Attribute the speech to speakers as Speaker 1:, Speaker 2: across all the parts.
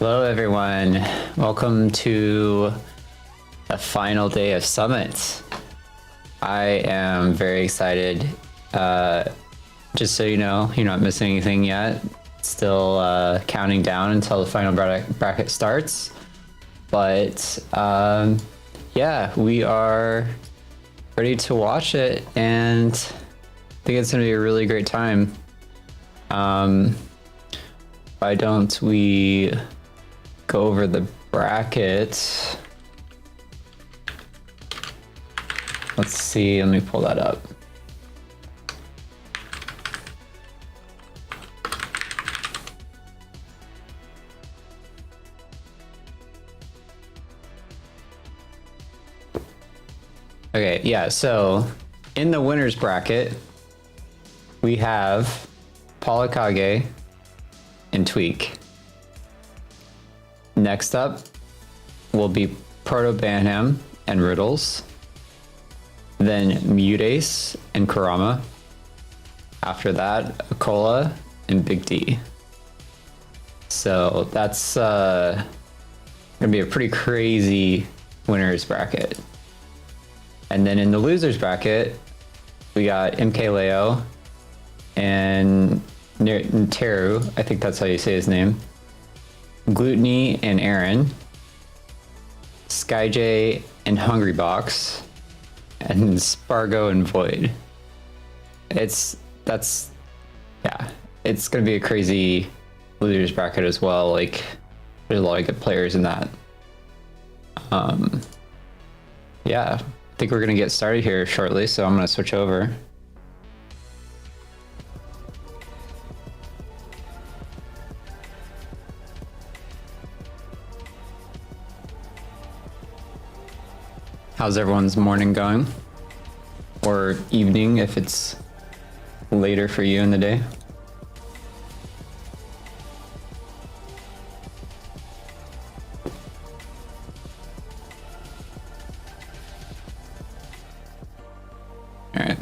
Speaker 1: Hello everyone, welcome to the final day of Summit. I am very excited. Just so you know, you're not missing anything yet. Still counting down until the final bracket starts. But yeah, we are ready to watch it, and I think it's going to be a really great time. Why don't we go over the bracket? Let's see, let me pull that up. Okay, yeah, so in the winners bracket, we have Polykage and Tweak. Next up will be Proto Banham and Riddles. Then Mutace and Kurama. After that, Akola and Big D. So that's gonna be a pretty crazy winners bracket. And then in the losers bracket, we got MKLeo and Teru, I think that's how you say his name, Gluttony and Aaron, Skyj and Hungrybox, and Spargo and Void. It's gonna be a crazy losers bracket as well. Like, there's a lot of good players in that. Yeah, I think we're gonna get started here shortly, so I'm gonna switch over. How's everyone's morning going? Or evening if it's later for you in the day? All right.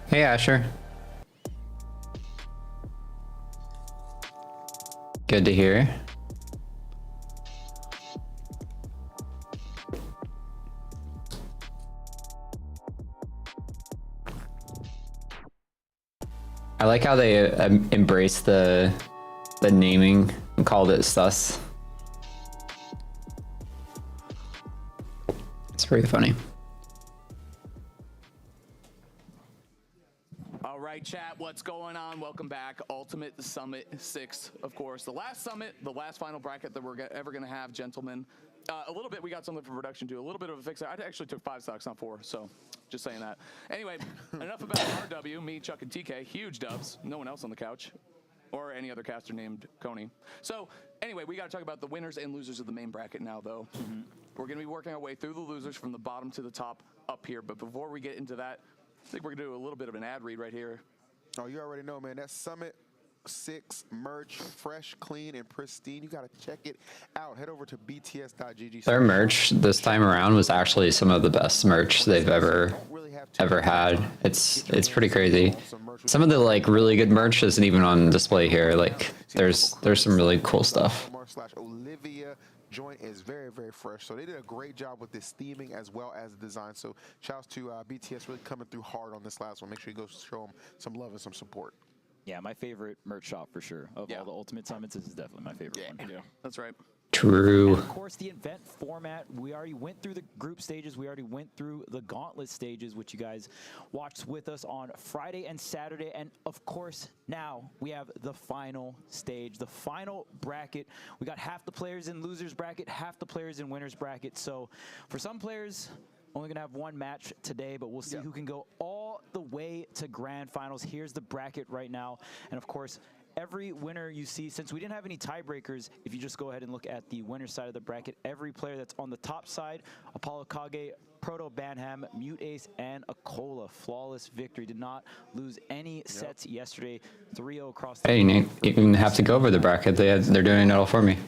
Speaker 1: Hey, Asher. Good to hear. I like how they embrace the naming and called it sus. It's pretty funny.
Speaker 2: Chat, what's going on? Welcome back. Ultimate Summit 6, of course. The last summit, the last final bracket that we're ever going to have, gentlemen. A little bit, we got something for production too. A little bit of a fix. I actually took 5 stocks, not 4, so just saying that. Anyway, enough about RW, me, Chuck, and TK. Huge dubs. No one else on the couch. Or any other caster named Coney. So, anyway, we got to talk about the winners and losers of the main bracket now, though. We're going to be working our way through the losers from the bottom to the top up here. But before we get into that, I think we're going to do a little bit of an ad read right here.
Speaker 3: Oh, you already know, man. That's Summit 6 merch, fresh, clean, and pristine. You got to check it out. Head over to bts.gg.
Speaker 1: Their merch this time around was actually some of the best merch they've ever had. It's pretty crazy. Some of the like really good merch isn't even on display here. Like there's some really cool stuff.
Speaker 3: Olivia joint is very, very fresh. So they did a great job with this theming as well as the design. So shouts to BTS really coming through hard on this last one. Make sure you go show them some love and some support.
Speaker 4: Yeah, my favorite merch shop for sure. Of all the Ultimate Summits, this is definitely my favorite one.
Speaker 2: Yeah, that's right.
Speaker 1: True.
Speaker 4: And of course, the event format, we already went through the group stages. We already went through the gauntlet stages, which you guys watched with us on Friday and Saturday. And of course, now we have the final stage, the final bracket. We got half the players in losers bracket, half the players in winners bracket. So for some players, only going to have one match today, but we'll see who can go all the way to grand finals. Here's the bracket right now. And of course, every winner you see, since we didn't have any tiebreakers, if you just go ahead and look at the winner side of the bracket, every player that's on the top side, Polykage, Proto Banham, Mutace, and Akola. Flawless victory. Did not lose any sets yesterday. 3-0 across the
Speaker 1: Hey, you even have to go over the bracket. They're doing it all for me.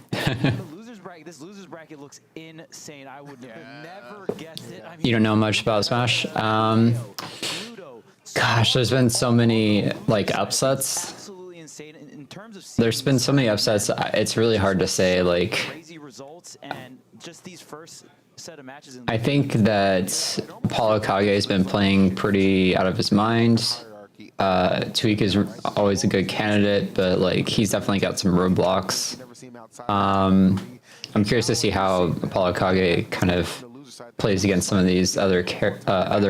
Speaker 4: This losers bracket looks insane. I would have never guessed it. I mean,
Speaker 1: You don't know much about Smash.
Speaker 4: Pluto,
Speaker 1: Gosh, there's been so many like upsets.
Speaker 4: Absolutely insane in terms of.
Speaker 1: There's been so many upsets. It's really hard to say. Like,
Speaker 4: crazy results and just these first set of matches.
Speaker 1: I think that Paulo Kage has been playing pretty out of his mind. Tweak is always a good candidate, but like he's definitely got some roadblocks. I'm curious to see how Paulo Kage kind of plays against some of these other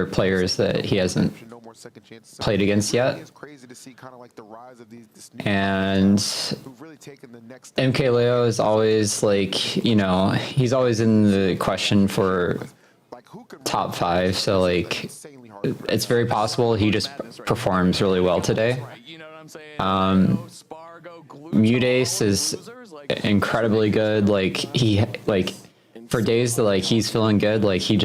Speaker 1: players that he hasn't played against yet. And MK Leo is always like, you know, he's always in the question for top 5. So like, it's very possible he just performs really well today. Mudace is incredibly good. Like he for days that like he's feeling good, like he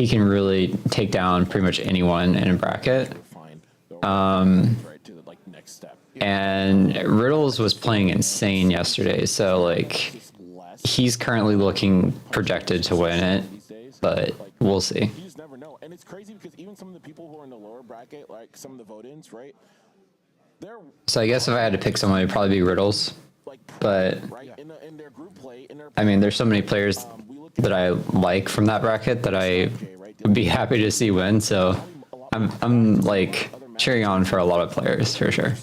Speaker 1: can really take down pretty much anyone in a bracket. And Riddles was playing insane yesterday, so like he's currently looking projected to win it, but we'll see.
Speaker 5: You just never know. And it's crazy because even some of the people who are in the lower bracket, like some of the vote-ins, right?
Speaker 1: So I guess if I had to pick someone, it'd probably be Riddles. But I mean, there's so many players that I like from that bracket that I would be happy to see win. So I'm like cheering on for a lot of players for sure.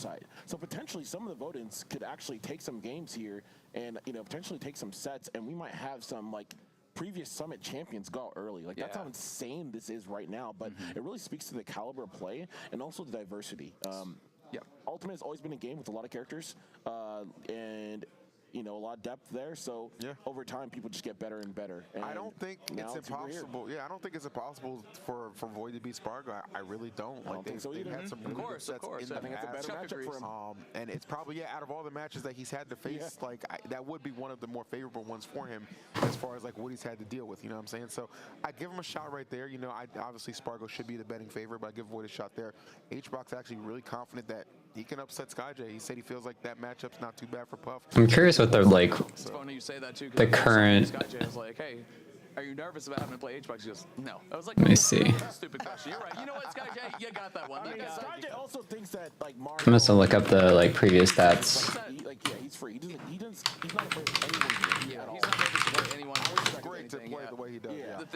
Speaker 5: So potentially some of the vote-ins could actually take some games here and, you know, potentially take some sets, and we might have some like previous Summit champions go out early. Like that's how insane this is right now, but it really speaks to the caliber of play and also the diversity. Ultimate has always been a game with a lot of characters, and you know, a lot of depth there. So over time, people just get better and better. And
Speaker 3: I don't think it's impossible. Yeah, I don't think it's impossible for Void to beat Spargo. I really don't.
Speaker 5: I don't think so either.
Speaker 3: Had some really good sets in
Speaker 5: I think it's a better matchup for him.
Speaker 3: And it's probably out of all the matches that he's had to face, like that would be one of the more favorable ones for him as far as like what he's had to deal with. You know what I'm saying? So I give him a shot right there. You know, obviously Spargo should be the betting favorite, but I give Void a shot there. HBox actually really confident that he can upset SkyJ. He said he feels like that matchup's not too bad for Puff.
Speaker 1: I'm curious what they're like.
Speaker 2: It's funny you say that too.
Speaker 1: The current.
Speaker 2: SkyJ is like, hey, are you nervous about having to play HBox? He goes, no. I was like,
Speaker 1: let me see.
Speaker 2: Stupid question. You're right. You know what, SkyJ? You got that one.
Speaker 5: I mean, SkyJ also thinks that like Mario.
Speaker 1: I'm just gonna look up the like previous stats.
Speaker 5: He's free. He's not afraid of anyone.
Speaker 2: Yeah, he's not nervous to play anyone.
Speaker 3: It's great to play the way he does.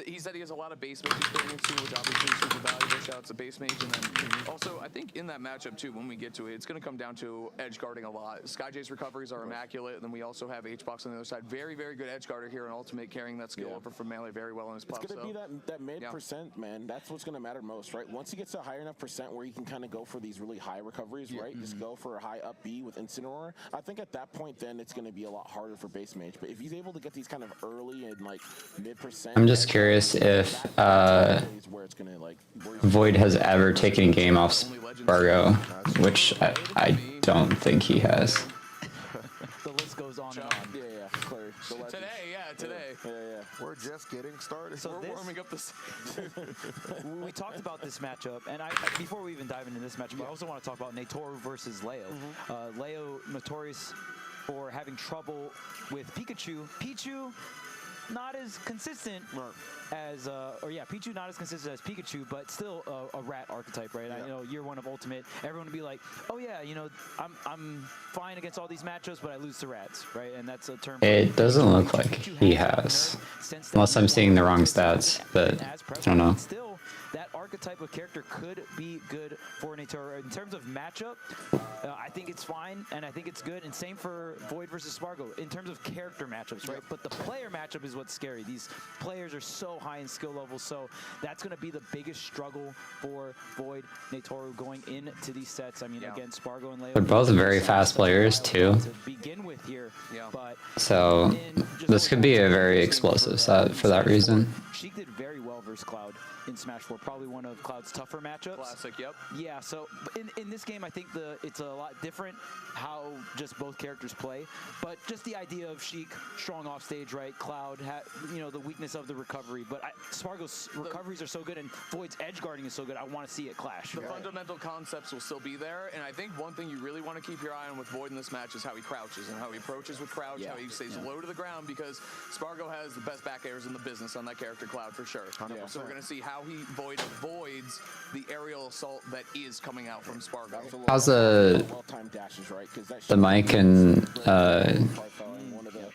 Speaker 2: He said he has a lot of base mage experience too, which obviously is super valuable. Shout out to base mage, and then also I think in that matchup too, when we get to it, it's going to come down to edge guarding a lot. SkyJ's recoveries are immaculate, and then we also have HBox on the other side. Very, very good edge guarder here in Ultimate, carrying that skill over from Melee very well in his Puff.
Speaker 5: It's going to be that mid percent, man. That's what's going to matter most, right? Once he gets to a higher enough percent where he can kind of go for these really high recoveries, right? Just go for a high up B with Incineroar. I think at that point, then it's going to be a lot harder for base mage. But if he's able to get these kind of early and like mid percent,
Speaker 1: I'm just curious if Void has ever taken a game off Spargo, which I don't think he has.
Speaker 4: The list goes on and on.
Speaker 5: Yeah, clear.
Speaker 2: Today.
Speaker 3: Yeah. We're just getting started.
Speaker 2: So we're warming up this.
Speaker 4: We talked about this matchup, and before we even dive into this matchup, I also want to talk about Natoru versus Leo. Leo notorious for having trouble with Pikachu. Pichu not as consistent as, Pichu not as consistent as Pikachu, but still a rat archetype, right? I know year one of Ultimate, everyone would be like, oh yeah, you know, I'm fine against all these matchups, but I lose to rats, right? And that's a term.
Speaker 1: It doesn't look like he has, unless I'm seeing the wrong stats, but I don't know.
Speaker 4: Still, that archetype of character could be good for Natoru. In terms of matchup, I think it's fine, and I think it's good, and same for Void versus Spargo. In terms of character matchups, right? But the player matchup is what's scary. These players are so high in skill level, so that's going to be the biggest struggle for Void Natoru going into these sets. I mean, again, Spargo and Leo.
Speaker 1: They're both very fast players too.
Speaker 4: To begin with here, but
Speaker 1: so this could be a very explosive set for that reason.
Speaker 4: Sheik did very well versus Cloud in Smash 4, probably one of Cloud's tougher matchups.
Speaker 2: Classic, yep.
Speaker 4: Yeah, so in this game, I think it's a lot different how just both characters play, but just the idea of Sheik strong off stage, right? Cloud, the weakness of the recovery, but Spargo's recoveries are so good, and Void's edge guarding is so good. I want to see it clash.
Speaker 2: The fundamental concepts will still be there, and I think one thing you really want to keep your eye on with Void in this match is how he crouches and how he approaches with crouch, how he stays low to the ground, because Spargo has the best back airs in the business on that character, Cloud, for sure. So we're going to see how Void avoids the aerial assault that is coming out from Spargo.
Speaker 1: How's the
Speaker 5: Well-timed dashes, right? 'Cause that
Speaker 1: the mic and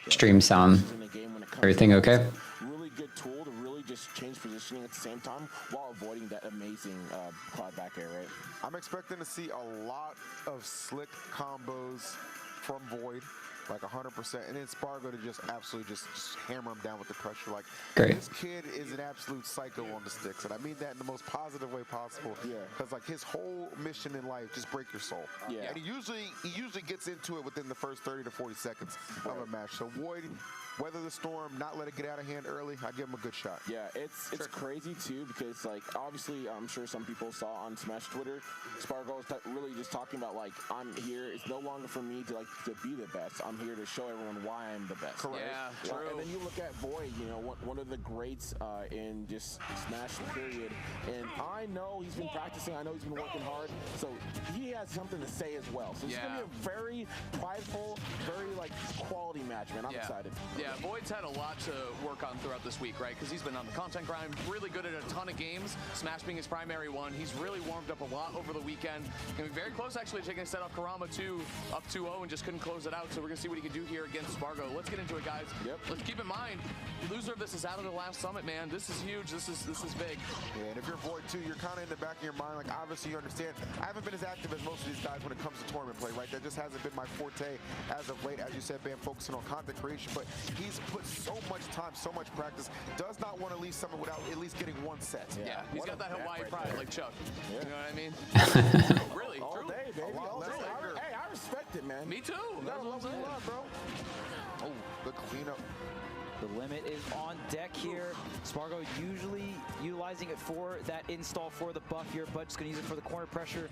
Speaker 1: stream sound?
Speaker 5: in the game when it comes
Speaker 1: Everything
Speaker 5: to
Speaker 1: okay?
Speaker 5: really good tool to really just change positioning at the same time while avoiding that amazing cloud back air, right?
Speaker 3: I'm expecting to see a lot of slick combos from Void, like 100%, and then Spargo to just absolutely just hammer him down with the pressure. Like,
Speaker 1: Great.
Speaker 3: this kid is an absolute psycho on the sticks, and I mean that in the most positive way possible.
Speaker 5: Yeah.
Speaker 3: Because like his whole mission in life, just break your soul.
Speaker 5: Yeah.
Speaker 3: And he usually gets into it within the first 30 to 40 seconds of a match. So Void, weather the storm, not let it get out of hand early. I give him a good shot.
Speaker 5: Yeah, it's crazy too because like obviously I'm sure some people saw on Smash Twitter, Spargo was really just talking about like I'm here. It's no longer for me to be the best. I'm here to show everyone why I'm the best.
Speaker 3: Correct.
Speaker 2: Yeah, true.
Speaker 5: And then you look at Void, you know, one of the greats in just Smash period. And I know he's been practicing. I know he's been working hard. So he has something to say as well. So it's gonna be a very prideful, very like quality match, man. I'm excited.
Speaker 2: Yeah, Void's had a lot to work on throughout this week, right? Because he's been on the content grind, really good at a ton of games, Smash being his primary one. He's really warmed up a lot over the weekend. Gonna be very close, actually, to taking a set off Karama 2, up 2-0, and just couldn't close it out. So we're gonna see what he can do here against Spargo. Let's get into it, guys.
Speaker 5: Yep.
Speaker 2: Let's keep in mind, the loser of this is out of the last summit, man. This is huge. This is big.
Speaker 3: Yeah, and if you're Void too, you're kind of in the back of your mind, like obviously you understand, I haven't been as active as most of these guys when it comes to tournament play, right? That just hasn't been my forte as of late, as you said, Ben, focusing on content creation, but he's put so much time, so much practice, does not want to leave someone without at least getting one set.
Speaker 2: Yeah, he's got that Hawaii pride, like Chuck.
Speaker 5: Yeah.
Speaker 2: You know what I mean? Really,
Speaker 5: All
Speaker 2: true.
Speaker 5: day, baby.
Speaker 3: A lot
Speaker 5: All
Speaker 3: less
Speaker 5: day.
Speaker 3: anger.
Speaker 5: Hey, I respect it, man.
Speaker 2: Me too.
Speaker 5: You
Speaker 2: That's
Speaker 5: gotta
Speaker 2: what I'm
Speaker 5: love what you
Speaker 2: saying.
Speaker 5: love, bro.
Speaker 3: Oh, good cleanup.
Speaker 4: The limit is on deck here. Spargo usually utilizing it for that install for the buff here, but just gonna use it for the corner pressure.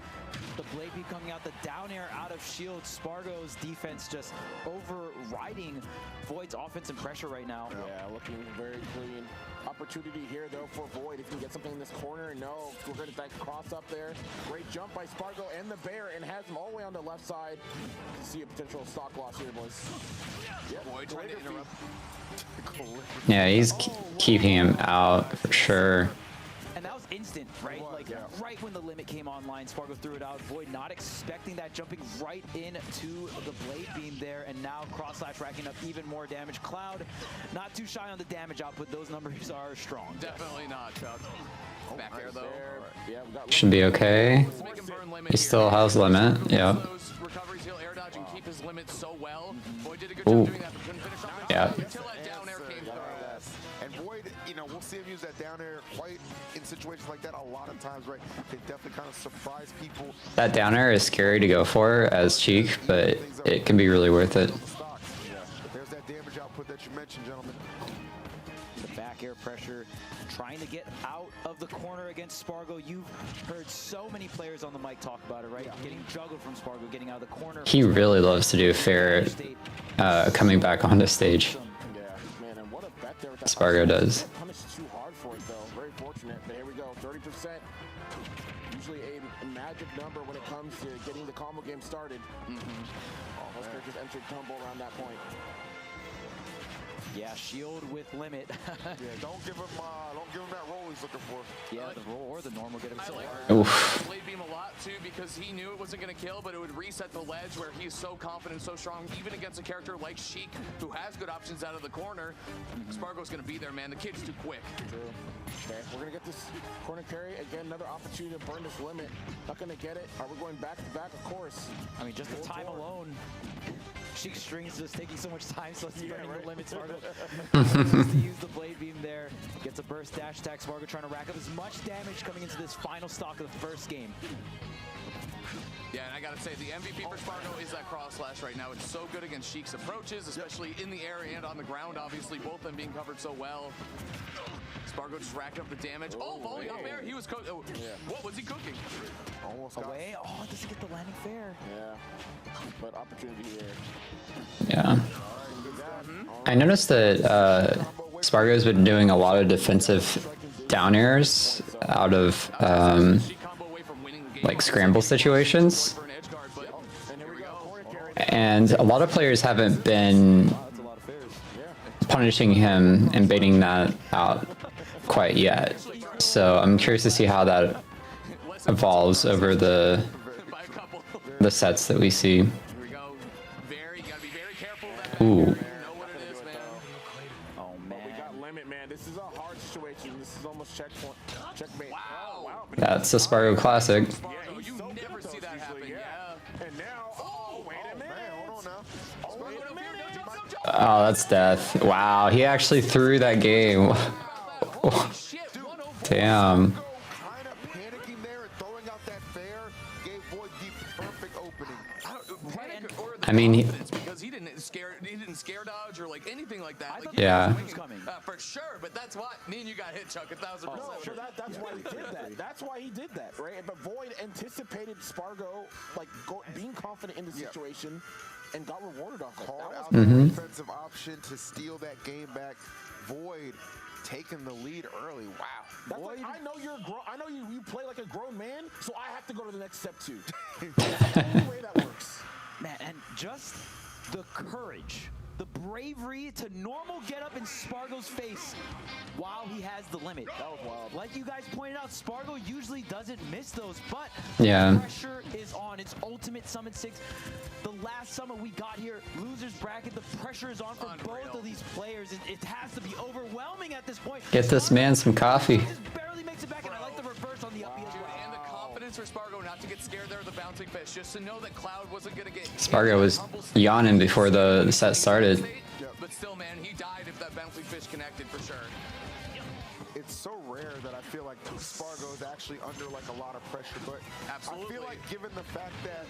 Speaker 4: The blade beat coming out, the down air out of shield. Spargo's defense just overriding Void's offense and pressure right now.
Speaker 5: Yeah, looking very clean. Opportunity here, though, for Void. If he can get something in this corner, no, we're going to that cross up there. Great jump by Spargo and the bear, and has him all the way on the left side. You can see a potential stock loss here, boys. Yep,
Speaker 2: Boy, trying to interrupt.
Speaker 1: Yeah, he's keeping him out for sure.
Speaker 4: And that was instant, right? Like right when the limit came online, Spargo threw it out. Void not expecting that, jumping right into the blade beam there, and now cross slash racking up even more damage. Cloud, not too shy on the damage output. Those numbers are strong.
Speaker 2: Definitely not, Chuck. Back air, though.
Speaker 5: Yeah, we got
Speaker 1: Should be okay.
Speaker 2: Let's make him burn limit
Speaker 1: He
Speaker 2: here.
Speaker 1: still has limit. Yeah.
Speaker 2: Those recoveries, he'll air dodge and keep his limit so well. Void did a good job doing that, but couldn't finish off the
Speaker 1: Yeah.
Speaker 2: job until that down air came through.
Speaker 3: And Void, you know, we'll see him use that down air quite in situations like that a lot of times, right? They definitely kind of surprise people.
Speaker 1: That down air is scary to go for as cheek, but it can be really worth it.
Speaker 3: There's that damage output that you mentioned, gentlemen.
Speaker 4: The back air pressure, trying to get out of the corner against Spargo. You've heard so many players on the mic talk about it, right? Getting juggled from Spargo, getting out of the corner.
Speaker 1: He really loves to do fair coming back onto stage.
Speaker 5: Yeah, man, and what a bet there with that.
Speaker 1: Spargo does.
Speaker 5: Punished too hard for it, though. Very fortunate. But here we go, 30%. Usually a magic number when it comes to getting the combo game started. Most characters entered tumble around that point.
Speaker 4: Yeah, shield with limit.
Speaker 3: Yeah, don't give him that roll he's looking for.
Speaker 4: Yeah, the roll or the normal get him
Speaker 2: I
Speaker 4: so
Speaker 2: like
Speaker 4: hard.
Speaker 1: Oof.
Speaker 2: blade beam a lot too because he knew it wasn't going to kill, but it would reset the ledge where he's so confident, so strong, even against a character like Sheik who has good options out of the corner. Spargo's going to be there, man. The kid's too quick.
Speaker 5: True. Okay, we're gonna get this corner carry again. Another opportunity to burn this limit. Not gonna get it. Are we going back to back? Of course.
Speaker 4: I mean, just the time alone. Sheik Strings just taking so much time, so it's burning the limit. Spargo just to use the blade beam there. Gets a burst dash attack. Spargo trying to rack up as much damage coming into this final stock of the first game.
Speaker 2: Yeah, and I gotta say, the MVP for Spargo is that cross slash right now. It's so good against Sheik's approaches, especially in the air and on the ground, obviously, both of them being covered so well. Spargo just racked up the damage. Oh, falling up air, he was cooking. Oh, what was he cooking?
Speaker 3: Almost got
Speaker 4: Away. Oh, doesn't get the landing fair.
Speaker 5: Yeah. But opportunity here.
Speaker 1: Yeah. I noticed that Spargo's been doing a lot of defensive down airs out of
Speaker 2: Sheik combo away from winning the game.
Speaker 1: like scramble situations,
Speaker 2: For an edge guard, but
Speaker 5: And here we go. Corner carry.
Speaker 1: and a lot of players haven't been
Speaker 4: That's a lot of fairs.
Speaker 1: punishing him and baiting that out quite yet. So I'm curious to see how that evolves over the
Speaker 2: by a couple.
Speaker 1: sets that we see.
Speaker 2: Here we go. Gotta be very careful of that.
Speaker 1: Ooh.
Speaker 2: You know what it is, man.
Speaker 4: Oh man.
Speaker 5: We got limit, man. This is a hard situation. This is almost checkpoint. Checkmate.
Speaker 2: Wow.
Speaker 5: Oh, wow.
Speaker 1: That's a Spargo classic.
Speaker 2: Spargo,
Speaker 5: he's
Speaker 2: you
Speaker 5: so good
Speaker 2: never
Speaker 5: at
Speaker 2: see
Speaker 5: those
Speaker 2: that
Speaker 5: usually,
Speaker 2: happen. Yeah.
Speaker 5: And now, oh, wait a minute.
Speaker 3: Man, hold on now.
Speaker 5: Oh, wait a minute.
Speaker 1: Oh, that's death. Wow, he actually threw that game.
Speaker 2: Holy shit, 104.
Speaker 1: Damn.
Speaker 3: Kind of panicking there and throwing out that fair gave Void the perfect opening.
Speaker 2: Panic or
Speaker 1: I mean, he-
Speaker 2: confidence, because he didn't scare dodge or like anything like that. Like,
Speaker 1: Yeah.
Speaker 2: he was
Speaker 4: was coming.
Speaker 2: for sure. But that's why me and you got hit, Chuck, 1,000%.
Speaker 5: No, so that's why he did that. That's why he did that, right? But Void anticipated Spargo like being confident in the situation and got rewarded off that.
Speaker 3: Called
Speaker 5: That
Speaker 3: out
Speaker 5: was
Speaker 3: the defensive option to steal that game back. Void taking the lead early. Wow.
Speaker 5: That's like, I know you're grown. I know you play like a grown man, so I have to go to the next step too. That's the only way that works.
Speaker 4: Man, and just the courage, the bravery to normal get up in Spargo's face while he has the limit.
Speaker 5: That was wild.
Speaker 4: Like you guys pointed out, Spargo usually doesn't miss those, but
Speaker 1: Yeah.
Speaker 4: the pressure is on. It's Ultimate Summit 6. The last summer we got here, losers bracket, the pressure is on for
Speaker 2: Unreal.
Speaker 4: both of these players. It has to be overwhelming at this point.
Speaker 1: Get this man some coffee.
Speaker 4: He just barely makes it back, and I like the reverse on the uppy as well.
Speaker 2: And the confidence for Spargo not to get scared there of the bouncing fish, just to know that Cloud wasn't going to get hit.
Speaker 1: Spargo was yawning before the set started.
Speaker 2: But still, man, he died if that bouncing fish connected for sure.
Speaker 3: It's so rare that I feel like Spargo is actually under like a lot of pressure, but I
Speaker 2: Absolutely.
Speaker 3: feel like given the fact that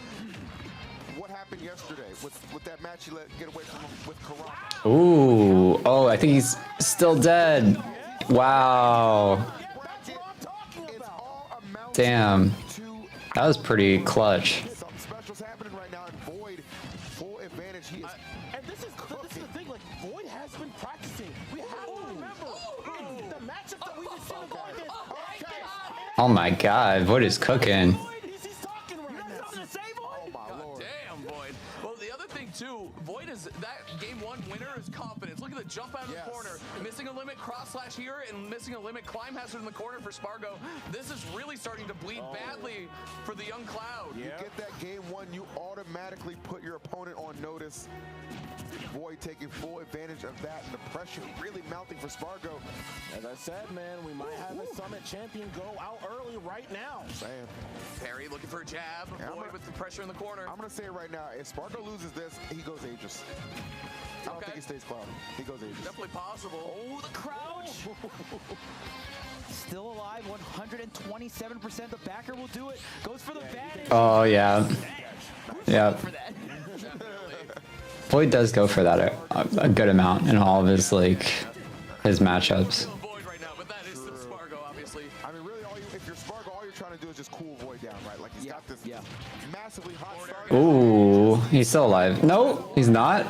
Speaker 3: what happened yesterday with that match he let get away from him with Karama.
Speaker 1: Ooh. Oh, I think he's still dead. Wow.
Speaker 5: That's what I'm talking
Speaker 3: It's
Speaker 5: about.
Speaker 3: all amounts
Speaker 1: Damn.
Speaker 3: to
Speaker 1: That was pretty clutch.
Speaker 3: something special's happening right now, and Void full advantage. He is
Speaker 5: And this is the thing. Like Void has been practicing. We have to remember in the matchup that we just seen him go against.
Speaker 1: Oh my god, Void is cooking.
Speaker 5: Void, he's talking right now.
Speaker 4: Something to say,
Speaker 3: oh
Speaker 4: boy?
Speaker 3: my
Speaker 2: God
Speaker 3: lord.
Speaker 2: damn, Void. Well, the other thing too, Void is that game one winner is confidence. Look at the jump out of
Speaker 3: Yes.
Speaker 2: the corner, missing a limit cross slash here and missing a limit climb hazard in the corner for Spargo. This is really starting to bleed badly for the young Cloud.
Speaker 3: You get that game one, you automatically put your opponent on notice. Void taking full advantage of that, and the pressure really mounting for Spargo.
Speaker 5: As I said, man, we might have a Summit champion go out early right now.
Speaker 3: Saying,
Speaker 2: Perry looking for a jab.
Speaker 3: Yeah, I'm
Speaker 2: Void
Speaker 3: gonna-
Speaker 2: with the pressure in the corner.
Speaker 3: I'm gonna say it right now, if Spargo loses this, he goes Aegis. I don't
Speaker 2: Okay.
Speaker 3: think he stays Cloud. He goes Aegis.
Speaker 2: Definitely possible.
Speaker 4: Oh, the crouch. Still alive, 127%. The backer will do it. Goes for the bad.
Speaker 1: Oh yeah. Yeah.
Speaker 4: For that.
Speaker 1: Void does go for that a good amount in all of his his matchups.
Speaker 2: Still Void right now, but that is still Spargo, obviously.
Speaker 3: I mean, really, if you're Spargo, all you're trying to do is just cool Void down, right? Like, he's got this massively hot start.
Speaker 1: Ooh, he's still alive. No, he's not.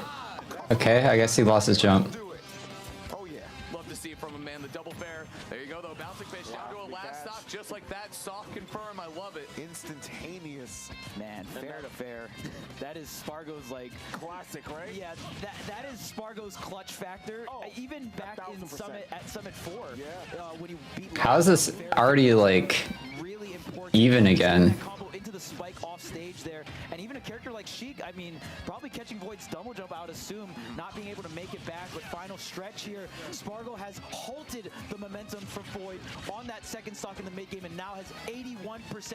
Speaker 1: Okay, I guess he lost his jump.
Speaker 3: Do it. Oh, yeah.
Speaker 2: Love to see it from him, man. The double fair. There you go, though. Bouncing fish down to a
Speaker 3: Big
Speaker 2: last
Speaker 3: catch.
Speaker 2: stock, just like that. Soft confirm. I love it.
Speaker 3: Instantaneous.
Speaker 4: Man, fair to fair. That is Spargo's
Speaker 5: Classic, right?
Speaker 4: Yeah, that is Spargo's clutch factor.
Speaker 5: Oh,
Speaker 4: Even back in
Speaker 5: 1000%.
Speaker 4: Summit at Summit 4, when he beat.
Speaker 1: How is this already
Speaker 4: really important
Speaker 1: even again?
Speaker 4: that combo into the spike off stage there, and even a character like Sheik, I mean, probably catching Void's double jump, I would assume, not being able to make it back. But final stretch here, Spargo has halted the momentum for Void on that second stock in the mid game, and now has 81%.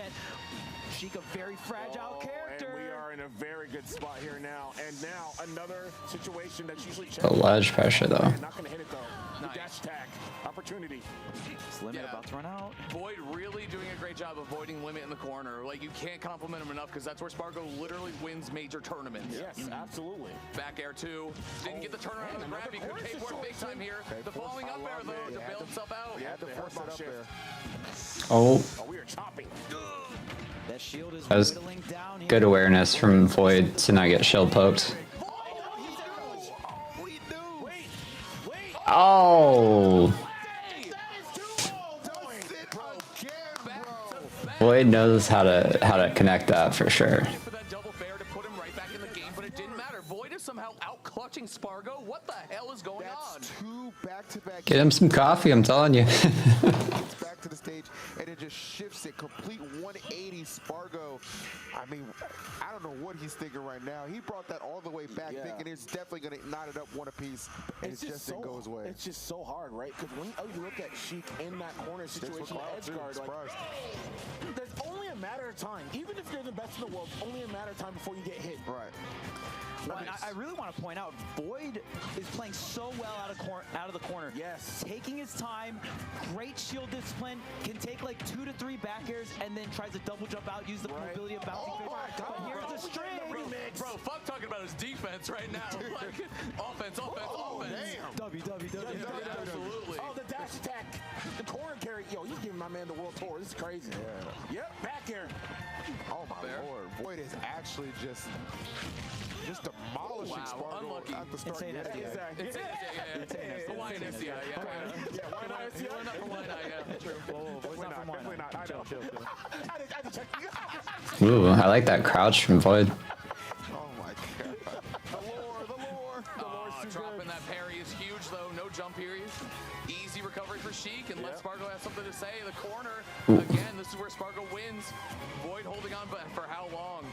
Speaker 4: Sheik, a very fragile character.
Speaker 5: And we are in a very good spot here now. And now another situation that's usually
Speaker 1: The ledge pressure though.
Speaker 5: Not going to hit it though. The
Speaker 2: Nice.
Speaker 5: dash attack. Opportunity.
Speaker 4: This limit
Speaker 2: Yeah.
Speaker 4: about to run out.
Speaker 2: Void really doing a great job avoiding limit in the corner. Like, you can't compliment him enough because that's where Spargo literally wins major tournaments.
Speaker 5: Yes, absolutely.
Speaker 2: Back air two. Didn't get the turnaround on the grab. He could pay for it big time here. The following up air, though, to bail himself out.
Speaker 3: He had to force it up there.
Speaker 1: Oh,
Speaker 5: Oh, we are chopping.
Speaker 4: That shield is
Speaker 1: That was
Speaker 4: whittling down here.
Speaker 1: good awareness from Void to not get shield poked. Oh, Void knows how to connect that for sure.
Speaker 2: For that double fair to put him right back in the game, but it didn't matter. Void is somehow out-clutching Spargo. What the hell is going on?
Speaker 3: That's 2 back-to-back.
Speaker 1: Get him some coffee, I'm telling you.
Speaker 3: Gets back to the stage and it just shifts it. Complete 180 Spargo. I mean, I don't know what he's thinking right now. He brought that all the way back, thinking it's definitely going to knot it up one apiece, and it just didn't go his way.
Speaker 5: It's just so hard, right? Because when you look at Sheik in that corner situation, edge guard, like, there's only a matter of time. Even if you're the best in the world, only a matter of time before you get hit.
Speaker 3: Right.
Speaker 4: Well, I really want to point out, Void is playing so well out of the corner.
Speaker 5: Yes.
Speaker 4: Taking his time, great shield discipline, can take like 2 to 3 back airs, and then tries to double jump out, use the mobility of bouncing fish. But here's the string.
Speaker 2: Bro, fuck talking about his defense right now. Like, offense.
Speaker 4: W.
Speaker 2: Absolutely.
Speaker 5: Oh, the dash attack. The corner carry. Yo, he's giving my man the world tour. This is crazy. Yeah. Yep, back air.
Speaker 3: Oh, my Lord. Void is actually just demolishing Spargo
Speaker 2: unlucky.
Speaker 3: at the start.
Speaker 2: It's Hawaiian SCI, yeah.
Speaker 5: Why not?
Speaker 2: You went up for why not, yeah. True.
Speaker 5: Definitely not. I know. I had to check.
Speaker 1: Ooh, I like that crouch from Void.
Speaker 3: Oh, my God.
Speaker 5: The lore.
Speaker 2: Dropping that parry is huge, though. No jump here. Easy recovery for Sheik, unless Spargo has something to say. The corner, again, this is where Spargo wins. Void holding on, but for how long?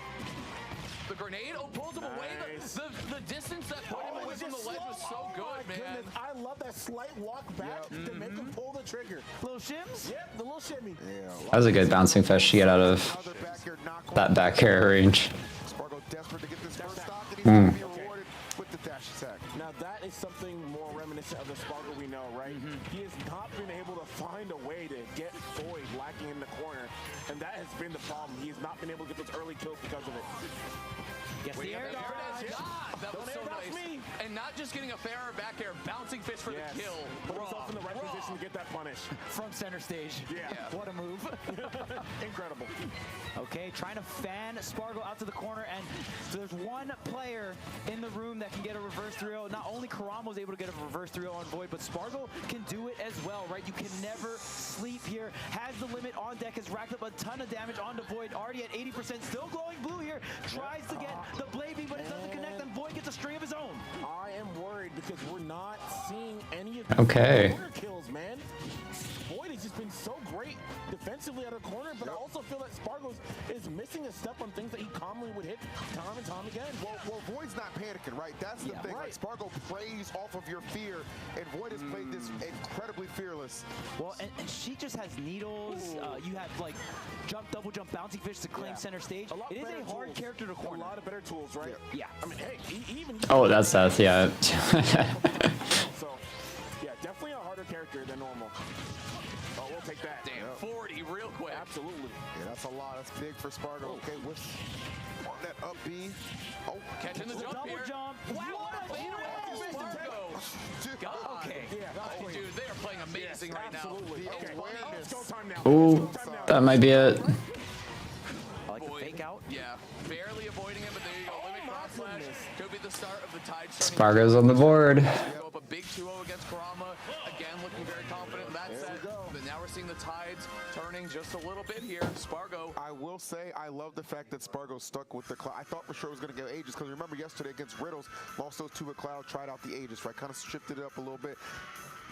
Speaker 2: The grenade, pulls him away. The distance that put him away from the ledge was so good, man.
Speaker 5: Goodness, I love that slight walk back to make him pull the trigger.
Speaker 4: Little shims?
Speaker 5: Yep, the little shimmy.
Speaker 1: That was a good bouncing fish to get out of
Speaker 3: Another back air knock
Speaker 1: that back air range.
Speaker 3: Spargo desperate to get this first stock, and he's going to be rewarded with the dash attack.
Speaker 5: Now that is something more reminiscent of the Spargo we know, right? He has not been able to find a way to get Void lacking in the corner, and that has been the problem. He has not been able to get those early kills because of it.
Speaker 4: Yes, the air dodge.
Speaker 2: That was so nice. And not just getting a fair back air, bouncing fish for the kill.
Speaker 5: Put himself in the right position to get that punish.
Speaker 4: From center stage.
Speaker 5: Yeah.
Speaker 4: What a move.
Speaker 5: Incredible.
Speaker 4: Okay, trying to fan Spargo out to the corner, and there's one player in the room that can get a reverse 3-0. Not only Karama was able to get a reverse 3-0 on Void, but Spargo can do it as well, right? You can never sleep here. Has the limit on deck, has racked up a ton of damage onto Void, already at 80%, still glowing blue here. Tries to get the blade beam, but it doesn't connect, and Void gets a string of his own.
Speaker 5: I am worried because we're not seeing any of the corner kills, man. Void has just been so great defensively out of the corner, but I also feel that Spargo is missing a step on things that he commonly would hit time and time again.
Speaker 3: Well, Void's not panicking, right? That's the thing. Like, Spargo plays off of your fear, and Void has played this incredibly fearless.
Speaker 4: Well, and she just has needles. You have like double jump, bouncing fish to claim center stage. It is a hard character to corner.
Speaker 5: A lot of better tools, right?
Speaker 4: Yeah.
Speaker 5: I mean, hey, even.
Speaker 1: Oh, that's Seth, yeah.
Speaker 5: So, yeah, definitely a harder character than normal. Oh, we'll take that.
Speaker 2: Damn, 40 real quick.
Speaker 5: Absolutely.
Speaker 3: Yeah, that's a lot. That's big for Spargo. Okay, with on that up B. Oh,
Speaker 2: Catching the jump
Speaker 4: Double
Speaker 2: here.
Speaker 4: jump.
Speaker 2: Wow,
Speaker 4: What a
Speaker 2: what a
Speaker 4: hit!
Speaker 2: Spargo. God.
Speaker 4: Okay.
Speaker 2: Oh, dude, they are playing amazing right now.
Speaker 5: Absolutely. Okay.
Speaker 3: Awareness.
Speaker 5: Let's go time now.
Speaker 1: Ooh, that might be it.
Speaker 4: I like the fake out.
Speaker 2: Yeah, barely avoiding it, but there you go. Limit cross slash. Could be the start of the tide.
Speaker 1: Spargo's on the board.
Speaker 2: Go up a big 2-0 against Karama. Again, looking very confident in that set. But now we're seeing the tides turning just a little bit here. Spargo.
Speaker 3: I will say I love the fact that Spargo stuck with the Cloud. I thought for sure it was going to go Aegis, because remember yesterday against Riddles, lost those 2 with Cloud, tried out the Aegis, right? Kind of shifted it up a little bit.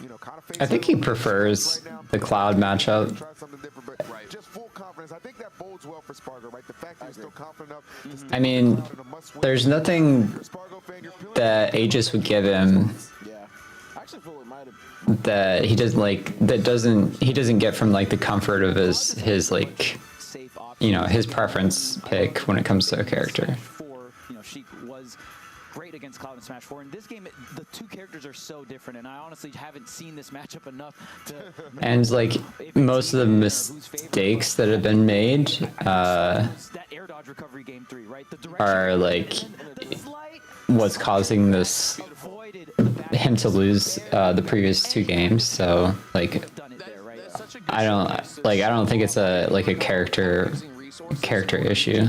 Speaker 3: You know, kind of.
Speaker 1: I think he prefers the Cloud matchup.
Speaker 3: Try something different, but just full confidence. I think that bodes well for Spargo, right? The fact that he's still confident enough to stick
Speaker 1: I mean,
Speaker 3: with Cloud in a must-win.
Speaker 1: there's nothing
Speaker 3: Spargo fan, you're feeling
Speaker 1: that Aegis would give him
Speaker 5: Yeah. I actually feel it might have.
Speaker 1: that he doesn't like, he doesn't get from like the comfort of his like,
Speaker 4: Safe option.
Speaker 1: you know, his preference pick when it comes to a character.
Speaker 4: Sheik was great against Cloud in Smash 4. In this game, the two characters are so different, and I honestly haven't seen this matchup enough to.
Speaker 1: And like most of the mistakes that have been made
Speaker 4: that air dodge recovery game 3, right? The direction
Speaker 1: are like what's causing this him to lose the previous 2 games. So like I don't think it's a character issue.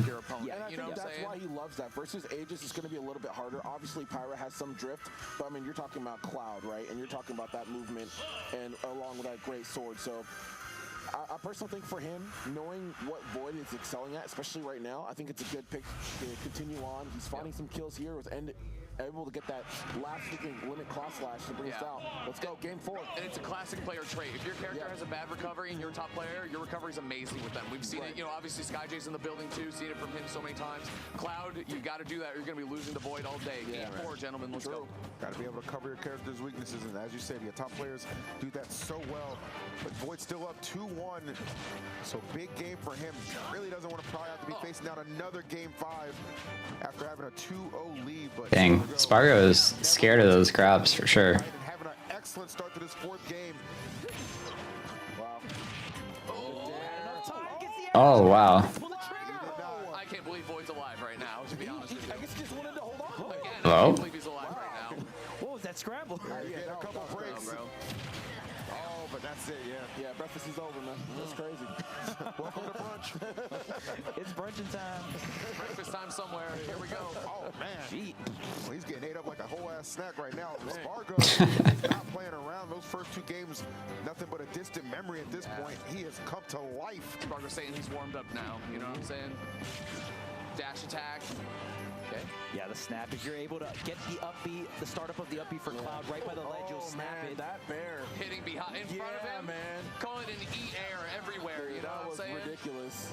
Speaker 5: That's why he loves that. Versus Aegis is going to be a little bit harder. Obviously, Pyra has some drift, but I mean, you're talking about Cloud, right? And you're talking about that movement, and along with that great sword. So I personally think for him, knowing what Void is excelling at, especially right now, I think it's a good pick to continue on. He's finding some kills here, was able to get that last freaking limit class slash to bring us out. Let's go, game 4.
Speaker 2: And it's a classic player trait. If your character has a bad recovery and you're a top player, your recovery is amazing with them. We've seen it, you know, obviously SkyJ's in the building too, seen it from him so many times. Cloud, you got to do that or you're going to be losing to Void all day. Game 4, gentlemen, let's go.
Speaker 3: Got to be able to cover your character's weaknesses, and as you said, your top players do that so well. But Void's still up 2-1, so big game for him. Really doesn't want to probably have to be facing down another game 5 after having a 2-0 lead. But
Speaker 1: Dang, Spargo is scared of those grabs for sure.
Speaker 3: and having an excellent start to this 4th game.
Speaker 1: Oh, wow.
Speaker 2: I can't believe Void's alive right now, to be honest with you.
Speaker 5: I guess he just wanted to hold on.
Speaker 2: Again, I
Speaker 1: Hello?
Speaker 2: can't believe he's alive right now.
Speaker 4: What was that scramble?
Speaker 3: Getting a couple breaks.
Speaker 2: Bro.
Speaker 3: Oh, but that's it, yeah.
Speaker 5: Yeah, breakfast is over, man. That's crazy.
Speaker 3: Welcome to brunch.
Speaker 4: It's brunching time.
Speaker 2: Breakfast time somewhere. Here we go.
Speaker 3: Oh, man.
Speaker 4: Gee.
Speaker 3: Well, he's getting ate up like a whole ass snack right now. Spargo is not playing around. Those first 2 games, nothing but a distant memory at this point. He has come to life.
Speaker 2: Spargo's saying he's warmed up now. You know what I'm saying? Dash attack. Okay.
Speaker 4: Yeah, the snap. If you're able to get the up B, the startup of the up B for Cloud right by the ledge, you'll snap it.
Speaker 5: That bear.
Speaker 2: Hitting behind, in front of him.
Speaker 5: man.
Speaker 2: Call it an E-air everywhere. You know
Speaker 5: That
Speaker 2: what I'm
Speaker 5: was
Speaker 2: saying?
Speaker 5: ridiculous.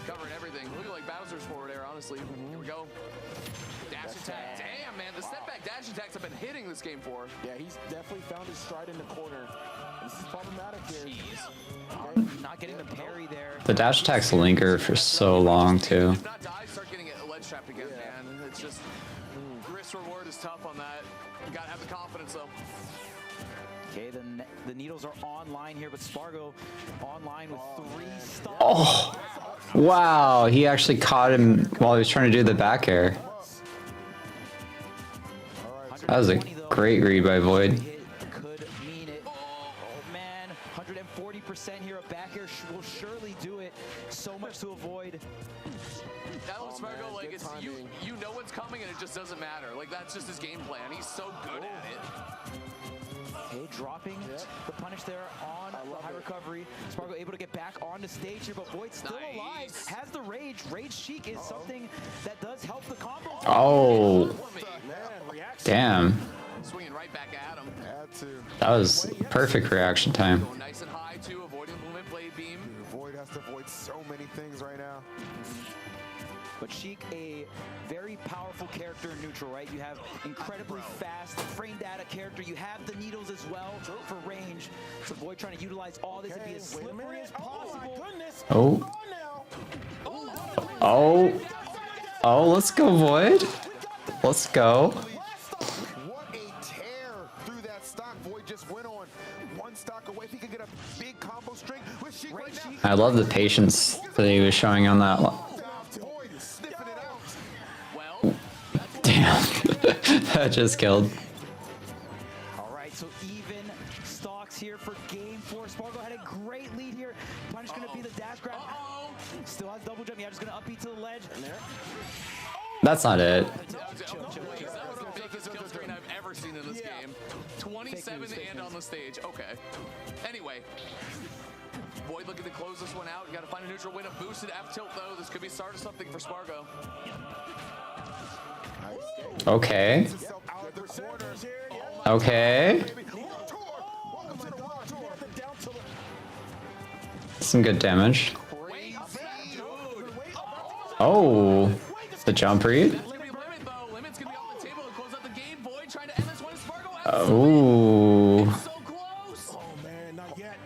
Speaker 2: Covering everything. Look at like Bowser's forward air, honestly. Here we go. Dash attack. Damn, man. The step back dash attacks have been hitting this game for.
Speaker 5: Yeah, he's definitely found his stride in the corner. This is problematic here.
Speaker 2: Jeez.
Speaker 4: Not getting the parry there.
Speaker 1: The dash attacks linger for so long too.
Speaker 2: If not die, start getting a ledge trapped again, man. It's just risk reward is tough on that. You gotta have the confidence though.
Speaker 4: Okay, the needles are online here, but Spargo online with 3 stocks.
Speaker 1: Oh, wow. He actually caught him while he was trying to do the back air. That was a great read by Void.
Speaker 4: Could mean it. Oh man, 140% here. A back air will surely do it. So much to avoid.
Speaker 2: That looks Spargo like
Speaker 5: good
Speaker 2: it's you
Speaker 5: timing.
Speaker 2: know what's coming and it just doesn't matter. Like that's just his game plan. He's so good at it.
Speaker 4: Okay, dropping the punish there on the high recovery. Spargo able to get back on the stage here, but Void still alive.
Speaker 2: Nice.
Speaker 4: Has the rage. Rage Chic is something that does help the combo.
Speaker 1: Oh,
Speaker 5: Man, reaction.
Speaker 1: damn.
Speaker 2: Swinging right back at him.
Speaker 3: Had to.
Speaker 1: That was perfect reaction time.
Speaker 2: Going nice and high too, avoiding the limit blade beam.
Speaker 3: Void has to avoid so many things right now.
Speaker 4: But Sheik, a very powerful character in neutral, right? You have incredibly fast frame data character. You have the needles as well for range. So Void trying to utilize all this and be as slippery as possible.
Speaker 1: Oh. Oh. Oh, let's go, Void. Let's go.
Speaker 3: What a tear through that stock. Void just went on 1 stock away. If he could get a big combo string with Sheik right now.
Speaker 1: I love the patience that he was showing on that.
Speaker 3: Void is sniffing it out.
Speaker 2: Well,
Speaker 1: Damn. That just killed.
Speaker 4: All right, so even stocks here for game 4. Spargo had a great lead here. Punish going to be the dash grab. Still has double jump. Yeah, just going to up B to the ledge. And there.
Speaker 1: That's not it.
Speaker 2: that was the biggest kill screen I've ever seen in this game. 27 and on the stage. Okay. Anyway. Void looking to close this one out. You gotta find a neutral win. A boosted F tilt though. This could be start of something for Spargo.
Speaker 1: Okay.
Speaker 3: Out of the corners here.
Speaker 1: Okay. Some good damage.
Speaker 2: Wait, dude.
Speaker 1: Oh, the jump read.
Speaker 2: Limit though. Limit's gonna be on the table and close out the game. Void trying to end this one. Spargo out.
Speaker 1: Oh.
Speaker 2: So close.
Speaker 5: Oh man, not yet.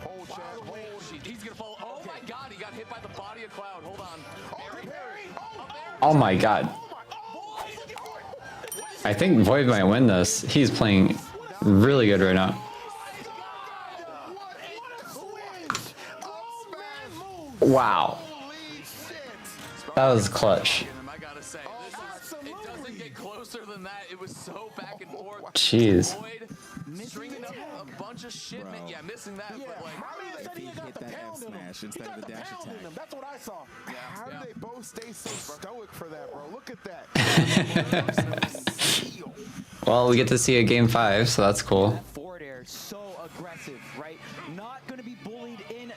Speaker 3: Hold, Chad, hold.
Speaker 2: He's gonna fall. Oh my God, he got hit by the body of Cloud. Hold on. Parry. Up there.
Speaker 1: Oh my god. I think Void might win this. He's playing really good right now. Wow. That was clutch.
Speaker 2: I gotta say, it doesn't get closer than that. It was so back and forth.
Speaker 1: Jeez.
Speaker 2: Void stringing up a bunch of shit. Yeah, missing that, but like,
Speaker 5: If he hit that F smash instead of the dash attack.
Speaker 3: That's what I saw. How do they both stay so stoic for that, bro? Look at that.
Speaker 1: Well, we get to see a game 5, so that's cool.
Speaker 4: Forward air, so aggressive, right? Not going to be bullied in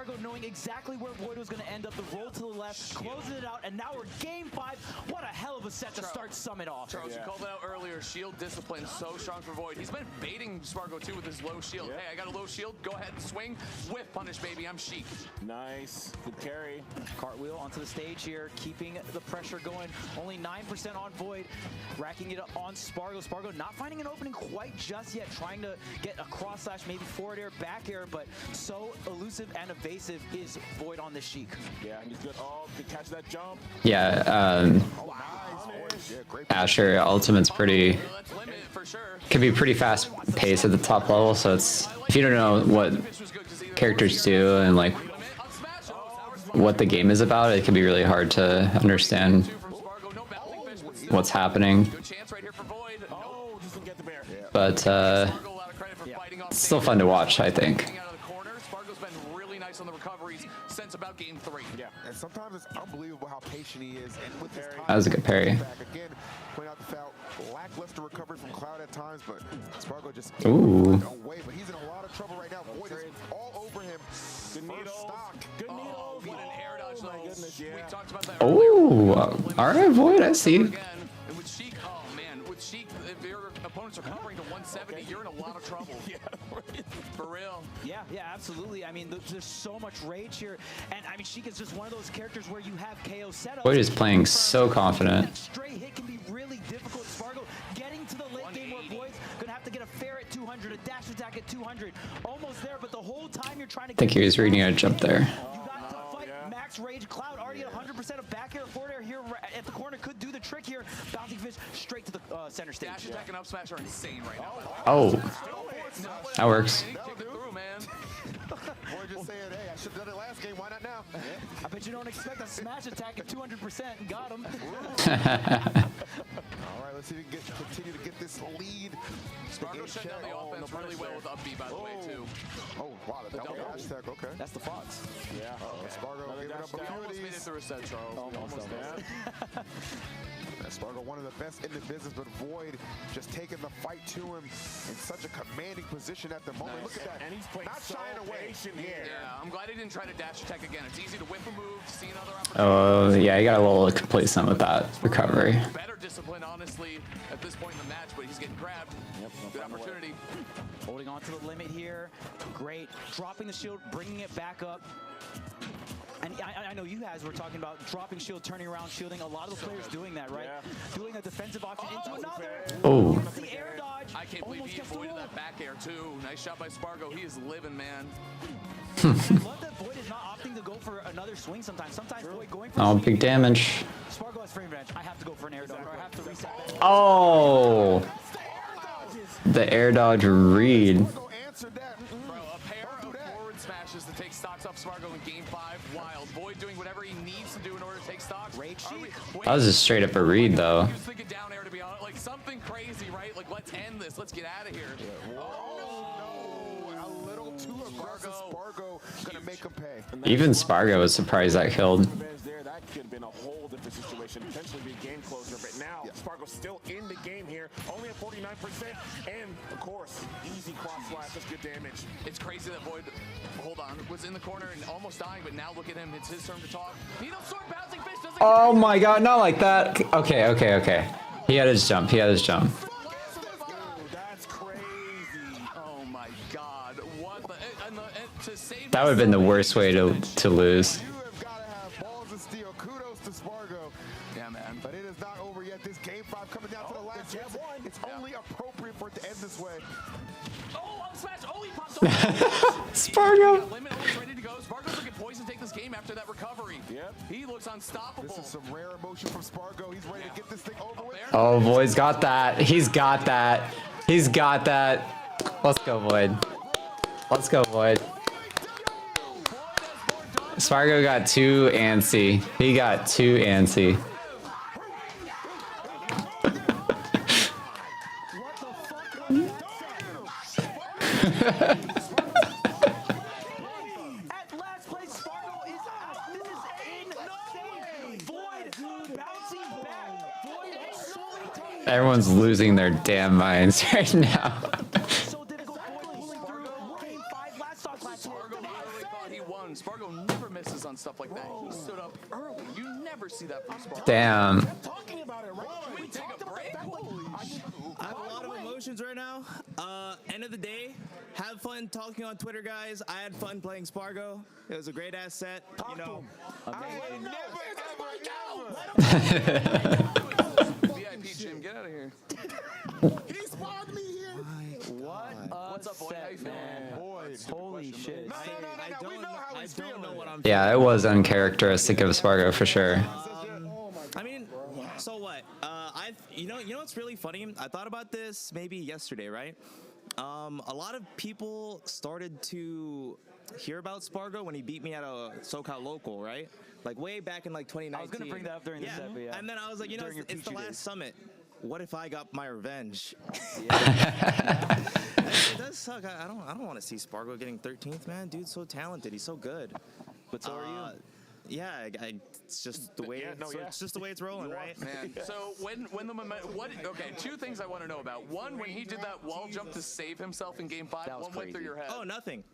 Speaker 4: Spargo knowing exactly where Void was going to end up. The roll to the left, closing it out, and now we're game 5. What a hell of a set to start Summit off.
Speaker 2: Charles, you called it out earlier. Shield discipline so strong for Void. He's been baiting Spargo too with his low shield. Hey, I got a low shield. Go ahead and swing. Whiff punish, baby. I'm Sheik.
Speaker 5: Nice. Good carry.
Speaker 4: Cartwheel onto the stage here, keeping the pressure going. Only 9% on Void, racking it up on Spargo. Spargo not finding an opening quite just yet, trying to get a cross slash, maybe forward air, back air, but so elusive and evasive is Void on the Sheik.
Speaker 5: Yeah, he's good. Oh, to catch that jump.
Speaker 1: Yeah,
Speaker 3: Yeah, great.
Speaker 1: Asher Ultimate's pretty,
Speaker 2: Let's limit it for sure.
Speaker 1: can be pretty fast paced at the top level, so it's, if you don't know what characters do and like what the game is about, it can be really hard to understand what's happening.
Speaker 2: Good chance right here for Void.
Speaker 5: Oh, just didn't get the bear.
Speaker 1: But
Speaker 2: Spargo, a lot of credit for fighting off
Speaker 1: it's still fun to watch, I think.
Speaker 2: Getting out of the corner. Spargo's been really nice on the recoveries since about game 3.
Speaker 5: Yeah.
Speaker 3: And sometimes it's unbelievable how patient he is. And with his time,
Speaker 1: That was a good parry.
Speaker 3: back again, point out the foul, lackluster recovery from Cloud at times, but Spargo just
Speaker 1: Ooh.
Speaker 3: away. But he's in a lot of trouble right now. Void is all over him.
Speaker 5: Good
Speaker 3: First
Speaker 5: needles.
Speaker 3: stock.
Speaker 5: Good
Speaker 2: Oh,
Speaker 5: needles.
Speaker 2: what an air dodge
Speaker 5: Oh, my
Speaker 2: though.
Speaker 5: goodness, yeah.
Speaker 2: We talked about that
Speaker 1: Oh,
Speaker 2: earlier.
Speaker 1: all right, Void, I see.
Speaker 2: Again, and with Sheik, oh man, with Sheik, if your opponents are covering to 170, you're in a lot of trouble.
Speaker 5: Yeah, right.
Speaker 2: For real.
Speaker 4: Yeah, absolutely. I mean, there's so much rage here, and I mean, Sheik is just one of those characters where you have KO setup.
Speaker 1: Void is playing so confident.
Speaker 4: That straight hit can be really difficult. Spargo getting to the late game where Void's gonna have to get a fair at 200, a dash attack at 200, almost there, but the whole time you're trying to.
Speaker 1: I think he was reading a jump there.
Speaker 4: You got to fight max rage. Cloud already at 100% of back air, forward air here at the corner could do the trick here. Bouncing fish straight to the center stage.
Speaker 2: Dash attack and up smash are insane right now.
Speaker 1: Oh, that works.
Speaker 2: Kick it through, man.
Speaker 3: Void just saying, hey, I should have done it last game. Why not now?
Speaker 4: I bet you don't expect a smash attack at 200%. Got him.
Speaker 3: All right, let's see if we can continue to get this lead.
Speaker 2: Spargo shut down the offense really well with up B, by the way, too.
Speaker 3: Oh, wow, the double
Speaker 2: double.
Speaker 3: dash attack, okay.
Speaker 4: That's the Fox.
Speaker 5: Yeah.
Speaker 3: Spargo
Speaker 5: Another
Speaker 3: giving
Speaker 5: dash
Speaker 3: up
Speaker 5: down.
Speaker 2: Almost made it
Speaker 3: opportunities.
Speaker 2: through a set, Charles.
Speaker 5: Almost there.
Speaker 3: Spargo, one of the best in the business, but Void just taking the fight to him in such a commanding position at the moment. Look at that.
Speaker 5: And he's playing
Speaker 3: Not
Speaker 5: so
Speaker 3: shying away.
Speaker 5: patient here.
Speaker 2: Yeah, I'm glad he didn't try to dash attack again. It's easy to whip a move, see another opportunity.
Speaker 1: Oh, yeah, he got a little complacent with that recovery.
Speaker 2: Better discipline, honestly, at this point in the match, but he's getting grabbed.
Speaker 5: Yep, no
Speaker 2: Good
Speaker 5: find a way.
Speaker 2: opportunity.
Speaker 4: Holding on to the limit here. Great. Dropping the shield, bringing it back up. And I know you guys were talking about dropping shield, turning around, shielding. A lot of the players doing that, right?
Speaker 5: Yeah.
Speaker 4: Doing a defensive option into another.
Speaker 1: Oh,
Speaker 4: Gets the air dodge.
Speaker 2: I can't believe
Speaker 4: Almost
Speaker 2: he
Speaker 4: gets the
Speaker 2: avoided
Speaker 4: roll.
Speaker 2: that back air, too. Nice shot by Spargo. He is living, man.
Speaker 4: I love that Void is not opting to go for another swing sometimes. Sometimes Void going for a
Speaker 1: oh,
Speaker 4: swing.
Speaker 1: big damage.
Speaker 4: Spargo has frame advantage. I have to go for an air dodge, or I have to reset that.
Speaker 1: Oh, the air dodge read.
Speaker 3: Spargo answered that.
Speaker 2: Bro, a pair of forward smashes to take stocks off Spargo in game 5. Wild. Void doing whatever he needs to do in order to take stocks.
Speaker 4: Rage
Speaker 2: Are we-
Speaker 4: Sheik.
Speaker 2: wait,
Speaker 1: That was just straight up a read, though.
Speaker 2: He was thinking down air, to be honest. Like, something crazy, right? Like, let's end this. Let's get out of here.
Speaker 3: Oh, no. A little too aggressive. Spargo gonna make him pay.
Speaker 1: Even Spargo was surprised that killed.
Speaker 5: Advantage there, that could have been a whole different situation, potentially be a game closer. But now Spargo's still in the game here, only at 49%, and of course, easy cross slash, that's good damage.
Speaker 2: It's crazy that Void, hold on, was in the corner and almost dying, but now look at him. It's his turn to talk. Needle sword bouncing fish doesn't
Speaker 1: Oh my god, not like that. Okay. He had his jump.
Speaker 5: Ooh, that's crazy.
Speaker 2: Oh my god. What the, and to save
Speaker 1: That would have been the worst way to lose.
Speaker 3: You have got to have balls of steel. Kudos to Spargo.
Speaker 2: Yeah, man.
Speaker 3: But it is not over yet. This game 5 coming down to the last
Speaker 5: jab
Speaker 3: hit.
Speaker 5: one.
Speaker 3: It's only appropriate for it to end this way.
Speaker 2: Oh, up smash. Oh, he pops off.
Speaker 1: Spargo.
Speaker 2: Limit almost ready to go. Spargo's looking poised to take this game after that recovery.
Speaker 5: Yep.
Speaker 2: He looks unstoppable.
Speaker 3: This is some rare emotion from Spargo. He's ready to get this thing over with.
Speaker 1: Oh, Void's got that. He's got that. He's got that. Let's go, Void. Let's go, Void. Spargo got too antsy. He got too antsy.
Speaker 4: At last place, Spargo is out. This is insane. Void bouncing back. Void so many times.
Speaker 1: Everyone's losing their damn minds right now.
Speaker 4: So difficult. Void pulling through. Game 5, last stock, last hit.
Speaker 2: Spargo literally thought he won. Spargo never misses on stuff like that. He stood up early. You never see that from Spargo.
Speaker 1: Damn.
Speaker 5: Talking about it, right?
Speaker 2: Can we take a break?
Speaker 6: I have a lot of emotions right now. End of the day, have fun talking on Twitter, guys. I had fun playing Spargo. It was a great ass set. You know,
Speaker 2: VIP Jim, get out of here.
Speaker 5: He spawned me here.
Speaker 2: What's up, boy? How you feeling?
Speaker 4: Holy shit.
Speaker 6: I don't know what I'm.
Speaker 1: Yeah, it was uncharacteristic of Spargo for sure.
Speaker 6: I mean, so what? You know what's really funny? I thought about this maybe yesterday, right? A lot of people started to hear about Spargo when he beat me at a SoCal local, right? Like way back in like 2019.
Speaker 4: I was gonna bring that up during the set, but yeah.
Speaker 6: And then I was like, you know, it's the last summit. What if I got my revenge? It does suck. I don't want to see Spargo getting 13th, man. Dude's so talented. He's so good.
Speaker 4: But so are you.
Speaker 6: Yeah, it's just the way. It's just the way it's rolling, right?
Speaker 2: Man, so when the okay, two things I want to know about. One, when he did that wall jump to save himself in Game 5, what went through your head?
Speaker 6: Oh, nothing.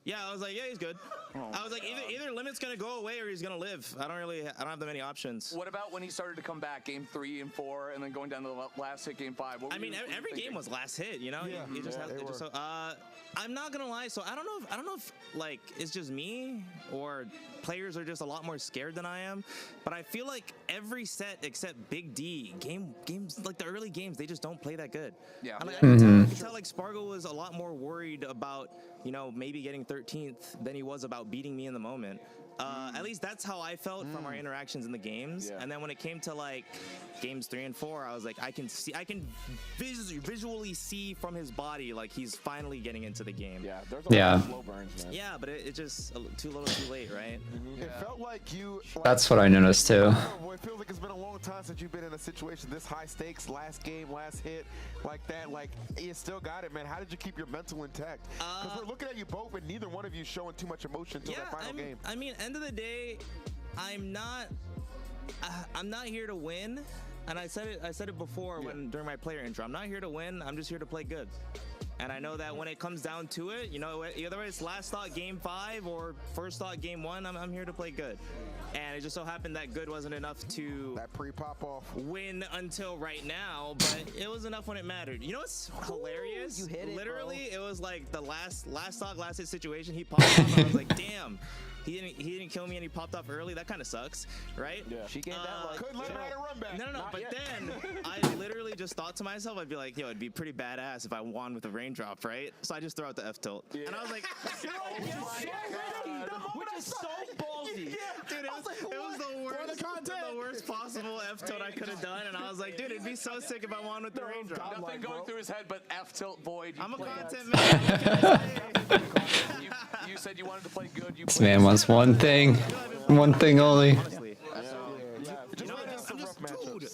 Speaker 6: Yeah, I was like, yeah, he's good. I was like, either Limit's gonna go away or he's gonna live. I don't have that many options.
Speaker 2: What about when he started to come back, Game 3 and 4, and then going down to the last hit, Game 5?
Speaker 6: I mean, every game was last hit, you know. You just have to. So, I'm not gonna lie. So I don't know if like it's just me or players are just a lot more scared than I am. But I feel like every set except Big D games like the early games, they just don't play that good.
Speaker 2: Yeah.
Speaker 6: I can tell like Spargo was a lot more worried about, you know, maybe getting 13th than he was about beating me in the moment. At least that's how I felt from our interactions in the games. And then when it came to like games 3 and 4, I was like, I can visually see from his body like he's finally getting into the game.
Speaker 5: Yeah, there's a lot of slow burns, man.
Speaker 6: Yeah, but it's just too little, too late, right?
Speaker 3: It felt like you.
Speaker 1: That's what I noticed too.
Speaker 3: It feels like it's been a long time since you've been in a situation this high stakes, last game, last hit, like that. Like you still got it, man. How did you keep your mental intact? Because we're looking at you both, and neither one of you showing too much emotion until that final game.
Speaker 6: I mean, end of the day, I'm not here to win. And I said it before during my player intro. I'm not here to win. I'm just here to play good. And I know that when it comes down to it, you know, either it's last thought Game 5 or first thought Game 1, I'm here to play good. And it just so happened that good wasn't enough to
Speaker 3: that pre-pop off
Speaker 6: win until right now, but it was enough when it mattered. You know what's hilarious?
Speaker 4: You hit it,
Speaker 6: literally, it was like the last thought, last hit situation. He popped off, and I was like, damn. He didn't kill me and he popped off early. That kind of sucks, right?
Speaker 5: Yeah.
Speaker 4: She gave that like.
Speaker 3: Couldn't let him have a run back.
Speaker 6: No. But then I literally just thought to myself, I'd be like, yo, it'd be pretty badass if I won with a raindrop, right? So I just throw out the F tilt, and I was like,
Speaker 4: Which is so ballsy.
Speaker 6: dude, it was the worst possible F tilt I could have done, and I was like, dude, it'd be so sick if I won with the raindrop.
Speaker 2: Nothing going through his head but F tilt void.
Speaker 6: I'm a content man. What can I say?
Speaker 2: You said you wanted to play good.
Speaker 1: This man wants one thing only.
Speaker 6: Honestly.
Speaker 3: You know,
Speaker 6: I'm just, dude,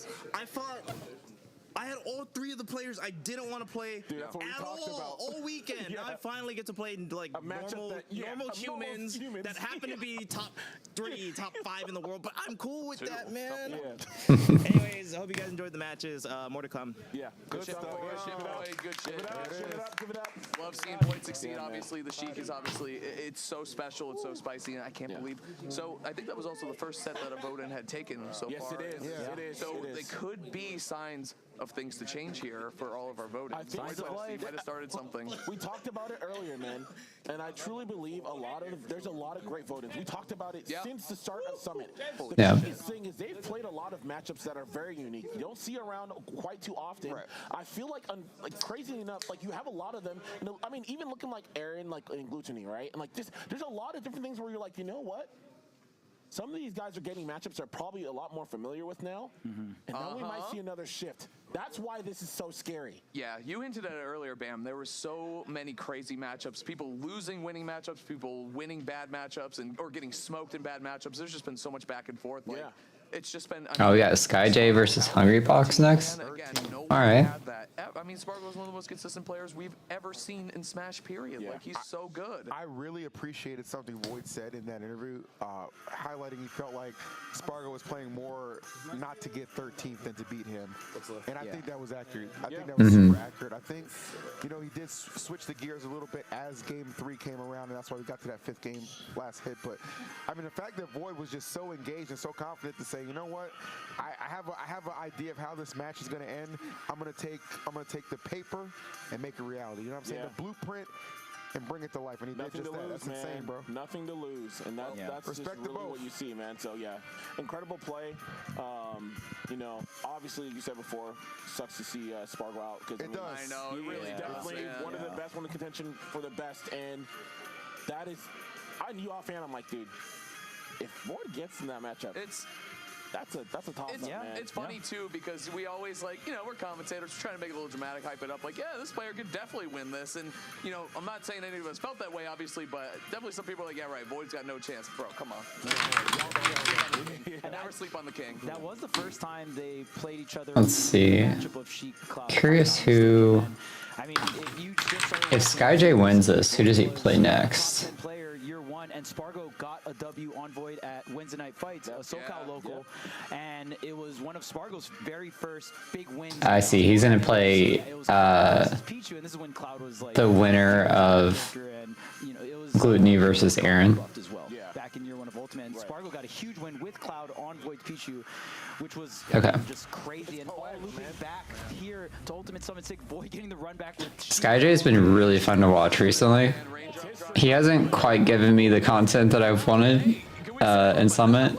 Speaker 6: I had all 3 of the players I didn't want to play
Speaker 5: that's what we
Speaker 6: at
Speaker 5: talked about.
Speaker 6: all weekend. Now I finally get to play like normal humans that happen to be top 3, top 5 in the world. But I'm cool with that, man. Anyways, I hope you guys enjoyed the matches. More to come.
Speaker 5: Yeah.
Speaker 2: Good shit, boy. Good shit.
Speaker 5: Give it up.
Speaker 2: Love seeing Void succeed. Obviously, the Sheik is obviously it's so special. It's so spicy, and I can't believe. So I think that was also the first set that a Voden had taken so far.
Speaker 5: Yes, it is.
Speaker 3: Yeah.
Speaker 5: It is.
Speaker 2: So
Speaker 5: it is.
Speaker 2: they could be signs of things to change here for all of our voting.
Speaker 5: I think
Speaker 2: He might have started something.
Speaker 5: We talked about it earlier, man, and I truly believe there's a lot of great votings. We talked about it since the start of Summit. The biggest thing is they've played a lot of matchups that are very unique. You don't see around quite too often.
Speaker 3: Right.
Speaker 5: I feel like crazy enough, like you have a lot of them. You know, I mean, even looking like Aaron, like in Gluttony, right? And like there's a lot of different things where you're like, you know what? Some of these guys are getting matchups they're probably a lot more familiar with now, and now we might see another shift. That's why this is so scary.
Speaker 2: Yeah, you hinted at it earlier, Bam. There were so many crazy matchups. People losing winning matchups, people winning bad matchups, or getting smoked in bad matchups. There's just been so much back and forth. Like, it's just been.
Speaker 1: Oh, we got SkyJ versus Hungrybox next.
Speaker 2: And again, no
Speaker 1: All
Speaker 2: one
Speaker 1: right.
Speaker 2: had that. I mean, Spargo is one of the most consistent players we've ever seen in Smash. Period.
Speaker 5: Yeah.
Speaker 2: Like he's so good.
Speaker 3: I really appreciated something Void said in that interview, highlighting he felt like Spargo was playing more not to get 13th than to beat him. And I think that was accurate. I think that was super accurate. I think, you know, he did switch the gears a little bit as game 3 came around, and that's why we got to that 5th game last hit. But, I mean, the fact that Void was just so engaged and so confident to say, you know what, I have an idea of how this match is going to end. I'm going to take the paper and make it reality. You know what I'm saying?
Speaker 5: Yeah.
Speaker 3: The blueprint and bring it to life. And he
Speaker 5: Nothing
Speaker 3: did just
Speaker 5: to
Speaker 3: that.
Speaker 5: lose,
Speaker 3: That's
Speaker 5: man.
Speaker 3: insane, bro.
Speaker 5: Nothing to lose, and that's just
Speaker 3: Respect to
Speaker 5: really
Speaker 3: both.
Speaker 5: what you see, man. So yeah, incredible play. You know, obviously, you said before, sucks to see Spargo out because
Speaker 3: It does.
Speaker 2: I know, it
Speaker 5: he
Speaker 2: really does,
Speaker 5: definitely
Speaker 2: man.
Speaker 5: one of the best, one of the contention for the best, and that is. I'm a UR fan. I'm like, dude, if Void gets in that matchup, that's a toss
Speaker 2: It's,
Speaker 5: up, man.
Speaker 2: it's funny too because we always like, you know, we're commentators trying to make it a little dramatic, hype it up. Like, yeah, this player could definitely win this. And, you know, I'm not saying any of us felt that way, obviously, but definitely some people are like, yeah, right, Void's got no chance. Bro, come on. Never sleep on the king.
Speaker 4: That was the first time they played each other.
Speaker 1: Let's see.
Speaker 4: in a matchup of Sheik Cloud.
Speaker 1: Curious who.
Speaker 4: I mean, if you just started
Speaker 1: If SkyJ wins this, who does he play next?
Speaker 4: top 10 player year 1, and Spargo got a W on Void at Wednesday Night Fights, a SoCal local, and it was one of Spargo's very first big wins.
Speaker 1: I see. He's gonna play
Speaker 4: It was Pichu, and this is when Cloud was like
Speaker 1: the winner of
Speaker 4: and, you know, it was
Speaker 1: Gluttony versus Aaron.
Speaker 4: as well. Back in year 1 of Ultimate, and Spargo got a huge win with Cloud on Void Pichu, which was
Speaker 1: Okay.
Speaker 4: just crazy. And all looping back here to Ultimate Summit 6, Void getting the run back with
Speaker 1: SkyJ's been really fun to watch recently. He hasn't quite given me the content that I've wanted in Summit,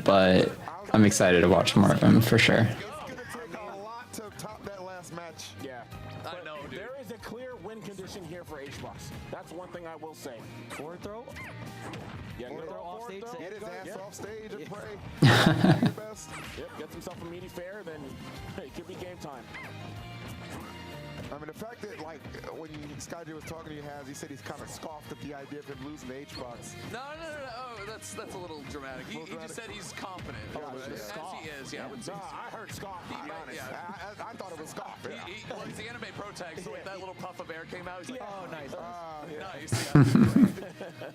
Speaker 1: but I'm excited to watch more of him for sure.
Speaker 3: It's going to take a lot to top that last match.
Speaker 5: Yeah.
Speaker 2: I know, dude.
Speaker 5: There is a clear win condition here for HBox. That's one thing I will say.
Speaker 4: forward throw.
Speaker 5: Yeah,
Speaker 4: Forward throw off stage.
Speaker 3: Get his ass
Speaker 5: Yeah.
Speaker 3: off stage and play. Your best.
Speaker 5: Yep, gets himself a meaty fair, then it could be game time.
Speaker 3: I mean, the fact that, like, when SkyJ was talking to you, he said he's kind of scoffed at the idea of him losing the H-Box.
Speaker 2: No. Oh, that's a little dramatic. He just said he's confident. As he is, yeah. I would say
Speaker 3: Nah, I heard scoff, to be honest.
Speaker 2: yeah.
Speaker 3: I thought it was scoff.
Speaker 2: Well, he's the anime pro tag, so like that little puff of air came out. He's like,
Speaker 4: Oh, nice.
Speaker 2: nice. Yeah.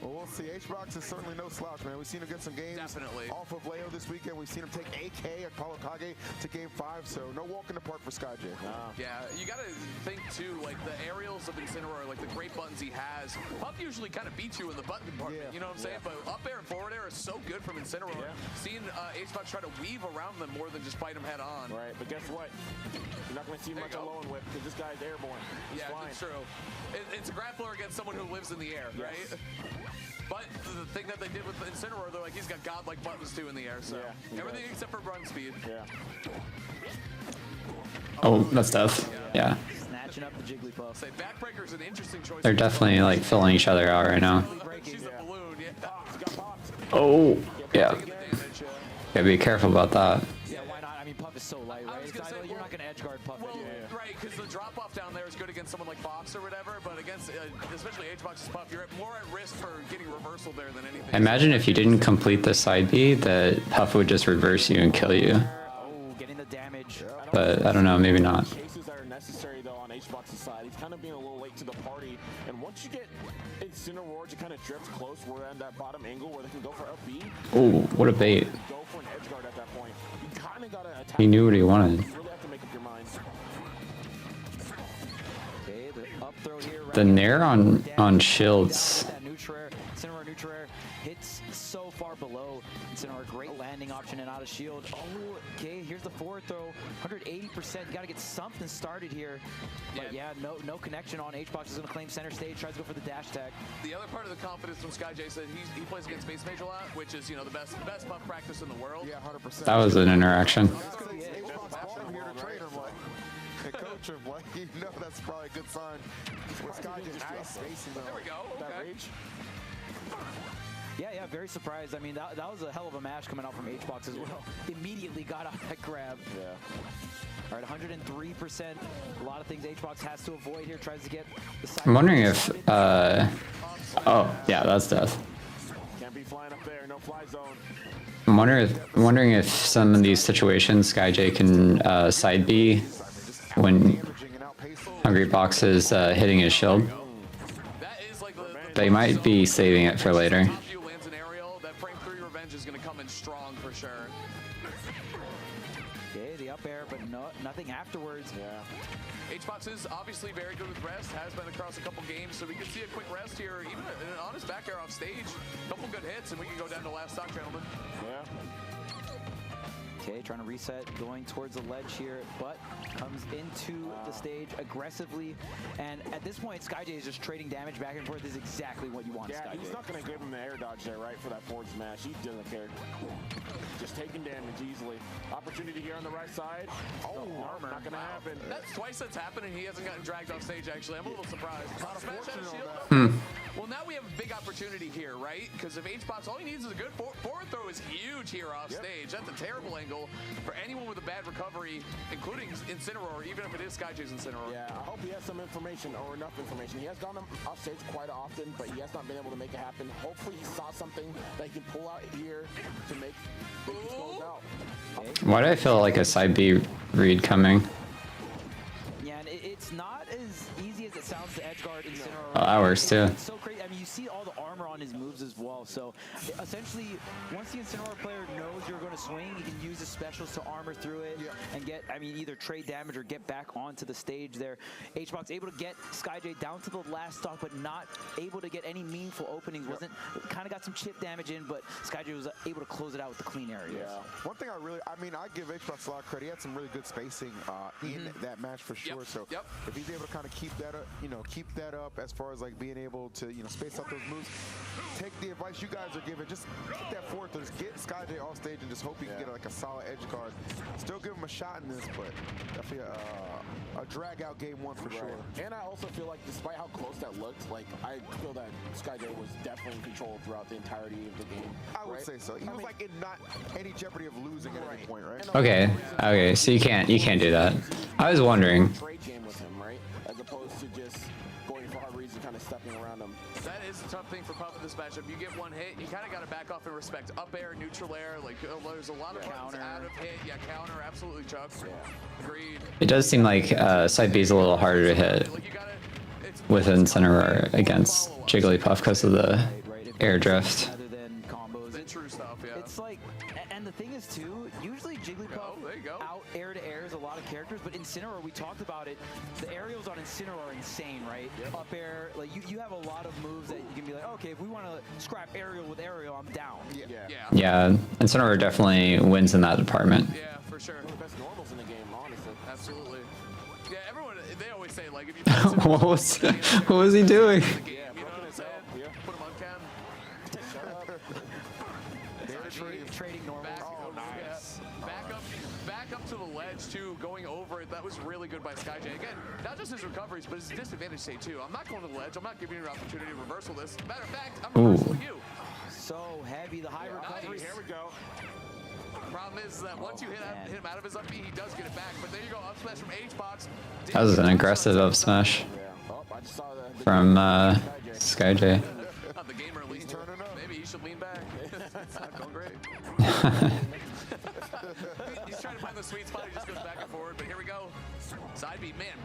Speaker 3: Well, we'll see. H-Box is certainly no slouch, man. We've seen him get some games
Speaker 2: Definitely.
Speaker 3: off of Leo this weekend. We've seen him take AK at Paulo Kage to game 5, so no walk in the park for SkyJ.
Speaker 2: Yeah, you gotta think too, like the aerials of Incineroar, like the great buttons he has. Puff usually kind of beats you in the button department, you know what I'm saying? But up air and forward air is so good from Incineroar. Seeing H-Box try to weave around them more than just fight him head on.
Speaker 5: Right, but guess what? You're not going to see much of Lowen Whip because this guy's airborne. He's
Speaker 2: Yeah,
Speaker 5: flying.
Speaker 2: it's true. It's a grappler against someone who lives in the air,
Speaker 5: Yes.
Speaker 2: right? But the thing that they did with Incineroar, they're like, he's got godlike buttons too in the air, so
Speaker 5: he
Speaker 2: everything
Speaker 5: does.
Speaker 2: except for run speed.
Speaker 5: Yeah.
Speaker 1: Oh, that's tough. Yeah.
Speaker 4: Snatching up the Jigglypuff.
Speaker 2: Say backbreaker's an interesting choice.
Speaker 1: They're definitely like filling each other out right now.
Speaker 2: She's a balloon, yeah.
Speaker 5: He got popped.
Speaker 1: Oh, yeah.
Speaker 2: Taking damage.
Speaker 1: Gotta be careful about that.
Speaker 4: Yeah, why not? I mean, Puff is so light,
Speaker 2: I
Speaker 4: right?
Speaker 2: was
Speaker 4: It's
Speaker 2: gonna say,
Speaker 4: either you're not going to edge guard Puff.
Speaker 2: Well,
Speaker 4: anyway.
Speaker 2: right, because the drop off down there is good against someone like Fox or whatever, but against especially H-Box's Puff, you're more at risk for getting reversal there than anything.
Speaker 1: Imagine if you didn't complete the side B, that Puff would just reverse you and kill you.
Speaker 4: Oh, getting the damage.
Speaker 1: But I don't know, maybe not.
Speaker 5: Chases that are necessary though on HBox's side. He's kind of being a little late to the party, and once you get Incineroar to kind of drift close, we're at that bottom angle where they can go for up B.
Speaker 1: Oh, what a bait.
Speaker 5: Go for an edge guard at that point. You kind of gotta attack.
Speaker 1: He knew what he wanted.
Speaker 5: You really have to make up your mind.
Speaker 4: Okay, the up throw here.
Speaker 1: The nair on shields.
Speaker 4: That neutral air. Incineroar neutral air hits so far below. Incineroar, great landing option and out of shield. Oh, okay, here's the forward throw. 180%. You got to get something started here. But yeah, no connection on H-Box is going to claim center stage. Tries to go for the dash attack.
Speaker 2: The other part of the confidence from SkyJ said he plays against Space Mage a lot, which is, you know, the best Puff practice in the world.
Speaker 3: Yeah, 100%.
Speaker 1: That was an interaction.
Speaker 3: That's because H-Box brought him here to train him, like, and coach him. Like, you know, that's probably a good sign. With SkyJ, nice spacing, though.
Speaker 2: There we go.
Speaker 5: That
Speaker 2: Okay.
Speaker 5: rage.
Speaker 4: Yeah, very surprised. I mean, that was a hell of a match coming out from H-Box as well. Immediately got out that grab.
Speaker 5: Yeah.
Speaker 4: All right, 103%. A lot of things H-Box has to avoid here. Tries to get the side.
Speaker 1: I'm wondering if, oh, yeah, that's death.
Speaker 5: Can't be flying up there. No fly zone.
Speaker 1: I'm wondering if some of these situations SkyJ can side B when Hungry Box is hitting his shield.
Speaker 2: That is like the
Speaker 1: They might be saving it for later.
Speaker 2: top view lands an aerial. That frame 3 revenge is going to come in strong for sure.
Speaker 4: Okay, the up air, but nothing afterwards.
Speaker 5: Yeah.
Speaker 2: H-Box is obviously very good with rest, has been across a couple games, so we can see a quick rest here, even an honest back air off stage. Couple good hits, and we can go down to last stock, gentlemen.
Speaker 5: Yeah.
Speaker 4: Okay, trying to reset, going towards the ledge here, but comes into the stage aggressively. And at this point, SkyJ is just trading damage back and forth. This is exactly what you want,
Speaker 5: Yeah,
Speaker 4: SkyJ.
Speaker 5: he's not going to give him the air dodge there, right, for that forward smash. He doesn't care. Just taking damage easily. Opportunity here on the right side. Oh, armor. Not going to happen.
Speaker 2: That's twice that's happened, and he hasn't gotten dragged off stage, actually. I'm a little surprised. Smash out of shield. Well, now we have a big opportunity here, right? Because if H-Box, all he needs is a good forward throw is huge here off stage. That's a terrible angle for anyone with a bad recovery, including Incineroar, even if it is SkyJ's Incineroar.
Speaker 5: Yeah, I hope he has some information or enough information. He has gone off stage quite often, but he has not been able to make it happen. Hopefully he saw something that he can pull out here to make this close out.
Speaker 1: Why do I feel like a side B read coming?
Speaker 4: Yeah, and it's not as easy as it sounds to edgeguard Incineroar.
Speaker 1: Oh, that works too.
Speaker 4: It's so crazy. I mean, you see all the armor on his moves as well. So essentially, once the Incineroar player knows you're going to swing, he can use his specials to armor through it and get, I mean, either trade damage or get back onto the stage there. H-Box able to get SkyJ down to the last stock, but not able to get any meaningful openings. Wasn't kind of got some chip damage in, but SkyJ was able to close it out with the clean areas.
Speaker 5: Yeah.
Speaker 3: One thing I give H-Box a lot of credit. He had some really good spacing in that match for sure. So if he's able to kind of keep that up, keep that up as far as like being able to, space out those moves, take the advice you guys are giving, just get that forward throw, just get SkyJ off stage and just hope he can get like a solid edge guard. Still give him a shot in this, but definitely a drag out game one for sure.
Speaker 5: And I also feel like despite how close that looked, like I feel that SkyJ was definitely in control throughout the entirety of the game.
Speaker 3: I would say so. He was like in not any jeopardy of losing at any point, right?
Speaker 1: Okay, so you can't do that. I was wondering.
Speaker 5: Trade game with him, right? As opposed to just going for hard reads and kind of stepping around him.
Speaker 2: That is a tough thing for Puff in this matchup. You get one hit, you kind of got to back off and respect up air, neutral air. Like, there's a lot of buttons out of hit. Yeah, counter, absolutely, Chuck. Agreed.
Speaker 1: It does seem like side B is a little harder to hit
Speaker 2: Like, you gotta, it's
Speaker 1: with Incineroar against Jigglypuff because of the air drift.
Speaker 4: Rather than combos.
Speaker 2: the true stuff, yeah.
Speaker 4: It's like, and the thing is too, usually Jigglypuff
Speaker 2: there you go.
Speaker 4: out air to airs a lot of characters, but Incineroar, we talked about it, the aerials on Incineroar are insane, right? Up air, like you have a lot of moves that you can be like, okay, if we want to scrap aerial with aerial, I'm down.
Speaker 1: Yeah, Incineroar definitely wins in that department.
Speaker 2: Yeah, for sure.
Speaker 5: One of the best normals in the game, honestly.
Speaker 2: Absolutely. Yeah, everyone, they always say, like, if you
Speaker 1: What was he doing?
Speaker 2: the game, you know what I'm saying? Put him on cam.
Speaker 4: Trading normal.
Speaker 2: Back up to the ledge too, going over it. That was really good by SkyJ. Again, not just his recoveries, but his disadvantage state too. I'm not going to the ledge. I'm not giving you an opportunity to reversal this. Matter of fact, I'm reversing you.
Speaker 4: So heavy, the high recovery.
Speaker 2: Nice.
Speaker 5: Here we go.
Speaker 2: Problem is that once you hit him out of his up B, he does get it back. But there you go, up smash from H-Box.
Speaker 1: That was an aggressive up smash
Speaker 5: Yeah. Oh, I just saw the
Speaker 1: from SkyJ.
Speaker 2: The gamer at least turning up. Maybe he should lean back. It's not going great. He's trying to find the sweet spot. He just goes back and forward. But here we go. Side B, man.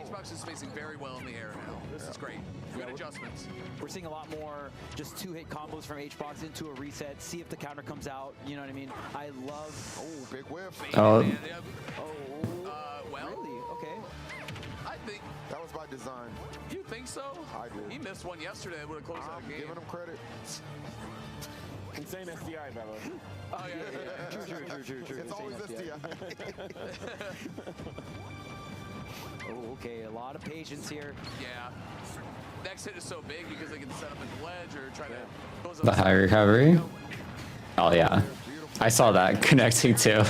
Speaker 2: H-Box is spacing very well in the air now. This is great. Good adjustments.
Speaker 4: We're seeing a lot more just 2-hit combos from H-Box into a reset. See if the counter comes out. You know what I mean? I love.
Speaker 3: Oh, big whiff.
Speaker 1: Oh,
Speaker 2: Well,
Speaker 4: Really? Okay.
Speaker 2: I think.
Speaker 3: That was by design.
Speaker 2: You think so?
Speaker 3: I do.
Speaker 2: He missed one yesterday that would have closed out
Speaker 3: I'm
Speaker 2: the game.
Speaker 3: giving him credit.
Speaker 5: insane SDI, Bella.
Speaker 2: Oh, yeah.
Speaker 4: True.
Speaker 3: It's always SDI.
Speaker 4: Oh, okay. A lot of patience here.
Speaker 2: Yeah. Next hit is so big because they can set up at the ledge or try to close
Speaker 1: the high recovery. Oh yeah, I saw that connecting too.
Speaker 2: Yeah.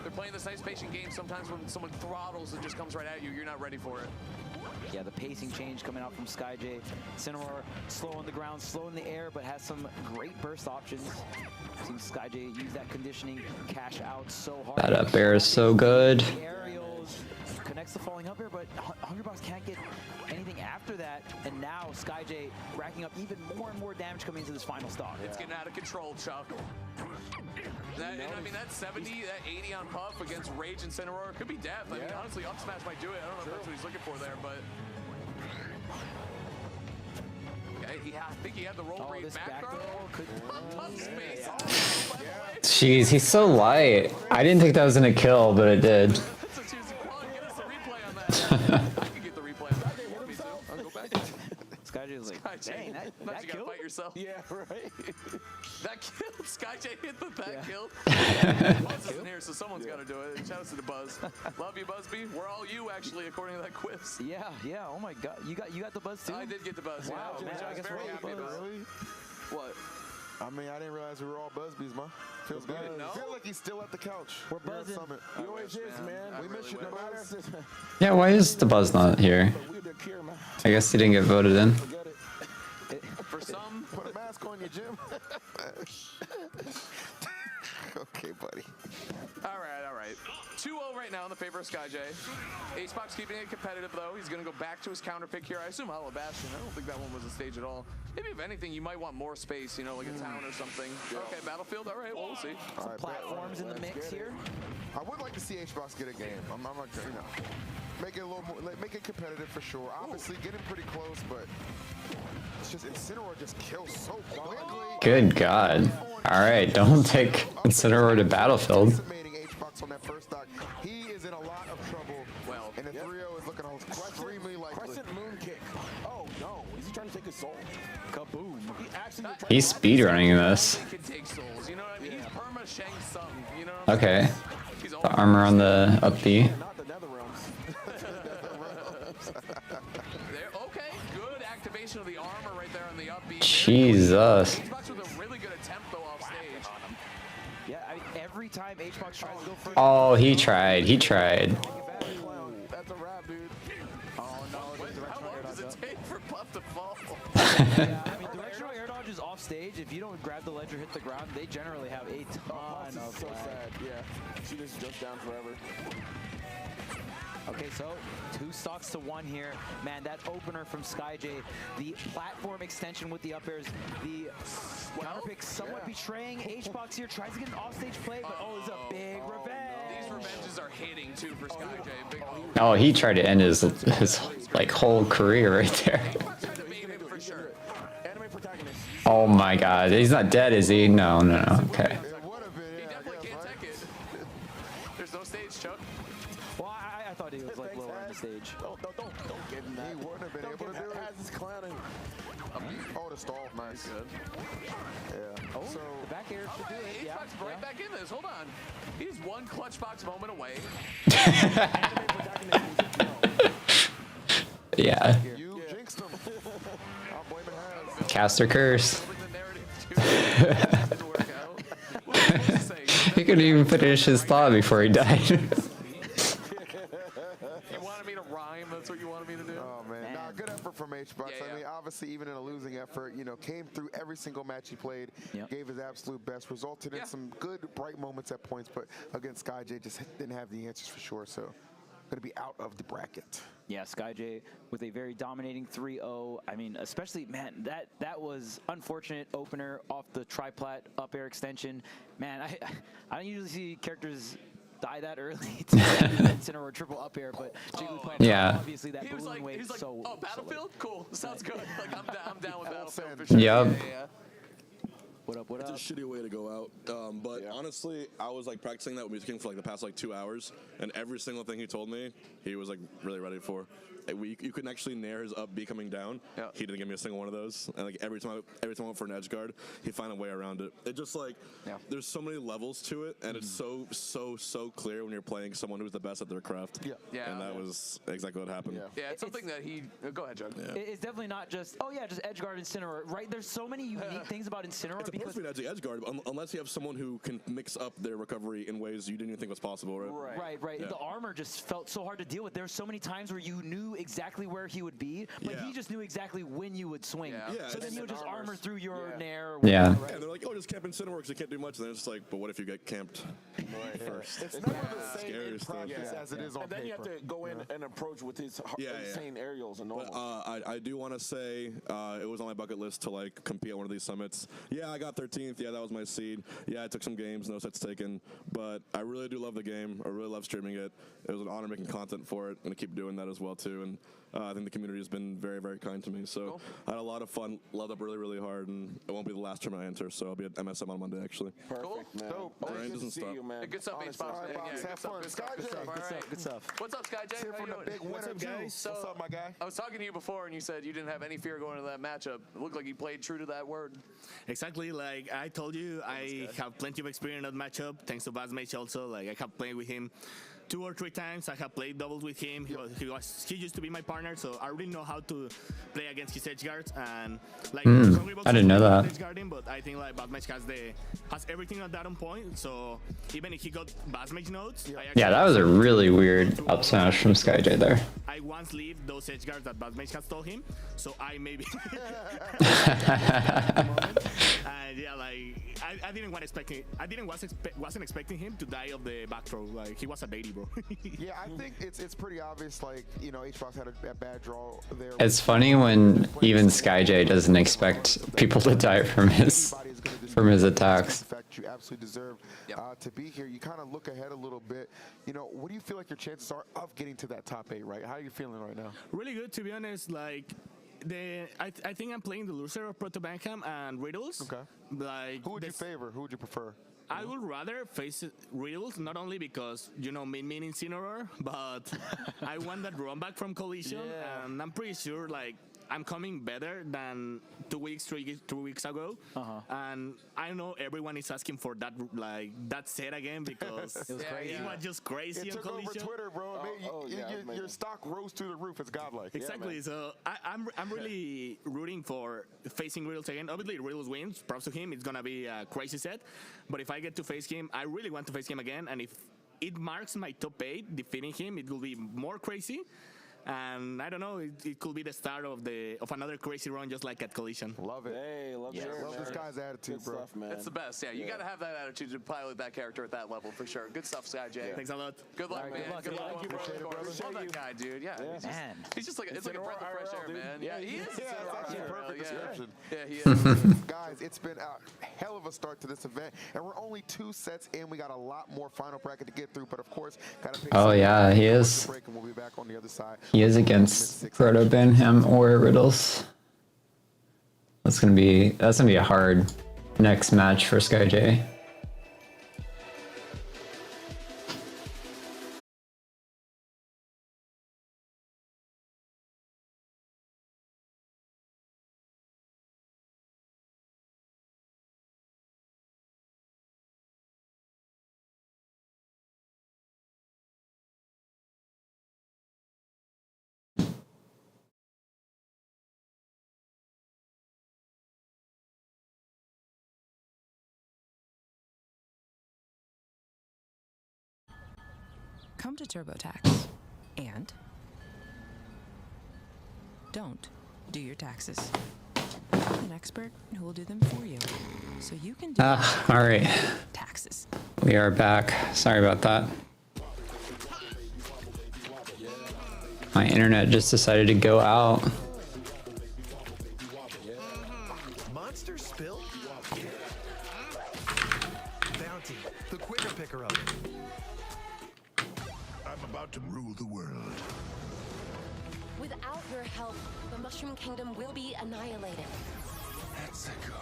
Speaker 2: They're playing this nice patient game. Sometimes when someone throttles and just comes right at you, you're not ready for it.
Speaker 4: Yeah, the pacing change coming out from SkyJ. Incineroar slow on the ground, slow in the air, but has some great burst options. Seems SkyJ use that conditioning, cash out so hard.
Speaker 1: That up air is so good.
Speaker 4: The aerials connects the falling up air, but Hungrybox can't get anything after that. And now SkyJ racking up even more and more damage coming into this final stock.
Speaker 2: It's getting out of control, Chuck. And I mean, that 70, that 80 on Puff against Rage and Cineroar could be death. I mean, honestly, up smash might do it. I don't know if that's what he's looking for there, but... I think he had the roll read back throw. Puff space.
Speaker 1: Jeez, he's so light. I didn't think that was gonna kill, but it did.
Speaker 2: That's a juicy plug. Get us the replay on that. I can get the replay on that. Me too. I'll go back.
Speaker 4: SkyJ was like, dang, that
Speaker 2: you gotta
Speaker 4: killed?
Speaker 2: fight yourself.
Speaker 5: Yeah, right.
Speaker 2: That killed. SkyJ hit that kill. Buzz isn't here, so someone's got to do it. Shout out to the Buzz. Love you, Buzzby. We're all you, actually, according to that quiz.
Speaker 4: Yeah. Oh my God, you got the buzz too.
Speaker 2: I did get the Buzz.
Speaker 4: Wow,
Speaker 2: yeah,
Speaker 4: man,
Speaker 2: which I
Speaker 4: I
Speaker 2: was
Speaker 4: guess
Speaker 2: very
Speaker 4: we're all
Speaker 2: happy
Speaker 4: Buzz.
Speaker 2: about.
Speaker 3: Really?
Speaker 2: What?
Speaker 3: I mean, I didn't realize we were all Busbies, man. Feels good.
Speaker 2: No?
Speaker 3: I feel like he's still at the couch.
Speaker 4: We're
Speaker 3: Here at
Speaker 4: buzzing.
Speaker 3: Summit.
Speaker 5: He always is, man.
Speaker 2: I
Speaker 3: We miss
Speaker 2: really
Speaker 3: you,
Speaker 2: wish.
Speaker 3: the Buzz.
Speaker 1: Yeah, why is the Buzz not here?
Speaker 5: We the cure, man.
Speaker 1: I guess he didn't get voted in.
Speaker 5: Forget it.
Speaker 2: For some,
Speaker 3: Put a mask on you, Jim. Okay, buddy.
Speaker 2: all right. 2-0 right now in the favor of SkyJ. HBox keeping it competitive, though. He's going to go back to his counter pick here. I assume Hollow Bastion. I don't think that one was a stage at all. Maybe, if anything, you might want more space, you know, like a town or something. Okay, Battlefield. All right, well, we'll see.
Speaker 3: All right,
Speaker 4: Platforms in the mix here.
Speaker 3: I would like to see HBox get a game. I'm not, you know, make it a little more, make it competitive for sure. Obviously, getting pretty close, but it's just Incineroar just kills so quickly.
Speaker 1: Good God. All right, don't take Incineroar to Battlefield.
Speaker 3: Decimating HBox on that first stock. He is in a lot of trouble.
Speaker 2: Well,
Speaker 3: and the 3-0 is looking extremely likely.
Speaker 5: Crescent moon kick. Oh no, is he trying to take his soul?
Speaker 4: Kaboom.
Speaker 5: He actually tried
Speaker 1: He's
Speaker 5: to-
Speaker 1: speedrunning this.
Speaker 2: He can take souls. You know what I mean? He's perma Shang Tsung. You know what I'm
Speaker 1: Okay.
Speaker 2: saying? He's
Speaker 1: The armor on the up B.
Speaker 5: Not the nether realms.
Speaker 2: There, okay, good activation of the armor right there on the up B.
Speaker 1: Jesus.
Speaker 2: HBox with a really good attempt, though, off stage.
Speaker 4: Yeah, I mean, every time HBox tries to go for
Speaker 1: Oh, he tried. He tried.
Speaker 5: That's a wrap, dude.
Speaker 4: Oh no,
Speaker 2: Wait, how long does it take for Puff to fall?
Speaker 4: Yeah, I mean, directional air dodge is off stage. If you don't grab the ledge or hit the ground, they generally have a ton of
Speaker 5: So
Speaker 4: lag.
Speaker 5: sad. Yeah. She just jumps down forever.
Speaker 4: Okay, so 2 stocks to 1 here. Man, that opener from SkyJ, the platform extension with the up airs, the counter pick somewhat betraying HBox here, tries to get an offstage play, but it's a big revenge.
Speaker 2: These revenges are hitting, too, for SkyJ. Big
Speaker 1: Oh, he tried to end his like whole career right there.
Speaker 2: HBox tried to bait him for sure.
Speaker 5: Anime protagonist.
Speaker 1: Oh my God, he's not dead, is he? No. Okay.
Speaker 3: It would have been,
Speaker 2: He
Speaker 3: yeah, I
Speaker 2: definitely
Speaker 3: guess,
Speaker 2: can't
Speaker 3: right?
Speaker 2: take it. There's no stage, Chuck.
Speaker 4: Well, I thought he was like lower on the stage.
Speaker 5: Don't give him that.
Speaker 3: He wouldn't have been able to do it.
Speaker 5: As his clowning.
Speaker 3: Oh, the stall, nice.
Speaker 2: Good.
Speaker 3: Yeah.
Speaker 4: Oh,
Speaker 3: So,
Speaker 4: the back air should do it.
Speaker 2: Hey,
Speaker 4: Yeah,
Speaker 2: HBox right back in this. Hold on. He's one clutch box moment away.
Speaker 5: Anime protagonist needs to know.
Speaker 1: Yeah.
Speaker 3: you jinxed him. I'll blame it Has.
Speaker 1: Caster curse.
Speaker 2: Building the narrative, too. Didn't work out. What was I supposed to say?
Speaker 1: He couldn't even finish his thought before he died.
Speaker 2: You wanted me to rhyme? That's what you wanted me to do?
Speaker 3: Oh man, nah, good effort from HBox.
Speaker 2: Yeah,
Speaker 3: I mean, obviously, even in a losing effort, you know, came through every single match he played,
Speaker 4: Yep.
Speaker 3: gave his absolute best, resulted in
Speaker 2: Yeah.
Speaker 3: some good, bright moments at points. But against SkyJ, just didn't have the answers for sure. So, gonna be out of the bracket.
Speaker 4: Yeah, SkyJ with a very dominating 3-0. I mean, especially, man, that was unfortunate opener off the triplat up air extension. Man, I don't usually see characters die that early to Incineroar triple up air, but Jigglypuff,
Speaker 1: Yeah.
Speaker 4: obviously that
Speaker 2: He was
Speaker 4: balloon
Speaker 2: like,
Speaker 4: wave
Speaker 2: he's like,
Speaker 4: so.
Speaker 2: oh, Battlefield? Cool. Sounds good. Like, I'm down with Battlefield
Speaker 3: send.
Speaker 2: for sure.
Speaker 1: Yep.
Speaker 2: Yeah.
Speaker 4: What up?
Speaker 7: It's a shitty way to go out. But honestly, I was like practicing that with King for like the past like 2 hours, and every single thing he told me, he was like really ready for. You couldn't actually nair his up B coming down.
Speaker 2: Yeah.
Speaker 7: He didn't give me a single one of those. And like every time I went for an edge guard, he found a way around it. It just like there's so many levels to it, and it's so clear when you're playing someone who's the best at their craft.
Speaker 2: Yeah.
Speaker 7: And that was exactly what happened.
Speaker 2: Yeah, it's something that he. Go ahead, Jug.
Speaker 4: It's definitely not just, just Edgeguard Incineroar, right? There's so many unique things about Incineroar
Speaker 7: It's supposed
Speaker 4: because.
Speaker 7: to be an edge guard, unless you have someone who can mix up their recovery in ways you didn't even think was possible, right?
Speaker 4: Right.
Speaker 7: Yeah.
Speaker 4: The armor just felt so hard to deal with. There's so many times where you knew exactly where he would be, but he just knew exactly when you would swing.
Speaker 2: Yeah.
Speaker 7: Yeah,
Speaker 4: So then
Speaker 7: it's
Speaker 4: he would just armor through your nair. or
Speaker 1: Yeah.
Speaker 4: whatever, right?
Speaker 7: And they're like, oh, just camp in Cineworks. You can't do much. And then it's like, but what if you get camped first?
Speaker 3: It's never the same
Speaker 7: Scary
Speaker 3: in
Speaker 7: stuff.
Speaker 3: practice as it is on
Speaker 5: And then you
Speaker 3: paper.
Speaker 5: have to go in and approach with his insane aerials and
Speaker 7: But
Speaker 5: normals.
Speaker 7: I do want to say it was on my bucket list to like compete at one of these summits. Yeah, I got 13th. Yeah, that was my seed. Yeah, I took some games, no sets taken. But I really do love the game. I really love streaming it. It was an honor making content for it. I'm gonna keep doing that as well too. And I think the community has been very, very kind to me. So I had a lot of fun, loved up really, really hard, and it won't be the last tournament I enter. So I'll be at MSM on Monday actually.
Speaker 5: Perfect, man.
Speaker 3: Dope.
Speaker 5: Always
Speaker 7: Grind
Speaker 5: good to
Speaker 7: doesn't
Speaker 5: see
Speaker 7: stop.
Speaker 5: you, man.
Speaker 2: Good stuff,
Speaker 5: Honestly.
Speaker 2: H-Box.
Speaker 3: All right,
Speaker 2: Yeah,
Speaker 3: Box,
Speaker 2: good
Speaker 3: have
Speaker 2: stuff,
Speaker 3: fun.
Speaker 2: good stuff,
Speaker 3: Sky
Speaker 2: good
Speaker 3: J.
Speaker 2: stuff. All right.
Speaker 4: Good stuff.
Speaker 2: What's up, Sky J?
Speaker 3: Here
Speaker 2: How
Speaker 3: from
Speaker 2: you
Speaker 3: the
Speaker 2: doing?
Speaker 3: big winner, too.
Speaker 2: So-
Speaker 3: What's up, my guy?
Speaker 2: I was talking to you before, and you said you didn't have any fear going into that matchup. It looked like you played true to that word.
Speaker 6: Exactly, like I told you, I have plenty of experience in that matchup. Thanks to Basmage also. Like I have played with him 2 or 3 times. I have played doubles with him. He used to be my partner, so I already know how to play against his edge guards. And like
Speaker 1: I didn't know that.
Speaker 6: edge guarding, but I think like Basmage has everything on that on point. So even if he got Basmage notes,
Speaker 1: Yeah, that was a really weird up smash from Sky J there.
Speaker 6: I once leave those edge guards that Basmage has told him, so I maybe. And yeah, like I didn't want expecting. Wasn't expecting him to die of the back throw. Like he was a baby, bro.
Speaker 3: Yeah, I think it's pretty obvious. Like, you know, H-Box had a bad draw there.
Speaker 1: It's funny when even Sky J doesn't expect people to die from his attacks.
Speaker 3: In fact, you absolutely deserve to be here. You kind of look ahead a little bit. You know, what do you feel like your chances are of getting to that top 8, right? How are you feeling right now?
Speaker 6: Really good, to be honest. Like I think I'm playing the loser of Proto Bankham and Riddles.
Speaker 3: Okay.
Speaker 6: Like
Speaker 3: Who would you favor? Who would you prefer?
Speaker 6: I would rather face Riddles, not only because, you know, main Incineroar, but I want that run back from Collision, and I'm pretty sure, like, I'm coming better than 2 weeks, 3 weeks ago. And I know everyone is asking for that, like, that set again because it was crazy. It was just crazy
Speaker 3: It
Speaker 6: on
Speaker 3: took over
Speaker 6: Collision.
Speaker 3: Twitter, bro. Your stock rose through the roof. It's godlike.
Speaker 6: Exactly. So I'm really rooting for facing Riddles again. Obviously, Riddles wins. Props to him. It's gonna be a crazy set. But if I get to face him, I really want to face him again. And if it marks my top 8, defeating him, it will be more crazy. And I don't know, it could be the start of another crazy run, just like at Collision.
Speaker 3: Love it.
Speaker 5: Hey, love to hear it,
Speaker 3: Love
Speaker 5: man.
Speaker 3: this guy's attitude,
Speaker 5: Good
Speaker 3: bro.
Speaker 5: stuff, man.
Speaker 2: It's the best. Yeah, you got to have that attitude to pilot that character at that level for sure. Good stuff, Sky J.
Speaker 6: Thanks a lot.
Speaker 2: Good luck, man. Good luck.
Speaker 5: Thank you, brother.
Speaker 2: Love that guy, dude. Yeah. He's just like, it's like a breath of fresh air, man. Yeah, he is.
Speaker 3: Yeah, that's actually a perfect description.
Speaker 2: Yeah, he is.
Speaker 3: Guys, it's been a hell of a start to this event, and we're only 2 sets in. We got a lot more final bracket to get through, but of course, gotta pick.
Speaker 1: Oh yeah, he is.
Speaker 3: Break, and we'll be back on the other side.
Speaker 1: He is against Proto Banham or Riddles. That's gonna be a hard next match for Sky J.
Speaker 8: Come to TurboTax and don't do your taxes. An expert who will do them for you, so you can do
Speaker 1: All right,
Speaker 8: taxes.
Speaker 1: we are back. Sorry about that. My internet just decided to go out.
Speaker 9: Monster spill? Bounty, the quicker picker up. I'm about to rule the world.
Speaker 10: Without your help, the Mushroom Kingdom will be annihilated.
Speaker 9: Mexico.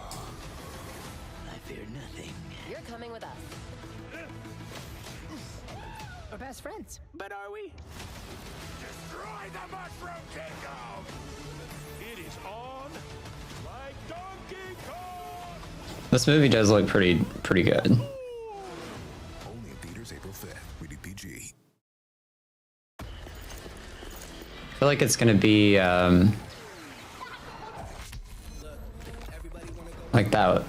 Speaker 9: I fear nothing.
Speaker 10: You're coming with us.
Speaker 8: We're best friends.
Speaker 6: But are we?
Speaker 9: Destroy the Mushroom Kingdom! It is on like Donkey Kong!
Speaker 1: This movie does look pretty good.
Speaker 9: Only in theaters April 5th. Rated PG.
Speaker 1: I feel like it's gonna be like that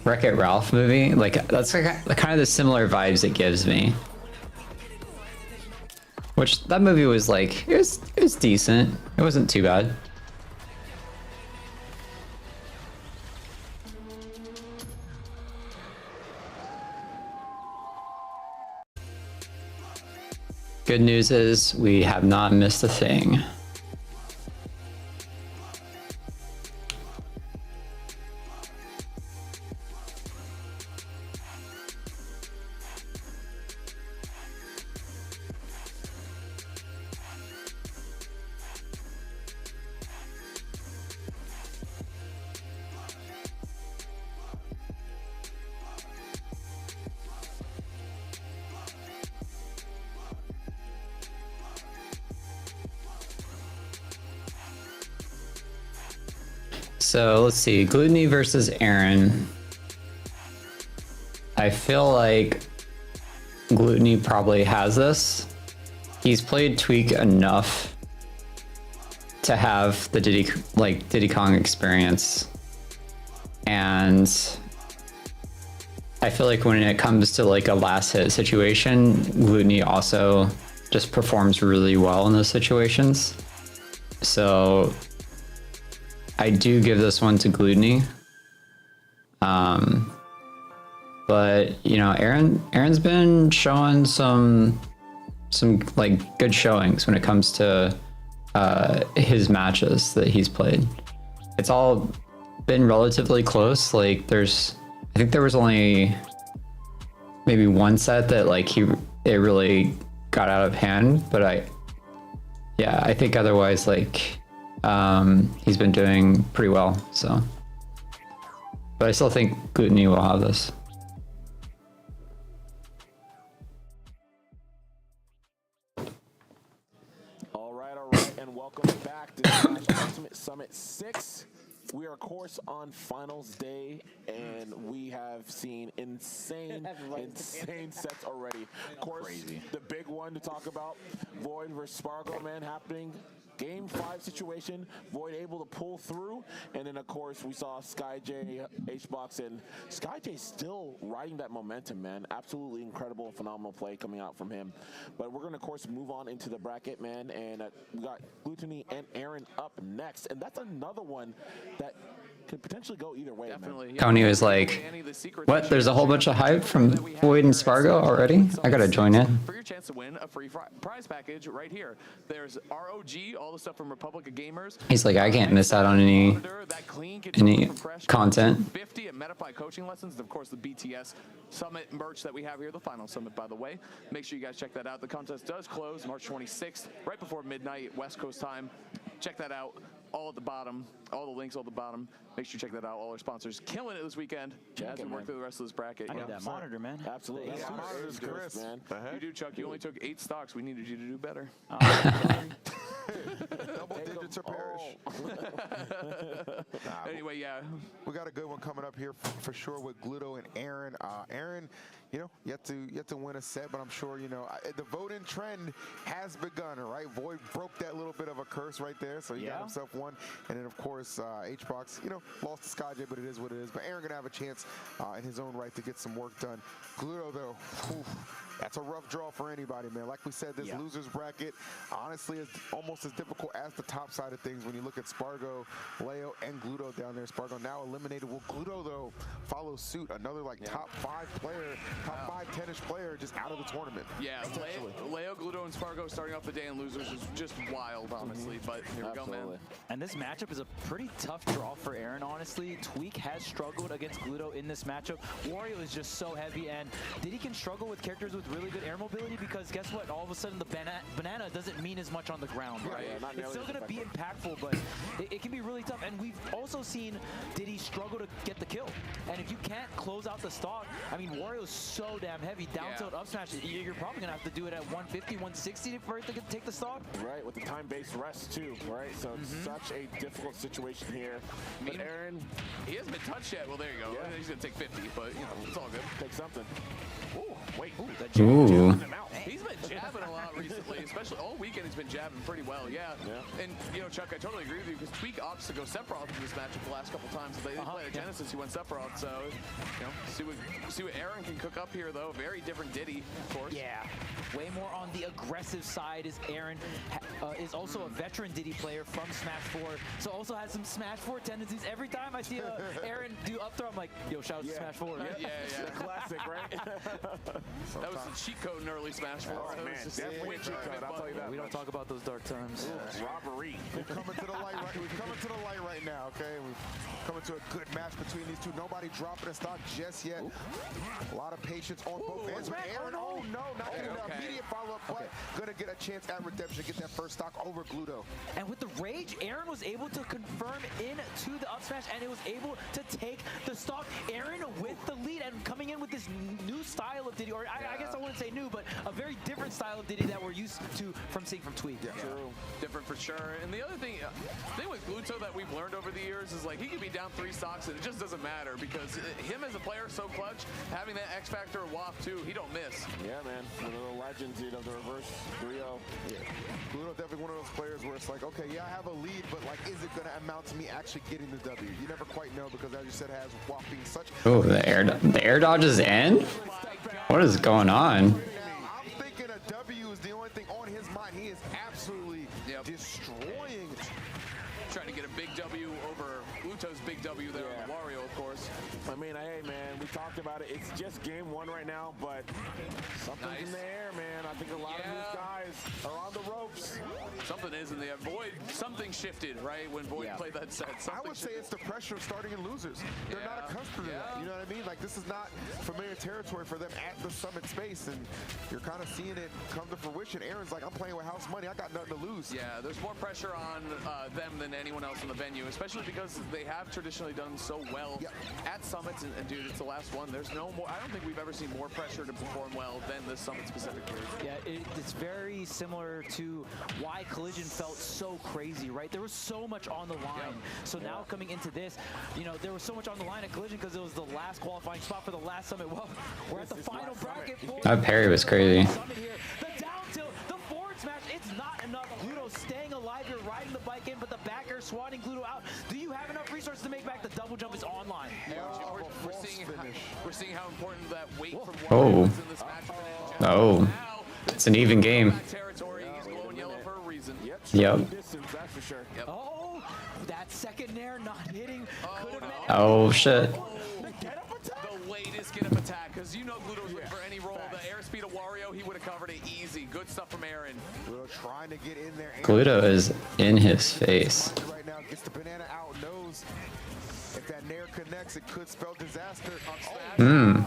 Speaker 1: Wreck-It Ralph movie. Like that's like kind of the similar vibes it gives me. Which that movie was like, it was decent. It wasn't too bad. Good news is we have not missed a thing. So let's see, Gluttony versus Aaron. I feel like Gluttony probably has this. He's played Tweak enough to have the Diddy Kong experience. And I feel like when it comes to like a last hit situation, Gluttony also just performs really well in those situations. So I do give this one to Gluttony. But you know, Aaron's been showing some like good showings when it comes to his matches that he's played. It's all been relatively close. Like I think there was only maybe one set that like it really got out of hand, but I think otherwise like he's been doing pretty well, so. But I still think Gluttony will have this.
Speaker 5: All right, and welcome back to Smash Ultimate Summit 6. We are, of course, on finals day, and we have seen insane sets already. Of course, the big one to talk about, Void versus Spargo, man, happening. Game 5 situation, Void able to pull through, and then of course we saw SkyJ, HBox, and SkyJ still riding that momentum, man. Absolutely incredible and phenomenal play coming out from him. But we're gonna of course move on into the bracket, man, and we got Gluttony and Aaron up next, and that's another one that could potentially go either way.
Speaker 2: Definitely.
Speaker 5: Man.
Speaker 1: Coney was like, what? There's a whole bunch of hype from Void and Spargo already? I gotta join in.
Speaker 2: For your chance to win a free prize package right here. There's ROG, all the stuff from Republic of Gamers.
Speaker 1: He's like, I can't miss out on any content.
Speaker 2: 50 at Metaply coaching lessons, and of course the BTS Summit merch that we have here, the final summit, by the way. Make sure you guys check that out. The contest does close March 26th, right before midnight West Coast time. Check that out. All at the bottom, all the links all at the bottom. Make sure you check that out. All our sponsors killing it this weekend as we work through the rest of this bracket.
Speaker 4: I need that monitor, man.
Speaker 5: Absolutely.
Speaker 3: Yeah, monitors, Chris.
Speaker 5: Man.
Speaker 2: You do, Chuck. You only took 8 stocks. We needed you to do better.
Speaker 3: Double digits or perish.
Speaker 2: Anyway, yeah.
Speaker 3: We got a good one coming up here for sure with Gluto and Aaron. Aaron, you know, yet to win a set, but I'm sure, you know, the voting trend has begun, all right? Void broke that little bit of a curse right there, so he got himself one. And then, of course, HBox, you know, lost to SkyJ, but it is what it is. But Aaron gonna have a chance in his own right to get some work done. Gluto, though, that's a rough draw for anybody, man. Like we said, this losers bracket, honestly, is almost as difficult as the top side of things when you look at Spargo, Leo, and Gluto down there. Spargo now eliminated. Will Gluto, though, follow suit? Another, like, top 5 player, top 5 10-ish player just out of the tournament.
Speaker 2: Yeah, Leo, Gluto, and Spargo starting off the day in losers is just wild, honestly. But here we go, man.
Speaker 4: And this matchup is a pretty tough draw for Aaron, honestly. Tweak has struggled against Gluto in this matchup. Wario is just so heavy, and Diddy can struggle with characters with really good air mobility because guess what? All of a sudden, the banana doesn't mean as much on the ground, right? It's still going to be impactful, but it can be really tough. And we've also seen Diddy struggle to get the kill. And if you can't close out the stock, I mean, Wario's so damn heavy. Down tilt, up smash, you're probably going to have to do it at 150, 160 for it to take the stock.
Speaker 5: Right, with the time-based rest, too, right? So it's such a difficult situation here. But Aaron,
Speaker 2: he hasn't been touched yet. Well, there you go.
Speaker 5: Yeah.
Speaker 2: He's going to take 50, but, you know, it's all good.
Speaker 5: Take something. Ooh, wait.
Speaker 1: Ooh.
Speaker 2: He's been jabbing a lot recently, especially all weekend he's been jabbing pretty well, yeah. And, you know, Chuck, I totally agree with you because Tweak opts to go Sephiroth in this matchup the last couple times. They didn't play at Genesis, he went Sephiroth, so, you know, see what Aaron can cook up here, though. Very different Diddy, of course.
Speaker 4: Yeah, way more on the aggressive side is Aaron. Is also a veteran Diddy player from Smash 4, so also has some Smash 4 tendencies. Every time I see Aaron do up throw, I'm like, yo, shout out to Smash 4.
Speaker 2: Yeah.
Speaker 5: The classic, right?
Speaker 2: That was the cheat code in early Smash smash.
Speaker 5: Oh, man, definitely a cheat code, I'll tell you that.
Speaker 4: We don't talk about those dark times.
Speaker 5: Robbery.
Speaker 3: We're coming to the light right now, okay? We're coming to a good match between these two. Nobody dropping a stock just yet. A lot of patience on both ends. But Aaron, oh no, not getting the immediate follow-up, but gonna get a chance at redemption, get that first stock over Gluto.
Speaker 4: And with the rage, Aaron was able to confirm into the up smash, and it was able to take the stock. Aaron with the lead and coming in with this new style of Diddy, or I guess I wouldn't say new, but a very different style of Diddy that we're used to from seeing from Tweak.
Speaker 2: Yeah. True. Different for sure. And the other thing with Gluto that we've learned over the years is like he could be down 3 stocks and it just doesn't matter because him as a player so clutch, having that X Factor waft too, he don't miss.
Speaker 5: Yeah, man. One of the legends of the reverse 3-0.
Speaker 3: Yeah. Gluto definitely one of those players where it's like, okay, yeah, I have a lead, but like, is it going to amount to me actually getting the W? You never quite know because, as you said, has waft being such.
Speaker 1: Oh, the air dodge is in? What is going on?
Speaker 3: Now, I'm thinking a W is the only thing on his mind. He is absolutely destroying.
Speaker 2: Trying to get a big W over Gluto's big W there on the Wario, of course.
Speaker 5: I mean, hey, man, we talked about it. It's just game 1 right now, but something's in the air, man. I think a lot of these guys are on the ropes.
Speaker 2: Something is in the air. Void, something shifted, right, when Void played that set.
Speaker 3: I would say it's the pressure of starting in losers. They're not accustomed to that. You know what I mean? Like, this is not familiar territory for them at the Summit space, and you're kind of seeing it come to fruition. Aaron's like, I'm playing with house money. I got nothing to lose.
Speaker 2: Yeah, there's more pressure on them than anyone else in the venue, especially because they have traditionally done so well at Summits. And dude, it's the last one. There's no more. I don't think we've ever seen more pressure to perform well than this Summit specific period.
Speaker 4: Yeah, it's very similar to why Collision felt so crazy, right? There was so much on the line. So now coming into this, you know, there was so much on the line at Collision because it was the last qualifying spot for the last Summit. Well, we're at the final bracket.
Speaker 1: That parry was crazy.
Speaker 4: The down tilt, the forward smash, it's not enough. Gluto staying alive. You're riding the bike in, but the back air swatting Gluto out. Do you have enough resources to make back? The double jump is online.
Speaker 2: We're seeing how important that weight from
Speaker 1: Oh.
Speaker 2: is in this match.
Speaker 1: Oh. It's an even game.
Speaker 2: Territory. He's glowing yellow for a reason.
Speaker 1: Yep.
Speaker 5: Distance, that's for sure.
Speaker 4: Oh, that second nair not hitting.
Speaker 1: Oh, shit.
Speaker 2: The latest get up attack, because you know Gluto's looking for any roll. The airspeed of Wario, he would have covered it easy. Good stuff from Aaron.
Speaker 3: Gluto trying to get in there.
Speaker 1: Gluto is in his face.
Speaker 3: Right now, gets the banana out, knows if that nair connects, it could spell disaster.
Speaker 2: Bro,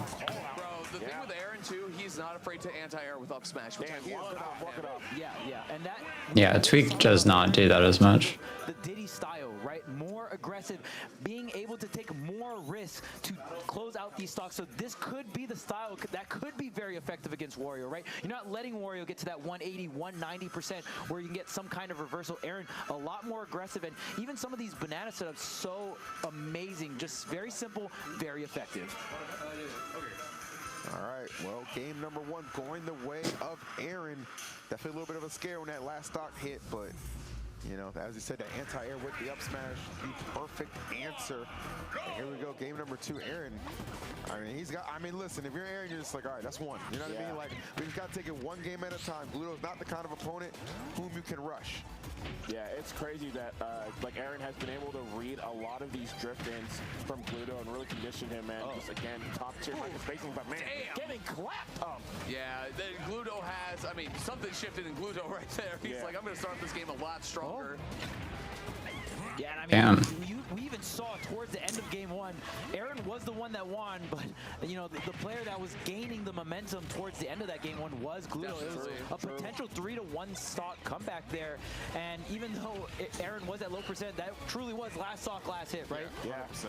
Speaker 2: the thing with Aaron too, he's not afraid to anti-air with up smash. Which I love about him.
Speaker 4: Yeah, and that.
Speaker 1: Yeah, Tweak does not do that as much.
Speaker 4: The Diddy style, right? More aggressive, being able to take more risks to close out these stocks. So this could be the style that could be very effective against Wario, right? You're not letting Wario get to that 180, 190% where you can get some kind of reversal. Aaron, a lot more aggressive, and even some of these banana setups, so amazing. Just very simple, very effective.
Speaker 3: All right, well, game number 1 going the way of Aaron. Definitely a little bit of a scare when that last stock hit, but you know, as you said, that anti-air with the up smash, the perfect answer. And here we go, game number 2, Aaron. I mean, listen, if you're Aaron, you're just like, all right, that's one. You know what I mean? Like, we just got to take it one game at a time. Gluto's not the kind of opponent whom you can rush.
Speaker 5: Yeah, it's crazy that like Aaron has been able to read a lot of these drift ins from Gluto and really condition him, man. Just again, top tier spacing, but man, getting clapped up.
Speaker 2: Yeah, Gluto has, I mean, something shifted in Gluto right there. He's like, I'm going to start this game a lot stronger.
Speaker 4: Yeah, and I mean, we even saw towards the end of game 1, Aaron was the one that won, but you know, the player that was gaining the momentum towards the end of that game 1 was Gluto. It was a potential 3-to-1 stock comeback there, and even though Aaron was at low percent, that truly was last stock, last hit, right?
Speaker 3: Yeah, 100%.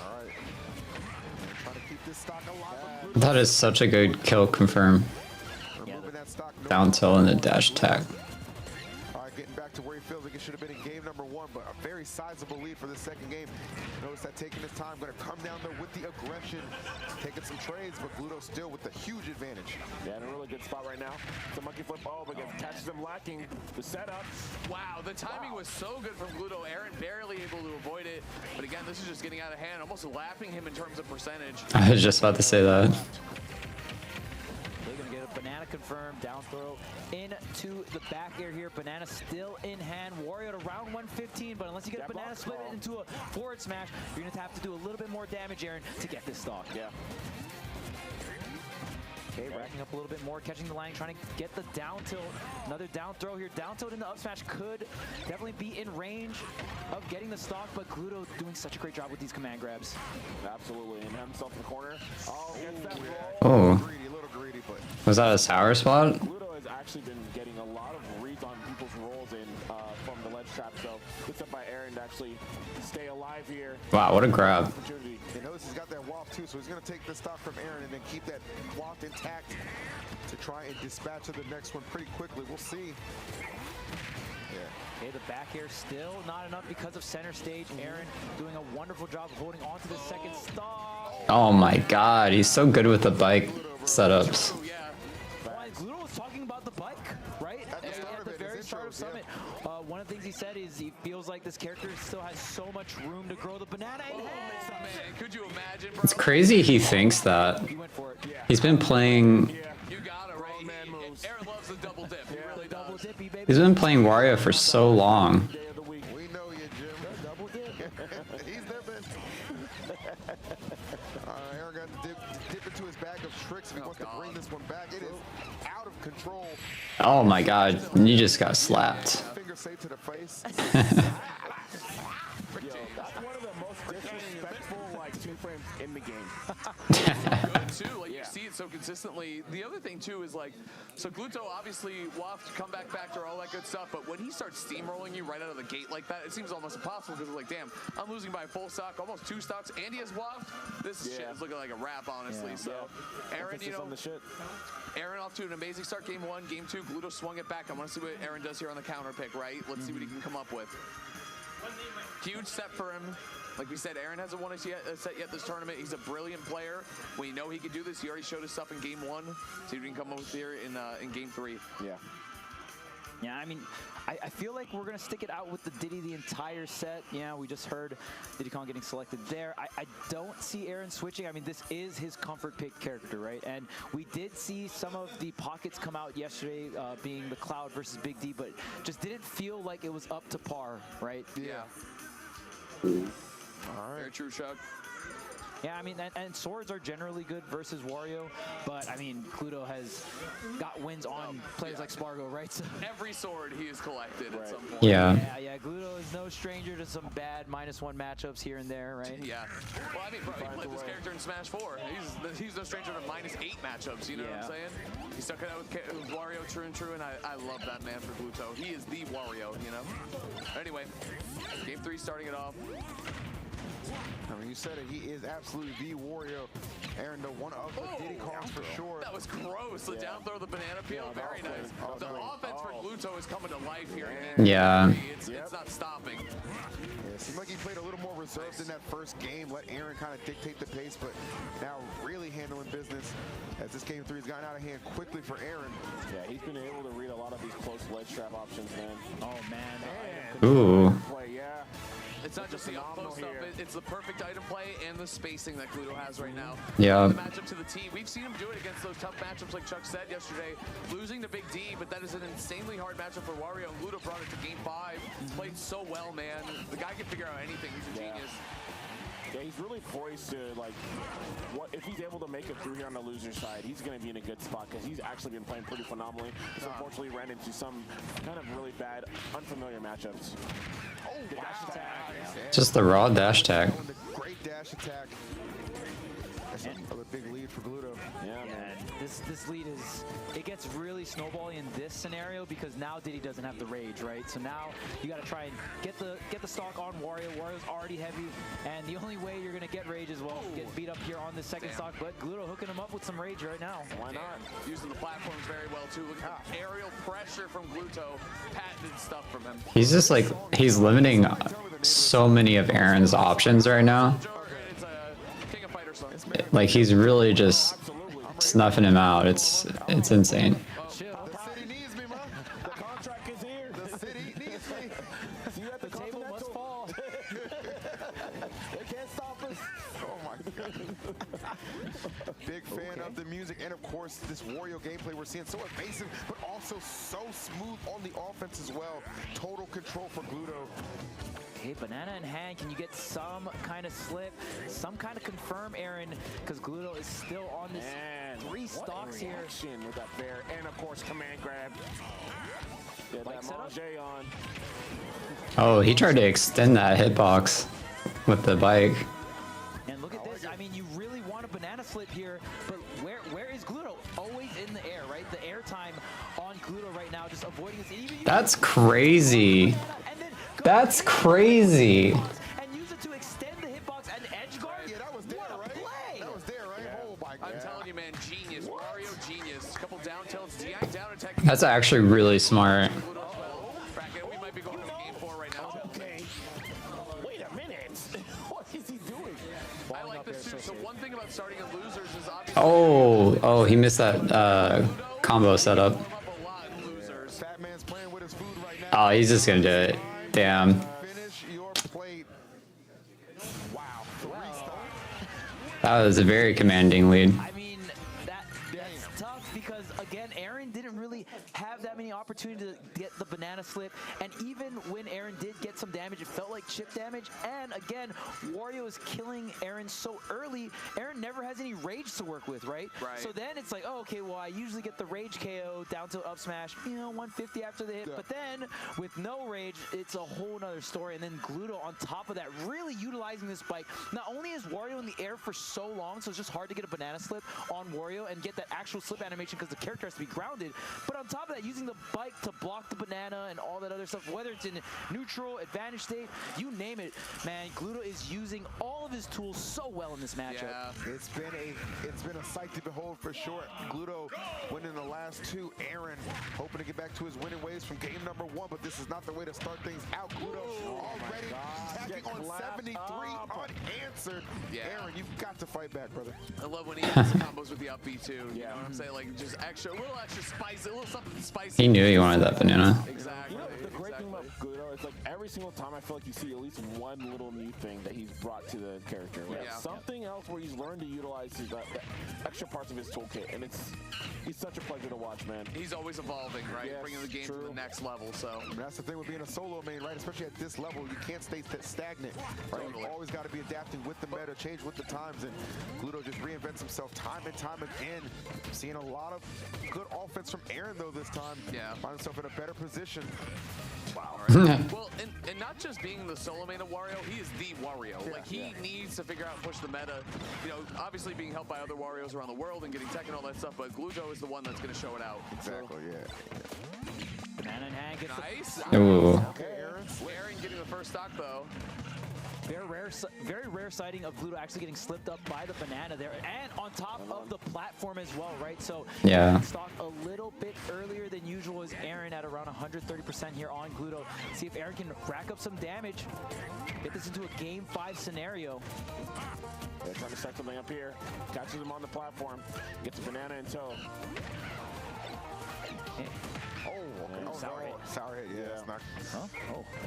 Speaker 3: All right. Trying to keep this stock alive.
Speaker 1: That is such a good kill confirm.
Speaker 3: Removing that stock.
Speaker 1: Down tilt and the dash attack.
Speaker 3: Getting back to where he feels like it should have been in game number 1, but a very sizable lead for the second game. Notice that taking his time, going to come down there with the aggression, taking some trades, but Gluto still with the huge advantage.
Speaker 5: Yeah, in a really good spot right now. The monkey flip, but catches him lacking the setup.
Speaker 2: Wow, the timing was so good from Gluto. Aaron barely able to avoid it, but again, this is just getting out of hand, almost lapping him in terms of percentage.
Speaker 1: I was just about to say that.
Speaker 4: They're going to get a banana confirmed, down throw into the back air here. Banana still in hand. Wario to round 115, but unless you get a banana split into a forward smash, you're going to have to do a little bit more damage, Aaron, to get this stock.
Speaker 5: Yeah.
Speaker 4: Okay, racking up a little bit more, catching the line, trying to get the down tilt. Another down throw here. Down tilt in the up smash could definitely be in range of getting the stock, but Gluto doing such a great job with these command grabs.
Speaker 5: Absolutely, and himself in the corner. Oh, gets that roll.
Speaker 1: Oh,
Speaker 3: A little greedy, but
Speaker 1: was that a sour spot?
Speaker 5: Gluto has actually been getting a lot of reads on people's rolls in from the ledge trap, so it's up by Aaron to actually stay alive here.
Speaker 1: Wow, what a grab.
Speaker 5: Opportunity.
Speaker 3: you notice he's got that waft too, so he's going to take the stock from Aaron and then keep that waft intact to try and dispatch to the next one pretty quickly. We'll see.
Speaker 4: Okay, the back air still not enough because of center stage. Aaron doing a wonderful job of holding on to the second stock.
Speaker 1: Oh my god, he's so good with the bike setups.
Speaker 2: Oh, yeah.
Speaker 4: Why, Gluto was talking about the bike, right?
Speaker 3: At the start of it,
Speaker 4: very
Speaker 3: his
Speaker 4: start of
Speaker 3: intros, yeah.
Speaker 4: Summit. One of the things he said is he feels like this character still has so much room to grow the banana in
Speaker 2: Man, could you imagine, bro?
Speaker 1: It's crazy he thinks that.
Speaker 4: He went for it. Yeah.
Speaker 1: He's been playing,
Speaker 2: You got it, right?
Speaker 5: man moves.
Speaker 2: Aaron loves the double dip. He really
Speaker 4: Double
Speaker 2: does.
Speaker 4: dippy, baby.
Speaker 1: he's been playing Wario for so long.
Speaker 5: Day of the week.
Speaker 3: We know you, Jim.
Speaker 5: Double dip.
Speaker 3: He's there, man. Aaron got to dip into his bag of tricks if he wants to bring this one back. It is out of control.
Speaker 1: Oh my god, you just got slapped.
Speaker 3: Finger safe to the face.
Speaker 5: Yo, that's one of the most disrespectful like two frames in the game.
Speaker 2: Good too. Like you see it so consistently. The other thing too is like, so Gluto obviously waft, comeback factor, all that good stuff. But when he starts steamrolling you right out of the gate like that, it seems almost impossible because it's like, damn, I'm losing by a full stock, almost 2 stocks, and he has waft. This shit is looking like a wrap, honestly. So, Aaron,
Speaker 5: Emphasis
Speaker 2: you know,
Speaker 5: on the shit.
Speaker 2: Aaron off to an amazing start. Game 1, game 2, Gluto swung it back. I want to see what Aaron does here on the counter pick, right? Let's see what he can come up with. Huge step for him. Like we said, Aaron hasn't won a set yet this tournament. He's a brilliant player. We know he can do this. He already showed his stuff in game 1. See what he can come up with here in game 3.
Speaker 5: Yeah.
Speaker 4: Yeah, I mean, I feel like we're going to stick it out with the Diddy the entire set. Yeah, we just heard Diddy Kong getting selected there. I don't see Aaron switching. I mean, this is his comfort pick character, right? And we did see some of the pockets come out yesterday, being the Cloud versus Big D, but just didn't feel like it was up to par, right?
Speaker 2: Yeah.
Speaker 3: All
Speaker 2: Very
Speaker 3: right.
Speaker 2: true, Chuck.
Speaker 4: Yeah, I mean, and swords are generally good versus Wario, but I mean, Gluto has got wins on players like Spargo, right? So,
Speaker 2: Every sword he has collected at some point.
Speaker 1: Yeah.
Speaker 4: yeah, Gluto is no stranger to some bad -1 matchups here and there, right?
Speaker 2: Yeah. Well, I mean, bro, he played this character in Smash 4. He's no stranger to -8 matchups. You know what I'm saying? He stuck it out with Wario true and true, and I love that man for Gluto. He is the Wario, you know? Anyway, game 3 starting it off.
Speaker 3: I mean, you said it. He is absolutely the Wario. Aaron, the one of the Diddy Kongs for sure.
Speaker 2: That was gross. The down throw, the banana peel, very nice. The offense for Gluto is coming to life here.
Speaker 1: Yeah.
Speaker 2: It's not stopping.
Speaker 3: Yeah, it seemed like he played a little more reserved in that first game, let Aaron kind of dictate the pace, but now really handling business as this game 3 has gotten out of hand quickly for Aaron.
Speaker 5: Yeah, he's been able to read a lot of these close ledge trap options, man.
Speaker 4: Oh, man.
Speaker 1: Ooh.
Speaker 5: Play, yeah.
Speaker 2: It's not just the up-close stuff, it's the perfect item play and the spacing that Gluto has right now.
Speaker 1: Yeah.
Speaker 2: The matchup to the T. We've seen him do it against those tough matchups like Chuck said yesterday, losing to Big D, but that is an insanely hard matchup for Wario, and Gluto brought it to game 5. Played so well, man. The guy can figure out anything. He's a genius.
Speaker 5: Yeah, he's really poised to, like, what if he's able to make it through here on the loser side, he's going to be in a good spot because he's actually been playing pretty phenomenally. He's unfortunately ran into some kind of really bad, unfamiliar matchups. Oh, dash attack.
Speaker 1: Just the raw dash tag.
Speaker 3: Great dash attack. That's another big lead for Gluto.
Speaker 5: Yeah, man.
Speaker 4: This lead is, it gets really snowbally in this scenario because now Diddy doesn't have the rage, right? So now you got to try and get the stock on Wario. Wario's already heavy, and the only way you're gonna get rage is get beat up here on the second stock. But Gluto hooking him up with some rage right now.
Speaker 5: Why not?
Speaker 2: Using the platforms very well too. Look at the aerial pressure from Gluto. Patented stuff from him.
Speaker 1: He's just like, he's limiting so many of Aaron's options right now.
Speaker 2: It's a King of Fighters song.
Speaker 1: Like, he's really just snuffing him out. It's insane.
Speaker 3: The city needs me, man.
Speaker 5: The contract is here.
Speaker 3: The city needs me.
Speaker 5: See you at the
Speaker 4: Table must
Speaker 5: Continental.
Speaker 4: fall.
Speaker 5: They can't stop us.
Speaker 3: Oh my god. Big fan of the music and of course this Wario gameplay we're seeing, so evasive but also so smooth on the offense as well. Total control for Gluto.
Speaker 4: Okay, banana in hand. Can you get some kind of slip, some kind of confirm, Aaron? Because Gluto is still on this.
Speaker 5: man,
Speaker 4: 3 stocks here.
Speaker 5: reaction with that fair, and of course command grab. Get
Speaker 4: Like
Speaker 5: that
Speaker 4: setup.
Speaker 5: Manger on.
Speaker 1: Oh, he tried to extend that hitbox with the bike.
Speaker 4: And look at this. I mean, you really want a banana flip here, but where is Gluto? Always in the air, right? The air time on Gluto right now, just avoiding this. Even
Speaker 1: That's crazy.
Speaker 4: and then go
Speaker 1: That's crazy.
Speaker 4: and use it to extend the hitbox and edge guard.
Speaker 3: Yeah, that was there,
Speaker 4: What a
Speaker 3: right?
Speaker 4: play!
Speaker 3: That was there, right? Oh my god.
Speaker 2: I'm telling you, man, genius. Wario genius. A couple down tilts. DI down attack.
Speaker 1: That's actually really smart.
Speaker 2: Bracket. We might be going to game 4 right now.
Speaker 5: Okay. Wait a minute. What is he doing?
Speaker 2: I like this too. So one thing about starting in losers is obviously
Speaker 1: Oh, he missed that combo setup.
Speaker 2: warm up a lot in losers.
Speaker 3: Fat man's playing with his food right now.
Speaker 1: Oh, he's just gonna do it. Damn.
Speaker 3: Finish your plate. Wow. 3 stocks.
Speaker 1: That was a very commanding lead.
Speaker 4: I mean, that's tough because, again, Aaron didn't really have that many opportunities to get the banana slip. And even when Aaron did get some damage, it felt like chip damage. And again, Wario is killing Aaron so early. Aaron never has any rage to work with, right?
Speaker 2: Right.
Speaker 4: So then it's like, oh, okay, well, I usually get the rage KO down to up smash, 150 after the hit.
Speaker 3: Yeah.
Speaker 4: But then with no rage, it's a whole nother story. And then Gluto on top of that, really utilizing this bike. Not only is Wario in the air for so long, so it's just hard to get a banana slip on Wario and get that actual slip animation because the character has to be grounded. But on top of that, using the bike to block the banana and all that other stuff, whether it's in neutral, advantage state, you name it, man, Gluto is using all of his tools so well in this matchup.
Speaker 2: Yeah.
Speaker 3: It's been a sight to behold for sure. Gluto winning the last 2. Aaron hoping to get back to his winning ways from game number 1, but this is not the way to start things out. Gluto already attacking on 73 unanswered.
Speaker 2: Yeah.
Speaker 3: Aaron, you've got to fight back, brother.
Speaker 2: I love when he hits combos with the up B too. You know what I'm saying? Like just extra, a little extra spice, a little something spicy.
Speaker 1: He knew he wanted that banana.
Speaker 2: Exactly.
Speaker 5: You know, the great thing about Gluto is like every single time I feel like you see at least one little new thing that he's brought to the character. Like
Speaker 2: Yeah.
Speaker 5: something else where he's learned to utilize his, the extra parts of his toolkit, and he's such a pleasure to watch, man.
Speaker 2: He's always evolving, right?
Speaker 5: Yes,
Speaker 2: Bringing the game to
Speaker 5: true.
Speaker 2: the next level. So
Speaker 3: And that's the thing with being a solo main, right? Especially at this level, you can't stay stagnant, right?
Speaker 2: Totally.
Speaker 3: You've always got to be adapting with the meta, change with the times, and Gluto just reinvents himself time and time again. Seeing a lot of good offense from Aaron, though, this time.
Speaker 2: Yeah.
Speaker 3: Find himself in a better position.
Speaker 2: Wow. Well, and not just being the solo main of Wario, he is the Wario.
Speaker 3: Yeah.
Speaker 2: Like he needs to figure out and push the meta. You know, obviously being helped by other Warios around the world and getting tech and all that stuff, but Gluto is the one that's going to show it out.
Speaker 3: Exactly, yeah.
Speaker 4: Banana in hand gets the
Speaker 2: Nice.
Speaker 1: Ooh.
Speaker 3: Okay, Aaron.
Speaker 2: Aaron getting the first stock though.
Speaker 4: very rare sighting of Gluto actually getting slipped up by the banana there, and on top of the platform as well, right? So
Speaker 1: Yeah.
Speaker 4: stock a little bit earlier than usual is Aaron at around 130% here on Gluto. See if Aaron can rack up some damage, get this into a game 5 scenario.
Speaker 5: They're trying to set something up here. Catches him on the platform. Gets the banana in tow.
Speaker 3: Sour hit. Sour hit, yeah. It's not.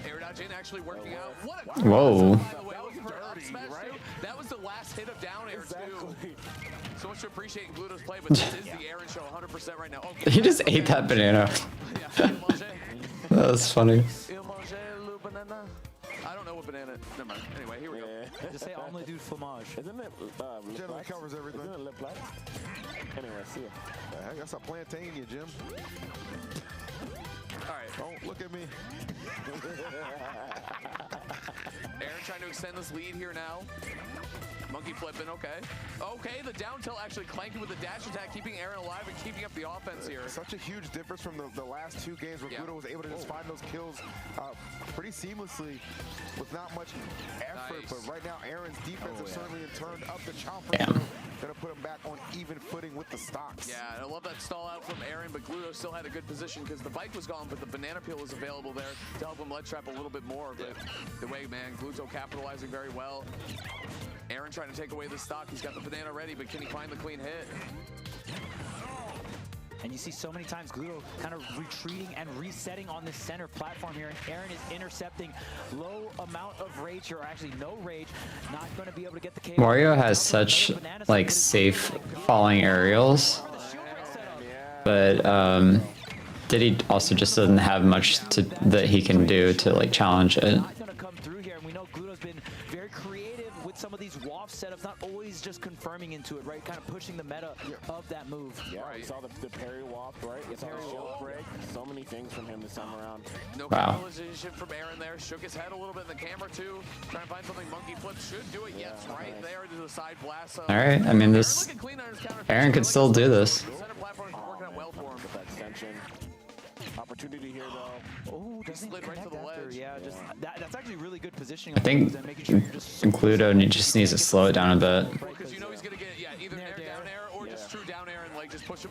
Speaker 2: Aaron Jin actually working out. What a
Speaker 1: Whoa.
Speaker 2: by the way, that was for up smash too. That was the last hit of down air too. So much to appreciate in Gluto's play, but this is the Aaron show 100% right now. Okay.
Speaker 1: He just ate that banana.
Speaker 2: Yeah, il mangeait.
Speaker 1: That was funny.
Speaker 2: Il mangeait le banana. I don't know what banana. Never mind. Anyway, here we go.
Speaker 4: Just say omelette du fromage.
Speaker 5: Isn't it?
Speaker 3: Gentleman covers everything.
Speaker 5: Isn't it lip black? Anyway, see ya.
Speaker 3: Heck, that's a plantain in you, Jim.
Speaker 2: All right.
Speaker 3: Don't look at me.
Speaker 2: Aaron trying to extend this lead here now. Monkey flipping, okay. Okay, the down tilt actually clanking with the dash attack, keeping Aaron alive and keeping up the offense here.
Speaker 3: Such a huge difference from the last 2 games where Gluto was able to just find those kills pretty seamlessly with not much effort.
Speaker 2: Nice.
Speaker 3: But right now, Aaron's defense has certainly turned up the chopper.
Speaker 1: Damn.
Speaker 3: Gonna put him back on even footing with the stocks.
Speaker 2: Yeah, and I love that stall out from Aaron, but Gluto still had a good position because the bike was gone, but the banana peel was available there to help him ledge trap a little bit more. But the way, man, Gluto capitalizing very well. Aaron trying to take away the stock. He's got the banana ready, but can he find the clean hit?
Speaker 4: And you see so many times Gluto kind of retreating and resetting on this center platform here, and Aaron is intercepting low amount of rage here, or actually no rage, not going to be able to get the KO.
Speaker 1: Wario has such like safe falling aerials, but Diddy also just doesn't have much that he can do to like challenge it.
Speaker 4: Not going to come through here, and we know Gluto's been very creative with some of these wafts setups, not always just confirming into it, right? Kind of pushing the meta of that move.
Speaker 5: Yeah, we saw the parry waft, right? We saw the shield break. So many things from him this time around.
Speaker 2: No
Speaker 1: Wow.
Speaker 2: capitalization from Aaron there. Shook his head a little bit in the camera too. Trying to find something. Monkey flip should do it. Yes, right there to the side blast.
Speaker 1: All right. I mean, this Aaron could still do this.
Speaker 2: The center platform is working out well for him.
Speaker 5: With that extension. Opportunity here, though.
Speaker 4: Oh, doesn't
Speaker 2: slid right to
Speaker 4: connect
Speaker 2: the
Speaker 4: after.
Speaker 2: ledge.
Speaker 4: Yeah, just that's actually really good positioning.
Speaker 1: I think Gluto just needs to slow it down a bit.
Speaker 2: Because you know he's going to get, either nair down air or just true down air and like just push him,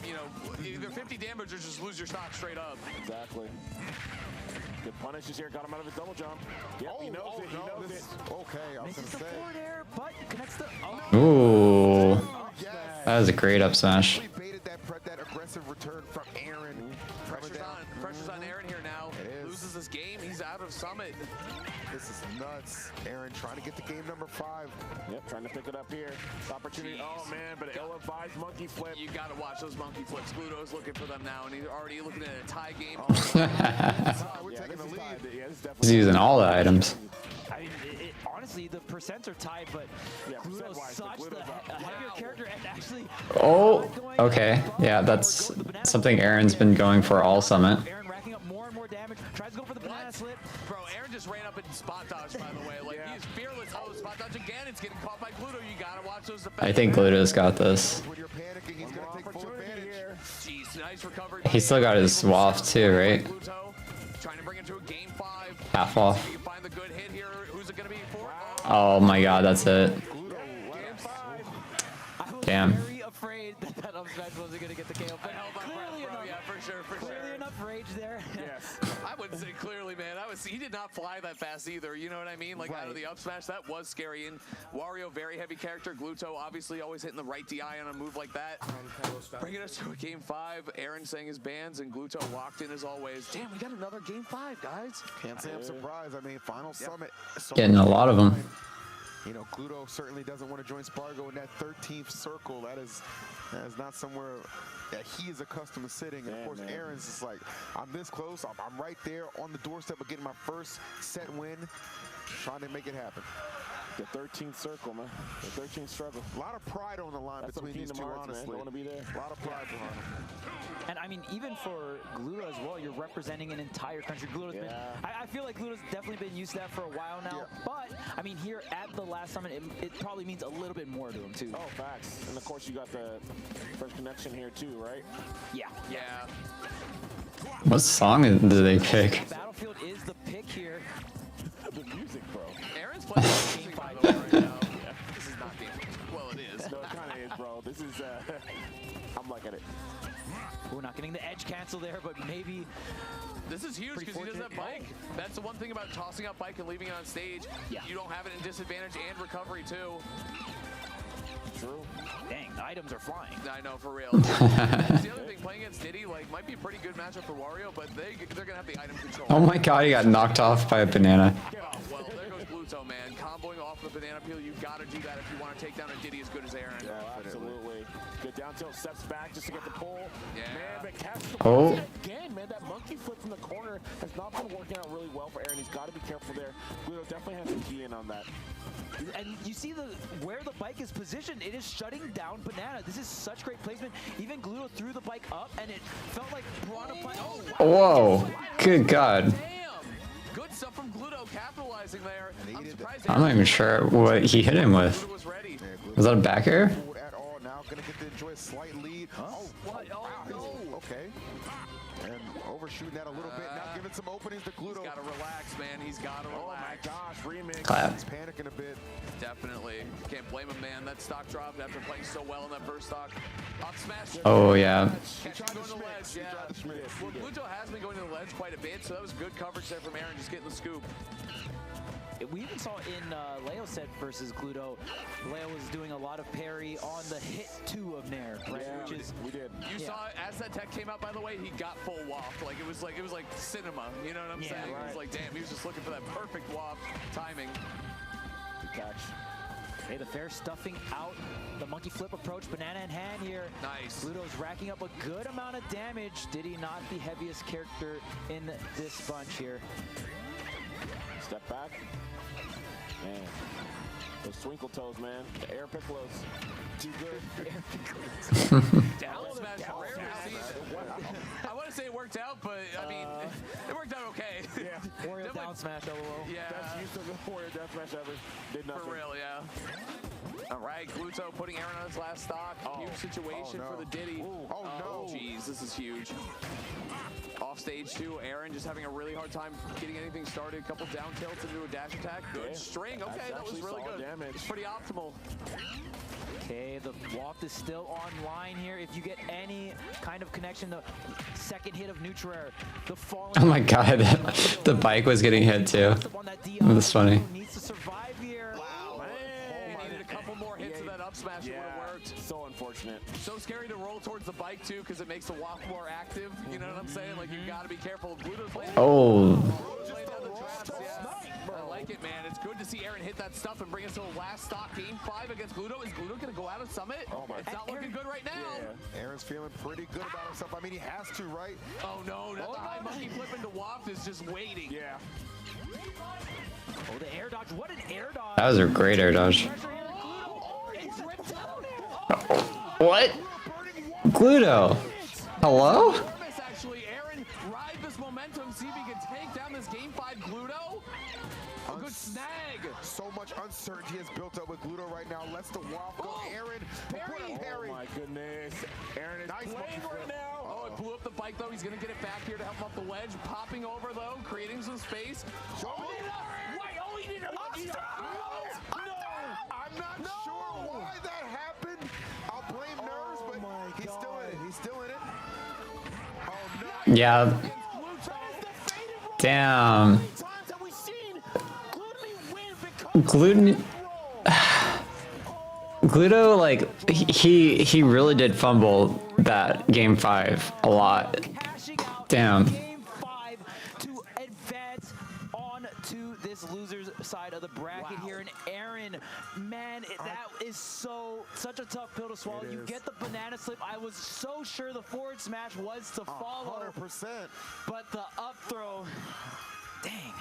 Speaker 2: either 50 damage or just lose your stock straight up.
Speaker 5: Exactly. Good punishes here. Got him out of his double jump. Yep, he knows it. He knows it.
Speaker 3: Okay, I was
Speaker 4: misses
Speaker 3: gonna
Speaker 4: the
Speaker 3: say.
Speaker 4: forward air, but connects the.
Speaker 1: Ooh,
Speaker 3: Yes.
Speaker 1: that was a great up smash.
Speaker 3: Really baited that aggressive return from Aaron.
Speaker 2: Pressure's on Aaron here now.
Speaker 3: It is.
Speaker 2: Loses this game. He's out of Summit.
Speaker 3: This is nuts. Aaron trying to get to game number 5.
Speaker 5: Yep, trying to pick it up here. Opportunity.
Speaker 2: Jeez.
Speaker 5: Oh, man, but ill-advised monkey flip.
Speaker 2: You got to watch those monkey flips. Gluto's looking for them now, and he's already looking at a tie game.
Speaker 3: We're taking the lead.
Speaker 5: Yeah, this is definitely
Speaker 1: He's using all the items.
Speaker 4: I mean, honestly, the percents are tied, but Gluto's
Speaker 5: percent-wise,
Speaker 4: such
Speaker 5: Gluto's
Speaker 4: the
Speaker 5: up.
Speaker 4: heavier character and actually.
Speaker 1: Oh, okay. Yeah, that's something Aaron's been going for all summit.
Speaker 4: Aaron racking up more and more damage. Tries to go for the banana slip.
Speaker 2: Bro, Aaron just ran up and spot dodge, by the way. Like, he's fearless. Oh, spot dodge again. It's getting caught by Gluto. You got to watch those defense.
Speaker 1: I think Gluto's got this.
Speaker 3: When you're panicking, he's going to take full advantage.
Speaker 2: Jeez, nice recovery.
Speaker 1: He's still got his waft too, right?
Speaker 2: Gluto trying to bring it to a game 5.
Speaker 1: Half off.
Speaker 2: You can find the good hit here. Who's it going to be for?
Speaker 1: Oh my god, that's it.
Speaker 2: Game 5.
Speaker 4: I was
Speaker 1: Damn.
Speaker 4: very afraid that up smash wasn't going to get the KO. But clearly enough,
Speaker 2: Yeah, for sure.
Speaker 4: clearly enough rage there.
Speaker 5: Yes.
Speaker 2: I wouldn't say clearly, man. He did not fly that fast either. You know what I mean? Like out of the up smash, that was scary. And Wario, very heavy character. Gluto, obviously, always hitting the right DI on a move like that. Bringing us to a game 5. Aaron saying his bans and Gluto locked in as always. Damn, we got another game 5, guys.
Speaker 3: Can't say I'm surprised. I mean, final summit. So
Speaker 1: Getting a lot of them.
Speaker 3: You know, Gluto certainly doesn't want to join Spargo in that 13th circle. That is not somewhere that he is accustomed to sitting. And of course, Aaron's just like, I'm this close. I'm right there on the doorstep of getting my first set win, trying to make it happen.
Speaker 5: The 13th circle, man. The 13th struggle.
Speaker 3: A lot of pride on the line between these two, honestly.
Speaker 5: Want to be there.
Speaker 3: A lot of pride behind him.
Speaker 4: And I mean, even for Gluto as well, you're representing an entire country. Gluto's been, I feel like Gluto's definitely been used to that for a while now. But, I mean, here at the last summit, it probably means a little bit more to him, too.
Speaker 5: Oh, facts. And, of course, you got the first connection here, too, right?
Speaker 4: Yeah.
Speaker 1: What song did they pick?
Speaker 4: Battlefield is the pick here.
Speaker 5: The music, bro.
Speaker 2: Aaron's playing game 5 right now. This is not game. Well, it is.
Speaker 5: No, it kind of is, bro. This is, I'm liking it.
Speaker 4: We're not getting the edge cancel there, but maybe.
Speaker 2: This is huge because he doesn't have bike. That's the one thing about tossing up bike and leaving it on stage. You don't have it in disadvantage and recovery too.
Speaker 5: True.
Speaker 4: Dang, the items are flying.
Speaker 2: I know, for real. That's the other thing, playing against Diddy might be a pretty good matchup for Wario, but they're gonna have the item control.
Speaker 1: Oh my god, he got knocked off by a banana.
Speaker 2: Well, there goes Gluto, man. Comboing off the banana peel, you gotta do that if you want to take down a Diddy as good as Aaron.
Speaker 5: Yeah, absolutely. Good down tilt, steps back just to get the pull.
Speaker 2: Yeah.
Speaker 5: Man, but catch the
Speaker 1: Oh.
Speaker 5: again, man. That monkey flip from the corner has not been working out really well for Aaron. He's got to be careful there. Gluto definitely has to key in on that.
Speaker 4: And you see where the bike is positioned, it is shutting down Banana. This is such great placement. Even Gluto threw the bike up, and it felt like Piranha Plant. Oh, wow.
Speaker 1: Whoa, good god.
Speaker 2: Damn! Good stuff from Gluto, capitalizing there. I'm surprised
Speaker 1: I'm not even sure what he hit him with.
Speaker 2: Gluto was ready.
Speaker 1: Was that a back air?
Speaker 3: At all now, gonna get to enjoy a slight lead. Oh,
Speaker 2: What? Oh, no.
Speaker 3: okay. And overshooting that a little bit. Now giving some openings to Gluto.
Speaker 2: He's got to relax, man. He's got to relax.
Speaker 5: Oh my gosh, remix.
Speaker 1: Clap.
Speaker 3: He's panicking a bit.
Speaker 2: Definitely. Can't blame him, man. That stock dropped after playing so well in that first stock. Up smash.
Speaker 1: Oh yeah.
Speaker 2: Catching going to the ledge, yeah. Well, Gluto has been going to the ledge quite a bit, so that was good coverage there from Aaron, just getting the scoop.
Speaker 4: We even saw in Leo set versus Gluto, Leo was doing a lot of parry on the hit 2 of Nair, right?
Speaker 5: Yeah,
Speaker 4: Which is
Speaker 5: we did.
Speaker 2: You saw it as that tech came out, by the way, he got full waft. Like it was like cinema. You know what I'm saying? It was like, damn, he was just looking for that perfect waft timing.
Speaker 5: Good catch.
Speaker 4: Hey, the fair stuffing out the monkey flip approach, banana in hand here.
Speaker 2: Nice.
Speaker 4: Gluto's racking up a good amount of damage. Did he not the heaviest character in this bunch here?
Speaker 5: Step back. Man. Those twinkle toes, man. The air piccolos. Too good.
Speaker 2: Down smash, rare to see. I want to say it worked out, but I mean, it worked out okay.
Speaker 5: Yeah.
Speaker 4: Warrior down smash, LOL.
Speaker 2: Yeah.
Speaker 5: Best use of the Warrior Deathmatch ever. Did nothing.
Speaker 2: For real, yeah. All right, Gluto putting Aaron on his last stock. Huge situation for the Diddy.
Speaker 3: Oh, no.
Speaker 2: Jeez, this is huge. Off stage too, Aaron just having a really hard time getting anything started. A couple down tilts into a dash attack. Good string. Okay, that was really good.
Speaker 5: Damage.
Speaker 2: It's pretty optimal.
Speaker 4: Okay, the waft is still online here. If you get any kind of connection, the second hit of neutral air, the falling.
Speaker 1: Oh my god, the bike was getting hit too. That's funny.
Speaker 4: Needs to survive here.
Speaker 2: Wow. He needed a couple more hits of that up smash. It would have worked.
Speaker 5: So unfortunate.
Speaker 2: So scary to roll towards the bike too, because it makes the waft more active. You know what I'm saying? Like, you got to be careful. Gluto's playing.
Speaker 1: Oh.
Speaker 2: Laying down the traps, yeah. I like it, man. It's good to see Aaron hit that stuff and bring us to the last stock. Game 5 against Gluto. Is Gluto going to go out of Summit?
Speaker 3: Oh my.
Speaker 2: It's not looking good right now.
Speaker 3: Aaron's feeling pretty good about himself. I mean, he has to, right?
Speaker 2: Oh no, not the high monkey flip into waft is just waiting.
Speaker 5: Yeah.
Speaker 4: Oh, the air dodge. What an air dodge.
Speaker 1: That was a great air dodge. What? Gluto. Hello?
Speaker 2: Actually, Aaron ride this momentum, see if he can take down this Game 5 Gluto. A good snag.
Speaker 3: So much uncertainty has built up with Gluto right now. Lets the waft go. Aaron,
Speaker 2: parry.
Speaker 3: Parry.
Speaker 5: Oh my goodness. Aaron is playing right now.
Speaker 2: Oh, it blew up the bike though. He's gonna get it back here to help him up the wedge. Popping over though, creating some space.
Speaker 3: I'm not sure why that happened. I'll blame nerves, but he's still in it. He's still in it. Oh no.
Speaker 1: Yeah. Damn. Gluten. Gluto, like, he really did fumble that Game 5 a lot. Damn.
Speaker 4: Game 5 to advance on to this loser's side of the bracket here. And Aaron, man, that is such a tough pill to swallow. You get the banana slip. I was so sure the forward smash was to follow.
Speaker 3: 100%.
Speaker 4: But the up throw, dang.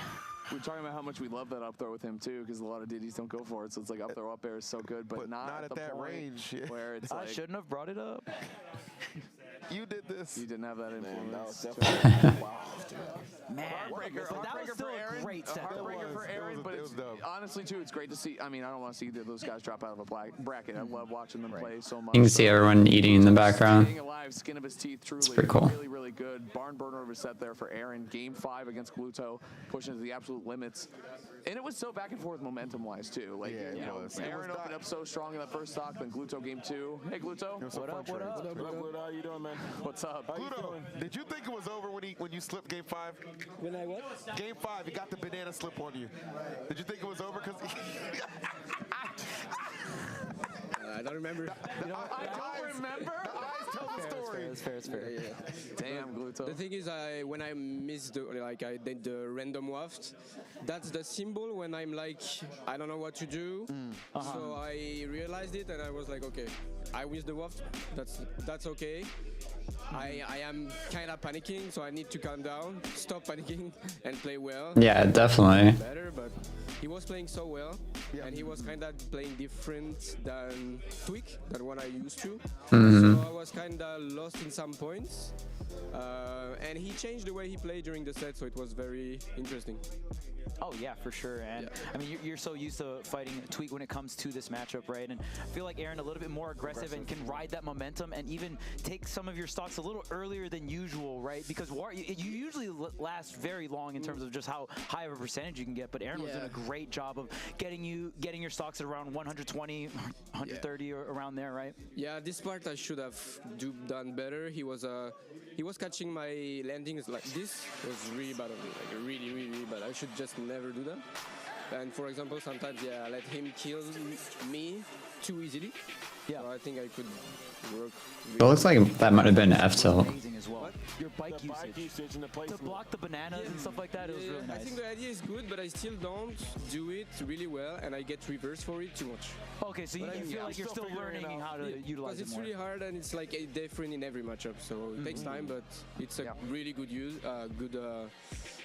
Speaker 2: We're talking about how much we love that up throw with him too, because a lot of Diddies don't go for it. So it's like up throw up air is so good, but not at the
Speaker 3: that
Speaker 2: point
Speaker 3: range. Yeah.
Speaker 2: where it's
Speaker 4: I
Speaker 2: like,
Speaker 4: shouldn't have brought it up.
Speaker 3: You did this.
Speaker 2: you didn't have that influence.
Speaker 5: That was definitely wow.
Speaker 4: Man,
Speaker 2: Heartbreaker,
Speaker 4: but that was
Speaker 2: heartbreaker
Speaker 4: still
Speaker 2: for
Speaker 4: a
Speaker 2: Aaron.
Speaker 4: great set.
Speaker 2: Heartbreaker for Aaron, but
Speaker 3: it
Speaker 2: it's
Speaker 3: was dope.
Speaker 2: honestly too, it's great to see. I mean, I don't want to see those guys drop out of a bracket. I love watching them play so much.
Speaker 1: You can see everyone eating in the background.
Speaker 2: Staying alive, skin of his teeth, truly,
Speaker 1: pretty cool.
Speaker 2: really, really good. Barn burner of a set there for Aaron. Game 5 against Gluto, pushing to the absolute limits. And it was so back and forth momentum-wise too. Like,
Speaker 3: Yeah, it was.
Speaker 2: Aaron opened up so strong in that first stock, then Gluto Game 2. Hey, Gluto.
Speaker 4: What up, what up?
Speaker 5: How you doing, man?
Speaker 2: What's up?
Speaker 3: Gluto, did you think it was over when you slipped Game 5?
Speaker 11: When I what?
Speaker 3: Game 5, he got the banana slip on you. Did you think it was over? Because
Speaker 11: I don't remember.
Speaker 2: I don't remember.
Speaker 3: The eyes tell the story.
Speaker 4: It's fair, it's fair.
Speaker 11: Yeah.
Speaker 2: Damn, Gluto.
Speaker 11: The thing is, when I missed I did the random waft. That's the symbol when I'm like, I don't know what to do. So I realized it and I was like, okay, I missed the waft. That's okay. I am kind of panicking, so I need to calm down, stop panicking, and play well.
Speaker 1: Yeah, definitely.
Speaker 11: Better, but he was playing so well, and he was kind of playing different than Tweak, than what I used to. So I was kind of lost in some points, and he changed the way he played during the set, so it was very interesting.
Speaker 4: Oh yeah, for sure. And I mean, you're so used to fighting Tweak when it comes to this matchup, right? And I feel like Aaron a little bit more aggressive and can ride that momentum and even take some of your stocks a little earlier than usual, right? Because you usually last very long in terms of just how high of a percentage you can get. But Aaron was doing a great job of getting your stocks at around 120, 130 or around there, right?
Speaker 11: Yeah, this part I should have done better. He was catching my landings like this. It was really bad on me, like really, really, really bad. I should just never do that. And for example, sometimes I let him kill me too easily. So I think I could work.
Speaker 1: It looks like that might have been F tilt.
Speaker 4: Amazing as well. Your bike usage.
Speaker 5: and the place.
Speaker 4: To block the bananas and stuff like that, it was really nice.
Speaker 11: I think the idea is good, but I still don't do it really well, and I get reversed for it too much.
Speaker 4: Okay, so you feel like you're still learning how to utilize
Speaker 11: Because
Speaker 4: it
Speaker 11: it's
Speaker 4: more.
Speaker 11: really hard, and it's like different in every matchup, so it takes time, but it's a really good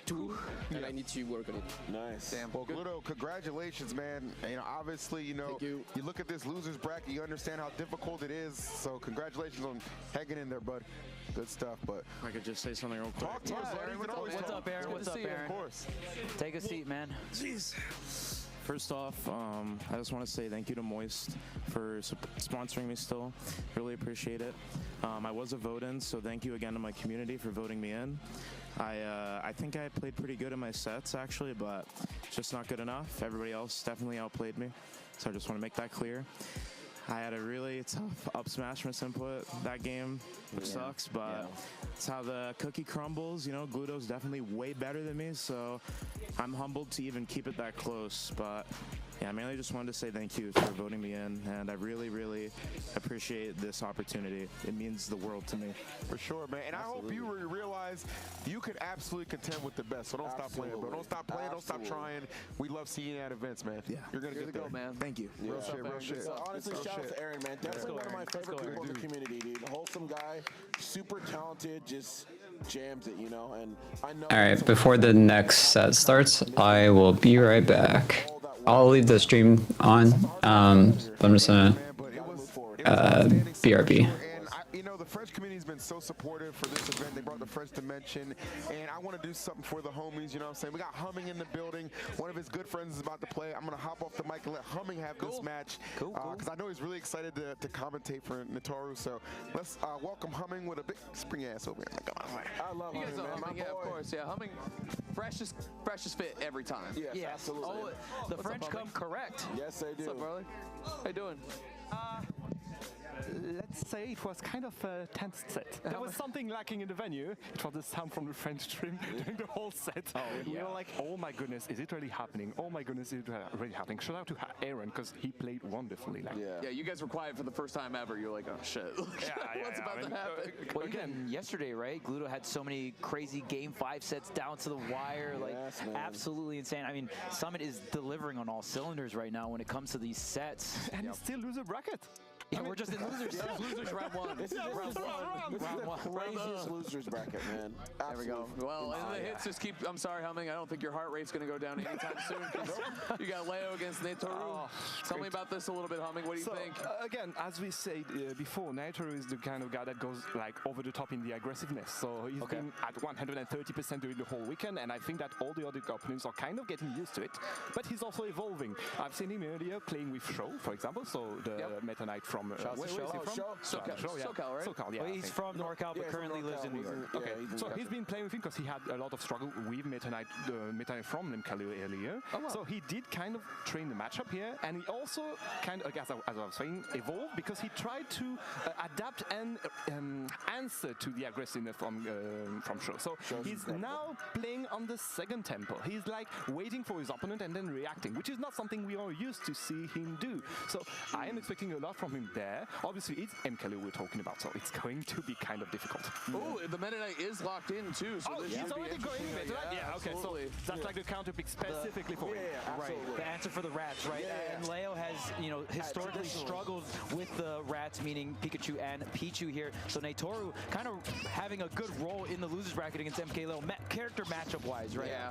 Speaker 11: tool, and I need to work on it.
Speaker 5: Nice.
Speaker 2: Damn.
Speaker 3: Well, Gluto, congratulations, man. You know, obviously, you know,
Speaker 11: you.
Speaker 3: look at this losers bracket, you understand how difficult it is. So congratulations on hanging in there, bud. Good stuff. But
Speaker 12: I could just say something real quick.
Speaker 3: talk to us, Aaron.
Speaker 4: What's up, Aaron? What's up, Aaron?
Speaker 3: Of course.
Speaker 4: Take a seat, man.
Speaker 12: Jeez. First off, I just want to say thank you to Moist for sponsoring me still. Really appreciate it. I was a vote-in, so thank you again to my community for voting me in. I think I played pretty good in my sets, actually, but just not good enough. Everybody else definitely outplayed me, so I just want to make that clear. I had a really tough up smash miss input that game, which sucks, but it's how the cookie crumbles. You know, Gluto's definitely way better than me, so I'm humbled to even keep it that close. But yeah, I mainly just wanted to say thank you for voting me in, and I really, really appreciate this opportunity. It means the world to me.
Speaker 3: For sure, man. And I hope you realize you could absolutely contend with the best. So don't stop playing, bro. Don't stop playing. Don't stop trying. We love seeing you at events, man.
Speaker 12: Yeah.
Speaker 3: You're going to get there.
Speaker 2: man.
Speaker 12: Thank you.
Speaker 3: Real shit, real shit.
Speaker 5: Honestly, shout out to Aaron, man. Definitely one of my favorite people in the community, dude. Wholesome guy, super talented, just jams it, you know. And I know.
Speaker 1: All right, before the next set starts, I will be right back. I'll leave the stream on, but I'm just gonna BRB.
Speaker 3: And you know, the French community's been so supportive for this event. They brought the French dimension, and I want to do something for the homies. You know what I'm saying? We got Humming in the building. One of his good friends is about to play. I'm gonna hop off the mic and let Humming have this match, because I know he's really excited to commentate for Natoru. So let's welcome Humming with a big spring ass over here.
Speaker 5: I love
Speaker 2: You guys know
Speaker 5: Humming, man.
Speaker 2: Humming, yeah, of course, yeah. Humming, freshest fit every time.
Speaker 5: Yes, absolutely.
Speaker 4: Oh, the French come correct.
Speaker 5: Yes, they do.
Speaker 2: What's up, Barley? How you doing?
Speaker 13: Let's say it was kind of a tense set. There was something lacking in the venue. It was the sound from the French stream during the whole set. We were like, oh my goodness, is it really happening? Oh my goodness, is it really happening? Shout out to Aaron, because he played wonderfully. Like,
Speaker 2: Yeah, you guys were quiet for the first time ever. You're like, oh shit. What's about to happen?
Speaker 4: Well, even yesterday, right? Gluto had so many crazy Game 5 sets down to the wire. Like, absolutely insane. I mean, Summit is delivering on all cylinders right now when it comes to these sets.
Speaker 13: And you still lose a bracket.
Speaker 4: Yeah, we're just in losers.
Speaker 2: Losers round one.
Speaker 5: This is the craziest losers bracket, man.
Speaker 2: There we go. Well, and the hits just keep. I'm sorry, Humming. I don't think your heart rate's going to go down anytime soon. You got Leo against Natoru. Tell me about this a little bit, Humming. What do you think?
Speaker 13: Again, as we said before, Natoru is the kind of guy that goes like over the top in the aggressiveness. So he's been at 130% during the whole weekend, and I think that all the other opponents are kind of getting used to it. But he's also evolving. I've seen him earlier playing with Show, for example. So the Meta Knight from where is he from?
Speaker 2: SoCal, right?
Speaker 13: SoCal, yeah.
Speaker 4: Well, he's from NorCal, but currently lives in New York.
Speaker 13: Okay, so he's been playing with him because he had a lot of struggle with Meta Knight from Limkalu earlier. So he did kind of train the matchup here, and he also kind of, as I was saying, evolved because he tried to adapt and answer to the aggressiveness from Show. So he's now playing on the second tempo. He's like waiting for his opponent and then reacting, which is not something we are used to see him do. So I am expecting a lot from him there. Obviously, it's MKLU we're talking about, so it's going to be kind of difficult.
Speaker 2: Oh, the Meta Knight is locked in too. So this
Speaker 13: he's already going Meta Knight? Yeah, okay, so that's like the counter pick specifically for him.
Speaker 4: Right, the answer for the rats, right? And Leo has, you know, historically struggled with the rats, meaning Pikachu and Pichu here. So Natoru kind of having a good role in the losers bracket against MKLeo, character matchup-wise, right?
Speaker 2: Yeah,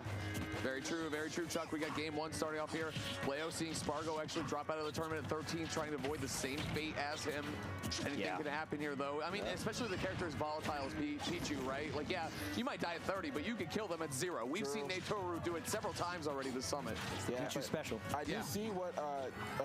Speaker 2: very true, Chuck. We got game one starting off here. Leo seeing Spargo actually drop out of the tournament at 13, trying to avoid the same fate as him. Anything can happen here, though. I mean, especially the character as volatile as Pichu, right? Like, yeah, you might die at 30, but you can kill them at 0. We've seen Natoru do it several times already this summit.
Speaker 4: Pichu's special.
Speaker 5: I do see what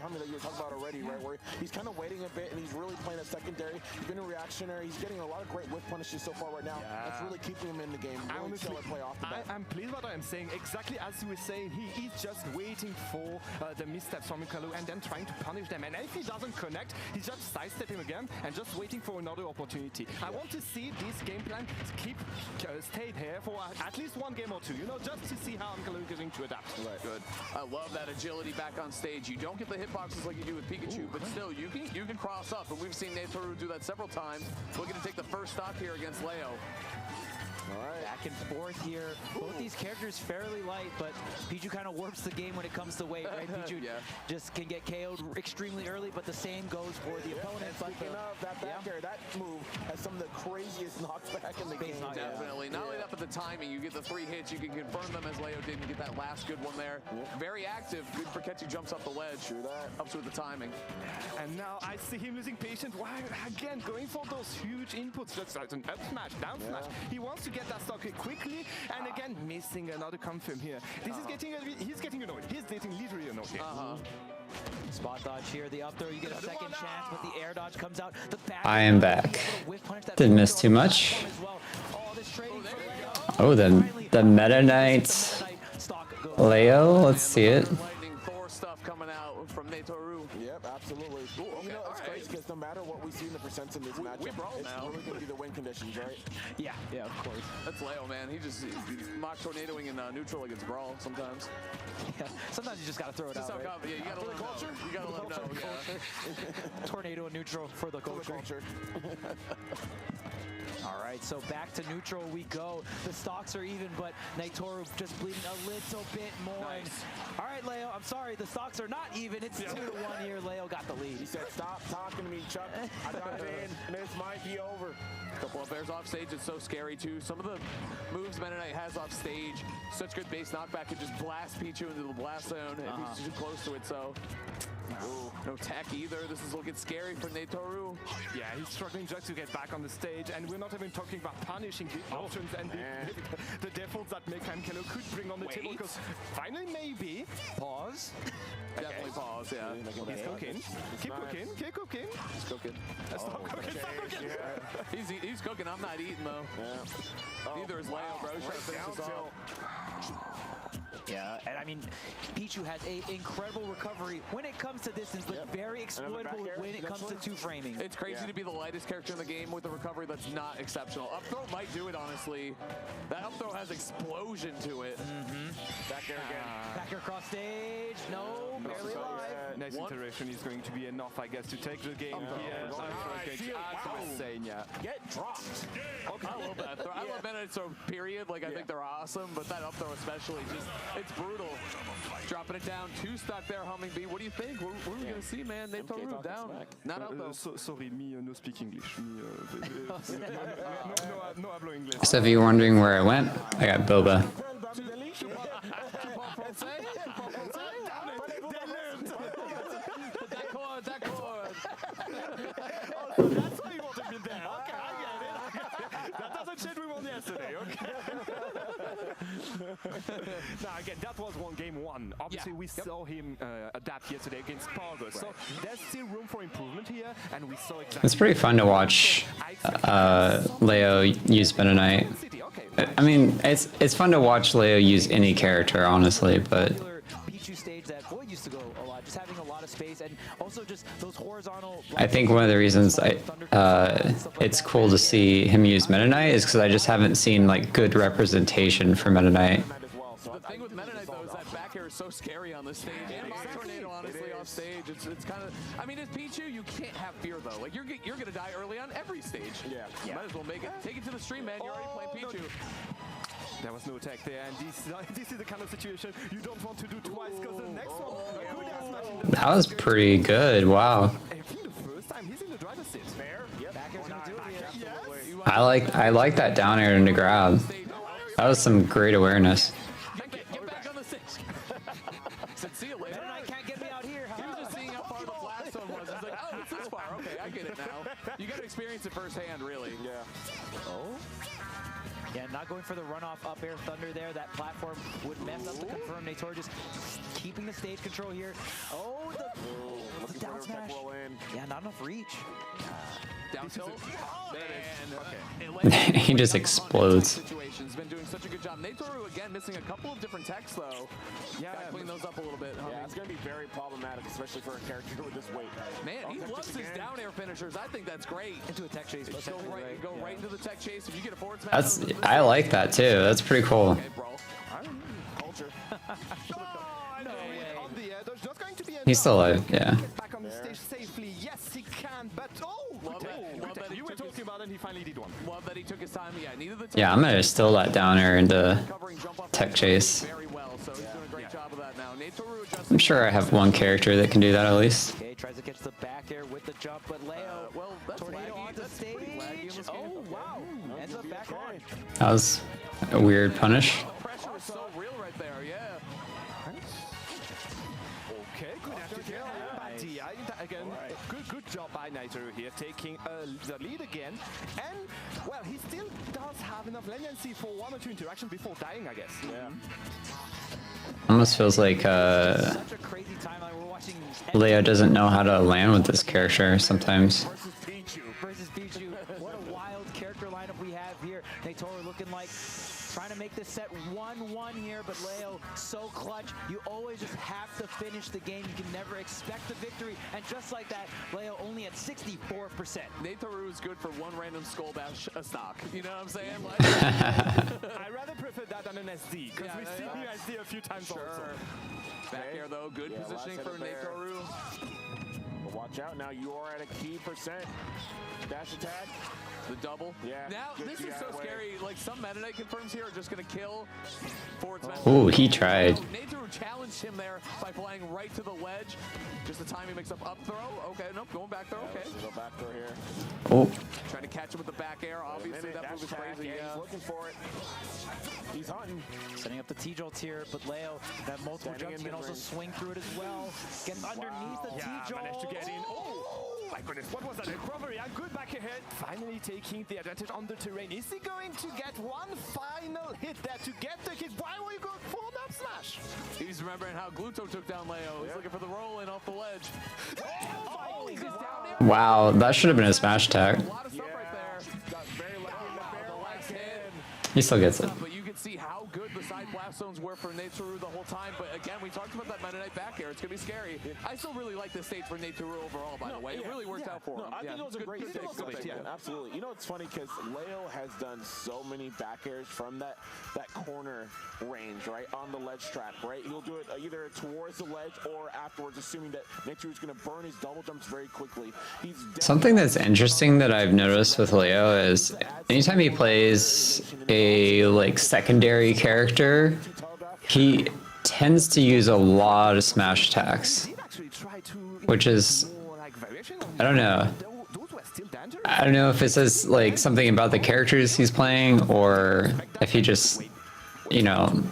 Speaker 5: Humming that you were talking about already, right? Where he's kind of waiting a bit and he's really playing a secondary. He's been a reactionary. He's getting a lot of great whiff punishes so far right now. That's really keeping him in the game. Really
Speaker 13: Honestly,
Speaker 5: play off the bat.
Speaker 13: I'm pleased what I'm saying. Exactly as you were saying, he is just waiting for the missteps from Mikalu and then trying to punish them. And if he doesn't connect, He's just sidestepping again and just waiting for another opportunity. I want to see this game plan stay here for at least one game or two, you know, just to see how I'm going to adapt.
Speaker 2: Right. Good. I love that agility back on stage. You don't get the hitboxes like you do with Pikachu, but still, you can cross up, and we've seen Netoru do that several times. Looking to take the first stock here against Leo.
Speaker 4: All right. Back and forth here. Both these characters fairly light, but Pichu kind of warps the game when it comes to weight, right? Pichu just can get KO'd extremely early, but the same goes for the opponent. But
Speaker 5: Speaking of that back air, that move has some of the craziest knockback in the game.
Speaker 2: Definitely. Not only that, but the timing. You get the 3 hits. You can confirm them as Leo didn't get that last good one there. Very active. Good for catching jumps off the ledge. True that. Helps with the timing.
Speaker 13: And now I see him losing patience. Why again going for those huge inputs? Just like an up smash, down smash. He wants to get that stock quickly, and again missing another confirm here. This is getting he's getting annoyed. He's getting literally annoyed here.
Speaker 4: Spot dodge here, the up throw, you get a second chance, but the air dodge comes out. The back
Speaker 1: I am back. Didn't miss too much. Oh, the Meta Knight Leo. Let's see it.
Speaker 2: Lightning Thor stuff coming out from Netoru.
Speaker 5: Yep, absolutely. You know, it's crazy because no matter what we see in the percents in this matchup, it's really going to be the win conditions, right?
Speaker 4: Yeah, of course.
Speaker 2: That's Leo, man. He just mock tornadoing in neutral against Brawl sometimes.
Speaker 4: Yeah, sometimes you just got to throw it out, right?
Speaker 2: Yeah, you got to let him know. You got to let him know, yeah.
Speaker 4: Tornado and neutral for the culture. All right, so back to neutral we go. The stocks are even, but Netoru just bleeding a little bit more.
Speaker 2: Nice.
Speaker 4: All right, Leo, I'm sorry, the stocks are not even. It's 2-1 here. Leo got the lead.
Speaker 5: He said, stop talking to me, Chuck. I got it in, and this might be over.
Speaker 2: Couple of bears off stage is so scary too. Some of the moves Meta Knight has off stage, such good base knockback, can just blast Pichu into the blast zone if he's too close to it. So no tech either. This is looking scary for Netoru.
Speaker 13: Yeah, he's struggling just to get back on the stage, and we're not even talking about punishing the options and the defaults that Mekheim Kelo could bring on the table. Because finally, maybe pause.
Speaker 2: Definitely pause. Yeah.
Speaker 13: He's cooking. Keep cooking. Keep cooking.
Speaker 2: He's cooking.
Speaker 13: Stop cooking. Stop cooking.
Speaker 2: He's cooking. I'm not eating though. Neither is Leo, bro. Trying to finish this off.
Speaker 4: Yeah, and I mean, Pichu has an incredible recovery when it comes to distance, but very exploitable when it comes to 2-framing.
Speaker 2: It's crazy to be the lightest character in the game with a recovery that's not exceptional. Up throw might do it, honestly. That up throw has explosion to it.
Speaker 5: Back there again.
Speaker 4: Back here across stage. No, barely alive.
Speaker 13: Nice iteration is going to be enough, I guess, to take the game here.
Speaker 5: Get dropped.
Speaker 2: Okay. I love that throw. I love Meta Knight throw, period. Like, I think they're awesome, but that up throw especially, just, it's brutal. Dropping it down, 2 stock there, Humming Bee. What do you think? What are we going to see, man? Netoru down. Not up though.
Speaker 13: Sorry, me no speak English. No hablo English.
Speaker 1: So if you're wondering where I went, I got Boba.
Speaker 13: That's why you wanted me there. Okay, I get it. That doesn't change we won yesterday, okay? Now, again, that was game one. Obviously, we saw him adapt yesterday against Spargo. So there's still room for improvement here, and we saw exactly...
Speaker 1: It's pretty fun to watch Leo use Meta Knight. I mean, it's fun to watch Leo use any character, honestly, but...
Speaker 4: Pichu stage that Void used to go a lot, just having a lot of space, and also just those horizontal...
Speaker 1: I think one of the reasons it's cool to see him use Meta Knight is because I just haven't seen like good representation for Meta Knight.
Speaker 2: The thing with Meta Knight though is that back air is so scary on this stage. And Mock Tornado, honestly, off stage, it's kind of. I mean, as Pichu, you can't have fear though. Like you're gonna die early on every stage. Yeah. Might as well make it. Take it to the stream, man. You're already playing Pichu.
Speaker 13: There was no attack there, and this is the kind of situation you don't want to do twice, because the next one
Speaker 1: That was pretty good. Wow.
Speaker 13: I think the first time he's in the driver's seat. Fair. Yep. Back air's gonna do it here.
Speaker 1: I like that down air into grab. That was some great awareness.
Speaker 2: Get back on the stage. Said, see you later.
Speaker 4: Meta Knight can't get me out here.
Speaker 2: He was just seeing how far the blast zone was. He's like, oh, it's this far. Okay, I get it now. You got to experience it firsthand, really.
Speaker 5: Yeah.
Speaker 2: Oh.
Speaker 4: Yeah, not going for the runoff up air thunder there. That platform would mess up the confirm. Nator just keeping the stage control here. Oh, the down smash. Yeah, not enough reach.
Speaker 2: Down tilt.
Speaker 1: He just explodes.
Speaker 2: Situation's been doing such a good job. Natoru again missing a couple of different techs though.
Speaker 5: Yeah,
Speaker 2: gotta clean those up a little bit.
Speaker 5: Yeah, it's gonna be very problematic, especially for a character with this weight.
Speaker 2: Man, he loves his down air finishers. I think that's great.
Speaker 4: Into a tech chase.
Speaker 2: Go right into the tech chase. If you get a forward smash.
Speaker 1: That's I like that too. That's pretty cool.
Speaker 2: Okay, bro.
Speaker 5: Culture.
Speaker 13: No way. On the air, there's just going to be
Speaker 1: He's still alive. Yeah.
Speaker 13: back on the stage safely. Yes, he can, but
Speaker 2: Love that
Speaker 13: you were talking about it, and he finally did one.
Speaker 2: Love that he took his time. Yeah, needed the
Speaker 1: Yeah, I'm gonna steal that down air into tech chase.
Speaker 2: very well. So he's doing a great job of that now. Natoru adjusting.
Speaker 1: I'm sure I have one character that can do that at least.
Speaker 4: Okay, tries to catch the back air with the jump, but Leo,
Speaker 2: well, that's
Speaker 4: tornado
Speaker 2: laggy.
Speaker 4: onto
Speaker 2: That's
Speaker 4: stage.
Speaker 2: pretty laggy in this
Speaker 4: Oh,
Speaker 2: game.
Speaker 4: wow. Ends up back on.
Speaker 1: That was a weird punish.
Speaker 2: The pressure is so real right there. Yeah.
Speaker 13: Okay, good afternoon. But yeah, again, good job by Natoru here, taking the lead again. And, well, he still does have enough leniency for one or two interactions before dying, I guess. Yeah.
Speaker 1: Almost feels like
Speaker 4: Such a crazy timeline. We're watching
Speaker 1: Leo doesn't know how to land with this character sometimes.
Speaker 4: versus Pichu. What a wild character lineup we have here. Natoru looking like trying to make this set 1-1 here, but Leo so clutch. You always just have to finish the game. You can never expect the victory. And just like that, Leo only at 64%.
Speaker 2: Natoru is good for one random skull bash a stock. You know what I'm saying? Like,
Speaker 13: I rather prefer that than an SD, because we've seen SD a few times also.
Speaker 2: Back air though, good positioning for Natoru.
Speaker 5: But watch out now, you are at a key percent. Dash attack.
Speaker 2: The double.
Speaker 5: Yeah.
Speaker 2: Now, this is so scary. Like, some Meta Knight confirms here are just going to kill forward smash.
Speaker 1: Ooh, he tried.
Speaker 2: Natoru challenged him there by flying right to the ledge. Just the timing mix up throw. Okay, nope, going back throw. Okay.
Speaker 5: Go back throw here.
Speaker 1: Oh.
Speaker 2: Trying to catch him with the back air. Obviously, that move is crazy.
Speaker 5: Yeah, he's looking for it. He's hunting.
Speaker 4: Setting up the T-Jolts here, but Leo, that multiple jumps, can also swing through it as well. Gets underneath the T-Jolt.
Speaker 13: Managed to get in. Oh, my goodness, what was that? Recovery, and good back ahead. Finally taking the advantage on the terrain. Is he going to get one final hit there to get the hit? Why were you going for an up smash?
Speaker 2: He's remembering how Gluto took down Leo. He's looking for the roll in off the ledge. Oh, he's down there.
Speaker 1: Wow, that should have been a smash attack.
Speaker 2: A lot of stuff right there.
Speaker 5: Got very lucky in the barrel.
Speaker 2: Last hit.
Speaker 1: He still gets it.
Speaker 2: But you can see how good the side blast zones were for Natoru the whole time. But again, we talked about that Meta Knight back air. It's going to be scary. I still really like this stage for Natoru overall, by the way. It really worked out for him.
Speaker 5: I think it was a great stage.
Speaker 13: Yeah,
Speaker 5: absolutely. You know, it's funny because Leo has done so many back airs from that corner range, right, on the ledge trap, right? He'll do it either towards the ledge or afterwards, assuming that Natoru's going to burn his double jumps very quickly.
Speaker 1: Something that's interesting that I've noticed with Leo is anytime he plays a like secondary character, he tends to use a lot of smash attacks, which is, I don't know. I don't know if it says like something about the characters he's playing or if he just, you know,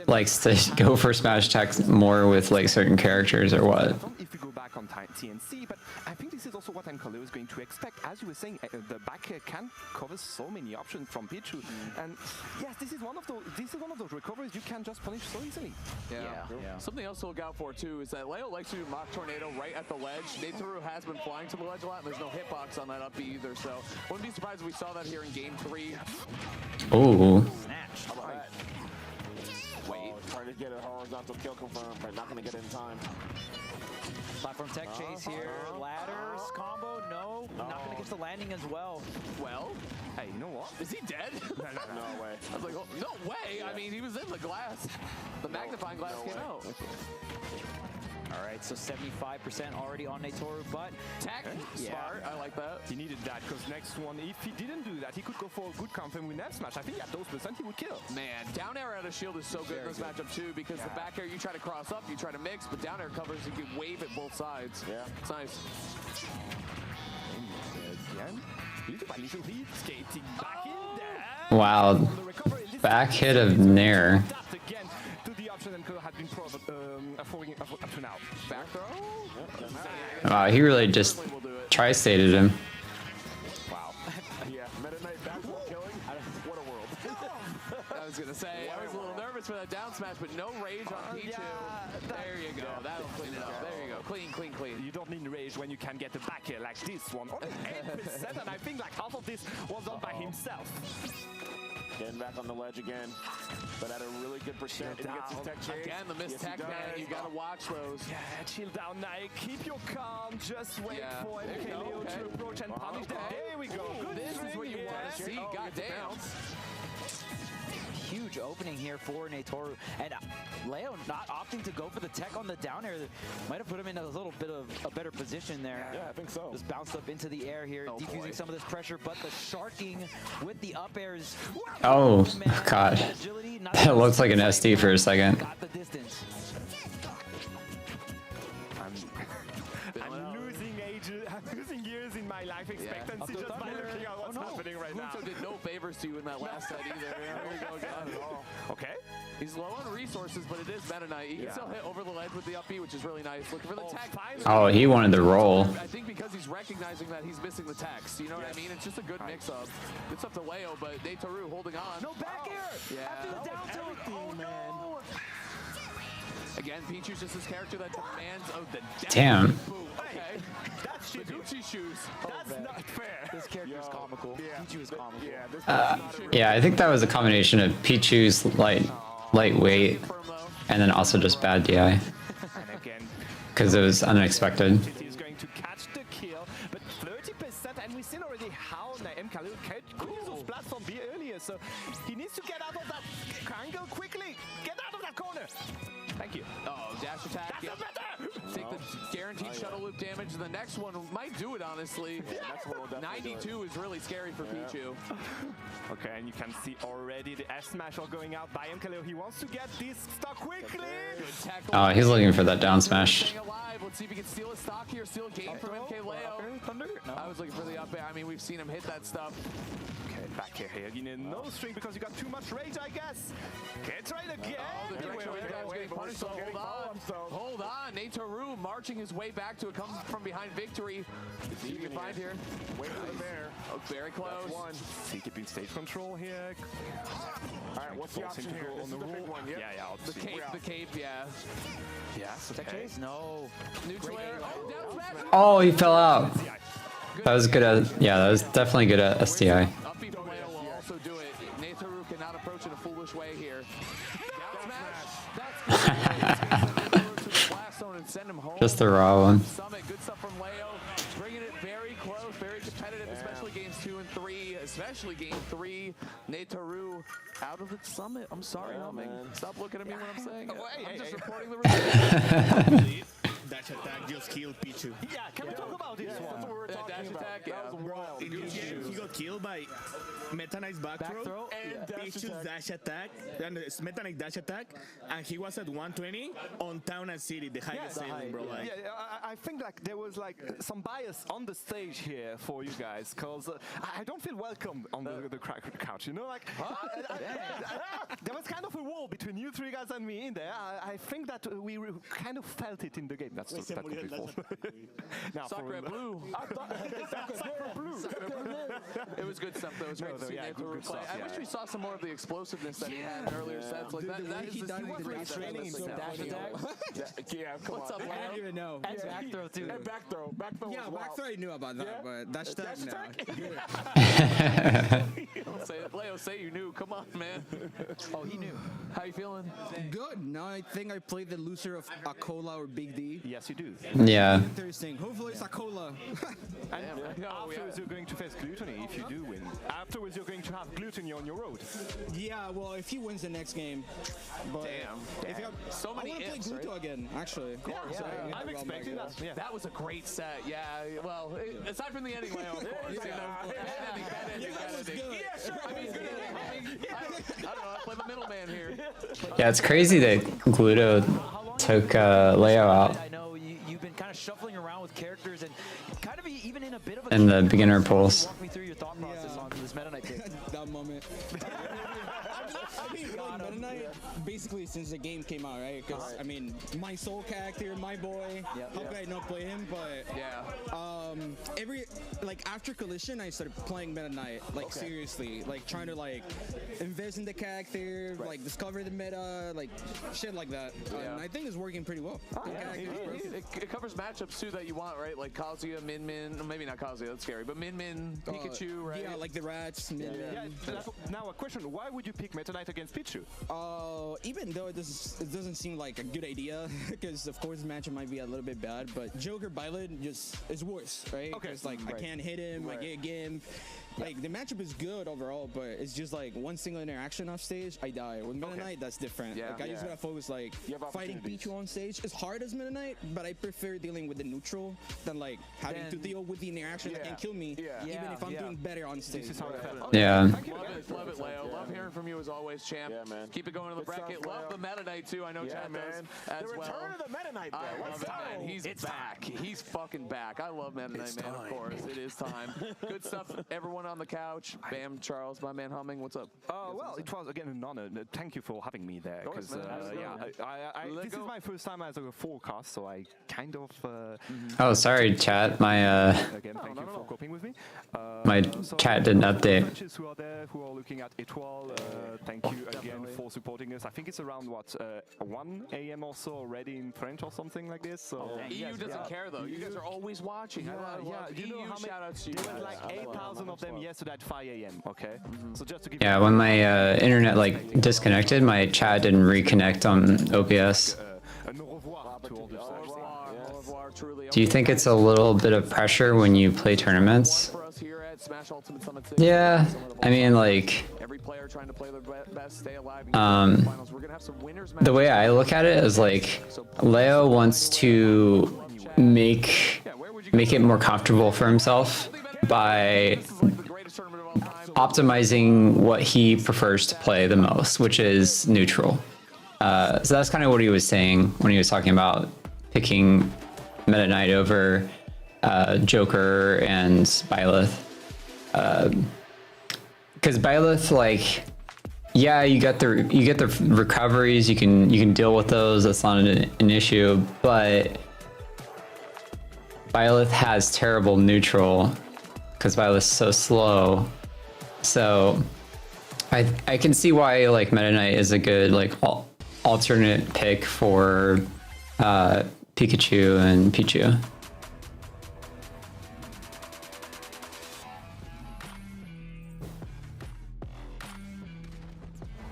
Speaker 1: likes to go for smash attacks more with like certain characters or what.
Speaker 13: If we go back on TNC, but I think this is also what Nkaleo is going to expect. As you were saying, the back air can cover so many options from Pichu, and yes, this is one of those recoveries you can just punish so easily.
Speaker 2: Yeah. Something else to look out for too is that Leo likes to do mock tornado right at the ledge. Natoru has been flying to the ledge a lot, and there's no hitbox on that up B either. So wouldn't be surprised if we saw that here in game 3.
Speaker 1: Ooh.
Speaker 5: How about that? Wait, trying to get a horizontal kill confirmed, but not going to get it in time.
Speaker 4: Platform tech chase here. Ladders combo. No, not going to catch the landing as well.
Speaker 2: Well,
Speaker 13: hey, you know what?
Speaker 2: Is he dead?
Speaker 5: No way.
Speaker 2: I was like, oh, no way. Yeah. I mean, he was in the glass. The magnifying glass came out.
Speaker 4: All right, so 75% already on Natoru, but
Speaker 2: tech, smart. I like that.
Speaker 13: He needed that because next one, if he didn't do that, he could go for a good confirm with Nav Smash. I think at those percent he would kill.
Speaker 2: Man, down air out of shield is so good in this matchup too because the back air you try to cross up, you try to mix, but down air covers you can wave at both sides.
Speaker 5: Yeah,
Speaker 2: it's nice.
Speaker 13: Again, little by little, he skating back in there.
Speaker 1: Wow, back hit of Nair.
Speaker 13: Again to the option and had been affording up to now.
Speaker 2: Back throw.
Speaker 1: Wow, he really just tri-stated him.
Speaker 5: Wow. Yeah, Meta Knight back killing. What a world.
Speaker 2: gonna say. I was a little nervous for that down smash, but no rage on Pichu. There you go. That'll clean it up. There you go. Clean, clean, clean.
Speaker 13: You don't need rage when you can get a back air like this one. Only 8%, and I think like half of this was done by himself.
Speaker 5: Getting back on the ledge again, but at a really good percent. If he gets his tech chase.
Speaker 2: Again, the missed tech, man. You gotta watch those.
Speaker 13: Yeah, chill down, Nike. Keep your calm. Just wait for MKLeo to approach and punish them. There we go. Good
Speaker 2: This is what you want to see. Goddamn.
Speaker 4: Huge opening here for Natoru, and Leo not opting to go for the tech on the down air might have put him in a little bit of a better position there.
Speaker 5: Yeah, I think so.
Speaker 4: Just bounced up into the air here, defusing some of this pressure, but the sharking with the up airs.
Speaker 1: Oh, God. That looks like an SD for a second.
Speaker 4: Got the distance.
Speaker 13: I'm losing ages. I'm losing years in my life expectancy just by looking at what's happening right now.
Speaker 2: Mucho did no favors to you in that last set either. Here we go again.
Speaker 13: Okay.
Speaker 2: He's low on resources, but it is Meta Knight. He can still hit over the ledge with the up B, which is really nice. Looking for the tech.
Speaker 1: Oh, he wanted the roll.
Speaker 2: I think because he's recognizing that he's missing the text. You know what I mean? It's just a good mix-up. It's up to Leo, but Natoru holding on.
Speaker 13: No back air!
Speaker 2: Yeah.
Speaker 13: After the down tilt. Oh, no!
Speaker 2: Again, Pichu's just this character that demands the
Speaker 1: Damn.
Speaker 2: Okay.
Speaker 13: That's
Speaker 2: the Gucci shoes.
Speaker 13: That's not fair.
Speaker 4: This character is comical. Pichu is comical.
Speaker 1: Yeah, I think that was a combination of Pichu's lightweight and then also just bad DI. Because it was unexpected.
Speaker 13: He's going to catch the kill, but 30%, and we've seen already how MKLeo could use those platform B earlier, so he needs to get out of that angle quickly. Get out of that corner. Thank you.
Speaker 2: Oh, dash attack.
Speaker 13: That's better.
Speaker 2: Take the guaranteed shuttle loop damage. The next one might do it, honestly. 92 is really scary for Pichu.
Speaker 13: Okay, and you can see already the S smash are going out by MKLeo. He wants to get this stock quickly.
Speaker 1: Oh, he's looking for that down smash.
Speaker 2: Staying alive. Let's see if he can steal a stock here. Steal a game from MKLeo.
Speaker 13: Thunder? No.
Speaker 2: I was looking for the up air. I mean, we've seen him hit that stuff.
Speaker 13: Okay, back here. You need no string because you got too much rage, I guess. Get right again.
Speaker 2: Oh, the direction where that's getting punished, so hold on. Hold on. Natoru marching his way back to a come from behind victory. See if you can find here.
Speaker 5: Wait for the bear.
Speaker 2: Oh, very close.
Speaker 5: One.
Speaker 13: See, keeping stage control here.
Speaker 5: All right, what's the option here? This is the big one. Yep.
Speaker 13: Yeah.
Speaker 2: The cape, yeah.
Speaker 13: Yes,
Speaker 4: Tech chase? No.
Speaker 2: Neutral air. Oh, down smash.
Speaker 1: Oh, he fell out. That was good at, yeah, that was definitely good at SDI.
Speaker 2: Up B from Leo will also do it. Natoru cannot approach in a foolish way here. Down smash. That's send him home.
Speaker 1: Just the raw one.
Speaker 2: Summit, good stuff from Leo. Bringing it very close, very competitive, especially games 2 and 3, especially game 3. Natoru out of the Summit. I'm sorry, humming. Stop looking at me when I'm saying it. I'm just reporting the results.
Speaker 14: Dash attack just killed Pichu.
Speaker 13: Yeah, can we talk about this one?
Speaker 2: That's what we were talking dash about. attack, yeah.
Speaker 5: That was wild.
Speaker 14: In this game, he got killed by Meta Knight's back throw
Speaker 5: and
Speaker 14: Pichu's dash attack, and Meta Knight dash attack, and he was at 120 on Town and City, the highest ceiling, bro. Like,
Speaker 13: I think like there was like some bias on the stage here for you guys, cause I don't feel welcome on the couch. You know, like there was kind of a wall between you three guys and me in there. I think that we kind of felt it in the game. That could be false. Now
Speaker 2: Sacre Blue.
Speaker 13: Sacre Blue.
Speaker 2: It was good stuff though. It was great to see Natoru play. I wish we saw some more of the explosiveness that he had in earlier sets. Like that is the
Speaker 4: training in dash attack.
Speaker 5: Yeah, come
Speaker 2: What's
Speaker 5: on.
Speaker 2: up,
Speaker 14: I
Speaker 2: Leo?
Speaker 14: don't even know.
Speaker 4: And back throw too.
Speaker 5: And back throw. Back throw.
Speaker 14: Yeah, back throw I knew about that, but dash attack, no.
Speaker 2: Say it. Leo, say you knew. Come on, man.
Speaker 4: Oh, he knew.
Speaker 2: How you feeling?
Speaker 14: Good. Now I think I played the loser of Akola or Big D.
Speaker 13: Yes, you do.
Speaker 1: Yeah.
Speaker 14: Interesting. Hopefully it's Akola.
Speaker 13: And afterwards you're going to face Gluttony if you do win. Afterwards you're going to have Gluttony on your road.
Speaker 14: Yeah, well, if he wins the next game. But
Speaker 2: Damn.
Speaker 14: If he
Speaker 2: So many
Speaker 14: I want to play
Speaker 2: ifs,
Speaker 14: Gluto
Speaker 2: right?
Speaker 14: again, actually.
Speaker 13: I'm expecting that. Yeah.
Speaker 2: That was a great set. Yeah. Well, aside from the ending, Leo, of course. Bad ending. Yeah, sure. I mean, good ending. I don't know. I play the middleman here.
Speaker 1: Yeah, it's crazy that Gluto took Leo out.
Speaker 4: I know you've been been kind of shuffling around with characters and kind of even in a bit of a...
Speaker 1: In the beginner polls.
Speaker 4: Walk me through your thought process on this Meta Knight pick.
Speaker 15: That moment. I've been playing Meta Knight basically since the game came out, right? Because, I mean, my soul character, my boy, how could I not play him? But, after Collision, I started playing Meta Knight, like, seriously. Like, trying to, like, invest in the character, like, discover the meta, like, shit like that. And I think it's working pretty well.
Speaker 2: It covers matchups, too, that you want, right? Like Kazuya, Min, maybe not Kazuya, that's scary, but Min, Pikachu, right?
Speaker 15: Yeah, like the rats, Min.
Speaker 13: Now a question, why would you pick Meta Knight against Pichu?
Speaker 15: Even though it doesn't seem like a good idea, because of course the matchup might be a little bit bad, but Joker Byleth just is worse, right? Okay. It's like I can't hit him, I get Gimp. Like the matchup is good overall, but it's just like one single interaction off stage, I die. With Meta Knight, that's different. Like I just gotta focus like fighting Pichu on stage. It's hard as Meta Knight, but I prefer dealing with the neutral than like having to deal with the interaction that can kill me, even if I'm doing better on stage.
Speaker 2: This is how it felt.
Speaker 1: Yeah.
Speaker 2: Love it, Leo. Love hearing from you as always, champ.
Speaker 5: Yeah, man.
Speaker 2: Keep it going to the bracket. Love the Meta Knight too. I know Chad does as
Speaker 5: the
Speaker 2: well.
Speaker 5: return of the Meta Knight, bro.
Speaker 2: I love it, man. He's back. He's fucking back. I love Meta Knight, man. Of course, it is time. Good stuff. Everyone on the couch. Bam, Charles, my man Humming. What's up?
Speaker 13: Well, it was again an honor. Thank you for having me there. Because this is my first time as a forecast, so I kind of.
Speaker 1: Oh, sorry, chat. My
Speaker 13: Again, thank you for coping with me.
Speaker 1: my chat didn't update.
Speaker 13: Coaches who are there, who are looking at Etoile, thank you again for supporting us. I think it's around what 1 a.m. or so already in French or something like this. So
Speaker 2: EU doesn't care though. You guys are always watching. I love
Speaker 13: you know
Speaker 2: EU
Speaker 13: how many?
Speaker 2: shout-outs to you
Speaker 13: There was
Speaker 2: guys.
Speaker 13: like 8,000 of them yesterday at 5 a.m. Okay, so just to give
Speaker 1: Yeah, when my internet like disconnected, my chat didn't reconnect on OBS.
Speaker 13: an au revoir to all the
Speaker 2: Au revoir, truly.
Speaker 1: Do you think it's a little bit of pressure when you play tournaments?
Speaker 2: For us here at Smash Ultimate Summit 6.
Speaker 1: Yeah, I mean like
Speaker 2: Every player trying to play their best, stay alive. And get to the finals. We're gonna have some winners.
Speaker 1: the way I look at it is like Leo wants to make it more comfortable for himself by optimizing what he prefers to play the most, which is neutral. So that's kind of what he was saying when he was talking about picking Meta Knight over Joker and Byleth. Because Byleth, like, yeah, you get the recoveries, you can deal with those. That's not an issue, but Byleth has terrible neutral because Byleth's so slow. So I can see why like Meta Knight is a good like alternate pick for Pikachu and Pichu.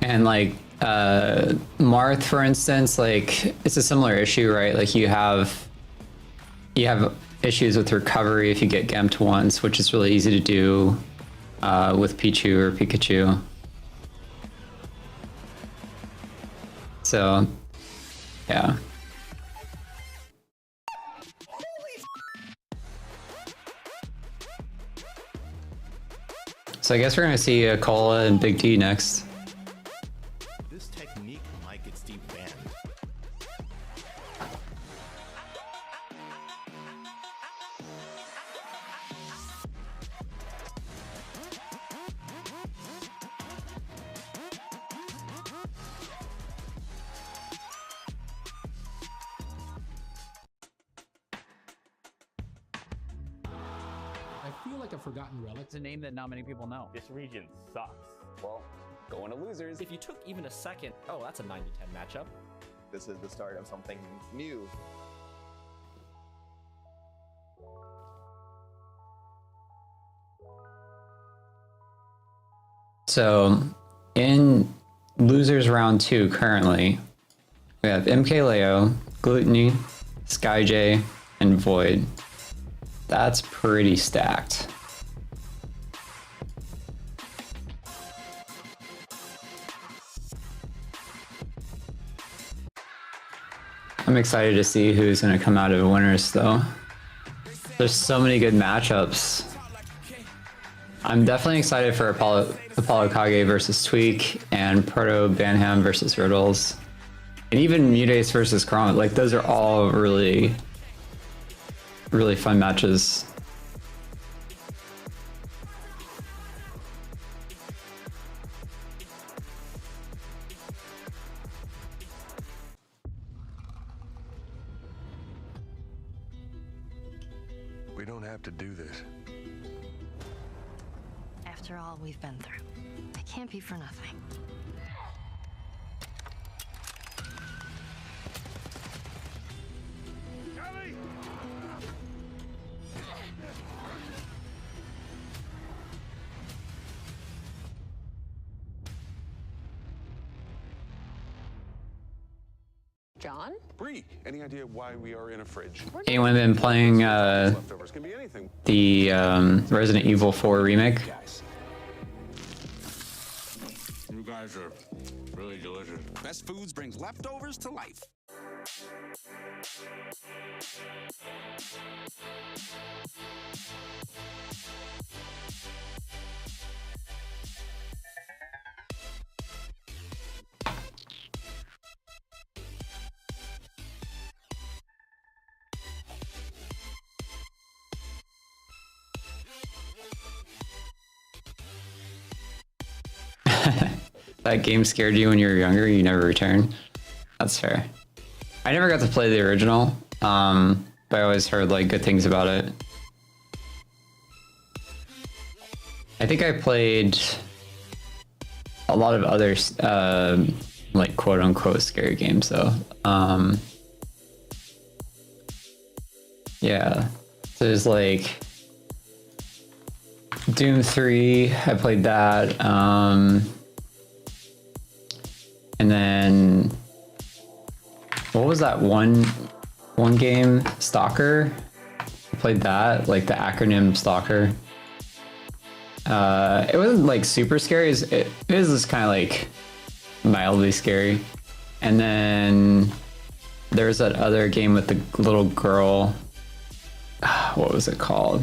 Speaker 1: And like Marth, for instance, like it's a similar issue, right? Like you have issues with recovery if you get gamped once, which is really easy to do with Pichu or Pikachu. So, yeah. So I guess we're gonna see Cola and Big D next.
Speaker 9: This technique might get Steve banned.
Speaker 16: I feel like a forgotten relic.
Speaker 17: It's a name that not many people know.
Speaker 18: This region sucks. Well, going to losers.
Speaker 17: If you took even a second, oh, that's a 9 to 10 matchup.
Speaker 18: This is the start of something new.
Speaker 1: So in losers round 2 currently, we have MK Leo, Gluttony, SkyJ, and Void. That's pretty stacked. I'm excited to see who's going to come out of winners though. There's so many good matchups. I'm definitely excited for Apollo Kage versus Tweak and Proto Banham versus Riddles. And even Mutace versus Chrome. Like those are all really really fun matches.
Speaker 9: We don't have to do this.
Speaker 10: After all we've been through, it can't be for nothing.
Speaker 16: John?
Speaker 19: Bree, any idea why we are in a fridge?
Speaker 1: Anyone been playing
Speaker 19: Leftovers can be anything.
Speaker 1: the Resident Evil 4 remake?
Speaker 20: You guys are really delicious. Best Foods brings leftovers to life.
Speaker 1: That game scared you when you were younger, you never returned. That's fair. I never got to play the original, but I always heard like good things about it. I think I played a lot of other like quote unquote scary games though. Yeah, so there's like Doom 3, I played that. And then what was that one game? Stalker? I played that, like the acronym Stalker. It wasn't like super scary. It was just kind of like mildly scary. And then there was that other game with the little girl. What was it called?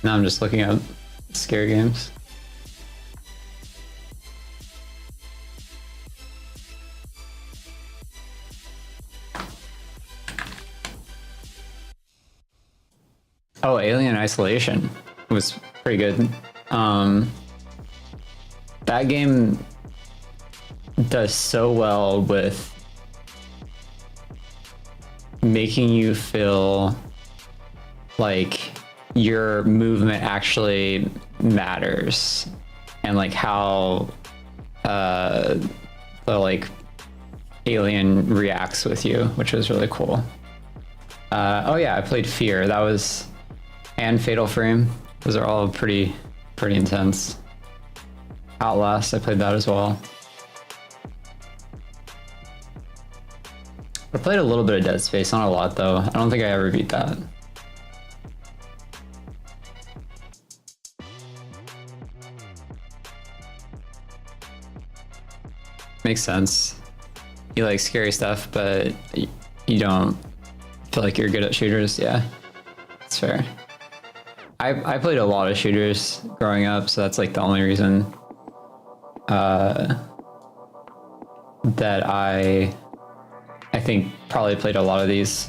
Speaker 1: Now I'm just looking up scary games. Oh, Alien Isolation was pretty good. That game does so well with making you feel like your movement actually matters, and like how the like alien reacts with you, which was really cool. Oh yeah, I played Fear. That was, and Fatal Frame. Those are all pretty intense. Outlast, I played that as well. I played a little bit of Dead Space, not a lot though. I don't think I ever beat that. Makes sense. You like scary stuff, but you don't feel like you're good at shooters. Yeah, that's fair. I played a lot of shooters growing up, so that's like the only reason that I think probably played a lot of these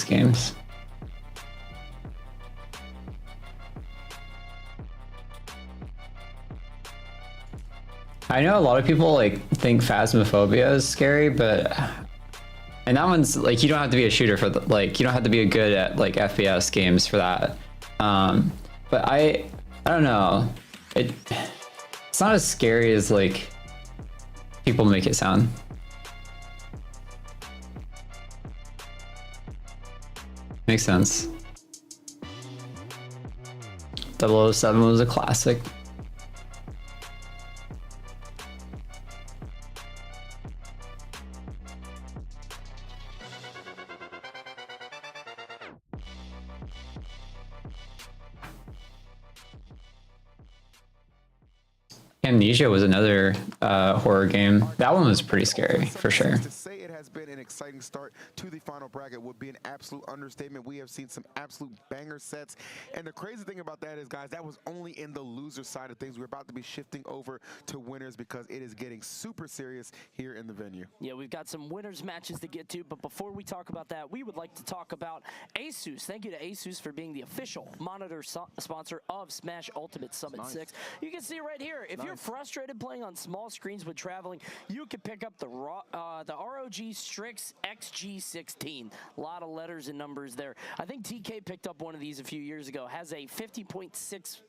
Speaker 1: games. I know a lot of people like think Phasmophobia is scary, and that one's like, you don't have to be a shooter for like, you don't have to be good at like FPS games for that. But I don't know. It's not as scary as like people make it sound. Makes sense. 007 was a classic. Amnesia was another horror game. That one was pretty scary, for sure.
Speaker 3: To say it has been an exciting start to the final bracket would be an absolute understatement. We have seen some absolute banger sets. And the crazy thing about that is, guys, that was only in the loser side of things. We're about to be shifting over to winners because it is getting super serious here in the venue.
Speaker 16: Yeah, we've got some winners matches to get to, but before we talk about that, we would like to talk about Asus. Thank you to Asus for being the official monitor sponsor of Smash Ultimate Summit 6. You can see right here, if you're frustrated playing on small screens with traveling, you can pick up the ROG Strix XG16. A lot of letters and numbers there. I think TK picked up one of these a few years ago. Has a 50.6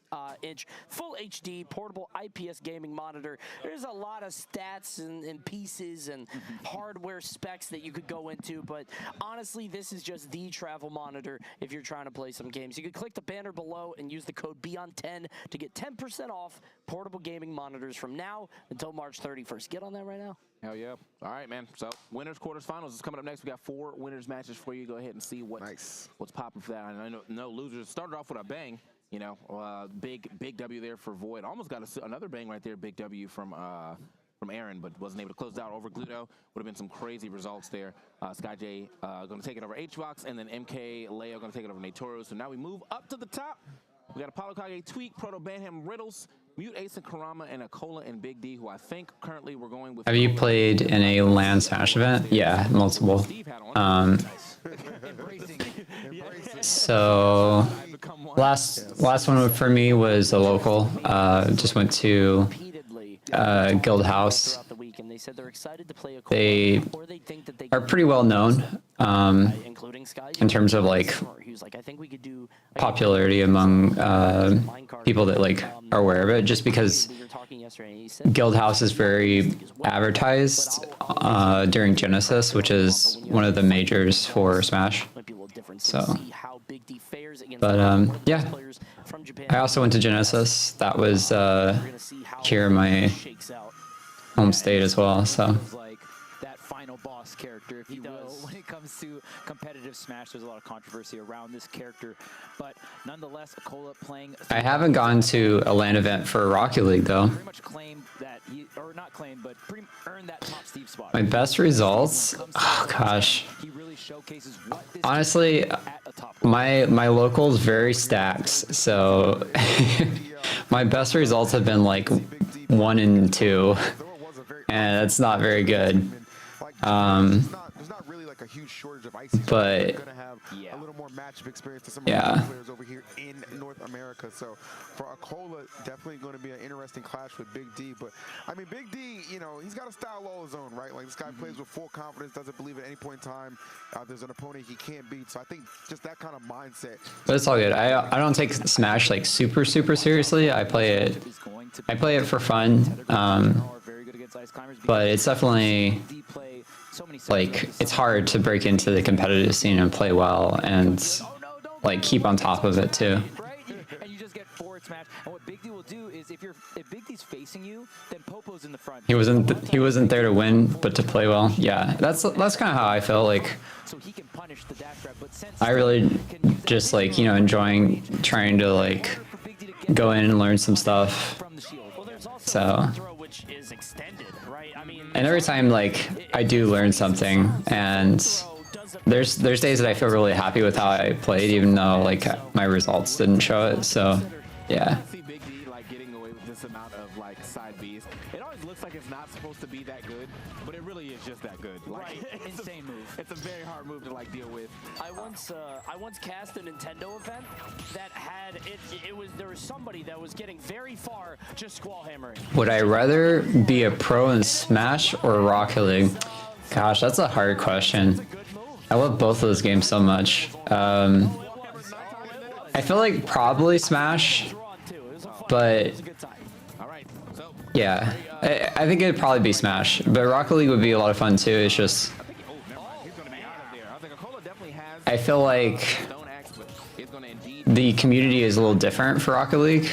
Speaker 16: inch full HD portable IPS gaming monitor. There's a lot of stats and pieces and hardware specs that you could go into, but honestly, this is just the travel monitor if you're trying to play some games. You could click the banner below and use the code BEYOND10 to get 10% off portable gaming monitors from now until March 31st. Get on that right now.
Speaker 5: Hell yeah. All right, man. So winners, quarters, finals is coming up next. We got 4 winners matches for you. Go ahead and see what's popping for that. I know losers started off with a bang. You know, big W there for Void. Almost got another bang right there. Big W from Aaron, but wasn't able to close out over Gluto. Would have been some crazy results there. SkyJ going to take it over HBox, and then MK Leo going to take it over Natoru. So now we move up to the top. We got Apollo Kage, Tweak, Proto Banham, Riddles, Mute Ace and Karama, and Akola and Big D, who I think currently we're going with.
Speaker 1: Have you played in a LAN Smash event? Yeah, multiple. So last one for me was a local. Just went to Guild House. They are pretty well known in terms of like popularity among people that like are aware of it, just because Guild House is very advertised during Genesis, which is one of the majors for Smash. So, but yeah, I also went to Genesis. That was here in my home state as well. So.
Speaker 4: That final boss character, if you will. When it comes to competitive Smash, there's a lot of controversy around this character, but nonetheless, Akola playing.
Speaker 1: I haven't gone to a LAN event for Rocket League though.
Speaker 4: Very much claimed that he, or not claimed, but pretty earned that top Steve spot.
Speaker 1: My best results, oh gosh.
Speaker 4: He really showcases what this
Speaker 1: honestly, my local's very stacked, so my best results have been like 1 and 2, and that's not very good.
Speaker 3: There's not really like a huge shortage of ices.
Speaker 1: But
Speaker 3: we're gonna have a little more matchup experience to some of the players over here in North America. So for Akola, definitely going to be an interesting clash with Big D. But I mean, Big D, you know, he's got a style all his own, right? Like this guy plays with full confidence, doesn't believe at any point in time there's an opponent he can't beat. So I think just that kind of mindset.
Speaker 1: But it's all good. I don't take Smash like super seriously. I play it for fun. But it's definitely like it's hard to break into the competitive scene and play well and like keep on top of it too.
Speaker 4: And you just get forward smash. And what Big D will do is if Big D's facing you, then Popo's in the front.
Speaker 1: He wasn't there to win, but to play well. Yeah, that's kind of how I feel. Like I really just like, you know, enjoying trying to like go in and learn some stuff. So. And every time like I do learn something, and there's days that I feel really happy with how I played, even though like my results didn't show it. So yeah.
Speaker 5: Big D like getting away with this amount of like side Bs. It always looks like it's not supposed to be that good, but it really is just that good. Like,
Speaker 16: Right, insane move.
Speaker 5: It's a very hard move to like deal with.
Speaker 16: I once cast a Nintendo event that had there was somebody that was getting very far just squall hammering.
Speaker 1: Would I rather be a pro in Smash or Rocket League? Gosh, that's a hard question. I love both of those games so much. I feel like probably Smash, but yeah, I think it'd probably be Smash. But Rocket League would be a lot of fun too. It's just I feel like the community is a little different for Rocket League.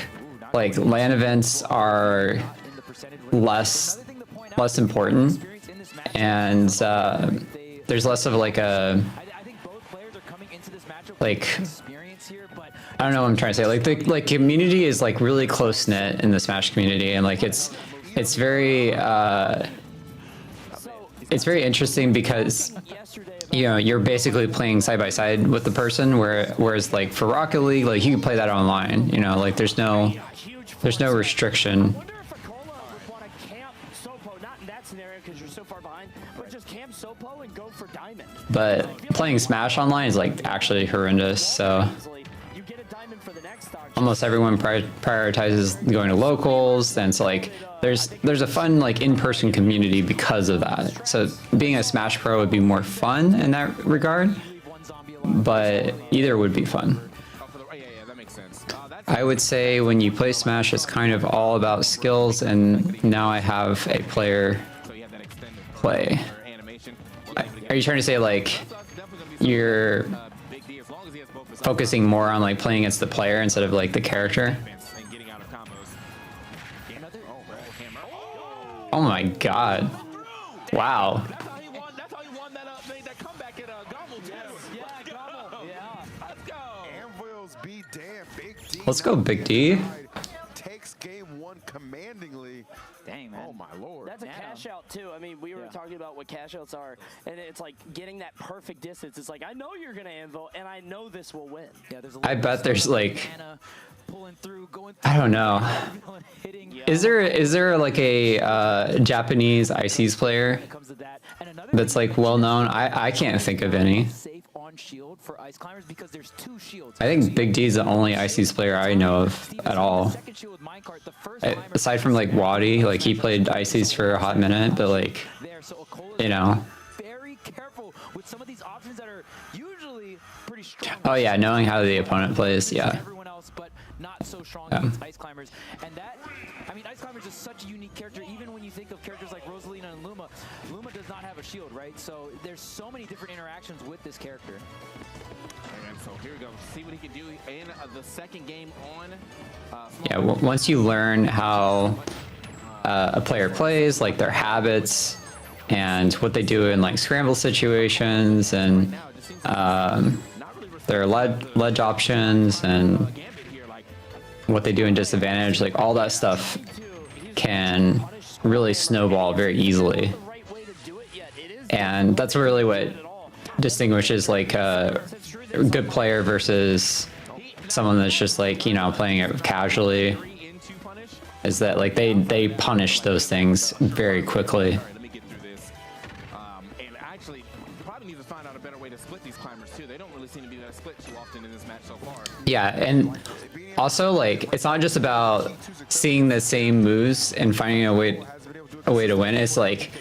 Speaker 1: Like LAN events are less important, and there's less of like a I don't know what I'm trying to say. Like the community is like really close knit in the Smash community, and like it's very it's very interesting because you're basically playing side by side with the person, whereas like for Rocket League, like you can play that online. Like there's no restriction. But playing Smash online is like actually horrendous. So almost everyone prioritizes going to locals, and so like there's a fun like in-person community because of that. So being a Smash Pro would be more fun in that regard, but either would be fun. I would say when you play Smash, it's kind of all about skills, and now I have a player play. Are you trying to say like you're focusing more on like playing against the player instead of like the character? Oh my god. Wow. Let's go, Big D.
Speaker 3: Takes game one commandingly.
Speaker 4: Dang, man.
Speaker 3: Oh my lord.
Speaker 16: That's a cash out too. I mean, we were talking about what cash outs are, and it's like getting that perfect distance. It's like, I know you're gonna anvil, and I know this will win. Yeah,
Speaker 1: I bet there's like, I don't know. Is there like a Japanese ICs player that's like well known? I can't think of any. I think Big D's the only ICs player I know of at all. Aside from like WOD, like he played ICs for a hot minute, but like,
Speaker 4: Very careful with some of these options that are usually pretty strong.
Speaker 1: Oh yeah, knowing how the opponent plays, yeah.
Speaker 4: Everyone else, but not so strong against Ice Climbers. And that, I mean, Ice Climbers is such a unique character. Even when you think of characters like Rosalina and Luma, Luma does not have a shield, right? So there's so many different interactions with this character.
Speaker 5: And so here we go. See what he can do in the second game on.
Speaker 1: Yeah, once you learn how a player plays, like their habits and what they do in like scramble situations and their ledge options and what they do in disadvantage, like all that stuff can really snowball very easily. And that's really what distinguishes like a good player versus someone that's just like, playing it casually, is that like they punish those things very quickly.
Speaker 5: And actually, probably need to find out a better way to split these climbers too. They don't really seem to be that split too often in this match so far.
Speaker 1: Yeah, and also like it's not just about seeing the same moves and finding a way to win. It's like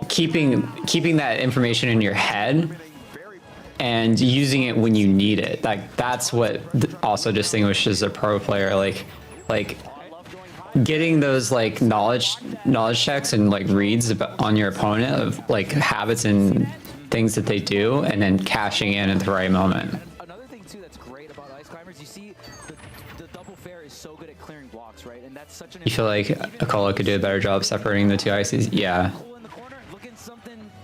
Speaker 1: keeping that information in your head and using it when you need it. Like that's what also distinguishes a pro player. Like getting those like knowledge checks and like reads on your opponent of like habits and things that they do, and then cashing in at the right moment.
Speaker 4: Another thing too that's great about Ice Climbers, you see the double fair is so good at clearing blocks, right? And that's such an.
Speaker 1: You feel like Akolo could do a better job separating the two ICs? Yeah.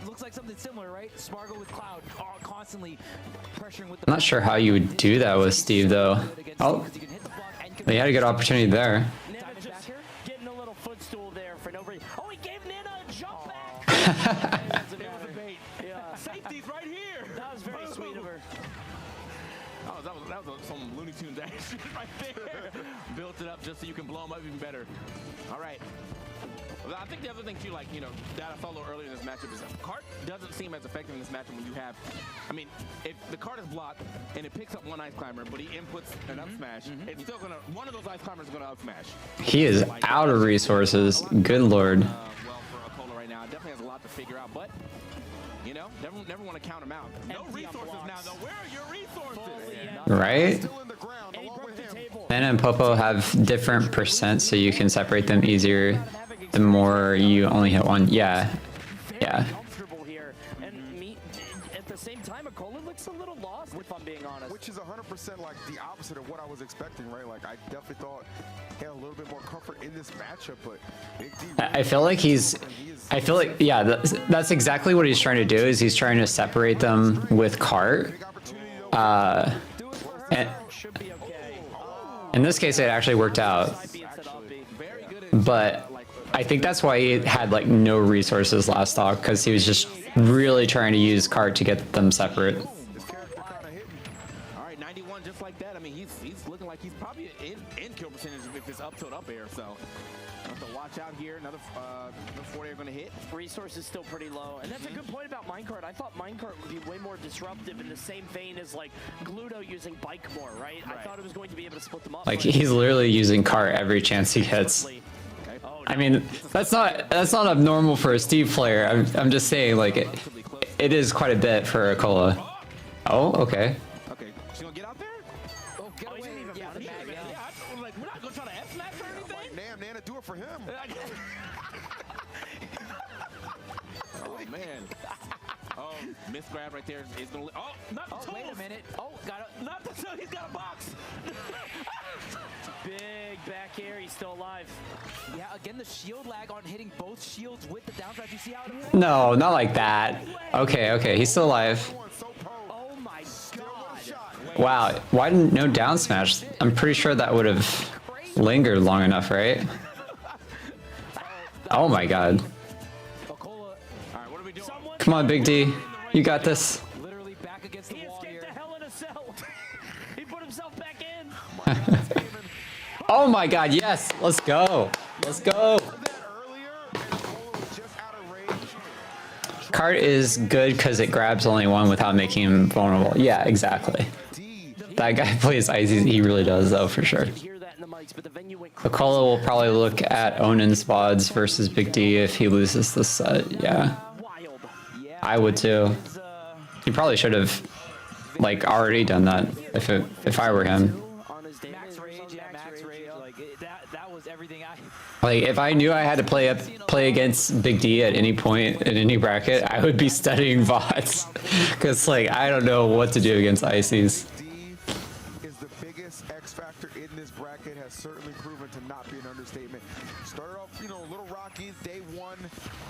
Speaker 4: Looks like something similar, right? Spargo with Cloud, constantly pressuring with the.
Speaker 1: I'm not sure how you would do that with Steve though. Oh, they had a good opportunity there.
Speaker 16: Getting a little footstool there for nobody. Oh, he gave Nana a jump back. Yeah.
Speaker 5: Safety's right here.
Speaker 16: That was very sweet of her.
Speaker 5: Oh, that was some Looney Tunes action right there. Built it up just so you can blow them up even better. All right. I think the other thing too, like, that I saw a little earlier in this matchup is cart doesn't seem as effective in this matchup when you have, I mean, if the cart is blocked and it picks up one ice climber, but he inputs an up smash, it's still gonna, one of those ice climbers is gonna up smash.
Speaker 1: He is out of resources. Good lord.
Speaker 5: Well, for Akolo right now, it definitely has a lot to figure out, but, never want to count him out. No resources now, though. Where are your resources?
Speaker 1: Right? Nana and Popo have different percents, so you can separate them easier the more you only hit one. Yeah. Yeah.
Speaker 16: Comfortable here, and at the same time, Akolo looks a little lost, if I'm being honest.
Speaker 3: Which is 100% like the opposite of what I was expecting, right? Like I definitely thought he had a little bit more comfort in this matchup, but Big D
Speaker 1: I feel like yeah, that's exactly what he's trying to do. Is he's trying to separate them with cart. And in this case, it actually worked out. But I think that's why he had like no resources last stock, because he was just really trying to use cart to get them separate.
Speaker 5: All right, 91 just like that. I mean, he's looking like he's probably in kill percentage if it's up tilt up air. So have to watch out here. Another 40 are going to hit.
Speaker 16: Resource is still pretty low, and that's a good point about minecart. I thought minecart would be way more disruptive in the same vein as like Gluto using bike more, right? I thought it was going to be able to split them up.
Speaker 1: Like he's literally using cart every chance he gets. I mean, that's not abnormal for a Steve player. I'm just saying, like it is quite a bit for a Cola. Oh, okay.
Speaker 5: Okay, she's gonna get out there. Oh, get away! Yeah, I'm like, we're not gonna try to F smash or anything.
Speaker 3: Damn, Nana, do it for him.
Speaker 5: Oh man. Oh, miss grab right there is gonna. Oh, not the tools.
Speaker 4: Wait a minute. Oh, got it.
Speaker 5: Not the tools. He's got a box.
Speaker 16: Big back air. He's still alive.
Speaker 4: Yeah, again, the shield lag on hitting both shields with the down thrash. You see how it
Speaker 1: No, not like that. Okay, he's still alive.
Speaker 16: Oh my god.
Speaker 1: Wow, why didn't no down smash? I'm pretty sure that would have lingered long enough, right? Oh my god. Come on, Big D. You got this.
Speaker 4: Literally back against the wall here.
Speaker 16: Hell in a cell. He put himself back in.
Speaker 1: Oh my god, yes. Let's go. Let's go. Cart is good because it grabs only one without making him vulnerable. Yeah, exactly. That guy plays Icy. He really does, though, for sure. Akola will probably look at Onan's VODs versus Big D if he loses this set. Yeah. I would too. He probably should have, like, already done that if I were him.
Speaker 4: Max rage, yeah, max rage. Like that was everything I.
Speaker 1: Like, if I knew I had to play against Big D at any point in any bracket, I would be studying VODs. Because, like, I don't know what to do against Ices.
Speaker 3: Is the biggest X factor in this bracket, has certainly proven to not be an understatement. Started off, you know, a little rocky day one.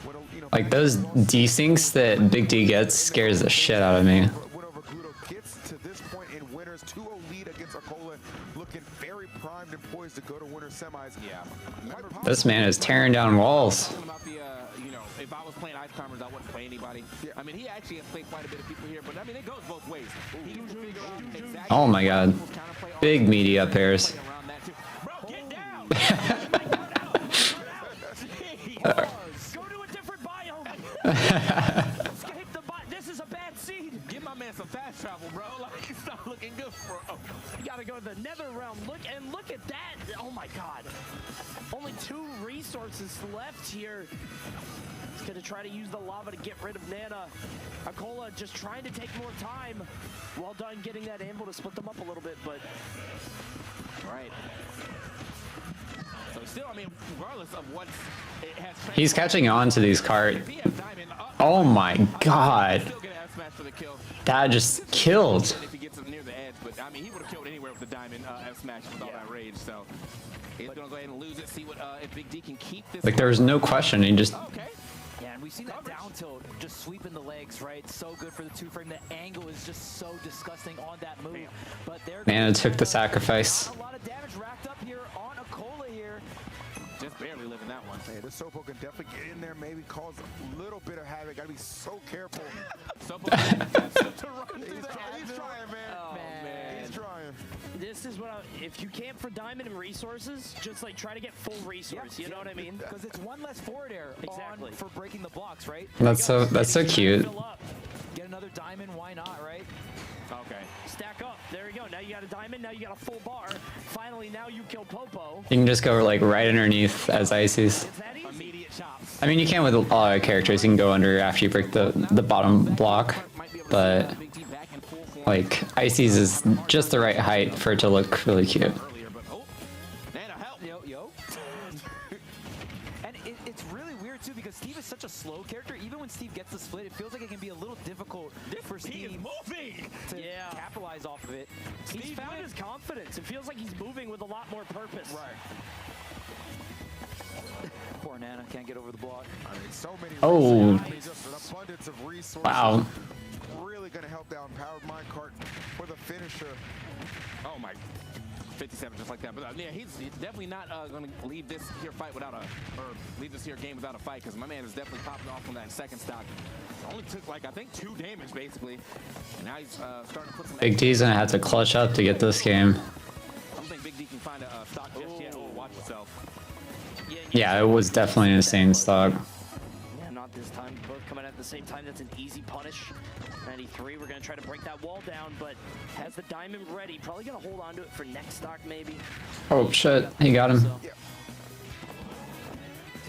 Speaker 3: With a, you know,
Speaker 1: Like, those desyncs that Big D gets scares the shit out of me.
Speaker 3: win over Gluto, gets to this point in winners, 2-0 lead against Akola, looking very primed and poised to go to winner semis.
Speaker 5: Yeah.
Speaker 1: This man is tearing down walls.
Speaker 5: About the, you know, if I was playing Ice Climbers, I wouldn't play anybody. I mean, he actually has played quite a bit of people here, but I mean, it goes both ways. He can figure out exactly
Speaker 1: Oh my god. Big meaty up airs.
Speaker 5: Bro, get down!
Speaker 16: Go to a different biome. Escape the biome. This is a bad seed.
Speaker 5: Give my man some fast travel, bro. Like, it's not looking good for him.
Speaker 16: You gotta go to the nether realm. Look at that. Oh my god. Only 2 resources left here. He's gonna try to use the lava to get rid of Nana. Akola just trying to take more time. Well done getting that anvil to split them up a little bit, but
Speaker 5: right. So still, I mean, regardless of what it has.
Speaker 1: He's catching on to these cart. Oh my god. That just killed.
Speaker 5: If he gets him near the edge, but I mean, he would have killed anywhere with the diamond F smash with all that rage. So he's gonna go ahead and lose it. See what if Big D can keep this.
Speaker 1: Like, there was no question. He just.
Speaker 4: Yeah, and we've seen that down tilt just sweeping the legs, right? So good for the 2-frame. The angle is just so disgusting on that move. But there.
Speaker 1: Nana took the sacrifice.
Speaker 4: A lot of damage racked up here on Akola here.
Speaker 5: Just barely living that one.
Speaker 3: Hey, this Sopo can definitely get in there, maybe cause a little bit of havoc. Gotta be so careful.
Speaker 5: Sopo to run through
Speaker 3: he's trying, man.
Speaker 16: Oh, man.
Speaker 3: He's trying.
Speaker 16: This is what if you camp for diamond and resources, just like try to get full resource. You know what I mean?
Speaker 4: Because it's one less forward air on for breaking the blocks, right?
Speaker 1: That's so cute.
Speaker 4: Get another diamond, why not, right?
Speaker 16: Okay. Stack up. There you go. Now you got a diamond. Now you got a full bar. Finally, now you kill Popo.
Speaker 1: You can just go, like, right underneath as Ices.
Speaker 5: Immediate chops.
Speaker 1: I mean, you can with all our characters. You can go under after you break the bottom block. But, like, Ices is just the right height for it to look really cute.
Speaker 4: And it's really weird too because Steve is such a slow character. Even when Steve gets the split, it feels like it can be a little difficult for Steve to capitalize off of it.
Speaker 16: He's found his confidence. It feels like he's moving with a lot more purpose.
Speaker 4: Right. Poor Nana can't get over the block.
Speaker 3: I mean, so many
Speaker 1: Oh.
Speaker 3: just an abundance of resources.
Speaker 1: Wow.
Speaker 3: Really gonna help down powered minecart for the finisher.
Speaker 5: Oh my. 57 just like that. But yeah, he's definitely not going to leave this here fight without leave this here game without a fight, because my man is definitely popping off on that second stock. Only took like I think 2 damage basically, and now he's starting to put some.
Speaker 1: Big D's gonna have to clutch up to get this game.
Speaker 5: I don't think Big D can find a stock just yet. Watch yourself.
Speaker 1: Yeah, it was definitely an insane stock.
Speaker 16: Yeah, not this time. Both coming at the same time. That's an easy punish. 93, we're going to try to break that wall down, but has the diamond ready. Probably going to hold on to it for next stock, maybe.
Speaker 1: Oh, shit. He got him.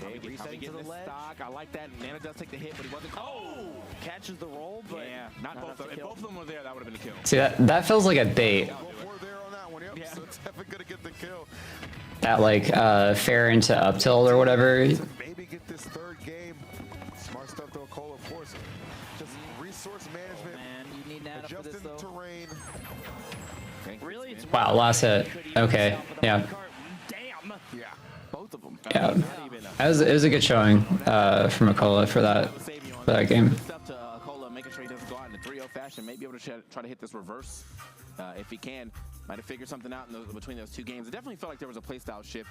Speaker 5: Okay, resetting to the stock. I like that. Nana does take the hit, but he wasn't. Oh!
Speaker 16: Catches the roll, but
Speaker 5: yeah, not both of them. If both of them were there, that would have been a kill.
Speaker 1: See, that feels like a bait.
Speaker 3: Yep, so it's definitely gonna get the kill.
Speaker 1: That, like, fair into up tilt or whatever.
Speaker 3: Maybe get this 3rd game. Smart stuff though, Cole, of course. Just resource management.
Speaker 4: Man, you need Nana for this,
Speaker 3: Adjusting the terrain.
Speaker 16: Really? It's
Speaker 1: Wow, last hit. Okay, yeah.
Speaker 16: Damn.
Speaker 5: Yeah, both of them.
Speaker 1: Yeah. It was a good showing from Akola for that game.
Speaker 5: Stuff to Akola, making sure he doesn't go out in a 3-0 fashion. Maybe able to try to hit this reverse if he can. Might have figured something out between those 2 games. It definitely felt like there was a playstyle shift.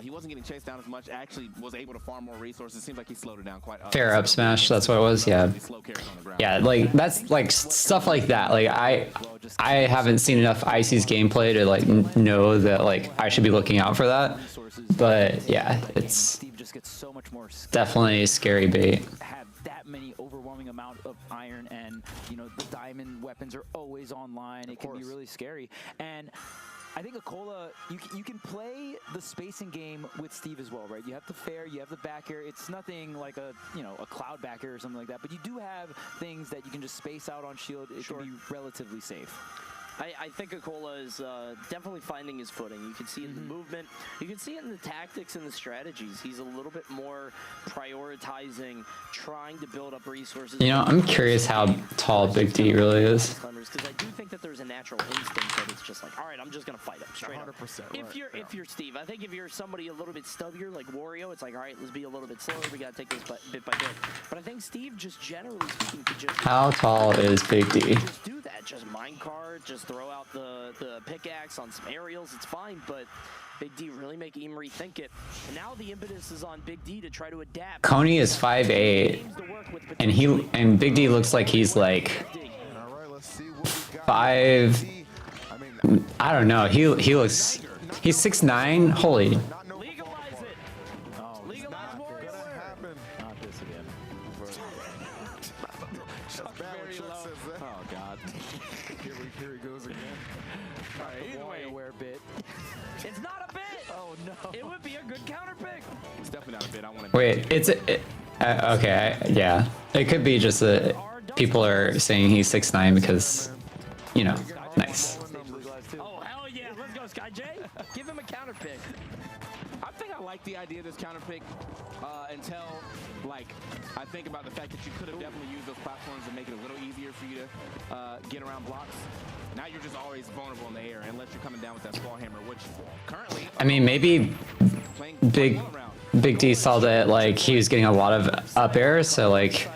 Speaker 5: He wasn't getting chased down as much. Actually, was able to farm more resources. Seems like he slowed it down quite.
Speaker 1: Fair up smash, that's what it was. Yeah. Yeah, like that's like stuff like that. Like I haven't seen enough Icy's gameplay to like know that like I should be looking out for that. But yeah, it's definitely a scary bait.
Speaker 4: Have that many overwhelming amount of iron, and you know the diamond weapons are always online. It can be really scary. And I think Akola, you can play the spacing game with Steve as well, right? You have the fair, you have the back air. It's nothing like a cloud back air or something like that, but you do have things that you can just space out on shield. It can be relatively safe.
Speaker 16: I think Akola is definitely finding his footing. You can see it in the movement. You can see it in the tactics and the strategies. He's a little bit more prioritizing, trying to build up resources.
Speaker 1: You know, I'm curious how tall Big D really is.
Speaker 16: Because I do think that there's a natural instinct that it's just like, all right, I'm just gonna fight him straight
Speaker 3: 100%.
Speaker 16: up. If you're Steve, I think if you're somebody a little bit stubbier like Wario, it's like, all right, let's be a little bit slower. We gotta take this bit by bit. But I think Steve, just generally speaking, could just
Speaker 1: How tall is Big D?
Speaker 16: just do that. Just minecart, just throw out the pickaxe on some aerials. It's fine, but Big D really make him rethink it. And now the impetus is on Big D to try to adapt.
Speaker 1: Coney is 5'8", and Big D looks like he's like 5. I don't know. He looks. He's 6'9". Holy.
Speaker 5: Oh God.
Speaker 3: Here he goes again.
Speaker 5: All right, either way,
Speaker 4: aware bit.
Speaker 16: It's not a bit. Oh no. It would be a good counter pick.
Speaker 5: It's definitely not a bit. I want to.
Speaker 1: Wait, it's okay. Yeah, it could be just that people are saying he's 6'9" because, you know, nice.
Speaker 16: Oh hell yeah! Let's go, Sky J. Give him a counter pick.
Speaker 5: I think I like the idea of this counter pick until, like, I think about the fact that you could have definitely used those platforms to make it a little easier for you to get around blocks. Now you're just always vulnerable in the air unless you're coming down with that skull hammer, which currently.
Speaker 1: I mean, maybe Big D saw that like he was getting a lot of up air, so like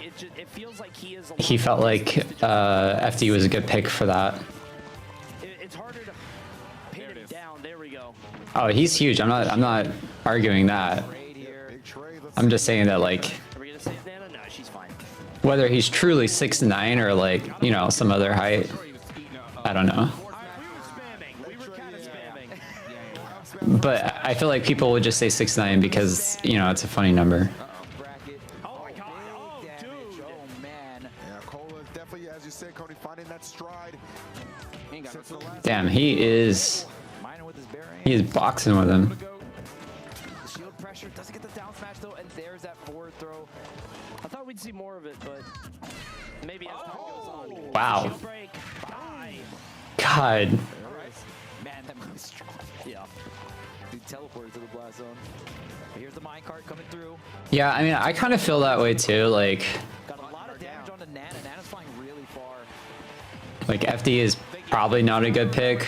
Speaker 16: it feels like
Speaker 1: he felt like FD was a good pick for that.
Speaker 16: It's harder to pin it down. There we go.
Speaker 1: Oh, he's huge. I'm not arguing that. I'm just saying that like
Speaker 16: Are we gonna save Nana? No, she's fine.
Speaker 1: whether he's truly 6'9" or like, you know, some other height, I don't know. But I feel like people would just say 6'9" because, you know, it's a funny number. Damn, he is boxing with him.
Speaker 16: The shield pressure doesn't get the down smash though, and there's that forward throw. I thought we'd see more of it, but maybe as time goes on.
Speaker 1: Wow.
Speaker 16: Shield break. Bye.
Speaker 1: God.
Speaker 4: Man, that move's strong. Yeah. Dude teleported to the blast zone. Here's the minecart coming through.
Speaker 1: Yeah, I mean, I kind of feel that way too. Like,
Speaker 4: Got a lot of damage onto Nana. Nana's flying really far.
Speaker 1: like FD is probably not a good pick.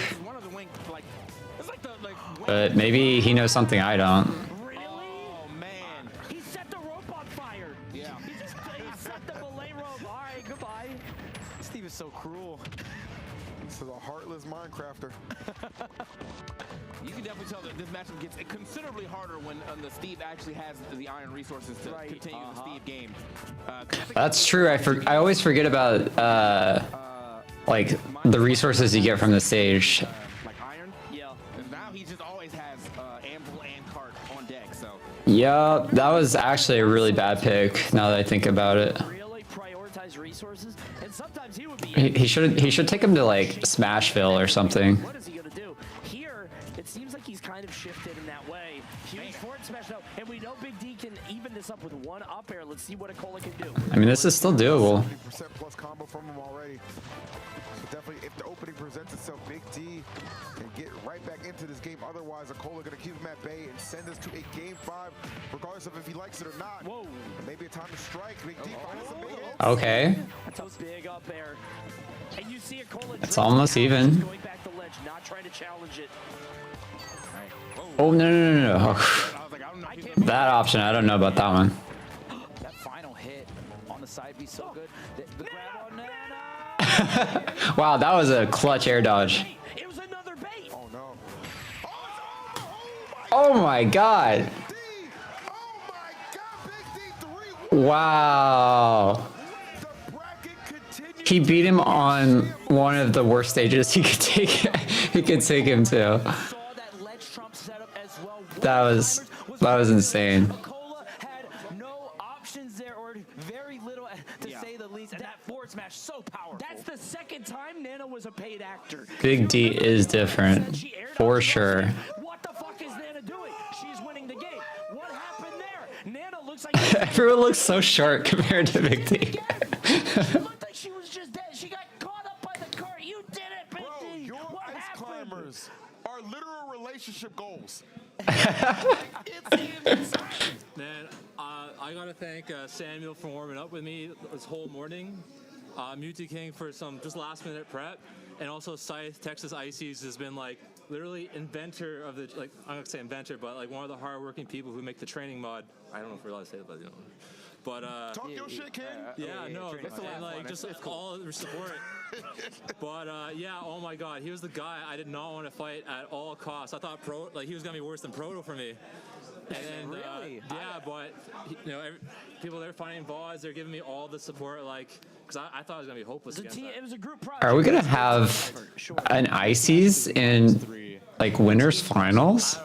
Speaker 1: But maybe he knows something I don't.
Speaker 16: Oh man. He set the rope on fire. Yeah. He set the belay rope. All right, goodbye.
Speaker 4: Steve is so cruel.
Speaker 3: So the Heartless says Minecrafter.
Speaker 5: You can definitely tell that this matchup gets considerably harder when the Steve actually has the iron resources to continue the Steve game.
Speaker 1: That's true. I always forget about like the resources you get from the stage.
Speaker 5: Like iron. Yeah. And now he just always has anvil and cart on deck. So.
Speaker 1: Yeah, that was actually a really bad pick. Now that I think about it.
Speaker 16: Really prioritize resources, and sometimes he would be.
Speaker 1: He should take him to like Smashville or something.
Speaker 16: What is he gonna do? Here, it seems like he's kind of shifted in that way. Huge forward smash now, and we know Big D can even this up with one up air. Let's see what Akola can do.
Speaker 1: I mean, this is still doable.
Speaker 3: 50% plus combo from him already. So definitely, if the opening presents itself, Big D can get right back into this game. Otherwise, Akola gonna keep him at bay and send us to a game 5, regardless of if he likes it or not. Whoa! Maybe a time to strike. Big D finds some big hits.
Speaker 1: Okay.
Speaker 16: That's a big up air. And you see Akola.
Speaker 1: It's almost even.
Speaker 16: Going back to ledge, not trying to challenge it.
Speaker 1: Oh no. Oh. That option, I don't know about that one.
Speaker 4: That final hit on the side be so good. The grab on Nana.
Speaker 1: Wow, that was a clutch air dodge.
Speaker 16: It was another bait.
Speaker 3: Oh no.
Speaker 1: Oh my god. Wow. He beat him on one of the worst stages he could take. He could take him to. That was insane.
Speaker 16: Akola had no options there, or very little to say the least. And that forward smash so powerful. That's the second time Nana was a paid actor.
Speaker 1: Big D is different, for sure.
Speaker 16: What the fuck is Nana doing? She's winning the game. What happened there? Nana looks like
Speaker 1: Everyone looks so short compared to Big D.
Speaker 16: she looked like she was just dead. She got caught up by the cart. You did it, Big D.
Speaker 3: Your
Speaker 16: What
Speaker 3: ice
Speaker 16: happened?
Speaker 3: climbers are literal relationship goals.
Speaker 21: Man, I gotta thank Samuel for warming up with me this whole morning. Mewtwo King for some just last minute prep, and also Scythe Texas Ices has been like literally inventor of the, like, I'm not gonna say inventor, but like one of the hardworking people who make the training mod. I don't know if we're allowed to say it, but you know. But
Speaker 3: talk your shit, Ken.
Speaker 21: Yeah, no, and like just all the support. But yeah, oh my God, he was the guy I did not want to fight at all costs. I thought he was gonna be worse than Proto for me. And then, yeah, but you know, people they're finding VODs, they're giving me all the support, like, because I thought it was gonna be hopeless.
Speaker 16: It was a group project.
Speaker 1: Are we gonna have an Ices in like winners finals?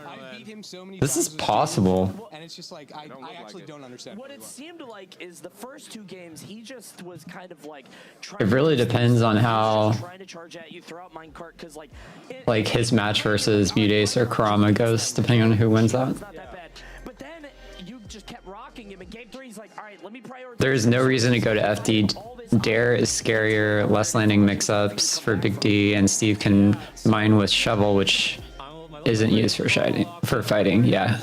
Speaker 1: This is possible.
Speaker 22: And it's just like I actually don't understand.
Speaker 16: What it seemed like is the first two games he just was kind of like
Speaker 1: It really depends on how
Speaker 16: trying to charge at you throughout minecart, because
Speaker 1: like his match versus Mutace or Kurama goes, depending on who wins that.
Speaker 16: It's not that bad. But then you just kept rocking him. In game 3, he's like, all right, let me prioritize.
Speaker 1: There is no reason to go to FD. Dare is scarier, less landing mix-ups for Big D, and Steve can mine with Shovel, which isn't used for fighting. Yeah.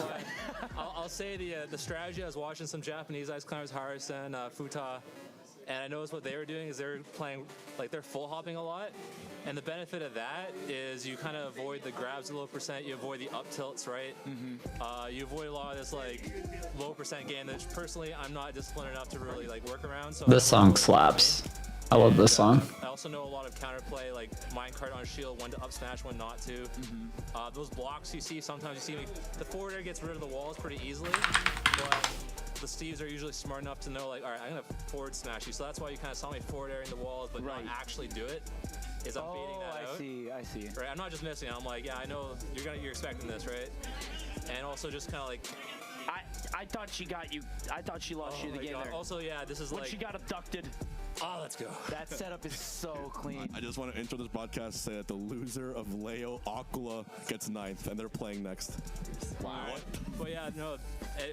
Speaker 21: I'll say the strategy. I was watching some Japanese ice climbers, Harrison, Futa, and I noticed what they were doing is they're playing, like, they're full hopping a lot. And the benefit of that is you kind of avoid the grabs a low percent, you avoid the up tilts, right? You avoid a lot of this like low percent game that personally I'm not disciplined enough to really like work around. So
Speaker 1: This song slaps. I love this song.
Speaker 21: I also know a lot of counterplay, like minecart on shield, when to up smash, when not to. Those blocks you see, sometimes you see me, the forward air gets rid of the walls pretty easily, but the Steves are usually smart enough to know, like, all right, I'm gonna forward smash you. So that's why you kind of saw me forward airing the walls, but not actually do it. Is I'm beating that out.
Speaker 4: I see.
Speaker 21: Right, I'm not just missing. I'm like, yeah, I know you're expecting this, right? And also just kind of like,
Speaker 16: I thought she got you. I thought she lost you the game there.
Speaker 21: Also, yeah, this is
Speaker 16: when
Speaker 21: like
Speaker 16: she got abducted.
Speaker 21: Oh, let's go.
Speaker 16: That setup is so clean.
Speaker 7: I just want to intro this podcast, say that the loser of Leo Aquila gets 9th, and they're playing next.
Speaker 21: Wow. But yeah, no,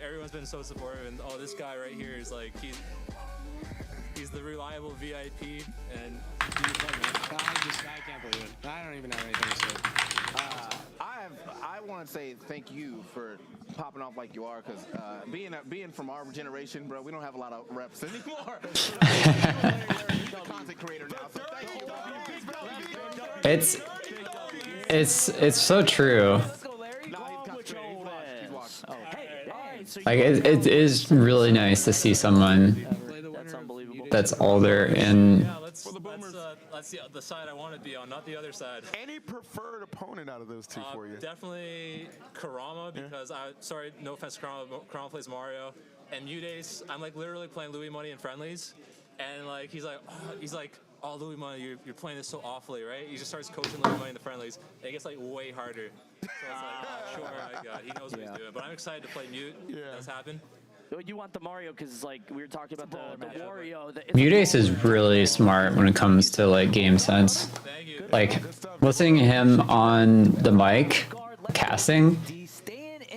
Speaker 21: everyone's been so supportive, and this guy right here is like, he's the reliable VIP, and
Speaker 22: I can't believe it. I don't even have anything to say.
Speaker 5: I want to say thank you for popping off like you are, because being from our generation, bro, we don't have a lot of reps anymore. Content creator now, so thank you.
Speaker 1: It's so true. Like it is really nice to see someone that's older and
Speaker 21: That's the side I want to be on, not the other side.
Speaker 3: Any preferred opponent out of those two for you?
Speaker 21: Definitely Kurama, because sorry, no offense to Kurama, but Kurama plays Mario, and Mudace, I'm like literally playing Louis Money in friendlies, and like he's like, oh, Louis Money, you're playing this so awfully, right? He just starts coaching Louis Money in the friendlies, and it gets like way harder. So it's like, sure, I got it. He knows what he's doing, but I'm excited to play Mute. That's happened.
Speaker 16: You want the Mario because, like, we were talking about the Wario.
Speaker 1: Mudace is really smart when it comes to like game sense. Like listening to him on the mic, casting,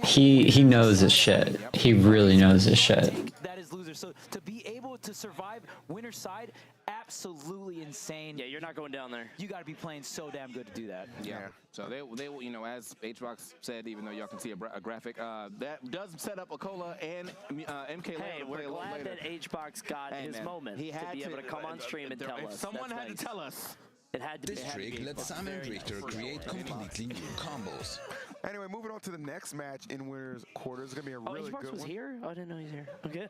Speaker 1: he knows his shit. He really knows his shit.
Speaker 4: That is loser. So to be able to survive winner's side, absolutely insane.
Speaker 16: Yeah, you're not going down there.
Speaker 4: You got to be playing so damn good to do that.
Speaker 6: Yeah. So they you know, as HBox said, even though y'all can see a graphic, that does set up Akola and MK.
Speaker 16: Hey, we're glad that HBox got his moment
Speaker 6: he had
Speaker 16: to be able to come on stream and tell us.
Speaker 6: Someone
Speaker 16: That's
Speaker 6: had
Speaker 16: nice.
Speaker 6: to tell us.
Speaker 16: It had to be.
Speaker 9: This trick lets Sam and Richter create completely new combos.
Speaker 3: Anyway, moving on to the next match in winners quarters. It's gonna be a really
Speaker 16: HBox
Speaker 3: good
Speaker 16: was
Speaker 3: one.
Speaker 16: here? Oh, I didn't know he's here. Okay.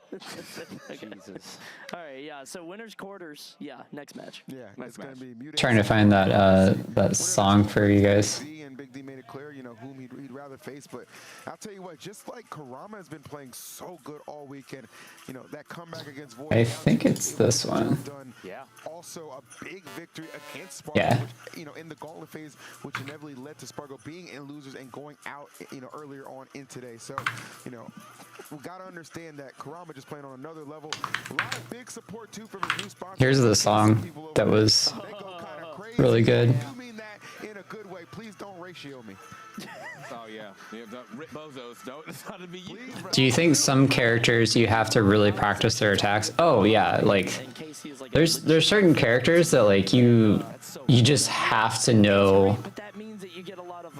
Speaker 16: Okay.
Speaker 4: Jesus.
Speaker 16: All right, yeah. So winners quarters. Yeah, next match.
Speaker 3: Yeah, it's gonna be Mudace.
Speaker 1: Trying to find that song for you guys.
Speaker 3: And Big D made it clear, you know, whom he'd rather face. But I'll tell you what, just like Kurama has been playing so good all weekend, you know, that comeback against Void.
Speaker 1: I think it's this one.
Speaker 3: Yeah. Also a big victory against Spargo,
Speaker 1: Yeah.
Speaker 3: which, you know, in the gauntlet phase, which inevitably led to Spargo being in losers and going out, you know, earlier on in today. So, you know, we got to understand that Kurama just playing on another level. A lot of big support too from his new sponsor.
Speaker 1: Here's the song that was really good.
Speaker 3: You mean that in a good way. Please don't ratio me.
Speaker 6: Oh yeah. Rip bozos. Don't. It's not to be you.
Speaker 1: Do you think some characters you have to really practice their attacks? Oh yeah, like there's certain characters that like you just have to know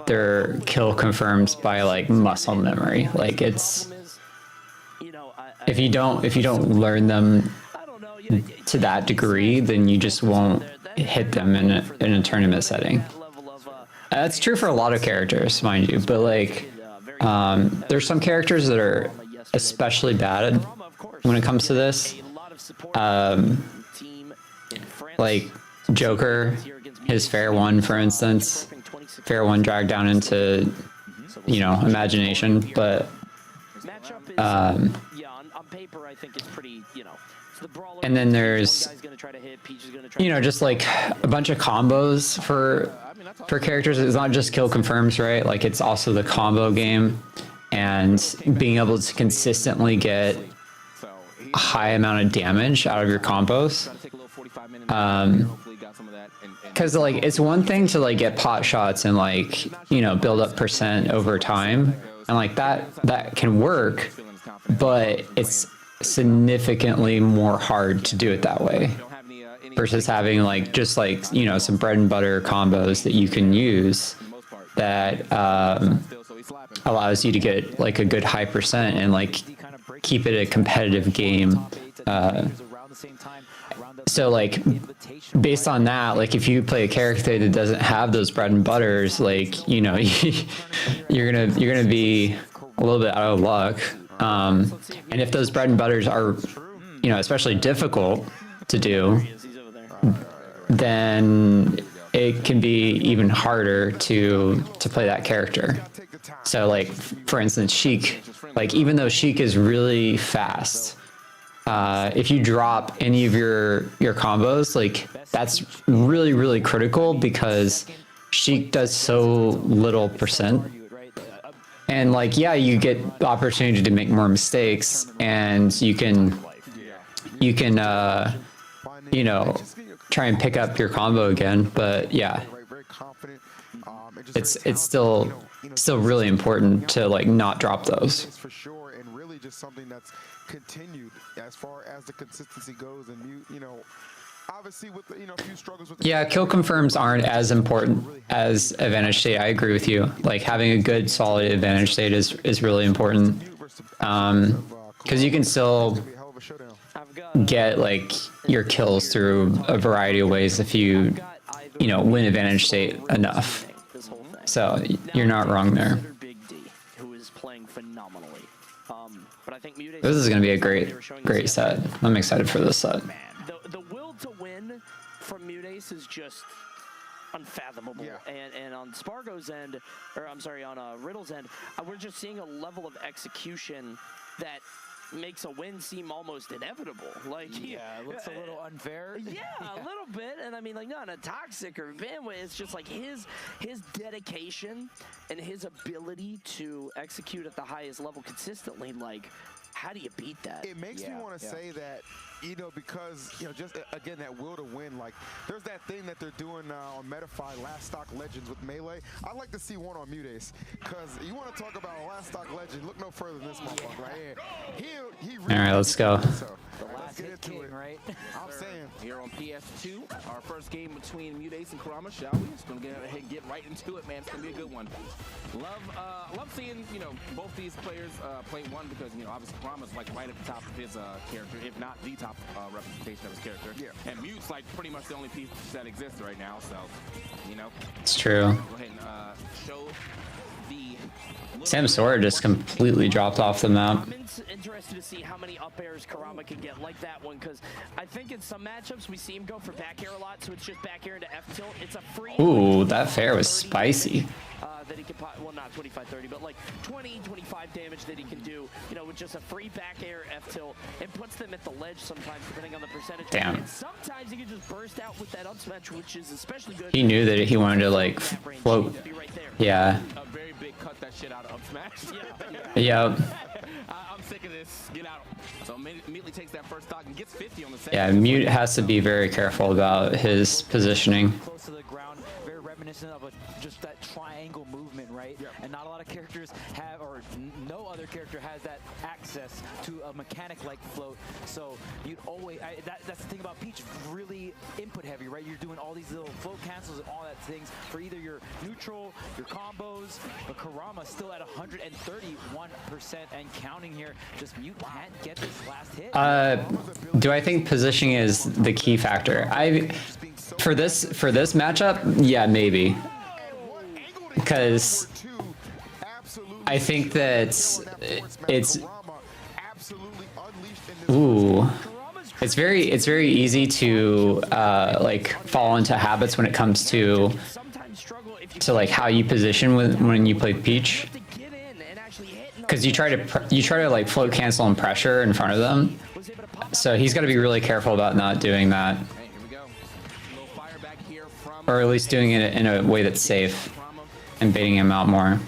Speaker 1: their kill confirms by like muscle memory. Like it's if you don't learn them to that degree, then you just won't hit them in a tournament setting. That's true for a lot of characters, mind you, but like there's some characters that are especially bad when it comes to this. Like Joker, his Fair One, for instance. Fair One dragged down into, you know, imagination, but
Speaker 16: on paper, I think it's pretty, you know.
Speaker 1: and then there's, you know, just like a bunch of combos for characters. It's not just kill confirms, right? Like it's also the combo game and being able to consistently get a high amount of damage out of your combos. Because like it's one thing to like get pot shots and like, you know, build up percent over time, and like that can work, but it's significantly more hard to do it that way versus having like just like, you know, some bread and butter combos that you can use that allows you to get like a good high percent and like keep it a competitive game. So like based on that, like if you play a character that doesn't have those bread and butters, like, you know, you're gonna be a little bit out of luck. And if those bread and butters are, you know, especially difficult to do, then it can be even harder to play that character. So like for instance, Sheik, like even though Sheik is really fast, if you drop any of your combos, like that's really, really critical because Sheik does so little percent. And like, yeah, you get the opportunity to make more mistakes and you can, you know, try and pick up your combo again. But yeah, it's still really important to like not drop those.
Speaker 3: For sure, and really just something that's continued as far as the consistency goes. And you know, obviously with the, you know, a few struggles with
Speaker 1: Yeah, kill confirms aren't as important as advantage state. I agree with you. Like having a good solid advantage state is really important. Because you can still get like your kills through a variety of ways if you know, win advantage state enough. So you're not wrong there.
Speaker 16: Who is playing phenomenally. But I think
Speaker 1: This is going to be a great set. I'm excited for this set.
Speaker 16: The will to win from Mudace pace is just unfathomable. And on Spargo's end, or I'm sorry, on Riddle's end, we're just seeing a level of execution that makes a win seem almost inevitable. Like,
Speaker 4: yeah, it looks a little unfair.
Speaker 16: Yeah, a little bit. And I mean, like, not a toxic or bandwidth. It's just like his dedication and his ability to execute at the highest level consistently. Like, how do you beat that?
Speaker 3: It makes me want to say that, you know, because, you know, just again, that will to win. Like, there's that thing that they're doing on Metafy, Last Stock Legends with Melee. I'd like to see one on Mutace, because you want to talk about a Last Stock Legend, look no further than this motherfucker right here. He really
Speaker 1: All right, let's go.
Speaker 3: So,
Speaker 4: The last hit king, right?
Speaker 3: I'm saying.
Speaker 6: Here on PS2, our first game between Mutace and Kurama, shall we? Just gonna get ahead and get right into it, man. It's gonna be a good one. Love seeing, you know, both these players play one, because, you know, obviously Kurama's like right at the top of his character, if not the top representation of his character. Yeah. And Mute's like pretty much the only piece that exists right now, so, you know.
Speaker 1: It's true.
Speaker 6: Go ahead and show the...
Speaker 1: Sam Sora just completely dropped off the map.
Speaker 16: I'm interested to see how many up airs Kurama can get like that one, because I think in some matchups we see him go for back air a lot, so it's just back air into F tilt. It's a free.
Speaker 1: Ooh, that fair was spicy.
Speaker 16: That he can, well, not 25-30, but like 20-25 damage that he can do, you know, with just a free back air F tilt. It puts them at the ledge sometimes, depending on the percentage.
Speaker 1: Damn.
Speaker 16: And sometimes he can just burst out with that up smash, which is especially good.
Speaker 1: He knew that he wanted to like float. Yeah.
Speaker 6: A very big cut that shit out of up smash.
Speaker 1: Yep.
Speaker 6: I'm sick of this. Get out. So immediately takes that first stock and gets 50 on the second.
Speaker 1: Yeah, Mute has to be very careful about his positioning.
Speaker 4: Close to the ground, very reminiscent of just that triangle movement, right? And not a lot of characters have, or no other character has that access to a mechanic like float. So you'd always, that's the thing about Peach, really input heavy, right? You're doing all these little float cancels and all that things for either your neutral, your combos, but Kurama still at 131% and counting here. Just Mute can't get this last hit.
Speaker 1: Do I think positioning is the key factor? For this matchup, yeah, maybe. Because I think that it's it's very easy to like fall into habits when it comes to like how you position when you play Peach, because you try to like float cancel and pressure in front of them, so he's got to be really careful about not doing that, or at least doing it in a way that's safe and baiting him out more.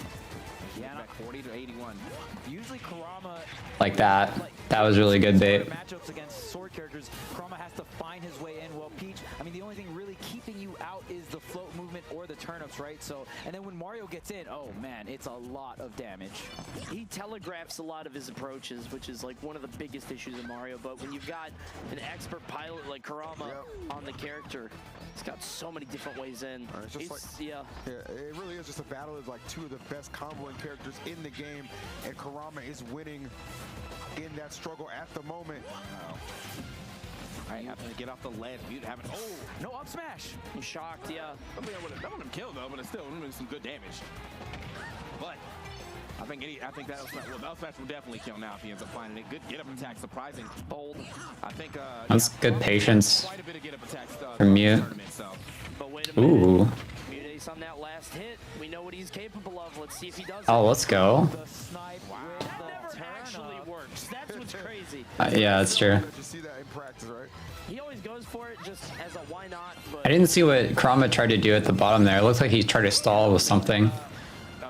Speaker 1: Like that. That was really good bait.
Speaker 4: Matchups against sword characters, Kurama has to find his way in. Well, Peach, I mean, the only thing really keeping you out is the float movement or the turnips, right? So, and then when Mario gets in, oh man, it's a lot of damage.
Speaker 16: He telegraphs a lot of his approaches, which is like one of the biggest issues in Mario. But when you've got an expert pilot like Kurama on the character, he's got so many different ways in.
Speaker 3: It's just like, it really is just a battle of like two of the best comboing characters in the game, and Kurama is winning in that struggle at the moment.
Speaker 6: All right, having to get off the ledge. Mute having,
Speaker 4: no up smash.
Speaker 16: I'm shocked, yeah.
Speaker 6: I mean, that would have killed though, but it still would have been some good damage. But I think that up smash will definitely kill now if he ends up finding it. Good get up attack, surprising, bold. I think
Speaker 1: that's good patience
Speaker 6: quite a bit of get up attacks
Speaker 1: from Mute.
Speaker 16: But wait a minute.
Speaker 1: Ooh.
Speaker 16: Mutace on that last hit. We know what he's capable of. Let's see if he does.
Speaker 1: Oh, let's go.
Speaker 16: The snipe never actually works. That's what's crazy.
Speaker 1: Yeah, that's true.
Speaker 3: You see that in practice, right?
Speaker 16: He always goes for it just as a why not.
Speaker 1: I didn't see what Kurama tried to do at the bottom there. It looks like he tried to stall with something.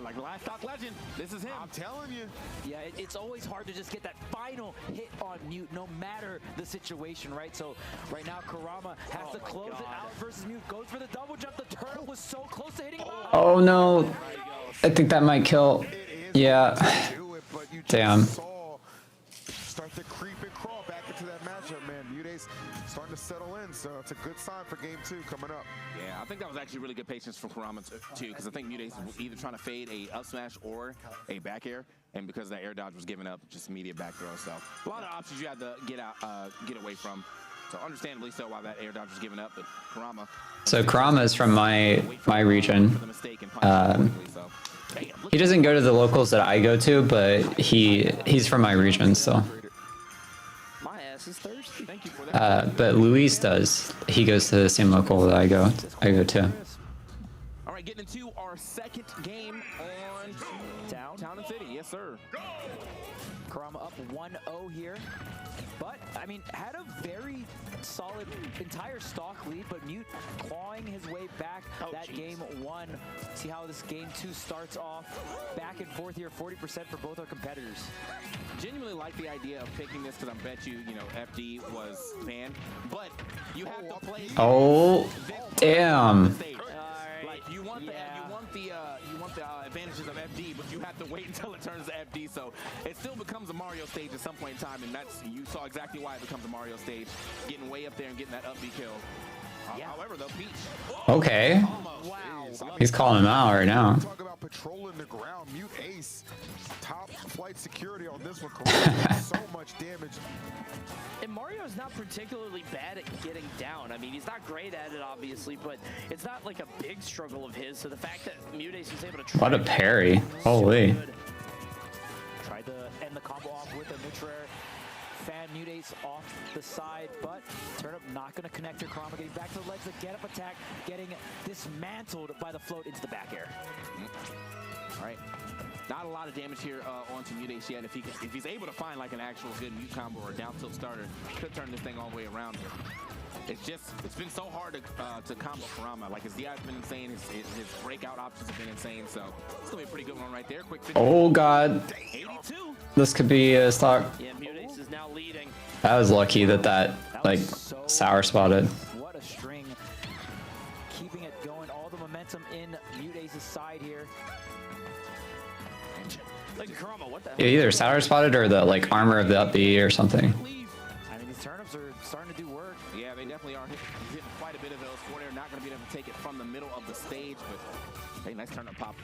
Speaker 6: Like Last Stock Legend, this is him.
Speaker 3: I'm telling you.
Speaker 4: Yeah, it's always hard to just get that final hit on Mute, no matter the situation, right? So right now, Kurama has to close it out versus Mute. Goes for the double jump. The turtle was so close to hitting him out.
Speaker 1: Oh no. I think that might kill. Yeah. Damn.
Speaker 3: Start to creep and crawl back into that matchup, man. Mutace starting to settle in, so it's a good sign for game 2 coming up.
Speaker 6: Yeah, I think that was actually really good patience from Kurama too, because I think Mutace was either trying to fade a up smash or a back air, and because that air dodge was giving up, just immediate back throw. So a lot of options you had to get away from. So understandably so why that air dodge was giving up, but Kurama.
Speaker 1: So Kurama is from my region. He doesn't go to the locals that I go to, but he's from my region, so.
Speaker 16: My ass is thirsty.
Speaker 6: Thank you for that.
Speaker 1: But Luis does. He goes to the same local that I go to.
Speaker 6: All right, getting into our second game on Town and City. Yes, sir.
Speaker 4: Kurama up 1-0 here. But, I mean, had a very solid entire stock lead, but Mute clawing his way back that game 1. See how this game 2 starts off. Back and forth here, 40% for both our competitors.
Speaker 6: Genuinely like the idea of picking this because I bet you, FD was banned. But you have to play.
Speaker 1: Oh, damn.
Speaker 6: Like you want the advantages of FD, but you have to wait until it turns to FD. So it still becomes a Mario stage at some point in time, and you saw exactly why it becomes a Mario stage, getting way up there and getting that up B kill. However, though, Peach.
Speaker 1: Okay.
Speaker 6: Wow.
Speaker 1: He's calling him out right now.
Speaker 3: Talk about patrolling the ground. Mute Ace, top flight security on this one. So much damage.
Speaker 16: And Mario's not particularly bad at getting down. I mean, he's not great at it, obviously, but it's not like a big struggle of his. So the fact that Mute Ace is able to try.
Speaker 1: What a parry. Holy.
Speaker 4: Tried to end the combo off with a neutral air. Fan Mute Ace off the side, but Turnip not going to connect her. Kurama getting back to the legs, the get up attack, getting dismantled by the float into the back air.
Speaker 6: All right. Not a lot of damage here onto Mute Ace yet. If he's able to find like an actual good mute combo or a down tilt starter, could turn this thing all the way around here. It's been so hard to combo Kurama. Like his DI's been insane, his breakout options have been insane. So it's gonna be a pretty good one right there. Quick 50.
Speaker 1: Oh god.
Speaker 6: 82.
Speaker 1: This could be a stock.
Speaker 16: Yeah, Mute Ace is now leading.
Speaker 1: That was lucky that like sour spotted.
Speaker 4: What a string. Keeping it going, all the momentum in Mute Ace's side here.
Speaker 16: Like Kurama, what the hell?
Speaker 1: Yeah, either sour spotted or the like armor of the up B or something.
Speaker 4: I mean, these turnips are starting to do work.
Speaker 6: Yeah, they definitely are hitting quite a bit of those. Forward air not going to be able to take it from the middle of the stage, but hey, nice turnip pop.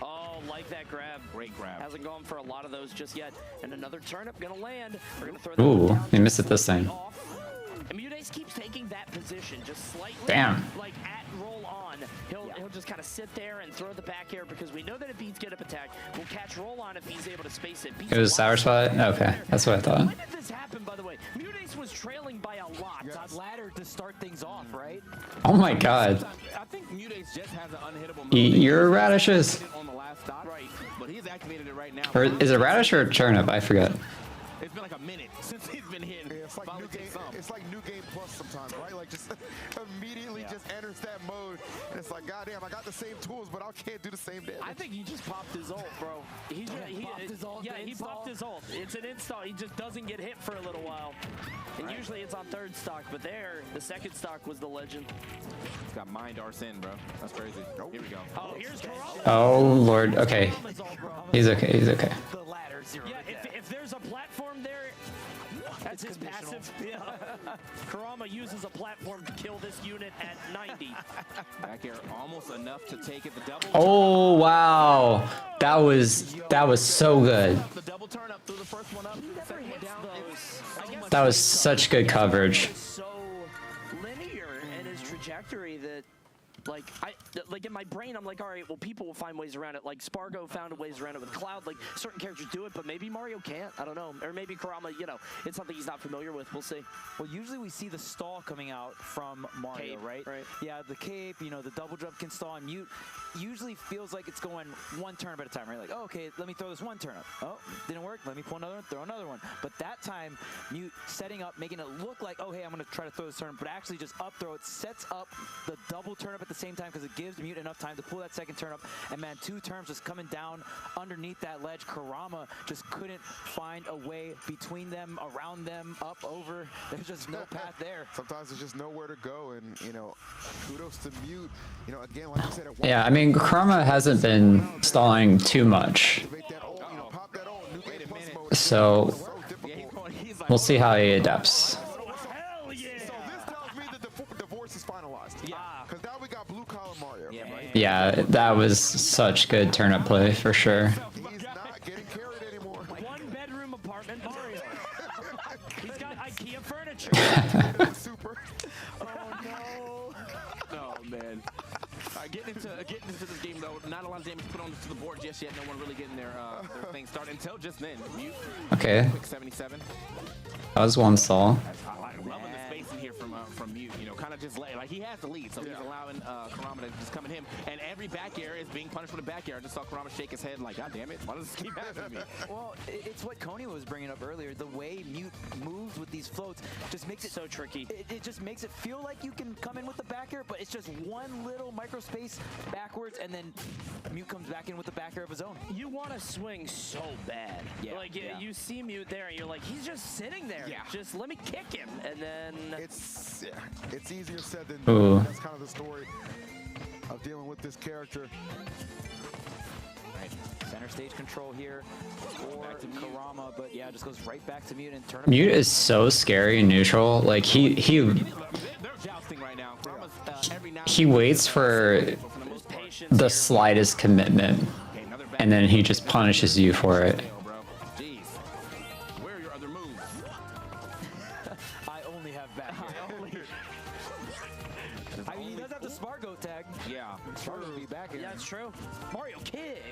Speaker 16: Oh, like that grab.
Speaker 6: Great grab.
Speaker 16: Hasn't gone for a lot of those just yet. And another turnip going to land. We're going to throw that
Speaker 1: Ooh,
Speaker 16: down.
Speaker 1: he missed it this time.
Speaker 16: And Mute Ace keeps taking that position just slightly.
Speaker 1: Damn.
Speaker 16: Like at roll on. He'll just kind of sit there and throw the back air because we know that it beats get up attack. We'll catch roll on if he's able to space it.
Speaker 1: It was sour spot? Okay, that's what I thought.
Speaker 16: When did this happen, by the way? Mute Ace was trailing by a lot.
Speaker 4: Yes. Ladder to start things off, right?
Speaker 1: Oh my god.
Speaker 6: I think Mute Ace just has an unhittable move.
Speaker 1: Eat your radishes.
Speaker 6: On the last stock, right? But he's activated it right now.
Speaker 1: Or is it radish or turnip? I forget.
Speaker 6: It's been like a minute since he's been hitting.
Speaker 3: Yeah, it's like new game plus sometimes, right? Like just immediately just enters that mode, and it's like, goddamn, I got the same tools, but I can't do the same damage.
Speaker 16: I think he just popped his ult, bro. He popped his ult. Yeah, he popped his ult. It's an install. He just doesn't get hit for a little while. And usually it's on third stock, but there, the second stock was the legend.
Speaker 6: He's got mind Arsene, bro. That's crazy. Here we go.
Speaker 16: Oh, here's Kurama.
Speaker 1: Oh lord. Okay. He's okay. He's okay.
Speaker 4: The ladder zero.
Speaker 16: Yeah, if there's a platform there, that's his passive. Yeah. Kurama uses a platform to kill this unit at 90.
Speaker 6: Back air almost enough to take it. The double.
Speaker 1: Oh wow. That was so good.
Speaker 6: The double turn up through the first one up. Second one down.
Speaker 1: That was such good coverage.
Speaker 16: So linear in his trajectory that like in my brain, I'm like, all right, well, people will find ways around it. Like Spargo found ways around it with Cloud. Like certain characters do it, but maybe Mario can't. I don't know. Or maybe Kurama, it's something he's not familiar with. We'll see.
Speaker 4: Well, usually we see the stall coming out from Mario,
Speaker 16: Cape,
Speaker 4: right? Yeah, the cape, the double jump can stall, and Mute usually feels like it's going one turnip at a time, right? Like, oh, okay, let me throw this one turnip. Oh, didn't work. Let me pull another one, throw another one. But that time, Mute setting up, making it look like, oh, hey, I'm going to try to throw this turnip, but actually just up throw it, sets up the double turnip at the same time because it gives Mute enough time to pull that second turnip. And man, two turnips just coming down underneath that ledge. Kurama just couldn't find a way between them, around them, up, over. There's just no path there.
Speaker 3: Sometimes there's just nowhere to go, and kudos to Mute. Again, like I said, at one
Speaker 1: Yeah, I mean Kurama hasn't been stalling too much. So we'll see how he adapts. Yeah, that was such good turnip play for sure.
Speaker 16: One bedroom apartment Mario. He's got IKEA furniture.
Speaker 6: Oh no. Oh man. Getting into this game though, not a lot of damage put on to the board just yet. No one really getting their thing started until just then. Mute.
Speaker 1: Okay.
Speaker 6: Quick 77.
Speaker 1: That was one stall.
Speaker 6: Loving the space decent here from Mute. You know, kind of just like he has the lead, so he's allowing Kurama to just come at him. And every back air is being punished with a back air. I just saw Kurama shake his head like, God damn it, why does this keep happening to me?
Speaker 4: Well, it's what Coney was bringing up earlier. The way Mute moves with these floats just makes it
Speaker 16: so tricky.
Speaker 4: It just makes it feel like you can come in with the back air, but it's just one little micro space backwards, and then Mute comes back in with the back air of his own.
Speaker 16: You want to swing so bad.
Speaker 4: Yeah.
Speaker 16: Like you see Mute there, and you're like, he's just sitting there.
Speaker 6: Yeah.
Speaker 16: Just let me kick him, and then
Speaker 3: It's easier said than
Speaker 1: Ooh.
Speaker 3: done. That's kind of the story of dealing with this character.
Speaker 4: Right. Center stage control here for Kurama, but yeah, just goes right back to Mute and turn.
Speaker 1: Mute is so scary in neutral. Like
Speaker 6: They're jousting right now. Kurama's, every now
Speaker 1: he waits for the slightest commitment, and then he just punishes you for it.
Speaker 6: Jeez. Where are your other moves?
Speaker 4: I only have back air. I mean, he does have the Spargo tag.
Speaker 6: Yeah.
Speaker 4: Spargo be back here.
Speaker 16: yeah, it's true. Mario kick.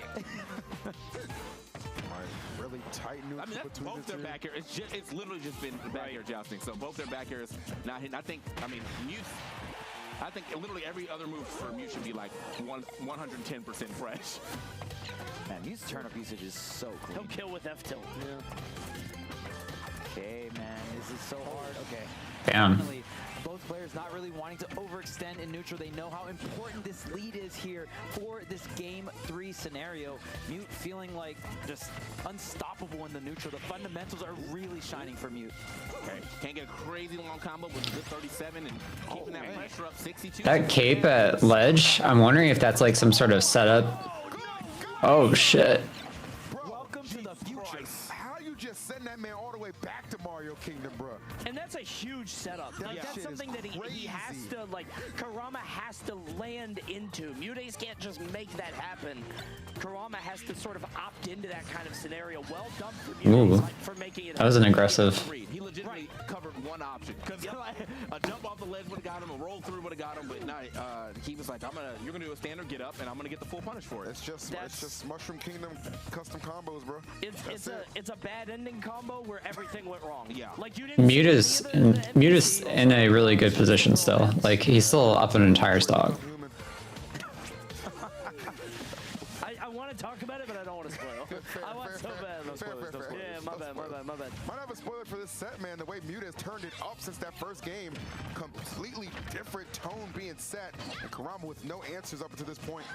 Speaker 3: Really tight neutral
Speaker 6: I mean, that's
Speaker 3: between
Speaker 6: both
Speaker 3: the
Speaker 6: their
Speaker 3: two.
Speaker 6: back air. It's literally just been back air jousting. So both their back airs not hitting. I think literally every other move for Mute should be like 110% fresh.
Speaker 4: Man, Mute's turnip usage is so clean.
Speaker 16: He'll kill with F tilt.
Speaker 4: Okay, man, this is so hard. Okay.
Speaker 1: Damn.
Speaker 4: Finally, both players not really wanting to overextend in neutral. They know how important this lead is here for this game 3 scenario. Mute feeling like just unstoppable in the neutral. The fundamentals are really shining for Mute.
Speaker 6: Okay, can't get a crazy long combo with a good 37 and keeping that pressure up 62.
Speaker 1: That cape at ledge, I'm wondering if that's like some sort of setup. Oh shit.
Speaker 4: Welcome to the future.
Speaker 3: How you just send that man all the way back to Mario Kingdom, bro?
Speaker 16: And that's a huge setup. Like,
Speaker 3: That
Speaker 16: that's
Speaker 3: shit is
Speaker 16: something that he has
Speaker 3: crazy.
Speaker 16: to, like, Kurama has to land into. Mutace can't just make that happen. Kurama has to sort of opt into that kind of scenario. Well done for Mutace for making it.
Speaker 1: That was an aggressive.
Speaker 6: He legitimately covered one option. Because a jump off the ledge would have got him, a roll through would have got him, but no, he was like, you're gonna do a standard get up, and I'm gonna get the full punish for it.
Speaker 3: It's just Mushroom Kingdom custom combos, bro.
Speaker 16: It's a bad ending combo where everything went wrong.
Speaker 6: Yeah.
Speaker 16: Like you didn't.
Speaker 1: Mute is in a really good position still. Like he's still up an entire stock.
Speaker 16: I want to talk about it, but I don't want to spoil. I want so bad. No spoilers. No spoilers. Yeah, my bad.
Speaker 3: Might have a spoiler for this set, man. The way Mute has turned it up since that first game, completely different tone being set, and Kurama with no answers up until this point.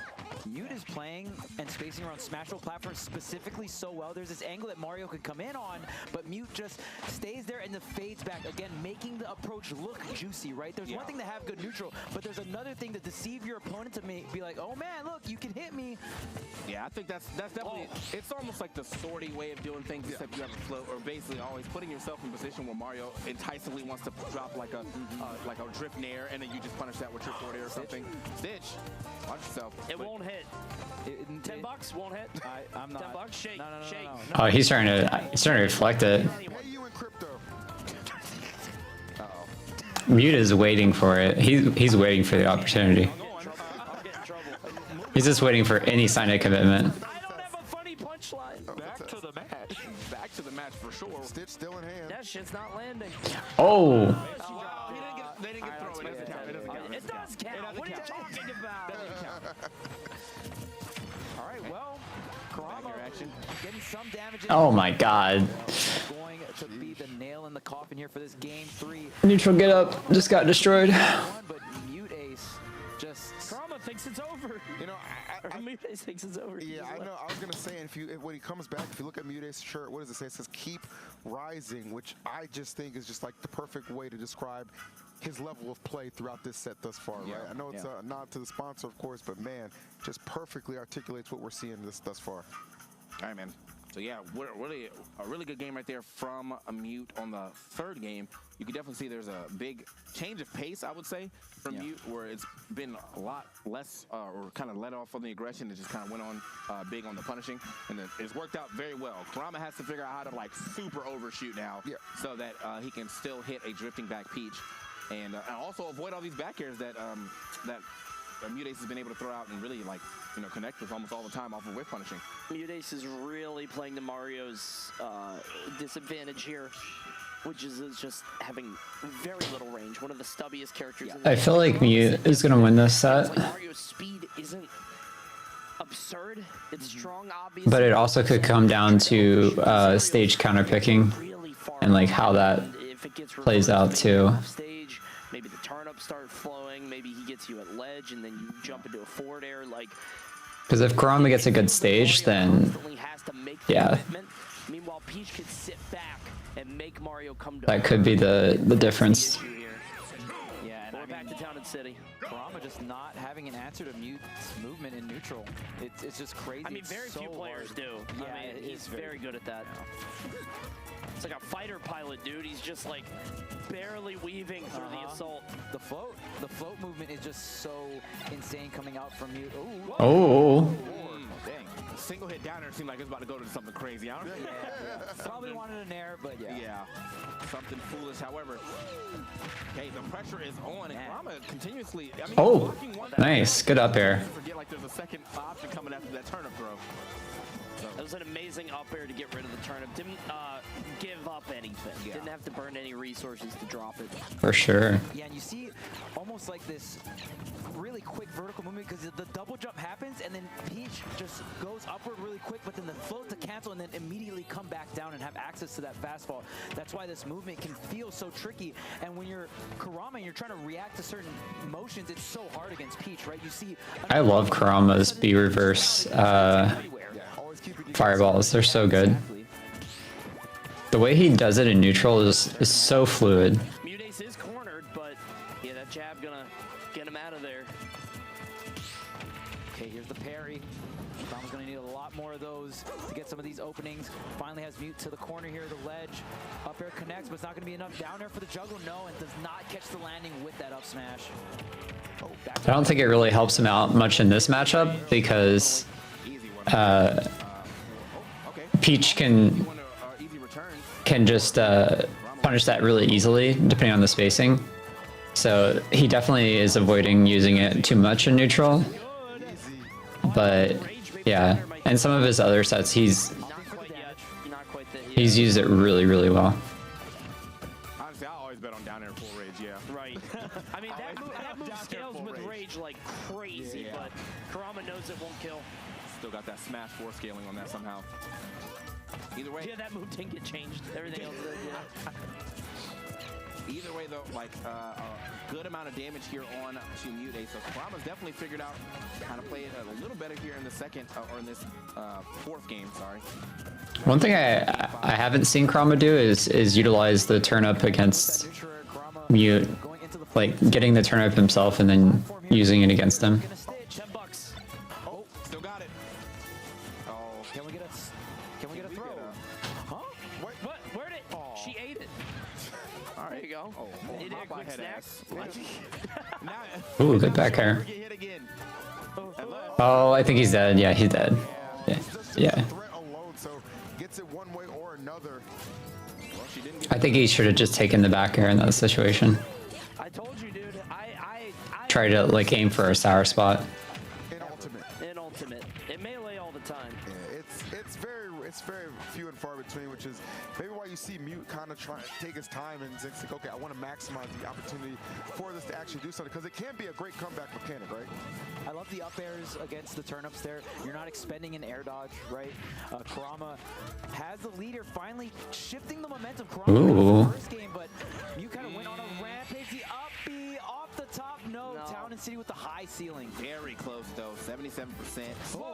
Speaker 4: Mute is playing and spacing around smashable platforms specifically so well. There's this angle that Mario could come in on, but Mute just stays there and then fades back, again, making the approach look juicy, right? There's one thing to have good neutral, but there's another thing to deceive your opponent to be like, oh man, look, you can hit me.
Speaker 6: Yeah, I think that's definitely, it's almost like the sortie way of doing things, except you have a float, or basically always putting yourself in a position where Mario enticingly wants to drop like a drift nair, and then you just punish that with your forward air or something. Stitch, watch yourself.
Speaker 16: It won't hit. $10 won't hit.
Speaker 4: I'm not.
Speaker 16: $10, shake, shake.
Speaker 1: Oh, he's trying to reflect it.
Speaker 3: Pay you in crypto.
Speaker 1: Mute is waiting for it. He's waiting for the opportunity. He's just waiting for any sign of commitment.
Speaker 16: I don't have a funny punchline.
Speaker 6: Back to the match. Back to the match for sure.
Speaker 3: Stitch still in hand.
Speaker 16: That shit's not landing.
Speaker 1: Oh.
Speaker 6: They didn't get thrown. It doesn't count. It doesn't count.
Speaker 16: It does count. What are you talking about?
Speaker 4: All right, well, Kurama getting some damage.
Speaker 1: Oh my god.
Speaker 4: Going to be the nail in the coffin here for this game 3.
Speaker 1: Neutral get up just got destroyed.
Speaker 4: But Mute Ace just
Speaker 16: Kurama thinks it's over.
Speaker 3: You know,
Speaker 16: Mute Ace thinks it's over.
Speaker 3: Yeah, I know. I was gonna say, when he comes back, if you look at Mute Ace's shirt, what does it say? It says "Keep Rising," which I just think is just like the perfect way to describe his level of play throughout this set thus far. Right? I know it's a nod to the sponsor, of course, but man, just perfectly articulates what we're seeing thus far.
Speaker 6: All right, man. So yeah, a really good game right there from a Mute on the third game. You can definitely see there's a big change of pace, I would say, from Mute, where it's been a lot less, or kind of let off on the aggression. It just kind of went on big on the punishing, and it's worked out very well. Kurama has to figure out how to like super overshoot now, so that he can still hit a drifting back Peach, and also avoid all these back airs that Mute Ace has been able to throw out and really connect with almost all the time off of whiff punishing.
Speaker 16: Mute Ace is really playing to Mario's disadvantage here. which is just having very little range. One of the stubbiest characters. In
Speaker 1: I feel like Mute is gonna win this set,
Speaker 16: Mario's speed isn't absurd. It's strong, obviously.
Speaker 1: but it also could come down to stage counter picking and like how that plays out too.
Speaker 16: Stage, maybe the turnips start flowing. Maybe he gets you at ledge, and then you jump into a forward air. Like,
Speaker 1: Because if Kurama gets a good stage, then yeah,
Speaker 16: meanwhile, Peach could sit back and make Mario come to
Speaker 1: that could be the difference.
Speaker 4: Yeah, and back to Town and City. Kurama just not having an answer to Mute's movement in neutral. It's just crazy.
Speaker 16: I mean, very few players do.
Speaker 4: Yeah,
Speaker 16: I mean, he's very good at that. It's like a fighter pilot, dude. He's just like barely weaving through the assault.
Speaker 4: The float movement is just so insane coming out from Mute. Ooh.
Speaker 1: Oh.
Speaker 6: Dang. Single hit down there seemed like it's about to go to something crazy. I don't know.
Speaker 4: Probably wanted an air, but yeah.
Speaker 6: Yeah. Something foolish. However, hey, the pressure is on, and Kurama continuously. I mean,
Speaker 1: Oh,
Speaker 6: blocking one-
Speaker 1: nice, good up air.
Speaker 6: Forget like there's a second option coming after that turnip throw.
Speaker 16: That was an amazing up air to get rid of the turnip. Didn't give up anything. Didn't have to burn any resources to drop it.
Speaker 1: For sure.
Speaker 4: Yeah, and you see almost like this really quick vertical movement because the double jump happens and then Peach just goes upward really quick, but then the float to cancel and then immediately come back down and have access to that fastball. That's why this movement can feel so tricky. And when you're Kurama and you're trying to react to certain motions, it's so hard against Peach, right? You see.
Speaker 1: I love Kurama's B reverse fireballs. They're so good. The way he does it in neutral is so fluid.
Speaker 16: Mutace is cornered, but yeah, that jab gonna get him out of there.
Speaker 4: Okay, here's the parry. Kurama's gonna need a lot more of those to get some of these openings. Finally has Mute to the corner here, the ledge. Up air connects, but it's not gonna be enough. Down air for the juggle, no, and does not catch the landing with that up smash.
Speaker 1: I don't think it really helps him out much in this matchup because Peach can just punish that really easily depending on the spacing. So he definitely is avoiding using it too much in neutral. But yeah, and some of his other sets he's used it really, really well.
Speaker 6: Honestly, I always bet on down air full rage. Yeah.
Speaker 16: Right. I mean, that move scales with rage like crazy, but Kurama knows it won't kill.
Speaker 6: Still got that smash 4 scaling on that somehow. Either way.
Speaker 16: Yeah, that move didn't get changed. Everything else did, yeah.
Speaker 6: Either way, though, like a good amount of damage here on to Mute. So Kurama's definitely figured out how to play it a little better here in the second, or in this fourth game, sorry.
Speaker 1: One thing I haven't seen Kurama do is utilize the turnip against Mute, like getting the turnip himself and then using it against him.
Speaker 6: Oh, still got it. Oh,
Speaker 4: can we get a throw?
Speaker 16: Huh? What? Where'd it? She ate it.
Speaker 6: All right.
Speaker 16: There you go.
Speaker 6: Oh,
Speaker 16: It
Speaker 6: my
Speaker 16: quick
Speaker 6: head
Speaker 16: snack.
Speaker 6: ass.
Speaker 1: Ooh, good back air. Oh, I think he's dead. Yeah, he's dead. Yeah. I think he should have just taken the back air in that situation.
Speaker 16: I told you, dude. I
Speaker 1: Try to like aim for a sour spot.
Speaker 16: in ultimate. It melee all the time.
Speaker 3: Yeah, it's very few and far between, which is maybe why you see Mute kind of trying to take his time and think, like, okay, I want to maximize the opportunity for this to actually do something, because it can be a great comeback mechanic, right?
Speaker 4: I love the up airs against the turnips there. You're not expending an air dodge, right? Kurama has the leader finally shifting the momentum. Kurama in the first game, but you kind of went on a rampage. The up B off the top. No, Town and City with the high ceiling.
Speaker 6: Very close, though. 77%.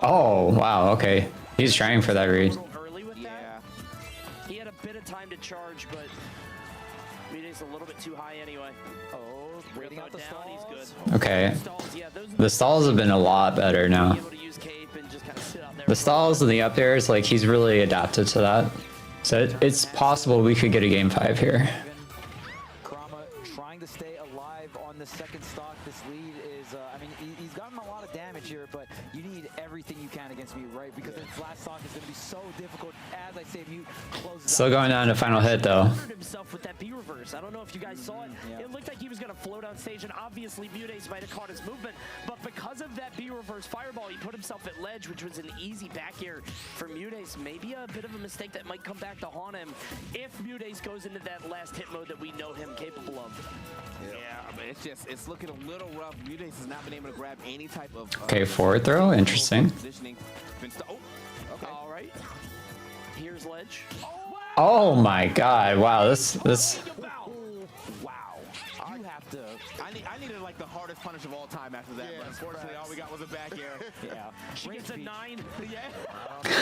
Speaker 1: Oh, wow, okay. He's trying for that read.
Speaker 16: Early with that. He had a bit of time to charge, but Mute's a little bit too high anyway.
Speaker 4: Oh, waiting out the
Speaker 16: down,
Speaker 4: stalls.
Speaker 16: he's good.
Speaker 1: Okay. The stalls have been a lot better now. The stalls and the up airs, like he's really adapted to that. So it's possible we could get a game 5 here.
Speaker 4: Kurama trying to stay alive on the second stock. This lead is, I mean, he's gotten a lot of damage here, but you need everything you can against against Mute, right? Because his last stock is going to be so difficult. As I say, Mute closes
Speaker 1: Still
Speaker 4: out.
Speaker 1: going down to final hit though.
Speaker 16: Himself with that B reverse. I don't know if you guys saw it. It looked like he was going to float on stage, and obviously Mutace might have caught his movement, but because of that B reverse fireball, he put himself at ledge, which was an easy back air for Mutace. Maybe a bit of a mistake that might come back to haunt him if Mutace goes into that last hit mode that we know him capable of.
Speaker 6: Yeah, I mean, it's looking a little rough. Mutace has not been able to grab any type of
Speaker 1: Okay, forward throw, interesting.
Speaker 6: positioning. Oh, okay.
Speaker 16: All right. Here's ledge.
Speaker 1: Oh my god, wow, this
Speaker 6: Wow. You have to. I needed like the hardest punish of all time after that, but unfortunately all we got was a back air.
Speaker 4: Yeah.
Speaker 16: She gets a 9. Yeah.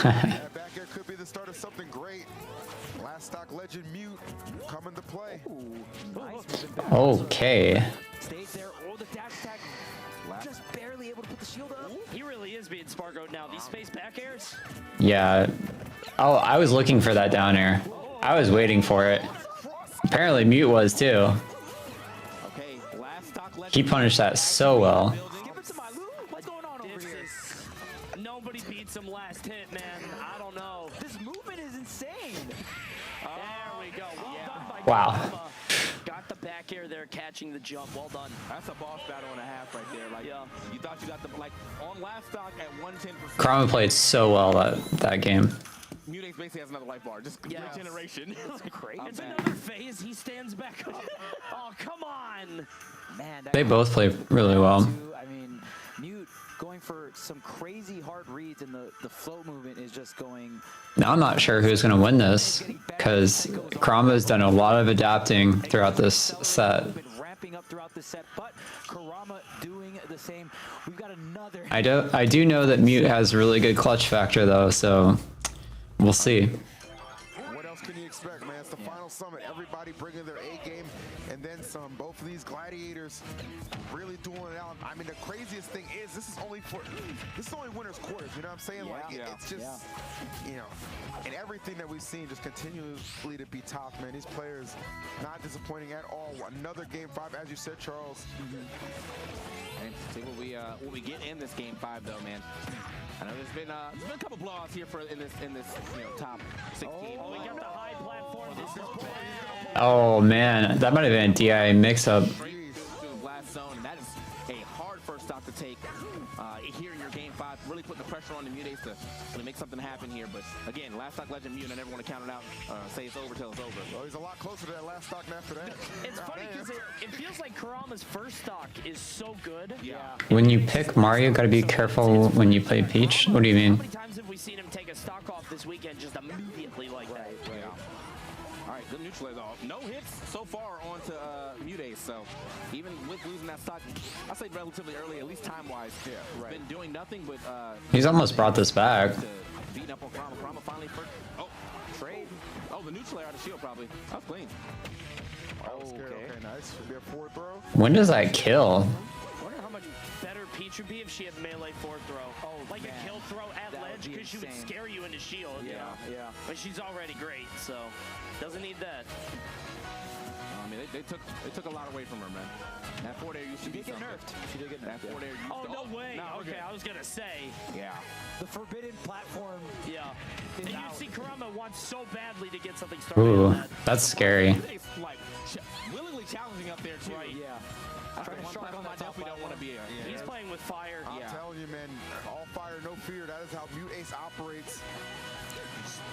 Speaker 3: That back air could be the start of something great. Last stock legend Mute coming to play.
Speaker 1: okay.
Speaker 4: Stays there. Oh, the dash attack. Just barely able to put the shield up.
Speaker 16: He really is being Spargo now. These space back airs.
Speaker 1: Yeah. Oh, I was looking for that down air. I was waiting for it. Apparently Mute was too.
Speaker 6: Okay, last stock legend.
Speaker 1: He punished that so well.
Speaker 4: What's going on over here?
Speaker 16: Nobody beats him last hit, man. I don't know.
Speaker 4: This movement is insane.
Speaker 16: There we go. Well done by
Speaker 1: Wow.
Speaker 16: Kurama. Got the back air there, catching the jump. Well done.
Speaker 6: That's a boss battle and a half right there. Like, you thought you got the like on last stock at 110%.
Speaker 1: Kurama played so well that game.
Speaker 6: Mutace basically has another life bar, just regeneration.
Speaker 16: It's great. It's another phase. He stands back up. Oh, come on.
Speaker 4: Man, that
Speaker 1: They both play really well.
Speaker 4: I mean, Mute going for some crazy hard reads, and the float movement is just going.
Speaker 1: Now I'm not sure who's going to win this because Kurama's done a lot of adapting throughout this set.
Speaker 4: Been ramping up throughout the set, but Kurama doing the same. We've got another.
Speaker 1: I do know that Mute has really good clutch factor though, so we'll see.
Speaker 3: What else can you expect, man? It's the final summit. Everybody bringing their A game and then some. Both of these gladiators really doing it out. I mean, the craziest thing is this is only winners quarters. You know what I'm saying? It's just, you know, and everything that we've seen just continuously to be top, man. These players not disappointing at all. Another game 5, as you said, Charles.
Speaker 6: And see what we get in this game 5 though, man. I know there's been a couple blowouts here in this top 16.
Speaker 16: Oh, we got the high platform. This is bad.
Speaker 1: Oh man, that might have been a DI mix-up.
Speaker 6: Through the blast zone, and that is a hard first stop to take here in your game 5. Really putting the pressure on the Mutace to really make something happen here. But again, last stock legend Mute, I never want to count it out. Say it's over till it's over.
Speaker 3: Well, he's a lot closer to that last stock after that.
Speaker 16: It's funny because it feels like Kurama's first stock is so good.
Speaker 6: Yeah.
Speaker 1: When you pick Mario, gotta be careful when you play Peach. What do you mean?
Speaker 16: How many times have we seen him take a stock off this weekend just immediately like that?
Speaker 6: Yeah. All right, good neutralizer. No hits so far onto Mutace, so even with losing that stock, I say relatively early, at least time-wise, been doing nothing but
Speaker 1: He's almost brought this back.
Speaker 6: beating up on Kurama. Kurama finally first. Oh, trade. Oh, the neutralizer out of shield probably. That was clean.
Speaker 3: Okay, nice. Should be a forward throw.
Speaker 1: When does that kill?
Speaker 16: I wonder how much better Peach would be if she had melee forward throw. Oh, like a kill throw at ledge because she would scare you into shield.
Speaker 4: Yeah.
Speaker 16: But she's already great, so doesn't need that.
Speaker 6: I mean, they took a lot away from her, man. That forward air used to be
Speaker 4: She did get nerfed. She did get nerfed.
Speaker 6: That forward air used
Speaker 16: Oh,
Speaker 6: to.
Speaker 16: no way.
Speaker 6: No,
Speaker 16: Okay, I was going to say.
Speaker 6: Yeah.
Speaker 4: The forbidden platform.
Speaker 16: Yeah. And you
Speaker 4: out.
Speaker 16: see Kurama wants so badly to get something started.
Speaker 1: Ooh,
Speaker 16: on that.
Speaker 1: that's scary.
Speaker 6: Mutace, like willingly challenging up there too.
Speaker 16: Right.
Speaker 4: Yeah.
Speaker 6: That's
Speaker 4: Trying
Speaker 6: the
Speaker 4: to
Speaker 6: one
Speaker 4: strike
Speaker 6: platform
Speaker 4: on
Speaker 6: I
Speaker 4: that top
Speaker 6: definitely don't want to be in.
Speaker 16: He's playing with fire.
Speaker 3: I'm telling you, man, all fire, no fear. That is how Mutace operates.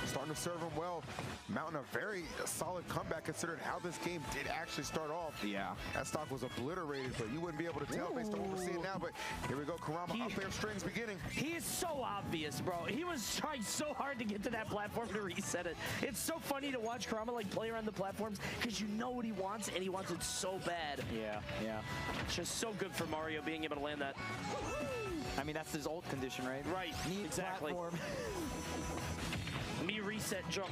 Speaker 3: Starting to serve him well. Mounting a very solid comeback considering how this game did actually start off.
Speaker 6: Yeah.
Speaker 3: That stock was obliterated, but you wouldn't be able to tell based on what we're seeing now. But here we go, Kurama up there, strings beginning.
Speaker 16: He is so obvious, bro. He was trying so hard to get to that platform to reset it. It's so funny to watch Kurama like play around the platforms because you know what he wants and he wants it so bad.
Speaker 4: Yeah.
Speaker 16: It's just so good for Mario being able to land that.
Speaker 4: I mean, that's his ult condition, right?
Speaker 16: Right.
Speaker 4: Need
Speaker 16: Exactly.
Speaker 4: platform.
Speaker 16: Me reset jump.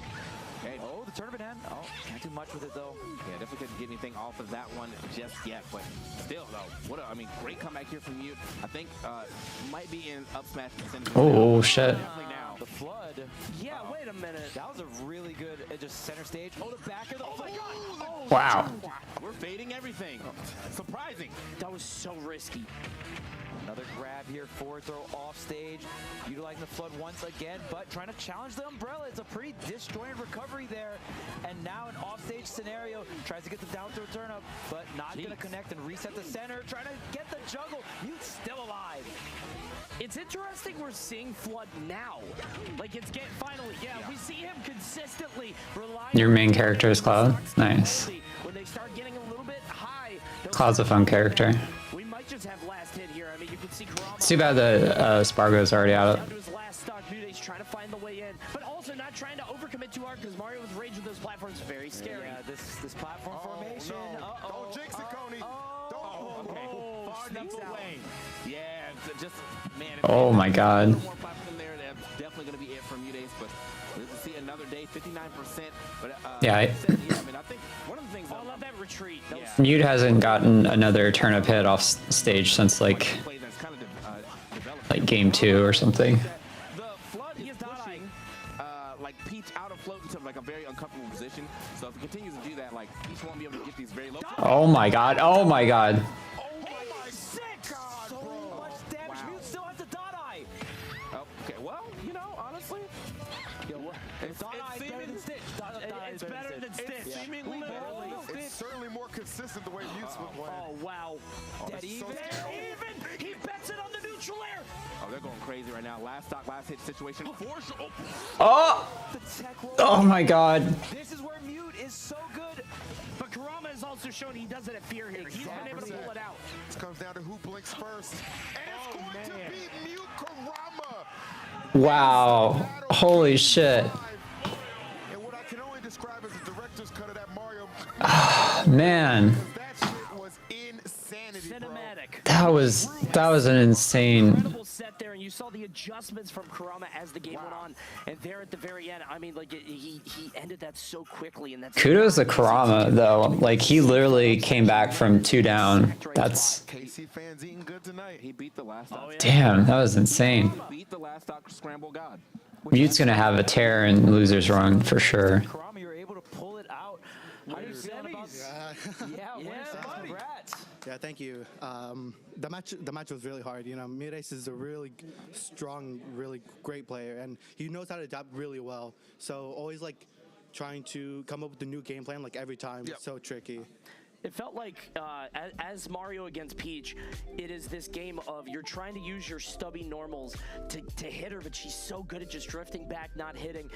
Speaker 6: Okay.
Speaker 4: Oh, the tournament hand. Oh, can't do much with it though.
Speaker 6: Yeah, definitely couldn't get anything off of that one just yet, but still though, I mean, great comeback here from Mute. I think might be in up smash.
Speaker 1: Oh shit.
Speaker 6: Definitely now.
Speaker 4: The Flood.
Speaker 16: Yeah, wait a minute.
Speaker 4: That was a really good just center stage. Oh, the back of the.
Speaker 16: Oh my God! Oh,
Speaker 1: Wow.
Speaker 6: We're fading everything. Surprising.
Speaker 16: That was so risky.
Speaker 4: Another grab here, forward throw off stage, utilizing the Flood once again, but trying to challenge the umbrella. It's a pretty disjointed recovery there. And now an offstage scenario, tries to get the down throw turn up, but not going to connect and reset the center, trying to get the juggle. Mute's still alive.
Speaker 16: It's interesting we're seeing Flood now. Like, it's finally, we see him consistently relying.
Speaker 1: Your main character is Cloud? Nice.
Speaker 16: When they start getting a little bit high,
Speaker 1: Cloud's a fun character.
Speaker 16: we might just have last hit here. I mean, you can see Kurama.
Speaker 1: It's too bad the Spargo's already out.
Speaker 16: Down to his last stock. Mute's trying to find the way in, but also not trying to overcommit too hard because Mario with rage with those platforms very scary.
Speaker 4: Yeah, this platform formation.
Speaker 3: Don't jinx it, Coney.
Speaker 6: Far enough away. Yeah, just man.
Speaker 1: Oh my God.
Speaker 6: More platform there. That's definitely going to be it for Mutates, but we'll see another day, 59%. But
Speaker 1: Yeah,
Speaker 6: I mean, I think one of the things.
Speaker 16: I love that retreat. That was
Speaker 1: Mute hasn't gotten another turnip hit off stage since like game 2 or something.
Speaker 6: The Flood is pushing like Peach out of float into like a very uncomfortable position. So if he continues to do that, like Peach won't be able to get these very low.
Speaker 1: Oh my God. Oh my God.
Speaker 4: So much damage. Mute still has the dot eye.
Speaker 6: Oh, okay, well, you know, honestly,
Speaker 4: Dot eye is better than Stitch.
Speaker 16: It's better than Stitch.
Speaker 6: It's seemingly better than Stitch.
Speaker 3: It's certainly more consistent the way Mute's been playing.
Speaker 16: Oh, wow.
Speaker 4: Dead even.
Speaker 16: He bets it on the neutral air.
Speaker 6: Oh, they're going crazy right now. Last stock, last hit situation. Force.
Speaker 1: Oh! Oh my God.
Speaker 4: This is where Mute is so good.
Speaker 16: But Kurama has also shown he does it at fear here. He's been able to pull it out.
Speaker 3: This comes down to who blinks first. And it's going to be Mute Kurama.
Speaker 1: Wow. Holy shit.
Speaker 3: And what I can only describe as a director's cut of that Mario.
Speaker 1: Man.
Speaker 3: That shit was insanity,
Speaker 16: Cinematic.
Speaker 1: That was an insane.
Speaker 16: Incredible set there, and you saw the adjustments from Kurama as the game went on. And there at the very end, I mean, like he ended that so quickly, and that's
Speaker 1: Kudos to Kurama though. Like he literally came back from 2 down. That's
Speaker 3: KC fans eating good tonight.
Speaker 6: He beat the last stock.
Speaker 1: damn. That was insane.
Speaker 6: Beat the last stock scramble god.
Speaker 1: Mute's gonna have a tear in losers run for sure.
Speaker 4: Kurama, you're able to pull it out. How are you feeling about congrats.
Speaker 8: Yeah, thank you. The match was really hard. You know, Mutates is a really strong, really great player, and he knows how to adapt really well. So always like trying to come up with a new game plan like every time. It's so tricky.
Speaker 16: It felt like, as Mario against Peach, it is this game of you're trying to use your stubby normals to hit her, but she's so good at just drifting back, not hitting.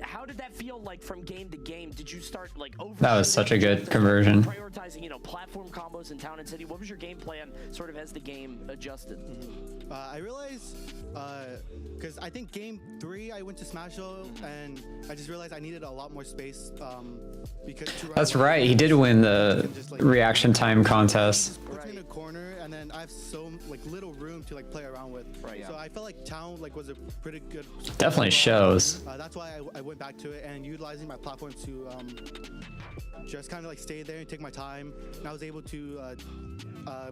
Speaker 16: How did that feel like from game to game? Did you start like over?
Speaker 1: That was such a good conversion.
Speaker 16: Prioritizing, you know, platform combos in Town and City. What was your game plan, sort of as the game adjusted?
Speaker 8: I realized, because I think game 3 I went to Smashville, and I just realized I needed a lot more space. Because
Speaker 1: That's right. He did win the reaction time contest.
Speaker 8: Puts me in a corner, and then I have so like little room to like play around with.
Speaker 6: Right, yeah.
Speaker 8: So I felt like Town like was a pretty good.
Speaker 1: Definitely shows.
Speaker 8: That's why I went back to it and utilizing my platform to just kind of like stay there and take my time. And I was able to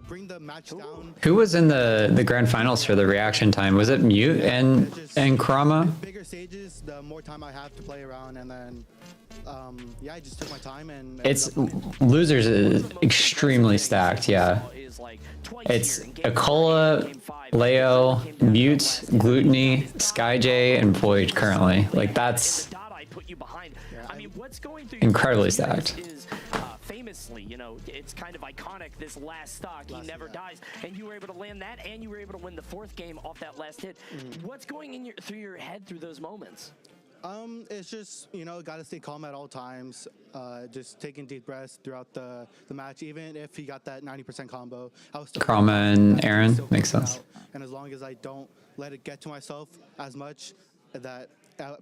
Speaker 8: bring the match down.
Speaker 1: Who was in the grand finals for the reaction time? Was it Mute and Kurama?
Speaker 8: Bigger stages, the more time I have to play around, and then I just took my time and.
Speaker 1: It's losers is extremely stacked. Yeah, it's Akola, Leo, Mute, Gluttony, SkyJ, and Void currently. Like that's incredibly stacked.
Speaker 16: Famously, you know, it's kind of iconic, this last stock, he never dies, and you were able to land that, and you were able to win the 4th game off that last hit. What's going in through your head through those moments?
Speaker 8: It's just, you know, got to stay calm at all times. Just taking deep breaths throughout the match. Even if he got that 90% combo, I was still
Speaker 1: Kurama and Aaron makes sense.
Speaker 8: And as long as I don't let it get to myself as much, that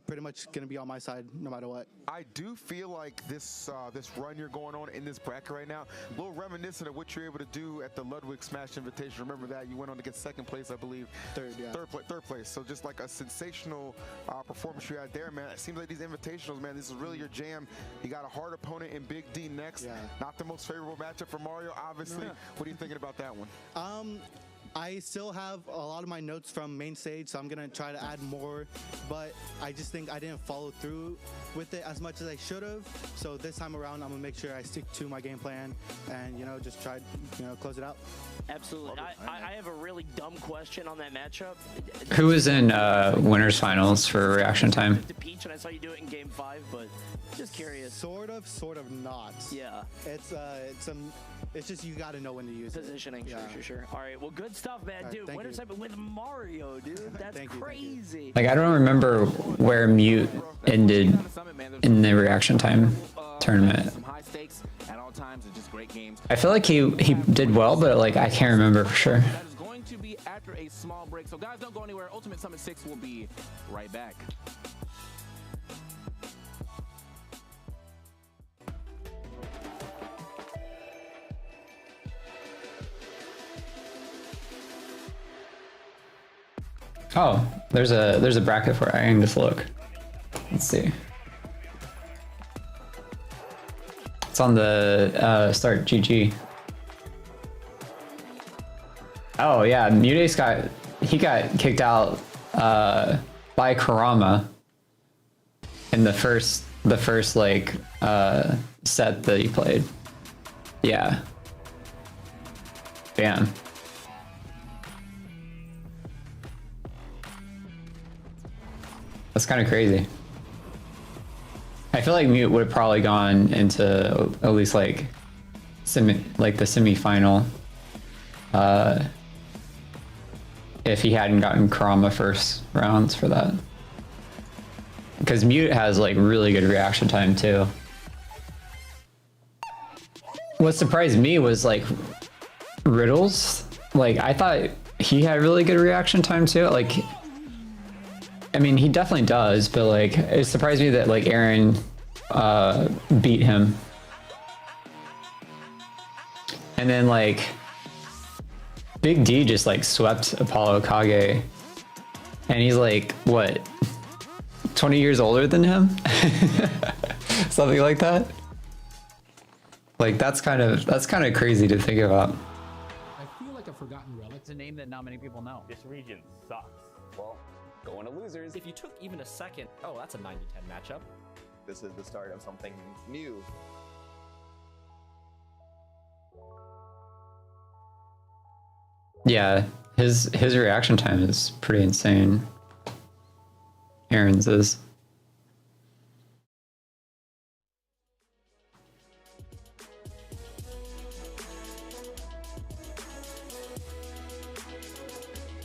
Speaker 8: pretty much gonna be on my side no matter what.
Speaker 3: I do feel like this run you're going on in this bracket right now, a little reminiscent of what you're able to do at the Ludwig Smash Invitation. Remember that you went on to get 2nd place, I believe. Third place. So just like a sensational performance you had there, man. It seems like these invitationals, man, this is really your jam. You got a hard opponent in Big D next. Not the most favorable matchup for Mario, obviously. What are you thinking about that one?
Speaker 8: I still have a lot of my notes from main stage, so I'm gonna try to add more, but I just think I didn't follow through with it as much as I should have. So this time around, I'm gonna make sure I stick to my game plan and, you know, just try, you know, close it out.
Speaker 16: Absolutely. I have a really dumb question on that matchup.
Speaker 1: Who was in winners finals for reaction time?
Speaker 16: To Peach, and I saw you do it in game 5, but just curious.
Speaker 8: Sort of not.
Speaker 16: Yeah.
Speaker 8: It's just you got to know when to use
Speaker 16: positioning.
Speaker 8: it.
Speaker 16: Sure. All right. Well, good stuff, man. Dude, winner segment with Mario, dude. That's crazy.
Speaker 1: Like, I don't remember where Mute ended in the reaction time tournament.
Speaker 6: Some high stakes at all times and just great games.
Speaker 1: I feel like he did well, but like I can't remember for sure.
Speaker 6: That is going to be after a small break. So guys, don't go anywhere. Ultimate Summit 6 will be right back.
Speaker 1: Oh, there's a bracket for it. I can just look. Let's see. It's on the start GG. Oh yeah, Mute's got kicked out by Kurama in the first like set that he played. Yeah. Bam. That's kind of crazy. I feel like Mute would have probably gone into at least like the semi-final if he hadn't gotten Kurama first rounds for that. Because Mute has like really good reaction time too. What surprised me was like Riddles. Like I thought he had really good reaction time too. Like, I mean, he definitely does, but like it surprised me that like Aaron beat him. And then like Big D just like swept Apollo Kage, and he's like what, 20 years older than him? Something like that. Like that's kind of crazy to think about.
Speaker 11: I feel like a forgotten relic. It's a name that not many people know.
Speaker 18: This region sucks. Well, going to losers.
Speaker 17: If you took even a second, oh, that's a 90-10 matchup.
Speaker 18: This is the start of something new.
Speaker 1: Yeah, his reaction time is pretty insane. Aaron's is.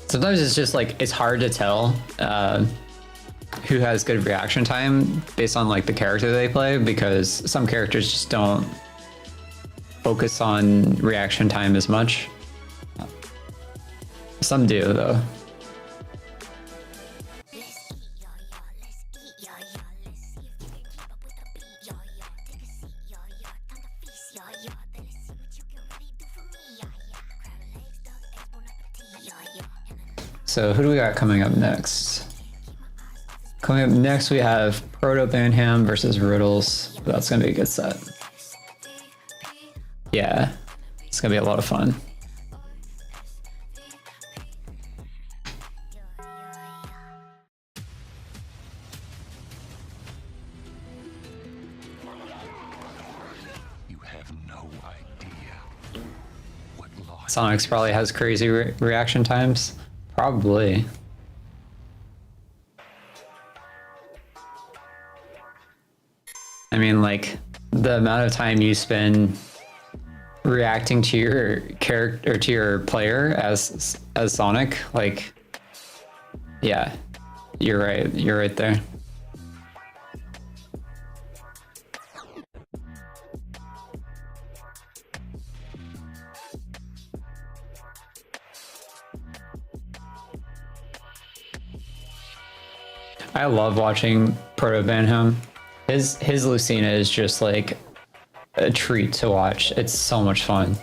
Speaker 1: Sometimes it's just like it's hard to tell who has good reaction time based on like the character they play, because some characters just don't focus on reaction time as much. Some do though. So who do we got coming up next? Coming up next we have Proto Banham versus Riddles. That's gonna be a good set. Yeah, it's gonna be a lot of fun. Sonic's probably has crazy reaction times. Probably. I mean, like, the amount of time you spend reacting to your character, or to your player as Sonic, like, yeah, you're right. You're right there. I love watching Proto Banham. His Lucina is just like a treat to watch. It's so much fun.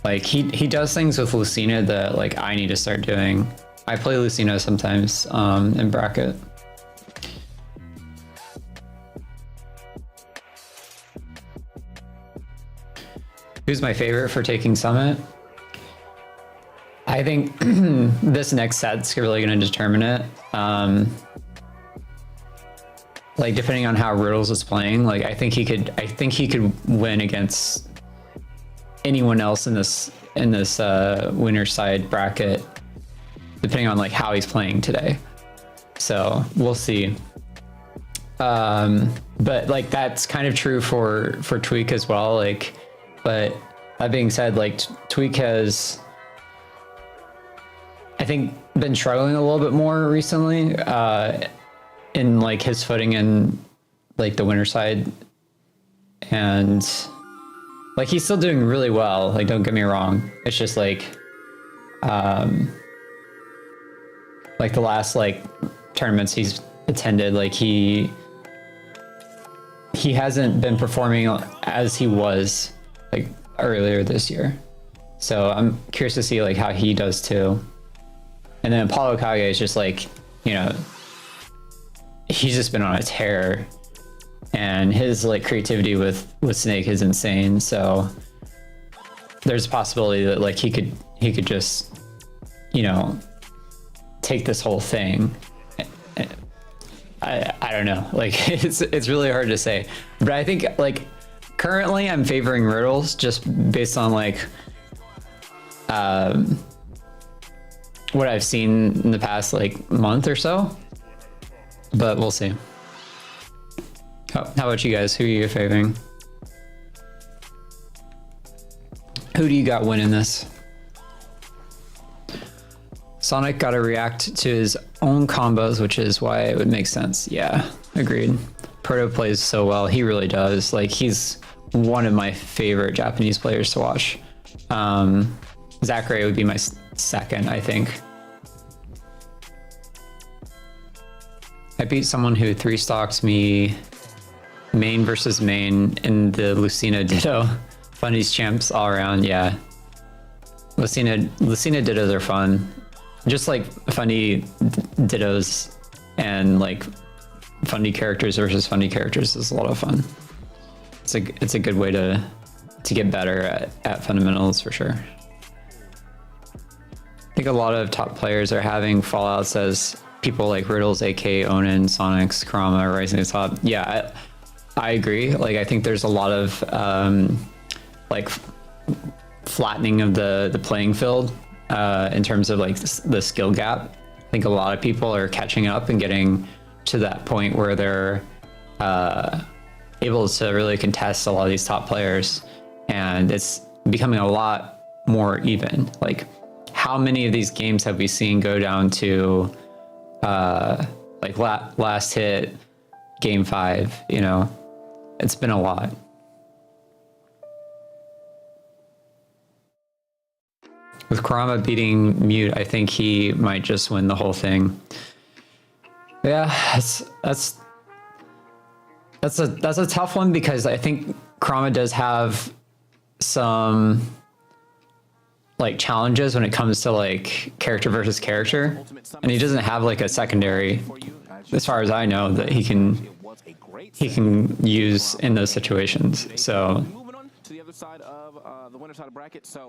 Speaker 1: Like he does things with Lucina that like I need to start doing. I play Lucina sometimes in bracket. Who's my favorite for taking Summit? I think this next set's really going to determine it. Like depending on how Riddles is playing, like I think he could win against anyone else in this winner side bracket, depending on like how he's playing today. So we'll see. But like that's kind of true for Tweak as well. Like, but that being said, like Tweak has, I think, been struggling a little bit more recently in like his footing in like the winner side, and like he's still doing really well. Like don't get me wrong. It's just like the last like tournaments he's attended, like he hasn't been performing as he was like earlier this year. So I'm curious to see like how he does too. And then Apollo Kage is just like, you know, he's just been on a tear, and his like creativity with Snake is insane. So there's a possibility that like he could just, you know, take this whole thing. I don't know, like it's really hard to say, but I think like currently I'm favoring Riddles just based on like what I've seen in the past like month or so, but we'll see. How about you guys? Who are you favoring? Who do you got winning this? Sonic got to react to his own combos, which is why it would make sense. Yeah, agreed. Proto plays so well. He really does. Like, he's one of my favorite Japanese players to watch. Zachary would be my second, I think. I beat someone who 3-stocked me main versus main in the Lucina Ditto. Fundy's champs all around, yeah. Lucina Dittos are fun. Just like funny Dittos and like funny characters versus funny characters is a lot of fun. It's a good way to get better at fundamentals for sure. I think a lot of top players are having fallouts as people like Riddles, AK, Onin, Sonics, Kurama rising to the top. Yeah, I agree. Like I think there's a lot of like flattening of the playing field in terms of like the skill gap. I think a lot of people are catching up and getting to that point where they're able to really contest a lot of these top players, and it's becoming a lot more even. Like how many of these games have we seen go down to like last hit, game 5, you know? It's been a lot. With Kurama beating Mute, I think he might just win the whole thing. Yeah, that's a tough one because I think Kurama does have some like challenges when it comes to like character versus character, and he doesn't have like a secondary, as far as I know, that he can use in those situations. So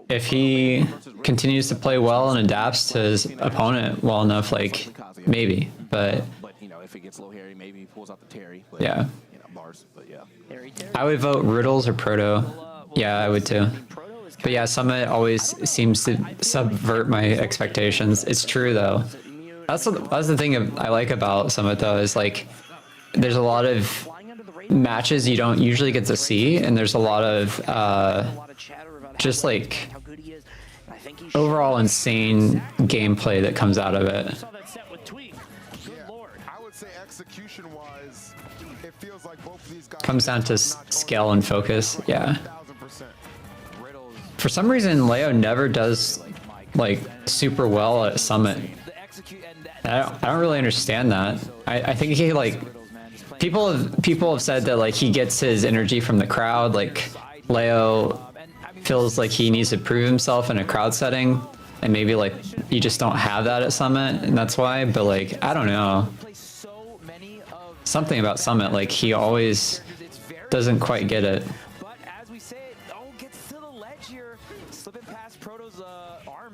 Speaker 1: if he continues to play well and adapts to his opponent well enough, like maybe, but
Speaker 6: you know, if it gets low Harry, maybe he pulls out the Terry. But,
Speaker 1: yeah,
Speaker 6: you know, bars, but yeah.
Speaker 1: I would vote Riddles or Proto. Yeah, I would too. But yeah, Summit always seems to subvert my expectations. It's true though. That's the thing I like about Summit though, is like there's a lot of matches you don't usually get to see, and there's a lot of just like overall insane gameplay that comes out of it.
Speaker 3: I would say execution-wise, it feels like both of these guys
Speaker 1: comes down to skill and focus. Yeah. For some reason, Leo never does like super well at Summit. I don't really understand that. I think he like people have said that like he gets his energy from the crowd. Like Leo feels like he needs to prove himself in a crowd setting, and maybe like you just don't have that at Summit, and that's why. But like I don't know, something about Summit, like he always doesn't quite get it.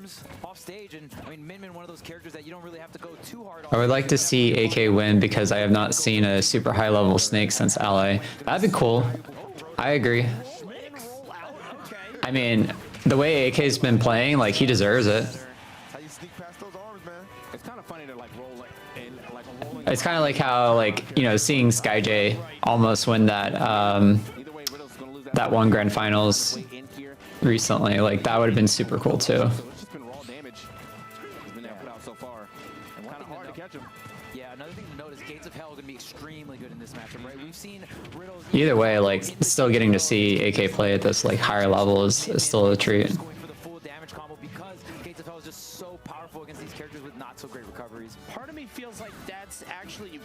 Speaker 4: games off stage, and I mean, Min, one of those characters that you don't really have to go too hard on.
Speaker 1: I would like to see AK win because I have not seen a super high level Snake since LA. That'd be cool. I agree. I mean, the way AK's been playing, like, he deserves it.
Speaker 6: It's kind of funny to like roll in like a rolling.
Speaker 1: It's kind of like how, like, you know, seeing SkyJ almost win that that one grand finals recently, like that would have been super cool too.
Speaker 6: It's just been raw damage. He's been put out so far, and kind of hard to catch him.
Speaker 4: Yeah, another thing to note is Gates of Hell going to be extremely good in this matchup, right? We've seen Riddles.
Speaker 1: Either way, like, still getting to see AK play at this like higher level is still a treat.
Speaker 4: For the full damage combo because Gates of Hell is just so powerful against these characters with not so great recoveries.
Speaker 16: Part of me feels like that's actually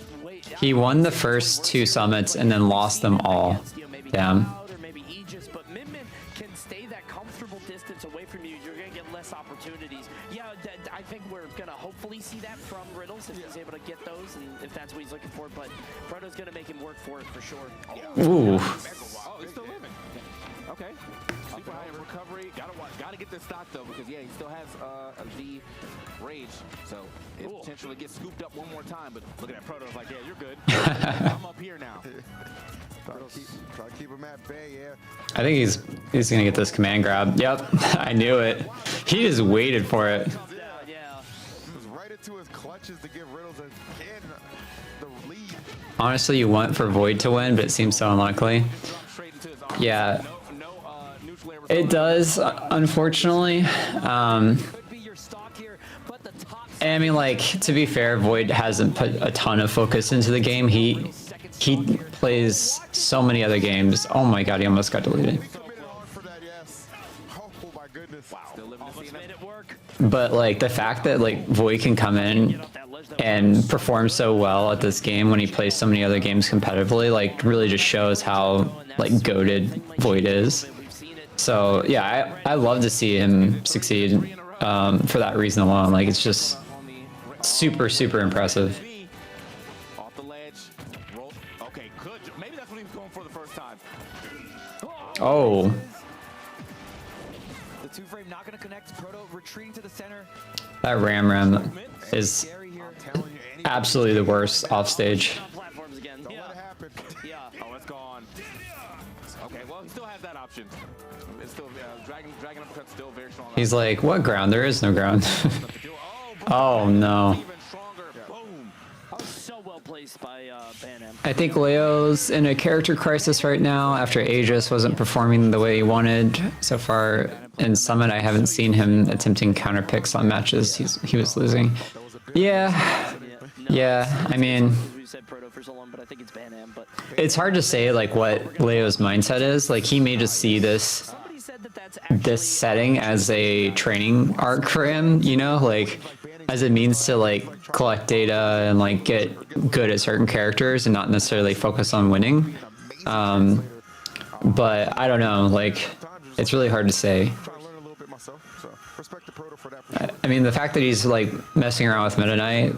Speaker 1: He won the first 2 summits and then lost them all. Damn.
Speaker 16: or maybe Aegis, but Min can stay that comfortable distance away from you. You're gonna get less opportunities. Yeah, I think we're gonna hopefully see that from Riddles if he's able to get those and if that's what he's looking for. But Proto's gonna make him work for it for sure.
Speaker 1: Ooh.
Speaker 6: Oh, he's still living. Okay. Super high in recovery. Gotta get this stock though, because yeah, he still has the rage, so it potentially gets scooped up one more time. But look at that, Proto's like, yeah, you're good. I'm up here now.
Speaker 3: Try to keep him at bay, yeah.
Speaker 1: I think he's gonna get this command grab. Yep, I knew it. He just waited for it.
Speaker 3: Yeah. Was right into his clutches to give Riddles again the lead.
Speaker 1: Honestly, you want for Void to win, but it seems so unlikely. Yeah, it does, unfortunately. And I mean, like, to be fair, Void hasn't put a ton of focus into the game. He plays so many other games. Oh my god, he almost got deleted. But like the fact that like Void can come in and perform so well at this game when he plays so many other games competitively, like really just shows how like goated Void is. So yeah, I love to see him succeed for that reason alone. Like it's just super impressive.
Speaker 6: Off the ledge. Roll. Okay, good. Maybe that's what he was going for the first time.
Speaker 1: Oh.
Speaker 4: The 2-frame not going to connect. Proto retreating to the center.
Speaker 1: That Ram is absolutely the worst off stage.
Speaker 6: Yeah. Oh, it's gone. Okay, well, he still has that option. It's still Dragon Uppercut still very strong.
Speaker 1: He's like, what ground? There is no ground. Oh no.
Speaker 16: So well placed by Banham.
Speaker 1: I think Leo's in a character crisis right now after Aegis wasn't performing the way he wanted. So far in Summit, I haven't seen him attempting counter picks on matches he was losing. Yeah. I mean, it's hard to say like what Leo's mindset is. Like he may just see this setting as a training arc for him, you know, like as a means to like collect data and like get good at certain characters and not necessarily focus on winning. But I don't know, like it's really hard to say. I mean, the fact that he's like messing around with Meta Knight,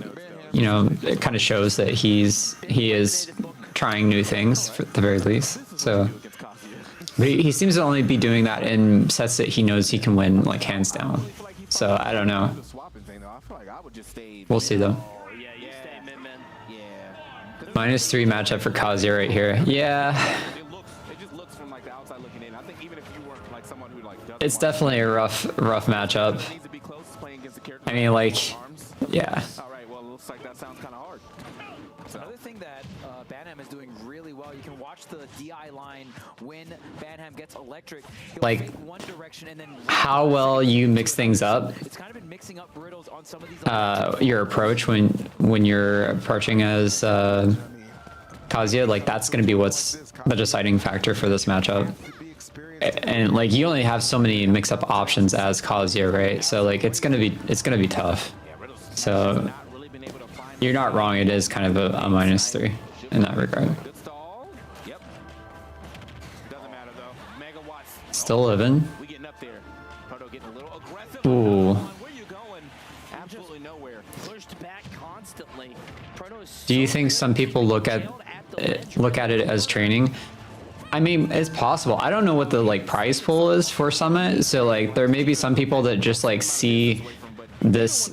Speaker 1: you know, it kind of shows that he is trying new things for the very least. So, but he seems to only be doing that in sets that he knows he can win, like hands down. So I don't know. We'll see though. -3 matchup for Kazuya right here. Yeah. It's definitely a rough matchup. I mean, like, yeah.
Speaker 6: Looks like that sounds kind of hard.
Speaker 4: Another thing that Banham is doing really well, you can watch the DI line when Banham gets electric.
Speaker 1: Like,
Speaker 4: one direction and then
Speaker 1: how well you mix things up.
Speaker 4: It's kind of been mixing up riddles on some of these.
Speaker 1: Your approach when you're approaching as Kazuya, like that's going to be what's the deciding factor for this matchup. And like you only have so many mix-up options as Kazuya, right? So like it's gonna be tough. So you're not wrong. It is kind of a -3 in that regard. Still living. Ooh. Do you think some people look at it as training? I mean, it's possible. I don't know what the like prize pool is for Summit, so like there may be some people that just like see this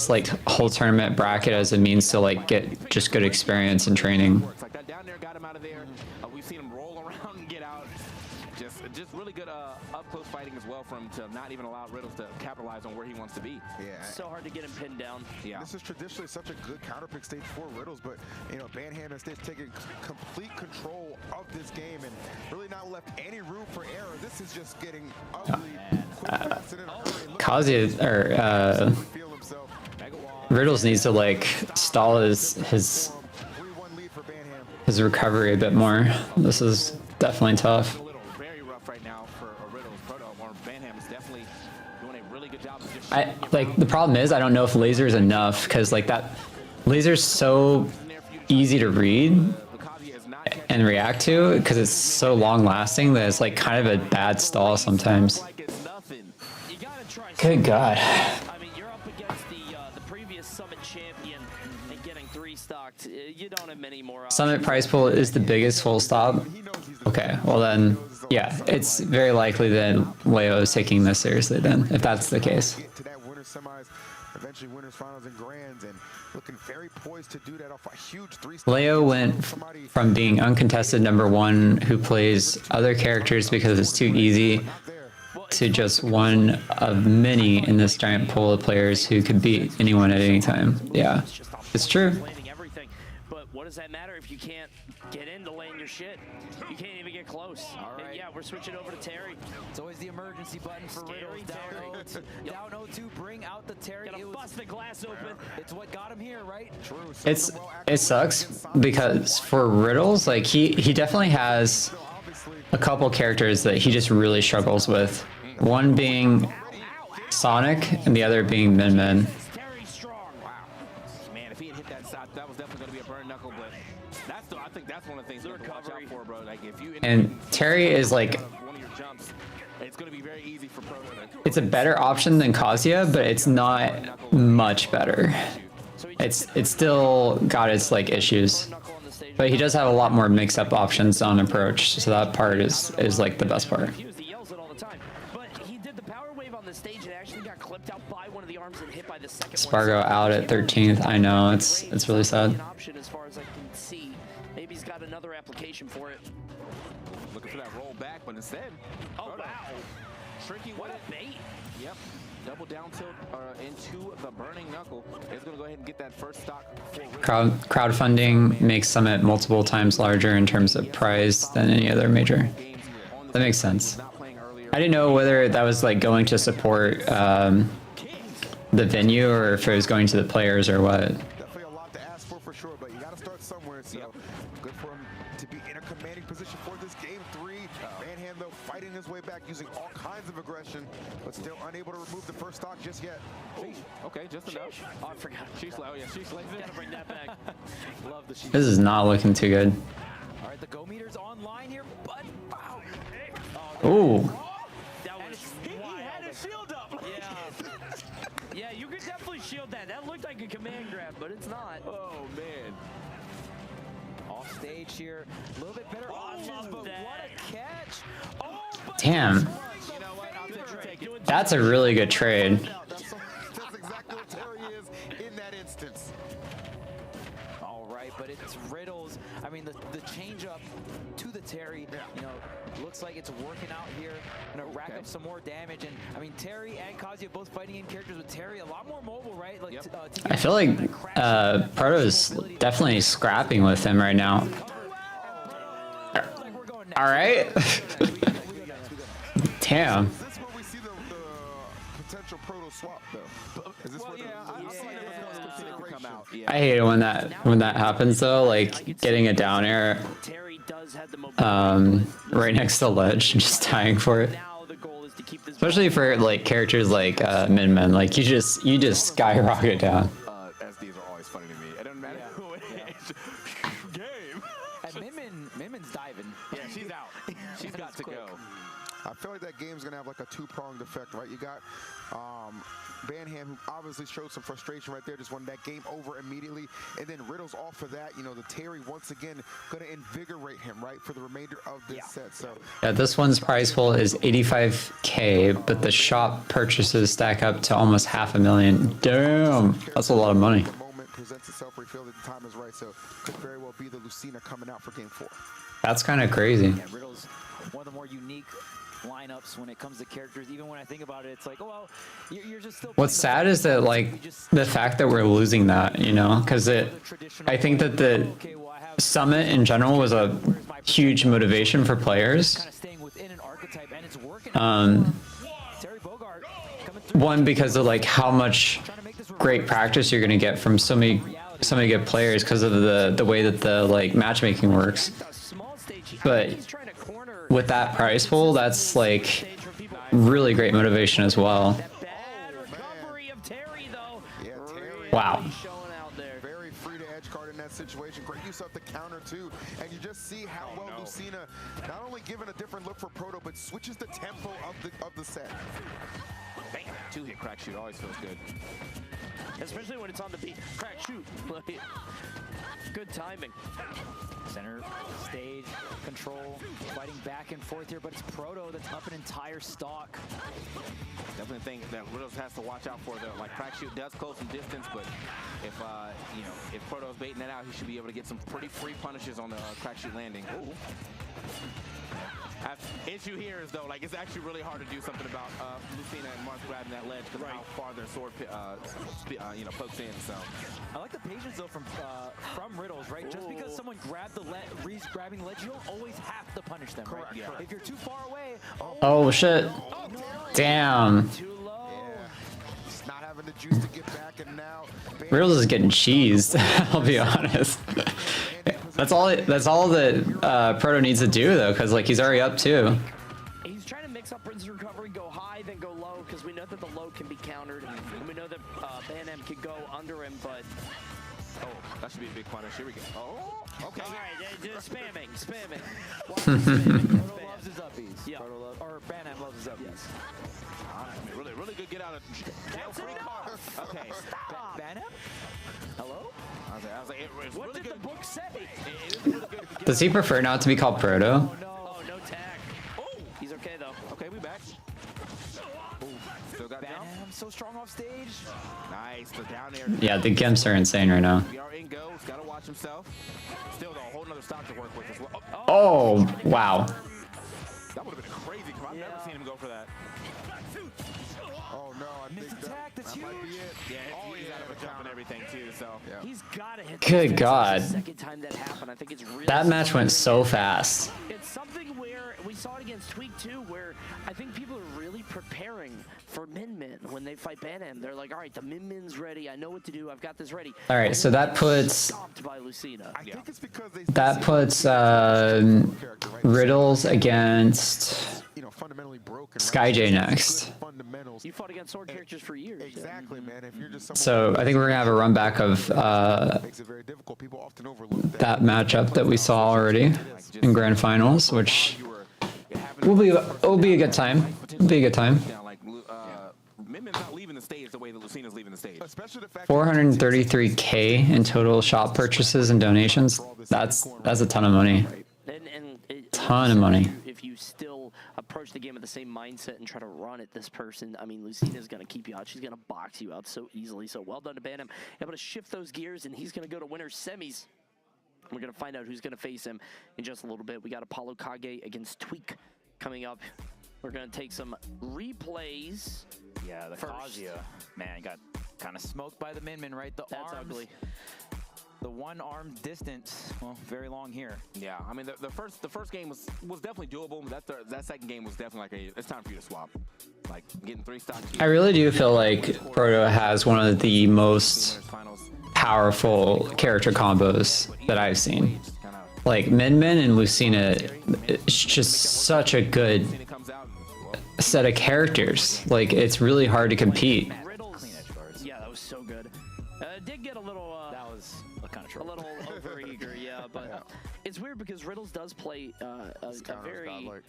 Speaker 1: like whole tournament bracket as a means to like get just good experience and training.
Speaker 6: Like that down there got him out of there. We've seen him roll around and get out. Just really good up close fighting as well from to not even allow Riddles to capitalize on where he wants to be.
Speaker 3: Yeah.
Speaker 16: So hard to get him pinned down.
Speaker 6: Yeah.
Speaker 3: This is traditionally such a good counter pick stage for Riddles, but you know, Banham instead taking complete control of this game and really not left any room for error. This is just getting ugly.
Speaker 1: Kazuya or Riddles needs to like stall his recovery a bit more. This is definitely tough.
Speaker 6: Very rough right now for Riddles. Proto or Banham is definitely doing a really good job of just
Speaker 1: I like the problem is I don't know if laser is enough because like that laser's so easy to read and react to because it's so long lasting that it's like kind of a bad stall sometimes. Good God.
Speaker 16: I mean, you're up against the previous Summit champion and getting 3 stocked. You don't have many more options.
Speaker 1: Summit prize pool is the biggest full stop. Okay, well then, yeah, it's very likely that Leo is taking this seriously then, if that's the case.
Speaker 3: To that winners semis, eventually winners finals and grands, and looking very poised to do that off a huge 3.
Speaker 1: Leo went from being uncontested #1 who plays other characters because it's too easy to just one of many in this giant pool of players who could beat anyone at any time. Yeah, it's true.
Speaker 16: But what does that matter if you can't get into laying your shit? You can't even get close. All right. Yeah, we're switching over to Terry.
Speaker 4: It's always the emergency button for Riddles. Down 0-2, bring out the Terry.
Speaker 16: Gotta bust the glass open.
Speaker 4: It's what got him here, right? True.
Speaker 1: It sucks because for Riddles, like he definitely has a couple characters that he just really struggles with. One being Sonic and the other being Min Min.
Speaker 6: Man, if he had hit that shot, that was definitely going to be a burn knuckle. But I think that's one of the things you have to watch out for, bro. Like if you
Speaker 1: And Terry is like,
Speaker 6: one of your jumps, it's going to be very easy for Proto.
Speaker 1: it's a better option than Kazuya, but it's not much better. It's still got its like issues, but he does have a lot more mix-up options on approach, so that part is like the best part. Spargo out at 13th. I know it's really sad.
Speaker 16: As far as I can see, maybe he's got another application for it.
Speaker 6: Looking for that roll back, but instead,
Speaker 16: oh wow,
Speaker 6: tricky.
Speaker 16: What a bait!
Speaker 6: Yep, double down tilt into the burning knuckle. It's gonna go ahead and get that first stock.
Speaker 1: Crowdfunding makes Summit multiple times larger in terms of prize than any other major. That makes sense. I didn't know whether that was like going to support the venue or if it was going to the players or what.
Speaker 3: Definitely a lot to ask for sure, but you got to start somewhere. So good for him to be in a commanding position for this game 3. Banham though fighting his way back using all kinds of aggression, but still unable to remove the first stock just yet.
Speaker 6: Okay, just enough.
Speaker 16: Oh, I forgot.
Speaker 6: She's oh yeah, she's like
Speaker 16: gotta bring that back.
Speaker 6: Love the she's.
Speaker 1: This is not looking too good.
Speaker 4: All right, the go meter's online here, but wow.
Speaker 1: Ooh.
Speaker 16: That was he had his shield up. Yeah. Yeah, you could definitely shield that. That looked like a command grab, but it's not.
Speaker 6: Oh man.
Speaker 4: Off stage here, a little bit better options, but what a catch! Oh,
Speaker 1: Damn.
Speaker 6: You know what? I'll take it.
Speaker 1: That's a really good trade.
Speaker 3: That's exactly what Terry is in that instance.
Speaker 4: All right, but it's Riddles. I mean, the change up to the Terry, you know, looks like it's working out here. Gonna rack up some more damage, and I mean, Terry and Kazuya both fighting in characters with Terry a lot more mobile, right? Like,
Speaker 1: I feel like Proto is definitely scrapping with him right now. All right. Damn.
Speaker 3: Is this where we see the potential Proto swap though? Is this where
Speaker 6: Come out.
Speaker 1: I hate it when that happens though, like getting a down air right next to the ledge and just dying for it. Especially for like characters like Min Min, like you just skyrocket down.
Speaker 6: SDs are always funny to me. It doesn't matter who it is. Game.
Speaker 4: And Min Min's diving.
Speaker 6: Yeah, she's out. She's got to go.
Speaker 3: I feel like that game's gonna have like a two-pronged effect, right? You got Banham, who obviously showed some frustration right there, just wanted that game over immediately, and then Riddle's off of that. You know, the Terry once again gonna invigorate him, right, for the remainder of this set. So
Speaker 1: Yeah, this one's prize pool is 85K, but the shop purchases stack up to almost $500,000. Damn, that's a lot of money.
Speaker 3: the moment presents itself where you feel that the time is right, so could very well be the Lucina coming out for game 4.
Speaker 1: That's kind of crazy.
Speaker 4: Yeah, Riddle's one of the more unique lineups when it comes to characters. Even when I think about it, it's like, oh well, you're just still.
Speaker 1: What's sad is that like the fact that we're losing that, you know, because I think that the summit in general was a huge motivation for players. One, because of like how much great practice you're gonna get from so many good players because of the way that the like matchmaking works. But with that prize pool, that's like really great motivation as well. Wow.
Speaker 3: Very free to edge card in that situation. Great use of the counter too, and you just see how well Lucina not only given a different look for Proto, but switches the tempo of the set.
Speaker 6: Bam, 2-hit crack shoot always feels good.
Speaker 16: Especially when it's on the beat. Crack shoot. Good timing.
Speaker 4: Center stage control, fighting back and forth here, but it's Proto that's up an entire stock.
Speaker 6: Definitely think that Riddles has to watch out for though. Like crack shoot does close some distance, but if you know, if Proto's baiting that out, he should be able to get some pretty free punishes on the crack shoot landing. Ooh. Issue here is though, like it's actually really hard to do something about Lucina and Marth grabbing that ledge because of how far their sword you know, pokes in. So
Speaker 4: I like the patience though from Riddles, right? Just because someone grabbed the grabbing the ledge, you don't always have to punish them, right?
Speaker 6: Yeah.
Speaker 4: If you're too far away,
Speaker 1: Oh shit. Damn.
Speaker 3: Just not having the juice to get back, and now
Speaker 1: Riddles is getting cheesed. I'll be honest. That's all that Proto needs to do though, because like he's already up 2.
Speaker 16: He's trying to mix up rinse recovery, go high, then go low, because we know that the low can be countered, and we know that Banham can go under him, but...
Speaker 6: oh, that should be a big punish. Here we go. Oh, okay.
Speaker 16: All right, just spamming.
Speaker 4: Proto loves his uppies.
Speaker 16: Yeah.
Speaker 4: Or Banham loves his uppies.
Speaker 6: Really good get out of jail free card. Okay.
Speaker 4: Banham? Hello?
Speaker 6: I was like, it's
Speaker 16: What
Speaker 6: really
Speaker 16: did
Speaker 6: good.
Speaker 16: the book say?
Speaker 6: It is really good.
Speaker 1: Does he prefer not to be called Proto?
Speaker 16: Oh, no tag. Oh, he's okay, though.
Speaker 6: Okay, we back. Ooh, still got down.
Speaker 4: Banham so strong off stage.
Speaker 6: Nice, so down there.
Speaker 1: Yeah, the gimps are insane right now.
Speaker 6: We are in go. He's got to watch himself. Still, though, a whole nother stock to work with as well.
Speaker 1: Oh, wow.
Speaker 6: That would have been crazy. I've never seen him go for that.
Speaker 3: oh no, I think
Speaker 4: attack, that's
Speaker 3: that might be
Speaker 4: huge.
Speaker 3: it.
Speaker 6: Yeah, he's out of a jump and everything too. So
Speaker 16: He's got to hit
Speaker 1: Good God.
Speaker 16: The second time that happened. I think it's really
Speaker 1: That match went so fast.
Speaker 16: It's something where we saw it against Tweak too, where I think people are really preparing for Min Min when they fight Banham. They're like, all right, the Min Min's ready. I know what to do. I've got this ready.
Speaker 1: All right, so that puts
Speaker 16: Stopped by Lucina.
Speaker 3: I think it's because they
Speaker 1: Riddles against
Speaker 3: you know, fundamentally broken.
Speaker 1: SkyJ next.
Speaker 3: Fundamentals.
Speaker 16: You fought against sword characters for years.
Speaker 3: Exactly, man. If you're just
Speaker 1: So I think we're gonna have a run back of
Speaker 3: makes it very difficult. People often overlook
Speaker 1: that matchup that we saw already in grand finals, which will be a good time. It'll be a good time.
Speaker 6: yeah, like Minmin's not leaving the stage the way that Lucina's leaving the stage.
Speaker 3: Especially the fact
Speaker 1: 433K in total shop purchases and donations. That's a ton of money. Ton of money.
Speaker 16: If you still approach the game with the same mindset and try to run at this person, I mean, Lucina's going to keep you out. She's going to box you out so easily. So well done to Banham. Able to shift those gears, and he's going to go to winner's semis. We're going to find out who's going to face him in just a little bit. We got Apollo Kage against Tweak coming up. We're going to take some replays.
Speaker 4: Yeah, the Kazuya, man, got kind of smoked by the Min Min, right? That's
Speaker 16: ugly.
Speaker 4: The one arm distance, well, very long here.
Speaker 6: Yeah, I mean the first game was definitely doable. That second game was definitely like it's time for you to swap. Like getting 3 stocks.
Speaker 1: I really do feel like Proto has one of the most powerful character combos that I've seen. Like Min Min and Lucina, it's just such a good set of characters. Like it's really hard to compete.
Speaker 16: Yeah, that was so good. Did get a little.
Speaker 4: That was
Speaker 16: a little overeager, yeah. But it's weird because Riddles does play a very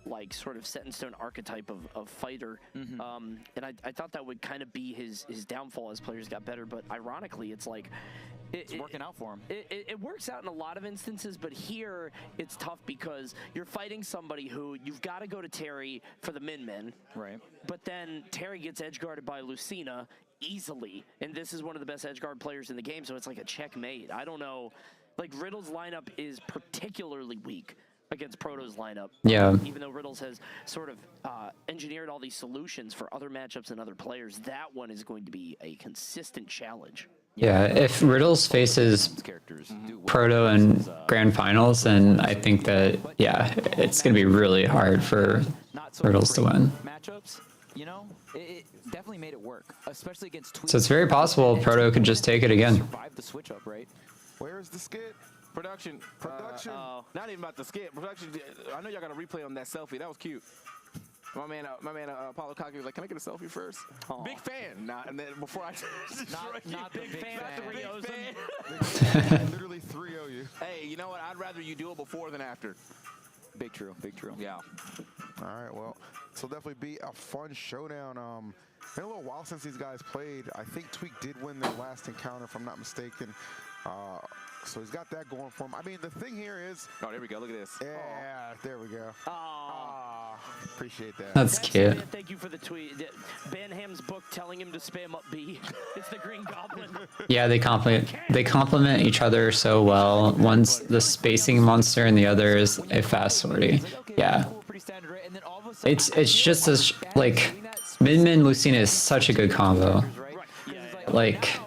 Speaker 16: like sort of set in stone archetype of fighter, and I thought that would kind of be his downfall as players got better. But ironically, it's like
Speaker 4: it's working out for him.
Speaker 16: It works out in a lot of instances, but here it's tough because you're fighting somebody who you've got to go to Terry for the min,
Speaker 4: right?
Speaker 16: But then Terry gets edge guarded by Lucina easily, and this is one of the best edge guard players in the game, so it's like a checkmate. I don't know, like Riddle's lineup is particularly weak against Proto's lineup.
Speaker 1: Yeah.
Speaker 16: Even though Riddles has sort of engineered all these solutions for other matchups and other players, that one is going to be a consistent challenge.
Speaker 1: Yeah, if Riddles faces Proto in grand finals, then I think that, yeah, it's going to be really hard for Riddles to win.
Speaker 4: Matchups, you know, it definitely made it work, especially against Tweet.
Speaker 1: So it's very possible Proto could just take it again.
Speaker 4: Survive the switch up, right?
Speaker 3: Where's the skit?
Speaker 6: Production. Not even about the skit. Production. I know y'all got a replay on that selfie. That was cute. My man, Apollo Kaki was like, "Can I get a selfie first?" Aww. Big fan. And then before I
Speaker 16: not the big fan.
Speaker 3: Literally 3-0 you.
Speaker 6: Hey, you know what? I'd rather you do it before than after.
Speaker 4: Big true.
Speaker 6: Yeah.
Speaker 3: All right. Well, this will definitely be a fun showdown. Been a little while since these guys played. I think Tweak did win their last encounter, if I'm not mistaken. So he's got that going for him. I mean, the thing here is...
Speaker 6: Oh, there we go. Look at this.
Speaker 3: Yeah, there we go. Appreciate that.
Speaker 1: That's cute.
Speaker 16: Thank you for the tweet. Banham's book telling him to spam up B. It's the Green Goblin.
Speaker 1: Yeah, they complement each other so well. One's the spacing monster and the other is a fast sortie. Yeah. It's just as like Min Lucina is such a good combo. Like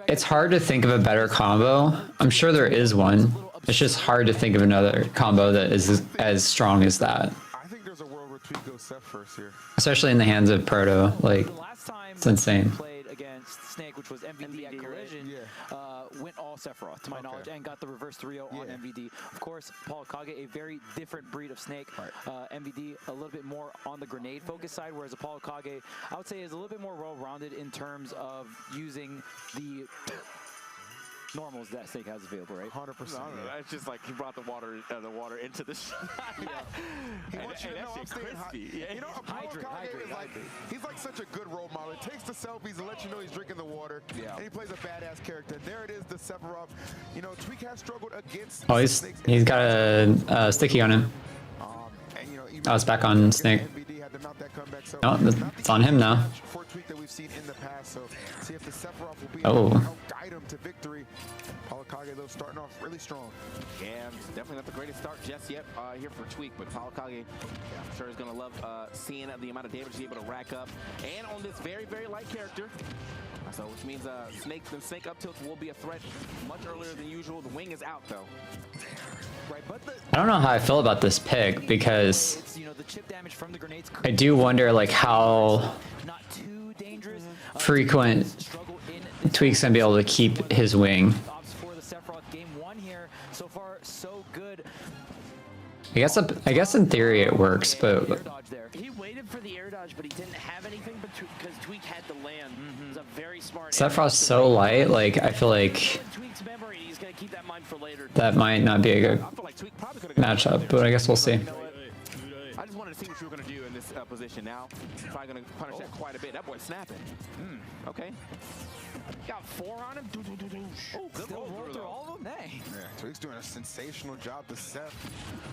Speaker 1: it's hard to think of a better combo. I'm sure there is one. It's just hard to think of another combo that is as strong as that.
Speaker 3: I think there's a world where Tweak goes Seth first here.
Speaker 1: Especially in the hands of Proto. Like, it's insane.
Speaker 4: Played against Snake, which was MVD at Collision, went all Sephiroth, to my knowledge, and got the reverse 3-0 on MVD. Of course, Paul Kage, a very different breed of Snake. MVD, a little bit more on the grenade focus side, whereas Apollo Kage, I would say, is a little bit more well-rounded in terms of using the normals that Snake has available, right?
Speaker 3: 100%.
Speaker 6: It's just like he brought the water into the shot.
Speaker 3: He wants you to know I'm staying hot. You know, Apollo Kage is like, he's like such a good role model. He takes the selfies and lets you know he's drinking the water. And he plays a badass character. There it is, the Sephiroth. You know, Tweak has struggled against
Speaker 1: he's got a sticky on him.
Speaker 3: And, you know,
Speaker 1: Oh, it's back on Snake. No, it's on him now.
Speaker 3: For Tweak that we've seen in the past, so see if the Sephiroth will be
Speaker 1: able
Speaker 3: to help guide him to victory. Paulo Kage, though, starting off really strong.
Speaker 6: Yeah, definitely not the greatest start just yet here for Tweak, but Paulo Kage, I'm sure is going to love seeing the amount of damage he's able to rack up. And on this very, very light character, so which means the Snake up tilt will be a threat much earlier than usual. The wing is out, though.
Speaker 4: Right, but
Speaker 1: I don't know how I feel about this pick because I do wonder like how frequent Tweak's gonna be able to keep his wing.
Speaker 4: For the Sephiroth game 1 here, so far so good.
Speaker 1: I guess in theory it works, but
Speaker 16: He waited for the air dodge, but he didn't have anything because Tweak had to land. It was a very smart.
Speaker 1: Sephiroth's so light, like I feel like
Speaker 16: he's gonna keep that in mind for later.
Speaker 1: that might not be a good matchup, but I guess we'll see.
Speaker 6: I just wanted to see what you were going to do in this position now. Probably going to punish that quite a bit. That boy's snapping. Okay. Got 4 on him.
Speaker 4: Oh, good roll through all of them. Hey.
Speaker 3: Yeah, Tweak's doing a sensational job to Seth.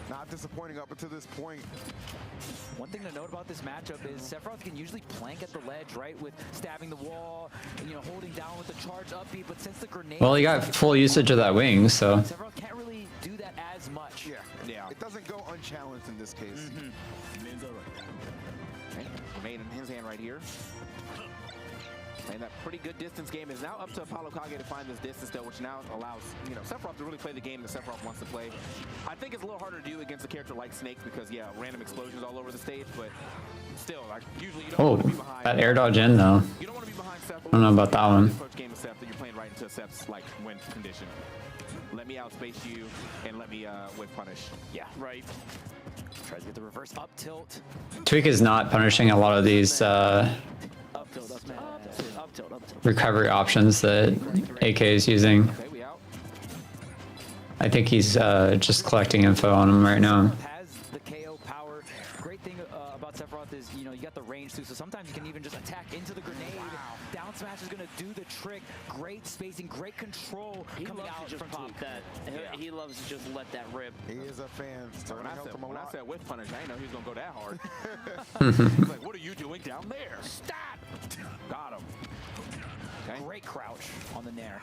Speaker 3: Not disappointing up until this point.
Speaker 4: One thing to note about this matchup is Sephiroth can usually plank at the ledge, right, with stabbing the wall, and, you know, holding down with the charge up B, but since the grenade...
Speaker 1: Well, he got full usage of that wing, so...
Speaker 4: Sephiroth can't really do that as much.
Speaker 3: Yeah. It doesn't go unchallenged in this case.
Speaker 6: Okay. Grenade in his hand right here. And that pretty good distance game is now up to Apollo Kage to find this distance, though, which now allows, you know, Sephiroth to really play the game that Sephiroth wants to play. I think it's a little harder to do against a character like Snake because, yeah, random explosions all over the stage, but still, like, usually you don't want to be behind.
Speaker 1: That air dodge in, though.
Speaker 6: You don't want to be behind Seth.
Speaker 1: I don't know about that one.
Speaker 6: Approach game of Seth that you're playing right into Seth's, like, win condition. Let me outspace you and let me whip punish.
Speaker 16: Yeah, right.
Speaker 4: Tries to get the reverse up tilt.
Speaker 1: Tweak is not punishing a lot of these recovery options that AK is using. I think he's just collecting info on him right now.
Speaker 4: Has the KO Sephiroth is, you know, you got the range too, so sometimes you can even just attack into the grenade. Down smash is going to do the trick. Great spacing, great control coming out
Speaker 16: to just
Speaker 4: from
Speaker 16: pop
Speaker 4: Tweak.
Speaker 16: that. He loves to just let that rip.
Speaker 3: He is a fan.
Speaker 6: So when I said whiff punish, I didn't know he was gonna go that hard. He's like, what are you doing down there?
Speaker 16: Stop!
Speaker 6: Got him. Okay.
Speaker 4: Great crouch on the Nair.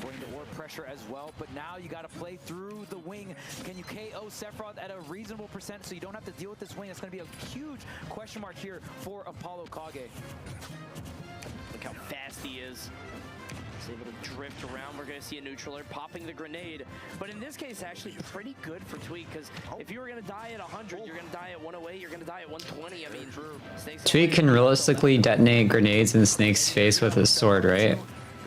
Speaker 4: Going to orb pressure as well, but now you got to play through the wing. Can you KO Sephiroth at a reasonable percent so you don't have to deal with this wing? It's going to be a huge question mark here for Apollo Kage.
Speaker 16: Look how fast he is. He's able to drift around. We're going to see a neutraler popping the grenade. But in this case, actually pretty good for Tweak, because if you were going to die at 100, you're going to die at 108, you're going to die at 120. I mean, Snake's
Speaker 1: Tweak can realistically detonate grenades in Snake's face with his sword, right?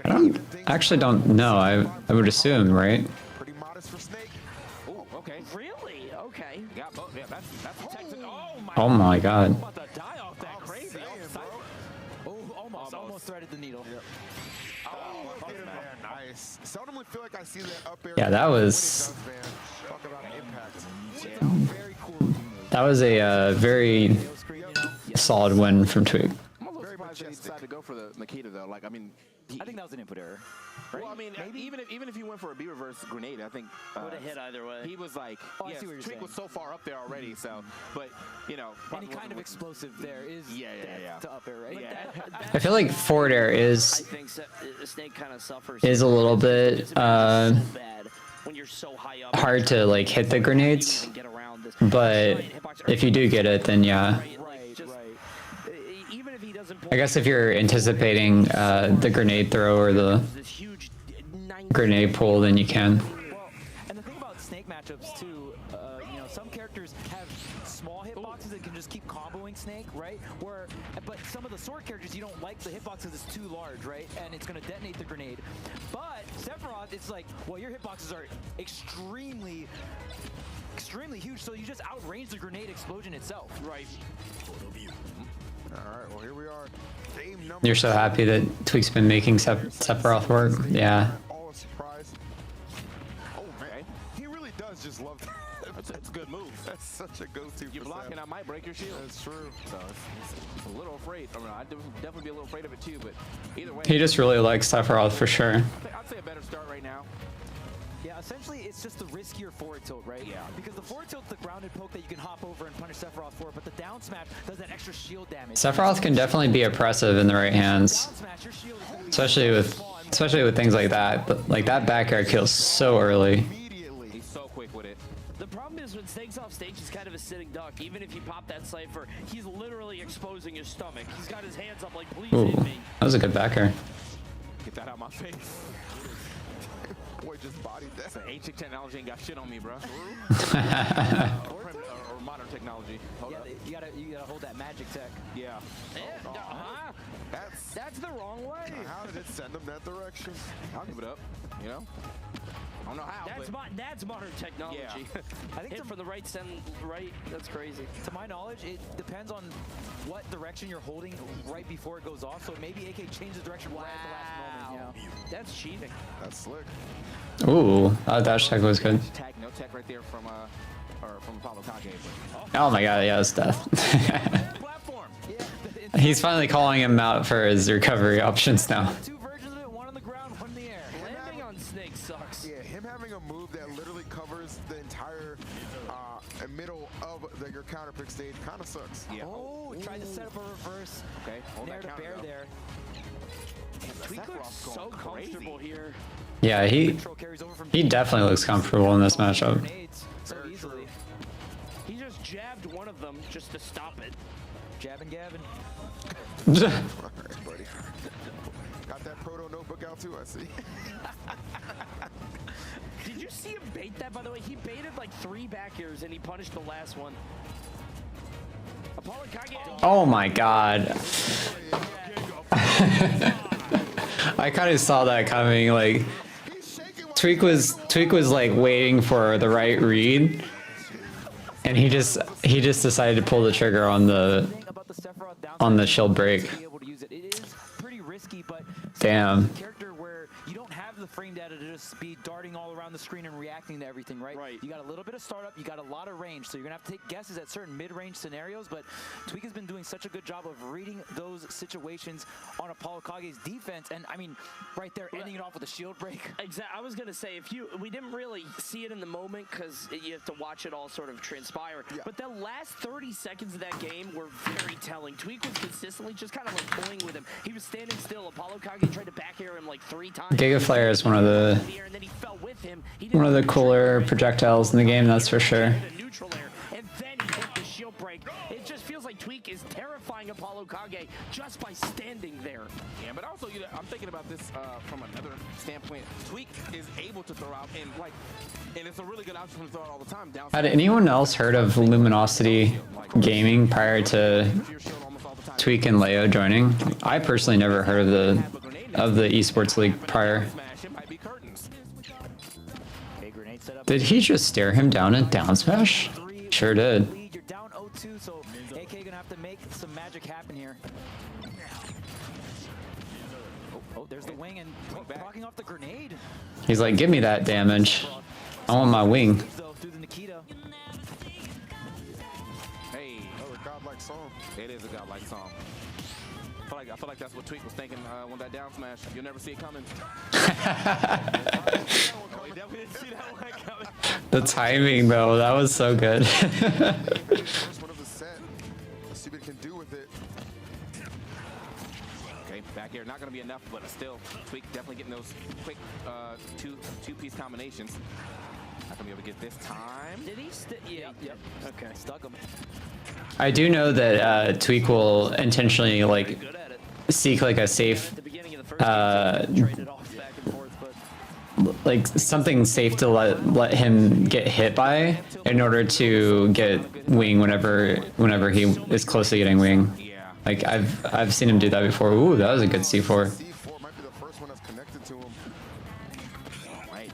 Speaker 1: I actually don't know. I would assume, right?
Speaker 3: Pretty modest for Snake.
Speaker 6: Oh, okay.
Speaker 16: Really? Okay.
Speaker 6: Yeah, that's protected.
Speaker 1: Oh my god.
Speaker 6: I'm about to die off that crazy.
Speaker 4: Oh, almost threaded the needle.
Speaker 3: Yep. Nice. Seldomly feel like I see that up air.
Speaker 1: Yeah, that was
Speaker 3: Talk about impact.
Speaker 4: Very cool.
Speaker 1: that was a very solid win from Tweak.
Speaker 6: I'm a little surprised that he decided to go for the Makita though. Like, I mean,
Speaker 4: I think that was an input error.
Speaker 6: Right? Well, I mean, even if he went for a B reverse grenade, I think
Speaker 16: would have hit either way.
Speaker 6: He was like,
Speaker 4: I see what you're
Speaker 6: Tweak
Speaker 4: saying.
Speaker 6: was so far up there already. So, but you know,
Speaker 4: Any kind of explosive there is to up air, right?
Speaker 1: I feel like forward air
Speaker 16: I
Speaker 1: is
Speaker 16: think Snake kind of suffers.
Speaker 1: a little bit
Speaker 16: bad when you're so high up.
Speaker 1: hard to like hit the grenades, but if you do get it, then yeah.
Speaker 16: Even if he doesn't
Speaker 1: I guess if you're anticipating the grenade throw or the grenade pull, then you can.
Speaker 4: Well, and the thing about Snake matchups too, you know, some characters have small hitboxes that can just keep comboing Snake, right? But some of the sword characters, you don't like the hitbox because it's too large, right? And it's going to detonate the grenade. But Sephiroth, it's like, well, your hitboxes are extremely huge, so you just outrange the grenade explosion itself.
Speaker 16: Right.
Speaker 3: All right, well, here we are. Game number
Speaker 1: You're so happy that Tweak's been making Sephiroth work. Yeah.
Speaker 3: all a surprise. Oh, man. He really does just love that.
Speaker 6: That's a good move.
Speaker 3: That's such a go-to.
Speaker 6: You're blocking, I might break your shield.
Speaker 3: That's true.
Speaker 6: So it's a little afraid. I mean, I'd definitely be a little afraid of it too, but either way.
Speaker 1: He just really likes Sephiroth for sure.
Speaker 6: I'd say a better start right now.
Speaker 4: Yeah, essentially it's just the riskier forward tilt, right? Yeah. Because the forward tilt's the grounded poke that you can hop over and punish Sephiroth for, but the down smash does that extra shield damage.
Speaker 1: Sephiroth can definitely be oppressive in the right hands, especially with things like that. But like that back air kills so early.
Speaker 6: He's so quick with it.
Speaker 16: The problem is when Snake's off stage, he's kind of a sitting duck. Even if you pop that Cypher, he's literally exposing his stomach. He's got his hands up like, please
Speaker 1: Ooh,
Speaker 16: hit me.
Speaker 1: that was a good back air.
Speaker 6: Get that out of my face.
Speaker 3: Boy, just bodied that.
Speaker 6: That's an ancient technology ain't got shit on me, bro. or modern technology. Hold up.
Speaker 4: You gotta hold that magic tech.
Speaker 6: Yeah.
Speaker 16: That's the wrong way.
Speaker 3: How did it send him that direction?
Speaker 6: I'll give it up. You know. I don't know how.
Speaker 16: That's modern technology.
Speaker 6: Yeah.
Speaker 16: I think from the right right. That's crazy.
Speaker 4: To my knowledge, it depends on what direction you're holding right before it goes off. So maybe AK changes direction right at the last moment. You know?
Speaker 16: That's cheating.
Speaker 3: That's slick.
Speaker 1: Ooh, that dash tech was good.
Speaker 6: No tech right there from Apollo Kage.
Speaker 1: Oh my god, yeah, it's death. He's finally calling him out for his recovery options now.
Speaker 4: Two versions of it, one on the ground, one in the air.
Speaker 16: Landing on Snake sucks.
Speaker 3: Yeah, him having a move that literally covers the entire middle of your counter pick stage kind of sucks.
Speaker 6: Yeah.
Speaker 4: Oh, tried to set up a reverse.
Speaker 6: Okay, hold
Speaker 4: Nair
Speaker 6: that
Speaker 4: to
Speaker 6: counter
Speaker 4: bear
Speaker 6: though.
Speaker 4: there.
Speaker 16: Tweak looks so comfortable here.
Speaker 1: Yeah, he definitely looks comfortable in this matchup.
Speaker 4: So easily.
Speaker 16: He just jabbed one of them just to stop it.
Speaker 4: Jabbing Gavin.
Speaker 3: All right, buddy. Got that proto notebook out too, I see.
Speaker 16: Did you see him bait that, by the way? He baited like 3 back airs and he punished the last one. Apollo Kage.
Speaker 1: Oh my god. I kind of saw that coming. Like Tweak was like waiting for the right read, and he just decided to pull the trigger on the shield break.
Speaker 4: It is pretty risky, but
Speaker 1: damn.
Speaker 4: character where you don't have the frame data to just be darting all around the screen and reacting to everything, right?
Speaker 16: Right.
Speaker 4: You got a little bit of startup, you got a lot of range, so you're gonna have to take guesses at certain mid-range scenarios, but Tweak has been doing such a good job of reading those situations on Apollo Kage's defense, and I mean, right there, ending it off with a shield break.
Speaker 16: Exactly. I was gonna say, we didn't really see it in the moment because you have to watch it all sort of transpire.
Speaker 3: Yeah.
Speaker 16: But the last 30 seconds of that game were very telling. Tweak was consistently just kind of like toying with him. He was standing still. Apollo Kage tried to back air him like 3 times.
Speaker 1: Giga Flare is one of the cooler projectiles in the game, that's for sure.
Speaker 16: Neutral air, and then he hit the shield break. It just feels like Tweak is terrifying Apollo Kage just by standing there.
Speaker 6: Yeah, but also, you know, I'm thinking about this from another standpoint. Tweak is able to throw out, and it's a really good option to throw out all the time.
Speaker 1: Had anyone else heard of Luminosity Gaming prior to Tweak and Leo joining? I personally never heard of the esports league prior. Did he just stare him down in down smash? Sure did.
Speaker 4: You're down 0-2, so AK gonna have to make some magic happen here. Oh, there's the wing and blocking off the grenade.
Speaker 1: He's like, give me that damage. I want my wing.
Speaker 4: Through the Nikita.
Speaker 6: Hey,
Speaker 3: Oh, a godlike song.
Speaker 6: it is a godlike song. I feel like that's what Tweak was thinking when that down smash. You'll never see it coming.
Speaker 1: The timing though, that was so good.
Speaker 3: First one of the set. Let's see what he can do with it.
Speaker 6: Okay, back here, not going to be enough, but still, Tweak definitely getting those quick two-piece combinations. Not going to be able to get this time.
Speaker 16: Did he? Yeah. Yep. Okay.
Speaker 4: Stuck him.
Speaker 1: I do know that Tweak will intentionally like seek like a safe like something safe to let him get hit by in order to get wing whenever he is close to getting wing. Like I've seen him do that before. Ooh, that was a good C4.
Speaker 3: C4 might be the first one that's connected to him.
Speaker 6: Right.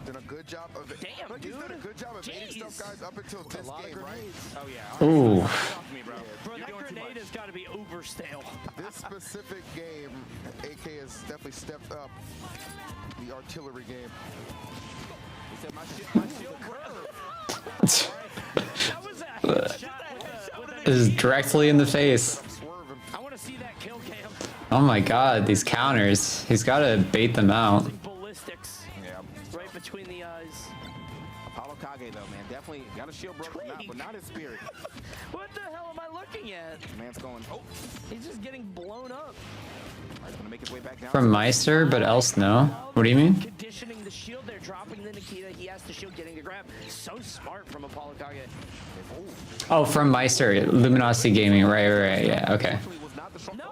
Speaker 3: Done a good job of it.
Speaker 16: Damn,
Speaker 3: Look, he's done a good job of evading stuff, guys, up until this game, right?
Speaker 6: Oh, yeah.
Speaker 1: Ooh.
Speaker 16: Bro, that grenade has got to be uber stale.
Speaker 3: This specific game, AK has definitely stepped up the artillery game.
Speaker 6: He said, my shield
Speaker 16: That was a headshot with
Speaker 1: Is directly in the face.
Speaker 16: I want to see that kill cam.
Speaker 1: Oh my god, these counters. He's got to bait them out.
Speaker 16: Ballistics.
Speaker 6: Yeah.
Speaker 16: Right between the eyes.
Speaker 6: Apollo Kage, though, man, definitely got a shield broken out, but not his spirit.
Speaker 16: What the hell am I looking at?
Speaker 6: Man's going, oh.
Speaker 16: He's just getting blown up.
Speaker 6: He's going to make his way back down.
Speaker 1: From Meister, but else no. What do you mean?
Speaker 16: Conditioning the shield there, dropping the Nikita. He has the shield getting the grab. So smart from Apollo Kage.
Speaker 1: Oh, from Meister, Luminosity Gaming. Right, yeah, okay.
Speaker 16: No,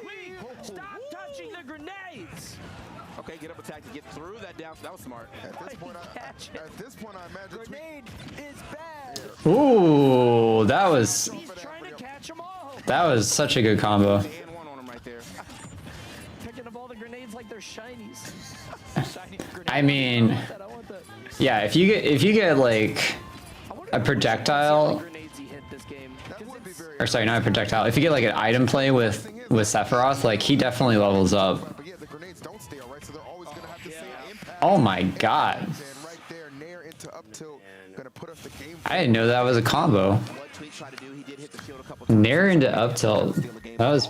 Speaker 16: Tweak! Stop touching the grenades!
Speaker 6: Okay, get up attack to get through that down. That was smart.
Speaker 3: At this point, I imagine
Speaker 4: Grenade is bad.
Speaker 1: Ooh, that was
Speaker 16: He's trying to catch them all.
Speaker 1: such a good combo.
Speaker 6: And one on him right there.
Speaker 16: Picking up all the grenades like they're shinies.
Speaker 1: I mean,
Speaker 16: I want that.
Speaker 1: yeah, if you get like a projectile,
Speaker 16: Grenades he hit this game.
Speaker 1: or sorry, not a projectile. If you get like an item play with Sephiroth, like he definitely levels up.
Speaker 3: but yeah, the grenades don't stay all right, so they're always going to have the same impact.
Speaker 1: Oh my god.
Speaker 3: And right there, Nair into up tilt, going to put us the game.
Speaker 1: I didn't know that was a combo.
Speaker 6: What Tweak tried to do, he did hit the shield a couple times.
Speaker 1: Nair into up tilt. That was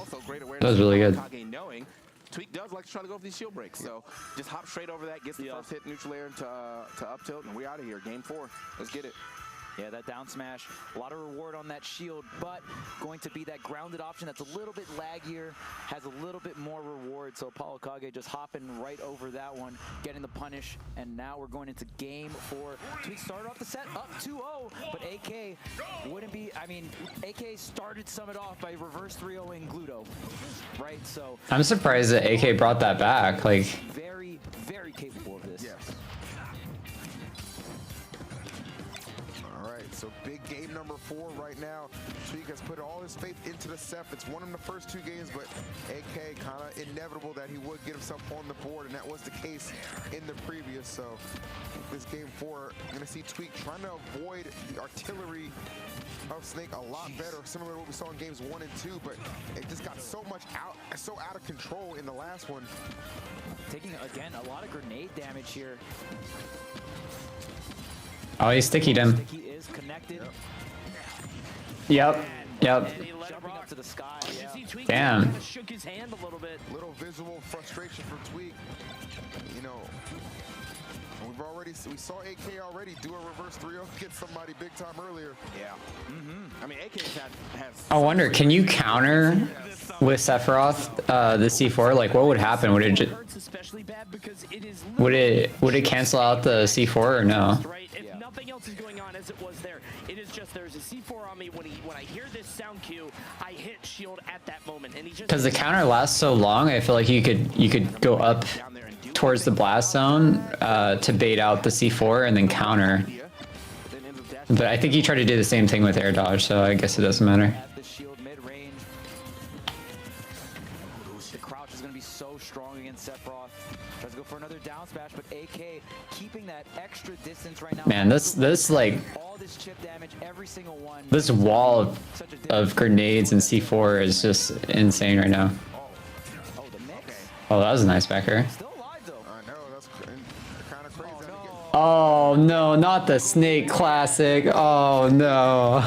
Speaker 1: really good.
Speaker 6: Kage knowing Tweak does like to try to go for these shield breaks, so just hop straight over that, gets the first hit neutral air to up tilt, and we're out of here. Game 4. Let's get it.
Speaker 4: Yeah, that down smash, a lot of reward on that shield, but going to be that grounded option that's a little bit laggier, has a little bit more reward. So Apollo Kage just hopping right over that one, getting the punish, and now we're going into game 4. Tweak started off the set up 2-0, but AK wouldn't be, I mean, AK started Summit off by reverse 3-0ing Gluto, right? So
Speaker 1: I'm surprised that AK brought that back. Like,
Speaker 4: very, very capable of this.
Speaker 3: Yes. All right, So big game number 4 right now. Tweak has put all his faith into the Seth. It's won him the first 2 games, but AK kind of inevitable that he would get himself on the board, and that was the case in the previous. So this game 4, you're gonna see Tweak trying to avoid the artillery of Snake a lot better, similar to what we saw in games 1 and 2, but it just got so out of control in the last one.
Speaker 4: Taking, again, a lot of grenade damage here.
Speaker 1: Oh, he stickied him.
Speaker 4: Sticky is connected.
Speaker 1: Yep. Yep.
Speaker 4: Jumping up to the sky. Yeah.
Speaker 1: Damn.
Speaker 16: Kind of shook his hand a little bit.
Speaker 3: Little visual frustration for Tweak. You know, we saw AK already do a reverse 3-0, get somebody big time earlier.
Speaker 5: Yeah. I mean, AK has
Speaker 1: I wonder, can you counter with Sephiroth the C4? Like, what would happen? Would it just would it cancel out the C4 or no?
Speaker 16: Right. If nothing else is going on as it was there, it is just there's a C4 on me. When I hear this sound cue, I hit shield at that moment, and he just
Speaker 1: Because the counter lasts so long, I feel like you could go up towards the blast zone to bait out the C4 and then counter. But I think he tried to do the same thing with air dodge, so I guess it doesn't matter.
Speaker 4: The shield mid-range. The crouch is going to be so strong against Sephiroth. Tries to go for another down smash, but AK keeping that extra distance right now.
Speaker 1: Man, this like
Speaker 4: all this chip damage, every single one.
Speaker 1: this wall of grenades and C4 is just insane right now. Oh, that was a nice backer. Oh no, not the Snake Classic. Oh no.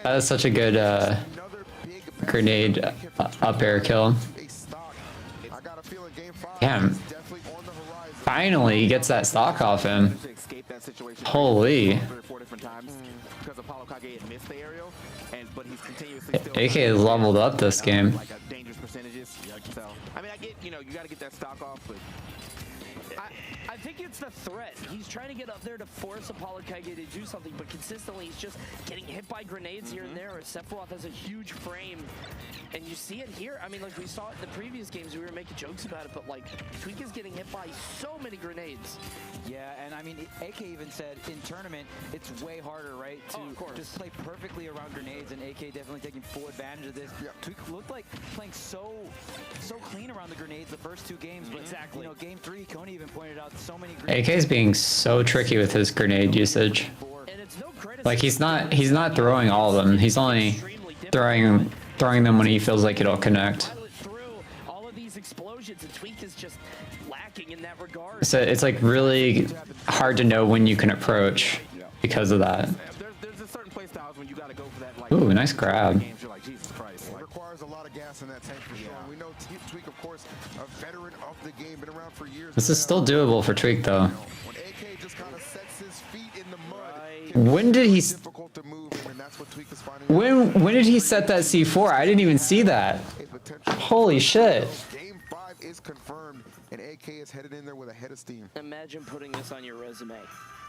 Speaker 1: That is such a good grenade up air kill. Damn. Finally, he gets that stock off him. Holy. AK has leveled up this game.
Speaker 6: I mean, I get, you got to get that stock off, but
Speaker 16: I think it's the threat. He's trying to get up there to force Apollo Kage to do something, but consistently he's just getting hit by grenades here and there. Sephiroth has a huge frame, and you see it here. I mean, like we saw it in the previous games, we were making jokes about it, but like Tweak is getting hit by so many grenades.
Speaker 4: Yeah, and I mean, AK even said in tournament, it's way harder, right? To just play perfectly around grenades, and AK definitely taking full advantage of this. Tweak looked like playing so clean around the grenades the first 2 games, but you know, game 3, Coney even pointed out so many grenades.
Speaker 1: AK is being so tricky with his grenade usage. Like he's not throwing all of them. He's only throwing them when he feels like it'll connect.
Speaker 16: All of these explosions, and Tweak is just lacking in that regard.
Speaker 1: So it's like really hard to know when you can approach because of that.
Speaker 6: there's a certain play styles when you got to go for that. Like,
Speaker 1: Ooh, nice grab.
Speaker 6: games, you're like, Jesus Christ.
Speaker 3: It requires a lot of gas in that tank for sure. We know Tweak, of course, a veteran of the game, been around for years.
Speaker 1: This is still doable for Tweak though.
Speaker 3: When AK just kind of sets his feet in the mud,
Speaker 1: When did he?
Speaker 3: difficult to move him, and that's what Tweak is finding.
Speaker 1: When did he set that C4? I didn't even see that. Holy shit.
Speaker 3: Game 5 is confirmed, and AK is headed in there with a head of steam.
Speaker 16: Imagine putting this on your resume.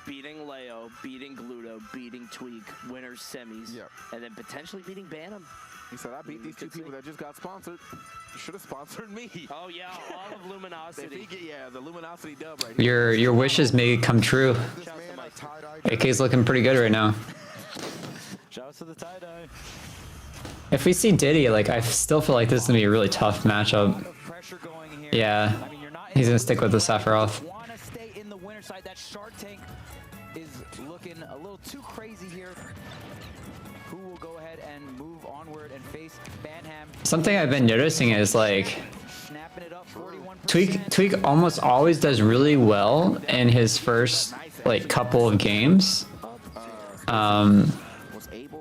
Speaker 16: Beating Leo, beating Gluto, beating Tweak, winners semis, and then potentially beating Bantam.
Speaker 6: He said, I beat these 2 people that just got sponsored. You should have sponsored me.
Speaker 16: Oh, yeah, all of Luminosity.
Speaker 6: The Luminosity dub right here.
Speaker 1: Your wishes may come true. AK's looking pretty good right now.
Speaker 4: Shout out to the tie-dye.
Speaker 1: If we see Diddy, like I still feel like this is gonna be a really tough matchup. Yeah, he's gonna stick with the Sephiroth.
Speaker 4: Want to stay in the winner side. That Shark Tank is looking a little too crazy here. Who will go ahead and move onward and face Banham?
Speaker 1: Something I've been noticing is like Tweak almost always does really well in his first like couple of games.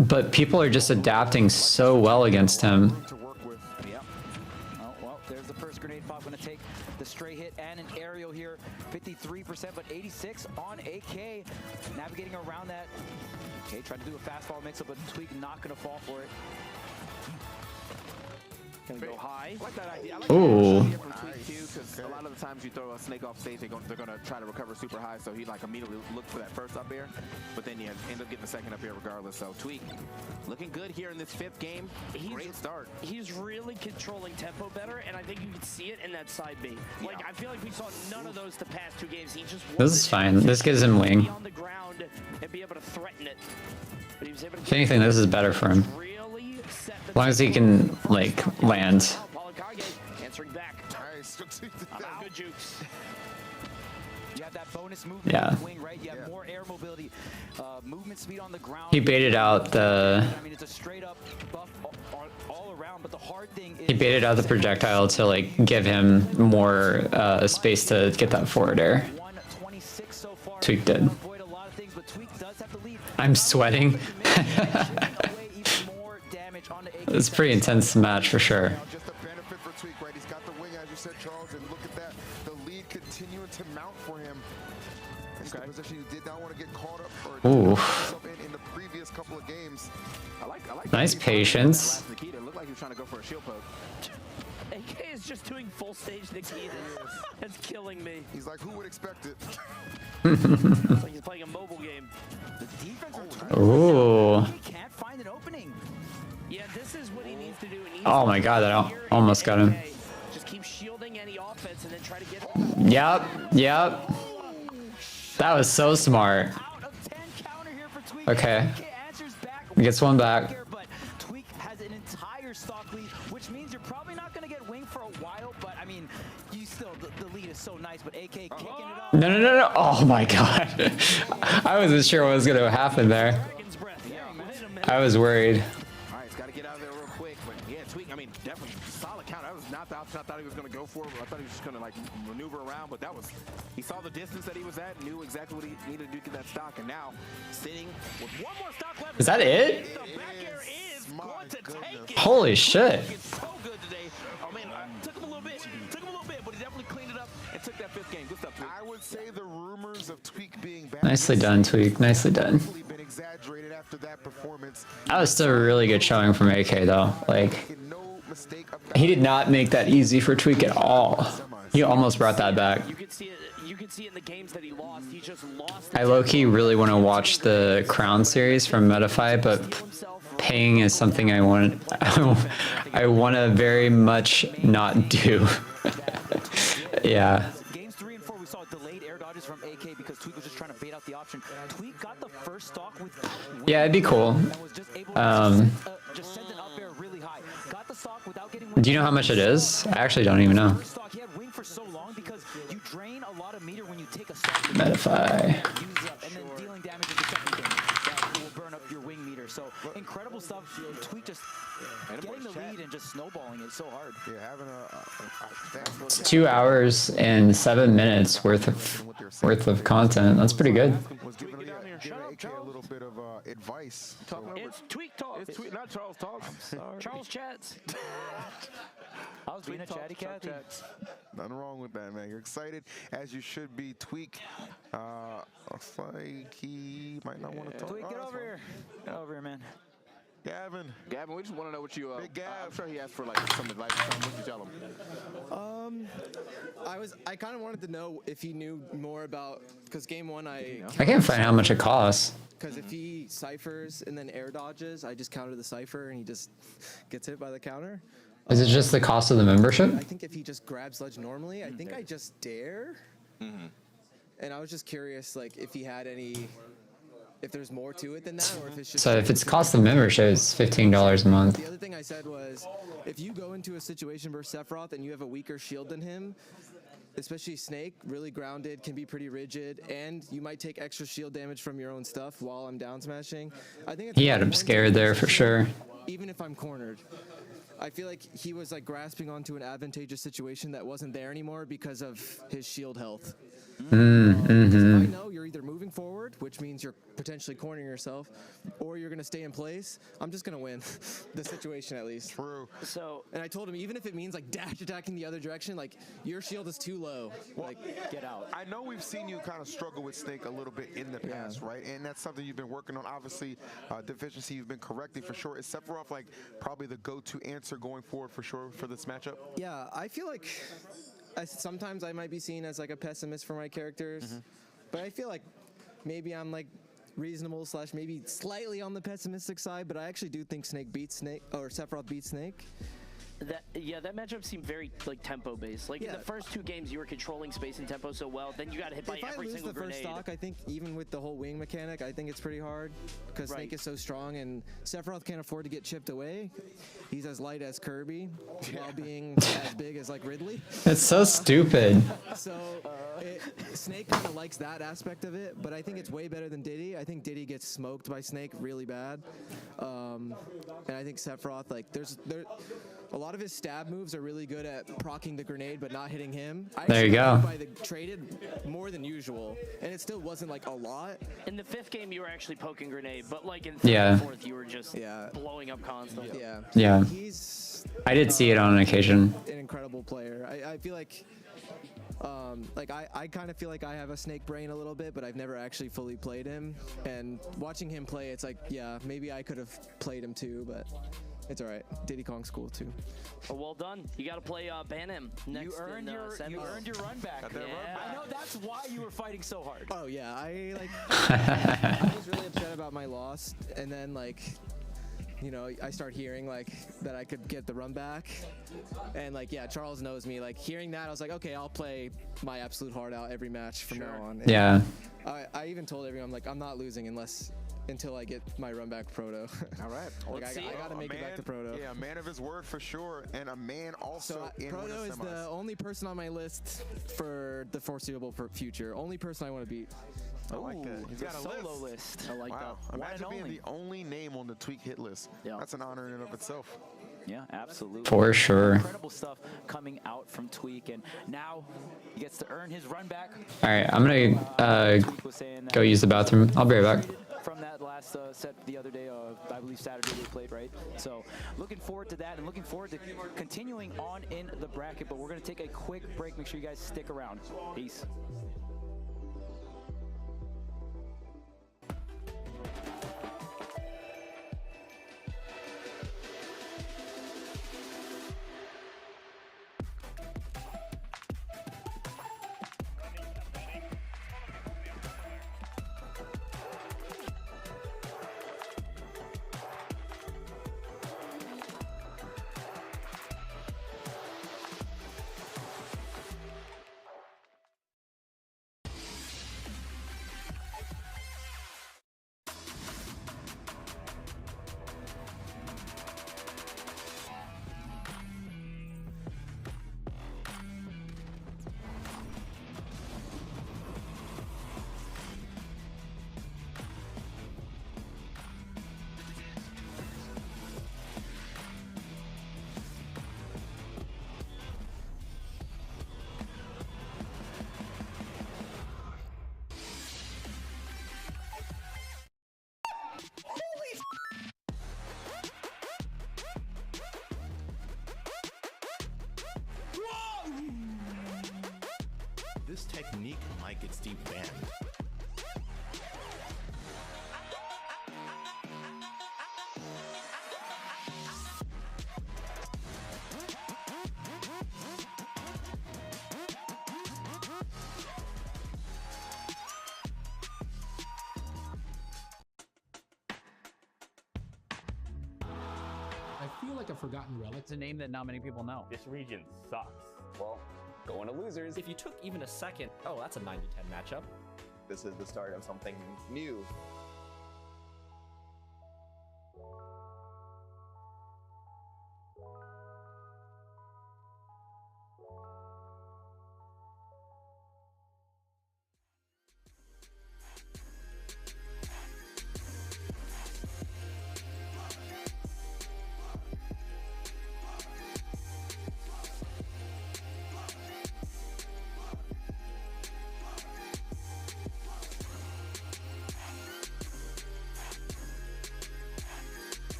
Speaker 1: But people are just adapting so well against him.
Speaker 4: Oh, well, there's the first grenade pop. Going to take the stray hit and an aerial here. 53%, but 86 on AK. Navigating around that. Okay, tried to do a fastball mix-up, but Tweak not going to fall for it.
Speaker 16: Gonna go high.
Speaker 2: I like that idea. I like
Speaker 1: Ooh.
Speaker 2: that idea from Tweak too, because a lot of the times you throw a snake off stage, they're gonna try to recover super high, so he like immediately looked for that first up air, but then you end up getting the second up air regardless. So Tweak looking good here in this 5th game. Great start.
Speaker 16: He's really controlling tempo better, and I think you can see it in that side B. Like I feel like we saw none of those the past 2 games. He just
Speaker 1: This is fine. This gives him wing.
Speaker 16: be on the ground and be able to threaten it. But he was able to
Speaker 1: If anything, this is better for him.
Speaker 16: really set the
Speaker 1: As long as he can, like, land.
Speaker 16: answering back.
Speaker 3: Nice.
Speaker 16: Good jukes.
Speaker 4: You have that bonus movement
Speaker 1: Yeah.
Speaker 4: on the wing, right? You have more air mobility, movement speed on the ground.
Speaker 1: He baited out the...
Speaker 4: I mean, it's a straight up buff all around, but the hard thing is...
Speaker 1: He baited out the projectile to, like, give him more space to get that forward air. Tweak did. I'm sweating. It's a pretty intense match for sure.
Speaker 3: Just a benefit for Tweak, right? He's got the wing, as you said, Charles, and look at that. The lead continuing to mount for him. It's the position you did not want to get caught up or
Speaker 1: Ooh.
Speaker 3: in the previous couple of games.
Speaker 2: I like
Speaker 1: Nice patience.
Speaker 2: Nikita looked like he was trying to go for a shield poke.
Speaker 16: AK is just doing full stage Nikita. That's killing me.
Speaker 3: He's like, who would expect it?
Speaker 16: It's like he's playing a mobile game.
Speaker 4: The defense
Speaker 1: Ooh.
Speaker 4: he can't find an opening.
Speaker 16: Yeah, this is what he needs to do. He needs
Speaker 1: Oh my god, that almost got him.
Speaker 16: Just keep shielding any offense and then try to get
Speaker 1: Yep, yep. That was so smart. Okay. He gets one back.
Speaker 4: But Tweak has an entire stock lead, which means you're probably not going to get wing for a while, but I mean, you still, the lead is so nice, but AK kicking it up.
Speaker 1: No, no, no, no. Oh my god. I wasn't sure what was going to happen there. I was worried.
Speaker 2: All right, he's got to get out of there real quick. But yeah, Tweak, I mean, definitely solid count. That was not the option I thought he was going to go for. I thought he was just going to like maneuver around, but that was, he saw the distance that he was at, knew exactly what he needed to do to get that stock, and now sitting with one more stock left.
Speaker 1: Is that it?
Speaker 2: The back air is going to take it.
Speaker 1: Holy shit.
Speaker 2: It's so good today. Oh man, took him a little bit, but he definitely cleaned it up and took that 5th game. Good stuff, Tweak.
Speaker 3: I would say the rumors of Tweak being back.
Speaker 1: Nicely done, Tweak. Nicely done.
Speaker 3: Been exaggerated after that performance.
Speaker 1: That was still a really good showing from AK though. Like, he did not make that easy for Tweak at all. He almost brought that back.
Speaker 16: You could see it. You could see it in the games that he lost. He just lost.
Speaker 1: I low-key really want to watch the Crown series from Medify, but paying is something I want. I want to very much not do. Yeah.
Speaker 4: Games 3 and 4, we saw delayed air dodges from AK because Tweak was just trying to bait out the option. Tweak got the first stock with.
Speaker 1: Yeah, it'd be cool.
Speaker 4: Just sent an up air really high. Got the stock without getting.
Speaker 1: Do you know how much it is? I actually don't even know.
Speaker 4: He had wing for so long because you drain a lot of meter when you take a stock.
Speaker 1: Medify.
Speaker 4: Use up, and then dealing damage is the second thing that will burn up your wing meter. So incredible stuff. Tweak just getting the lead and just snowballing it so hard.
Speaker 3: Yeah, having
Speaker 1: It's 2 hours and 7 minutes worth of content. That's pretty good.
Speaker 3: Was giving AK a little bit of advice.
Speaker 16: It's Tweak talk.
Speaker 2: It's Tweak, not Charles talk.
Speaker 16: Charles chats.
Speaker 4: I was being a chatty cat.
Speaker 3: Nothing wrong with that, man. You're excited, as you should be. Tweak, looks like he might not want to talk.
Speaker 4: Tweak, get over here. Get over here, man.
Speaker 3: Gavin,
Speaker 2: we just want to know what you.
Speaker 3: Big Gav.
Speaker 2: I'm sure he asked for like some advice or something. What did you tell him?
Speaker 15: I kind of wanted to know if he knew more about, because game 1
Speaker 1: I can't find how much it costs.
Speaker 15: Because if he ciphers and then air dodges, I just counter the cipher and he just gets hit by the counter.
Speaker 1: Is it just the cost of the membership?
Speaker 15: I think if he just grabs ledge normally, I think I just dare. And I was just curious, like, if he had any, if there's more to it than that, or if it's just.
Speaker 1: So if it's cost of membership, it's $15 a month.
Speaker 15: The other thing I said was, if you go into a situation versus Sephiroth and you have a weaker shield than him, especially Snake, really grounded, can be pretty rigid, and you might take extra shield damage from your own stuff while I'm down smashing. I think it's
Speaker 1: He had him scared there for sure.
Speaker 15: even if I'm cornered. I feel like he was like grasping onto an advantageous situation that wasn't there anymore because of his shield health. I know you're either moving forward
Speaker 12: which means you're potentially cornering yourself, or you're going to stay in place, I'm just going to win the situation at least.
Speaker 3: True.
Speaker 16: So,
Speaker 12: and I told him, even if it means like dash attacking the other direction, like your shield is too low.
Speaker 3: Well,
Speaker 12: like, get out.
Speaker 3: I know we've seen you kind of struggle with Snake a little bit in the past, right? And that's something you've been working on. Obviously, deficiency you've been correcting for sure. Is Sephiroth like probably the go-to answer going forward for sure for this matchup?
Speaker 12: Yeah, I feel like sometimes I might be seen as like a pessimist for my characters, but I feel like maybe I'm like reasonable / maybe slightly on the pessimistic side, but I actually do think Sephiroth beats Snake.
Speaker 16: That matchup seemed very like tempo based. Like in the first 2 games, you were controlling space and tempo so well. Then you got hit by every single grenade.
Speaker 12: If I lose the first stock, I think even with the whole wing mechanic, I think it's pretty hard because Snake is so strong and Sephiroth can't afford to get chipped away. He's as light as Kirby while being as big as like Ridley.
Speaker 1: It's so stupid.
Speaker 12: So Snake kind of likes that aspect of it, but I think it's way better than Diddy. I think Diddy gets smoked by Snake really bad, and I think Sephiroth a lot of his stab moves are really good at proccing the grenade but not hitting him.
Speaker 1: There you go.
Speaker 12: I traded more than usual, and it still wasn't like a lot.
Speaker 16: In the 5th game, you were actually poking grenade, but like in 3rd and 4th, you were just blowing up constantly.
Speaker 1: Yeah.
Speaker 12: I
Speaker 1: did see it on occasion.
Speaker 12: An incredible player. I feel like I kind of feel like I have a Snake brain a little bit, but I've never actually fully played him. And watching him play, it's like, yeah, maybe I could have played him too, but it's all right. Diddy Kong's cool too.
Speaker 16: Well done. You got to play Banham next.
Speaker 4: You earned your run back. I know that's why you were fighting so hard.
Speaker 12: Oh yeah, I was really upset about my loss, and then I start hearing that I could get the run back, and Charles knows me. Hearing that, I was like, okay, I'll play my absolute heart out every match from now on. And I even told everyone I'm not losing until I get my run back proto.
Speaker 3: All right.
Speaker 12: I gotta make it back to proto.
Speaker 3: Yeah, a man of his word for sure, and a man also in
Speaker 12: proto is the only person on my list for the foreseeable future. Only person I want to beat.
Speaker 3: I like that. He's got a
Speaker 16: solo list. I like that.
Speaker 3: Imagine being the only name on the Tweak hit list. Yeah. That's an honor in and of itself.
Speaker 4: Yeah, absolutely.
Speaker 1: For sure.
Speaker 4: Incredible stuff coming out from Tweak, and now he gets to earn his run back.
Speaker 1: All right, I'm gonna go use the bathroom. I'll be right back.
Speaker 4: From that last set the other day, I believe Saturday they played, right? So looking forward to that and looking forward to continuing on in the bracket, but we're going to take a quick break. Make sure you guys stick around. Peace.
Speaker 14: This technique might get Steve banned.
Speaker 11: I feel like a forgotten relic. It's a name that not many people know.
Speaker 18: This region sucks. Well, going to losers.
Speaker 17: If you took even a second, oh, that's a 90-10 matchup.
Speaker 18: This is the start of something new.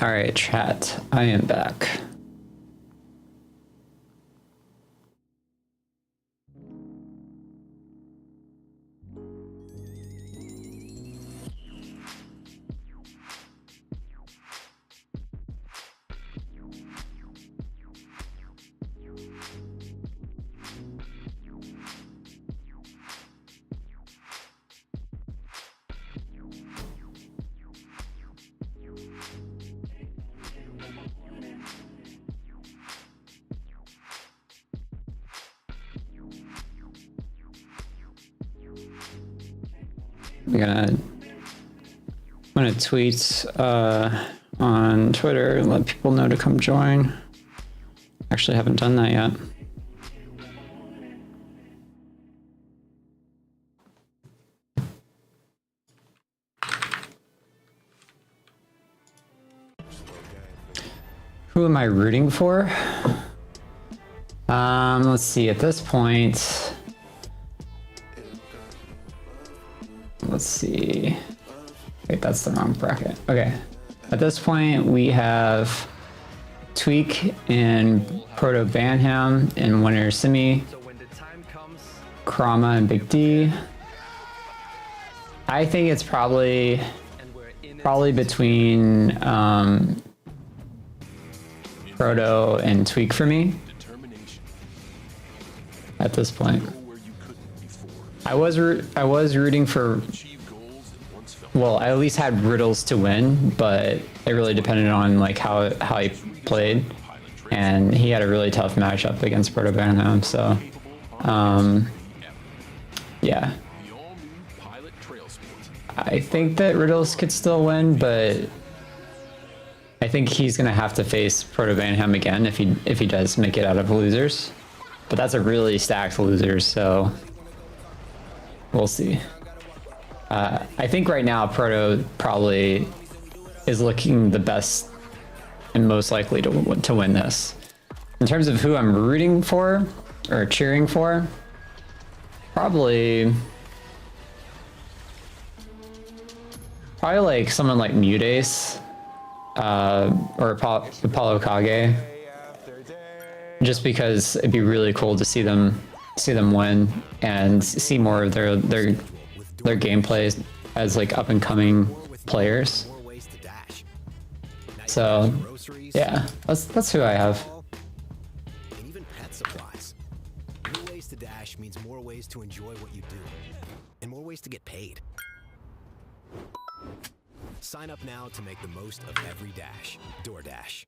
Speaker 1: All right, chat. I am back. I'm gonna tweet on Twitter and let people know to come join. Actually haven't done that yet. Who am I rooting for? Let's see, at this point, let's see. Wait, that's the wrong bracket. Okay. At this point, we have Tweak and Proto Banham and Winner Simi, Krama and Big D. I think it's probably between Proto and Tweak for me at this point. I was rooting for, well, I at least had Riddles to win, but it really depended on like how he played, and he had a really tough matchup against Proto Banham. So, yeah, I think that Riddles could still win, but I think he's gonna have to face Proto Banham again if he does make it out of losers. But that's a really stacked losers, so we'll see. I think right now Proto probably is looking the best and most likely to win this. In terms of who I'm rooting for or cheering for, probably like someone like Mudace or Apollo Kage, just because it'd be really cool to see them win and see more of their gameplay as like up and coming players. So yeah, that's who I have.
Speaker 10: And even pet supplies. More ways to dash means more ways to enjoy what you do, and more ways to get paid. Sign up now to make the most of every dash. DoorDash.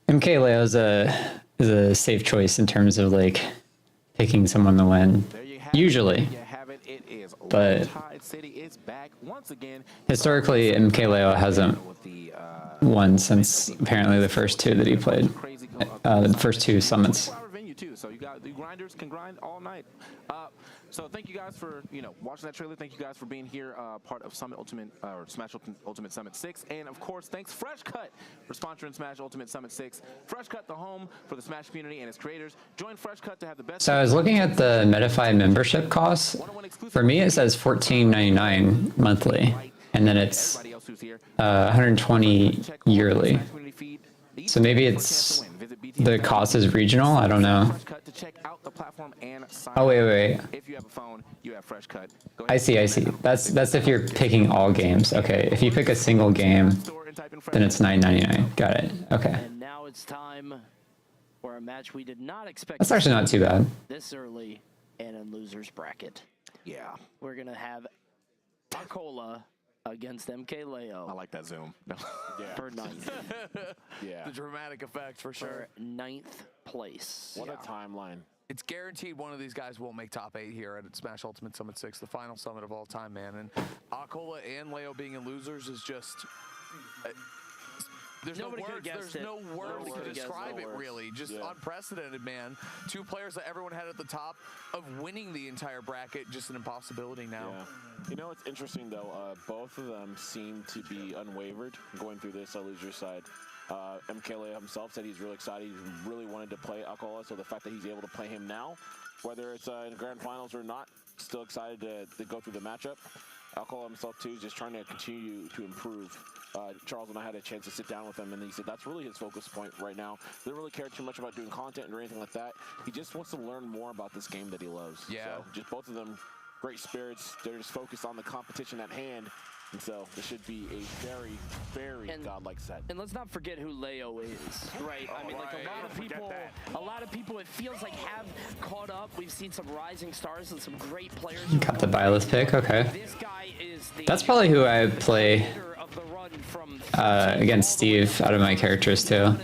Speaker 1: MK Leo is a safe choice in terms of like picking someone to win, usually. But historically, MK Leo hasn't won since apparently the first two that he played, the first two summits.
Speaker 6: So you got the grinders can grind all night. So thank you guys for watching that trailer. Thank you guys for being here, part of Summit Ultimate or Smash Ultimate Summit 6, and of course thanks Fresh Cut for sponsoring Smash Ultimate Summit 6. Fresh Cut, the home for the Smash community and its creators. Join Fresh Cut to have the best.
Speaker 1: So I was looking at the Medify membership costs. For me, it says $14.99 monthly, and then it's 120 yearly. So maybe it's the cost is regional. I don't know. Oh wait.
Speaker 6: If you have a phone, you have Fresh Cut.
Speaker 1: I see. That's if you're picking all games. Okay. If you pick a single game, then it's $9.99. Got it. Okay.
Speaker 16: And now it's time for a match we did not expect.
Speaker 1: That's actually not too bad.
Speaker 16: This early and in losers bracket.
Speaker 6: Yeah.
Speaker 16: We're gonna have Arcola against MK Leo.
Speaker 2: I like that zoom.
Speaker 16: For ninth.
Speaker 2: Yeah. The dramatic effect for sure.
Speaker 16: For ninth place.
Speaker 5: What a timeline.
Speaker 2: It's guaranteed one of these guys will make top 8 here at Smash Ultimate Summit 6, the final summit of all time, man. And Akola and Leo being in losers is just... There's no words to describe it, really. Just unprecedented, man. Two players that everyone had at the top of winning the entire bracket, just an impossibility now.
Speaker 5: Yeah. You know, it's interesting, though. Both of them seem to be unwavered going through this loser side. MKLA himself said he's really excited. He really wanted to play Alcola, so the fact that he's able to play him now, whether it's in the grand finals or not, still excited to go through the matchup. Alcola himself too is just trying to continue to improve. Charles and I had a chance to sit down with him, and he said that's really his focus point right now. Doesn't really care too much about doing content or anything like that. He just wants to learn more about this game that he loves.
Speaker 2: Yeah.
Speaker 5: So just both of them, great spirits. They're just focused on the competition at hand. And so this should be a very, very godlike set.
Speaker 16: And let's not forget who Leo is, right? I mean, like a lot of people, it feels like have caught up. We've seen some rising stars and some great players.
Speaker 1: Got the Byleth pick, okay.
Speaker 16: This guy is the
Speaker 1: That's probably who I would play against Steve out of my characters too.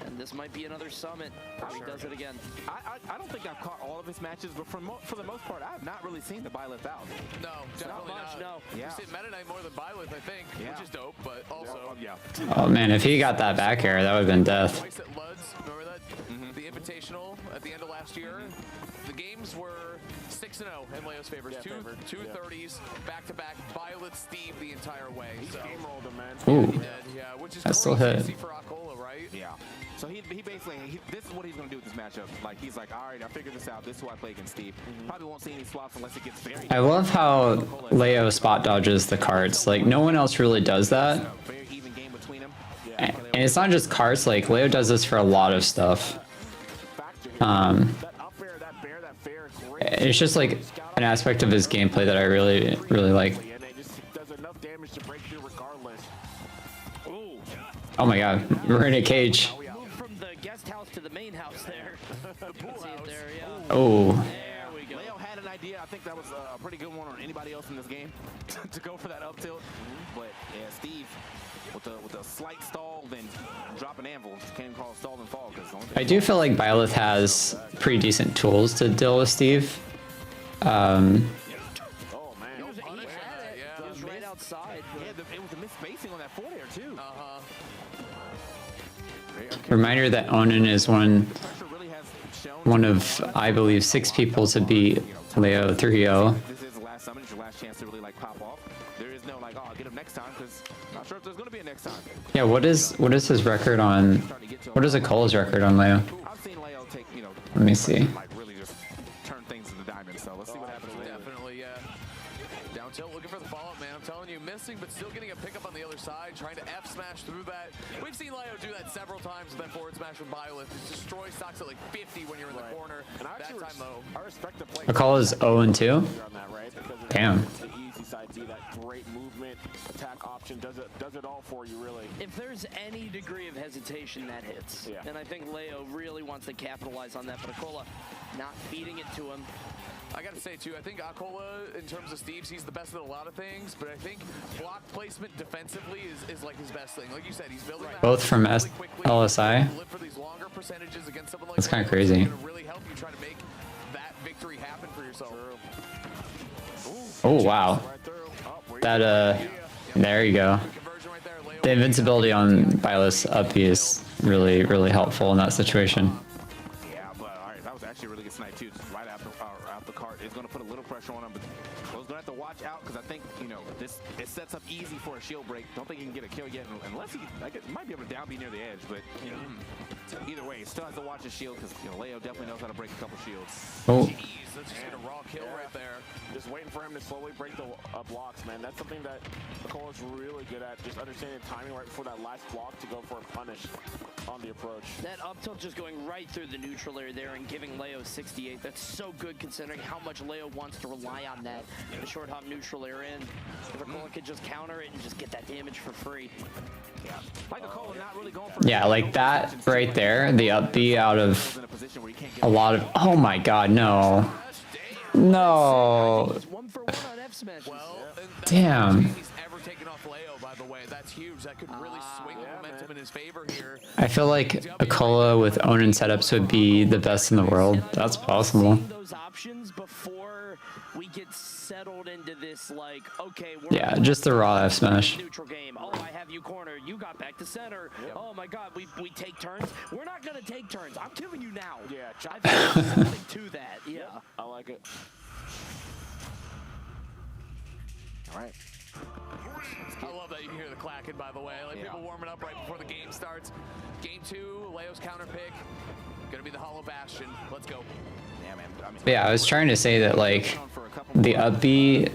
Speaker 16: And this might be another summit. He does it again.
Speaker 6: I don't think I've caught all of his matches, but for the most part, I have not really seen the Byleth out.
Speaker 2: No, definitely not.
Speaker 16: No.
Speaker 2: Yeah. We've seen Meta Knight more than Byleth, I think, which is dope, but also...
Speaker 1: Oh man, if he got that back air, that would have been death.
Speaker 2: Twice at Luds, remember that? The Invitational at the end of last year. The games were 6-0 in Leo's favors. Two 30s back-to-back. Byleth, Steve the entire way. So.
Speaker 5: Steamrolled him, man.
Speaker 1: Ooh,
Speaker 2: yeah, which is
Speaker 1: that still hit.
Speaker 2: for Alcola, right?
Speaker 6: Yeah. So he basically, this is what he's going to do with this matchup. Like, he's like, all right, I figured this out. This is who I play against Steve. Probably won't see any swaps unless it gets very...
Speaker 1: I love how Leo spot dodges the carts. Like, no one else really does that.
Speaker 6: Very even game between them.
Speaker 1: And it's not just carts, like, Leo does this for a lot of stuff. It's just like an aspect of his gameplay that I really, really like. Oh my god, we're in a cage.
Speaker 16: Move from the guest house to the main house there.
Speaker 1: Oh.
Speaker 16: There we go.
Speaker 6: Leo had an idea. I think that was a pretty good one on anybody else in this game to go for that up tilt. But yeah, Steve with a slight stall, then drop an anvil. Can't call stall and fall because
Speaker 1: I do feel like Byleth has pretty decent tools to deal with Steve.
Speaker 5: Oh man,
Speaker 16: He was right outside.
Speaker 6: Yeah, it was a misspacing on that forward air too.
Speaker 1: Reminder that Onin is one of, I believe, 6 people to beat Leo 3-0.
Speaker 6: This is the last summon. It's your last chance to really like pop off. There is no like, oh, I'll get him next time because I'm not sure if there's going to be a next time.
Speaker 1: Yeah, what is his record on? What is Akola's record on Leo?
Speaker 6: I've seen Leo take,
Speaker 1: Let me see.
Speaker 6: like really just turn things into diamonds. So let's see what happens.
Speaker 2: Definitely, yeah. Down tilt, looking for the follow-up, man. I'm telling you, missing, but still getting a pickup on the other side, trying to F-smash through that. We've seen Leo do that several times with that forward smash with Byleth. Just destroy stocks at like 50 when you're in the corner.
Speaker 5: And
Speaker 2: that time, though.
Speaker 5: I respect the play.
Speaker 1: Akola's 0-2?
Speaker 5: On that, right? Because
Speaker 1: Damn.
Speaker 5: The easy side D, that great movement, attack option, does it all for you, really.
Speaker 16: If there's any degree of hesitation, that hits.
Speaker 5: Yeah.
Speaker 16: And I think Leo really wants to capitalize on that, but Akola not feeding it to him.
Speaker 2: I gotta say too, I think Alcola, in terms of Steve's, he's the best at a lot of things, but I think block placement defensively is like his best thing. Like you said, he's building that
Speaker 1: Both from LSI?
Speaker 2: live for these longer percentages against someone like
Speaker 1: That's kind of
Speaker 2: Leo.
Speaker 1: crazy.
Speaker 2: It's gonna really help you try to make that victory happen for yourself.
Speaker 1: Oh wow. That there you go. The invincibility on Byleth's up B is really, really helpful in that situation.
Speaker 6: Yeah, but all right, that was actually a really good snipe too. Just right after the cart, it's going to put a little pressure on him, but Cole's going to have to watch out because I think it sets up easy for a shield break. Don't think he can get a kill yet, unless he might be able to down B near the edge, but either way, he still has to watch his shield because Leo definitely knows how to break a couple shields.
Speaker 1: Oh.
Speaker 2: Jeez, that's just a raw kill right there.
Speaker 5: Just waiting for him to slowly break the blocks, man. That's something that Akola's really good at. Just understanding timing right before that last block to go for a punish on the approach.
Speaker 16: That up tilt just going right through the neutral area there and giving Leo 68. That's so good considering how much Leo wants to rely on that. The short hop neutral air in. If Akola could just counter it and just get that damage for free.
Speaker 6: Yeah. Like Akola not really going for
Speaker 1: Yeah, like that right there, the up B out of a lot of. Oh my god, no. No. Damn.
Speaker 2: He's ever taken off Leo, by the way. That's huge. That could really swing the momentum in his favor here.
Speaker 1: I feel like Akola with Onin setups would be the best in the world. That's possible.
Speaker 16: Those options before we get settled into this, like, okay, we're
Speaker 1: Yeah, just the raw F smash.
Speaker 16: neutral game. Oh, I have you cornered. You got back to center. Oh my God, we take turns. We're not gonna take turns. I'm killing you now.
Speaker 5: Yeah,
Speaker 16: I think there's something to that. Yeah.
Speaker 5: I like it.
Speaker 2: All right. I love that you can hear the clacking, by the way. Like people warming up right before the game starts. Game 2, Leo's counter pick. Gonna be the Hollow Bastion. Let's go.
Speaker 6: Yeah, man. I mean,
Speaker 1: Yeah, I was trying to say that like the up B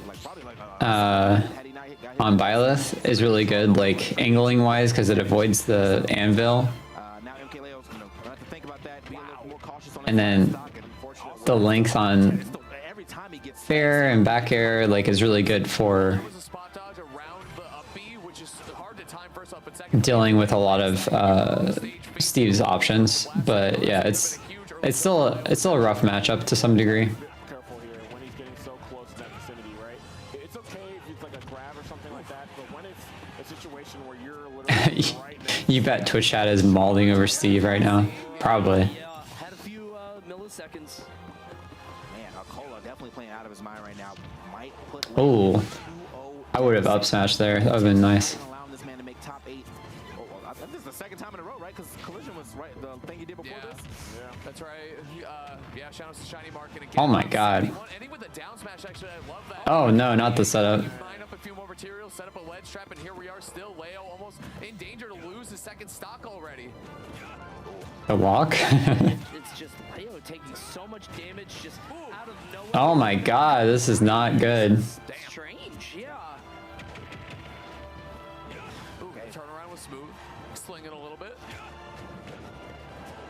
Speaker 1: on Byleth is really good, like angling wise, because it avoids the anvil.
Speaker 6: now MK Leo's, you know, gonna have to think about that, be a little more cautious on
Speaker 1: And then the length on fair and back air like is really good for dealing with a lot of Steve's options. But yeah, it's still a rough matchup to some degree.
Speaker 5: Careful here when he's getting so close to that vicinity, right? It's okay if it's like a grab or something like that, but when it's a situation where you're literally right next
Speaker 1: You bet Twitch chat is mauling over Steve right now. Probably.
Speaker 16: Had a few milliseconds.
Speaker 6: Man, Alcola definitely playing out of his mind right now. Might put
Speaker 1: Oh, I would have up smashed there. That would have been nice.
Speaker 6: allowing this man to make top 8. Oh, well, I think this is the second time in a row, right? Because Collision was right, the thing he did before this.
Speaker 2: Yeah, that's right. Yeah, shout out to Shiny Market again.
Speaker 1: Oh my god.
Speaker 2: Ending with a down smash, actually, I love that.
Speaker 1: Oh no, not the setup.
Speaker 2: Line up a few more materials, set up a ledge trap, and here we are still. Leo almost in danger to lose his second stock already.
Speaker 1: The walk.
Speaker 16: It's just Leo taking so much damage just out of nowhere.
Speaker 1: Oh my god, this is not good.
Speaker 16: Strange, yeah.
Speaker 2: Ooh, turn around with Smooth, slinging a little bit.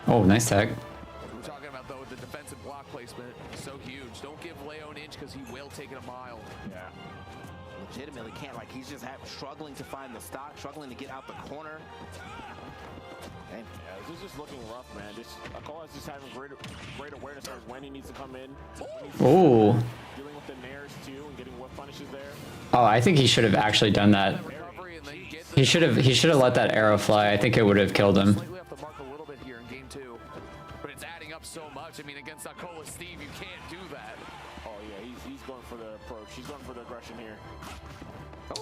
Speaker 1: Oh, nice tech.
Speaker 2: We're talking about, though, the defensive block placement. So huge. Don't give Leo an inch because he will take it a mile.
Speaker 6: Yeah. Legitimately can't, like, he's just struggling to find the stock, struggling to get out the corner.
Speaker 5: Yeah, this is just looking rough, man. Alcola's just having great awareness of when he needs to come in.
Speaker 1: Oh.
Speaker 5: Dealing with the nairs too and getting what punishes there.
Speaker 1: Oh, I think he should have actually done that. He should have let that arrow fly. I think it would have killed him.
Speaker 2: Slightly off the mark a little bit here in game 2, but it's adding up so much. I mean, against Alcola Steve, you can't do that.
Speaker 5: Oh yeah, he's going for the approach. He's going for the aggression here.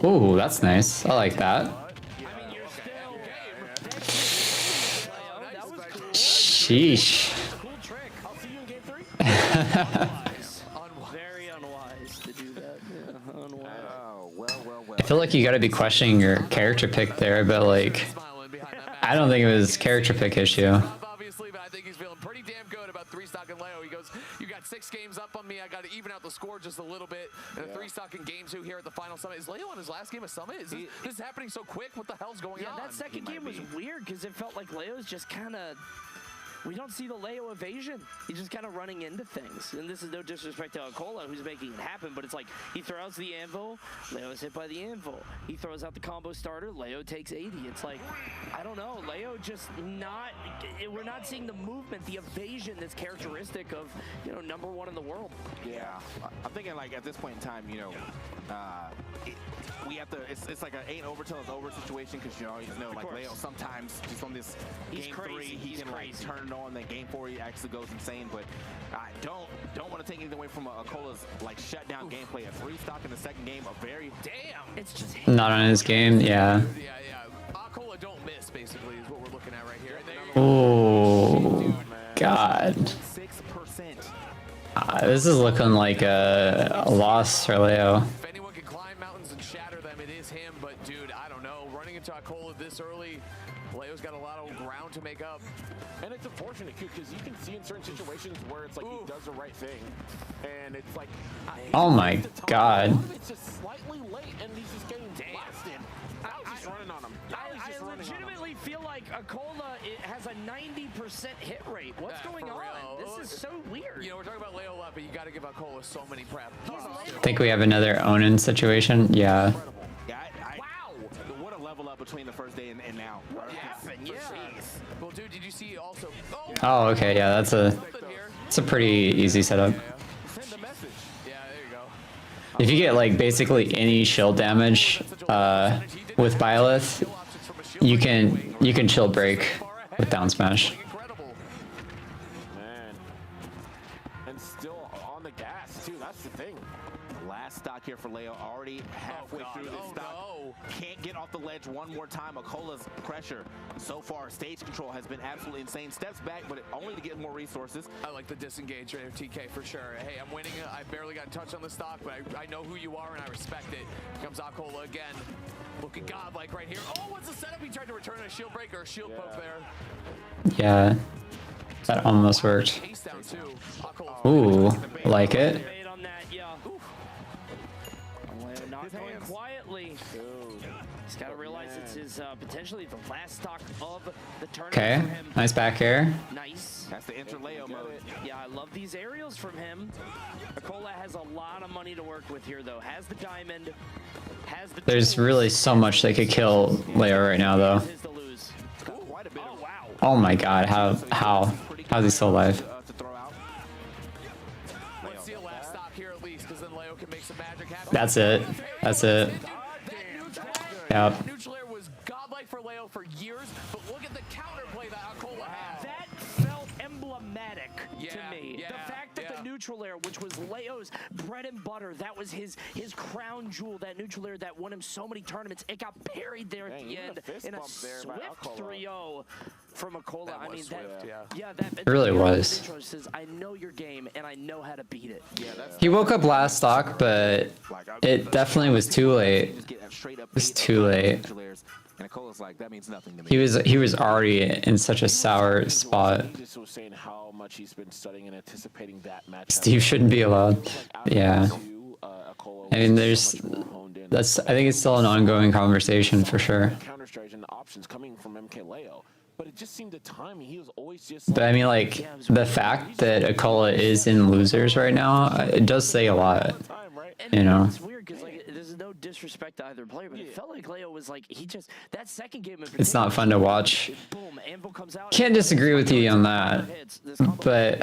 Speaker 1: Oh, that's nice. I like that.
Speaker 2: I mean, you're still
Speaker 1: Sheesh.
Speaker 16: Cool trick. I'll see you in game 3. Very unwise to do that. Yeah, unwise.
Speaker 6: Oh, well.
Speaker 1: I feel like you gotta be questioning your character pick there, but like, I don't think it was character pick issue.
Speaker 2: Obviously, but I think he's feeling pretty damn good about 3-stock and Leo. He goes, you got 6 games up on me. I got to even out the score just a little bit. And a 3-stock in game 2 here at the final summit. Is Leo on his last game of summit? Is this happening so quick? What the hell's going on?
Speaker 16: Yeah, that second game was weird because it felt like Leo's just kind of... We don't see the Leo evasion. He's just kind of running into things. And this is no disrespect to Alcola, who's making it happen, but it's like he throws the anvil, Leo is hit by the anvil. He throws out the combo starter, Leo takes 80. It's like, I don't know, Leo just not, we're not seeing the movement, the evasion that's characteristic of, you know, #1 in the world.
Speaker 6: Yeah, I'm thinking like at this point in time, you know, we have to, it's like an ain't over till it's over situation because you always know like Leo sometimes just on this game 3 he can like turn it on, then game 4 he actually goes insane. But I don't want to take anything away from Alcola's like shutdown gameplay. A 3-stock in the second game, a very
Speaker 16: it's just
Speaker 1: Not on his game, yeah.
Speaker 2: Alcola don't miss basically is what we're looking at right here.
Speaker 1: Oh, God.
Speaker 6: 6%.
Speaker 1: This is looking like a loss for Leo.
Speaker 2: If anyone can climb mountains and shatter them, it is him. But dude, I don't know. Running into Alcola this early, Leo's got a lot of ground to make up.
Speaker 5: And it's unfortunate too because you can see in certain situations where it's like he does the right thing, and it's like
Speaker 1: Oh my God.
Speaker 5: it's just slightly late, and he's just getting blasted. Now he's just running on him.
Speaker 16: I legitimately feel like Alcola has a 90% hit rate. What's going on? This is so weird.
Speaker 2: You know, we're talking about Leo a lot, but you got to give Alcola so many prep.
Speaker 1: I think we have another Onin situation. Yeah.
Speaker 6: Wow! What a level up between the first day and now.
Speaker 16: What happened? Yeah.
Speaker 2: Well, dude, did you see also?
Speaker 1: Oh, okay. Yeah, that's a pretty easy setup.
Speaker 2: Send a message. Yeah, there you go.
Speaker 1: If you get like basically any shield damage with Byleth, you can shield break with down smash.
Speaker 5: Man. And still on on the gas too. That's the thing.
Speaker 6: Last stock here for Leo, already halfway through this stock.
Speaker 2: No.
Speaker 6: Can't get off the ledge one more time. Akola's pressure so far, stage control has been absolutely insane. Steps back, but only to get more resources.
Speaker 2: I like the disengage right here, TK, for sure. Hey, I'm winning. I barely got touched on the stock, but I know who you are and I respect it. Here comes Akola again. Looking godlike right here. Oh, what's the setup? He tried to return a shield break or a shield poke there.
Speaker 1: Yeah, that almost worked. Ooh, like it.
Speaker 16: Not going quietly. He's got to realize it's his potentially the last stock of the tournament
Speaker 1: Okay,
Speaker 16: for him.
Speaker 1: nice back air.
Speaker 16: Nice.
Speaker 6: That's the enter Leo mode.
Speaker 16: Yeah, I love these aerials from him. Akola has a lot of money to work with here, though. Has the diamond. Has the
Speaker 1: There's really so much they could kill Leo right now, though.
Speaker 16: Oh, wow.
Speaker 1: Oh my god, how's he still alive?
Speaker 2: Let's see a last stock here at least, because then Leo can make some magic happen.
Speaker 1: That's it. That's it. Yep.
Speaker 2: Neutral air was godlike for Leo for years, but look at the counterplay that Akola had.
Speaker 16: That felt emblematic to me. The fact that the neutral air, which was Leo's bread and butter, that was his crown jewel, that neutral air that won him so many tournaments, it got parried there at the end in a swift 3-0 from Akola. I mean, that
Speaker 1: It really was.
Speaker 16: intro says, I know your game and I know how to beat it.
Speaker 1: He woke up last stock, but it definitely was too late. It was too late.
Speaker 6: And Akola's like, that means nothing to me.
Speaker 1: He was already in such a sour spot.
Speaker 5: He just was saying how much he's been studying and anticipating that match.
Speaker 1: Steve shouldn't be allowed. Yeah. I mean, I think it's still an ongoing conversation for sure.
Speaker 5: Counter strategy and the options coming from MK Leo. But it just seemed the timing, he was always just.
Speaker 1: But I mean, like, the fact that Akola is in losers right now, it does say a lot. You know?
Speaker 16: It's weird because like there's no disrespect to either player, but it felt like Leo was like that second game.
Speaker 1: It's not fun to watch.
Speaker 16: Boom, Anvil comes out.
Speaker 1: Can't disagree with you on that. But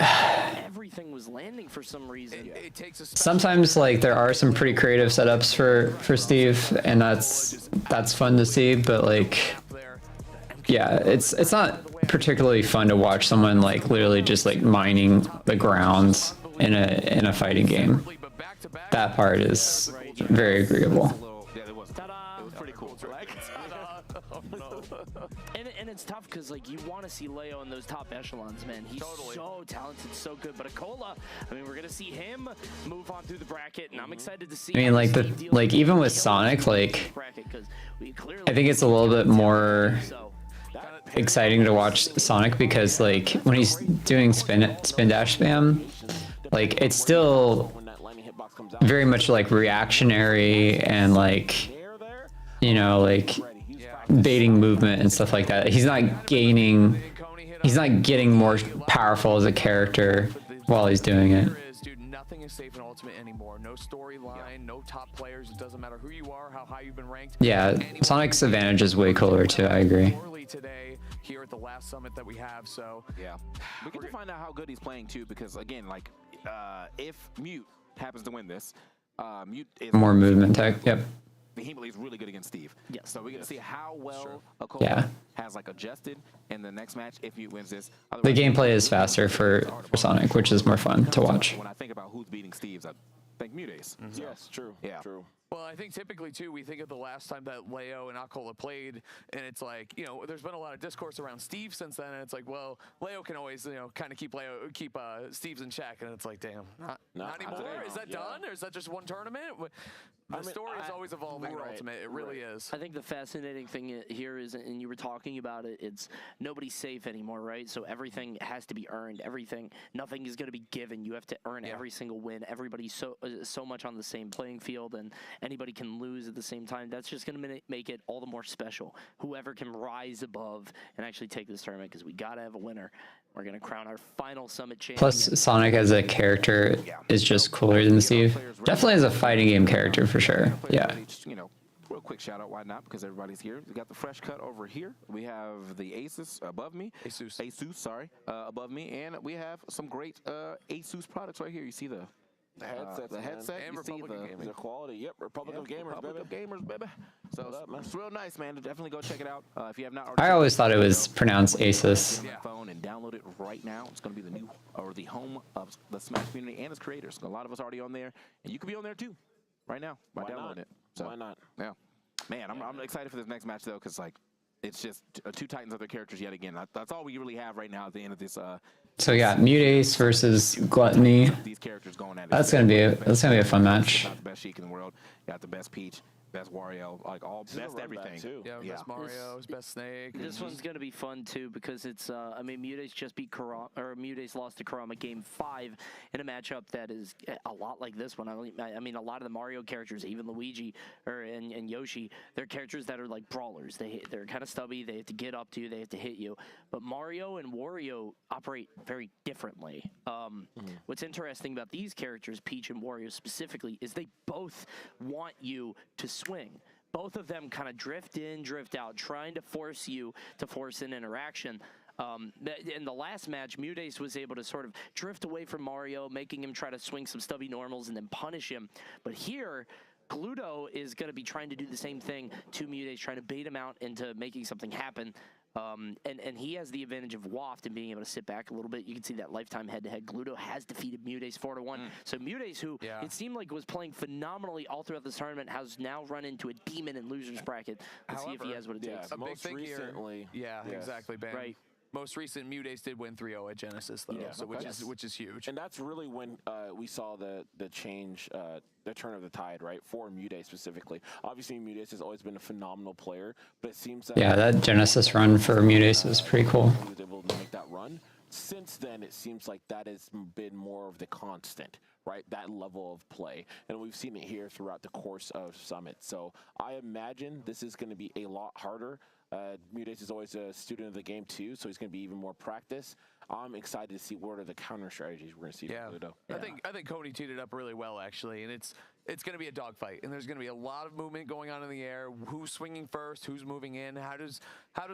Speaker 16: everything was landing for some reason.
Speaker 1: sometimes, like, there are some pretty creative setups for Steve, and that's fun to see. But like, yeah, it's not particularly fun to watch someone like literally just like mining the ground in a fighting game. That part is very agreeable.
Speaker 6: It was pretty cool.
Speaker 16: And it's tough because like you want to see Leo in those top echelons, man. He's so talented, so good. But Akola, I mean, we're gonna see him move on through the bracket, and I'm excited to see.
Speaker 1: I mean, like even with Sonic, like I think it's a little bit more exciting to watch Sonic because like when he's doing spin dash spam, like it's still very much like reactionary and like, you know, like baiting movement and stuff like that. He's not getting more powerful as a character while he's doing it.
Speaker 2: Nothing is safe in Ultimate anymore. No storyline, no top players. It doesn't matter who you are, how high you've been ranked.
Speaker 1: Yeah, Sonic's advantage is way cooler too. I agree.
Speaker 2: Today here at the last summit that we have, so
Speaker 6: yeah, we get to find out how good he's playing too, because again, like if Mute happens to win this, Mute is
Speaker 1: More movement tech. Yep.
Speaker 6: He believes really good against Steve.
Speaker 16: Yes.
Speaker 6: So we get to see how well Akola has like adjusted in the next match if Mute wins this.
Speaker 1: The gameplay is faster for Sonic, which is more fun to watch.
Speaker 6: When I think about who's beating Steve's, I think Mute Ace. So,
Speaker 5: Yes, true.
Speaker 6: Yeah.
Speaker 5: True.
Speaker 2: Well, I think typically, too, we think of the last time that Leo and Akola played, and it's like, you know, there's been a lot of discourse around Steve since then, and it's like, well, Leo can always, you know, kind of keep Steve's in check, and it's like, damn, not anymore? Is that done, or is that just one tournament? The story is always evolving in Ultimate. It really is.
Speaker 16: I think the fascinating thing here is, and you were talking about it, it's nobody's safe anymore, right? So everything has to be earned. Nothing is going to be given. You have to earn every single win. Everybody's so much on the same playing field, and anybody can lose at the same time. That's just going to make it all the more special. Whoever can rise above and actually take this tournament, because we got to have a winner. We're going to crown our final Summit champion.
Speaker 1: Plus, Sonic as a character is just cooler than Steve. Definitely as a fighting game character for sure. Yeah.
Speaker 6: You know, real quick shout out, why not? Because everybody's here. We got the fresh cut over here. We have the Asus above me. Asus, sorry, above me, and we have some great Asus products right here. You see the headset,
Speaker 2: and
Speaker 6: you see
Speaker 5: the quality. Yep, Republic of Gamers, baby.
Speaker 6: So it's real nice, man. Definitely go check it out if you have not.
Speaker 1: I always thought it was pronounced Asus.
Speaker 6: Phone and download it right right now. It's going to be the new, or the home of the Smash community and its creators. A lot of us already on there, and you could be on there too, right now, by downloading it. So,
Speaker 5: why not?
Speaker 6: Yeah. Man, I'm excited for this next match, though, because, like, it's just two Titans of their characters yet again. That's all we really have right now at the end of this.
Speaker 1: So yeah, Mute Ace versus Gluttony.
Speaker 6: These characters going at it.
Speaker 1: That's gonna be a fun match.
Speaker 6: Got the best Sheik in the world. Got the best Peach, best Wario, like all best everything.
Speaker 2: Too. Yeah, best Mario, best Snake.
Speaker 16: This one's gonna be fun too because it's I mean Mutace just beat Kurama, or Mutace lost to Kurama game 5 in a matchup that is a lot like this one. I mean a lot of the Mario characters, even Luigi and Yoshi, they're characters that are like brawlers. They're kind of stubby. They have to get up to you. They have to hit you. But Mario and Wario operate very differently. What's interesting about these characters, Peach and Wario specifically, is they both want you to swing. Both of them kind of drift in, drift out, trying to force you to force an interaction. In the last match, Mutace was able to sort of drift away from Mario, making him try to swing some stubby normals and then punish him. But here, Gluto is going to be trying to do the same thing to Mutace, trying to bait him out into making something happen. And he has the advantage of Waft and being able to sit back a little bit. You can see that lifetime head-to-head. Gluto has defeated Mutace 4-1. So Mutace, who it seemed like was playing phenomenally all throughout this tournament, has now run into a demon in loser's bracket. Let's see if he has what it takes.
Speaker 2: A big thing recently, here. Yeah, exactly, Ben.
Speaker 16: Right.
Speaker 2: Most recent Mutace did win 3-0 at Genesis, though, so which is huge.
Speaker 5: And that's really when we saw the change, the turn of the tide, right, for Mutace specifically. Obviously, Mutace has always been a phenomenal player, but it seems that
Speaker 1: that Genesis run for Mutace was pretty cool.
Speaker 5: He was able to make that run. Since then, it seems like that has been more of the constant, right? That level of play. And we've seen it here throughout the course of Summit. So I imagine this is going to be a lot harder. Mutace is always a student of the game too, so he's going to be even more practice. I'm excited to see what are the counter strategies we're going to see from Gluto.
Speaker 2: I think Cody teed it up really well, actually, and it's going to be a dogfight, and there's going to be a lot of movement going on in the air. Who's swinging first? Who's moving in? How does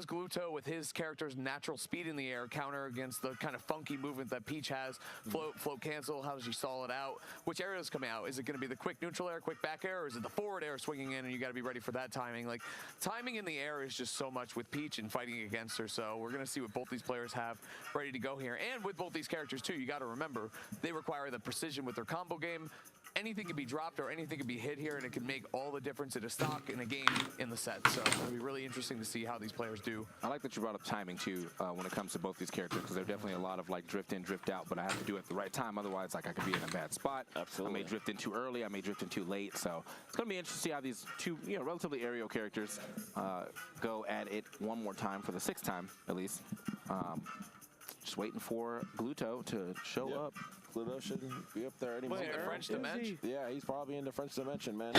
Speaker 2: Gluto, with his character's natural speed in the air, counter against the kind of funky movement that Peach has? Float, cancel. How does she stall it out? Which area is coming out? Is it going to be the quick neutral air, quick back air, or is it the forward air swinging in? And you got to be ready for that timing. Like timing in the air is just so much with Peach and fighting against her. So we're going to see what both these players have ready to go here, and with both these characters too. You got to remember they require the precision with their combo game. Anything can be dropped or anything can be hit here, and it can make all the difference in a stock, in a game, in the set. So it'll be really interesting to see how these players do.
Speaker 6: I like that you brought up timing too when it comes to both these characters, because there's definitely a lot of like drift in, drift out, but I have to do it at the right time. Otherwise, like I could be in a bad spot.
Speaker 5: Absolutely.
Speaker 6: I may drift in too early. I may drift in too late. So it's going to be interesting to see how these two, relatively aerial characters go at it one more time for the 6th time at least. Just waiting for Gluto to show up.
Speaker 5: Gluto shouldn't be up there anymore.
Speaker 2: In the French dimension?
Speaker 5: Yeah, he's probably in the French dimension, man.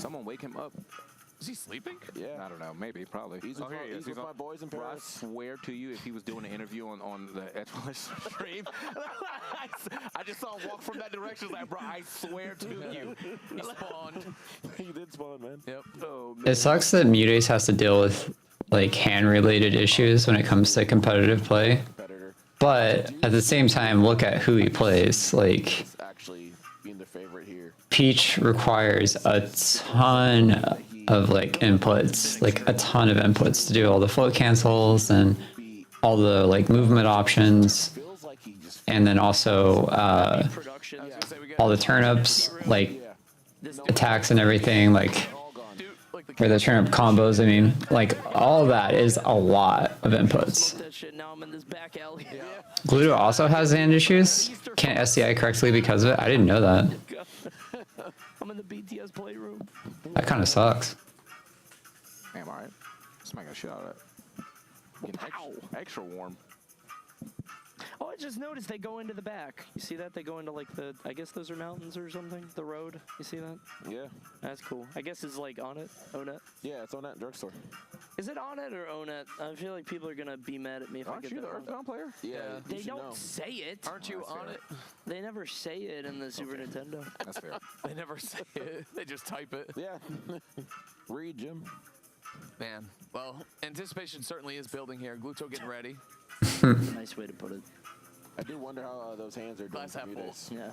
Speaker 6: Someone wake him up.
Speaker 2: Is he sleeping?
Speaker 5: Yeah.
Speaker 6: I don't know. Maybe. Probably.
Speaker 5: He's with my boys in
Speaker 6: Bro, I
Speaker 5: Paris.
Speaker 6: swear to you, if he was doing an interview on the Edgewise stream, I just saw him walk from that direction. Like, bro, I swear to you.
Speaker 2: He spawned.
Speaker 5: He did spawn, man.
Speaker 2: Yep.
Speaker 5: Oh, man.
Speaker 1: It sucks that Mutace has to deal with like hand-related issues when it comes to competitive play. But at the same time, look at who he plays. Like,
Speaker 5: actually being the favorite here.
Speaker 1: Peach requires a ton of like inputs, like a ton of inputs to do all the float cancels and all the like movement options, and then also all the turnips, like attacks and everything, like or the turnip combos. I mean, like all that is a lot of inputs. Gluto also has hand issues. Can't SDI correctly because of it. I didn't know that.
Speaker 16: I'm in the BTS playroom.
Speaker 1: That kind of sucks.
Speaker 6: Damn, all right. Smack a shit out of that. Getting extra warm.
Speaker 16: Oh, I just noticed they go into the back. You see that? They go into like the, I guess those are mountains or something. The road. You see that?
Speaker 5: Yeah.
Speaker 16: That's cool. I guess it's like on it. Onet.
Speaker 5: Yeah, it's on that drugstore.
Speaker 16: Is it Onet or Onet? I feel like people are gonna be mad at me if I get that wrong.
Speaker 6: Aren't you the Earthbound player?
Speaker 5: Yeah.
Speaker 16: They don't say it.
Speaker 2: Aren't you on it?
Speaker 16: They never say it in the Super Nintendo.
Speaker 6: That's fair.
Speaker 2: They never say it. They just type it.
Speaker 5: Yeah. Read, Jim.
Speaker 2: Man. Well, anticipation certainly is building here. Gluto getting ready.
Speaker 16: That's a nice way to put it.
Speaker 5: I do wonder how those hands are doing.
Speaker 2: Glass half full.
Speaker 16: Yeah.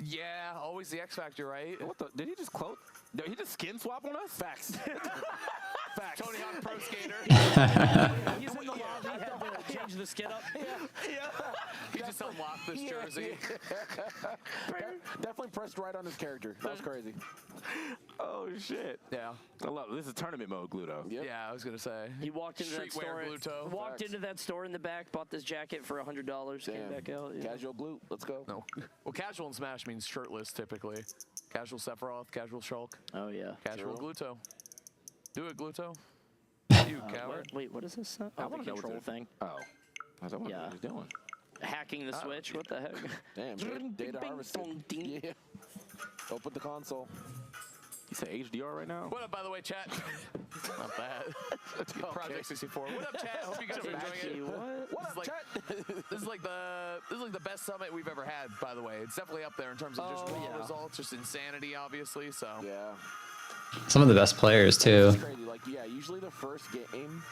Speaker 2: Yeah, always the X factor, right?
Speaker 6: What the? Did he just quote? Did he just skin swap on us?
Speaker 5: Facts.
Speaker 2: Tony Hawk Pro Skater.
Speaker 16: He's in the lobby, had to change the skin up.
Speaker 2: He just unlocked this jersey.
Speaker 5: Definitely pressed right on his character. That was crazy.
Speaker 6: Oh shit.
Speaker 2: Yeah.
Speaker 6: I love it. This is tournament mode, Gluto.
Speaker 5: Yep.
Speaker 2: Yeah, I was gonna say.
Speaker 16: He walked into that store.
Speaker 2: Streetwear Gluto.
Speaker 16: Walked into that store in the back, bought this jacket for $100. Came back out. Yeah.
Speaker 5: Casual glute. Let's go.
Speaker 2: No. Well, casual in Smash means shirtless typically. Casual Sephiroth, casual Shulk,
Speaker 16: Oh yeah.
Speaker 2: casual Gluto. Do it, Gluto. You coward.
Speaker 16: Wait, what is this? Oh, the control thing.
Speaker 6: Oh. I don't know what he's doing.
Speaker 16: Hacking the Switch. What the heck?
Speaker 5: Damn. Data harvesting. Yeah. Open the console.
Speaker 6: You say HDR right now?
Speaker 2: What up, by the way, chat? Not bad. Project 64. What up, chat? Hope you guys are enjoying it.
Speaker 5: What up, chat?
Speaker 2: This is like the best summit we've ever had. By the way, it's definitely up there in terms of just raw results, just insanity, obviously. So
Speaker 5: yeah.
Speaker 1: Some of the best players too.
Speaker 5: It's crazy. Like usually the first game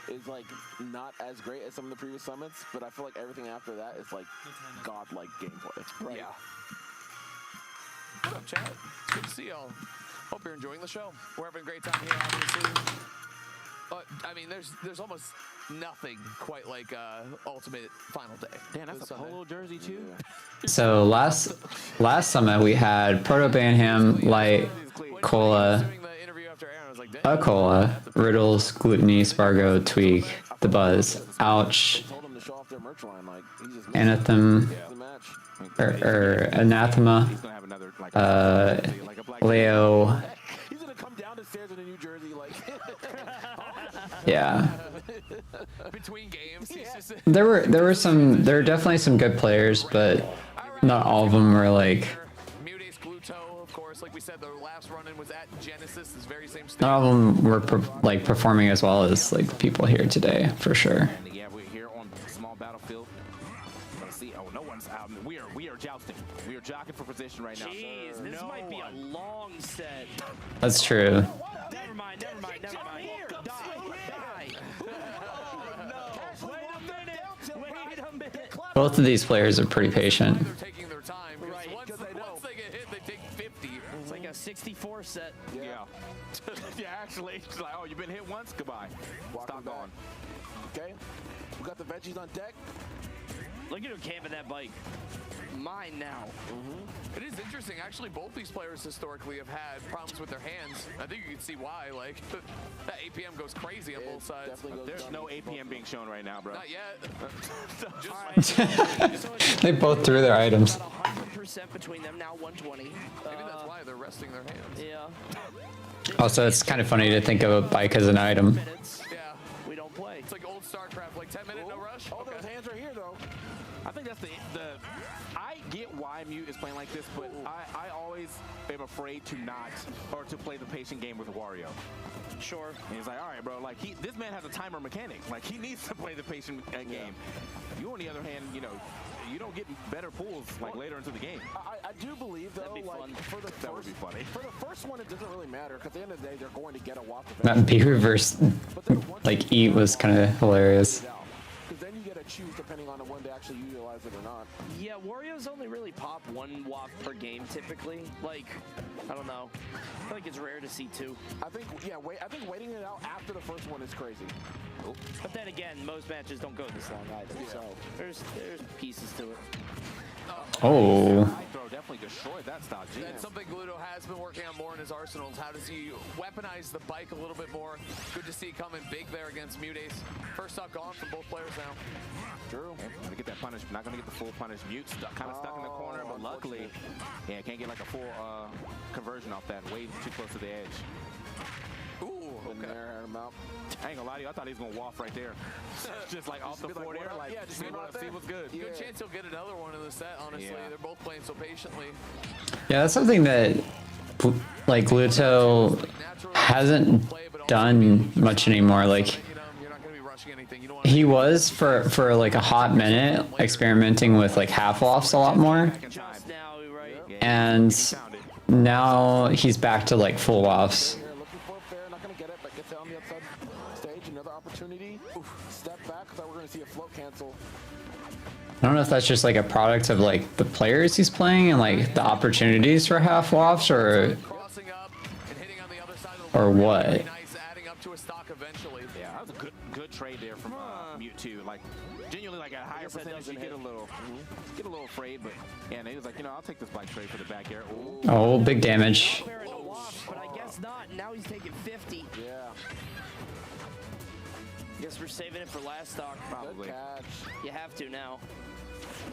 Speaker 5: is like not as great as some of the previous summits, but I feel like everything after that is like godlike gameplay. Right.
Speaker 2: Yeah. What up, chat? It's good to see y'all. Hope you're enjoying the show. We're having a great time here, obviously. I mean, there's almost nothing quite like Ultimate Final Day.
Speaker 6: Damn, that's a polo jersey too.
Speaker 1: So last summit we had Proto Banham, Light, Cola, Cola, Riddles, Gluttony, Spargo, Tweak, The Buzz, Ouch, Anathem, or Anathema, Leo.
Speaker 5: He's gonna come down the stairs in a New Jersey like.
Speaker 1: Yeah.
Speaker 2: Between games, he's just
Speaker 1: There were definitely some good players, but not all of them were like.
Speaker 2: Mute's Gluto, of course, like we said, the last run-in was at Genesis, this very same stage.
Speaker 1: Not all of them were performing as well as like the people here today, for sure.
Speaker 6: And yeah, we're here on small battlefield. Let's see. Oh, no one's out. We are jousting. We are jockeying for position right now.
Speaker 16: Jeez, this might be a long set.
Speaker 1: That's true.
Speaker 16: Never mind. Die. Wait a minute.
Speaker 1: Both of these players are pretty patient.
Speaker 2: They're taking their time. Right. Once they get hit, they take 50.
Speaker 16: It's like a 64 set.
Speaker 6: Yeah. Yeah, actually. It's like, oh, you've been hit once? Goodbye. Stop going.
Speaker 5: Okay. We got the veggies on deck.
Speaker 16: Look at him camping that bike. Mine now.
Speaker 2: It is interesting. Actually, both these players historically have had problems with their hands. I think you can see why. Like, that APM goes crazy on both sides.
Speaker 6: There's no APM being shown right now, bro.
Speaker 2: Not yet.
Speaker 1: They both threw their items.
Speaker 16: 100% between them, now 120.
Speaker 2: Maybe that's why they're resting their hands.
Speaker 16: Yeah.
Speaker 1: Also, it's kind of funny to think of a bike as an item.
Speaker 2: Yeah.
Speaker 16: We don't play.
Speaker 2: It's like old StarCraft, like 10-minute no rush.
Speaker 5: Oh, those hands are here, though.
Speaker 6: I think that's the I get why Mute is playing like this, but I always am afraid to play the patient game with Wario.
Speaker 16: Sure.
Speaker 6: And he's like, all right, bro, like this man has a timer mechanic. Like he needs to play the patient game. You, on the other hand, you don't get better pulls like later into the game.
Speaker 5: I do believe though, like for the
Speaker 6: that would be funny.
Speaker 5: For the first one, it doesn't really matter because at the end of the day, they're going to get a walk.
Speaker 1: That B reverse, like eat was kind of hilarious.
Speaker 5: Because then you get to choose depending on when they actually utilize it or not.
Speaker 16: Yeah, Wario's only really pop one WAP per game typically. Like, I don't know. I feel like it's rare to see two.
Speaker 5: I think waiting it out after the first one is crazy.
Speaker 16: But then again, most matches don't go this long either. So there's pieces to it.
Speaker 1: Oh.
Speaker 6: Throw definitely destroyed that stock.
Speaker 2: That's something Gluto has been working on more in his arsenals. How does he weaponize the bike a little bit more? Good to see coming big there against Mutace. First stock gone from both players now.
Speaker 6: True. Gonna get that punish. Not gonna get the full punish. Mute kind of stuck in the corner, but luckily, yeah, can't get like a full conversion off that. Way too close to the edge.
Speaker 2: Ooh, okay.
Speaker 6: I ain't gonna lie to you, I thought he was gonna waft right there. Just like off the forward air, like
Speaker 2: just
Speaker 6: see what's good.
Speaker 2: Good chance he'll get another one in the set, honestly. They're both playing so patiently.
Speaker 1: Yeah, that's something that like Gluto hasn't done much anymore. Like he was for like a hot minute experimenting with like half lofts a lot more, and now he's back to like full lofts. I don't know if that's just like a product of like the players he's playing and like the opportunities for half lofts or what.
Speaker 6: good trade there from Mewtwo. Like, genuinely, like at a higher percentage, you get a little afraid. But yeah, and he was like, you know, I'll take this bike trade for the back air. Ooh.
Speaker 1: Oh, big damage.
Speaker 16: But I guess not. Now he's taking 50.
Speaker 5: Yeah.
Speaker 16: Guess we're saving it for last stock.
Speaker 6: Probably.
Speaker 16: You have to now.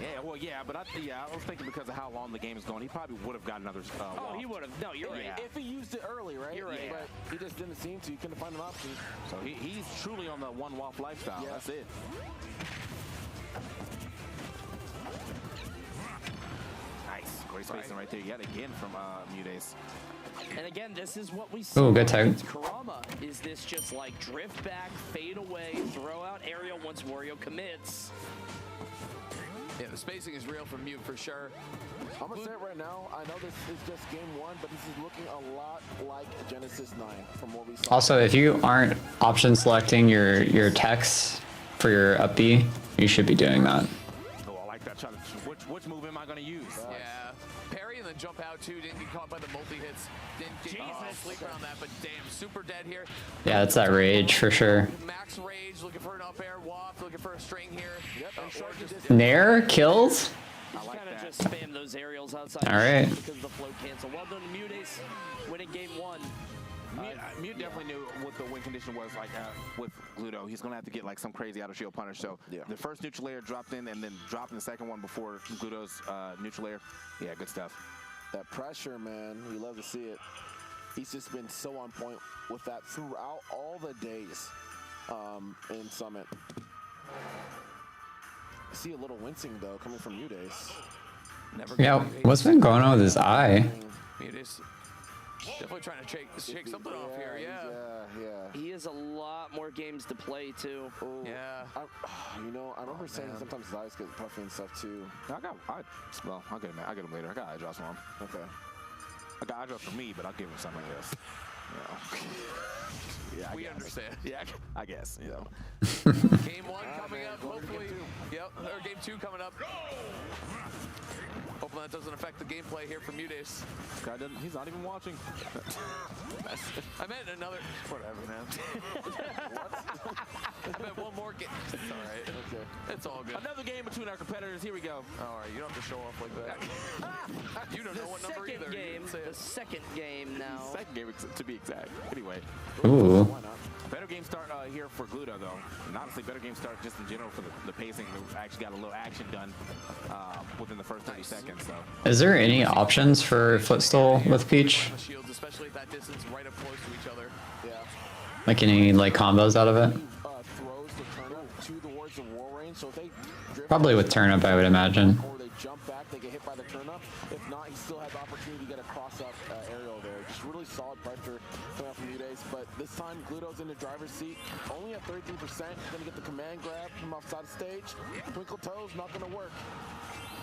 Speaker 6: Yeah, well, yeah, but I was thinking because of how long the game is going, he probably would have got another.
Speaker 16: Oh, he would have. No, you're right.
Speaker 5: If he used it early, right?
Speaker 16: You're right.
Speaker 5: But he just didn't seem to. He couldn't find an option.
Speaker 6: So he's truly on the one waff lifestyle.
Speaker 5: Yeah.
Speaker 6: That's it. Nice, great spacing right there. Yet again from Mudace.
Speaker 16: And again, this is what we see.
Speaker 1: Oh, good tag.
Speaker 16: Kurama. Is this just like drift back, fade away, throw out aerial once Wario commits?
Speaker 2: Yeah, the spacing is real from Mew for sure.
Speaker 5: I'm gonna say it right now. I know this is just game 1, but this is looking a lot like Genesis 9 from what we saw.
Speaker 1: Also, if you aren't option selecting your text for your up B, you should be doing that.
Speaker 6: Oh, I like that. Which move am I gonna use?
Speaker 2: Yeah. Parry and then jump out too. Didn't get caught by the multi-hits. Didn't get sleep around that, but damn, super dead here.
Speaker 1: Yeah, that's that rage for sure.
Speaker 2: Max rage, looking for an up air waft, looking for a string here. Yep.
Speaker 1: Nair kills?
Speaker 16: I like that. Just spam those aerials outside.
Speaker 1: All right.
Speaker 16: Because of the float cancel. Well done to Mudace, winning game 1.
Speaker 6: Mew definitely knew what the win condition was like with Gluto. He's gonna have to get like some crazy out of shield punish. So the first neutral layer dropped in, and then dropping the second one before Gluto's neutral layer. Yeah, good stuff.
Speaker 5: That pressure, man, we love to see it. He's just been so on point with that throughout all the days in Summit. I see a little wincing though coming from Mudace.
Speaker 1: Yeah, what's been going on with his eye?
Speaker 2: Mudace definitely trying to shake something off here.
Speaker 5: Yeah.
Speaker 16: He has a lot more games to play too.
Speaker 2: Yeah.
Speaker 5: You know, I remember saying sometimes his eyes get puffy and stuff too.
Speaker 6: I'll get him later. I got eye drops for him.
Speaker 5: Okay.
Speaker 6: I got eye drops for me, but I'll give him something like this. Yeah,
Speaker 2: we understand.
Speaker 6: Yeah, I guess. You know.
Speaker 2: Game 1 coming up, hopefully. Yep, or game 2 coming up. Hopefully that doesn't affect the gameplay here for Mudace.
Speaker 6: Guy doesn't. He's not even watching.
Speaker 2: I meant another. Whatever, man. I meant one more game. It's all right. Okay. It's all good.
Speaker 6: Another game between our competitors. Here we go.
Speaker 2: All right, you don't have to show off like that. You don't know what number either.
Speaker 16: The second game now.
Speaker 6: Second game, to be exact. Anyway.
Speaker 1: Ooh.
Speaker 6: Better game start here for Gluto, though. And honestly, better game start just in general for the pacing. We actually got a little action done within the first 30 seconds. So.
Speaker 1: Is there any options for footstool with Peach?
Speaker 2: Shields, especially at that distance, right up close to each other.
Speaker 5: Yeah.
Speaker 1: Like any like combos out of it?
Speaker 5: Throws the turnip towards the war range, so if they drift
Speaker 1: Probably with turnip, I would imagine.
Speaker 5: or they jump back, they get hit by the turnip. If not, he still has the opportunity to get a cross-up aerial there. Just really solid pressure coming out from Mudace, but this time Gluto's in the driver's seat, only at 33%. Gonna get the command grab from outside the stage. Twinkle toes, not gonna work.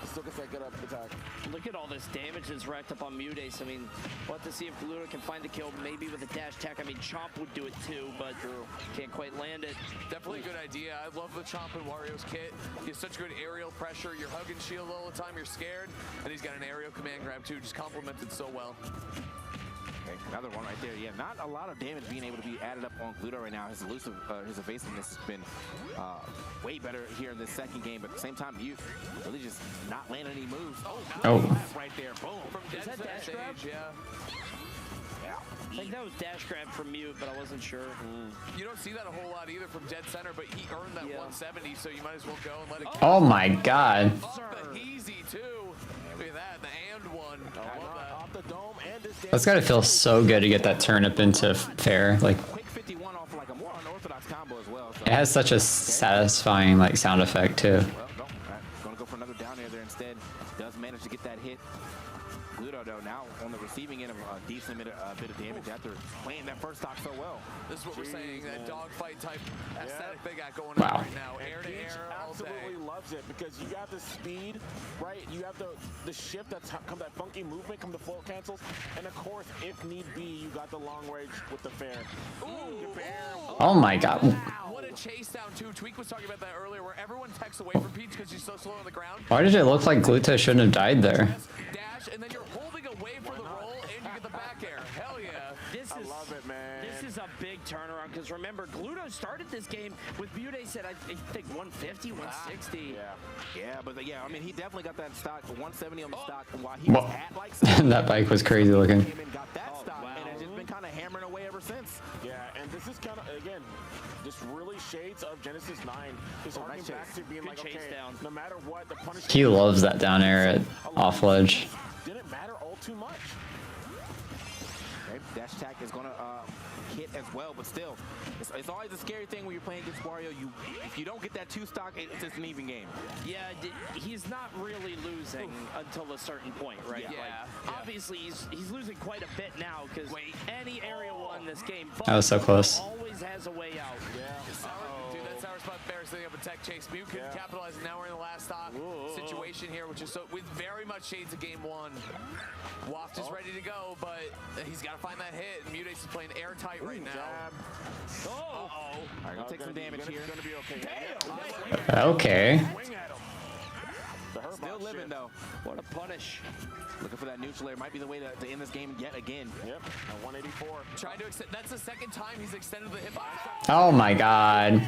Speaker 5: Still gets that good up attack.
Speaker 16: Look at all this damage that's racked up on Mudace. I mean, we'll have to see if Gluto can find the kill, maybe with a dash attack. I mean, Chomp would do it too, but can't quite land it.
Speaker 2: Definitely a good idea. I love the Chomp and Wario's kit. He has such good aerial pressure. You're hugging shield all the time. You're scared. And he's got an aerial command grab too. Just complemented so well.
Speaker 6: Okay, another one right there. Yeah, not a lot of damage being able to be added up on Gluto right now. His evasiveness has been way better here in this second game, but at the same time, you really just not landing any moves.
Speaker 1: Oh.
Speaker 6: Right there, boom.
Speaker 2: From
Speaker 16: Is that dash grab?
Speaker 2: Yeah.
Speaker 16: I think that was dash grab from Mute, but I wasn't sure.
Speaker 2: You don't see that a whole lot either from dead center, but he earned that 170, so you might as well go and let it go.
Speaker 1: Oh my god.
Speaker 2: Easy too. Look at that, the and one. I love that.
Speaker 5: Off the dome and this
Speaker 1: That's gotta feel so good to get that turnip into fair. Like,
Speaker 6: Quick 51 off like a more unorthodox combo as well. So.
Speaker 1: it has such a satisfying like sound effect too.
Speaker 6: Well, no, gonna go for another down air there instead. Does manage to get that hit. Gluto, though, now on the receiving end of a decent bit of damage after playing that first stock so well.
Speaker 2: This is what we're saying, that dogfight type aesthetic they got going
Speaker 1: Wow.
Speaker 2: on right now. Air to air all day.
Speaker 5: absolutely loves it because you got the speed, right? You have the shift that funky movement, come the float cancels, and of course, if need be, you got the long range with the fair.
Speaker 1: Oh my god.
Speaker 2: What a chase down too. Tweak was talking about that earlier, where everyone texts away from Peach because she's so slow on the ground.
Speaker 1: Why did it look like Gluto shouldn't have died there?
Speaker 2: Dash, and then you're holding away for the roll, and you get the back air. Hell yeah.
Speaker 16: This
Speaker 5: I
Speaker 16: is,
Speaker 5: love it, man.
Speaker 16: This is a big turnaround because remember, Gluto started this game with Mutace at I think 150, 160.
Speaker 6: Yeah, but yeah, I mean, he definitely got that stock, 170 on the stock, while he
Speaker 1: Well,
Speaker 6: was at like
Speaker 1: that bike was crazy looking.
Speaker 6: came and got that stock, and it's just been kind of hammering away ever since.
Speaker 5: Yeah, and this is kind of, again, just really shades of Genesis 9. Just harking back to being
Speaker 16: Good
Speaker 5: like,
Speaker 16: chase
Speaker 5: okay,
Speaker 16: down.
Speaker 5: no matter what, the punishment
Speaker 1: He loves that down air at off ledge.
Speaker 5: didn't matter all too much.
Speaker 6: Okay, dash attack is gonna hit as well, but still, it's always a scary thing when you're playing against Wario. If you don't get that 2 stock, it's just an even game.
Speaker 16: Yeah, he's not really losing until a certain point, right?
Speaker 2: Yeah.
Speaker 16: Like, obviously, he's losing quite a bit now because any area won this game. But
Speaker 1: That was so close.
Speaker 16: Always has a way out.
Speaker 2: Dude, that sour spot bear setting up a tech chase. Mew couldn't capitalize. Now we're in the last stock situation here, which is so with very much shades of game 1. Waft is ready to go, but he's got to find that hit. And Mutace is playing airtight right now.
Speaker 6: All right, gonna take some damage here.
Speaker 5: Gonna be okay.
Speaker 1: Okay.
Speaker 6: Still living though.
Speaker 16: What a punish.
Speaker 6: Looking for that neutral layer. Might be the way to end this game yet again.
Speaker 5: Yep, at 184.
Speaker 2: Trying to extend. That's the second time he's extended the hitbox.
Speaker 1: Oh my god.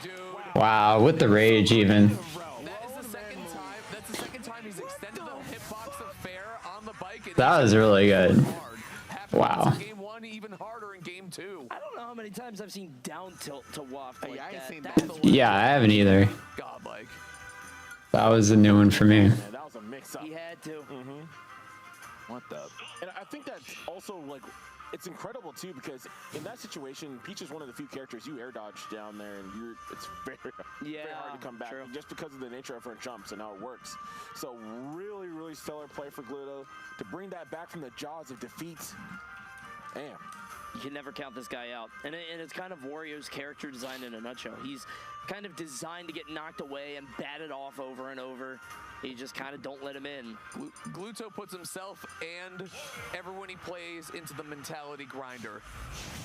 Speaker 2: Dude.
Speaker 1: Wow, with the rage even.
Speaker 2: That is the second time. That's the second time he's extended the hitbox of fair on the bike. And
Speaker 1: That was really good. Wow.
Speaker 2: Game 1 even harder in game 2.
Speaker 16: I don't know how many times I've seen down tilt to Waft like
Speaker 6: I ain't
Speaker 16: that.
Speaker 6: seen
Speaker 16: That's
Speaker 1: Yeah, I haven't either.
Speaker 2: Godlike.
Speaker 1: That was a new one for me.
Speaker 5: Yeah, that was a mix-up.
Speaker 16: He had to.
Speaker 5: What the? And I think that's also like, it's incredible too because in that situation, Peach is one of the few characters you air dodge down there, and it's very hard to come back just because of the nature of her jumps and how it works. So really, really stellar play for Gluto to bring that back from the jaws of defeat. Damn.
Speaker 16: You can never count this guy out. And it's kind of Wario's character design in a nutshell. He's kind of designed to get knocked away and batted off over and over. You just kind of don't let him in.
Speaker 2: Gluto puts himself and everyone he plays into the mentality grinder.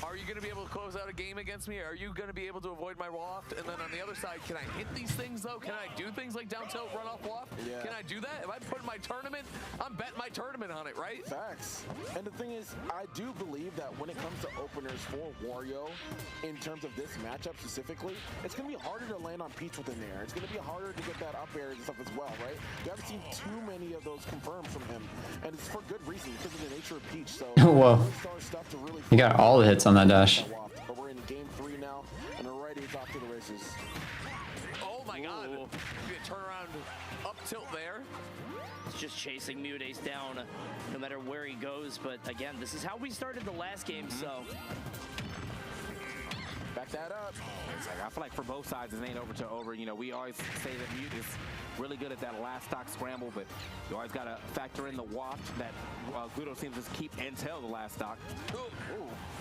Speaker 2: Are you going to be able to close out a game against me? Are you going to be able to avoid my waft? And then on the other side, can I hit these things though? Can I do things like down tilt, run off waft?
Speaker 5: Yeah.
Speaker 2: Can I do that? If I put my tournament, I'm betting my tournament on it, right?
Speaker 5: Facts. And the thing is, I do believe that when it comes to openers for Wario, in terms of this matchup specifically, it's going to be harder to land on Peach within there. It's going to be harder to get that up air and stuff as well, right? You haven't seen too many of those confirmed from him, and it's for good reason because of the nature of Peach. So
Speaker 1: Whoa. You got all the hits on that dash.
Speaker 5: But we're in game 3 now, and already it's off to the races.
Speaker 2: Oh my god. Good turnaround up tilt there.
Speaker 16: It's just chasing Mutace down no matter where he goes. But again, this is how we started the last game, so.
Speaker 5: Back that up.
Speaker 6: It's like, I feel like for both sides, it ain't over to over. You know, we always say that Mute is really good at that last stock scramble, but you always got to factor in the waft that Gluto seems to keep intel the last stock.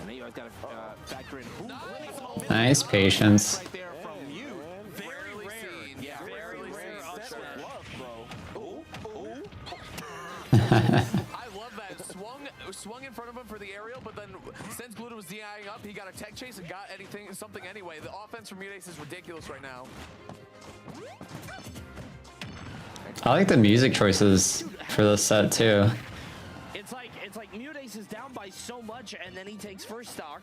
Speaker 6: And then you always got to factor in.
Speaker 1: Nice patience.
Speaker 6: Right there from you.
Speaker 2: Very rare. Yeah, very rare up smash. I love that. Swung in front of him for the aerial, but then since Gluto was DIing up, he got a tech chase and got something anyway. The offense from Mutace is ridiculous right now.
Speaker 1: I like the music choices for this set too.
Speaker 16: It's like Mutace is down by so much, and then he takes first stock,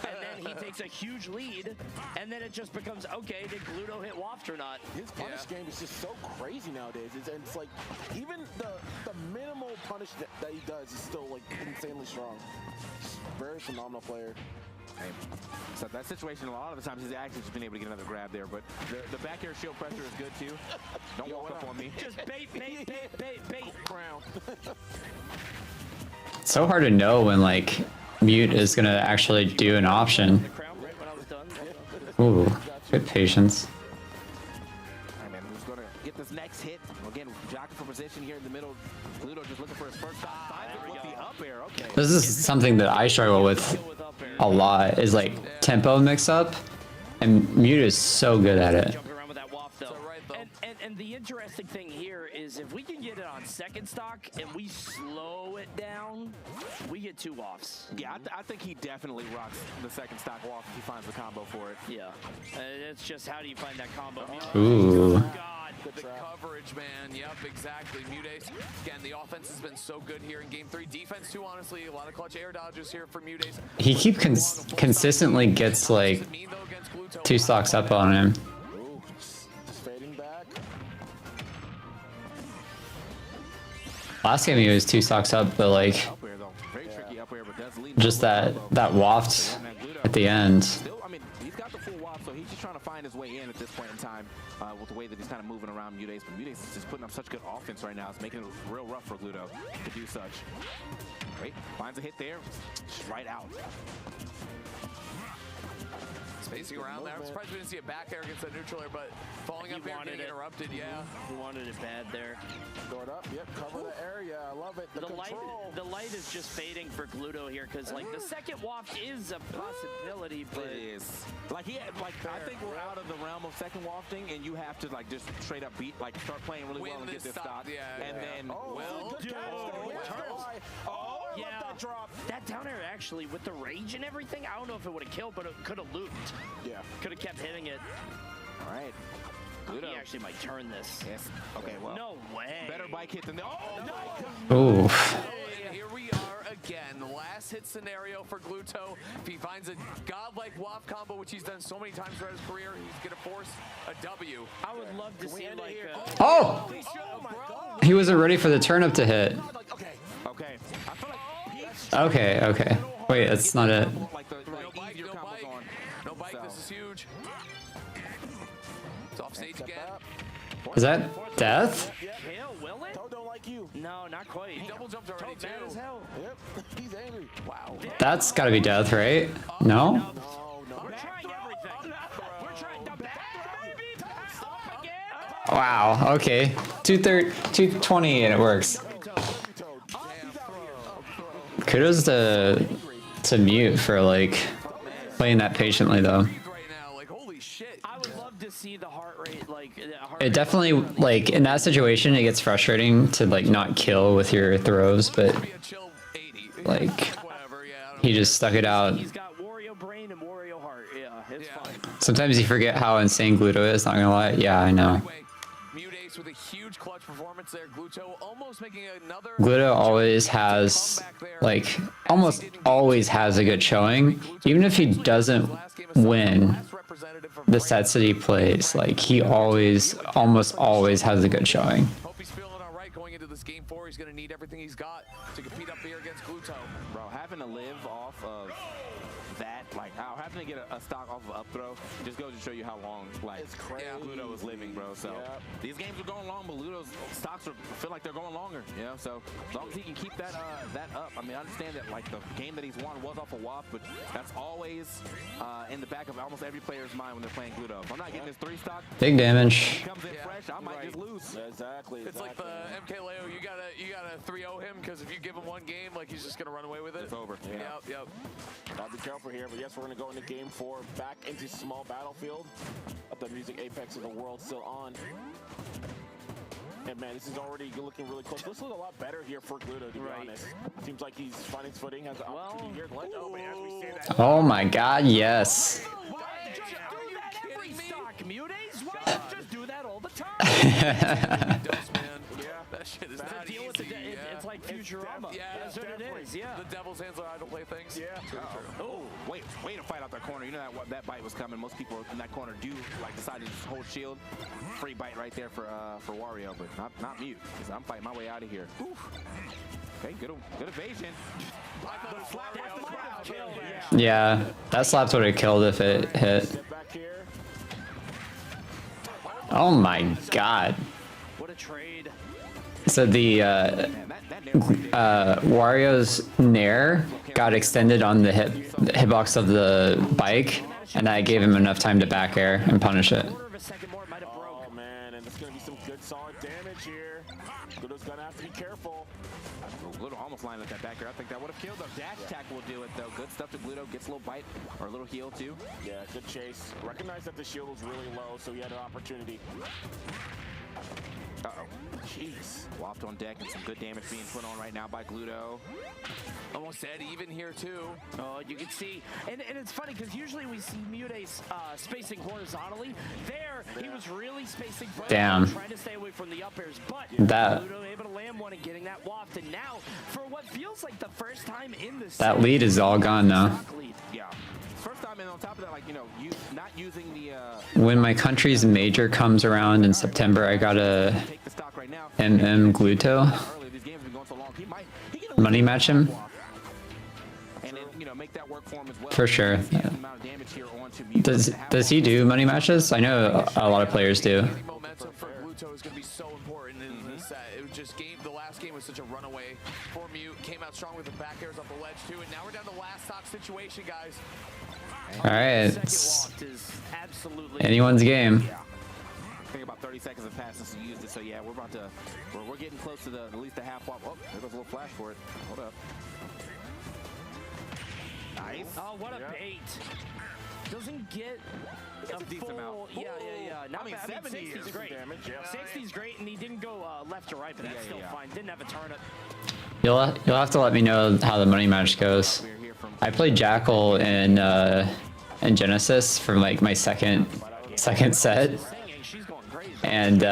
Speaker 16: and then he takes a huge lead, and then it just becomes, okay, did Gluto hit Waft or not?
Speaker 5: His punish game is just so crazy nowadays. It's like, even the minimal punish that he does is still like insanely strong. Very phenomenal player.
Speaker 6: So that situation, a lot of the times, he's actually just been able to get another grab there, but the back air shield pressure is good too. Don't walk up on me.
Speaker 16: Just bait.
Speaker 5: Crown.
Speaker 1: It's so hard to know when like Mute is gonna actually do an option. Ooh, good patience.
Speaker 6: Alright, man, who's gonna get this next hit? Again, jockeying for position here in the middle. Gluto just looking for his first stop. With the up air, okay.
Speaker 1: This is something that I struggle with a lot, is like tempo mix up, and Mute is so good at it.
Speaker 16: Jumping around with that Waft though. And the interesting thing here is if we can get it on second stock and we slow it down, we get 2 offs.
Speaker 6: Yeah, I think he definitely rocks the second stock off if he finds the combo for it.
Speaker 16: Yeah, it's just how do you find that combo?
Speaker 1: Ooh.
Speaker 2: The coverage, man. Yep, exactly. Mutace. Again, the offense has been so good here in Game 3. Defense, too, honestly. A lot of clutch air dodges here for Mutace.
Speaker 1: He consistently gets like 2 stocks up on him.
Speaker 5: Ooh, just fading back.
Speaker 1: Last game he was 2 stocks up, but like just that waft at the end.
Speaker 6: Still, I mean, he's got the full waft, so he's just trying to find his way in at this point in time with the way that he's kind of moving around Mutace. But Mutace is just putting up such good offense right now. It's making it real rough for Gluto to do such. Great, finds a hit there, just right out.
Speaker 2: Spacing around there. I'm surprised we didn't see a back air against that neutral air, but falling up here, getting interrupted, yeah.
Speaker 16: He wanted it bad there.
Speaker 5: Guard up, yep, cover the area. I love it.
Speaker 16: The light is just fading for Gluto here because like the second waft is a possibility, but
Speaker 6: it is. Like I think we're out of the realm of second wafting, and you have to like just straight up beat, like start playing really well and get this stock, and then
Speaker 16: yeah, that down air actually with the rage and everything, I don't know if it would have killed, but it could have looped.
Speaker 5: Yeah.
Speaker 16: Could have kept hitting it.
Speaker 6: All right.
Speaker 16: He actually might turn this.
Speaker 6: Yes. Okay, well.
Speaker 16: No way.
Speaker 6: Better bike hit than the.
Speaker 1: Ooh.
Speaker 2: And here we are again. The last hit scenario for Gluto. If he finds a godlike waft combo, which he's done so many times throughout his career, he's going to force a W.
Speaker 16: I would love to see like
Speaker 1: Oh! He wasn't ready for the turnip to hit.
Speaker 6: Okay. I feel like
Speaker 1: Okay. Wait, that's not it.
Speaker 2: No bike, this is huge. It's off stage again.
Speaker 1: Is that death?
Speaker 16: Kill, will it?
Speaker 5: Don't like you.
Speaker 16: No, not quite.
Speaker 2: He double jumped already, too.
Speaker 16: Bad as hell.
Speaker 5: Yep, he's angry.
Speaker 2: Wow.
Speaker 1: That's gotta be death, right? No?
Speaker 5: No.
Speaker 16: We're trying everything. We're trying the back, baby. Up again.
Speaker 1: Wow, okay. 220 and it works. Kudos to Mute for like playing that patiently though.
Speaker 16: I would love to see the heart rate like.
Speaker 1: It definitely like in that situation it gets frustrating to like not kill with your throws, but like he just stuck it out.
Speaker 16: He's got Wario brain and Wario heart. Yeah, it's fine.
Speaker 1: Sometimes you forget how insane Gluto is, not gonna lie. Yeah, I know.
Speaker 2: Mutace with a huge clutch performance there. Gluto almost making another.
Speaker 1: Gluto always has like almost always has a good showing. Even if he doesn't win the sets that he plays, like he almost always has a good showing.
Speaker 2: Hope he's feeling all right going into this game 4. He's going to need everything he's got to compete up here against Gluto.
Speaker 6: Bro, having to live off of that, like having to get a stock off of up throw just goes to show you how long like Gluto is living, bro. So these games are going long, but Gluto's stocks feel like they're going longer. Yeah, so as long as he can keep that up. I mean, I understand that like the game that he's won was off a waft, but that's always in the back of almost every player's mind when they're playing Gluto. If I'm not getting this 3 stock,
Speaker 1: big damage.
Speaker 6: He comes in fresh, I might just lose.
Speaker 5: Exactly.
Speaker 2: It's like the MK Leo. You gotta 3-0 him because if you give him one game, like he's just gonna run away with it.
Speaker 6: It's over.
Speaker 2: Yep.
Speaker 5: Gotta be careful here, but yes, we're gonna go into game 4, back into small battlefield. The music apex of the world still on. And man, this is already looking really close. This looks a lot better here for Gluto, to be honest. Seems like he's finding his footing, has the opportunity here. As we say that.
Speaker 1: Oh my god, yes.
Speaker 16: Just do that all the time.
Speaker 2: That shit is not easy.
Speaker 16: It's like Futurama.
Speaker 2: Yeah,
Speaker 16: That's what it is. Yeah.
Speaker 2: The devil's hands are idle playthings.
Speaker 6: Yeah. Oh, way to fight out that corner. You know that bite was coming. Most people in that corner do like decide to just hold shield. Free bite right there for Wario, but not Mute. Because I'm fighting my way out of here. Oof. Okay, good evasion.
Speaker 1: Yeah, that slaps would have killed if it hit. Oh my god.
Speaker 16: What a trade.
Speaker 1: So the Wario's Nair got extended on the hitbox of the bike, and that gave him enough time to back air and punish it.
Speaker 5: Oh man, and it's gonna be some good solid damage here. Gluto's gonna have to be careful.
Speaker 6: Gluto almost lined up that back air. I think that would have killed him. Dash attack will do it though. Good stuff to Gluto. Gets a little bite or a little heal too.
Speaker 5: Yeah, good chase. Recognize that the shield was really low, so he had an opportunity.
Speaker 6: Uh-oh. Jeez. Waft on deck and some good damage being put on right now by Gluto.
Speaker 2: Almost dead even here too.
Speaker 16: Oh, you can see, and it's funny because usually we see Mutace spacing horizontally. There, he was really spacing vertically,
Speaker 1: Damn.
Speaker 16: trying to stay away from the up airs, but
Speaker 1: That-
Speaker 16: Gluto able to land one and getting that waft, and now, for what feels like the first time in this
Speaker 1: That lead is all gone now.
Speaker 6: Yeah. First time, and on top of that, like, you know, not using the...
Speaker 1: When my country's major comes around in September, I gotta MM Gluto. Money match him.
Speaker 6: And then, you know, make that work for him as well.
Speaker 1: For sure. Does he do money matches? I know a lot of players do.
Speaker 2: Momentum for Gluto is going to be so important in this set. It was just the last game was such a runaway for Mute. Came out strong with the back airs off the ledge too, and now we're down to last stock situation, guys.
Speaker 1: All right, it's anyone's game.
Speaker 6: I think about 30 seconds have passed since we used it, so yeah, we're getting close to at least the half wall. Oh, there goes a little flash for it. Hold up. Nice.
Speaker 16: Oh, what a bait. Doesn't get a
Speaker 6: decent
Speaker 16: full,
Speaker 6: amount.
Speaker 16: yeah. Not
Speaker 6: I mean,
Speaker 16: bad.
Speaker 6: 70
Speaker 16: 60's
Speaker 6: is
Speaker 16: great.
Speaker 6: damage, yeah.
Speaker 16: 60's great, and he didn't go left to right, but that's still fine. Didn't have a turnip.
Speaker 1: You'll have to let me know how the money match goes. I played Jackal in Genesis for like my second set, and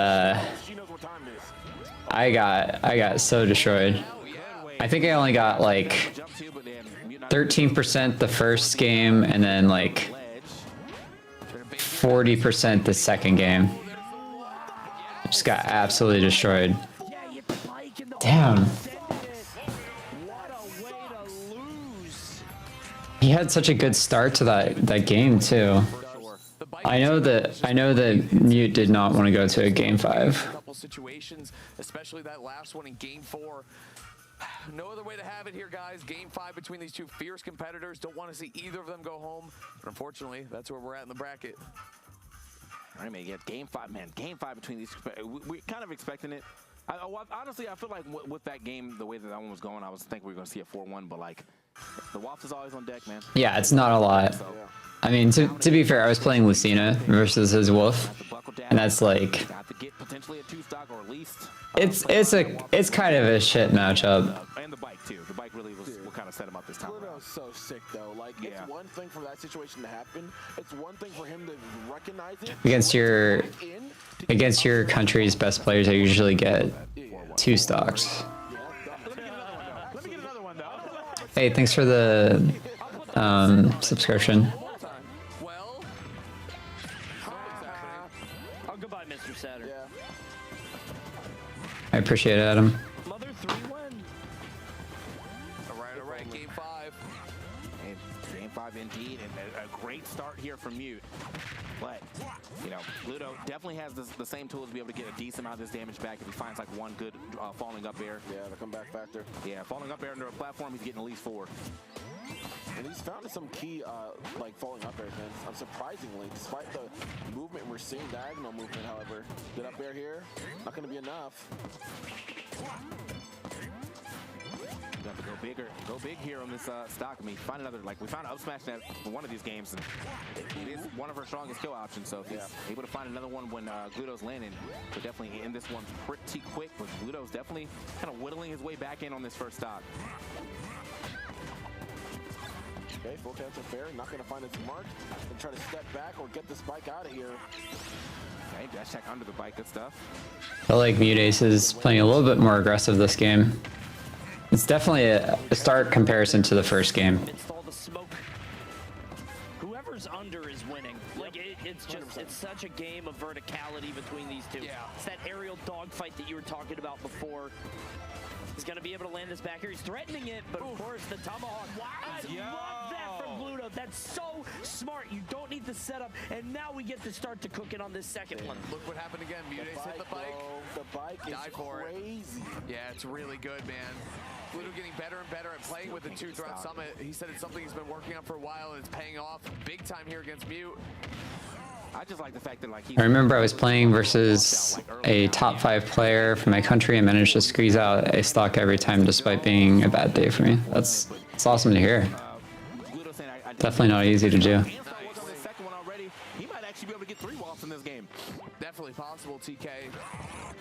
Speaker 1: I got so destroyed. I think I only got like 13% the first game, and then like 40% the second game. Just got absolutely destroyed. Damn. He had such a good start to that game too. I know that Mute did not want to go to a game 5.
Speaker 2: Couple situations, especially that last one in game 4. No other way to have it here, guys. Game 5 between these two fierce competitors. Don't want to see either of them go home. But unfortunately, that's where we're at in the bracket.
Speaker 6: All right, man. Yeah, game 5, man. Game 5 between these two. We're kind of expecting it. Honestly, I feel like with that game, the way that one was going, I was thinking we were going to see a 4-1, but like, the Waft is always on deck, man.
Speaker 1: Yeah, it's not a lot. I mean, to be fair, I was playing Lucina versus his Wolf, and that's like, it's kind of a shit matchup.
Speaker 6: And the bike too. The bike really was what kind of set him up this time.
Speaker 5: Gluto's so sick though. Like, it's one thing for that situation to happen. It's one thing for him to recognize it.
Speaker 1: Against your country's best players, I usually get 2 stocks. Hey, thanks for the subscription.
Speaker 16: Oh, goodbye, Mr. Saturn.
Speaker 1: I appreciate it, Adam.
Speaker 16: Mother 3-1.
Speaker 2: All right, game 5.
Speaker 6: Game 5 indeed, and a great start here from Mute. But, you know, Gluto definitely has the same tools to be able to get a decent amount of this damage back if he finds like one good falling up air.
Speaker 5: Yeah, the comeback factor.
Speaker 6: Yeah, falling up air under a platform, he's getting at least 4.
Speaker 5: And he's found some key, like, falling up air things. Surprisingly, despite the movement we're seeing, diagonal movement, however. Good up air here, not going to be enough.
Speaker 6: You have to go big here on this stock. I mean, find another, like, we found an up smash net for one of these games, and it is one of her strongest kill options. So if he's able to find another one when Gluto's landing, we'll definitely end this one pretty quick. But Gluto's definitely kind of whittling his way back in on this first stock.
Speaker 5: Okay, full cancel fair, not going to find its mark, and try to step back or get this bike out of here.
Speaker 6: Okay, dash check under the bike, good stuff.
Speaker 1: I feel like Mutace is playing a little bit more aggressive this game. It's definitely a stark comparison to the first game.
Speaker 16: Install the smoke. Whoever's under is winning. Like, it's such a game of verticality between these two.
Speaker 2: Yeah.
Speaker 16: It's that aerial dogfight that you were talking about before. He's going to be able to land this back here. He's threatening it, but of course the tomahawk. Wow, I love that from Gluto. That's so smart. You don't need the setup, and now we get to start to cook it on this second one.
Speaker 2: Look what happened again. Mutace hit the bike.
Speaker 5: The bike is crazy.
Speaker 2: Yeah, it's really good, man. Gluto getting better and better at playing with the 2 throughout Summit. He said it's something he's been working on for a while, and it's paying off big time here against Mute.
Speaker 6: I just like the fact that, like,
Speaker 1: I remember I was playing versus a top 5 player from my country and managed to squeeze out a stock every time despite being a bad day for me. It's awesome to hear. Definitely not easy to do.
Speaker 6: He might actually be able to get 3 walks in this game.
Speaker 2: definitely possible, TK.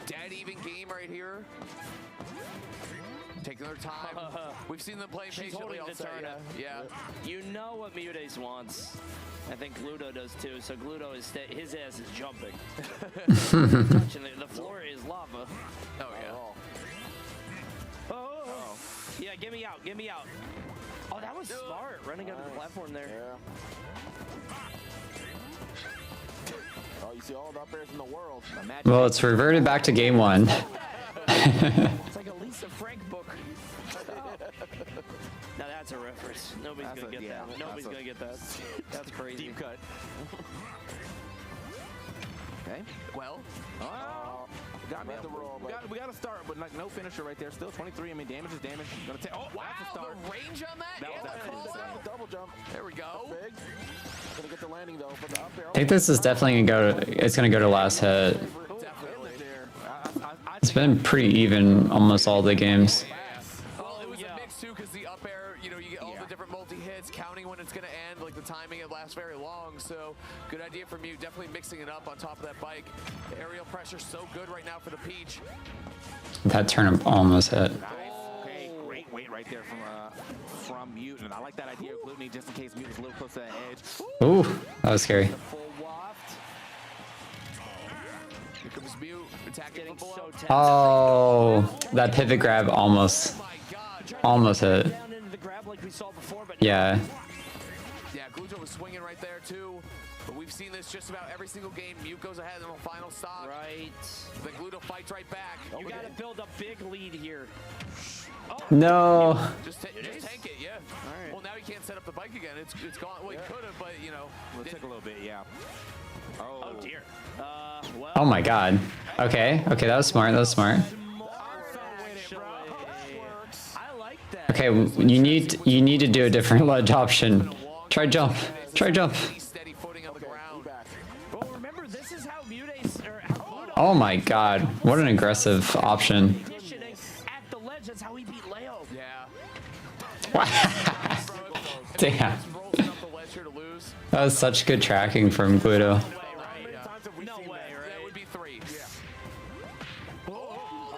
Speaker 2: Dead even game right here. Taking their time. We've seen them play
Speaker 16: She's
Speaker 2: patiently
Speaker 16: holding
Speaker 2: all
Speaker 16: the
Speaker 2: set.
Speaker 16: turnip.
Speaker 2: Yeah.
Speaker 16: You know what Mutace wants. I think Gluto does too. So Gluto is his ass is jumping. Touching the floor is lava.
Speaker 2: Oh yeah.
Speaker 16: Oh. Yeah, get me out. Get me out. Oh, that was smart. Running under the platform there.
Speaker 5: Oh, you see all the up airs in the world.
Speaker 1: Well, it's reverted back to game 1.
Speaker 16: It's like a Lisa Frank book. Now that's a reference. Nobody's gonna get that. Nobody's gonna get that. That's crazy.
Speaker 6: Deep cut. Okay.
Speaker 2: Well.
Speaker 6: We got to start, but like no finisher right there. Still 23. I mean, damage is damage. Gonna take. Oh, wow!
Speaker 2: That's a start. The range on that.
Speaker 6: That was
Speaker 2: and
Speaker 5: the double jump.
Speaker 2: There we go.
Speaker 5: Big. Gonna get the landing though for the up air.
Speaker 1: I think this is definitely gonna go. It's gonna go to last hit. It's been pretty even almost all the games.
Speaker 2: Well, it was a mix too, because the up air, you know, you get all the different multi-hits, counting when it's going to end, like the timing, it lasts very long, so good idea from you, definitely mixing it up on top of that bike. The aerial pressure so good right now for the Peach.
Speaker 1: That turnip almost hit.
Speaker 6: Okay, great weight right there from Mutant. I like that idea of Glutony just in case Mutant's a little close to that edge.
Speaker 1: Ooh, that was scary.
Speaker 2: Here comes Mute, attacking so
Speaker 1: Oh, that pivot grab almost hit. Yeah.
Speaker 2: Yeah, Gluto was swinging right there too. But we've seen this just about every single game. Mute goes ahead in the final stop.
Speaker 16: Right.
Speaker 2: Then Gluto fights right back.
Speaker 16: You got to build a big lead here.
Speaker 1: No.
Speaker 2: Just tank it, yeah. All right. Well, now he can't set up the bike again. It's gone. Well, he could have, but you know.
Speaker 6: It took a little bit, yeah.
Speaker 16: Oh dear. Well.
Speaker 1: Oh my god. Okay, that was smart. That was smart.
Speaker 16: I like that.
Speaker 1: Okay, you need to do a different ledge option. Try jump. Try jump.
Speaker 16: Well, remember, this is how Mutace or how Gluto
Speaker 1: Oh my god. What an aggressive option.
Speaker 16: conditioning at the ledge. That's how he beat Leo.
Speaker 2: Yeah.
Speaker 1: Damn. That was such good tracking from Gluto.
Speaker 16: No way, right?
Speaker 2: That would be 3. Yeah.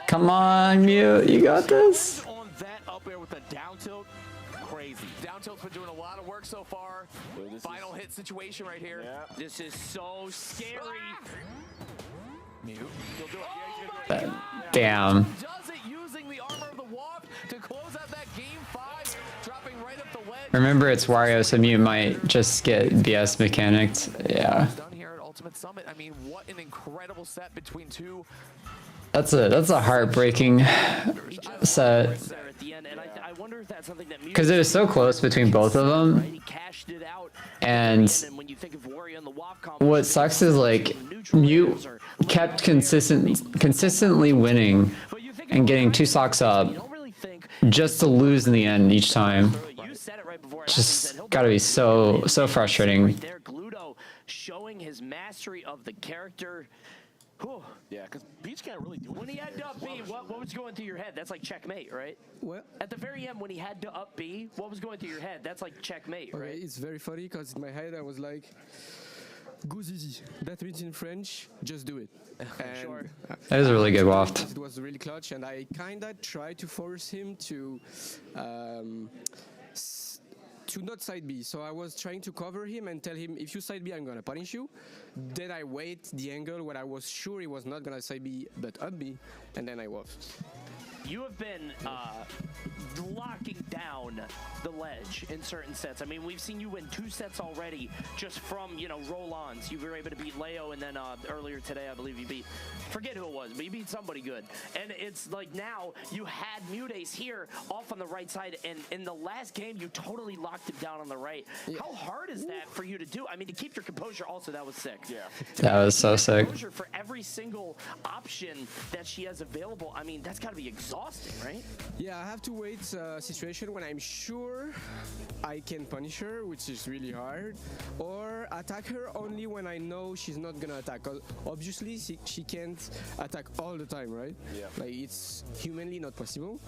Speaker 1: Come on, Mute. You got this.
Speaker 6: On that up air with the down tilt, crazy.
Speaker 2: Down tilt's been doing a lot of work so far. Final hit situation right here.
Speaker 5: Yeah.
Speaker 16: This is so scary.
Speaker 2: Mute. He'll do it. Yeah, he's gonna do it.
Speaker 1: Damn.
Speaker 2: Does it using the armor of the walk to close out that game 5, dropping right up the ledge.
Speaker 1: Remember, it's Wario, so Mute might just get BS mechanicked. Yeah.
Speaker 2: Done here at Ultimate Summit. I mean, what an incredible set between two.
Speaker 1: That's a heartbreaking set.
Speaker 16: At the end, and I wonder if that's something that
Speaker 1: Because it was so close between both of them.
Speaker 16: he cashed it out.
Speaker 1: And
Speaker 16: When you think of Wario and the WAP
Speaker 1: what sucks is like Mute kept consistently winning and getting 2 stocks up just to lose in the end each time. Just gotta be so frustrating.
Speaker 16: There, Gluto showing his mastery of the character. Whew.
Speaker 5: Yeah, because Peach can't really do it.
Speaker 16: When he had to up B, what was going through your head? That's like checkmate, right?
Speaker 13: What?
Speaker 16: At the very end, when he had to up B, what was going through your head? That's like checkmate,
Speaker 13: Okay,
Speaker 16: right?
Speaker 13: it's very funny because in my head I was like, go easy. That means in French, just do it. And
Speaker 16: Sure.
Speaker 1: That is a really good waft.
Speaker 13: It was really clutch, and I kinda tried to force him to not side B. So I was trying to cover him and tell him, if you side B, I'm gonna punish you. Then I wait the angle where I was sure he was not gonna side B, but up B, and then I was.
Speaker 16: You have been locking down the ledge in certain sets. I mean, we've seen you win 2 sets already just from, you know, roll-ons. You were able to beat Leo, and then earlier today, I believe you beat, forget who it was, but you beat somebody good. And it's like now you had Mutace here off on the right side, and in the last game, you totally locked him down on the right. Yeah. How hard is that for you to do? I mean, to keep your composure also, that was sick.
Speaker 5: Yeah.
Speaker 1: That was so sick.
Speaker 16: Composure for every single option that she has available. I mean, that's got to be exhausting. exhausting, right?
Speaker 13: Yeah, I have to wait a situation when I'm sure I can punish her, which is really hard, or attack her only when I know she's not gonna attack. 'Cause obviously, she can't attack all the time, right?
Speaker 5: Yeah.
Speaker 13: Like, it's humanly not possible.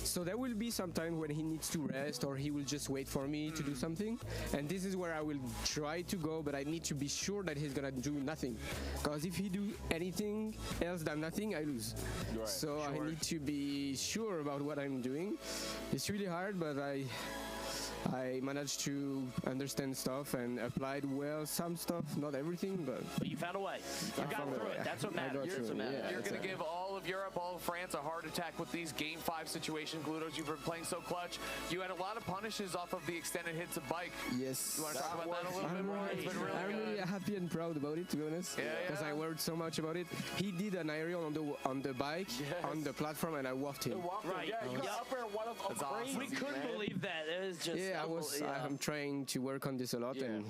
Speaker 13: So there will be some time when he needs to rest, or he will just wait for me to do something. And this is where I will try to go, but I need to be sure that he's gonna do nothing. Because if he do anything else than nothing, I lose.
Speaker 5: Right.
Speaker 13: So I need to be sure about what I'm doing. It's really hard, but I managed to understand stuff and applied well some stuff, not everything, but
Speaker 16: you found a way. You got through it. That's what matters.
Speaker 2: You're going to give all of Europe, all of France a heart attack with these Game 5 situations. Glutos, you've been playing so clutch. You had a lot of punishes off of the extended hits of Bike.
Speaker 13: Yes.
Speaker 2: You want to talk about that a little bit more? It's been really
Speaker 13: I'm
Speaker 2: good.
Speaker 13: really happy and proud about it, to be honest, because I worked so much about it. He did an aerial on the bike, on the platform, and I waffed him.
Speaker 16: Right.
Speaker 5: Yeah, you got up there one of
Speaker 2: That's awesome.
Speaker 16: We couldn't believe that. It was just.
Speaker 13: Yeah, I'm trying to work on this a lot, and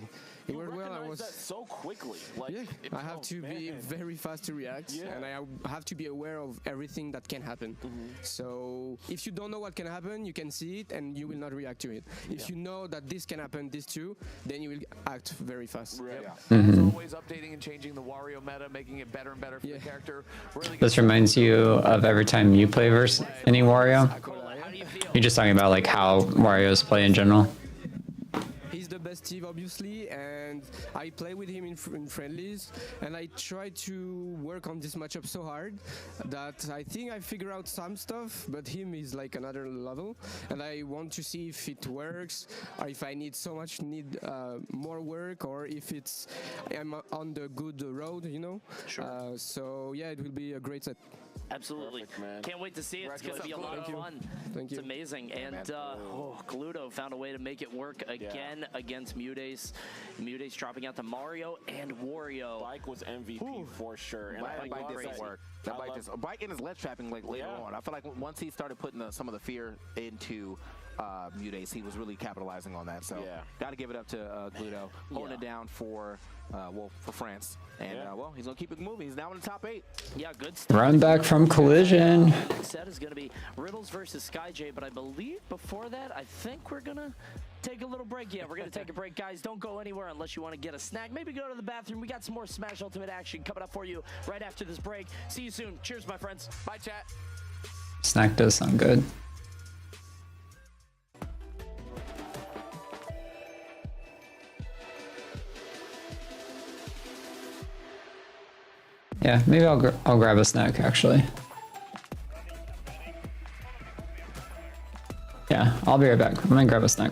Speaker 13: it worked well. I was
Speaker 5: that so quickly. Like,
Speaker 13: I have to be very fast to react, and I have to be aware of everything that can happen. So if you don't know what can happen, you can see it and you will not react to it. If you know that this can happen, this too, then you will act very fast.
Speaker 2: Right. As always, updating and changing the Wario meta, making it better and better for the character. Really
Speaker 1: This reminds you of every time you play versus any Wario? You're just talking about like how Wario's play in general?
Speaker 13: He's the best Steve, obviously, and I play with him in friendlies, and I try to work on this matchup so hard that I think I figure out some stuff, but him is like another level, and I want to see if it works, or if I need more work, or if I'm on the good road, you know?
Speaker 16: Sure.
Speaker 13: So yeah, it will be a great set.
Speaker 16: Absolutely. Can't wait to see it. It's going to be a lot of fun.
Speaker 13: Thank you.
Speaker 16: It's amazing. And Gluto found a way to make it work again against Mutace. Mutace dropping out to Mario and Wario.
Speaker 5: Bike was MVP for sure. And
Speaker 19: Bike did some work. That Bike in his ledge trapping like later on. I feel like once he started putting some of the fear into Mutace, he was really capitalizing on that. So got to give it up to Gluto, holding it down for France. And he's gonna keep it moving. He's now in the top 8.
Speaker 16: Yeah, good stuff.
Speaker 1: Run back from collision.
Speaker 16: Next set is going to be Ribbles versus SkyJ, but I believe before that, I think we're going to take a little break. Yeah, we're going to take a break, guys. Don't go anywhere unless you want to get a snack. Maybe go to the bathroom. We got some more Smash Ultimate action coming up for you right after this break. See you soon. Cheers, my friends. Bye, chat.
Speaker 1: Snack does sound good. Yeah, maybe I'll grab a snack actually. Yeah, I'll be right back. I'm gonna grab a snack.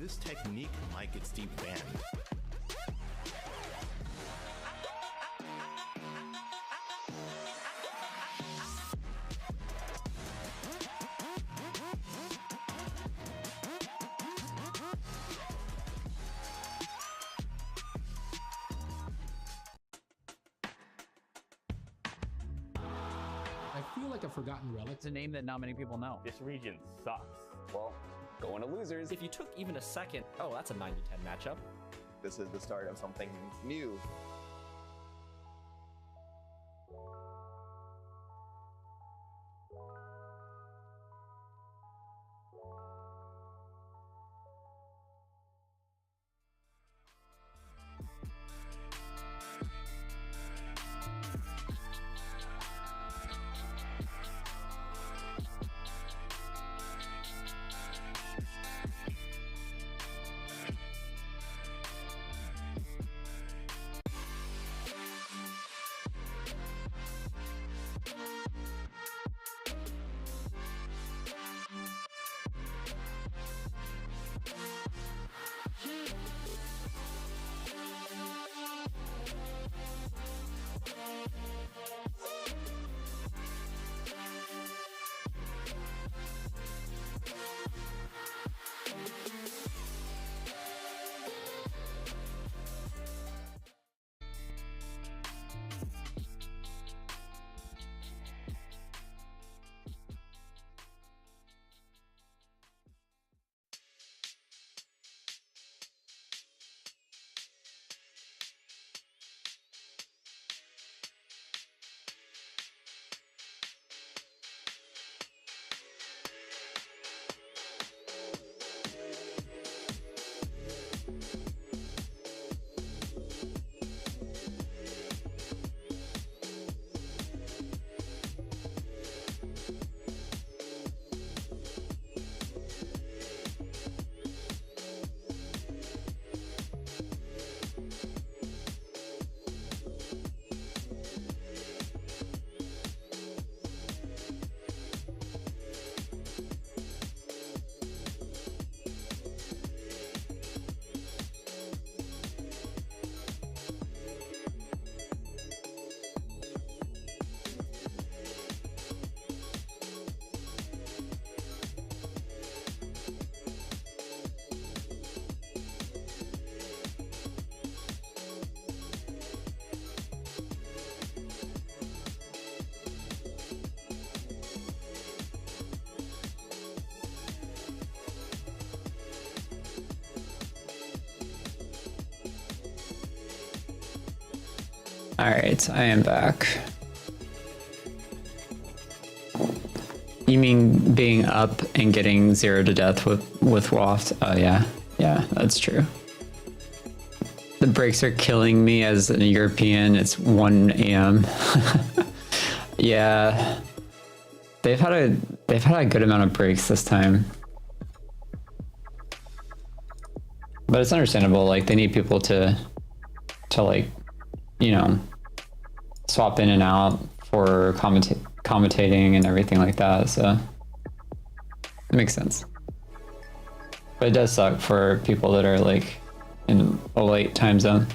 Speaker 14: This technique might get Steve banned.
Speaker 11: I feel like a forgotten relic. It's a name that not many people know.
Speaker 18: This region sucks. Well, going to losers.
Speaker 17: If you took even a second, oh, that's a 9-10 matchup.
Speaker 20: This is the start of something new.
Speaker 1: Alright, I am back. You mean being up and getting 0 to death with Waft? Oh yeah. Yeah, that's true. The breaks are killing me as a European. It's 1 a.m. Yeah. They've had a good amount of breaks this time. But it's understandable, like they need people to like, you know, swap in and out for commentating and everything like that, so it makes sense. But it does suck for people that are like in a late time zone.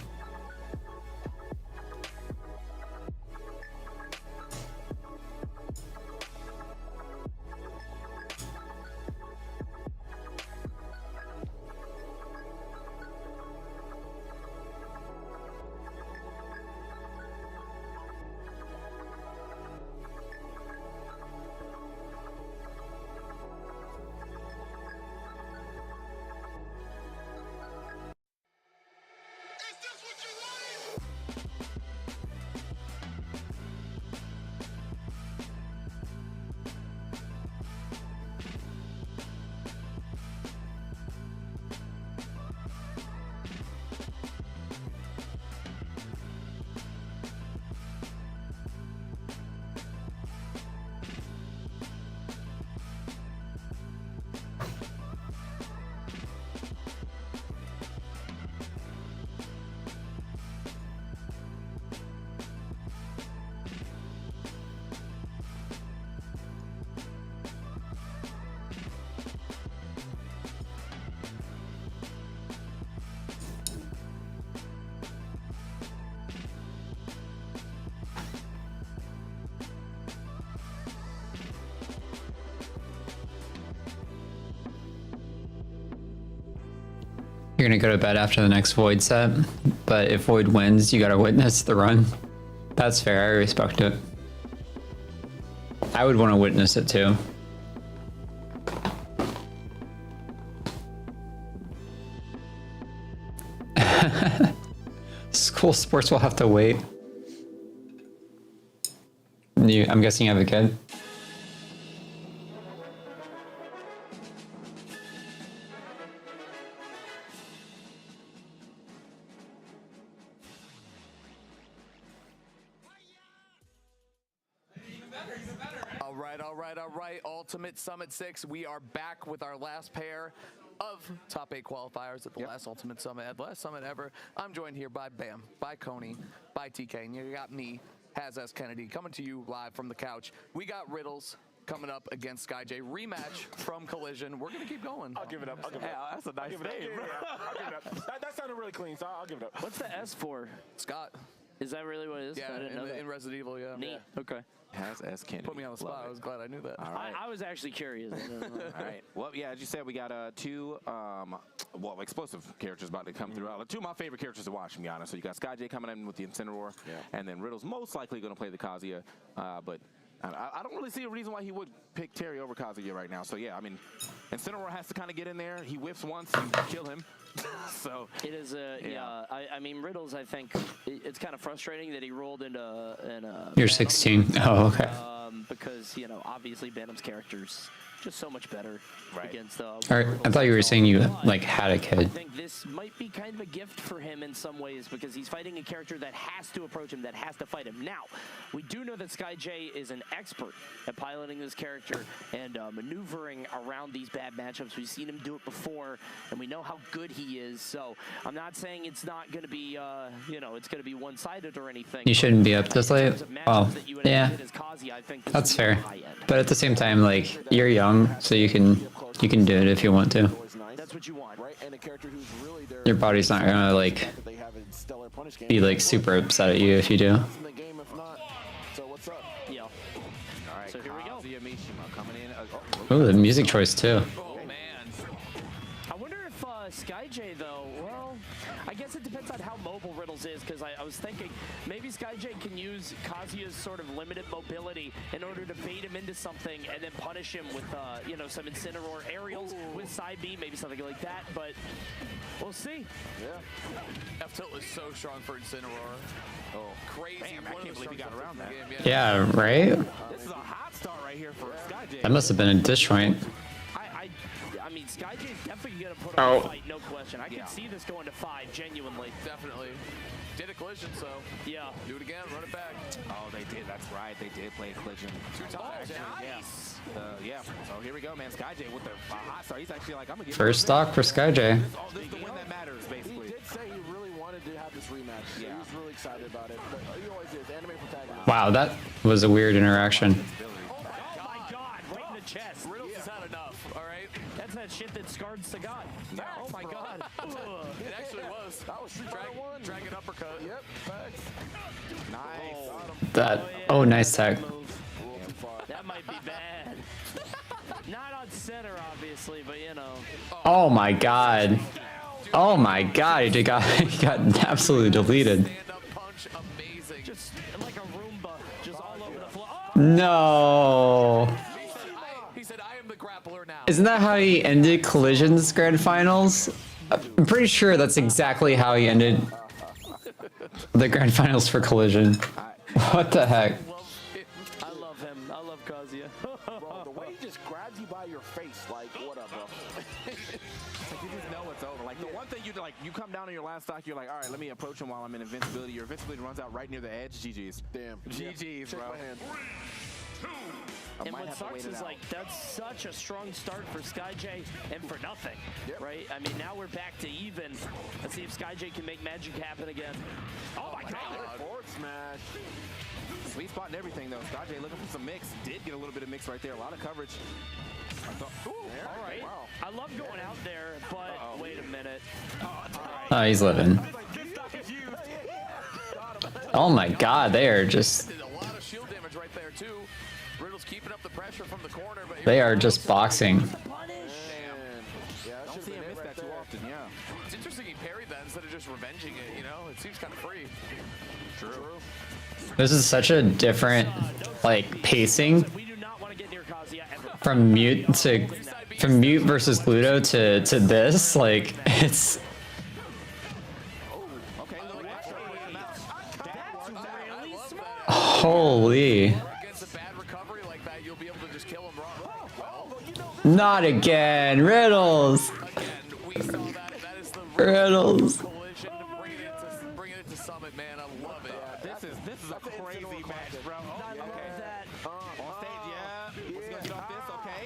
Speaker 1: You're gonna go to bed after the next Void set, but if Void wins, you gotta witness the run. That's fair, I respect it. I would want to witness it too. School sports will have to wait. I'm guessing you have a kid?
Speaker 2: All right. Ultimate Summit 6. We are back with our last pair of top 8 qualifiers at the last Ultimate Summit, at the last summit ever. I'm joined here by Bam, by Coney, by TK, and you got me, Haz S. Kennedy, coming to you live from the couch. We got Riddles coming up against SkyJ. Rematch from Collision. We're going to keep going.
Speaker 5: I'll give it up. I'll give it up.
Speaker 19: That's a nice name.
Speaker 5: I'll give it up. That sounded really clean, so I'll give it up.
Speaker 16: What's the S for?
Speaker 2: Scott.
Speaker 16: Is that really what it is?
Speaker 2: Yeah,
Speaker 16: I didn't know that.
Speaker 2: in Resident Evil, yeah.
Speaker 16: Neat. Okay.
Speaker 19: Haz S. Kennedy.
Speaker 2: Put me on the spot. I was glad I knew that.
Speaker 19: All right.
Speaker 16: I was actually curious.
Speaker 19: All right. Well, yeah, as you said, we got two, explosive characters about to come through. Two of my favorite characters to watch, to be honest. So you got SkyJ coming in with the Incineroar, and then Riddle's most likely going to play the Kazuya, but I don't really see a reason why he would pick Terry over Kazuya right now. So yeah, I mean, Incineroar has to kind of get in there. He whiffs once, you kill him. So
Speaker 16: it is I mean, Riddles, I think it's kind of frustrating that he rolled into
Speaker 1: You're 16. Oh, okay.
Speaker 16: Because, you know, obviously Venom's character's just so much better against
Speaker 1: Alright, I thought you were saying you like had a kid.
Speaker 16: I think this might be kind of a gift for him in some ways because he's fighting a character that has to approach him, that has to fight him. Now, we do know that SkyJ is an expert at piloting this character and maneuvering around these bad matchups. We've seen him do it before, and we know how good he is. So I'm not saying it's not going to be, you know, it's going to be one-sided or anything.
Speaker 1: You shouldn't be up this late. Oh, yeah. That's fair. But at the same time, like, you're young, so you can do it if you want to.
Speaker 16: That's what you want, right?
Speaker 5: And a character who's really there.
Speaker 1: Your body's not gonna like be like super upset at you if you do.
Speaker 5: So what's up?
Speaker 16: Yeah.
Speaker 19: All right, so here we go. Mishima coming in.
Speaker 1: Oh, the music choice too.
Speaker 16: I wonder if SkyJ though, well, I guess it depends on how mobile Riddles is, because I was thinking maybe SkyJ can use Kazuya's sort of limited mobility in order to bait him into something and then punish him with, you know, some Incineroar aerials with side B, maybe something like that, but we'll see.
Speaker 2: Yeah. F-tilt is so strong for Incineroar. Oh, crazy.
Speaker 19: Damn, I can't believe he got around that.
Speaker 1: Yeah, right?
Speaker 19: This is a hot start right here for SkyJ.
Speaker 1: That must have been a disjoint.
Speaker 16: I mean, SkyJ is definitely going to put
Speaker 1: Oh.
Speaker 16: up a fight, no question. I can see this going to 5, genuinely.
Speaker 2: Definitely. Did a collision, so
Speaker 16: yeah.
Speaker 2: Do it again, run it back.
Speaker 19: Oh, they did. That's right. They did play a collision.
Speaker 2: 2 times.
Speaker 16: Nice.
Speaker 19: Yeah. So here we go, man. SkyJ with the hot start. He's actually like, I'm gonna give
Speaker 1: First stock for SkyJ.
Speaker 19: This is the win that matters,
Speaker 5: He
Speaker 19: basically.
Speaker 5: did say he really wanted to have this rematch. Yeah. He was really excited about it. But he always is. Anime protagonist.
Speaker 1: Wow, that was a weird interaction.
Speaker 16: Oh my god, right in the chest.
Speaker 2: Riddles has had enough, all right?
Speaker 16: That's that shit that scarred Sagat. Oh my god.
Speaker 2: It actually was.
Speaker 5: That was
Speaker 2: Dragon uppercut.
Speaker 5: Yep, facts.
Speaker 19: Nice.
Speaker 1: That, oh, nice tech.
Speaker 16: That might be bad. Not on center, obviously, but you know.
Speaker 1: Oh my god. Oh my god, he got absolutely deleted.
Speaker 2: Punch, amazing.
Speaker 16: Just like a Roomba, just all over the floor.
Speaker 1: No.
Speaker 2: He said, I am the grappler now.
Speaker 1: Isn't that how he ended Collision's grand finals? I'm pretty sure that's exactly how he ended the grand finals for Collision. What the heck?
Speaker 16: I love him. I love Kazuya.
Speaker 5: Bro, the way he just grabs you by your face, like, what up, bro?
Speaker 19: It's like you just know it's over. Like the one thing you come down on your last stock, you're like, all right, let me approach him while I'm in invincibility. Your invincibility runs out right near the edge. GG's.
Speaker 5: Damn.
Speaker 19: GG's,
Speaker 5: Shake
Speaker 19: bro.
Speaker 5: my hand.
Speaker 19: I
Speaker 16: And
Speaker 19: might
Speaker 16: what
Speaker 19: have to wait
Speaker 16: sucks
Speaker 19: it
Speaker 16: is
Speaker 19: out.
Speaker 16: like that's such a strong start for SkyJ and for nothing, right? I mean, now we're back to even. Let's see if SkyJ can make magic happen again. Oh my god!
Speaker 5: Forward smash.
Speaker 19: Sweet spot and everything though. SkyJ looking for some mix. Did get a little bit of mix right there. A lot of coverage.
Speaker 16: All right.
Speaker 5: Wow.
Speaker 16: I love going out there, but wait a minute.
Speaker 1: Oh, he's living. Oh my god, they are just,
Speaker 2: Did a lot of shield damage right there, too. Riddle's keeping up the pressure from the corner, but
Speaker 1: they are just boxing.
Speaker 5: Yeah, that
Speaker 19: Don't
Speaker 5: should've
Speaker 19: see
Speaker 5: been
Speaker 19: him
Speaker 5: it
Speaker 19: miss
Speaker 5: right
Speaker 19: that too
Speaker 5: there.
Speaker 19: often, yeah.
Speaker 2: it's interesting he parried that instead of just revenging it, you know? It seems kind of free.
Speaker 19: True.
Speaker 1: This is such a different, like, pacing
Speaker 16: We do not want to get near Kazuya ever.
Speaker 1: from mute versus Gluto to this. Like, it's
Speaker 19: Okay, little extra for him out.
Speaker 16: That's really smart.
Speaker 1: holy.
Speaker 2: Against a bad recovery like that, you'll be able to just kill him raw.
Speaker 1: Not again, Riddles.
Speaker 2: Again, we saw that. That is the
Speaker 1: Riddles.
Speaker 2: collision to bring it into Summit, man. I love it.
Speaker 19: This is a crazy match, bro. Oh, okay.
Speaker 16: That.
Speaker 19: On stage, yeah. What's gonna stop this? Okay.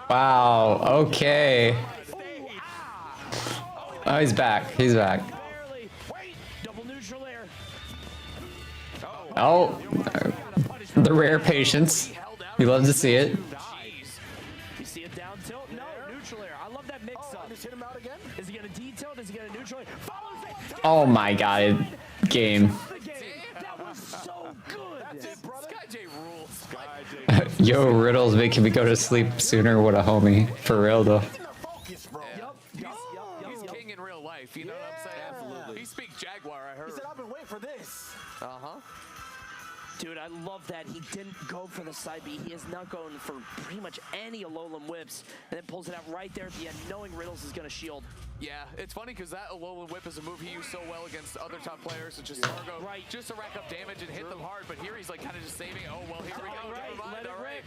Speaker 1: Wow. Okay. Oh, he's back. He's back.
Speaker 16: Barely. Wait. Double neutral air.
Speaker 1: Oh, the rare patience. You love to see it.
Speaker 16: You see it down tilt? No, neutral air. I love that mix up.
Speaker 5: Just hit him out again?
Speaker 16: Is he gonna detail? Is he gonna neutral air? Follows it.
Speaker 1: Oh my god, game.
Speaker 16: The game. That was so good.
Speaker 2: That's it, brother. SkyJ rules.
Speaker 1: Yo, Riddles making me go to sleep sooner. What a homie. For real though.
Speaker 5: Focus, bro.
Speaker 2: He's king in real life, you know what I'm saying? Absolutely. He speaks Jaguar, I heard.
Speaker 5: He said, I've been waiting for this.
Speaker 2: Uh-huh.
Speaker 16: Dude, I love that he didn't go for the side B. He is not going for pretty much any Alolan whips, and then pulls it out right there at the end, knowing Riddles is going to shield.
Speaker 2: Yeah, it's funny because that Alolan Whip is a move he used so well against other top players, such as Sargo, just to rack up damage and hit them hard. But here he's like kind of just saving. Oh well, here we go.
Speaker 16: All right,
Speaker 2: Never mind.
Speaker 16: let it
Speaker 2: All right.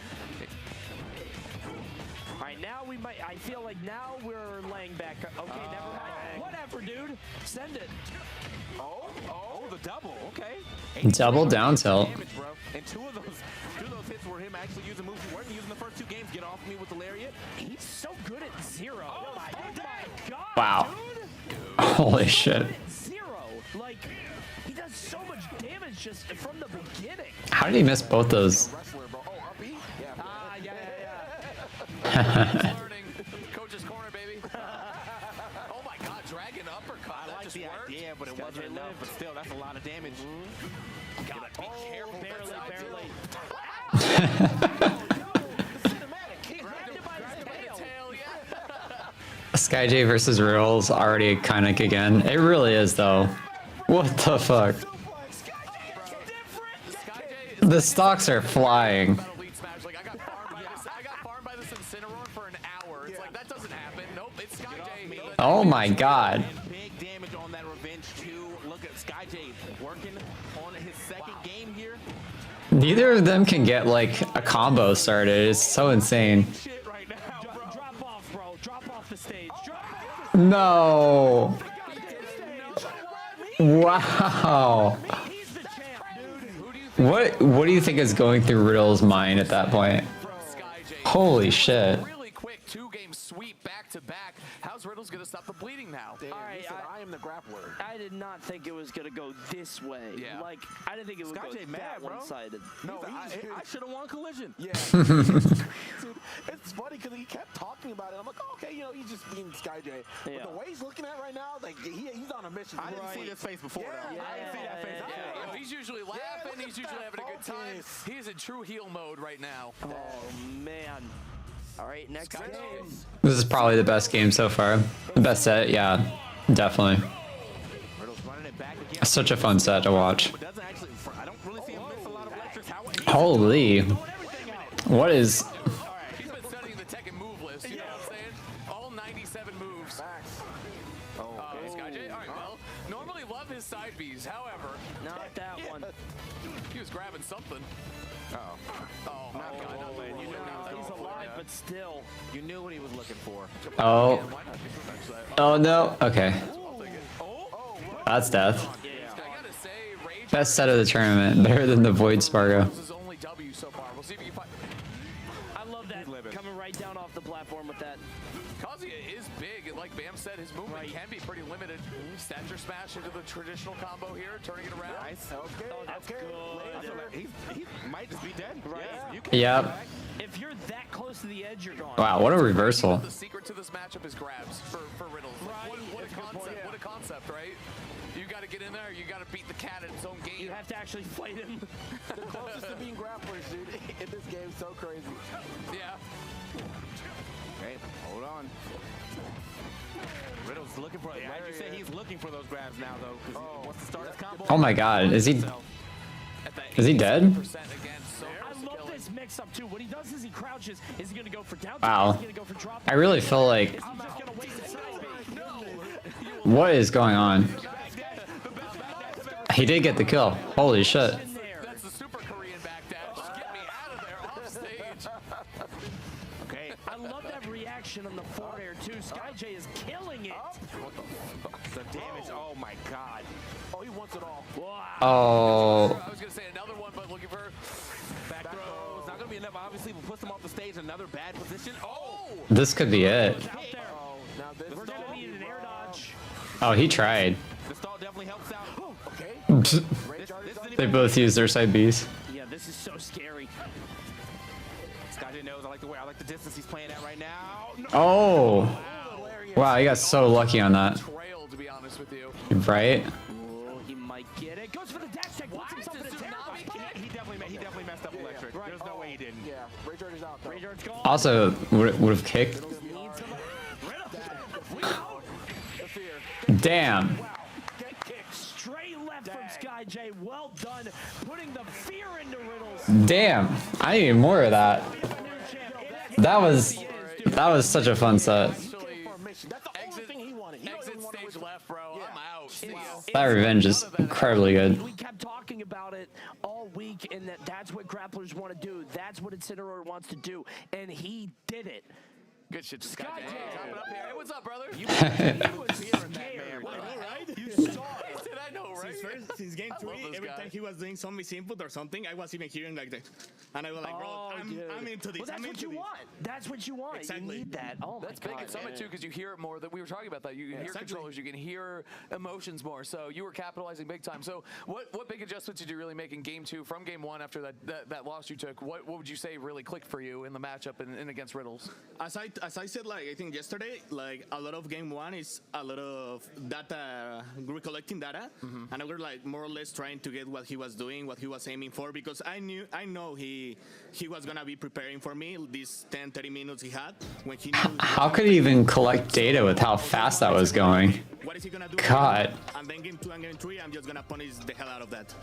Speaker 16: All right, now we might. I feel like now we're laying back. Okay, never mind. Whatever, dude. Send it.
Speaker 19: Oh, the double. Okay.
Speaker 1: Double down tilt.
Speaker 19: Damage, bro. And two of those hits were him actually using moves he wasn't using the first 2 games. Get off me with the lariat.
Speaker 16: He's so good at zero. Oh my god.
Speaker 1: Wow.
Speaker 16: Dude.
Speaker 1: Holy shit.
Speaker 16: Zero. Like, he does so much damage just from the beginning.
Speaker 1: How did he miss both those?
Speaker 5: Wrestler, bro. Oh, uppy? Yeah.
Speaker 16: Yeah.
Speaker 2: Learning. Coach's corner, baby. Oh my God, dragon uppercut.
Speaker 19: I
Speaker 2: That
Speaker 19: like
Speaker 2: just
Speaker 19: the
Speaker 2: worked.
Speaker 19: idea, but it wasn't enough. But still, that's a lot of damage.
Speaker 16: God, be careful. Barely.
Speaker 1: SkyJ versus Riddles already iconic again. It really is though. What the fuck? The stocks are flying.
Speaker 2: Like, I got farmed by this Incineroar for an hour. It's like, that doesn't happen. Nope, it's SkyJ.
Speaker 1: Oh my god.
Speaker 19: Big damage on that revenge too. Look at SkyJ working on his second game here.
Speaker 1: Neither of them can get like a combo started. It's so insane.
Speaker 16: Drop off, bro. Drop off the stage.
Speaker 1: No. Wow. What do you think is going through Riddle's mind at that point? Holy shit.
Speaker 2: Really quick 2-game sweep back to back. How's Riddles gonna stop the bleeding now?
Speaker 19: All right, I am the grappler.
Speaker 16: I did not think it was gonna go this way.
Speaker 2: Yeah.
Speaker 16: Like, I didn't think it would go
Speaker 19: SkyJ mad,
Speaker 16: that
Speaker 19: bro.
Speaker 16: one-sided.
Speaker 19: No, I should have won collision.
Speaker 5: Yeah. Dude, it's funny because he kept talking about it. I'm like, oh, okay, you know, he's just being SkyJ. But the way he's looking at right now, like he's on a mission.
Speaker 19: I didn't see this face before.
Speaker 5: Yeah,
Speaker 19: though. I didn't see that face before.
Speaker 2: Yo, he's usually laughing. He's usually having a good time. He is in true heel mode right now.
Speaker 16: Oh, man. All right, next game.
Speaker 1: This is probably the best game so far. The best set, yeah, definitely. Such a fun set to watch. Holy. What is...
Speaker 2: He's been studying the Tekken move list, you know what I'm saying? All 97 moves. SkyJ? All right, well, normally love his side Bs. However,
Speaker 16: not that one.
Speaker 2: He was grabbing something. Oh, my God. No way. You knew
Speaker 16: He's alive, but still.
Speaker 19: You knew what he was looking for.
Speaker 1: Oh. Oh no. Okay. That's death. Best set of the tournament. Better than the Void Spargo.
Speaker 16: I love that. Coming right down off the platform with that.
Speaker 2: Kazuya is big, and like Bam said, his movement can be pretty limited. Stature smash into the traditional combo here, turning it around.
Speaker 19: Nice. Okay.
Speaker 16: Oh, that's good.
Speaker 19: He might just be dead. Right.
Speaker 1: Yep.
Speaker 16: If you're that close to the edge, you're gone.
Speaker 1: Wow, what a reversal.
Speaker 2: The secret to this matchup is grabs for Riddles. Like, what a concept, what a concept, right? You got to get in there, you got to beat the cat at its own game.
Speaker 16: You have to actually fight him.
Speaker 5: The closest to being grapplers, dude, in this game is so crazy.
Speaker 2: Yeah.
Speaker 19: Okay, hold on. Riddle's looking for it. Like you said, he's looking for those grabs now, though, because he wants to start his combo.
Speaker 1: Oh my god, is he dead?
Speaker 16: I love this mix-up, too. What he does is he crouches. Is he going to go for down?
Speaker 1: Wow.
Speaker 16: Is he going to go for drop?
Speaker 1: I really feel like...
Speaker 16: Is he just going to wait inside?
Speaker 1: What is going on? He did get the kill. Holy shit.
Speaker 2: That's the super Korean backdash. Get me out of there, off stage.
Speaker 19: Okay.
Speaker 16: I love that reaction on the forward air, too. SkyJ is killing it.
Speaker 19: What the fuck? The damage. Oh my god.
Speaker 5: Oh, he wants it all.
Speaker 16: Wow.
Speaker 1: Oh.
Speaker 2: I was going to say another one, but looking for
Speaker 19: back throw. It's not going to be enough. Obviously, we'll push them off the stage. Another bad position. Oh!
Speaker 1: This could be it.
Speaker 5: Now this
Speaker 16: We're going to need an air dodge.
Speaker 1: Oh, he tried.
Speaker 19: The stall definitely helps out.
Speaker 5: Okay.
Speaker 1: They both used their side Bs.
Speaker 16: Yeah, this is so scary.
Speaker 19: SkyJ knows I like the way, I like the distance he's playing at right now. No.
Speaker 1: Oh. Wow, he got so lucky on that.
Speaker 2: trail, to be honest with you.
Speaker 1: Right?
Speaker 16: Oh, he might get it. Goes for the dash tech. Puts himself in a terrible spot.
Speaker 19: He definitely messed up electric.
Speaker 5: Right.
Speaker 19: There's no way he didn't.
Speaker 5: Yeah, Ray Jordan's out, though.
Speaker 16: Ray Jordan's gone.
Speaker 1: Also, would have kicked.
Speaker 5: The fear.
Speaker 1: Damn.
Speaker 16: Straight left from SkyJ. Well done. Putting the fear into Riddles.
Speaker 1: Damn. I need more of that. That was such a fun set.
Speaker 5: That's the only thing he wanted. He
Speaker 2: Exit stage left, bro. I'm out. See ya.
Speaker 1: That revenge is incredibly good.
Speaker 16: We kept talking about it all week, and that's what grapplers want to do. That's what Incineroar wants to do, and he did it.
Speaker 2: Good shit, SkyJ. Top it up here. Hey, what's up, brother?
Speaker 16: You was scared. You saw it.
Speaker 2: I know, right?
Speaker 15: Since game 3, every time he was doing some misinput or something, I was even hearing like that. And I was like, bro, I'm into this.
Speaker 16: Well, that's what you want. That's what you want.
Speaker 15: Exactly.
Speaker 16: You need that. Oh, my
Speaker 2: That's
Speaker 16: God.
Speaker 2: big at Summit, too, because you hear it more. That we were talking about that. You can hear controllers. You can hear emotions more. So you were capitalizing big time. So what big adjustments did you really make in game 2 from game 1 after that loss you took? What would you say really clicked for you in the matchup and against Riddles?
Speaker 15: As I
Speaker 7: as I said, like I think yesterday, like a lot of game one is a lot of data, recollecting data, and I was like more or less trying to get what he was doing, what he was aiming for, because I know he was gonna be preparing for me these 10-30 minutes he had when he knew.
Speaker 1: How could he even collect data with how fast that was going?
Speaker 7: What is he gonna do?
Speaker 1: God.
Speaker 7: And then game 2 and game 3, I'm just gonna punish the hell out of that.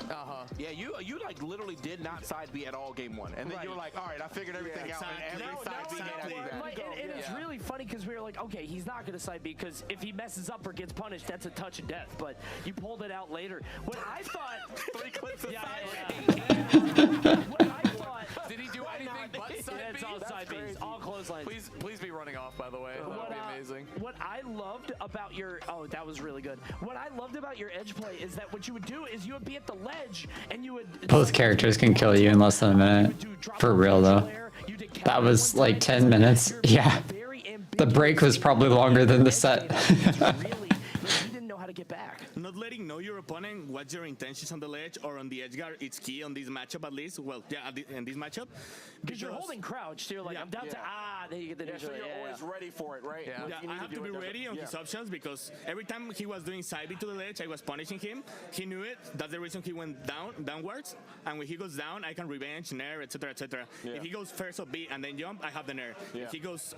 Speaker 19: Yeah, you like literally did not side B at all game 1, and then you were like, all right, I figured everything out. And every side B
Speaker 16: And it's really funny because we were like, okay, he's not going to side B because if he messes up or gets punished, that's a touch of death. But you pulled it out later. What I thought,
Speaker 19: 3 clips of
Speaker 16: what I thought.
Speaker 2: Did he do anything but side B?
Speaker 16: It's all side Bs, all clotheslines.
Speaker 2: Please be running off, by the way. That would be amazing.
Speaker 16: What I loved about your that was really good. What I loved about your edge play is that what you would do is you would be at the ledge and you would.
Speaker 1: Both characters can kill you in less than a minute. For real though. That was like 10 minutes. Yeah. The break was probably longer than the set.
Speaker 16: He didn't know how to get back.
Speaker 7: Not letting know your opponent what's your intentions on the ledge or on the edge guard, it's key on this matchup at least. Well, yeah, in this matchup.
Speaker 16: Because you're holding crouch, so you're like, I'm down to then you get the
Speaker 5: so you're always ready for it, right?
Speaker 7: Yeah, I have to be ready on his options because every time he was doing side B to the ledge, I was punishing him. He knew it. That's the reason he went downwards. And when he goes down, I can revenge, nair, etc., etc. If he goes first up B and then jump, I have the nair. If he goes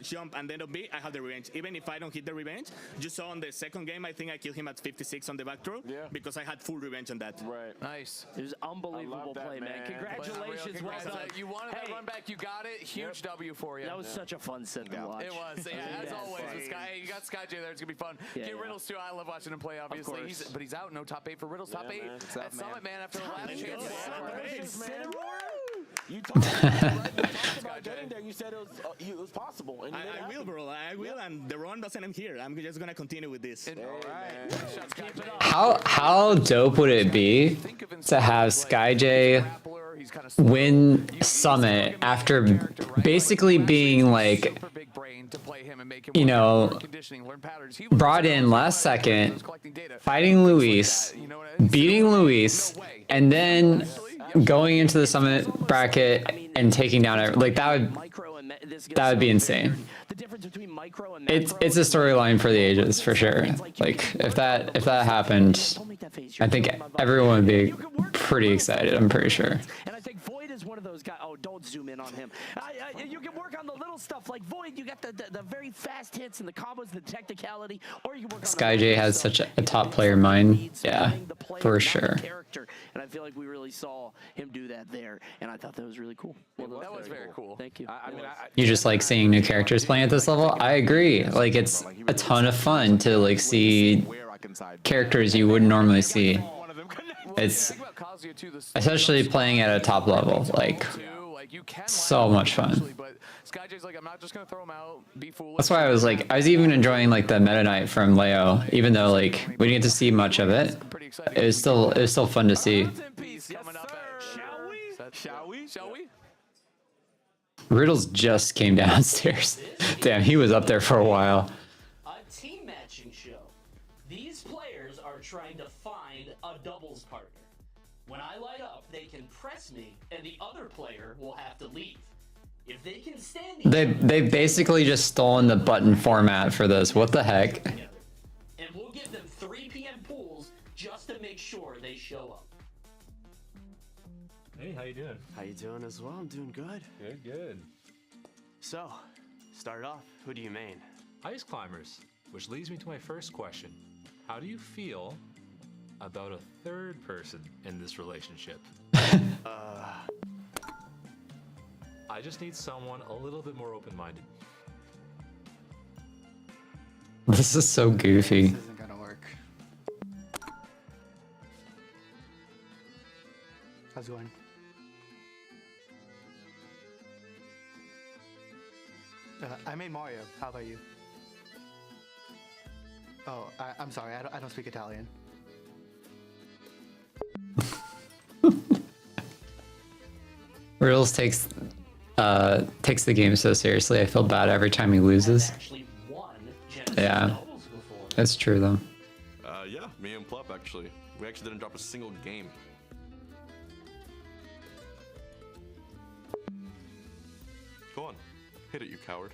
Speaker 7: jump and then up B, I have the revenge. Even if I don't hit the revenge, you saw on the second game, I think I killed him at 56 on the back throw because I had full revenge on that.
Speaker 5: Right.
Speaker 2: Nice.
Speaker 16: It was unbelievable play, man. Congratulations. Well done.
Speaker 2: You wanted that run back. You got it. Huge W for you.
Speaker 16: That was such a fun set to watch.
Speaker 2: It was. Yeah, as always with Sky. Hey, you got Sky J there. It's gonna be fun. Get Riddles too. I love watching him play. Obviously, but he's out. No top 8 for Riddles. Top 8 at Summit, man. After the last chance.
Speaker 5: You talked about getting there. You said it was possible. And
Speaker 7: I will, bro. I will, and the run doesn't end here. I'm just gonna continue with this.
Speaker 1: How dope would it be to have SkyJ win Summit after basically being like, you know, brought in last second, fighting Luis, beating Luis, and then going into the Summit bracket and taking down like that would be insane. It's a storyline for the ages for sure. Like if that happened, I think everyone would be pretty excited. I'm pretty sure.
Speaker 16: And I think Void is one of those guys. Oh, don't zoom in on him. You can work on the little stuff like Void. You got the very fast hits and the combos, the technicality, or you can work on
Speaker 1: SkyJ has such a top player mind. Yeah, for sure.
Speaker 16: Character, and I feel like we really saw him do that there, and I thought that was really cool.
Speaker 2: That was very cool.
Speaker 16: Thank you.
Speaker 1: You just like seeing new characters playing at this level? I agree. Like it's a ton of fun to like see characters you wouldn't normally see. It's especially playing at a top level, like so much fun.
Speaker 2: SkyJ's like, I'm not just gonna throw him out. Be foolish.
Speaker 1: That's why I was even enjoying like the Meta Knight from Leo, even though like we didn't get to see much of it. It was still fun to see.
Speaker 2: Shall we?
Speaker 1: Riddles just came downstairs. Damn, he was up there for a while.
Speaker 22: A team matching show. These players are trying to find a doubles partner. When I light up, they can press me, and the other player will have to leave. If they can stand
Speaker 1: They've basically just stolen the button format for this. What the heck?
Speaker 22: And we'll give them 3 p.m. pools just to make sure they show up.
Speaker 23: Hey, how you doing?
Speaker 24: How you doing as well? I'm doing good.
Speaker 23: Good.
Speaker 24: So, start off, who do you main?
Speaker 23: Ice climbers, which leads me to my first question. How do you feel about a third person in this relationship? I just need someone a little bit more open-minded.
Speaker 1: This is so goofy.
Speaker 24: This isn't gonna work.
Speaker 8: How's it going? I made Mario. How about you? Oh, I'm sorry. I don't speak Italian.
Speaker 1: Riddles takes the game so seriously. I feel bad every time he loses. Yeah, that's true though.
Speaker 25: Yeah, me and Plup actually. We actually didn't drop a single game. Go on, hit it, you coward.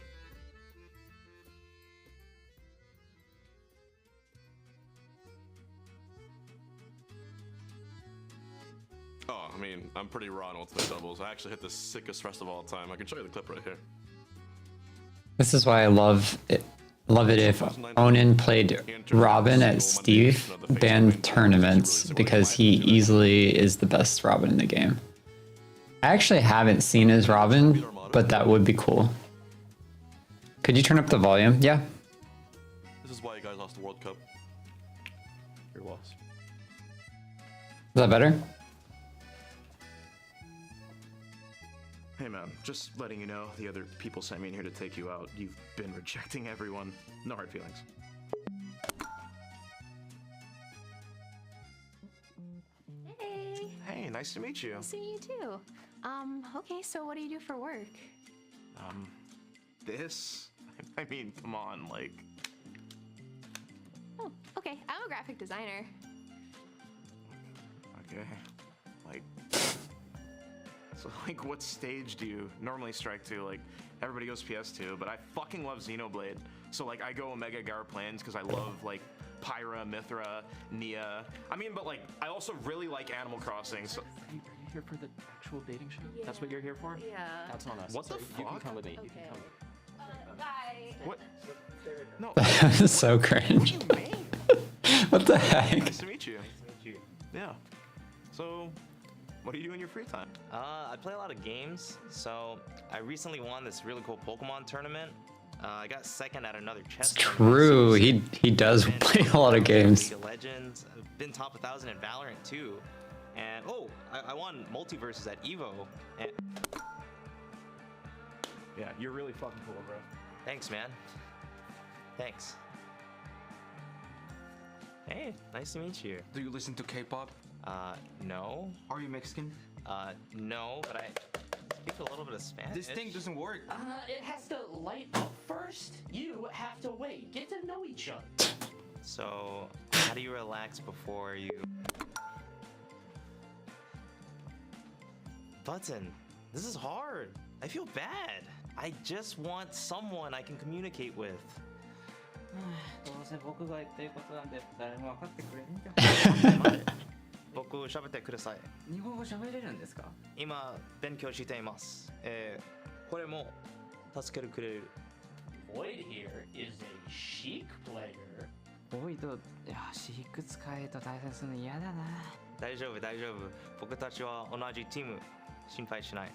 Speaker 25: I'm pretty raw in ultimate doubles. I actually hit the sickest thrust of all time. I can show you the clip right here.
Speaker 1: This is why I love it if Onan played Robin at Steve banned tournaments, because he easily is the best Robin in the game. I actually haven't seen his Robin, but that would be cool. Could you turn up the volume? Yeah.
Speaker 25: This is why you guys lost the World Cup. Your loss.
Speaker 1: Is that better?
Speaker 24: Hey man, just letting you know, the other people sent me in here to take you out. You've been rejecting everyone. No hard feelings.
Speaker 3: Hey.
Speaker 24: Hey, nice to meet you.
Speaker 3: Nice to meet you too. Okay, so what do you do for work?
Speaker 24: This? I mean, come on, like...
Speaker 3: Oh, okay. I'm a graphic designer.
Speaker 24: Okay. Like... So, like, what stage do you normally strike to? Like, everybody goes PS2, but I fucking love Xenoblade. So, like, I go Omega Gar Plans because I love, like, Pyra, Mithra, Nia. I mean, but, like, I also really like Animal Crossing, so...
Speaker 17: Are you here for the actual dating show?
Speaker 3: Yeah.
Speaker 17: That's what you're here for?
Speaker 3: Yeah.
Speaker 17: That's on us.
Speaker 24: What the
Speaker 17: So You can
Speaker 24: fuck?
Speaker 17: come with me. You can
Speaker 3: Okay.
Speaker 17: come.
Speaker 3: Bye.
Speaker 24: What? No.
Speaker 1: That is so cringe.
Speaker 24: What do you mean?
Speaker 1: What the heck?
Speaker 24: Nice to meet you. Yeah. So, what do you do in your free time?
Speaker 4: I play a lot of games. So I recently won this really cool Pokemon tournament. I got second at another chess tournament.
Speaker 1: True, he does play a lot of games.
Speaker 4: League of Legends. I've been top 1,000 in Valorant too. And oh, I won multiverses at Evo. And
Speaker 24: Yeah, you're really fucking cool, bro.
Speaker 4: thanks, man. Thanks. Hey, nice to meet you.
Speaker 9: Do you listen to K-pop?
Speaker 4: No.
Speaker 9: Are you Mexican?
Speaker 4: No, but I speak a little bit of Spanish.
Speaker 9: This thing doesn't work.
Speaker 22: It has to light up first. You have to wait. Get to know each other.
Speaker 4: So, how do you relax before you... Button, this is hard. I feel bad. I just want someone I can communicate with.
Speaker 17: どうせ僕が言ってることなんで誰も分かってくれるんじゃ
Speaker 4: 僕喋ってください。
Speaker 17: 日本語喋れるんですか？
Speaker 4: 今勉強しています。これも助けてくれる。
Speaker 22: Void here is a chic player.
Speaker 17: ボイド、いや、シーク使えと対戦するの嫌だな。
Speaker 4: 大丈夫、大丈夫。僕たちは同じチーム。心配しない。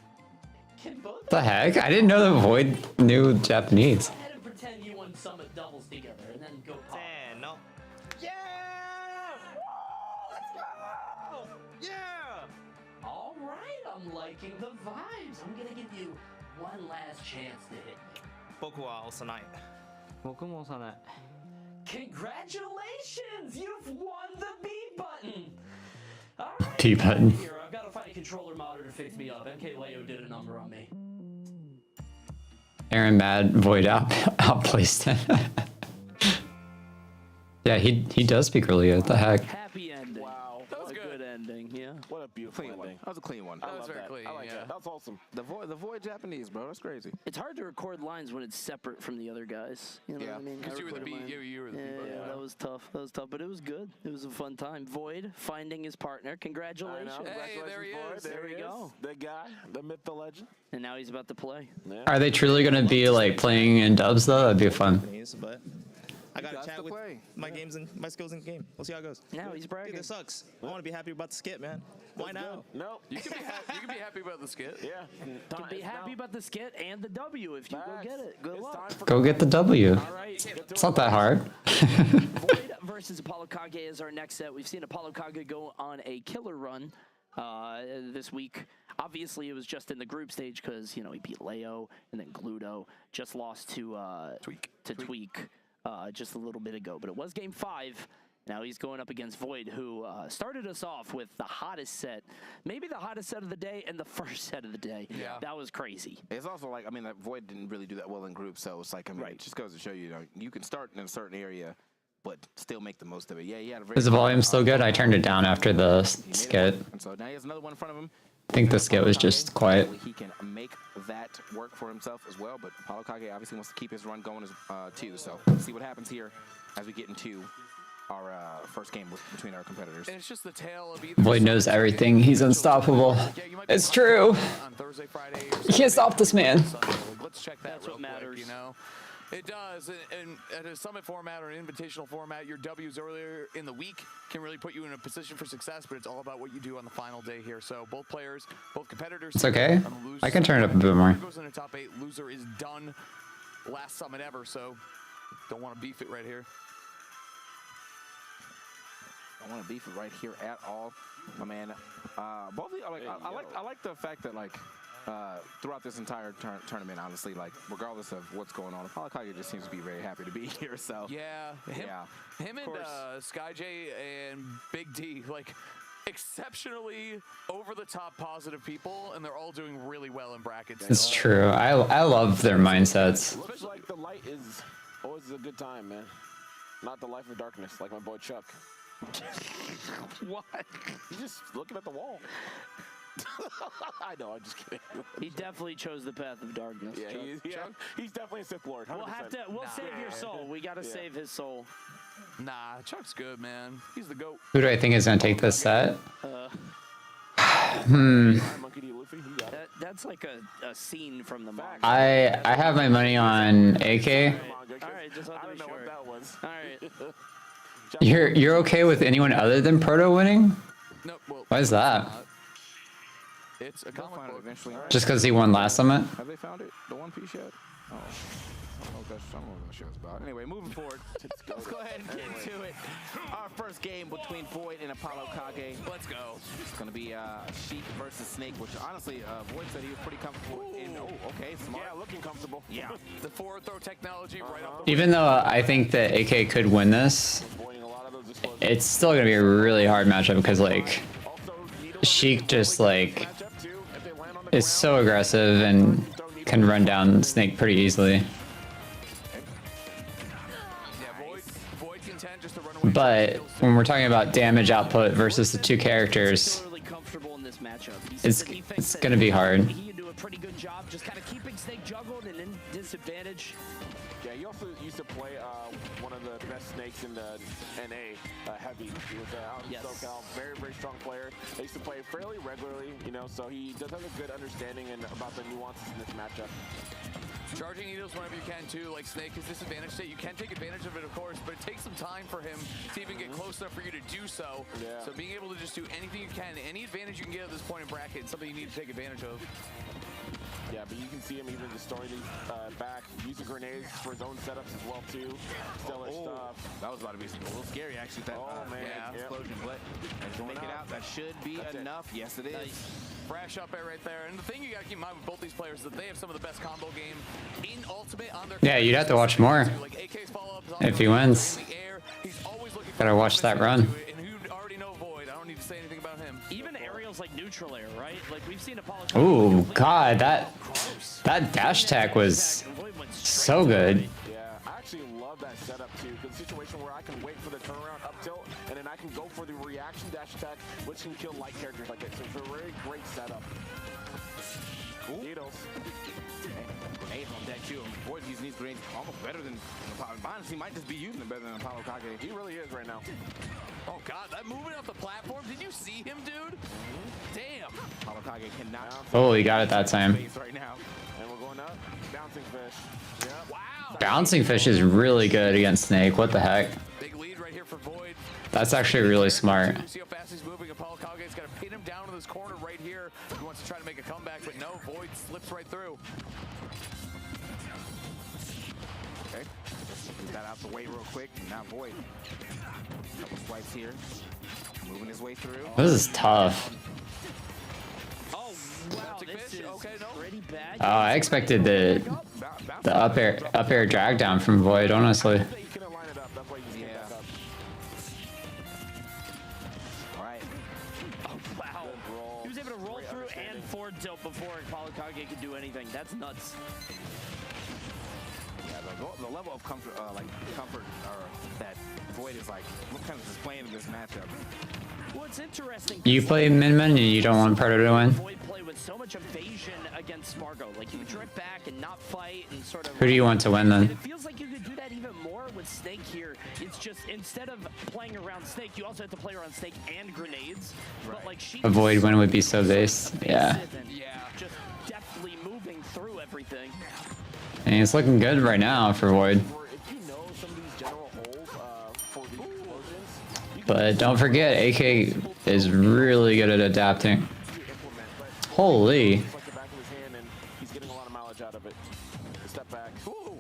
Speaker 22: Can both
Speaker 1: The heck? I didn't know that Void knew Japanese.
Speaker 22: go ahead and pretend you won Summit doubles together and then go pop?
Speaker 4: No. Yeah! Let's go! Yeah!
Speaker 22: All right, I'm liking the vibes. I'm gonna give you one last chance to hit me.
Speaker 4: 僕は幼い。
Speaker 17: 僕も幼い。
Speaker 22: Congratulations! You've won the B button! Alright,
Speaker 1: B button.
Speaker 22: here, I've got to find a controller modder to fix me up. MK Leo did a number on me.
Speaker 1: Aaron mad Void outplaced him. Yeah, he does speak really good. What the heck?
Speaker 16: Happy ending.
Speaker 5: Wow.
Speaker 16: That was a good ending, yeah.
Speaker 5: What a beautiful
Speaker 19: Clean one.
Speaker 5: ending.
Speaker 19: That was a clean one.
Speaker 5: I
Speaker 19: I
Speaker 5: love
Speaker 19: love
Speaker 5: that.
Speaker 19: that.
Speaker 5: I like that. That was awesome.
Speaker 19: The void Japanese, bro. That's crazy.
Speaker 16: It's hard to record lines when it's separate from the other guys. You know what I mean?
Speaker 2: Because
Speaker 16: I
Speaker 2: you were the
Speaker 16: recorded
Speaker 2: B,
Speaker 16: mine.
Speaker 2: you were the B
Speaker 16: Yeah,
Speaker 2: button.
Speaker 16: yeah, that was tough. That was tough, but it was good. It was a fun time. Void finding his partner. Congratulations.
Speaker 2: Hey, there he is.
Speaker 5: There
Speaker 16: we go.
Speaker 5: The guy, the myth, the legend.
Speaker 16: And now he's about to play.
Speaker 1: Are they truly gonna be like playing in dubs though? That'd be fun.
Speaker 4: But I gotta chat with my games and my skills in the game. We'll see how it goes.
Speaker 16: Now he's bragging.
Speaker 4: Dude, this sucks. I want to be happy about the skit, man. Why now?
Speaker 5: No.
Speaker 2: You can be happy about the skit.
Speaker 5: Yeah.
Speaker 16: You can be happy about the skit and the W if you go get it. Good luck.
Speaker 1: Go get the W.
Speaker 16: All right.
Speaker 1: It's not that hard.
Speaker 16: Void versus Apollo Kage is our next set. We've seen Apollo Kage go on a killer run this week. Obviously, it was just in the group stage because he beat Leo and then Gluto. Just lost to Tweak just a little bit ago. But it was game 5. Now he's going up against Void, who started us off with the hottest set, maybe the hottest set of the day and the first set of the day.
Speaker 19: Yeah.
Speaker 16: That was crazy.
Speaker 19: It's also like, I mean, that Void didn't really do that well in groups, so it's like, I mean, it just goes to show you, you can start in a certain area, but still make the most of it. Yeah, he had a very
Speaker 1: Is the volume still good? I turned it down after the skit.
Speaker 19: And so now he has another one in front of him.
Speaker 1: I think the skit was just quiet.
Speaker 19: He can make that work for himself as well, but Apollo Kage obviously wants to keep his run going too, so let's see what happens here as we get into our first game between our competitors.
Speaker 2: And it's just the tale of either
Speaker 1: Void knows everything. He's unstoppable. It's true.
Speaker 2: on Thursday, Friday.
Speaker 1: You can't stop this man.
Speaker 2: Let's check that. That's what matters. You know, it does. And at a summit format or an invitational format, your W's earlier in the week can really put you in a position for success. But it's all about what you do on the final day here. So both players, both competitors.
Speaker 1: It's okay. I can turn it up a bit more.
Speaker 2: Whoever goes in the top 8, loser is done. Last summit ever. So don't want to beef it right here.
Speaker 19: I want to beef it right here at all, my man. Both of you, I like the fact that throughout this entire tournament, honestly, regardless of what's going on, Apollo Kage just seems to be very happy to be here. So
Speaker 2: yeah, him and SkyJ and Big D, exceptionally over the top positive people, and they're all doing really well in brackets.
Speaker 1: It's true. I love their mindsets.
Speaker 5: Looks like the light is always a good time, man. Not the life of darkness, like my boy Chuck.
Speaker 19: What?
Speaker 5: He's just looking at the wall. I know, I'm just kidding.
Speaker 16: He definitely chose the path of darkness.
Speaker 5: Yeah, he's definitely a Sith Lord. 100%.
Speaker 16: We'll save your soul. We gotta save his soul.
Speaker 2: Nah, Chuck's good, man. He's the GOAT.
Speaker 1: Who do I think is gonna take this set?
Speaker 16: That's like a scene from the manga.
Speaker 1: I have my money on AK.
Speaker 16: Alright, just let me know what that was. Alright.
Speaker 1: You're okay with anyone other than Proto winning?
Speaker 2: No, well,
Speaker 1: why is that?
Speaker 2: It's a comic book.
Speaker 19: Eventually.
Speaker 1: Just because he won last summit?
Speaker 19: Have they found it? The One Piece yet? Oh. I don't know what that show's about. Anyway, moving forward, let's go ahead and get to it. Our first game between Void and Apollo Kage.
Speaker 2: Let's go.
Speaker 19: It's going to be Sheik versus Snake, which honestly, Void said he was pretty comfortable in. Oh, okay, smart.
Speaker 5: Yeah, looking comfortable.
Speaker 19: Yeah.
Speaker 2: The forward throw technology right off the
Speaker 1: Even though I think that AK could win this, it's still going to be a really hard matchup because, Sheik just, is so aggressive and can run down Snake pretty easily. But when we're talking about damage output versus the two characters, it's gonna be hard.
Speaker 16: He can do a pretty good job just kind of keeping Snake juggled and in disadvantage.
Speaker 5: Yeah, he also used to play one of the best Snakes in the NA, Heavy. He was out in SoCal, very, very strong player. They used to play fairly regularly, so he does have a good understanding about the nuances in this matchup.
Speaker 2: Charging needles whenever you can too, like Snake is disadvantaged state. You can take advantage of it, of course, but it takes some time for him to even get close enough for you to do so. So being able to just do anything you can, any advantage you can get at this point in bracket, is something you need to take advantage of.
Speaker 5: Yeah, but you can see him even just throwing these back, using grenades for his own setups as well too. Stellar stuff.
Speaker 19: That was about to be a little scary actually. That explosion, but make it out. That should be enough. Yes, it is.
Speaker 2: Fresh up air right there. And the thing you got to keep in mind with both these players is that they have some of the best combo game in Ultimate on their.
Speaker 1: Yeah, you'd have to watch more if he wins. Gotta watch that run.
Speaker 2: And you already know Void. I don't need to say anything about him.
Speaker 16: Even aerials like neutral air, right? Like we've seen Apollo.
Speaker 1: Ooh, God, that dash attack was so good.
Speaker 5: Yeah, I actually love that setup too. Because the situation where I can wait for the turnaround up tilt, and then I can go for the reaction dash attack, which can kill light characters like that. So it's a very great setup. Needles.
Speaker 19: Grenades on deck too. Void using these grenades almost better than Apollo. Honestly, he might just be using them better than Apollo Kage.
Speaker 5: He really is right now.
Speaker 2: Oh God, that movement off the platform. Did you see him, dude? Damn.
Speaker 19: Apollo Kage cannot.
Speaker 1: Oh, he got it that time.
Speaker 5: Right now. And we're going up. Bouncing fish. Yeah.
Speaker 2: Wow.
Speaker 1: Bouncing fish is really good against Snake. What the heck?
Speaker 2: Big lead right here for Void.
Speaker 1: That's actually really smart.
Speaker 2: See how fast he's moving. Apollo Kage's got to pin him down in this corner right here. He wants to try to make a comeback, but no. Void slips right through.
Speaker 19: Okay. Get that out the way real quick. Now Void. Couple swipes here. Moving his way through.
Speaker 1: This is tough.
Speaker 16: Oh wow, this is pretty bad.
Speaker 1: Oh, I expected the up air drag down from Void, honestly.
Speaker 19: Alright.
Speaker 16: Oh wow. He was able to roll through and forward tilt before Apollo Kage could do anything. That's nuts.
Speaker 19: Yeah, the level of comfort, that Void is what kind of displaying in this matchup.
Speaker 16: What's interesting?
Speaker 1: You play Min and you don't want Predator to win?
Speaker 16: Void play with so much evasion against Margo. Like he would drift back and not fight and sort of.
Speaker 1: Who do you want to win
Speaker 16: And
Speaker 1: then?
Speaker 16: it feels like you could do that even more with Snake here. It's just instead of playing around Snake, you also have to play around Snake and grenades. But like she
Speaker 1: A Void win would be so base. Yeah.
Speaker 16: just deftly moving through everything.
Speaker 1: And it's looking good right now for Void. But don't forget, AK is really good at adapting. Holy.
Speaker 5: He's getting a lot of mileage out of it. Step back.
Speaker 19: All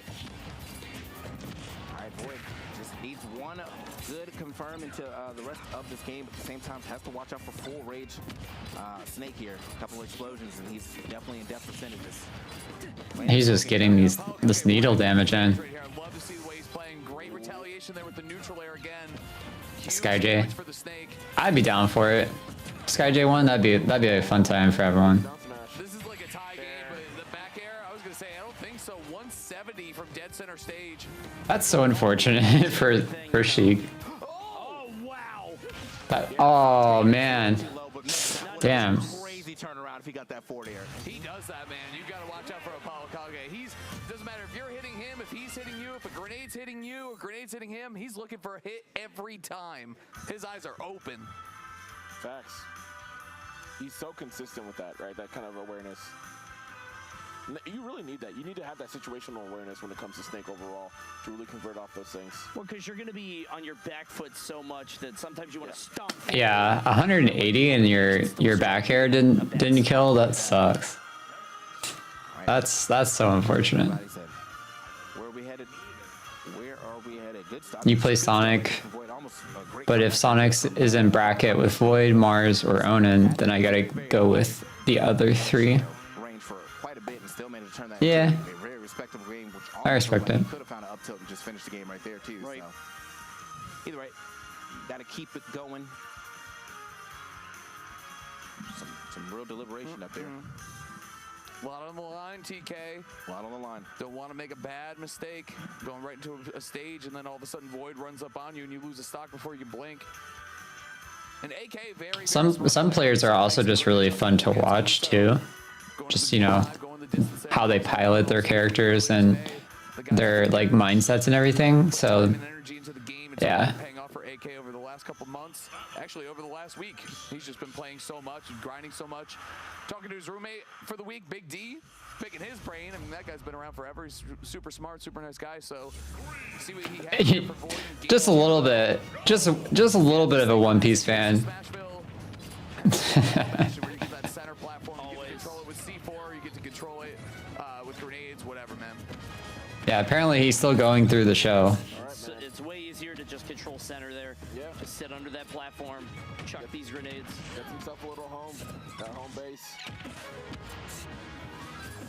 Speaker 19: right, Void just needs one good confirm into the rest of this game. At the same time, has to watch out for full rage Snake here. A couple of explosions, and he's definitely in death percentages.
Speaker 1: He's just getting this needle damage in.
Speaker 2: Love to see the way he's playing. Great retaliation there with the neutral air again.
Speaker 1: Sky J. I'd be down for it. Sky J 1, that'd be a fun time for everyone.
Speaker 2: This is like a tie game, but the back air, I was gonna say, I don't think so. 170 from dead center stage.
Speaker 1: That's so unfortunate for Sheik.
Speaker 2: Oh wow!
Speaker 1: Oh man. Damn.
Speaker 19: Crazy turnaround if he got that forward air.
Speaker 2: He does that, man. You gotta watch out for Apollo Kage. Doesn't matter if you're hitting him, if he's hitting you, if a grenade's hitting you, or grenade's hitting him, he's looking for a hit every time. His eyes are open.
Speaker 5: Facts. He's so consistent with that, right? That kind of awareness. You really need that. You need to have that situational awareness when it comes to Snake overall to really convert off those things.
Speaker 16: Well, because you're going to be on your back foot so much that sometimes you want to stomp.
Speaker 1: Yeah, 180 and your back air didn't kill. That sucks. That's so unfortunate.
Speaker 19: Where are we headed? Where are we headed? Good stop.
Speaker 1: You play Sonic, but if Sonic's is in bracket with Void, Mars, or Onin, then I gotta go with the other three.
Speaker 19: Range for quite a bit and still managed to turn that
Speaker 1: Yeah.
Speaker 19: into a very respectable game. Which
Speaker 1: I respect it.
Speaker 19: Could have found an up tilt and just finished the game right there too.
Speaker 16: Right.
Speaker 19: So. Either way, got to keep it going. Some real deliberation up there.
Speaker 2: A lot on the line, TK.
Speaker 19: A lot on the line.
Speaker 2: Don't want to make a bad mistake. Going right into a stage, and then all of a sudden Void runs up on you, and you lose a stock before you can blink. And AK very
Speaker 1: Some players are also just really fun to watch too. Just how they pilot their characters and their like mindsets and everything. So yeah.
Speaker 2: Paying off for AK over the last couple months. Actually, over the last week, he's just been playing so much and grinding so much. Talking to his roommate for the week, Big D, picking his brain. I mean, that guy's been around forever. He's super smart, super nice guy. So, see what he has here for Void.
Speaker 1: Just a little bit, just a little bit of a One Piece fan.
Speaker 2: Where you get that center platform, you get to control it with C4, you get to control it with grenades, whatever, man.
Speaker 1: Yeah, apparently he's still going through the show.
Speaker 16: It's way easier to just control center there.
Speaker 5: Yeah.
Speaker 16: Just sit under that platform, chuck these grenades.
Speaker 5: Gets himself a little home, that home base.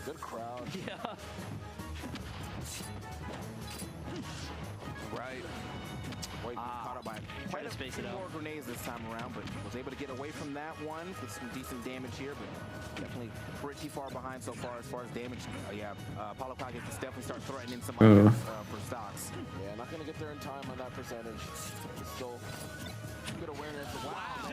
Speaker 5: Good crowd.
Speaker 16: Yeah.
Speaker 5: Right.
Speaker 19: Wait, caught up by quite a
Speaker 16: space
Speaker 19: few more grenades this time around, but was able to get away from that one. Get some decent damage here, but definitely pretty far behind so far as damage. Apollo Kage can definitely start threatening some others for stocks.
Speaker 5: Yeah, not going to get there in time on that percentage. It's still good awareness. Wow.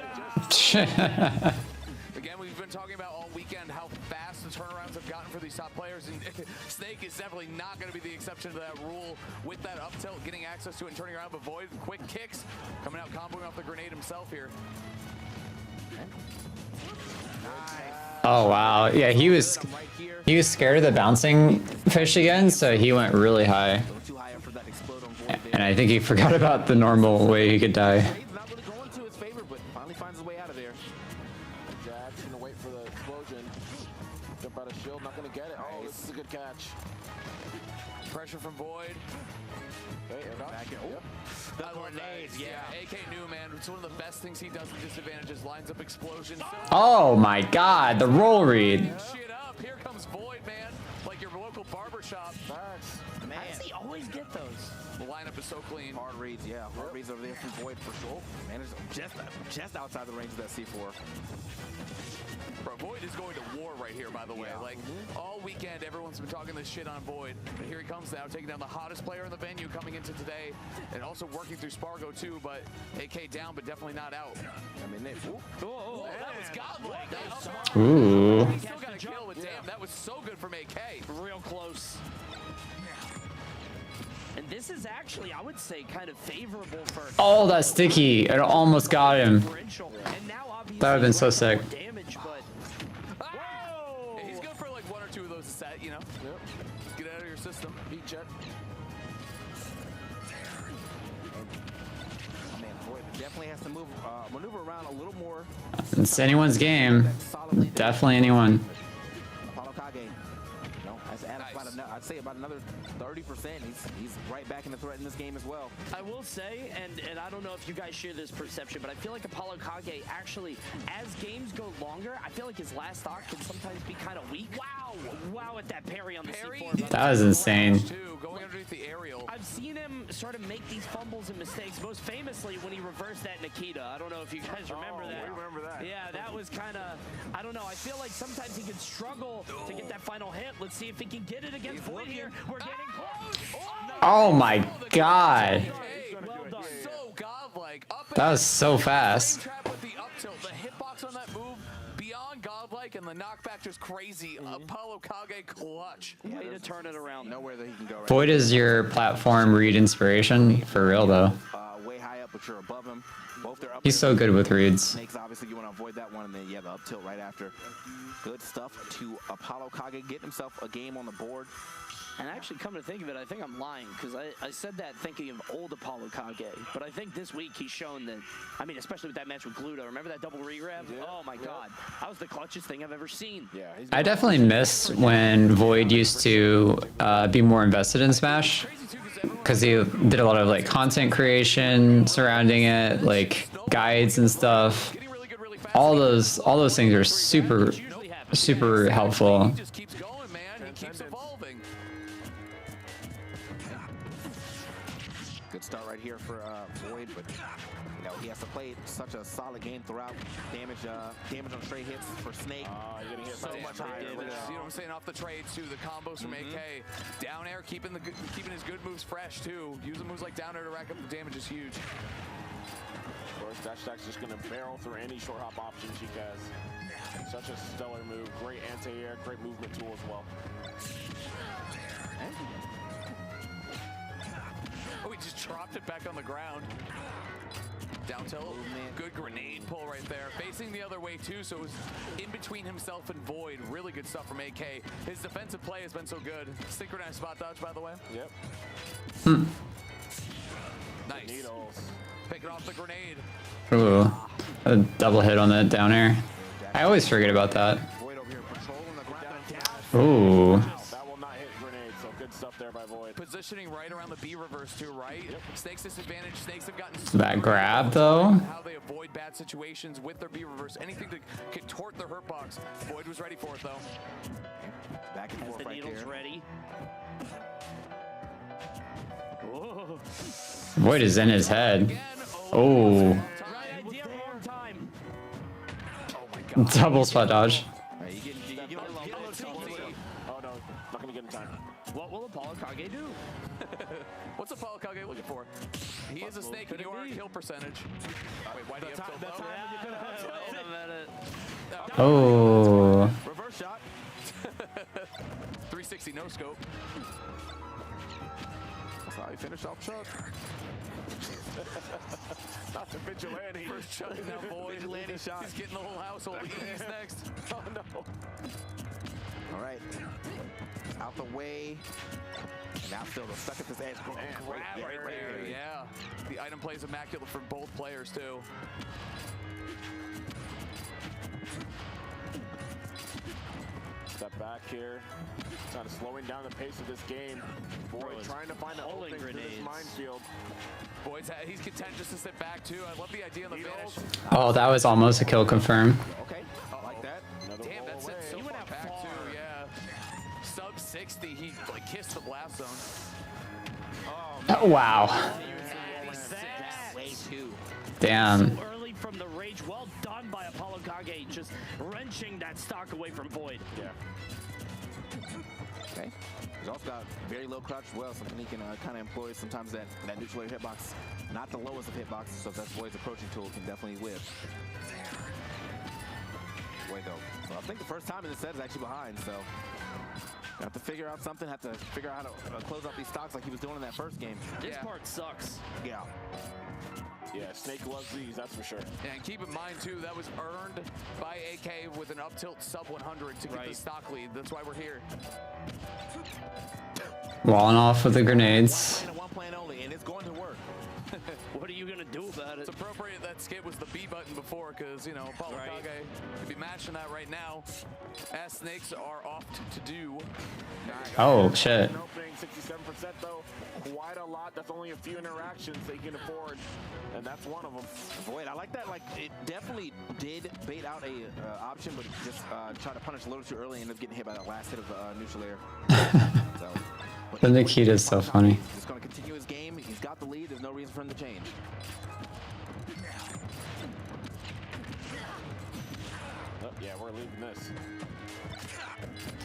Speaker 2: Again, we've been talking about all weekend how fast the turnarounds have gotten for these top players, and Snake is definitely not going to be the exception to that rule with that up tilt, getting access to it and turning around, but Void, quick kicks, coming out, comboing off the grenade himself here.
Speaker 1: Oh wow, yeah, he was scared of the bouncing fish again, so he went really high. And I think he forgot about the normal way he could die.
Speaker 19: Not really going to his favor, but finally finds his way out of there.
Speaker 5: Jack's going to wait for the explosion. Jump out of shield, not going to get it. Oh, this is a good catch.
Speaker 2: Pressure from Void.
Speaker 5: Okay, air dodge. Yep.
Speaker 2: The grenades, yeah. AK knew, man. It's one of the best things he does at disadvantages. Lines up explosions.
Speaker 1: Oh my god, the roll read.
Speaker 2: Shit up. Here comes Void, man. Like your local barbershop.
Speaker 5: Facts.
Speaker 16: Man. How does he always get those?
Speaker 2: The lineup is so clean.
Speaker 19: Hard reads, yeah. Hard reads over there from Void for sure. Managed just outside the range of that C4.
Speaker 2: Bro, Void is going to war right here, by the way. Like, all weekend, everyone's been talking this shit on Void. But here he comes now, taking down the hottest player in the venue coming into today. And also working through Spargo, too. But AK down, but definitely not out.
Speaker 19: I mean, they,
Speaker 2: Oh, that was godlike.
Speaker 1: Ooh.
Speaker 2: He still got a kill, but damn, that was so good from AK.
Speaker 16: Real close. And this is actually, I would say, kind of favorable for.
Speaker 1: Oh, that sticky. It almost got him.
Speaker 16: And now obviously
Speaker 1: That would have been so sick.
Speaker 16: damage, but
Speaker 2: Yeah, he's good for like 1 or 2 of those a set, you know? Yep. Get out of your system. Beat Jet.
Speaker 19: man, Void definitely has to maneuver around a little more.
Speaker 1: It's anyone's game. Definitely anyone.
Speaker 19: Apollo Kage, I'd say about another 30%. He's right back in the threat in this game as well.
Speaker 16: I will say, and I don't know if you guys share this perception, but I feel like Apollo Kage actually, as games go longer, I feel like his last stock can sometimes be kind of weak. Wow, at that parry on the C4.
Speaker 1: That was insane.
Speaker 2: Going underneath the aerial.
Speaker 16: I've seen him sort of make these fumbles and mistakes, most famously when he reversed that Nikita. I don't know if you guys remember that.
Speaker 2: We remember that.
Speaker 16: Yeah, that was kind of, I don't know. I feel like sometimes he can struggle to get that final hit. Let's see if he can get it against Void here. We're getting close.
Speaker 1: Oh my god.
Speaker 2: Well done. So godlike.
Speaker 1: That was so fast.
Speaker 2: Trap with the up tilt. The hitbox on that move, beyond godlike, and the knockback just crazy. Apollo Kage clutch.
Speaker 16: Way to turn it around.
Speaker 19: Nowhere that he can go right
Speaker 1: Void is your platform read inspiration for real though.
Speaker 19: way high up, but you're above him. Both their up
Speaker 1: He's so good with reads.
Speaker 19: Snakes, obviously, you want to avoid that one, and then you have the up tilt right after. Good stuff to Apollo Kage, getting himself a game on the board.
Speaker 16: And actually, come to think of it, I think I'm lying, because I said that thinking of old Apollo Kage. But I think this week he's shown that, I mean, especially with that match with Gluto. Remember that double re-grab? Yeah. Oh my god. That was the clutchest thing I've ever seen.
Speaker 5: Yeah,
Speaker 1: I definitely miss when Void used to be more invested in Smash, because he did a lot of like content creation surrounding it, like guides and stuff. All those things are super helpful.
Speaker 2: He just keeps going, man. He keeps evolving.
Speaker 19: Good start right here for Void, but you know he has to play such a solid game throughout. Damage on straight hits for Snake.
Speaker 2: You're gonna hit so much higher. You know what I'm saying? Off the trades too. The combos from AK. Down air, keeping his good moves fresh too. Using moves like down air to rack up the damage is huge.
Speaker 5: Of course, Dash Attack's just gonna barrel through any short hop options she has. Such a stellar move. Great anti-air, great movement tool as well.
Speaker 2: Oh, he just dropped it back on the ground. Down tilt. Good grenade pull right there. Facing the other way too, so it was in between himself and Void. Really good stuff from AK. His defensive play has been so good. Synchronized spot dodge, by the way.
Speaker 5: Yep.
Speaker 2: Nice. Needles. Picking off the grenade.
Speaker 1: Ooh, a double hit on that down air. I always forget about that. Ooh.
Speaker 5: That will not hit grenade, so good stuff there by Void.
Speaker 2: Positioning right around the B reverse too, right? Yep. Snakes disadvantage. Snakes have gotten
Speaker 1: That grab though.
Speaker 2: how they avoid bad situations with their B reverse. Anything to contort their hurt box. Void was ready for it though.
Speaker 19: Back and forth
Speaker 16: the
Speaker 19: right
Speaker 16: needle's
Speaker 19: there.
Speaker 16: ready.
Speaker 2: Whoa.
Speaker 1: Void is in his head. Oh. Double spot dodge.
Speaker 5: Oh no, not gonna get in time.
Speaker 16: What will Apollo Kage do?
Speaker 2: What's Apollo Kage looking for? He is a snake and you are a kill percentage. Wait, why do you have tilt low?
Speaker 1: Oh.
Speaker 5: Reverse shot.
Speaker 2: 360 no scope.
Speaker 5: That's how he finished off Chuck. Not the vigilante.
Speaker 2: First Chuck and now Void.
Speaker 5: Vigilante shot.
Speaker 2: He's getting the whole household. He's next.
Speaker 5: Oh no.
Speaker 19: All right. Out the way. And now still stuck at this edge.
Speaker 2: Grab right there. Yeah. The item play is immaculate for both players too.
Speaker 5: Step back here. Kind of slowing down the pace of this game. Void trying to find an opening through this minefield.
Speaker 2: He's content just to sit back too. I love the idea on the finish.
Speaker 1: Oh, that was almost a kill confirm.
Speaker 19: Okay, like that.
Speaker 2: Damn, that's it. So far back too. Yeah. Sub 60. He like kissed the blast zone.
Speaker 1: Oh, wow.
Speaker 19: Way too.
Speaker 1: Damn.
Speaker 16: Early from the rage. Well done by Apollo Kage, just wrenching that stock away from Void.
Speaker 19: Yeah. Okay. He's also got very low crouch as well, something he can kind of employ sometimes. That neutral air hitbox, not the lowest of hitboxes, so if that's Void's approaching tool, can definitely whip. Void though. So I think the first time in this set is actually behind, so have to figure out something, have to figure out how to close up these stocks like he was doing in that first game.
Speaker 16: This part sucks.
Speaker 19: Yeah.
Speaker 5: Yeah, Snake loves these, that's for sure.
Speaker 2: Yeah, and keep in mind too, that was earned by AK with an up tilt sub 100 to get the stock lead. That's why we're here.
Speaker 1: Walling off with the grenades.
Speaker 19: One plan only, and it's going to work.
Speaker 16: What are you gonna do about it?
Speaker 2: It's appropriate that skip was the B button before, because you know Apollo Kage could be matching that right now. As Snakes are off to do.
Speaker 1: Oh shit.
Speaker 5: Opening 67% though, quite a lot. That's only a few interactions that you can afford, and that's one of them.
Speaker 19: Void, I like that. Like it definitely did bait out a option, but just tried to punish a little too early and ended up getting hit by that last hit of neutral air.
Speaker 1: The Nikita is so funny.
Speaker 19: He's going to continue his game. He's got the lead. There's no reason for him to change.
Speaker 5: Oh, yeah, we're leaving this.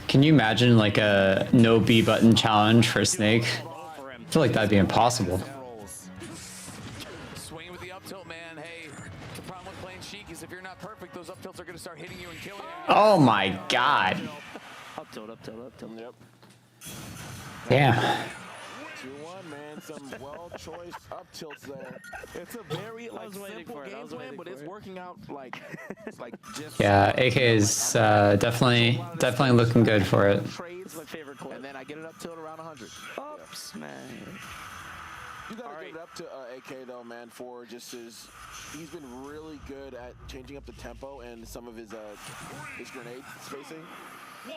Speaker 1: Can you imagine like a no B button challenge for Snake? I feel like that'd be impossible.
Speaker 2: Swing with the up tilt, man. Hey, the problem with playing Sheik is if you're not perfect, those up tilts are going to start hitting you and killing you.
Speaker 1: Oh my god.
Speaker 16: Up tilt, up tilt, up tilt.
Speaker 5: Yep.
Speaker 1: Damn.
Speaker 5: 2-1, man. Some well-choiced up tilts there.
Speaker 19: It's a very like simple game plan, but it's working out like just.
Speaker 1: Yeah, AK is definitely looking good for it.
Speaker 19: Trades my favorite clip. And then I get it up till around 100.
Speaker 16: Oops, man.
Speaker 5: You gotta give it up to AK though, man, for just he's been really good at changing up the tempo and some of his grenade spacing.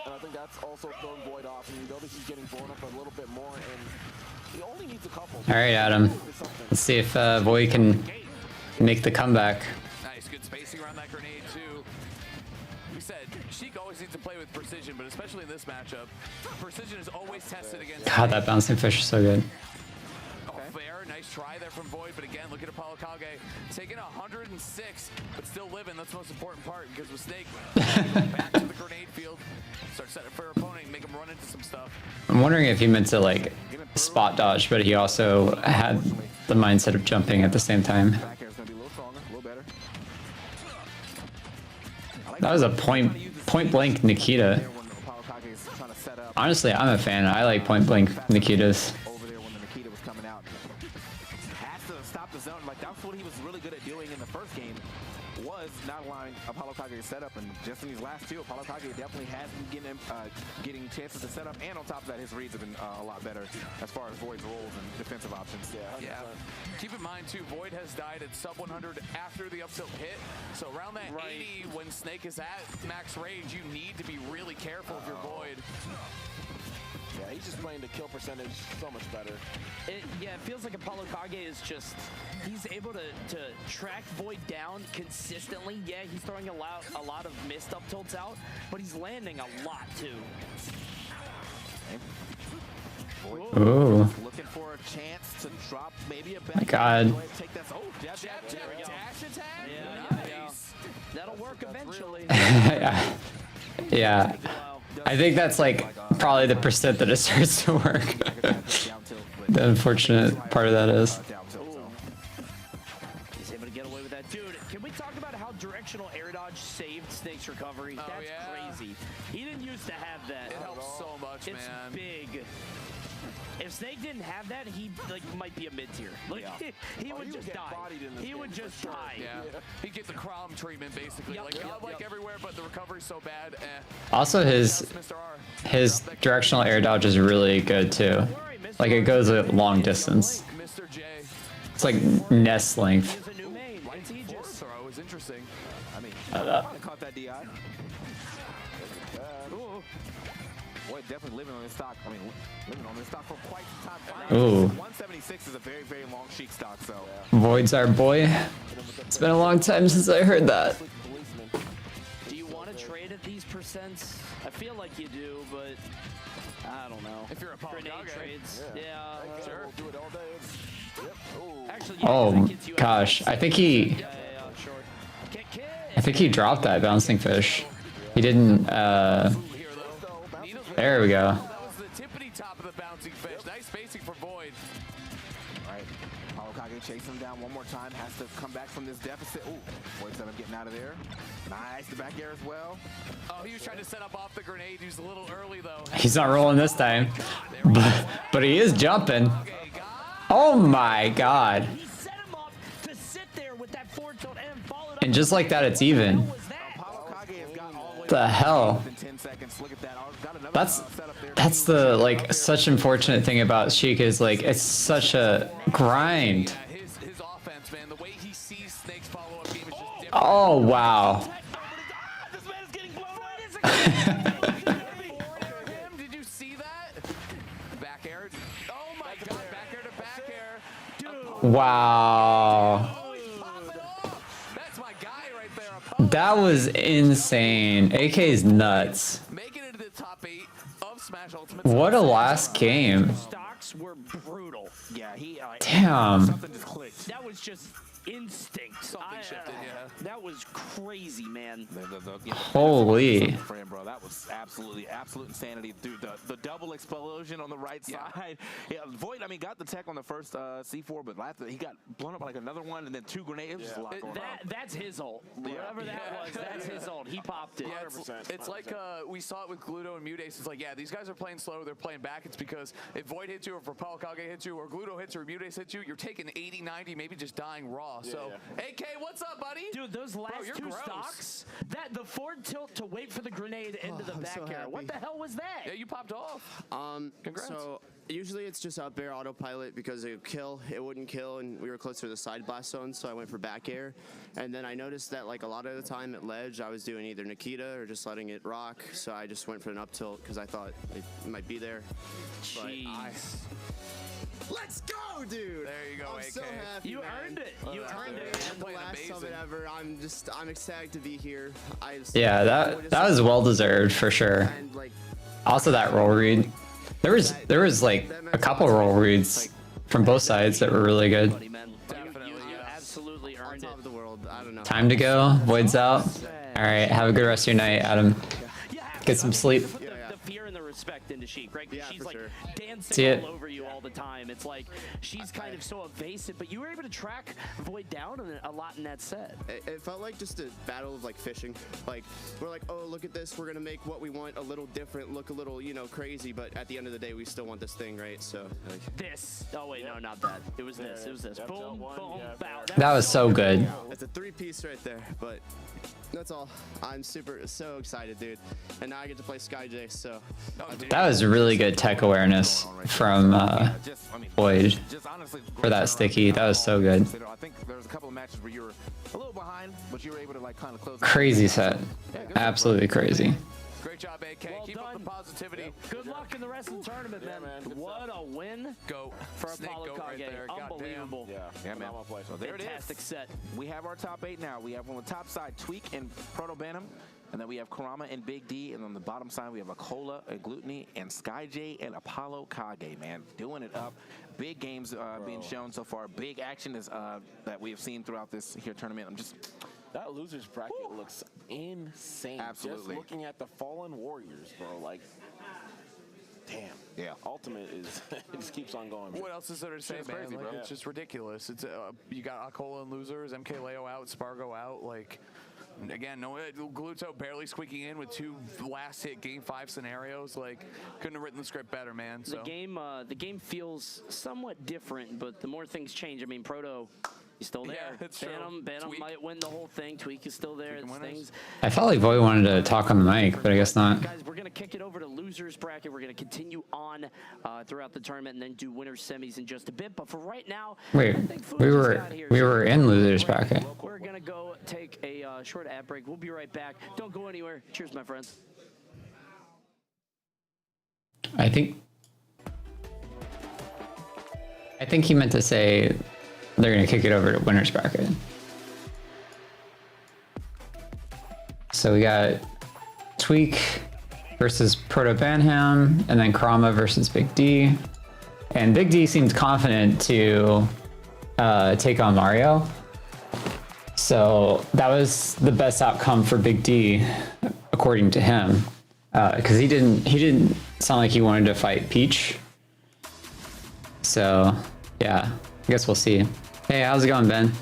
Speaker 5: And I think that's also thrown Void off, and you notice he's getting blown up a little bit more, and he only needs a couple.
Speaker 1: All right, Adam. Let's see if Void can make the comeback.
Speaker 2: Nice, good spacing around that grenade too. We said Sheik always needs to play with precision, but especially in this matchup, precision is always tested against.
Speaker 1: God, that bouncing fish is so good.
Speaker 2: Fair, nice try there from Void, but again, look at Apollo Kage taking 106, but still living. That's the most important part, because with Snake, back to the grenade field, start setting for your opponent, make him run into some stuff.
Speaker 1: I'm wondering if he meant to like spot dodge, but he also had the mindset of jumping at the same time. That was a point blank Nikita. Honestly, I'm a fan. I like point blank Nikitas.
Speaker 19: Zone, like that's what he was really good at doing in the first game, was not allowing Apollo Kage to set up, and just in these last two, Apollo Kage definitely has been getting chances to set up, and on top of that, his reads have been a lot better as far as Void's roles and defensive options.
Speaker 2: Yeah. Keep in mind too, Void has died at sub 100 after the up tilt hit, so around that 80, when Snake is at max rage, you need to be really careful if you're Void.
Speaker 5: Yeah, he's just playing the kill percentage so much better.
Speaker 16: Yeah, it feels like Apollo Kage is just, he's able to track Void down consistently. Yeah, he's throwing a lot of missed up tilts out, but he's landing a lot too.
Speaker 1: Ooh.
Speaker 19: Looking for a chance to drop maybe a back.
Speaker 1: My God.
Speaker 19: Take that. Oh, jab,
Speaker 2: dash attack.
Speaker 16: Yeah, nice. That'll work eventually.
Speaker 1: Yeah. I think that's like probably the percent that it starts to work. The unfortunate part of that is.
Speaker 16: He's able to get away with that. Dude, can we talk about how directional air dodge saved Snake's recovery? That's crazy. He didn't used to have that.
Speaker 2: It helps so much, man.
Speaker 16: It's big. If Snake didn't have that, he might be a mid tier. Like he would just die. He would just die.
Speaker 2: Yeah. He'd get the Crom treatment basically. Like everywhere, but the recovery's so bad.
Speaker 1: Also, his directional air dodge is really good too. Like it goes a long distance. It's like nest length.
Speaker 2: Throw is interesting.
Speaker 19: I mean, caught that DI. Boy, definitely living on this stock. I mean, living on this stock for quite some time.
Speaker 1: Ooh.
Speaker 19: 176 is a very, very long Sheik stock, so.
Speaker 1: Void's our boy. It's been a long time since I heard that.
Speaker 16: Do you want to trade at these percents? I feel like you do, but I don't know.
Speaker 2: If you're a
Speaker 16: grenade trades, yeah.
Speaker 5: Sure. We'll do it all day. Yep.
Speaker 16: Actually,
Speaker 1: Oh gosh, I think he. I think he dropped that bouncing fish. He didn't. There we go.
Speaker 2: That was the tippity top of the bouncing fish. Nice spacing for Void.
Speaker 19: All right. Apollo Kage chasing him down one more time. Has to come back from this deficit. Ooh, Void's up getting out of there. Nice, the back air as well.
Speaker 2: Oh, he was trying to set up off the grenade. He was a little early though.
Speaker 1: He's not rolling this time, but he is jumping. Oh my god!
Speaker 16: He set him up to sit there with that forward tilt and followed up.
Speaker 1: And just like that, it's even. The hell? That's the like such unfortunate thing about Sheik is like it's such a grind.
Speaker 2: His offense, man, the way he sees Snake's follow-up game is just different.
Speaker 1: Oh wow.
Speaker 2: This man is getting blown up. Did you see that? Back air. Oh my god, back air to back air. Dude.
Speaker 1: Wow.
Speaker 2: That's my guy right there.
Speaker 1: That was insane. AK is nuts.
Speaker 2: Making it to the top 8 of Smash Ultimate.
Speaker 1: What a last game.
Speaker 16: Stocks were brutal.
Speaker 15: Yeah, he.
Speaker 1: Damn.
Speaker 15: Something just clicked.
Speaker 16: That was just instinct.
Speaker 2: Something shifted, yeah.
Speaker 16: That was crazy, man.
Speaker 1: Holy.
Speaker 19: Friend, bro, that was absolute insanity. Dude, the double explosion on the right side. Yeah, Void, I mean, got the tech on the first C4, but after he got blown up by like another one and then 2 grenades. It was just a lot going on.
Speaker 16: That's his ult. Whatever that was, that's his ult. He popped it.
Speaker 2: Yeah, it's like we saw it with Gluto and Mutace. It's like, yeah, these guys are playing slow. They're playing back. It's because if Void hits you, or if Propel Kage hits you, or Gluto hits you, or Mutace hits you, you're taking 80, 90, maybe just dying raw. So, AK, what's up, buddy?
Speaker 16: Dude, those last
Speaker 2: Bro,
Speaker 16: 2
Speaker 2: gross.
Speaker 16: stocks, the forward tilt to wait for the grenade into the back air. What the hell was that?
Speaker 2: Yeah, you popped off. Congrats.
Speaker 6: So usually it's just up air autopilot because it would kill, it wouldn't kill, and we were closer to the side blast zone, so I went for back air. And then I noticed that like a lot of the time at ledge, I was doing either Nikita or just letting it rock, so I just went for an up tilt because I thought it might be there.
Speaker 16: Jeez.
Speaker 6: Let's go, dude!
Speaker 2: There you go,
Speaker 6: I'm
Speaker 2: AK.
Speaker 6: so happy,
Speaker 16: You
Speaker 6: man.
Speaker 16: earned it. You earned it.
Speaker 6: And the last summit ever. I'm excited to be here.
Speaker 1: Yeah, that was well deserved for sure.
Speaker 6: And like,
Speaker 1: Also that roll read. There was like a couple roll reads from both sides that were really good.
Speaker 16: Definitely, you absolutely earned it.
Speaker 6: of the world. I don't know.
Speaker 1: Time to go. Void's out. All right, have a good rest of your night, Adam. Get some sleep.
Speaker 16: The fear and the respect into Sheik, right?
Speaker 6: Yeah,
Speaker 16: She's
Speaker 6: for
Speaker 16: like
Speaker 6: sure.
Speaker 16: dancing
Speaker 1: See it.
Speaker 16: all over you all the time. It's like she's kind of so evasive, but you were able to track Void down a lot in that set.
Speaker 6: It felt like just a battle of like fishing. Like we're like, oh, look at this. We're gonna make what we want a little different, look a little, crazy. But at the end of the day, we still want this thing, right? So like,
Speaker 16: this. Oh wait, no, not that. It was this. It was this. Boom, boom, bow.
Speaker 1: That was so good.
Speaker 6: it's a 3-piece right there. But that's all. I'm so excited, dude. And now I get to play SkyJ. So
Speaker 1: That was really good tech awareness from Void for that sticky. That was so good.
Speaker 19: I think there was a couple of matches where you were a little behind, but you were able to like kind of close.
Speaker 1: Crazy set. Absolutely crazy.
Speaker 2: Great job, AK.
Speaker 16: Well
Speaker 2: Keep up the
Speaker 16: done.
Speaker 2: positivity.
Speaker 16: Good luck in the rest of the tournament, man. What a win
Speaker 2: Go.
Speaker 16: for
Speaker 2: Snake
Speaker 16: Apollo
Speaker 2: goat right
Speaker 16: Kage.
Speaker 2: there. Goddamn.
Speaker 16: Unbelievable.
Speaker 19: Yeah, man. So there it is.
Speaker 16: Fantastic set.
Speaker 19: We have our top 8 now. We have on the top side Tweak and Proto Bantam, and then we have Kurama and Big D, and on the bottom side we have Akola and Glutony and SkyJ and Apollo Kage. Man, doing it up. Big games being shown so far. Big action is that we have seen throughout this here tournament.
Speaker 5: That losers bracket looks insane.
Speaker 19: Absolutely.
Speaker 5: Just looking at the Fallen Warriors, bro. Like, damn.
Speaker 19: Yeah.
Speaker 5: Ultimate is it just keeps on going.
Speaker 2: What else is there to say,
Speaker 5: Shit's
Speaker 2: man?
Speaker 5: crazy,
Speaker 2: Like,
Speaker 5: bro.
Speaker 2: it's just ridiculous. It's you got Akola and losers, MK Leo out, Spargo out. Like, again, no Gluto barely squeaking in with 2 last hit game 5 scenarios. Like, couldn't have written the script better, man. So
Speaker 16: The game feels somewhat different, but the more things change, I mean, Proto, he's still there.
Speaker 2: Yeah, it's true.
Speaker 16: Bantam
Speaker 2: Tweak.
Speaker 16: might win the whole thing. Tweak is still there. It's things.
Speaker 1: I felt like Void wanted to talk on the mic, but I guess not.
Speaker 16: Guys, we're going to kick it over to losers bracket. We're going to continue on throughout the tournament and then do winners semis in just a bit. But for right now,
Speaker 1: Wait,
Speaker 16: I think Food
Speaker 1: we
Speaker 16: just
Speaker 1: were
Speaker 16: got here.
Speaker 1: in losers bracket.
Speaker 16: We're going to go take a short ad break. We'll be right back. Don't go anywhere. Cheers, my friends.
Speaker 1: I think he meant to say they're gonna kick it over to winners bracket. So we got Tweak versus Proto Banham, and then Kurama versus Big D. And Big D seemed confident to take on Mario. So that was the best outcome for Big D, according to him, because he didn't sound like he wanted to fight Peach. So yeah, I guess we'll see. Hey, how's it going, Ben?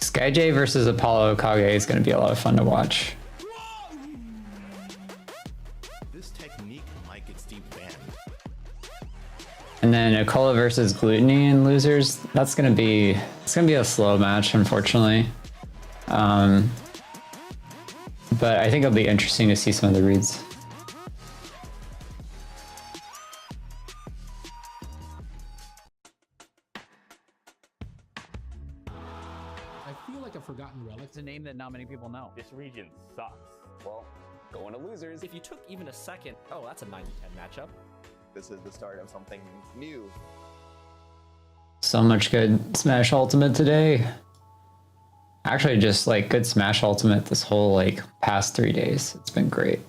Speaker 1: SkyJ versus Apollo Kage is going to be a lot of fun to watch.
Speaker 10: This technique might get Steve banned.
Speaker 1: And then Akola versus Gluttony in losers. It's gonna be a slow match, unfortunately. But I think it'll be interesting to see some of the reads.
Speaker 11: I feel like a forgotten relic. It's a name that not many people know.
Speaker 18: This region sucks. Well, going to losers.
Speaker 12: If you took even a second, oh, that's a 9-10 matchup.
Speaker 20: This is the start of something new.
Speaker 1: So much good Smash Ultimate today. Actually, just like good Smash Ultimate this whole like past 3 days. It's been great.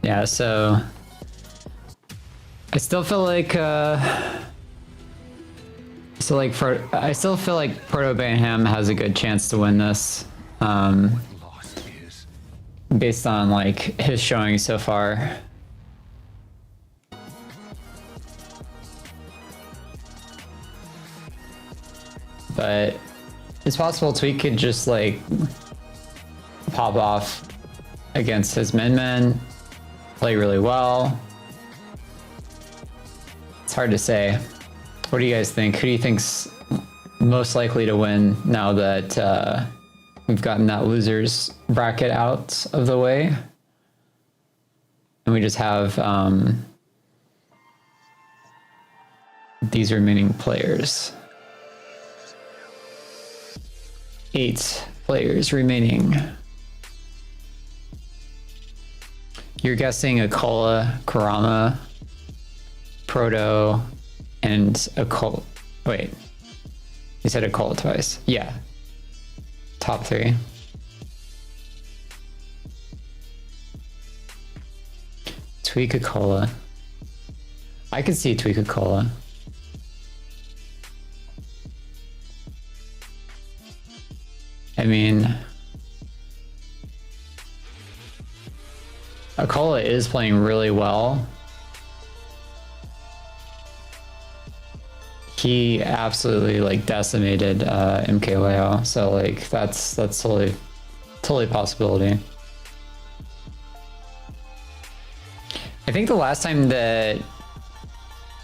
Speaker 1: Yeah, so I still feel like I still feel like Proto Banham has a good chance to win this. Based on like his showing so far. But it's possible Tweak could just like pop off against his Min, play really well. It's hard to say. What do you guys think? Who do you think's most likely to win now that we've gotten that losers bracket out of the way? And we just have these remaining players. 8 players remaining. You're guessing Akola, Kurama, Proto, and Akola. Wait, you said Akola twice. Yeah. Top 3. Tweak Akola. I could see Tweak Akola. I mean, Akola is playing really well. He absolutely like decimated MKYO, so like that's totally a possibility. I think the last time that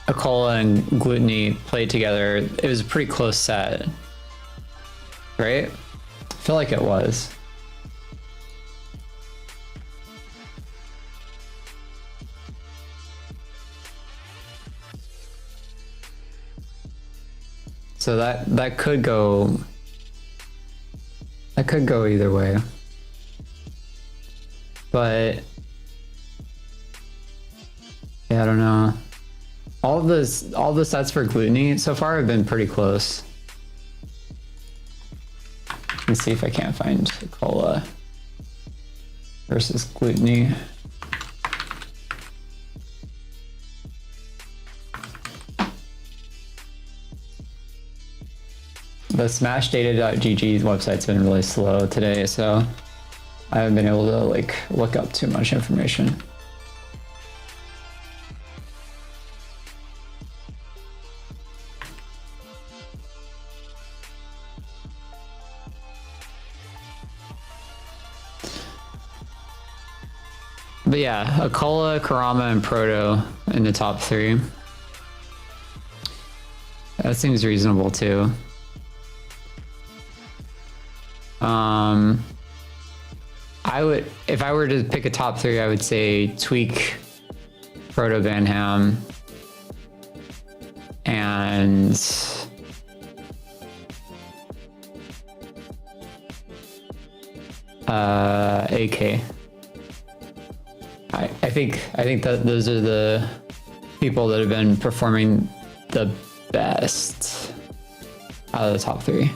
Speaker 1: Akola and Gluttony played together, it was a pretty close set, right? I feel like it was. So that could go either way. But yeah, I don't know. All the sets for Gluttony so far have been pretty close. Let me see if I can't find Akola versus Gluttony. The smashdata.gg website's been really slow today, so I haven't been able to like look up too much information. But yeah, Akola, Kurama, and Proto in the top 3. That seems reasonable too. I would, if I were to pick a top 3, I would say Tweak, Proto Banham, and AK. I think that those are the people that have been performing the best out of the top 3.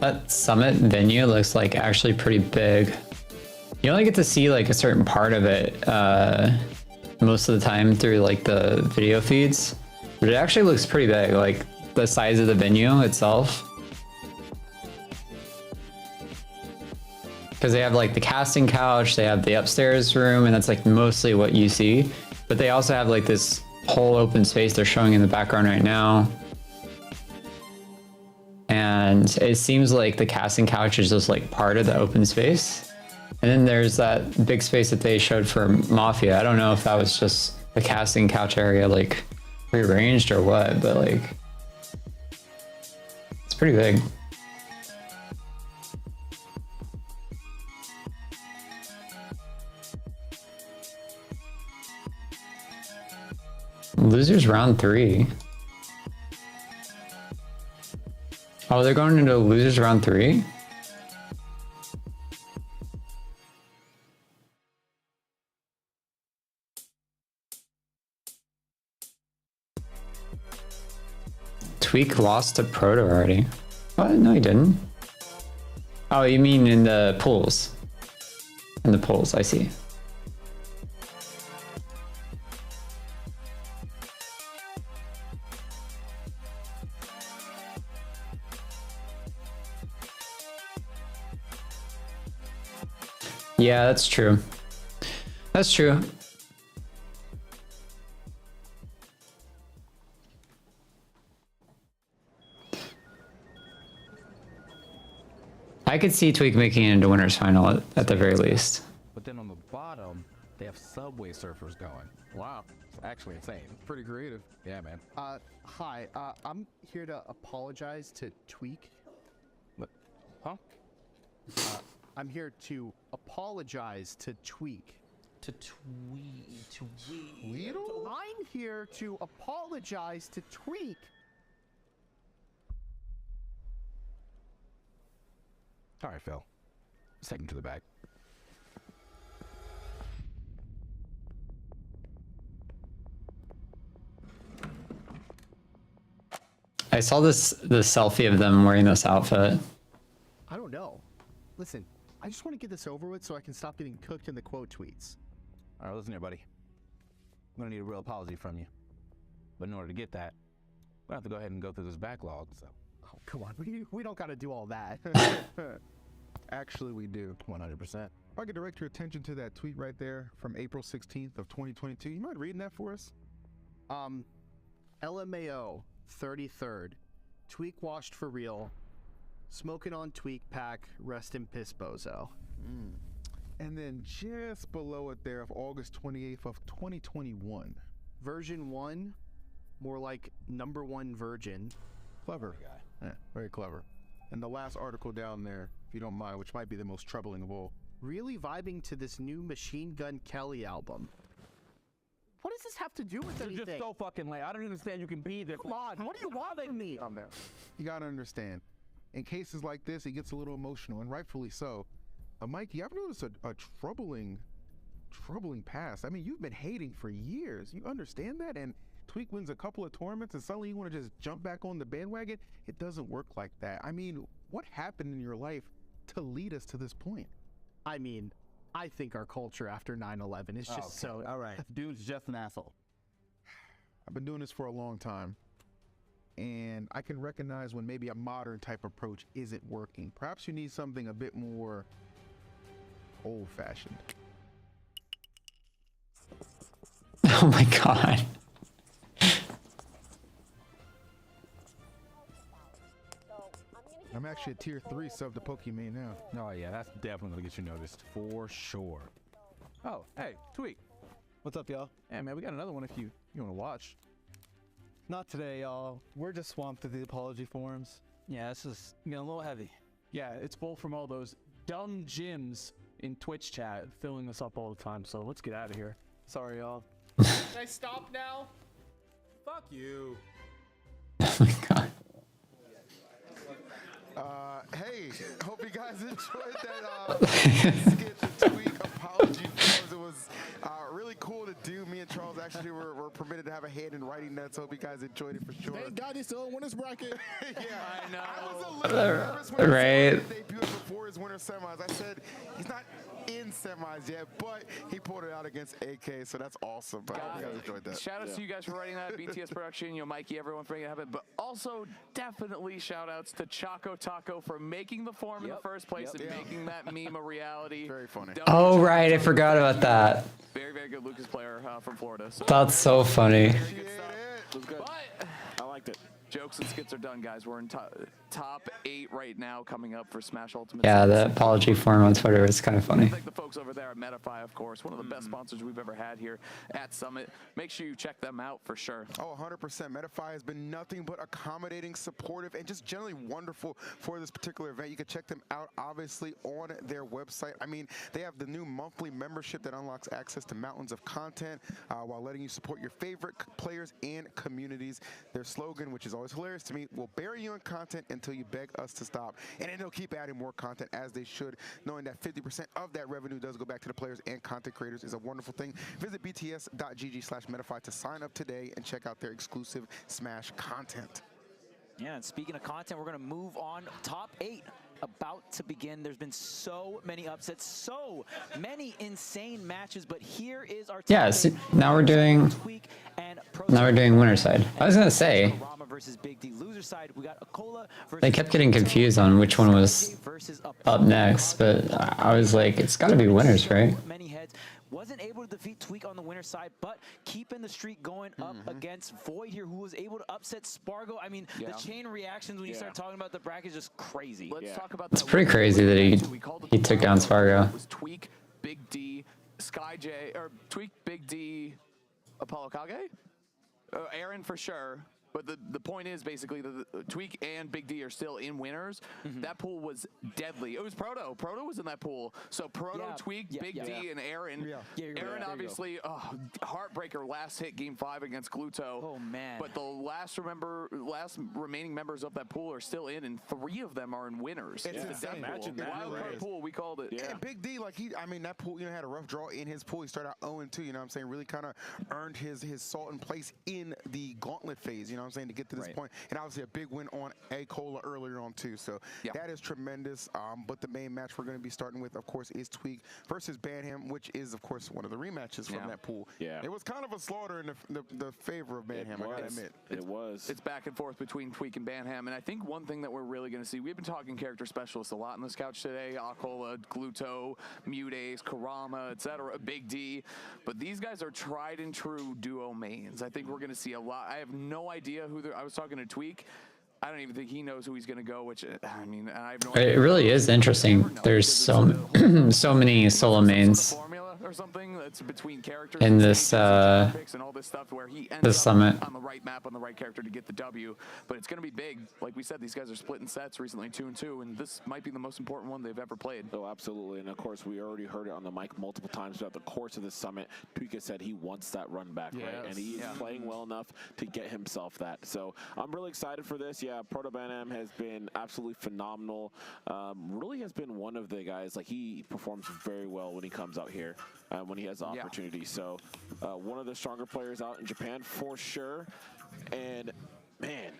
Speaker 1: That summit venue looks like actually pretty big. You only get to see like a certain part of it most of the time through like the video feeds, but it actually looks pretty big, like the size of the venue itself. Because they have like the casting couch, they have the upstairs room, and that's like mostly what you see. But they also have like this whole open space they're showing in the background right now. And it seems like the casting couch is just like part of the open space. And then there's that big space that they showed for Mafia. I don't know if that was just the casting couch area like rearranged or what, but like it's pretty big. Losers round 3. Oh, they're going into losers round 3? Tweak lost to Proto already. What? No, he didn't. Oh, you mean in the pools? In the pools, I see. Yeah, that's true. That's true. I could see Tweak making it into winners final at the very least.
Speaker 7: But then on the bottom, they have Subway Surfers going. Wow, it's actually insane. Pretty creative. Yeah, man.
Speaker 13: Hi. I'm here to apologize to Tweak.
Speaker 7: What? Huh?
Speaker 13: I'm here to apologize to Tweak.
Speaker 7: Tweedle?
Speaker 13: I'm here to apologize to Tweak.
Speaker 7: All right, Phil. Let's take him to the back.
Speaker 1: I saw the selfie of them wearing this outfit.
Speaker 13: I don't know. Listen, I just want to get this over with so I can stop getting cooked in the quote tweets.
Speaker 7: All right, listen here, buddy. I'm gonna need a real apology from you. But in order to get that, we'll have to go ahead and go through this backlog, so.
Speaker 13: Oh, come on. We don't got to do all that.
Speaker 14: Actually, we do.
Speaker 7: 100%.
Speaker 14: If I could direct your attention to that tweet right there from April 16th of 2022. You mind reading that for us?
Speaker 13: LMAO 33rd. Tweak washed for real. Smoking on Tweak pack. Rest in piss bozo.
Speaker 14: And then just below it there of August 28th of 2021.
Speaker 13: Version 1. More like number 1 virgin.
Speaker 14: Clever. Yeah, very clever. And the last article down there, if you don't mind, which might be the most troubling of all.
Speaker 13: Really vibing to this new Machine Gun Kelly album. What does this have to do with anything?
Speaker 7: You're just so fucking late. I don't understand you can be there.
Speaker 13: Come on, what do you want from me?
Speaker 14: I'm there. You gotta understand. In cases like this, it gets a little emotional, and rightfully so. Mikey, I've noticed a troubling past. I mean, you've been hating for years. You understand that? And Tweak wins a couple of tournaments and suddenly you want to just jump back on the bandwagon? It doesn't work like that. I mean, what happened in your life to lead us to this point?
Speaker 13: I mean, I think our culture after 9/11 is just so...
Speaker 7: All right. Dude's just an asshole.
Speaker 14: I've been doing this for a long time. And I can recognize when maybe a modern type approach isn't working. Perhaps you need something a bit more Old-fashioned.
Speaker 1: Oh my god.
Speaker 14: I'm actually a tier 3 sub to Pokemon now.
Speaker 7: Oh yeah, that's definitely gonna get you noticed for sure. Oh, hey, Tweak.
Speaker 3: What's up, y'all?
Speaker 7: Hey man, we got another one if you want to watch.
Speaker 3: Not today, y'all. We're just swamped with the apology forums.
Speaker 11: Yeah, this is getting a little heavy. Yeah, it's full from all those dumb gyms in Twitch chat filling us up all the time. So let's get out of here.
Speaker 3: Sorry, y'all.
Speaker 8: Can I stop now? Fuck you.
Speaker 1: Oh my god.
Speaker 14: Hey, hope you guys enjoyed that skit, the Tweak apology forms. It was really cool to do. Me and Charles actually were permitted to have a hand in writing that, so hope you guys enjoyed it for sure.
Speaker 5: Thank God he's still in winner's bracket.
Speaker 14: Yeah,
Speaker 5: I know.
Speaker 14: I was a little nervous when
Speaker 1: Right.
Speaker 14: he debuted before his winter semis. I said he's not in semis yet, but he pulled it out against AK, so that's awesome. But I hope you guys enjoyed that.
Speaker 2: Shout outs to you guys for writing that, BTS production, you know, Mikey, everyone for making it happen. But also definitely shout outs to Choco Taco for making the form in the first place and making that meme a reality.
Speaker 14: Very funny.
Speaker 1: Oh right, I forgot about that.
Speaker 2: Very, very good Lucas player from Florida. So
Speaker 1: That's so funny.
Speaker 2: very good stuff. It was good. But
Speaker 5: I liked it.
Speaker 2: Jokes and skits are done, guys. We're in top 8 right now, coming up for Smash Ultimate.
Speaker 1: Yeah, the
Speaker 2: Summit.
Speaker 1: apology form on Twitter was kind of funny.
Speaker 2: Thank the folks over there at Metafy, of course, one of the best sponsors we've ever had here at Summit. Make sure you check them out for sure.
Speaker 14: Oh, 100%. Metafy has been nothing but accommodating, supportive, and just generally wonderful for this particular event. You can check them out, obviously, on their website. I mean, they have the new monthly membership that unlocks access to mountains of content while letting you support your favorite players and communities. Their slogan, which is always hilarious to me, will bury you in content until you beg us to stop. And then they'll keep adding more content as they should, knowing that 50% of that revenue does go back to the players and content creators is a wonderful thing. Visit bts.gg/Metafy to sign up today and check out their exclusive Smash content.
Speaker 21: Yeah, and speaking of content, we're going to move on. Top 8 about to begin. There's been so many upsets, so many insane matches, but here is our
Speaker 1: Yeah, so now we're doing winner side. I was gonna say
Speaker 21: versus Big D. Loser side, we got Akola versus
Speaker 1: I kept getting confused on which one was up next, but I was like, it's got to be winners, right?
Speaker 21: Many heads. Wasn't able to defeat Tweak on the winner side, but keeping the streak going up against Void here, who was able to upset Spargo. I mean, the chain reactions when you start talking about the bracket is just crazy.
Speaker 2: Let's talk about
Speaker 1: It's pretty crazy that he took down Spargo.
Speaker 2: It was Tweak, Big D, Sky J, or Tweak, Big D, Apollo Kage? Aaron for sure. But the point is basically that the Tweak and Big D are still in winners. That pool was deadly. It was Proto. Proto was in that pool. So Proto, Tweak, Big D, and Aaron. Aaron obviously, heartbreaker last hit game 5 against Gluto.
Speaker 21: Oh man.
Speaker 2: But the last remaining members of that pool are still in, and 3 of them are in winners.
Speaker 14: It's insane.
Speaker 2: Imagine that. Wild card pool, we called it.
Speaker 14: Yeah. And Big D, like that pool, had a rough draw in his pool. He started out 0-2, you know what I'm saying? Really kind of earned his salt and place in the gauntlet phase, you know what I'm saying, to get to this point. And obviously a big win on Akola earlier on too. So that is tremendous. But the main match we're going to be starting with, of course, is Tweak versus Banham, which is, of course, one of the rematches from that pool. Yeah. It was kind of a slaughter in the favor of Banham, I got to admit.
Speaker 5: It was.
Speaker 2: It's back and forth between Tweak and Banham. And I think one thing that we're really going to see, we've been talking character specialists a lot on this couch today. Akola, Gluto, Mutace, Karama, etc. Big D. But these guys are tried and true duo mains. I think we're going to see a lot. I have no idea who I was talking to Tweak. I don't even think he knows who he's going to go, which, I mean, I have no idea.
Speaker 1: It really is interesting. There's so many solo mains
Speaker 2: Or something that's between characters
Speaker 1: in this
Speaker 2: and all this stuff where he ends up
Speaker 1: summit.
Speaker 2: on the right map on the right character to get the W. But it's going to be big. Like we said, these guys are splitting sets recently, 2-2, and this might be the most important one they've ever played.
Speaker 5: Oh, absolutely. And of course, we already heard it on the mic multiple times throughout the course of this summit. Tweeka said he wants that run back, right? And he is playing well enough to get himself that. So I'm really excited for this. Yeah, Proto Banham has been absolutely phenomenal. Really has been one of the guys, like he performs very well when he comes out here. When he has the opportunity. So one of the stronger players out in Japan for sure. And man,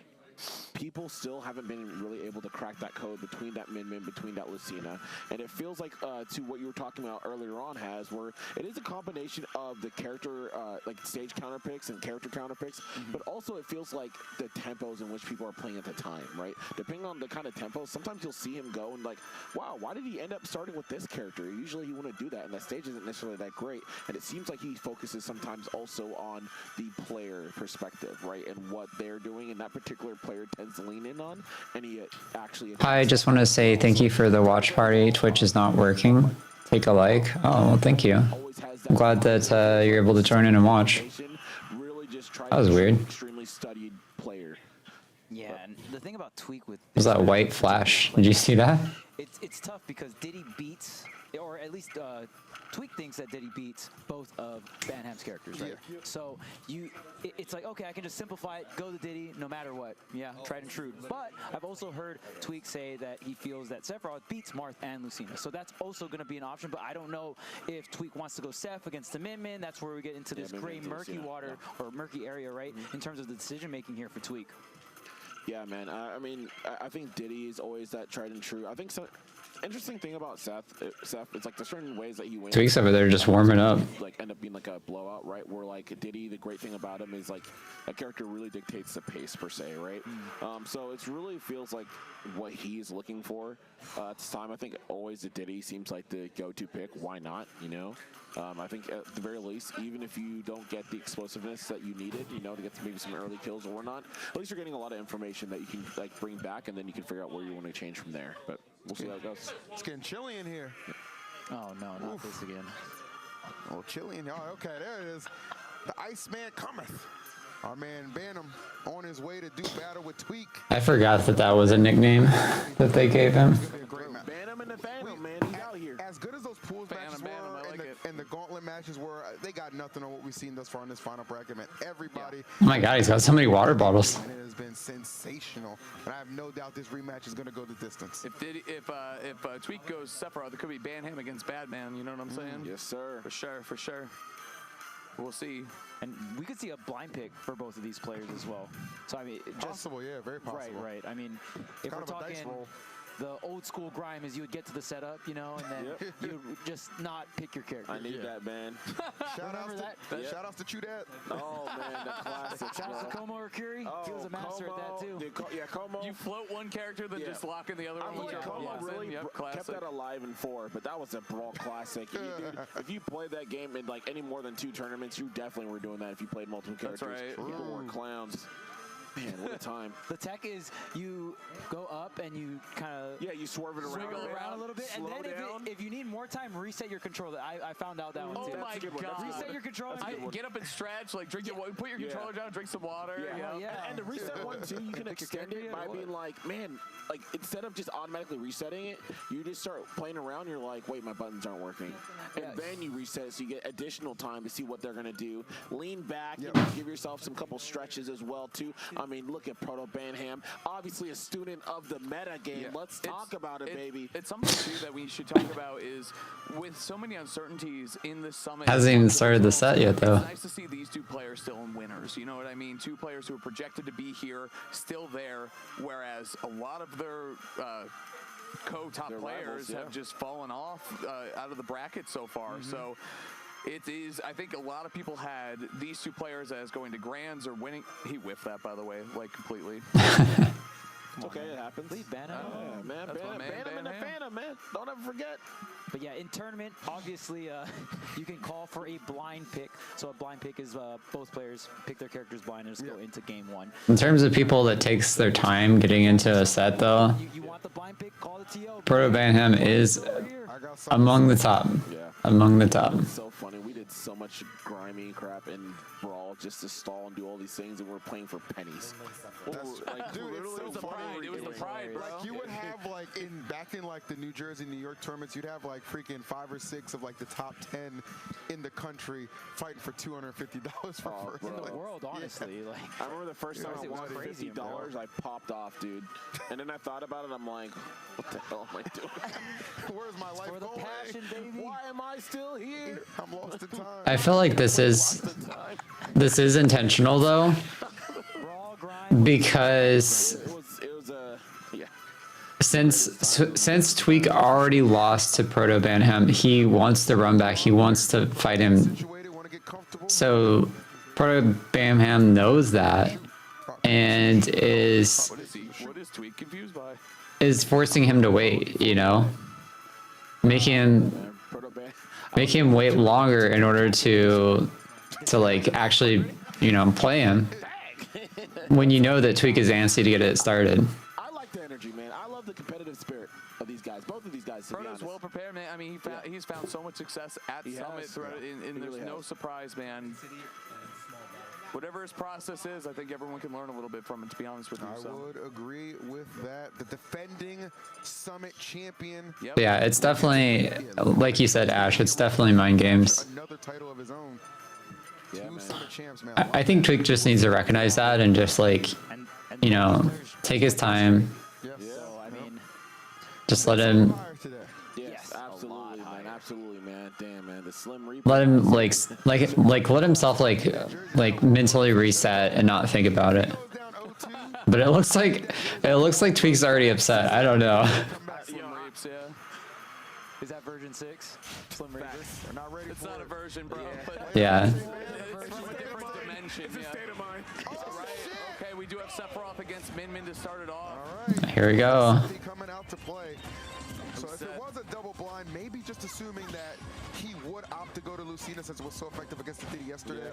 Speaker 5: people still haven't been really able to crack that code between that Min, between that Lucina. And it feels like to what you were talking about earlier on, where it is a combination of the character, like stage counter picks and character counter picks, but also it feels like the tempos in which people are playing at the time, right? Depending on the kind of tempo, sometimes you'll see him go and like, wow, why did he end up starting with this character? Usually he wouldn't do that, and that stage isn't necessarily that great. And it seems like he focuses sometimes also on the player perspective, right? And what they're doing, and that particular player tends to lean in on, and he actually...
Speaker 1: I just want to say thank you for the watch party. Twitch is not working. Take a like. Oh, well, thank you. I'm glad that you're able to join in and watch. That was weird.
Speaker 5: Extremely studied player.
Speaker 21: Yeah, and the thing about Tweak with
Speaker 1: Was that white flash? Did you see that?
Speaker 21: it's tough because Diddy beats, or at least Tweak thinks that Diddy beats both of Banham's characters, right? Yeah. So it's like, okay, I can just simplify it, go to Diddy no matter what. Yeah, tried and true. But I've also heard Tweak say that he feels that Sephiroth beats Marth and Lucina. So that's also going to be an option, but I don't know if Tweak wants to go Seph against the Min. That's where we get into this gray, murky water, or murky area, right? In terms of the decision making here for Tweak.
Speaker 5: Yeah, man. I mean, I think Diddy is always that tried and true. I think interesting thing about Seth, it's like there's certain ways that he wins.
Speaker 1: Tweak's over there just warming up.
Speaker 5: Like end up being like a blowout, right? Where like Diddy, the great thing about him is like a character really dictates the pace per se, right? So it really feels like what he's looking for at this time. I think always the Diddy seems like the go-to pick. Why not? You know. I think at the very least, even if you don't get the explosiveness that you needed, you know, to get maybe some early kills or whatnot, at least you're getting a lot of information that you can like bring back, and then you can figure out where you want to change from there. But we'll see how it goes.
Speaker 14: It's getting chilly in here.
Speaker 21: Oh no, not this again.
Speaker 14: Oh, chilly in here. Oh, okay, there it is. The Iceman cometh. Our man Banham on his way to do battle with Tweak.
Speaker 1: I forgot that was a nickname that they gave him.
Speaker 5: Banham and the Phantom, man, he's out here.
Speaker 14: As good as those pools matches were, and the gauntlet matches were, they got nothing on what we've seen thus far in this final bracket, man. Everybody.
Speaker 1: Oh my god, he's got so many water bottles.
Speaker 14: And it has been sensational, and I have no doubt this rematch is going to go the distance.
Speaker 2: If Tweak goes Sephiroth, it could be Banham against Badman. You know what I'm saying?
Speaker 5: Yes, sir.
Speaker 2: For sure, for sure. We'll see.
Speaker 21: And we could see a blind pick for both of these players as well. So, I mean,
Speaker 14: possible, yeah, very possible.
Speaker 21: Right. I mean, if we're talking the old school grime is you would get to the setup, you know, and then you would just not pick your character.
Speaker 5: I need that, man.
Speaker 14: Shout outs to Chudette.
Speaker 5: Oh, man, the classic.
Speaker 21: Shout out to Como or Curie. He was a master at that, too.
Speaker 5: Yeah, Como.
Speaker 2: You float one character, then just lock in the other one.
Speaker 5: Como really kept that alive in 4, but that was a brawl classic. If you played that game in like any more than 2 tournaments, you definitely were doing that if you played multiple characters.
Speaker 2: That's right.
Speaker 5: People were clowns. Man, what a time.
Speaker 21: The tech is you go up and you kind of
Speaker 5: you swerve it
Speaker 21: around a little bit, and then if you need more time, reset your controller. I found out that one too.
Speaker 2: Oh my god!
Speaker 21: Reset your controller.
Speaker 2: Get up and stretch, like drink it. Put your controller down, drink some water.
Speaker 5: And the reset one too, you can extend it by being like, man, like instead of just automatically resetting it, you just start playing around. You're like, wait, my buttons aren't working, and then you reset it so you get additional time to see what they're gonna do. Lean back, give yourself some couple stretches as well too. I mean, look at Proto Banham, obviously a student of the meta game. Let's talk about it, baby.
Speaker 2: It's something too that we should talk about is with so many uncertainties in the summit.
Speaker 1: Hasn't even started the set yet, though.
Speaker 2: It's nice to see these 2 players still in winners. You know what I mean? 2 players who are projected to be here, still there, whereas a lot of their co-top players have just fallen off out of the bracket so far. So. It is, I think a lot of people had these 2 players as going to Grands or winning. He whiffed that, by the way, like completely.
Speaker 5: It's okay, it happens.
Speaker 21: Leave Banham.
Speaker 5: Man, Banham and the Phantom, man. Don't ever forget.
Speaker 21: But yeah, in tournament, obviously, you can call for a blind pick. So a blind pick is both players pick their characters blind and just go into game 1.
Speaker 1: In terms of people that takes their time getting into a set, though,
Speaker 21: you want the blind pick? Call the TO.
Speaker 1: Proto Banham is among the top. Among the top.
Speaker 5: It's so funny. We did so much grimy crap in Brawl just to stall and do all these things, and we're playing for pennies.
Speaker 14: Dude,
Speaker 2: it was the pride. It was the pride, bro.
Speaker 14: Like you would have like back in like the New Jersey, New York tournaments, you'd have like freaking 5 or 6 of like the top 10 in the country fighting for $250 for first.
Speaker 21: In the world, honestly. Like
Speaker 5: I remember the first time I won $50, I popped off, dude. And then I thought about it. I'm like, what the hell am I doing?
Speaker 14: Where's my life
Speaker 21: for the
Speaker 14: going?
Speaker 21: passion, baby.
Speaker 5: Why am I still here?
Speaker 14: I'm lost in time.
Speaker 1: I feel like this is intentional though, because since Tweak already lost to Proto Banham, he wants the run back. He wants to fight him. So Proto Banham knows that and is forcing him to wait. You know, making him wait longer in order to like actually, you know, play him when you know that Tweak is antsy to get it started.
Speaker 5: I like the energy, man. I love the competitive spirit of these guys, both of these guys.
Speaker 2: Proto's well prepared, man. I mean, he's found so much success at Summit throughout, and there's no surprise, man. Whatever his process is, I think everyone can learn a little bit from it, to be honest with you.
Speaker 14: I would agree with that. The defending Summit champion.
Speaker 1: Yeah, it's definitely, like you said, Ash, it's definitely mind games.
Speaker 14: Another title of his own. Summit champs, man.
Speaker 1: I think Tweak just needs to recognize that and just like, you know, take his time. Just let him.
Speaker 5: Yes, absolutely, man. Absolutely, man. Damn, man. The slim replay.
Speaker 1: Let him let himself like mentally reset and not think about it. But it looks like Tweak's already upset. I don't know.
Speaker 21: Is that version 6? Slim Reaper?
Speaker 5: We're not ready.
Speaker 2: It's not a version, bro. But
Speaker 1: Yeah.
Speaker 2: It's from a different dimension. It's a state of mind. Okay, we do have Sephiroth against Min to start it off.
Speaker 1: Here we go.
Speaker 14: Coming out to play. So if it was a double blind, maybe just assuming that he would opt to go to Lucina since it was so effective against the Diddy yesterday.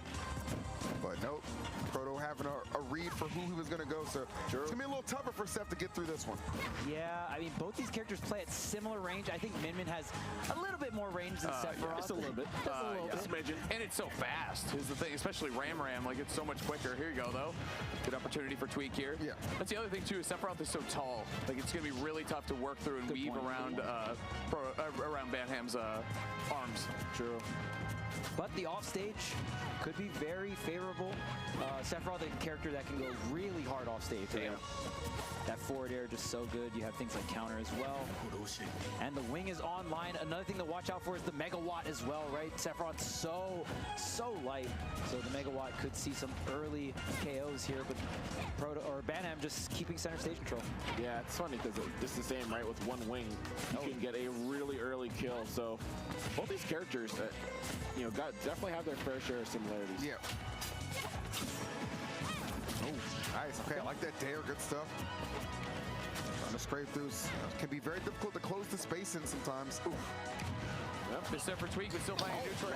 Speaker 14: But nope, Proto having a read for who he was going to go, so it's going to be a little tougher for Seth to get through this one.
Speaker 21: Yeah, I mean, both these characters play at similar range. I think Min has a little bit more range than Sephiroth.
Speaker 2: Yeah, just a little bit. Just a smidgen. And it's so fast is the thing, especially Ram, like it's so much quicker. Here you go, though. Good opportunity for Tweak here.
Speaker 14: Yeah.
Speaker 2: That's the other thing, too, is Sephiroth is so tall. Like, it's going to be really tough to work through and weave around around Banham's arms.
Speaker 21: True. But the offstage could be very favorable. Sephiroth, a character that can go really hard offstage. Damn. That forward air just so good. You have things like counter as well. And the wing is online. Another thing to watch out for is the megawatt as well, right? Sephiroth's so light. So the megawatt could see some early KOs here, but Banham just keeping center stage control.
Speaker 5: Yeah, it's funny because it's the same, right? With one wing, you can get a really early kill. So both these characters, you know, definitely have their fair share of similarities.
Speaker 14: Yeah. Oh, nice. Okay, I like that dare. Good stuff. Trying to scrape through can be very difficult to close the space in sometimes.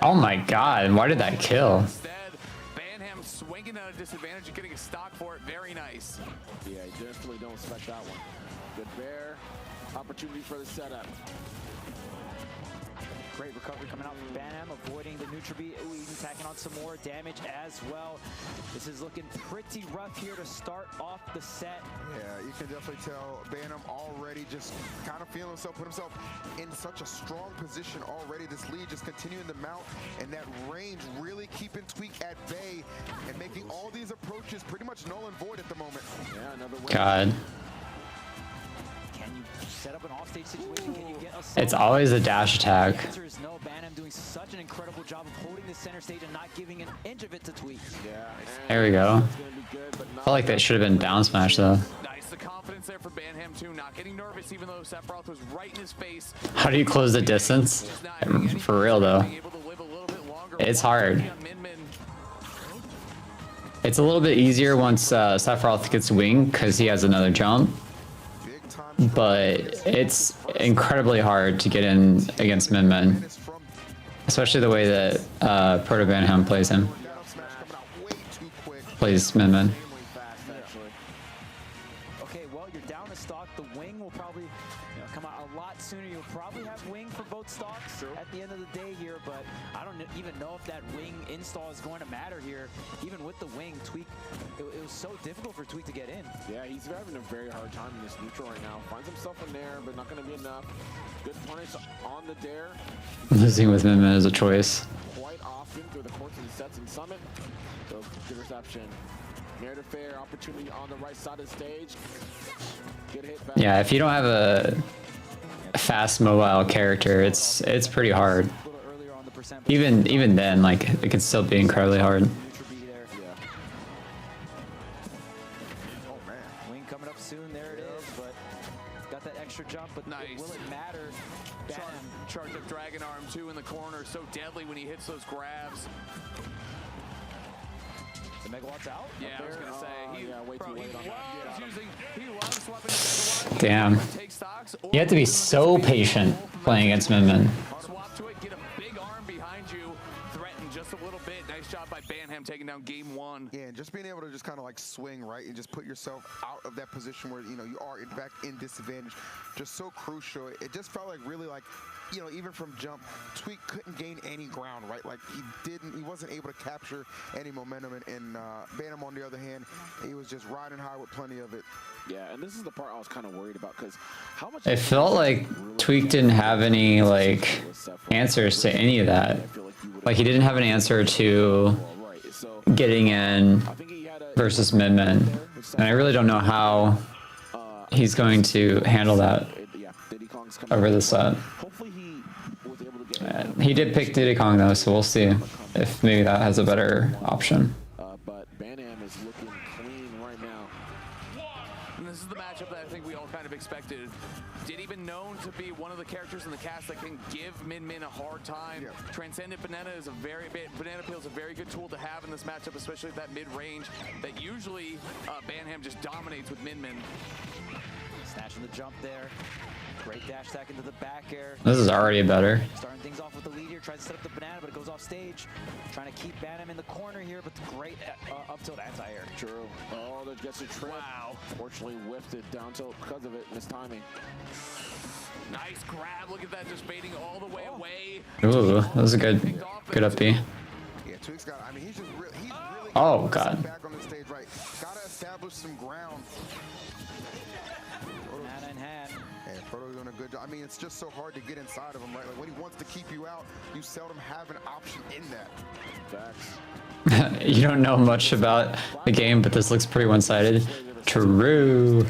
Speaker 1: Oh my god, why did that kill?
Speaker 2: Instead, Banham swinging at a disadvantage and getting a stock for it. Very nice.
Speaker 5: Yeah, you definitely don't expect that one. Good bear. Opportunity for the setup.
Speaker 21: Great recovery coming out from Banham, avoiding the neutral beat. Ooh, even tacking on some more damage as well. This is looking pretty rough here to start off the set.
Speaker 14: Yeah, you can definitely tell Banham already just kind of feeling himself, put himself in such a strong position already. This lead just continuing to mount, and that range really keeping Tweak at bay and making all these approaches pretty much null and void at the moment.
Speaker 5: Yeah, another win.
Speaker 1: God.
Speaker 21: Can you set up an offstage situation? Can you get a
Speaker 1: It's always a dash attack.
Speaker 21: The answer is no. Banham doing such an incredible job of holding the center stage and not giving an inch of it to Tweak.
Speaker 5: Yeah.
Speaker 1: There we go. I felt like that should have been down smash though.
Speaker 2: Nice, the confidence there for Banham too, not getting nervous even though Sephiroth was right in his face.
Speaker 1: How do you close the distance? For real though. It's hard. It's a little bit easier once Sephiroth gets wing because he has another jump. But it's incredibly hard to get in against Min, especially the way that Proto Banham plays him. Plays Min.
Speaker 21: Okay, well, you're down a stock. The wing will probably come out a lot sooner. You'll probably have wing for both stocks at the end of the day here, but I don't even know if that wing install is going to matter here. Even with the wing, Tweak, it was so difficult for Tweak to get in.
Speaker 5: Yeah, he's having a very hard time in this neutral right now. Finds himself in there, but not going to be enough. Good punish on the dare.
Speaker 1: Losing with Min is a choice.
Speaker 5: Quite often through the course of the sets in Summit. So good reception. Narrative fair opportunity on the right side of the stage. Good hit back.
Speaker 1: Yeah, if you don't have a fast mobile character, it's pretty hard.
Speaker 21: A little earlier on the 100%.
Speaker 1: Even then, like it could still be incredibly hard.
Speaker 21: Oh man, wing coming up soon. There it is, but got that extra jump. But will it matter?
Speaker 2: Charged up Dragon Arm too in the corner. So deadly when he hits those grabs.
Speaker 21: The Megawatt's out.
Speaker 2: Yeah, I was gonna say.
Speaker 5: Way too late on that.
Speaker 2: He loves swapping Megawatt.
Speaker 1: Damn. You have to be so patient playing against Min.
Speaker 2: Swap to it, get a big arm behind you, threaten just a little bit. Nice job by Banham taking down game 1.
Speaker 14: Yeah, and just being able to just kind of like swing right and just put yourself out of that position where you are in fact in disadvantage, just so crucial. It just felt like really like, even from jump, Tweak couldn't gain any ground, right? Like he wasn't able to capture any momentum, and Banham on the other hand, he was just riding high with plenty of it.
Speaker 5: Yeah, and this is the part I was kind of worried about because how much
Speaker 1: It felt like Tweak didn't have any like answers to any of that. Like he didn't have an answer to getting in versus Min, and I really don't know how he's going to handle that over the set. He did pick Diddy Kong though, so we'll see if maybe that has a better option.
Speaker 5: But Banham is looking clean right now.
Speaker 2: And this is the matchup that I think we all kind of expected. Diddy been known to be one of the characters in the cast that can give Min a hard time. Transcendent Banana is Banana Peel is a very good tool to have in this matchup, especially at that mid-range that usually Banham just dominates with Min.
Speaker 21: Snatching the jump there. Great dash attack into the back air.
Speaker 1: This is already better.
Speaker 21: Starting things off with the lead here. Tries to set up the banana, but it goes off stage. Trying to keep Banham in the corner here, but great up tilt anti-air.
Speaker 5: True. Oh, that gets a trip. Wow. Fortunately whiffed it down tilt because of it. Missed timing.
Speaker 2: Nice grab. Look at that, just baiting all the way away.
Speaker 1: Ooh, that was a good up B.
Speaker 14: Yeah, Tweak's got. I mean, he's really
Speaker 1: Oh god.
Speaker 14: back on the stage, right? Gotta establish some ground.
Speaker 21: Hand in hand.
Speaker 14: And Proto's doing a good job. I mean, it's just so hard to get inside of him, right? Like when he wants to keep you out, you seldom have an option in that.
Speaker 5: Facts.
Speaker 1: You don't know much about the game, but this looks pretty one-sided. True.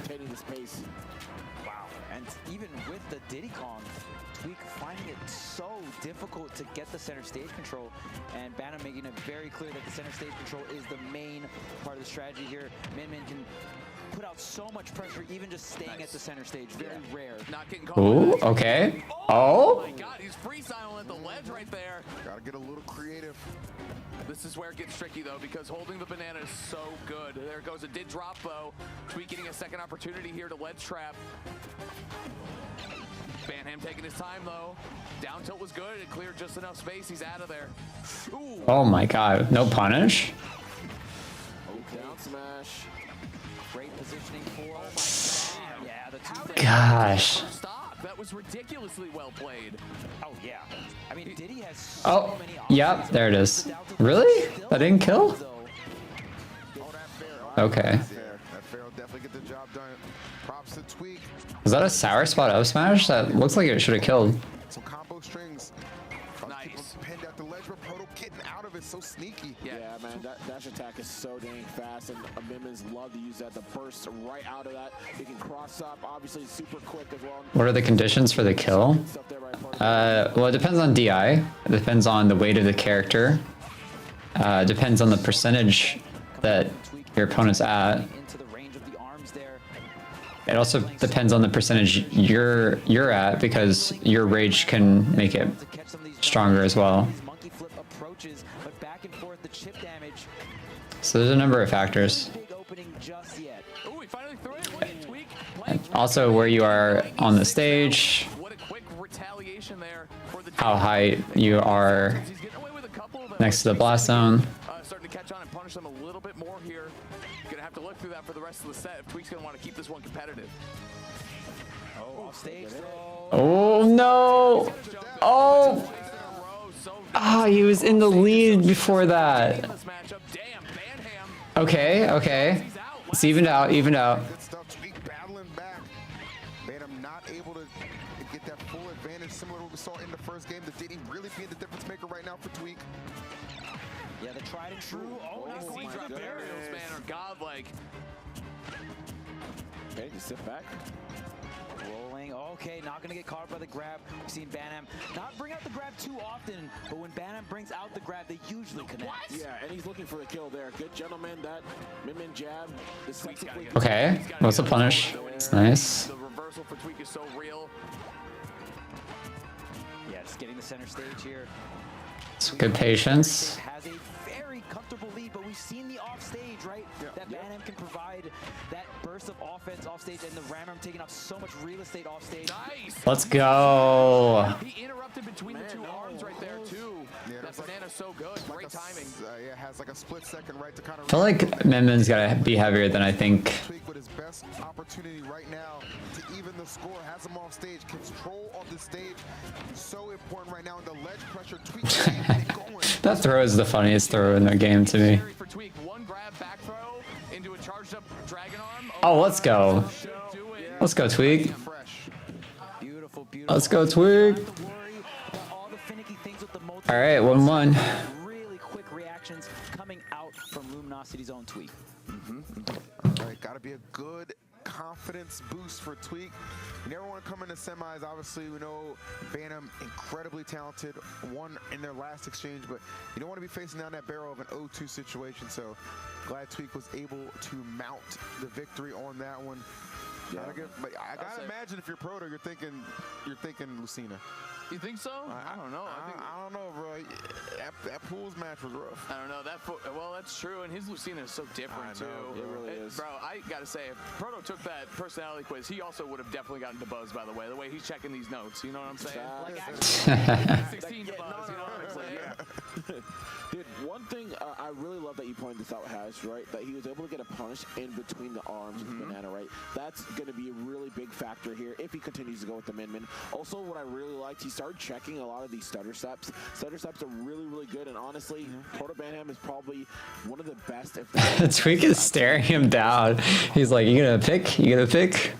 Speaker 21: Wow. And even with the Diddy Kong, Tweak finding it so difficult to get the center stage control, and Banham making it very clear that the center stage control is the main part of the strategy here. Min can put out so much pressure, even just staying at the center stage. Very rare.
Speaker 2: Not getting caught.
Speaker 1: Ooh, okay. Oh.
Speaker 2: My God, he's freestyling at the ledge right there.
Speaker 14: Gotta get a little creative.
Speaker 2: This is where it gets tricky though, because holding the banana is so good. There it goes. It did drop though. Tweak getting a second opportunity here to ledge trap. Banham taking his time though. Down tilt was good. It cleared just enough space. He's out of there. Ooh.
Speaker 1: Oh my god. No punish?
Speaker 5: Okay. Down smash.
Speaker 21: Great positioning for. Oh my god. Yeah, the two.
Speaker 1: Gosh.
Speaker 2: Stop. That was ridiculously well played.
Speaker 21: Oh yeah. I mean, Diddy has so
Speaker 1: Oh,
Speaker 21: many options.
Speaker 1: yep, there it is. Really? That didn't kill? Okay.
Speaker 14: That fair will definitely get the job done. Props to Tweak.
Speaker 1: Was that a sour spot up smash? That looks like it should have killed.
Speaker 14: Some combo strings.
Speaker 2: Nice.
Speaker 14: Pinned at the ledge, but Proto getting out of it so sneaky.
Speaker 5: Yeah, man, that dash attack is so dang fast, and Minions love to use that to burst right out of that. He can cross up, obviously super quick as well.
Speaker 1: What are the conditions for the kill? Well, it depends on DI. It depends on the weight of the character. Depends on the percentage that your opponent's at.
Speaker 21: Into the range of the arms there.
Speaker 1: It also depends on the percentage you're at, because your rage can make it stronger as well.
Speaker 21: Monkey flip approaches, but back and forth the chip damage.
Speaker 1: So there's a number of factors.
Speaker 21: Big opening just yet.
Speaker 2: Ooh, he finally threw it. Look at Tweak.
Speaker 1: Also where you are on the stage,
Speaker 2: What a quick retaliation there for the
Speaker 1: how high you are next to the blast zone.
Speaker 2: Starting to catch on and punish them a little bit more here. Gonna have to look through that for the rest of the set if Tweak's gonna want to keep this one competitive.
Speaker 21: Oh, off stage throw.
Speaker 1: Oh no! Oh! Ah, he was in the lead before that. Okay, okay. It's evened out, evened out.
Speaker 14: Good stuff. Tweak battling back. Banham not able to get that full advantage, similar to what we saw in the first game. The Diddy really being the difference maker right now for Tweak.
Speaker 21: Yeah, the tried and true. Oh,
Speaker 2: These
Speaker 21: my
Speaker 2: drop aerials, man, are godlike.
Speaker 5: Okay, just sit back.
Speaker 21: Rolling. Oh, okay, not gonna get caught by the grab. We've seen Banham not bring out the grab too often, but when Banham brings out the grab, they usually connect.
Speaker 5: Yeah, and he's looking for the kill there. Good gentleman, that Min jab is technically
Speaker 1: Okay, what's the punish? It's nice.
Speaker 2: The reversal for Tweak is so real.
Speaker 21: Yeah, just getting the center stage here.
Speaker 1: Some good patience.
Speaker 21: Has a very comfortable lead, but we've seen the off stage, right? That Banham can provide that burst of offense off stage, and the Rammer taking up so much real estate off stage.
Speaker 2: Nice.
Speaker 1: Let's go.
Speaker 2: He interrupted between the two arms right there too. That banana's so good. Great timing.
Speaker 14: Yeah, has like a split second right to kind of.
Speaker 1: I feel like Minmin's gotta be heavier than I think.
Speaker 14: Tweak with his best opportunity right now to even the score, has him off stage. Control of the stage, so important right now. And the ledge pressure, Tweak going.
Speaker 1: That throw is the funniest throw in the game to me.
Speaker 2: For Tweak, one grab back throw into a charged up dragon arm.
Speaker 1: Oh, let's go. Let's go, Tweak.
Speaker 21: Beautiful, beautiful.
Speaker 1: Let's go, Tweak. All right, 1-1.
Speaker 21: Really quick reactions coming out from Luminosity's own Tweak.
Speaker 14: All right, gotta be a good confidence boost for Tweak. You never want to come into semis. Obviously, we know Banham incredibly talented, won in their last exchange, but you don't want to be facing down that barrel of an 0-2 situation. So glad Tweak was able to mount the victory on that one. Yeah. But I gotta imagine if you're Proto, you're thinking Lucina.
Speaker 2: You think so? I don't know.
Speaker 14: I don't know, bro. That Pools match was rough.
Speaker 2: I don't know. Well, that's true. And his Lucina is so different, too.
Speaker 14: It really is.
Speaker 2: Bro, I got to say, if Proto took that personality quiz, he also would have definitely gotten to Buzz, by the way he's checking these notes. You know what I'm saying? Like, actually, 16 to Buzz, you know what I'm saying?
Speaker 5: Dude, one thing I really love that you pointed this out, Hash, right? That he was able to get a punish in between the arms with Banana, right? That's going to be a really big factor here if he continues to go with the Min. Also, what I really liked, he started checking a lot of these stutter steps. Stutter steps are really, really good, and honestly, Proto Banham is probably one of the best. If
Speaker 1: Tweak is staring him down. He's like, you gonna pick? You gonna pick?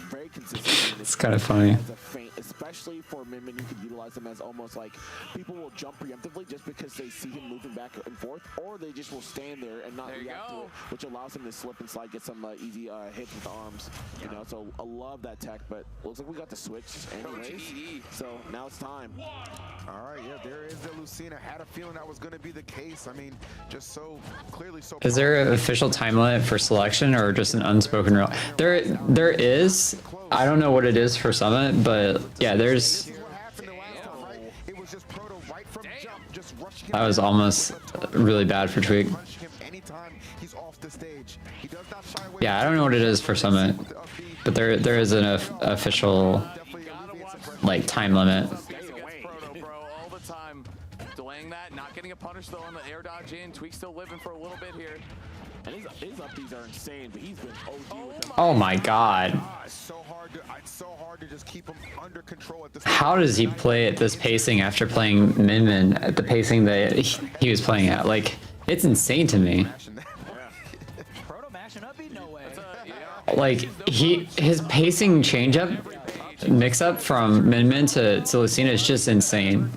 Speaker 5: Very consistent.
Speaker 1: It's kind of funny.
Speaker 5: As a feint, especially for Min, you could utilize them as almost like people will jump preemptively just because they see him moving back and forth, or they just will stand there and not react to it, which allows him to slip and slide, get some easy hits with the arms. You know, so I love that tech, but looks like we got the switch anyways. So now it's time.
Speaker 14: All right, yeah, there is the Lucina. Had a feeling that was going to be the case. I mean, just so clearly so.
Speaker 1: Is there an official time limit for selection or just an unspoken rule? There is. I don't know what it is for Summit, but yeah, there's. That was almost really bad for Tweak. Yeah, I don't know what it is for Summit, but there is an official like time limit.
Speaker 2: All the time, delaying that, not getting a punish though on the air dodge in. Tweak still living for a little bit here.
Speaker 5: And his upbeats are insane, but he's been OD with them.
Speaker 1: Oh my god.
Speaker 14: It's so hard to just keep him under control at this.
Speaker 1: How does he play at this pacing after playing Min at the pacing that he was playing at? Like, it's insane to me. Like, his pacing change-up, mix-up from Min to Lucina is just insane.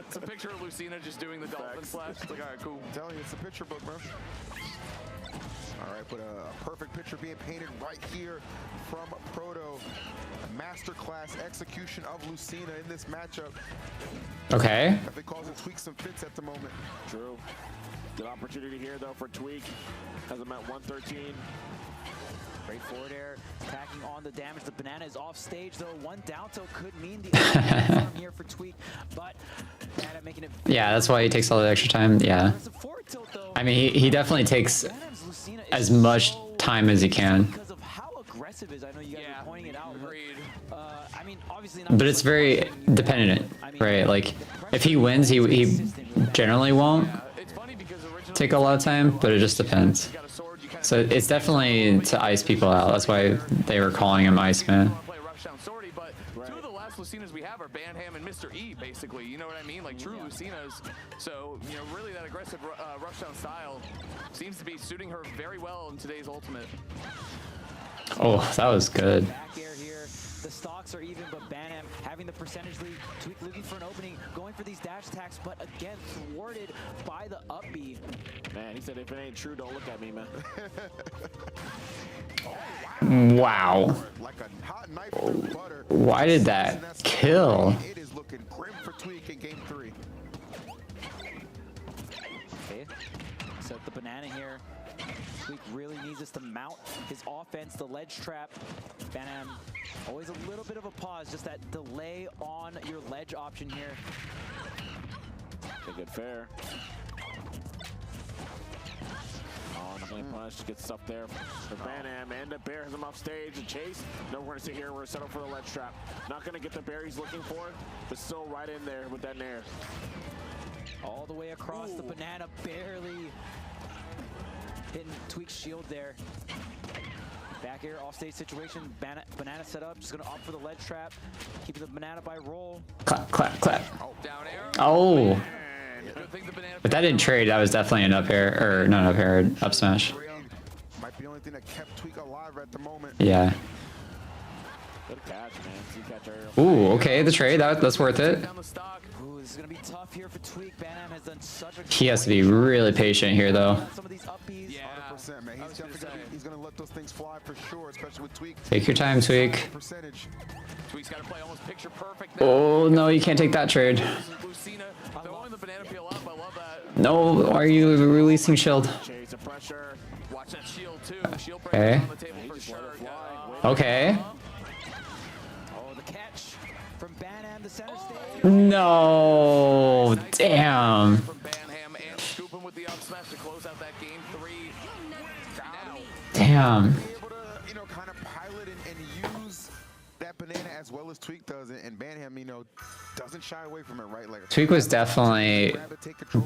Speaker 2: It's a picture of Lucina just doing the dolphin slash. It's like, all right, cool.
Speaker 14: I'm telling you, it's a picture book, bro. All right, but a perfect picture being painted right here from Proto. A masterclass execution of Lucina in this matchup.
Speaker 1: Okay.
Speaker 14: Definitely causing Tweak some fits at the moment.
Speaker 5: True. Good opportunity here, though, for Tweak. Has him at 113.
Speaker 21: Great forward air, attacking on the damage. The banana is off stage, though. One down tilt could mean the other here for Tweak, but Banana making it.
Speaker 1: Yeah, that's why he takes all the extra time. Yeah. I mean, he definitely takes as much time as he can.
Speaker 21: Because of how aggressive is, I know you guys are pointing it out. I mean, obviously not.
Speaker 1: But it's very dependent, right? Like, if he wins, he generally won't take a lot of time, but it just depends. So it's definitely to ice people out. That's why they were calling him Iceman.
Speaker 2: Two of the last Lucinas we have are Banham and Mr. E, basically. You know what I mean? Like true Lucinas. So, you know, really that aggressive rushdown style seems to be suiting her very well in today's Ultimate.
Speaker 1: Oh, that was good.
Speaker 21: Back air here. The stocks are even, but Banham having the percentage lead. Tweak looking for an opening, going for these dash attacks, but again thwarted by the up B.
Speaker 5: Man, he said if it ain't true, don't look at me, man.
Speaker 1: Wow.
Speaker 14: Like a hot knife through butter.
Speaker 1: Why did that kill?
Speaker 14: It is looking grim for Tweak in game 3.
Speaker 21: Okay, set the banana here. Tweak really needs us to mount his offense, the ledge trap. Banham, always a little bit of a pause, just that delay on your ledge option here.
Speaker 5: Okay, good fair. Oh, not gonna punish, get stuff there for Banham, and the bear has him off stage. The chase. No, we're gonna sit here, we're gonna settle for the ledge trap. Not gonna get the bear he's looking for, but still right in there with that nair.
Speaker 21: All the way across the banana, barely hitting Tweak's shield there. Back air, offstage situation, banana set up, just gonna opt for the ledge trap, keeping the banana by roll.
Speaker 1: Clap, clap, clap.
Speaker 2: Down air.
Speaker 1: Oh.
Speaker 2: Good thing the banana.
Speaker 1: But that didn't trade. That was definitely an up air, or not up air, up smash.
Speaker 14: Might be the only thing that kept Tweak alive at the moment.
Speaker 1: Yeah.
Speaker 5: Good catch, man. See catch earlier.
Speaker 1: Ooh, okay, the trade, that's worth it.
Speaker 21: Ooh, this is gonna be tough here for Tweak. Banham has done such a
Speaker 1: He has to be really patient here, though.
Speaker 21: some of these up Bs.
Speaker 14: Yeah. 100%, man. He's gonna let those things fly for sure, especially with Tweak.
Speaker 1: Take your time, Tweak.
Speaker 14: Percentage.
Speaker 2: Tweak's got to play almost picture perfect now.
Speaker 1: Oh, no, you can't take that trade.
Speaker 2: Lucina throwing the banana peel up. I love that.
Speaker 1: No, why are you releasing shield?
Speaker 5: Chase the pressure.
Speaker 2: Watch that shield too. Shield
Speaker 1: Okay.
Speaker 2: pressure on the table for sure.
Speaker 1: Okay.
Speaker 21: Oh, the catch from Banham, the center stage.
Speaker 1: No, damn.
Speaker 2: From Banham and scooping with the up smash to close out that game 3. Now.
Speaker 1: Damn.
Speaker 14: Be able to, you know, kind of pilot and use that banana as well as Tweak does it, and Banham, you know, doesn't shy away from it, right? Like
Speaker 1: Tweak was definitely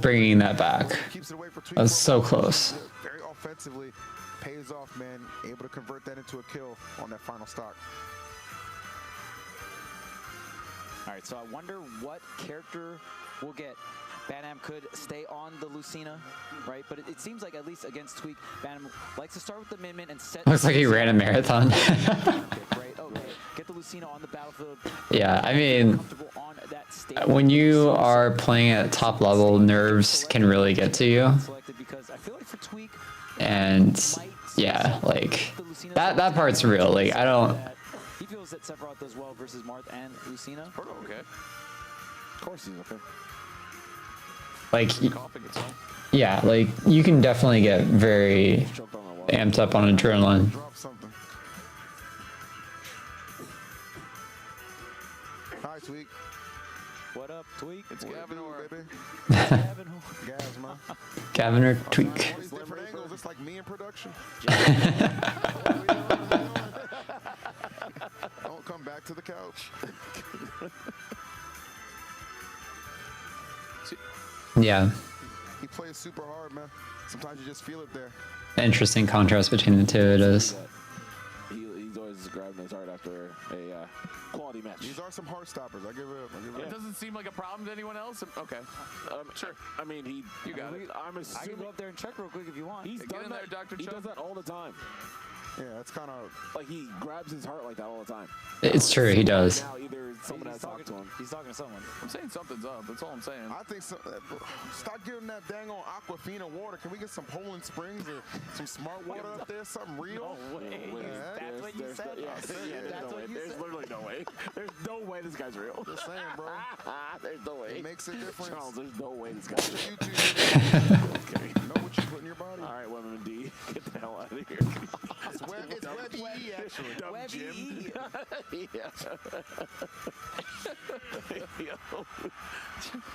Speaker 1: bringing that back.
Speaker 14: keeps it away for Tweak.
Speaker 1: That was so close.
Speaker 14: Very offensively, pays off, man. Able to convert that into a kill on that final stock.
Speaker 21: All right, so I wonder what character we'll get. Banham could stay on the Lucina, right? But it seems like at least against Tweak, Banham likes to start with the Min-Min and set...
Speaker 1: Looks like he ran a marathon.
Speaker 21: Okay, great. Okay, get the Lucina on the battlefield.
Speaker 1: Yeah, I mean,
Speaker 21: On that stage.
Speaker 1: when you are playing at top level, nerves can really get to you.
Speaker 21: Selected because I feel like for Tweak,
Speaker 1: And yeah, like that part's real. Like I don't.
Speaker 21: he feels that Sephiroth does well versus Marth and Lucina.
Speaker 2: Okay.
Speaker 5: Of course he's okay.
Speaker 1: Like, yeah, like you can definitely get very amped up on adrenaline.
Speaker 14: Drop something. Hi, Tweak.
Speaker 21: What up, Tweak?
Speaker 2: It's Gavin or
Speaker 14: baby.
Speaker 21: Gavin.
Speaker 14: Gaz, man.
Speaker 1: Gavin or Tweak.
Speaker 14: All these different angles. It's like me in production. Don't come back to the couch.
Speaker 1: Yeah,
Speaker 14: He plays super hard, man. Sometimes you just feel it there.
Speaker 1: interesting contrast between the two. It is.
Speaker 5: He's always grabbing his heart after a quality match.
Speaker 14: These are some heart stoppers. I give it up. I give it
Speaker 2: It
Speaker 14: up.
Speaker 2: doesn't seem like a problem to anyone else. Okay. Sure.
Speaker 5: I mean,
Speaker 2: You got it.
Speaker 5: I'm
Speaker 21: I
Speaker 5: assuming
Speaker 21: can go up there and check real quick if you want.
Speaker 5: he's
Speaker 2: Get
Speaker 5: done
Speaker 2: in
Speaker 5: that.
Speaker 2: there, Dr.
Speaker 5: He
Speaker 2: Chuck.
Speaker 5: does that all the time.
Speaker 14: Yeah, that's kind of.
Speaker 5: Like he grabs his heart like that all the time.
Speaker 1: It's true. He does.
Speaker 5: Now either someone has talked to him.
Speaker 21: He's talking to someone.
Speaker 2: I'm saying something's up. That's all I'm saying.
Speaker 14: I think so. Stop giving that dang on Aquafina water. Can we get some Poland Springs or some smart water up there? Something real?
Speaker 21: No way. That's what you said.
Speaker 5: There's no way. There's literally no way. There's no way this guy's real.
Speaker 14: Just saying, bro.
Speaker 5: There's no way.
Speaker 14: It makes a difference.
Speaker 5: Charles, there's no way this guy's real.
Speaker 14: Okay. Know what you put in your body.
Speaker 5: All right, Women D, get the hell out of here.
Speaker 14: It's Web EE, actually.
Speaker 5: Dumb
Speaker 21: Web
Speaker 5: Jim.
Speaker 21: EE.
Speaker 5: Yeah.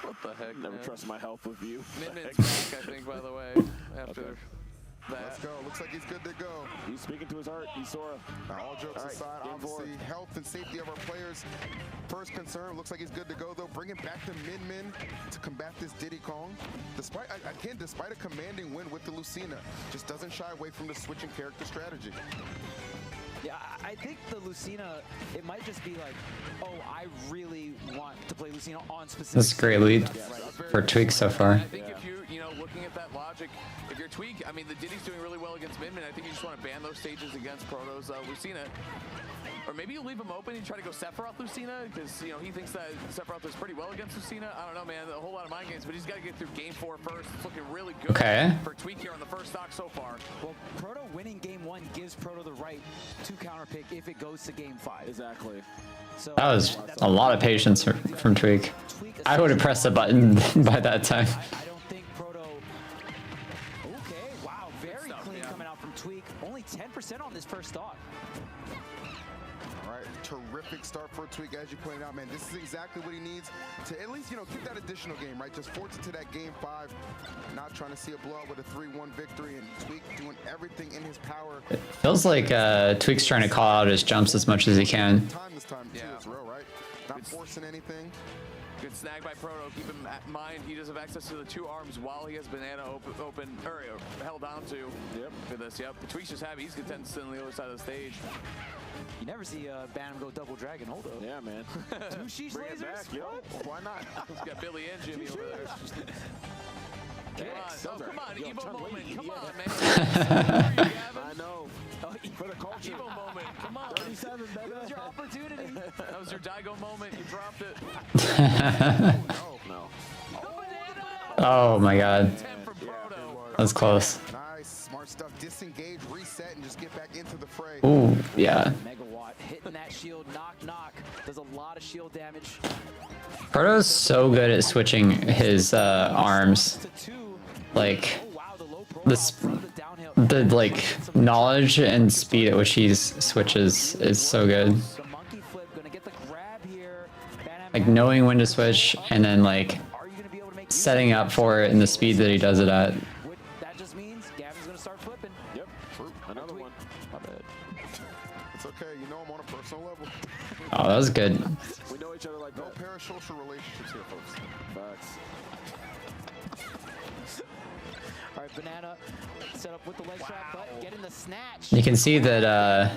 Speaker 2: What the heck?
Speaker 5: Never
Speaker 2: man?
Speaker 5: trust my health with you.
Speaker 2: Min-Min's back, I think, by the way, after that.
Speaker 14: Let's go. Looks like he's good to go.
Speaker 5: He's speaking to his heart. He's Sora.
Speaker 14: All jokes
Speaker 5: All right,
Speaker 14: aside,
Speaker 5: game
Speaker 14: obviously, health and safety of our players. First concern. Looks like he's good to go, though. Bringing back the Min-Min to combat this Diddy Kong. Despite a commanding win with the Lucina, just doesn't shy away from the switching character strategy.
Speaker 21: Yeah, I think the Lucina, it might just be like, oh, I really want to play Lucina on specific.
Speaker 1: That's a great lead for Tweak so far.
Speaker 2: I think if you're, looking at that logic, if you're Tweak, I mean, the Diddy's doing really well against Midman. I think you just want to ban those stages against Proto's Lucina. Or maybe you leave him open and try to go Sephiroth Lucina, because, he thinks that Sephiroth is pretty well against Lucina. I don't know, man, a whole lot of mind games, but he's got to get through game 4 first. It's looking really good for Tweak here on the first stock so far.
Speaker 21: Well, Proto winning game 1 gives Proto the right to counterpick if it goes to game 5.
Speaker 6: Exactly.
Speaker 21: So
Speaker 1: That was a lot of patience from Tweak. I would have pressed the button by that time.
Speaker 21: I don't think Proto... Okay, wow, very clean coming out from Tweak. Only 10% on this first stock.
Speaker 14: All right, terrific start for Tweak, as you pointed out, man. This is exactly what he needs to at least, get that additional game, right? Just force it to that game 5. Not trying to see a blowout with a 3-1 victory, and Tweak doing everything in his power.
Speaker 1: It feels like Tweak's trying to call out his jumps as much as he can.
Speaker 14: This time, too, as well, right? Not forcing anything.
Speaker 2: Good snag by Proto. Keep in mind, he does have access to the 2 arms while he has Banana open or held down to. Yep. For this, yep. Tweak's just happy. He's content to sit on the other side of the stage.
Speaker 21: You never see Bantam go double dragon hold up.
Speaker 5: Yeah, man.
Speaker 21: 2 sheesh lasers?
Speaker 5: Back, yo. Why not?
Speaker 2: He's got Billy and Jimmy over there. Come on, Evo moment. Come on, man.
Speaker 5: I know. For the culture.
Speaker 2: Evo moment. Come on.
Speaker 5: 37, baby.
Speaker 21: That was your opportunity.
Speaker 2: That was your Daigo moment. You dropped it.
Speaker 5: No.
Speaker 1: Oh my god. That's close.
Speaker 14: Nice, smart stuff. Disengage, reset, and just get back into the fray.
Speaker 1: Ooh, yeah.
Speaker 21: Megawatt hitting that shield, knock. Does a lot of shield damage.
Speaker 1: Proto's so good at switching his arms. Like the knowledge and speed at which he switches is so good. Like knowing when to switch and then like setting up for it and the speed that he does it at.
Speaker 21: That just means Gavin's gonna start flipping.
Speaker 5: Yep, true. Another one. My bad.
Speaker 14: It's okay, I'm on a personal level.
Speaker 1: Oh, that was good.
Speaker 5: We know each other like
Speaker 14: no parasocial relationships here, folks.
Speaker 5: Facts.
Speaker 21: All right, Banana set up with the leg trap, but getting the snatch.
Speaker 1: You can see that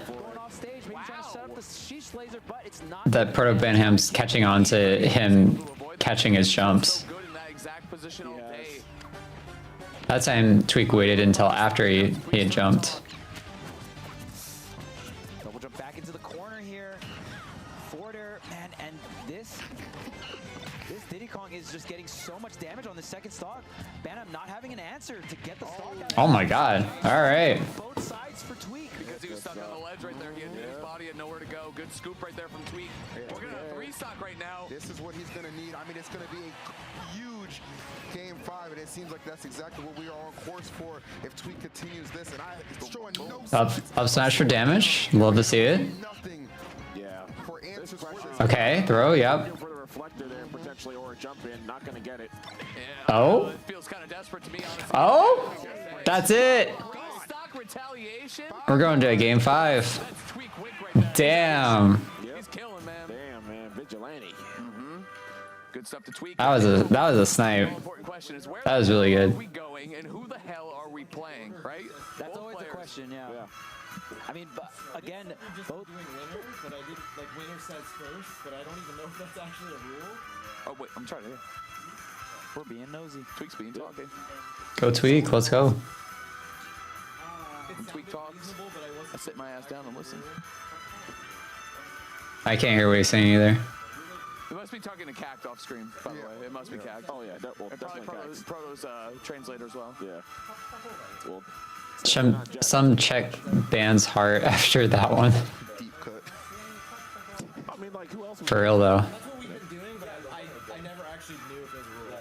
Speaker 21: Going off stage, maybe trying to set up the sheesh laser, but it's not.
Speaker 1: that Proto Banham's catching on to him catching his jumps. That time Tweak waited until after he had jumped.
Speaker 21: Double jump back into the corner here. Forward air, man, and this Diddy Kong is just getting so much damage on the second stock. Bantam not having an answer to get the stock out.
Speaker 1: Oh my god. Alright.
Speaker 21: Both sides for Tweak.
Speaker 2: Because he was stuck on the ledge right there. He had his body and nowhere to go. Good scoop right there from Tweak. We're going to 3-stock right now.
Speaker 14: This is what he's going to need. I mean, it's going to be a huge game 5, and it seems like that's exactly what we are on course for if Tweak continues this. And I'm showing no
Speaker 1: Up smash for damage. Love to see it.
Speaker 14: nothing.
Speaker 5: Yeah.
Speaker 14: For answers.
Speaker 1: Okay, throw, yep.
Speaker 5: For the reflector there, potentially, or a jump in. Not going to get it.
Speaker 1: Oh.
Speaker 2: It feels kind of desperate to me, honestly.
Speaker 1: Oh. That's it.
Speaker 2: Retaliation.
Speaker 1: We're going to a game 5. Damn.
Speaker 2: He's killing, man.
Speaker 5: Damn, man. Vigilante.
Speaker 2: Good stuff to Tweak.
Speaker 1: That was a snipe. That was really good.
Speaker 2: Where are we going and who the hell are we playing, right?
Speaker 21: That's always the question, yeah. I mean, but again, both
Speaker 8: doing winner, but I did like winner sets first, but I don't even know if that's actually a rule.
Speaker 2: Oh wait, I'm trying to hear.
Speaker 21: We're being nosy.
Speaker 2: Tweak's being talking.
Speaker 1: Go Tweak, let's go.
Speaker 2: When Tweak talks, I sit my ass down and listen.
Speaker 1: I can't hear what he's saying either.
Speaker 2: We must be talking to Cact off screen, by the way. It must be Cact.
Speaker 5: Oh yeah,
Speaker 2: and probably Proto's translator as well.
Speaker 5: Yeah. Well,
Speaker 1: Some check Ban's heart after that one.
Speaker 5: Deep cut. I mean, like, who else?
Speaker 1: For real though.
Speaker 8: That's what we've been doing, but I never actually knew if there's a rule.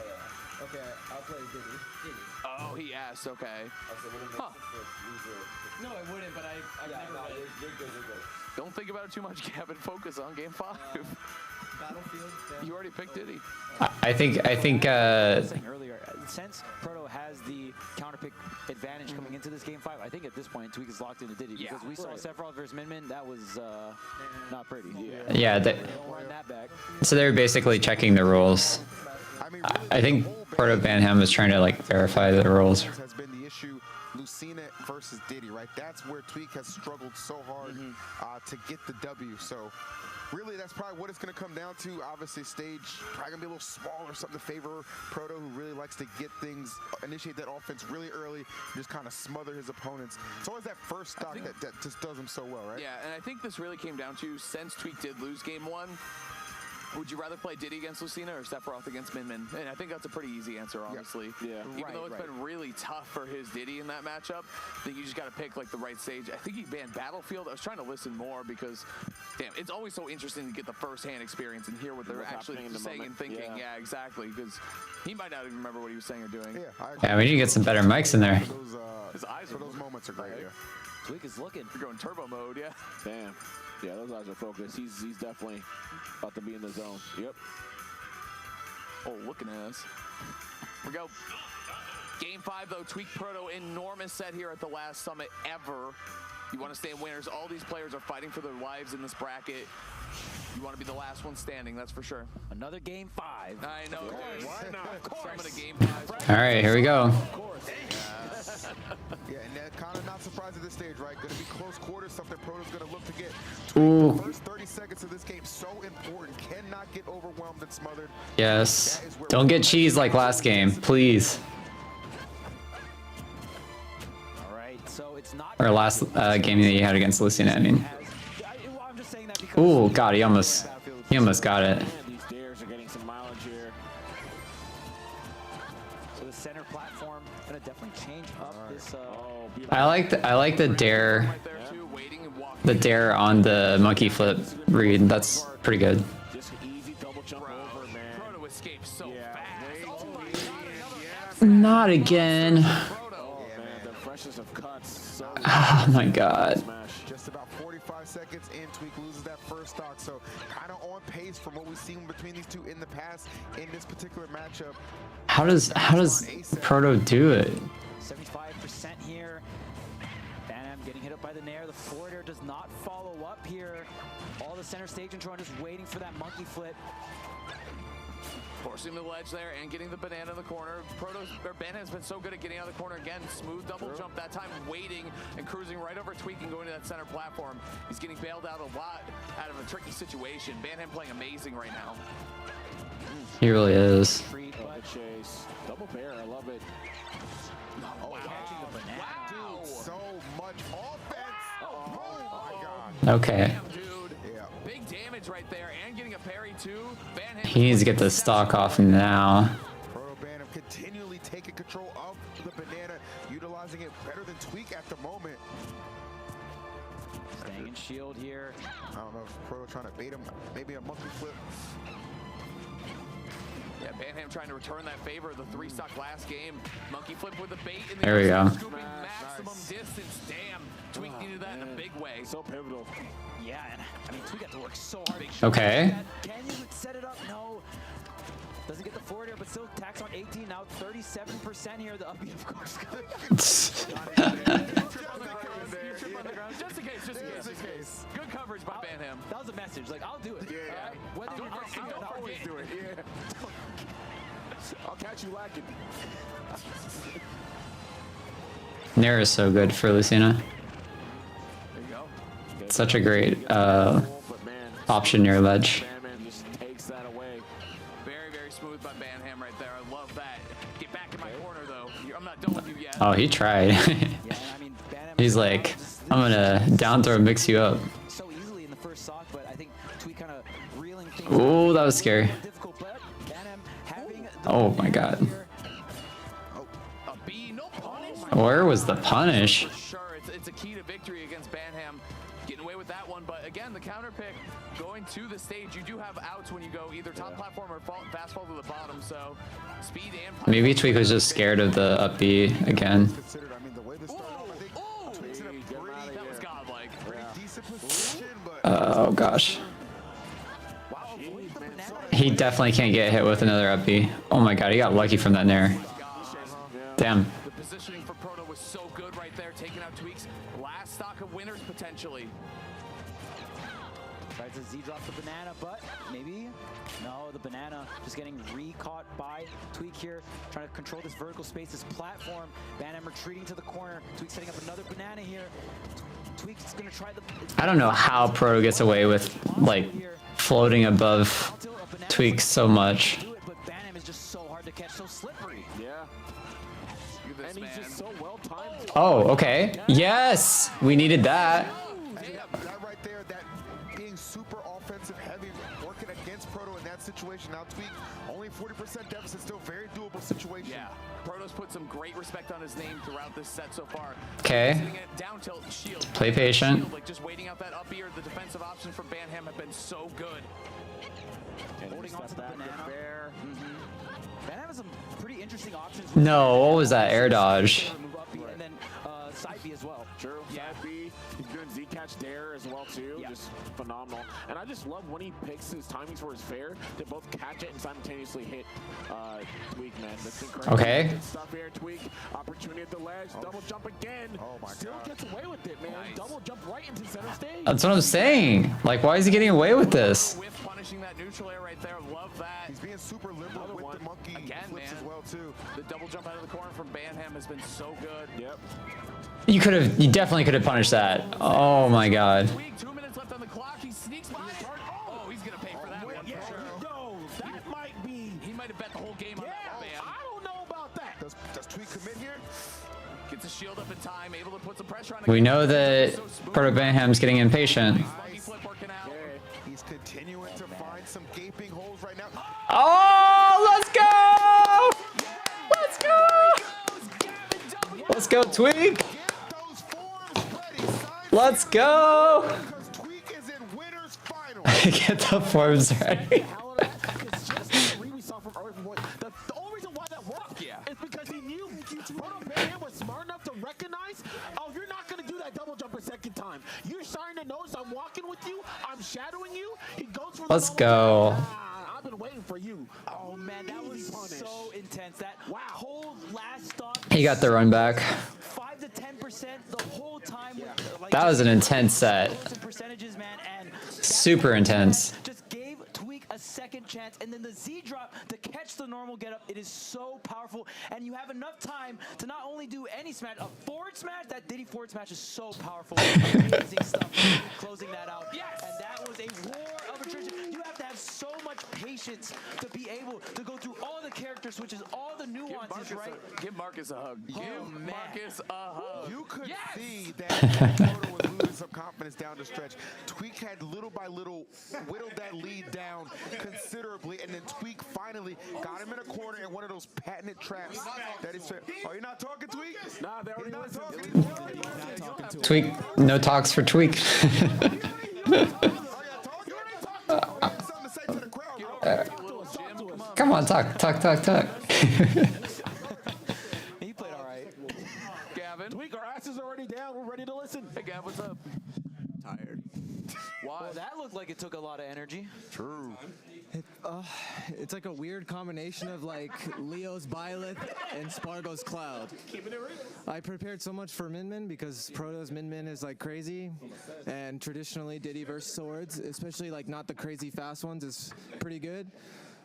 Speaker 8: Okay, I'll play Diddy.
Speaker 2: Oh, he asked. Okay. Huh.
Speaker 8: No, I wouldn't, but I've never read it.
Speaker 2: Don't think about it too much, Gavin. Focus on game 5.
Speaker 8: Battlefield.
Speaker 2: You already picked Diddy.
Speaker 1: I think
Speaker 21: Saying earlier, since Proto has the counter pick advantage coming into this game 5, I think at this point Tweak is locked into Diddy because we saw Sephiroth versus Min. That was not pretty.
Speaker 1: yeah.
Speaker 21: Don't run that back.
Speaker 1: So they're basically checking the rules. I think Proto Banham was trying to like verify the rules.
Speaker 14: Has been the issue. Lucina versus Diddy, right? That's where Tweak has struggled so hard to get the W. So really, that's probably what it's going to come down to. Obviously, stage probably going to be a little smaller, something to favor Proto, who really likes to get things, initiate that offense really early, just kind of smother his opponents. It's always that first stock that just does him so well, right?
Speaker 2: Yeah, and I think this really came down to, since Tweak did lose game 1, would you rather play Diddy against Lucina or Sephiroth against Min? And I think that's a pretty easy answer, honestly. Yeah. Even though it's been really tough for his Diddy in that matchup, I think you just got to pick like the right stage. I think he banned Battlefield. I was trying to listen more because, damn, it's always so interesting to get the first-hand experience and hear what they're actually saying and thinking. Yeah, exactly. Because he might not even remember what he was saying or doing.
Speaker 1: Yeah, we need to get some better mics in there.
Speaker 2: His eyes
Speaker 14: those moments are great. Yeah.
Speaker 21: Tweak is looking.
Speaker 2: You're going turbo mode, yeah.
Speaker 5: Damn. Yeah, those eyes are focused. He's definitely about to be in the zone. Yep.
Speaker 2: Oh, looking at us. Here we go. Game 5, though. Tweak Proto, enormous set here at the last summit ever. You want to stay winners. All these players are fighting for their lives in this bracket. You want to be the last one standing, that's for sure.
Speaker 21: Another game 5.
Speaker 2: I know.
Speaker 21: Why not?
Speaker 2: Of course. Some of the game 5.
Speaker 1: All right, here we go.
Speaker 14: Yeah, and that kind of not surprised at this stage, right? Going to be close quarters, something Proto's going to look to get.
Speaker 1: Ooh.
Speaker 14: The first 30 seconds of this game, so important. Cannot get overwhelmed and smothered.
Speaker 1: Yes. Don't get cheese like last game, please.
Speaker 21: All right, so it's not.
Speaker 1: Or last game that you had against Lucina, I mean. Ooh, God, he almost got it.
Speaker 5: These dares are getting some mileage here.
Speaker 21: So the center platform gonna definitely change up this.
Speaker 1: I like the dare on the monkey flip read. That's pretty good.
Speaker 5: Just easy double jump over, man.
Speaker 2: Proto escapes so fast. Oh my God,
Speaker 1: Not again.
Speaker 5: Oh man, the freshness of cuts. So
Speaker 1: Oh my God.
Speaker 14: Just about 45 seconds in, Tweak loses that first stock. So kind of on pace from what we've seen between these two in the past in this particular matchup.
Speaker 1: How does Proto do it?
Speaker 21: 75% here. Banham getting hit up by the Nair. The forward air does not follow up here. All the center stage control just waiting for that monkey flip.
Speaker 2: Forcing the ledge there and getting the banana in the corner. Banana has been so good at getting out of the corner again. Smooth double jump that time, waiting and cruising right over Tweak and going to that center platform. He's getting bailed out a lot out of a tricky situation. Banham playing amazing right now.
Speaker 1: He really is.
Speaker 5: Chase. Double pair, I love it.
Speaker 14: Oh, wow.
Speaker 2: Wow.
Speaker 14: So much offense. Oh my God.
Speaker 1: Okay.
Speaker 2: Damn, dude.
Speaker 14: Yeah.
Speaker 2: Big damage right there and getting a parry too. Banham
Speaker 1: He needs to get the stock off now.
Speaker 14: Proto Banham continually taking control of the banana, utilizing it better than Tweak at the moment.
Speaker 21: Staying in shield here.
Speaker 14: I don't know if Proto trying to bait him. Maybe a monkey flip.
Speaker 2: Yeah, Banham trying to return that favor of the 3-stock last game. Monkey flip with the bait in the
Speaker 1: There we go.
Speaker 2: scooping maximum distance. Damn, Tweak needed that in a big way.
Speaker 5: So pivotal.
Speaker 21: Yeah, and I mean, Tweak got to work so hard.
Speaker 1: Okay.
Speaker 21: Can you set it up? No. Doesn't get the forward air, but still tax on 18. Now 37% here. The upbeat, of course.
Speaker 2: Just in case. Good coverage by Banham.
Speaker 21: That was a message. Like, I'll do it.
Speaker 5: Yeah.
Speaker 21: All right? Whether you're missing or not.
Speaker 5: Always do it. Yeah. I'll catch you lacking.
Speaker 1: Nair is so good for Lucina.
Speaker 2: There you go.
Speaker 1: Such a great option near ledge.
Speaker 5: Banham just takes that away.
Speaker 2: Very, very smooth by Banham right there. I love that. Get back in my corner, though. I'm not done with you yet.
Speaker 1: Oh, he tried. He's like, I'm gonna down throw mix you up.
Speaker 21: So easily in the first stock, but I think Tweak kind of reeling things.
Speaker 1: Oh, that was scary. Oh my God. Where was the punish?
Speaker 2: For sure, it's a key to victory against Banham. Getting away with that one, but again, the counter pick going to the stage. You do have outs when you go either top platform or fast fall to the bottom, so speed and
Speaker 1: Maybe Tweak was just scared of the up B again.
Speaker 2: that was godlike.
Speaker 1: Oh gosh. He definitely can't get hit with another up B. Oh my god, he got lucky from that nair. Damn.
Speaker 2: The positioning for Proto was so good right there, taking out Tweak's last stock of winners potentially.
Speaker 21: Tries to Z drop the banana, but maybe no. The banana just getting re-caught by Tweak here, trying to control this vertical space, this platform. Banham retreating to the corner. Tweak setting up another banana here. Tweak's gonna try the.
Speaker 1: I don't know how Proto gets away with like floating above Tweak so much.
Speaker 21: But Banham is just so hard to catch, so slippery.
Speaker 5: Yeah. And he's just so well timed.
Speaker 1: Oh, okay. Yes, we needed that.
Speaker 14: That right there, that being super offensive heavy, working against Proto in that situation. Now Tweak, only 40% deficit, still very doable situation.
Speaker 2: Yeah. Proto's put some great respect on his name throughout this set so far.
Speaker 1: Okay.
Speaker 2: Sitting at down tilt, shield.
Speaker 1: Play patient.
Speaker 2: Shield, like just waiting out that up B or the defensive options from Banham have been so good.
Speaker 21: Holding on to the banana. Banham has some pretty interesting options.
Speaker 1: No, what was that? Air dodge.
Speaker 21: Move up B and then side B as well.
Speaker 5: True. Side B. He's doing Z catch there as well too. Just phenomenal. And I just love when he picks his timings for his fair to both catch it and simultaneously hit Tweak, man. That's incredible.
Speaker 1: Okay.
Speaker 5: Good stuff here, Tweak. Opportunity at the ledge. Double jump again. Oh my Still gets away with it, man. Double jump right into center stage.
Speaker 1: That's what I'm saying. Like, why is he getting away with this?
Speaker 2: With punishing that neutral air right there. Love that.
Speaker 14: He's being super liberal with the monkey
Speaker 2: again,
Speaker 14: flips
Speaker 2: man.
Speaker 14: as well too.
Speaker 2: The double jump out of the corner from Banham has been so good.
Speaker 5: Yep.
Speaker 1: You definitely could have punished that. Oh my god.
Speaker 2: 2 minutes left on the clock. He sneaks by. Oh, he's gonna pay for that one.
Speaker 5: Yeah, no, that might be.
Speaker 2: He might have bet the whole game on that one, Bam.
Speaker 5: I don't know about that.
Speaker 14: Does Tweak commit here?
Speaker 2: Gets a shield up in time, able to put some pressure on.
Speaker 1: We know that Proto Banham's getting impatient.
Speaker 14: He's continuing to find some gaping holes right now.
Speaker 1: Oh, let's go! Let's go! Let's go, Tweak! Let's go! Get the forms ready.
Speaker 5: We saw from early from the only reason why that worked is because he knew Proto Banham was smart enough to recognize, oh, you're not going to do that double jump a second time. You're starting to notice I'm walking with you, I'm shadowing you. He goes for
Speaker 1: Let's
Speaker 5: the
Speaker 1: go.
Speaker 5: I've been waiting for you.
Speaker 21: Oh man, that was so intense. That whole last stop.
Speaker 1: He got the run back.
Speaker 21: 5 to 10% the whole time. With, like,
Speaker 1: That was an intense set.
Speaker 21: Percentages, man, and
Speaker 1: Super intense.
Speaker 21: just gave Tweak a second chance, and then the Z drop to catch the normal get up. It is so powerful, and you have enough time to not only do any smash, a forward smash. That Diddy forward smash is so powerful. Amazing stuff. Closing that out. Yes, and that was a war of attrition. You have to have so much patience to be able to go through all the character switches, all the nuances, right?
Speaker 2: Give Marcus a hug. Give Marcus a hug.
Speaker 14: You could see that Proto was losing some confidence down the stretch. Tweak had little by little whittled that lead down considerably, and then Tweak finally got him in a corner in one of those patented traps that he said, "Oh, you're not talking, Tweak?
Speaker 5: Nah, they already
Speaker 14: not talking.
Speaker 1: Tweak, no talks for Tweak. Come on, talk.
Speaker 21: He played all right.
Speaker 2: Gavin.
Speaker 5: Tweak, our ass is already down. We're ready to listen.
Speaker 2: Hey, Gavin, what's up?
Speaker 21: Tired.
Speaker 2: Why?
Speaker 21: Well, that looked like it took a lot of energy.
Speaker 14: True.
Speaker 8: It's like a weird combination of like Leo's Byleth and Spargo's Cloud. I prepared so much for Min Min because Proto's Min Min is like crazy, and traditionally Diddy versus Swords, especially like not the crazy fast ones, is pretty good.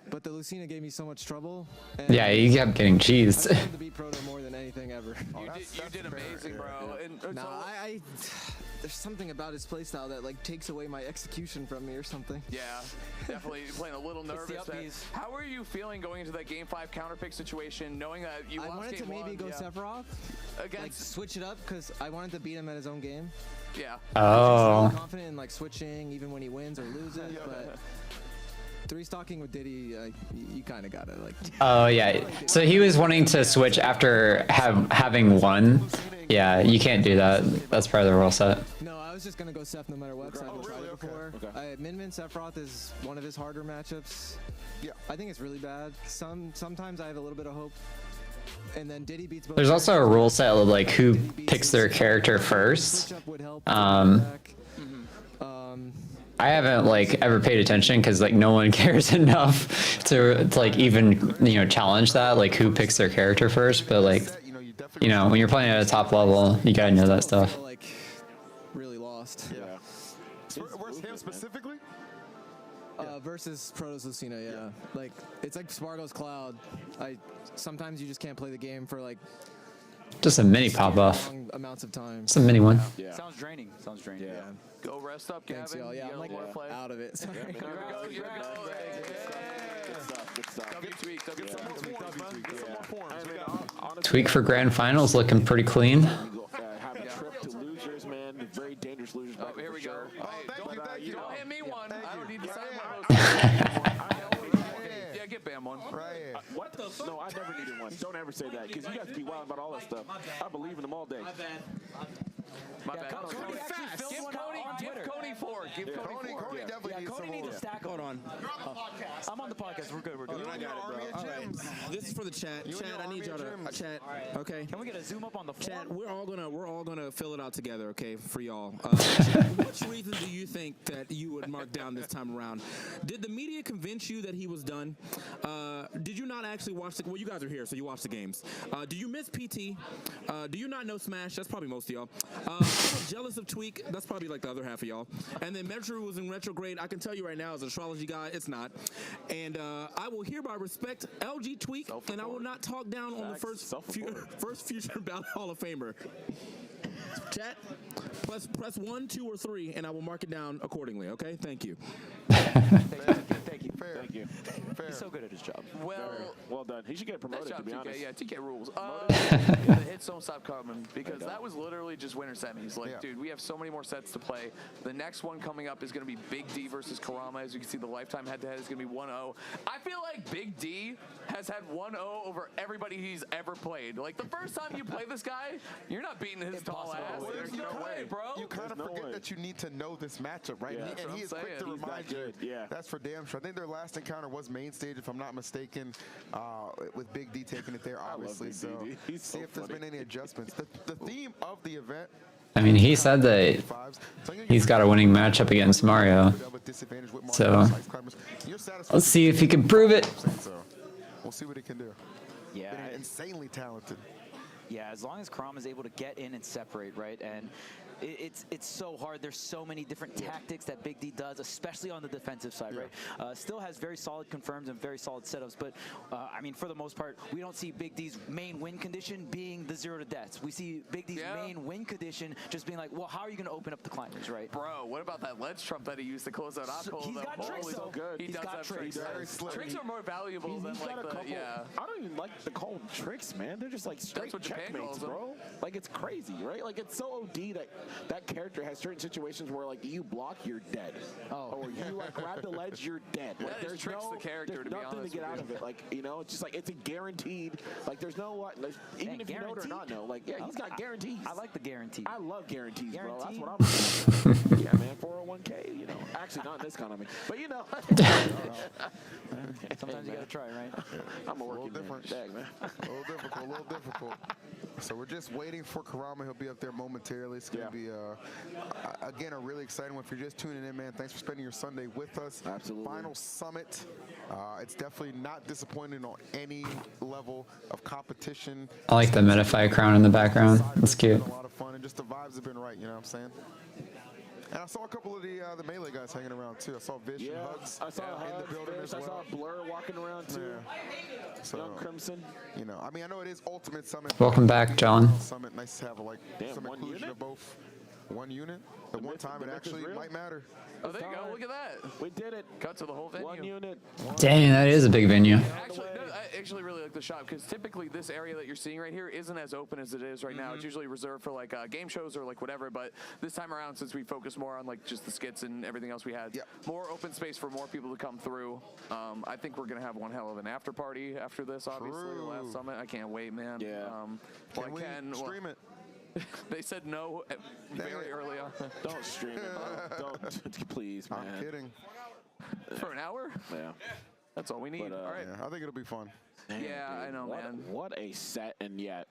Speaker 8: But the Lucina gave me so much trouble. And
Speaker 1: Yeah, you kept getting cheesed.
Speaker 8: I wanted to beat Proto more than anything ever.
Speaker 2: You did amazing, bro. And
Speaker 8: No, there's something about his playstyle that like takes away my execution from me or something.
Speaker 2: Yeah, definitely playing a little nervous. How are you feeling going into that Game 5 counterpick situation, knowing that you
Speaker 8: I
Speaker 2: lost
Speaker 8: wanted to
Speaker 2: game
Speaker 8: maybe
Speaker 2: one,
Speaker 8: go Sephiroth,
Speaker 2: against
Speaker 8: like switch it up because I wanted to beat him at his own game.
Speaker 2: Yeah.
Speaker 1: Oh.
Speaker 8: I'm confident in like switching even when he wins or loses, but 3-stocking with Diddy, you kind of gotta like.
Speaker 1: Oh yeah. So he was wanting to switch after having won. Yeah, you can't do that. That's part of the rule set.
Speaker 8: No, I was just gonna go Seph no matter what because I haven't tried it before. Min Min Sephiroth is one of his harder matchups. Yeah, I think it's really bad. Sometimes I have a little bit of hope. And then Diddy beats both.
Speaker 1: There's also a rule set of like who picks their character first. I haven't like ever paid attention because like no one cares enough to like even challenge that, like who picks their character first. But like when you're playing at a top level, you gotta know that stuff.
Speaker 8: Like really lost.
Speaker 5: Yeah.
Speaker 9: Where's him specifically?
Speaker 8: Versus Protoss Lucina, yeah. Like it's like Spargo's Cloud. Sometimes you just can't play the game for like
Speaker 1: Just a mini pop off.
Speaker 8: long amounts of time.
Speaker 1: Just a mini one.
Speaker 21: Yeah. Sounds draining. Sounds draining.
Speaker 5: Yeah.
Speaker 2: Go rest up, Gavin.
Speaker 8: Thanks, y'all. Yeah, I'm like out of it. Sorry.
Speaker 2: Here we go. Here we go.
Speaker 5: Good stuff.
Speaker 2: W tweak. W tweak.
Speaker 1: Tweak for grand finals looking pretty clean.
Speaker 5: Have a trip to losers, man. Very dangerous losers.
Speaker 2: Oh, here we go.
Speaker 5: Thank you.
Speaker 2: Don't hand me one. I don't need to sign one of those. Yeah, get Bam one.
Speaker 9: Right here.
Speaker 5: What? No, I never needed one. Don't ever say that, because you guys be wild about all that stuff. I believe in them all day.
Speaker 2: My bad.
Speaker 15: Cody actually filled one out on Twitter.
Speaker 2: Give Cody 4. Give Cody 4.
Speaker 9: Cody definitely needs
Speaker 15: Cody
Speaker 9: some
Speaker 15: needs
Speaker 9: more.
Speaker 15: a stack. Hold on. I'm on the podcast. We're good. We're good.
Speaker 9: You and your army of
Speaker 15: All right.
Speaker 9: gems.
Speaker 15: This is for the chat.
Speaker 9: You and
Speaker 15: Chat,
Speaker 9: your
Speaker 15: I need y'all
Speaker 9: army of
Speaker 15: to chat. Okay.
Speaker 21: Can we get a zoom up on the
Speaker 15: Chat,
Speaker 21: form?
Speaker 15: we're all gonna fill it out together, okay, for y'all. Which reason do you think that you would mark down this time around? Did the media convince you that he was done? Did you not actually watch the? Well, you guys are here, so you watch the games. Do you miss PT? Do you not know Smash? That's probably most of y'all. I was jealous of Tweak. That's probably like the other half of y'all. And then Metro was in retrograde. I can tell you right now, as an astrology guy, it's not. And I will hereby respect LG Tweak, and I will not talk down on the first future ballot Hall of Famer. Chat, press 1, 2, or 3, and I will mark it down accordingly. Okay, thank you.
Speaker 21: Thank you.
Speaker 9: Fair.
Speaker 5: Thank you.
Speaker 9: Fair.
Speaker 21: He's so good at his job.
Speaker 5: Well done. He should get promoted,
Speaker 2: Nice
Speaker 5: to
Speaker 2: job,
Speaker 5: be
Speaker 2: TK.
Speaker 5: honest.
Speaker 2: Yeah, TK rules. The hits don't stop coming, because that was literally just winter semis. Like, dude, we have so many more sets to play. The next one coming up is going to be Big D versus Karama. As you can see, the lifetime head-to-head is going to be 1-0. I feel like Big D has had 1-0 over everybody he's ever played. Like, the first time you play this guy, you're not beating his tall ass. There's no way, bro.
Speaker 9: You kind of forget that you need to know this matchup, right?
Speaker 5: Yeah.
Speaker 9: And he is quick to remind you.
Speaker 5: Yeah.
Speaker 9: That's for damn sure. I think their last encounter was main stage, if I'm not mistaken, with Big D taking it there, obviously.
Speaker 5: Big
Speaker 9: So
Speaker 5: D. He's
Speaker 9: see
Speaker 5: so
Speaker 9: if there's been any adjustments. The theme of the event.
Speaker 1: I mean, he said that he's got a winning matchup against Mario. So let's see if he can prove it.
Speaker 9: So we'll see what he can do.
Speaker 21: Yeah.
Speaker 9: Insanely talented.
Speaker 21: Yeah, as long as Karam is able to get in and separate, right? And it's so hard. There's so many different tactics that Big D does, especially on the defensive side, right? Still has very solid confirms and very solid setups, but I mean, for the most part, we don't see Big D's main win condition being the 0 to deaths. We see Big D's main win condition just being like, well, how are you going to open up the climbers, right?
Speaker 2: Bro, what about that ledge trump that he used to close out Akko?
Speaker 21: He's got tricks, though.
Speaker 2: Good. He
Speaker 21: He's
Speaker 2: does
Speaker 21: got
Speaker 2: have
Speaker 21: tricks.
Speaker 2: tricks. Tricks are more valuable than like the
Speaker 5: I don't even like to call them tricks, man. They're just like straight
Speaker 2: what Japan
Speaker 5: checkmates,
Speaker 2: calls them.
Speaker 5: bro. Like, it's crazy, right? Like, it's so OD that that character has certain situations where, like, you block, you're dead. Or you, like, grab the ledge, you're dead. Like,
Speaker 2: That just tricks the character,
Speaker 5: there's
Speaker 2: to be
Speaker 5: nothing
Speaker 2: honest
Speaker 5: to get
Speaker 2: with
Speaker 5: out
Speaker 2: you.
Speaker 5: of it. Like, you know, it's just like, it's a guaranteed. Like, there's no what. Even if you know it or not know. Like, yeah, he's got guarantees.
Speaker 21: I like the guarantee.
Speaker 5: I love guarantees, bro. That's what I'm Yeah, man, 401k, you know. Actually, not in this economy. But, you know.
Speaker 21: Sometimes you got to try, right?
Speaker 5: I'm a working man. Dag, man.
Speaker 9: A little difficult. So we're just waiting for Karama. He'll be up there momentarily. It's going to be, again, a really exciting one. If you're just tuning in, man, thanks for spending your Sunday with us.
Speaker 5: Absolutely.
Speaker 9: Final summit. It's definitely not disappointing on any level of competition.
Speaker 1: I like the Metafy crown in the background. That's cute.
Speaker 9: A lot of fun, and just the vibes have been right, you know what I'm saying? And I saw a couple of the Melee guys hanging around too. I saw Vish and Hugs
Speaker 5: I saw
Speaker 9: in the building as well.
Speaker 5: I saw Blur walking around too.
Speaker 9: So,
Speaker 5: Young Crimson.
Speaker 9: You know, I mean, I know it is Ultimate Summit.
Speaker 1: Welcome back, John.
Speaker 9: Summit, nice to have some
Speaker 5: one
Speaker 9: inclusion
Speaker 5: unit?
Speaker 9: of both. One unit. The one time it actually might matter.
Speaker 2: Oh, there you go. Look at that.
Speaker 5: We did it.
Speaker 2: Cut to the whole venue.
Speaker 5: One unit.
Speaker 1: Dang, that is a big venue.
Speaker 2: Actually, no, I actually really like the shop, because typically this area that you're seeing right here isn't as open as it is right now. It's usually reserved for like game shows or like whatever. But this time around, since we focus more on like just the skits and everything else we had, more open space for more people to come through. I think we're gonna have one hell of an after party after this. Obviously, the last summit. I can't wait, man.
Speaker 5: Yeah.
Speaker 9: Can we stream it?
Speaker 2: They said no very early on.
Speaker 5: Don't stream it, bro. Don't, please, man.
Speaker 9: I'm kidding.
Speaker 2: For an hour?
Speaker 5: Yeah.
Speaker 2: That's all we need.
Speaker 5: But,
Speaker 2: all right.
Speaker 9: Yeah, I think it'll be fun.
Speaker 2: Yeah, I know, man.
Speaker 5: What a set, and yeah,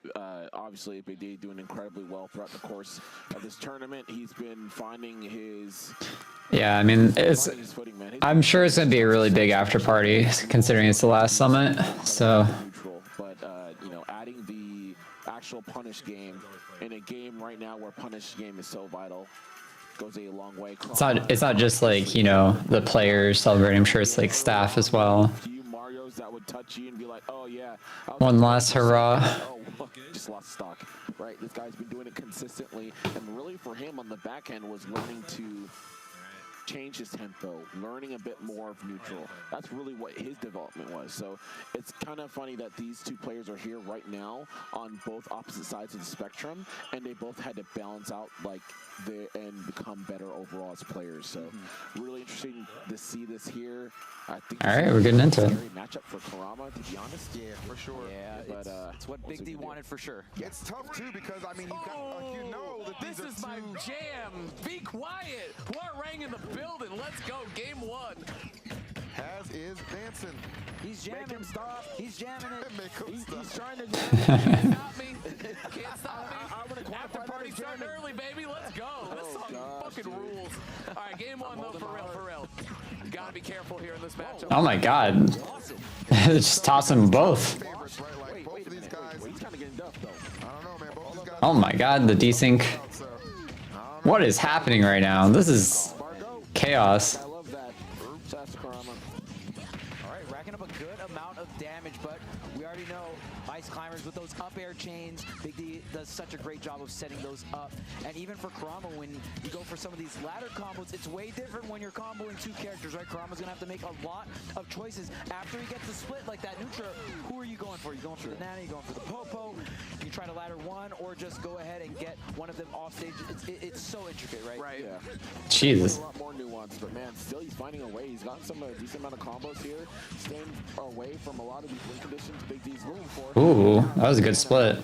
Speaker 5: obviously Big D doing incredibly well throughout the course of this tournament. He's been finding his.
Speaker 1: Yeah, I mean, I'm sure it's gonna be a really big after party considering it's the last summit. So.
Speaker 5: But you know, adding the actual punish game in a game right now where punish game is so vital goes a long way.
Speaker 1: It's not just like, you know, the players celebrating. I'm sure it's like staff as well.
Speaker 5: Marios that would touch you and be like, oh yeah,
Speaker 1: One last hurrah.
Speaker 5: Oh, just lost stock, right? This guy's been doing it consistently, and really for him on the back end was learning to change his tempo, learning a bit more of neutral. That's really what his development was. So it's kind of funny that these two players are here right now on both opposite sides of the spectrum, and they both had to balance out like and become better overall as players. So really interesting to see this here. I think
Speaker 1: All right, we're getting into it.
Speaker 5: Matchup for Karama, to be honest.
Speaker 9: Yeah, for sure.
Speaker 21: Yeah,
Speaker 5: but
Speaker 21: it's what Big D wanted for sure.
Speaker 9: It's tough too because I mean you got you know that
Speaker 2: This is my jam. Be quiet. What rang in the building? Let's go. Game 1.
Speaker 9: Has is dancing.
Speaker 21: He's jamming.
Speaker 9: Make him stop.
Speaker 21: He's jamming it.
Speaker 9: Make him stop.
Speaker 5: He's trying to
Speaker 2: Stop me. Can't stop me. After party starting early, baby. Let's go. This song fucking rules. All right, game 1 though, for real. You gotta be careful here in this matchup.
Speaker 1: Oh my god. Just toss them both.
Speaker 5: Wait a minute. He's kind of getting duffed though.
Speaker 9: I don't know, man. Both these guys
Speaker 1: Oh my god, the desync. What is happening right now? This is chaos.
Speaker 5: I love that. That's Karama.
Speaker 21: All right, racking up a good amount of damage, but we already know Ice Climbers with those up air chains. Big D does such a great job of setting those up. And even for Karama, when you go for some of these ladder combos, it's way different when you're comboing two characters, right? Karama's gonna have to make a lot of choices. After he gets the split like that neutral, who are you going for? You going for the Nana, you going for the Popo? You try to ladder one, or just go ahead and get one of them off stage. It's so intricate, right?
Speaker 2: Right.
Speaker 5: Yeah.
Speaker 1: Jesus.
Speaker 5: A lot more nuance, but man, still he's finding a way. He's gotten some decent amount of combos here, staying away from a lot of these win conditions Big D's moving for.
Speaker 1: Ooh, that was a good split.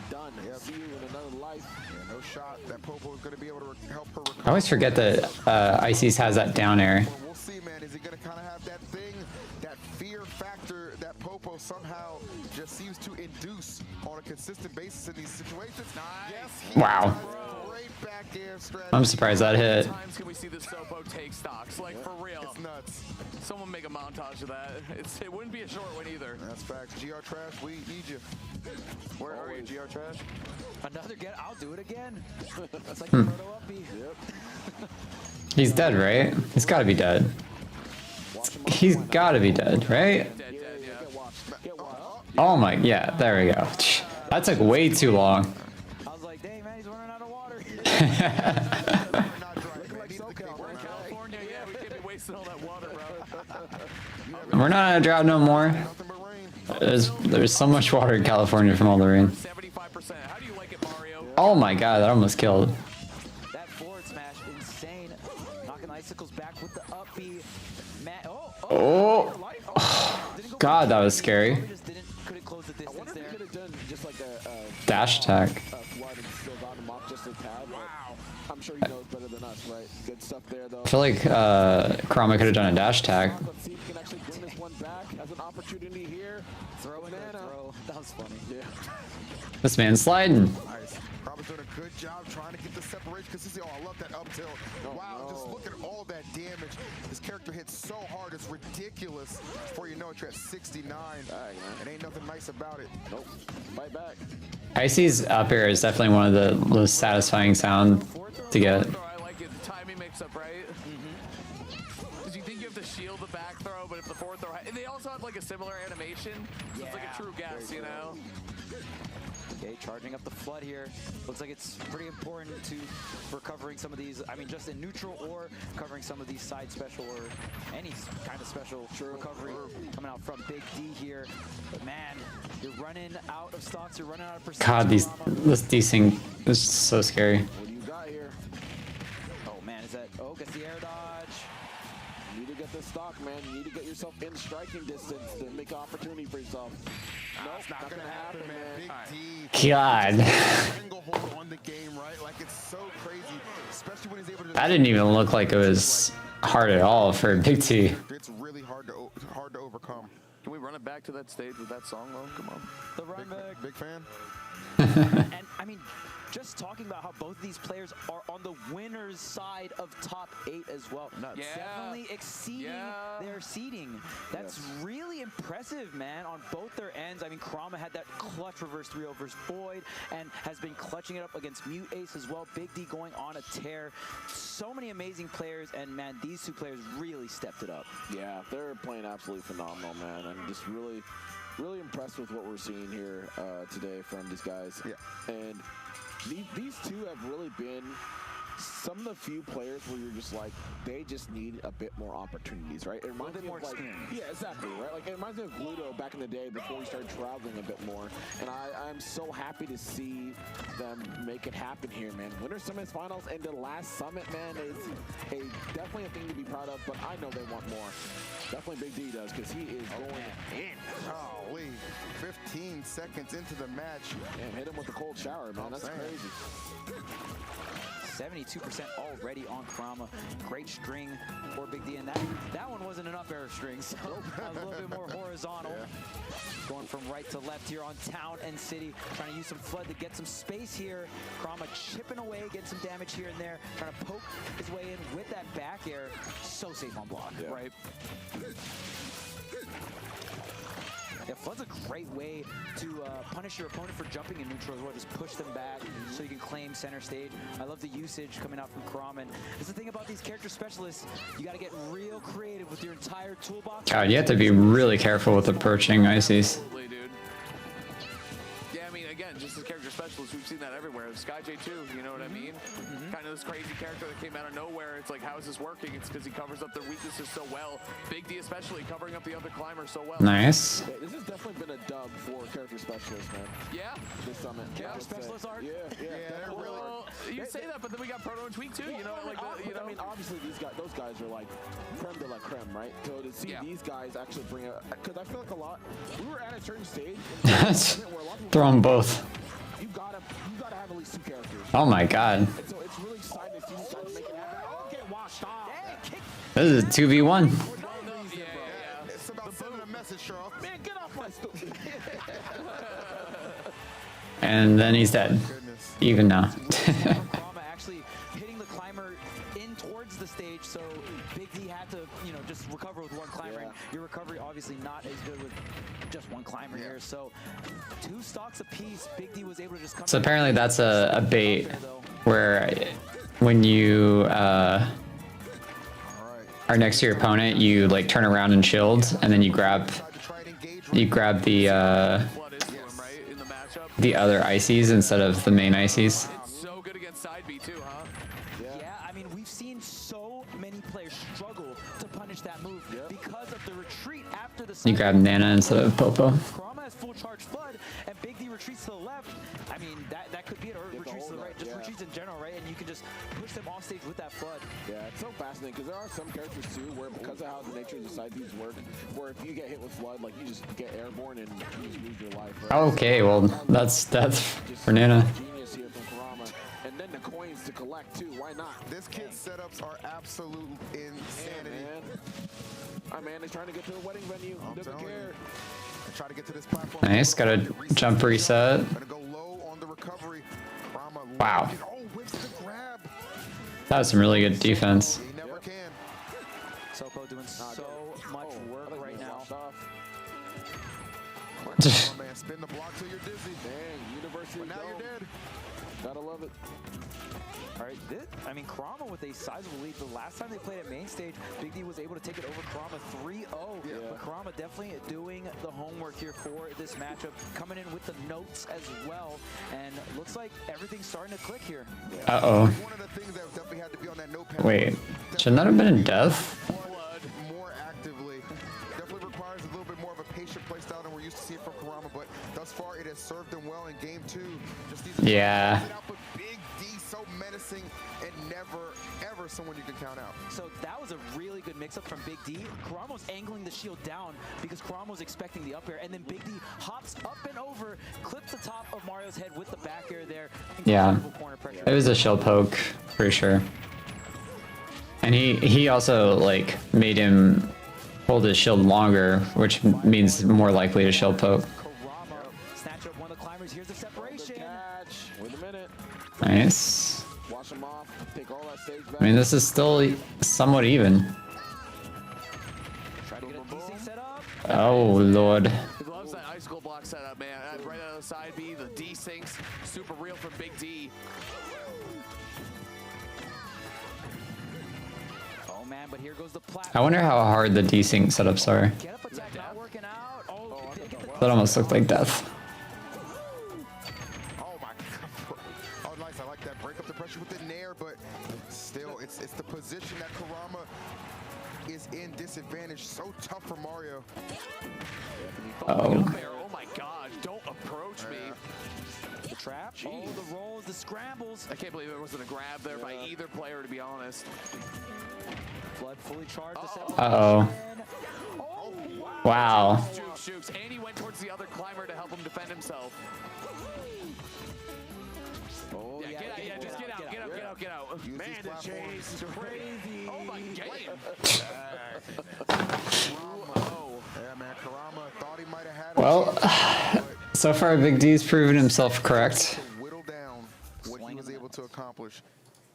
Speaker 5: Done. See you in another life.
Speaker 9: Yeah, no shot. That Popo is going to be able to help her.
Speaker 1: I always forget that Ices has that down air.
Speaker 9: We'll see, man. Is he going to kind of have that thing, that fear factor that Popo somehow just seems to induce on a consistent basis in these situations? Yes.
Speaker 1: Wow.
Speaker 9: Great back air strategy.
Speaker 1: I'm surprised that hit.
Speaker 2: Times can we see the Sopo take stocks? Like, for real.
Speaker 9: It's nuts.
Speaker 2: Someone make a montage of that. It wouldn't be a short one either.
Speaker 9: That's facts. GR Trash, we need you.
Speaker 2: Where are you, GR Trash?
Speaker 21: Another get. I'll do it again. That's like the proto uppy.
Speaker 5: Yep.
Speaker 1: He's dead, right? He's gotta be dead. He's gotta be dead, right?
Speaker 2: Dead, yeah.
Speaker 1: Oh my, yeah, there we go. That took way too long.
Speaker 21: I was like, dang, man, he's running out of water.
Speaker 2: We're in California, yeah, we can't be wasting all that water, bro.
Speaker 1: We're not on a drought no more. There's so much water in California from all the rain.
Speaker 2: 75%. How do you like it, Mario?
Speaker 1: Oh my god, that almost killed.
Speaker 21: That forward smash, insane. Knocking Icicles back with the up B.
Speaker 1: Oh. God, that was scary.
Speaker 21: Couldn't close the distance there.
Speaker 5: Could have done just like a
Speaker 1: Dash attack.
Speaker 5: flood and still got him off just a tad. Wow. I'm sure he knows better than us, right? Good stuff there, though.
Speaker 1: I feel like Karama could have done a dash attack.
Speaker 5: Let's see if he can actually bring this one back as an opportunity here.
Speaker 21: Throw in that throw. That was funny.
Speaker 5: Yeah.
Speaker 1: This man's sliding.
Speaker 9: Nice. Robert's doing a good job trying to get the separation consistency. Oh, I love that up tilt. Wow, just look at all that damage. This character hits so hard, it's ridiculous. Before you know it, you're at 69. It ain't nothing nice about it.
Speaker 5: Nope. Fight back.
Speaker 1: Icy's up air is definitely one of the most satisfying sound to get.
Speaker 2: I like it. The timing mix up, right? Because you think you have to shield the back throw, but if the forward throw... And they also have like a similar animation, so it's like a true guess, you know?
Speaker 21: Okay, charging up the flood here. Looks like it's pretty important for covering some of these, I mean, just in neutral or covering some of these side special or any kind of special recovery coming out from Big D here. But man, you're running out of stocks, you're running out of percentage.
Speaker 1: God, this desync is so scary.
Speaker 5: What do you got here?
Speaker 21: Oh man, is that, gets the air dodge.
Speaker 5: You need to get this stock, man. You need to get yourself in striking distance to make an opportunity for yourself. No, it's not gonna happen, man.
Speaker 9: Big D.
Speaker 1: God.
Speaker 9: Stranglehold on the game, right? Like it's so crazy, especially when he's able to.
Speaker 1: That didn't even look like it was hard at all for Big T.
Speaker 9: It's really hard to overcome.
Speaker 2: Can we run it back to that stage with that song though? Come on.
Speaker 21: The run back.
Speaker 9: Big fan.
Speaker 21: And I mean, just talking about how both of these players are on the winner's side of top 8 as well.
Speaker 2: Yeah.
Speaker 21: Definitely exceeding their seeding. That's really impressive, man, on both their ends. I mean, Krama had that clutch reverse 3-0 versus Void and has been clutching it up against Mute Ace as well. Big D going on a tear. So many amazing players, and man, these two players really stepped it up.
Speaker 5: Yeah, they're playing absolutely phenomenal, man. I'm just really impressed with what we're seeing here today from these guys. Yeah. And these two have really been some of the few players where you're just like, they just need a bit more opportunities, right? It reminds me of like, yeah, exactly, right? Like it reminds me of Gluto back in the day before we started traveling a bit more. And I'm so happy to see them make it happen here, man. Winter Summits Finals and the last summit, man, is definitely a thing to be proud of, but I know they want more. Definitely Big D does, because he is going in.
Speaker 9: Oh, 15 seconds into the match.
Speaker 5: And hit him with the cold shower, man. That's crazy.
Speaker 21: 72% already on Krama. Great string for Big D, and that one wasn't enough air string, so a little bit more horizontal. Going from right to left here on Town and City, trying to use some flood to get some space here. Krama chipping away, getting some damage here and there, trying to poke his way in with that back air. So safe on block, right? Yeah, Flood's a great way to punish your opponent for jumping in neutral as well. Just push them back so you can claim center stage. I love the usage coming out from Krom. And that's the thing about these character specialists. You got to get real creative with your entire toolbox.
Speaker 1: God, you have to be really careful with approaching ICs.
Speaker 2: Absolutely, dude. Yeah, I mean, again, just as character specialists, we've seen that everywhere. SkyJ too, you know what I mean? Kind of this crazy character that came out of nowhere. It's like, how is this working? It's because he covers up their weaknesses so well. Big D especially covering up the other climbers so well.
Speaker 1: Nice.
Speaker 5: Yeah, this has definitely been a dub for character specialists, man.
Speaker 2: Yeah.
Speaker 5: This summit.
Speaker 21: Character specialists are?
Speaker 5: Yeah, they're really.
Speaker 2: Well, you say that, but then we got Proto and Tweak too. You know, like
Speaker 5: I mean, obviously those guys are like creme de la creme, right? So to see these guys actually bring a, because I feel like we were at a certain stage where a lot of people
Speaker 1: Throw them both.
Speaker 5: you gotta have at least 2 characters.
Speaker 1: Oh my god.
Speaker 5: And so it's really exciting to see these guys make it happen. Oh, get washed off.
Speaker 1: This is a 2v1.
Speaker 9: It's about sending a message, Charles.
Speaker 5: Man, get off my stool.
Speaker 1: And then he's dead. Even now.
Speaker 21: Krama actually hitting the climber in towards the stage, so Big D had to, just recover with one climber. Your recovery obviously not as good with just one climber here, so 2 stocks apiece. Big D was able to just come.
Speaker 1: So apparently that's a bait where when you are next to your opponent, you like turn around and shield, and then you grab the other ICs instead of the main ICs.
Speaker 2: It's so good against side B too, huh?
Speaker 21: Yeah, I mean, we've seen so many players struggle to punish that move because of the retreat after the.
Speaker 1: You grab Nana instead of Popo.
Speaker 21: Krama has full charge flood, and Big D retreats to the left. I mean, that could be it, or retreats to the right, just retreats in general, right? And you can just push them off stage with that flood.
Speaker 5: Yeah, it's so fascinating because there are some characters too where, because of how the nature of the side beats work, where if you get hit with flood, like you just get airborne and you just lose your life. Right?
Speaker 1: Okay, well that's for Nana.
Speaker 5: Genius here from Kurama, and then the coins to collect too. Why not?
Speaker 9: This kid's setups are absolute insanity.
Speaker 5: Yeah, man, he's trying to get to the wedding venue. Doesn't care.
Speaker 9: Try to get to this platform.
Speaker 1: Nice, got a jump reset.
Speaker 9: Gonna go low on the recovery. Krama
Speaker 1: Wow.
Speaker 9: whips the grab.
Speaker 1: That was some really good defense.
Speaker 9: He never can.
Speaker 21: Sopo doing so much work right now.
Speaker 9: Oh, man, spin the block till you're dizzy.
Speaker 5: Dang, University.
Speaker 9: But now you're dead.
Speaker 5: Gotta love it.
Speaker 21: All right, I mean, Krama with a sizable lead. The last time they played at main stage, Big D was able to take it over Krama 3-0. But Krama definitely doing the homework here for this matchup, coming in with the notes as well. And looks like everything's starting to click here.
Speaker 1: Uh-oh.
Speaker 9: One of the things that definitely had to be on that notepad.
Speaker 1: Wait, shouldn't that have been in death?
Speaker 9: More actively. Definitely requires a little bit more of a patient play style than we're used to seeing from Kurama, but thus far it has served them well in game 2. Just these
Speaker 1: Yeah.
Speaker 9: Big D so menacing and never ever someone you can count out.
Speaker 21: So that was a really good mix-up from Big D. Kurama was angling the shield down because Kurama was expecting the up air, and then Big D hops up and over, clips the top of Mario's head with the back air there.
Speaker 1: Yeah.
Speaker 21: Incredible corner pressure.
Speaker 1: It was a shield poke, for sure. And he also like made him hold his shield longer, which means more likely to shield poke.
Speaker 21: Snatch up one of the climbers. Here's the separation.
Speaker 5: Wait a minute.
Speaker 1: Nice.
Speaker 5: Wash him off. Take all that stage back.
Speaker 1: I mean, this is still somewhat even.
Speaker 21: Try to get a DC set up.
Speaker 1: Oh lord.
Speaker 2: He loves that icicle block setup, man. Right out of the side B, the D sinks, super real from Big D.
Speaker 21: Oh man, but here goes the platform.
Speaker 1: I wonder how hard the desync setups are.
Speaker 21: Get up attack not working out. Oh,
Speaker 1: That almost looked like death.
Speaker 9: Oh my god. Oh nice, I like that. Break up the pressure with the nair, but still it's the position that Kurama is in disadvantage. So tough for Mario.
Speaker 1: Oh.
Speaker 2: Oh my gosh, don't approach me.
Speaker 21: The trap.
Speaker 2: Jeez.
Speaker 21: Oh, the rolls, the scrambles.
Speaker 2: I can't believe there wasn't a grab there by either player, to be honest.
Speaker 21: Flood fully charged.
Speaker 1: Uh-oh. Wow.
Speaker 2: Shooks, and he went towards the other climber to help him defend himself.
Speaker 21: Oh,
Speaker 2: yeah, get out.
Speaker 9: Use
Speaker 2: Man,
Speaker 9: these
Speaker 2: the
Speaker 9: platforms.
Speaker 2: chase is crazy. Oh my game.
Speaker 9: Yeah, man, Kurama thought he might have had
Speaker 1: Well, so far Big D's proven himself correct.
Speaker 9: whittle down what he was able to accomplish.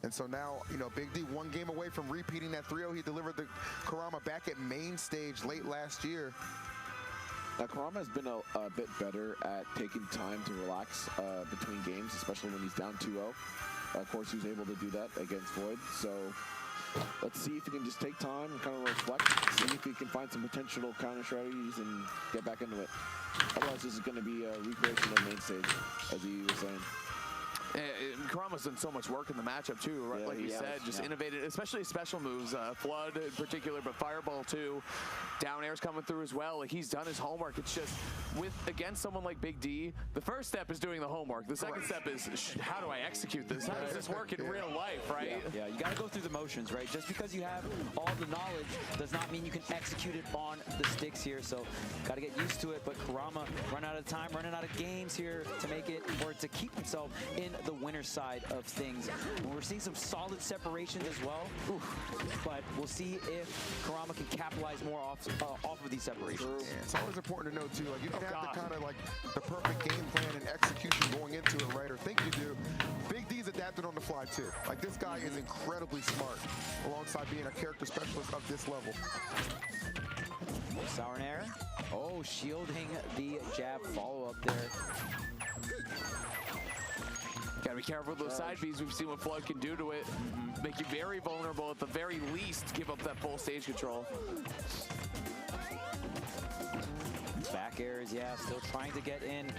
Speaker 9: And so now, you know, Big D one game away from repeating that 3-0 he delivered the Kurama back at main stage late last year.
Speaker 5: Now, Kurama has been a bit better at taking time to relax between games, especially when he's down 2-0. Of course, he was able to do that against Void. So let's see if he can just take time and kind of reflect, see if he can find some potential counter strategies and get back into it. Otherwise, this is going to be a recreation of main stage, as he was saying.
Speaker 2: Kurama's done so much work in the matchup too, right? Like we said, just innovated, especially special moves, Flood in particular, but Fireball too. Down air's coming through as well. Like he's done his homework. It's just against someone like Big D, the first step is doing the homework. The second step is how do I execute this? How does this work in real life, right?
Speaker 21: Yeah, you gotta go through the motions, right? Just because you have all the knowledge does not mean you can execute it on the sticks here. So gotta get used to it. But Kurama run out of time, running out of games here to make it or to keep himself in the winner's side of things. And we're seeing some solid separations as well. But we'll see if Kurama can capitalize more off of these separations.
Speaker 9: Yeah, it's always important to know too, like you can have the kind of like the perfect game plan and execution going into it, right? Or think you do. Big D's adapted on the fly too. Like this guy is incredibly smart alongside being a character specialist of this level.
Speaker 21: Sour and air. Oh, shielding the jab follow up there.
Speaker 2: Gotta be careful with those side Bs. We've seen what Flood can do to it. Make you very vulnerable, at the very least, give up that full stage control.
Speaker 21: Back airs, yeah, still trying to get in.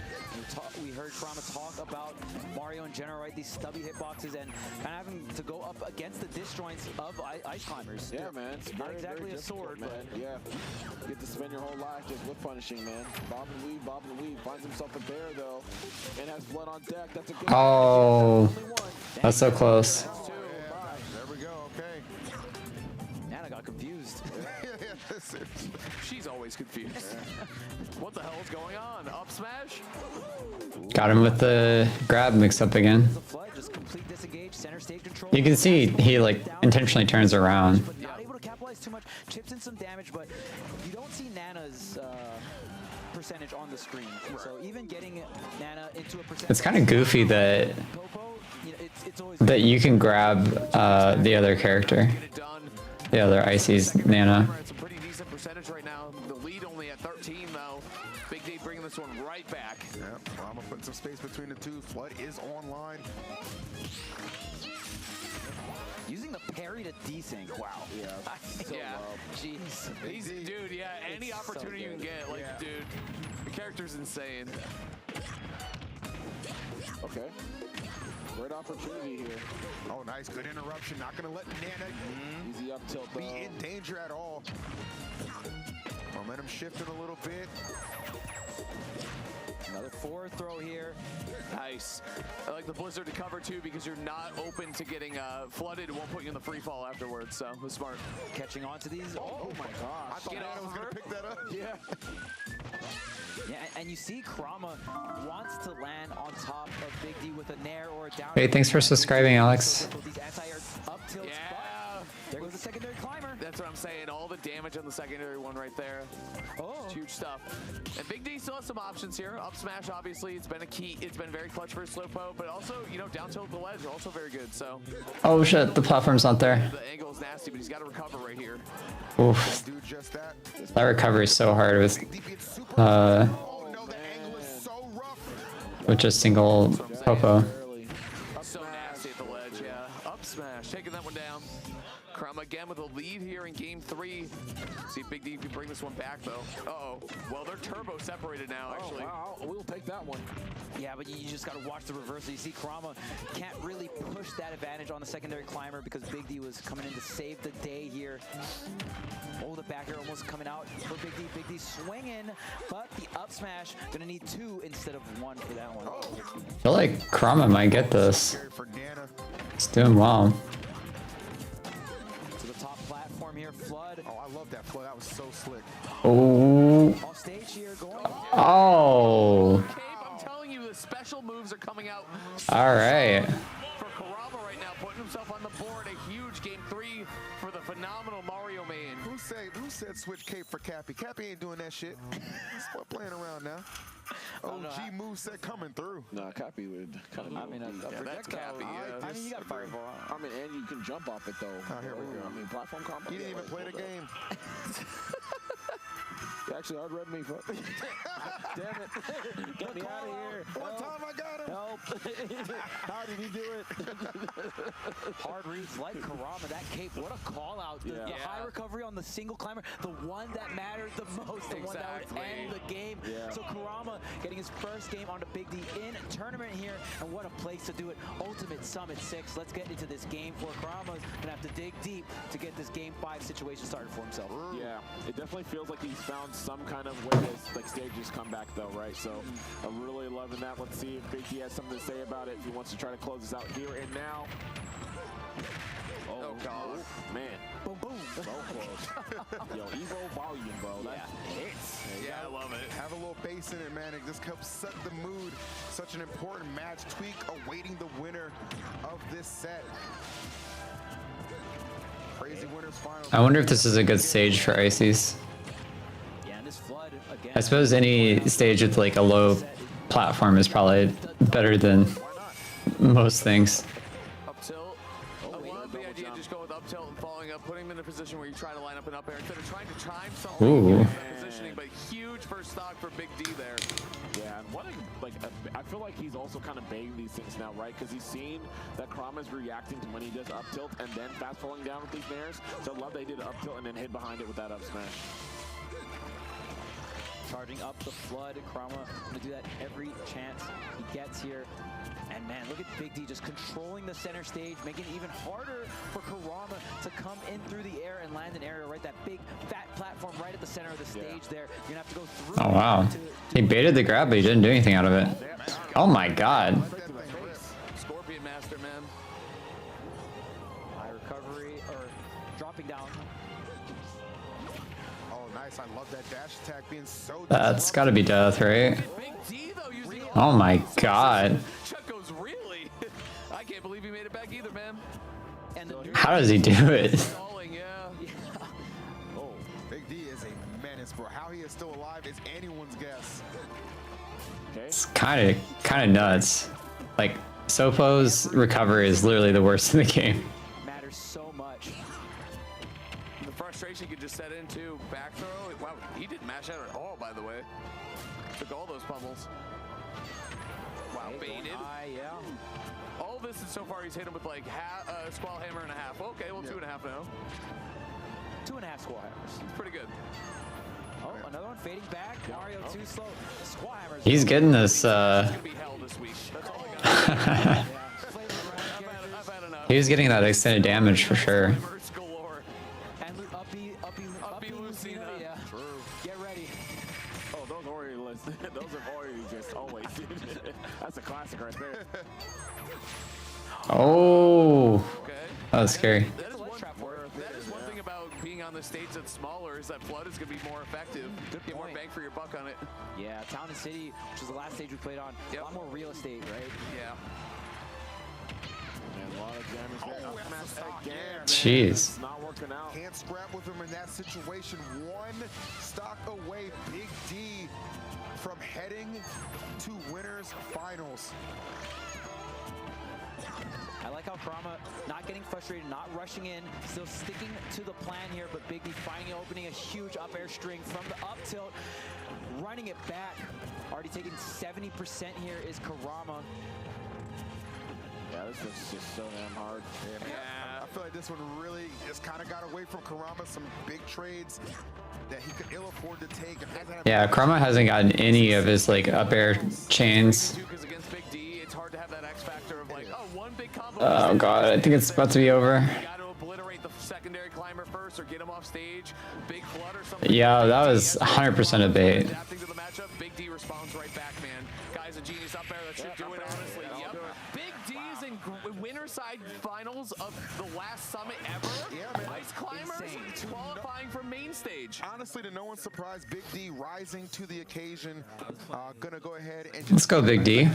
Speaker 21: We heard Kurama talk about Mario in general, right? These stubby hitboxes and kind of having to go up against the disjoints of ice climbers.
Speaker 5: Yeah, man. It's
Speaker 21: not
Speaker 5: very,
Speaker 21: exactly
Speaker 5: very
Speaker 21: a sword,
Speaker 5: man.
Speaker 21: but
Speaker 5: Yeah. You get to spend your whole life just whip punishing, man. Bob and weave. Finds himself a bear, though, and has blood on deck. That's a good
Speaker 1: Oh, that's so close.
Speaker 9: There we go, okay.
Speaker 21: Nana got confused.
Speaker 2: She's always confused. What the hell is going on? Up smash?
Speaker 1: Got him with the grab mix up again.
Speaker 21: Just complete disengage, center stage control.
Speaker 1: You can see he like intentionally turns around.
Speaker 21: Not able to capitalize too much, chips in some damage, but you don't see Nana's percentage on the screen. So even getting Nana into a percentage.
Speaker 1: It's kind of goofy that you can grab the other character, the other Icy's Nana.
Speaker 2: It's a pretty decent percentage right now. The lead only at 13, though. Big D bringing this one right back.
Speaker 9: Yeah, Kurama putting some space between the two. Flood is online.
Speaker 21: Using the parry to desync. Wow.
Speaker 5: Yeah.
Speaker 21: Jeez.
Speaker 2: Dude, yeah, any opportunity you can get, like, dude, the character's insane.
Speaker 5: Okay. Great opportunity here.
Speaker 9: Oh, nice. Good interruption. Not going to let Nana
Speaker 5: Easy up tilt,
Speaker 9: be in danger at all. Momentum shifting a little bit.
Speaker 21: Another forward throw here.
Speaker 2: Nice. I like the Blizzard to cover, too, because you're not open to getting flooded. It won't put you in the free fall afterwards, so it was smart.
Speaker 21: Catching on to these.
Speaker 5: Oh my gosh.
Speaker 9: I thought Nana was going to pick that up.
Speaker 5: Yeah.
Speaker 21: Yeah, and you see Kurama wants to land on top of Big D with a nair or a down.
Speaker 1: Hey, thanks for subscribing, Alex.
Speaker 21: These anti-air up tilt spots. There goes the secondary climber.
Speaker 2: That's what I'm saying. All the damage on the secondary one right there.
Speaker 21: Oh.
Speaker 2: It's huge stuff. And Big D still has some options here. Up smash, obviously, it's been a key. It's been very clutch for Slowpoke, but also, you know, down tilt the ledge, also very good. So
Speaker 1: Oh shit, the platform's not there.
Speaker 2: the angle is nasty, but he's got to recover right here.
Speaker 1: Oof.
Speaker 9: Do just that.
Speaker 1: That recovery is so hard with just single Popo.
Speaker 2: So nasty at the ledge, yeah. Up smash, taking that one down. Crumb again with a lead here in game 3. See if Big D can bring this one back though. Uh-oh. Well, they're turbo separated now, actually.
Speaker 17: Wow, we'll take that one.
Speaker 21: Yeah, but you just got to watch the reversal. You see Kurama can't really push that advantage on the secondary climber because Big D was coming in to save the day here. Oh, the back air almost coming out for Big D. Big D swinging, but the up smash gonna need 2 instead of 1 for that one.
Speaker 1: I feel like Kurama might get this. It's doing well.
Speaker 21: To the top platform here, Flood.
Speaker 9: Oh, I love that flood. That was so slick.
Speaker 1: Oh.
Speaker 21: Off stage here, going.
Speaker 1: Oh.
Speaker 2: I'm telling you, the special moves are coming out.
Speaker 1: All right.
Speaker 2: For Kurama right now, putting himself on the board. A huge game 3 for the phenomenal Mario man.
Speaker 9: Who said switch Cape for Cappy? Cappy ain't doing that shit. Stop playing around now. OG moveset coming through.
Speaker 17: Nah, Cappy would kind of.
Speaker 2: I mean, that's Cappy. Yeah.
Speaker 17: I mean, you got fireball. I mean, and you can jump off it though.
Speaker 9: Oh, here we go.
Speaker 17: I mean, platform combo.
Speaker 9: You didn't even play the game.
Speaker 17: Actually, I'd read me. Damn it. Get me out of here.
Speaker 9: One time I got him.
Speaker 17: Help. How did he do it?
Speaker 21: Hard reads like Kurama. That cape, what a call out. The high recovery on the single climber, the one that mattered the most, the one that would end the game.
Speaker 17: Yeah.
Speaker 21: So Kurama getting his first game on the Big D in tournament here, and what a place to do it. Ultimate Summit 6. Let's get into this game for Kurama's gonna have to dig deep to get this game 5 situation started for himself.
Speaker 17: Yeah, it definitely feels like he's found some kind of way to like stage his comeback though, right? So I'm really loving that. Let's see if Big D has something to say about it. If he wants to try to close this out here and now.
Speaker 2: Oh God,
Speaker 17: man.
Speaker 21: Boom, boom.
Speaker 17: So close. Yo, Evo volume, bro. That hits.
Speaker 2: Yeah, I love it.
Speaker 9: Have a little bass in it, man. It just helps set the mood. Such an important match. Tweak awaiting the winner of this set. Crazy winners final.
Speaker 1: I wonder if this is a good stage for Ices.
Speaker 21: Yeah, and this Flood again.
Speaker 1: I suppose any stage with like a low platform is probably better than most things.
Speaker 2: Up tilt. I love the idea of just go with up tilt and following up, putting him in a position where you try to line up an up air instead of trying to time something.
Speaker 1: Ooh.
Speaker 2: Positioning, but huge first stock for Big D there.
Speaker 17: Yeah, and what I feel like he's also kind of begging these things now, right? Because he's seen that Kurama's reacting to when he does up tilt and then fast falling down with these nairs. So I love they did up tilt and then hit behind it with that up smash.
Speaker 21: Charging up the Flood. Kurama gonna do that every chance he gets here. And man, look at Big D just controlling the center stage, making it even harder for Kurama to come in through the air and land an area, right? That big fat platform right at the center of the stage there. You're gonna have to go through.
Speaker 1: Oh wow. He baited the grab, but he didn't do anything out of it. Oh my god.
Speaker 2: Scorpion Master, man.
Speaker 21: High recovery, or dropping down.
Speaker 9: Oh, nice. I love that dash attack being so.
Speaker 1: That's gotta be death, right?
Speaker 2: Big D though using.
Speaker 1: Oh my god.
Speaker 2: Chuck goes really. I can't believe he made it back either, man.
Speaker 21: And
Speaker 1: How does he do it?
Speaker 2: Stalling, yeah.
Speaker 9: Oh, Big D is a menace, bro. How he is still alive is anyone's guess.
Speaker 1: It's kind of nuts. Like Sopo's recovery is literally the worst in the game.
Speaker 21: Matters so much.
Speaker 2: The frustration could just set into back throw. Wow, he didn't mash out at all, by the way. Took all those pummels. Wow, baited.
Speaker 21: Yeah.
Speaker 2: All this is so far he's hit him with like squall hammer and a half. Okay, well 2.5 now.
Speaker 21: 2.5 squall hammers.
Speaker 2: Pretty good.
Speaker 21: Oh, another one fading back. Mario too slow. Squall hammers.
Speaker 1: He's getting this.
Speaker 2: Gonna be hell this week. That's all I got. I've had enough.
Speaker 1: He was getting that extended damage for sure.
Speaker 21: And uppy Lucina. Yeah.
Speaker 17: True.
Speaker 21: Get ready.
Speaker 17: Oh, those already those have already just always. That's a classic right there.
Speaker 1: Oh. That was scary.
Speaker 2: That is one thing about being on the stage that's smaller is that Flood is going to be more effective. Get more bang for your buck on it.
Speaker 21: Yeah, Town and City, which is the last stage we played on, a lot more real estate, right?
Speaker 2: Yeah.
Speaker 17: And a lot of damage there. Up smash again.
Speaker 1: Jeez.
Speaker 9: Can't scrap with him in that situation. One stock away, Big D from heading to winners finals.
Speaker 21: I like how Kurama not getting frustrated, not rushing in, still sticking to the plan here, but Big D finally opening a huge up air string from the up tilt, running it back. Already taking 70% here is Kurama.
Speaker 17: Yeah, this is just so damn hard.
Speaker 9: Yeah, I feel like this one really just kind of got away from Kurama. Some big trades that he could ill afford to take.
Speaker 1: Yeah, Kurama hasn't gotten any of his like up air chains. Oh god, I think it's about to be over.
Speaker 2: Secondary climber first or get him off stage. Big flood or something.
Speaker 1: Yeah, that was 100% a bait.
Speaker 2: Adapting to the matchup, Big D responds right back, man. Guy's a genius up there. That should do it, honestly. Yep. Big D's in winner side finals of the last summit ever.
Speaker 9: Yeah, man.
Speaker 2: Ice climbers qualifying for main stage.
Speaker 9: Honestly, to no one's surprise, Big D rising to the occasion. Gonna go ahead and
Speaker 1: Let's go, Big D.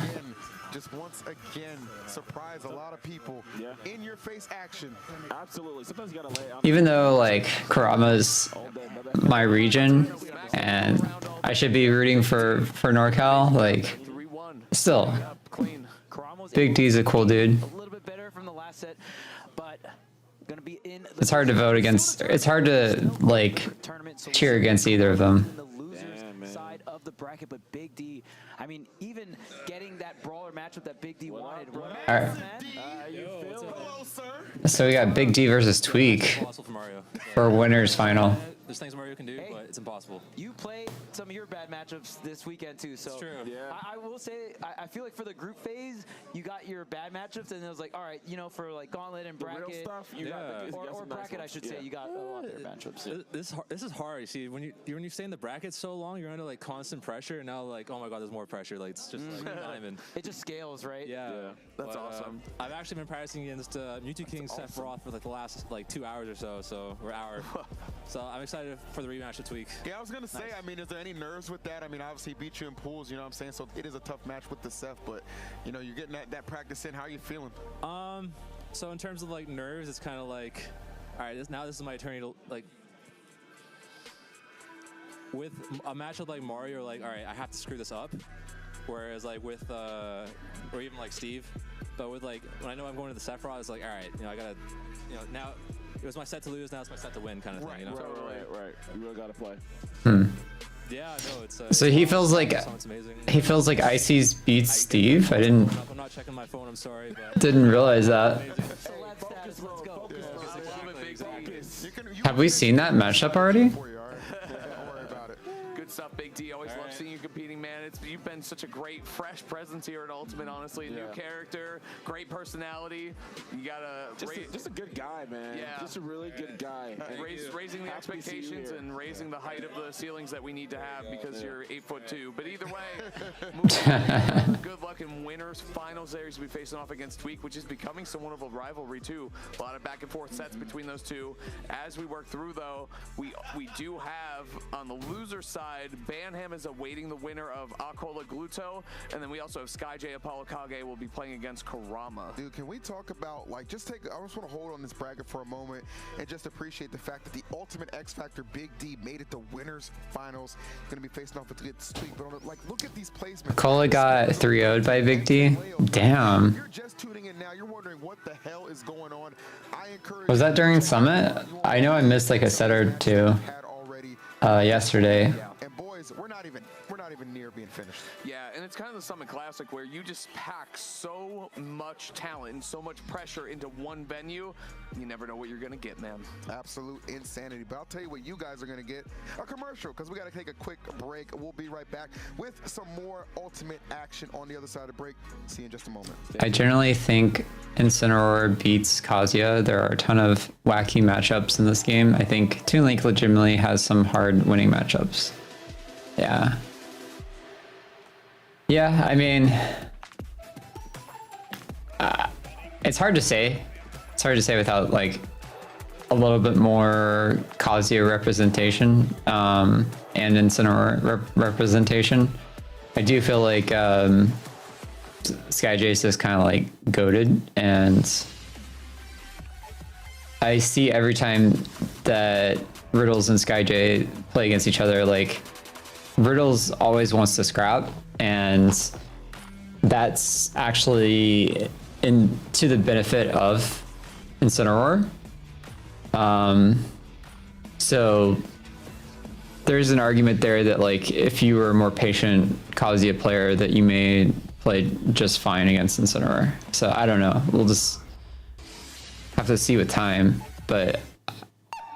Speaker 9: Just once again, surprise a lot of people. In your face action.
Speaker 17: Absolutely. Sometimes you gotta lay on.
Speaker 1: Even though like Kurama's my region and I should be rooting for NorCal, like still Big D's a cool dude.
Speaker 21: A little bit better from the last set, but gonna be in.
Speaker 1: It's hard to vote against. It's hard to like cheer against either of them.
Speaker 21: Side of the bracket, but Big D, I mean, even getting that brawler matchup that Big D wanted.
Speaker 1: Alright. So we got Big D versus Tweak for winners final.
Speaker 4: There's things Mario can do, but it's impossible.
Speaker 21: You played some of your bad matchups this weekend too, so
Speaker 4: it's true. Yeah.
Speaker 21: I will say I feel like for the group phase you got your bad matchups, and it was like, all right, you know, for like gauntlet and bracket,
Speaker 17: stuff, you got
Speaker 21: or bracket, I should say, you got a lot of your matchups.
Speaker 4: This is hard. You see, when you stay in the bracket so long, you're under like constant pressure, and now like, oh my god, there's more pressure. Like it's just like diamond.
Speaker 21: It just scales, right?
Speaker 4: Yeah.
Speaker 2: That's awesome.
Speaker 4: I've actually been practicing against Mewtwo King Seth Roth for like the last like 2 hours or so, or hour. So I'm excited for the rematch with Tweak.
Speaker 9: Yeah, I was gonna say, I mean, is there any nerves with that? I mean, obviously he beat you in pools, you know what I'm saying? So it is a tough match with the Seth, but you know, you're getting that practice in. How are you feeling?
Speaker 4: So in terms of like nerves, it's kind of like, all right, this is my turn to like. With a matchup like Mario, like, all right, I have to screw this up. Whereas like with, or even like Steve, but with like, when I know I'm going to the Sephiroth, it's like, all right, you know, I gotta, you know, now it was my set to lose, now it's my set to win kind of thing, you know?
Speaker 17: Right. You really gotta play.
Speaker 4: Yeah, no, it's.
Speaker 1: So he feels like Icy's beats Steve. I didn't.
Speaker 4: I'm not checking my phone. I'm sorry, but
Speaker 1: didn't realize that. Have we seen that matchup already?
Speaker 2: Good stuff, Big D. Always love seeing you competing, man. You've been such a great, fresh presence here at Ultimate, honestly. New character, great personality. You gotta...
Speaker 17: Just a good guy, man.
Speaker 2: Yeah.
Speaker 17: Just a really good guy.
Speaker 2: Raising the expectations and raising the height of the ceilings that we need to have because you're 8'2". But either way, good luck in winners finals series. We'll be facing off against Tweak, which is becoming somewhat of a rivalry too. A lot of back and forth sets between those two. As we work through, though, we do have on the loser side, Banham is awaiting the winner of Akola Gluto, and then we also have SkyJ Apollo Kage will be playing against Kurama.
Speaker 9: Dude, can we talk about, like, I just want to hold on this bracket for a moment and just appreciate the fact that the ultimate X Factor Big D made it to winners finals. Going to be facing off with Tweak, but like, look at these placements.
Speaker 1: Cola got 3-0'd by Big D. Damn.
Speaker 9: You're just tuning in now. You're wondering what the hell is going on. I encourage.
Speaker 1: Was that during Summit? I know I missed like a set or two yesterday.
Speaker 9: And boys, we're not even near being finished.
Speaker 2: Yeah, and it's kind of the Summit Classic where you just pack so much talent and so much pressure into one venue. You never know what you're gonna get, man.
Speaker 9: Absolute insanity. But I'll tell you what you guys are gonna get: a commercial, because we got to take a quick break. We'll be right back with some more Ultimate action on the other side of the break. See you in just a moment.
Speaker 1: I generally think Incineroar beats Kazuya. There are a ton of wacky matchups in this game. I think Toon Link legitimately has some hard winning matchups. Yeah. Yeah, I mean, it's hard to say. It's hard to say without like a little bit more Kazuya representation and Incineroar representation. I do feel like Sky Jace is kind of like goated, and I see every time that Riddles and SkyJ play against each other, like Riddles always wants to scrap, and that's actually to the benefit of Incineroar. So there's an argument there that like if you were a more patient Kazuya player, that you may play just fine against Incineroar. So I don't know. We'll just have to see with time, but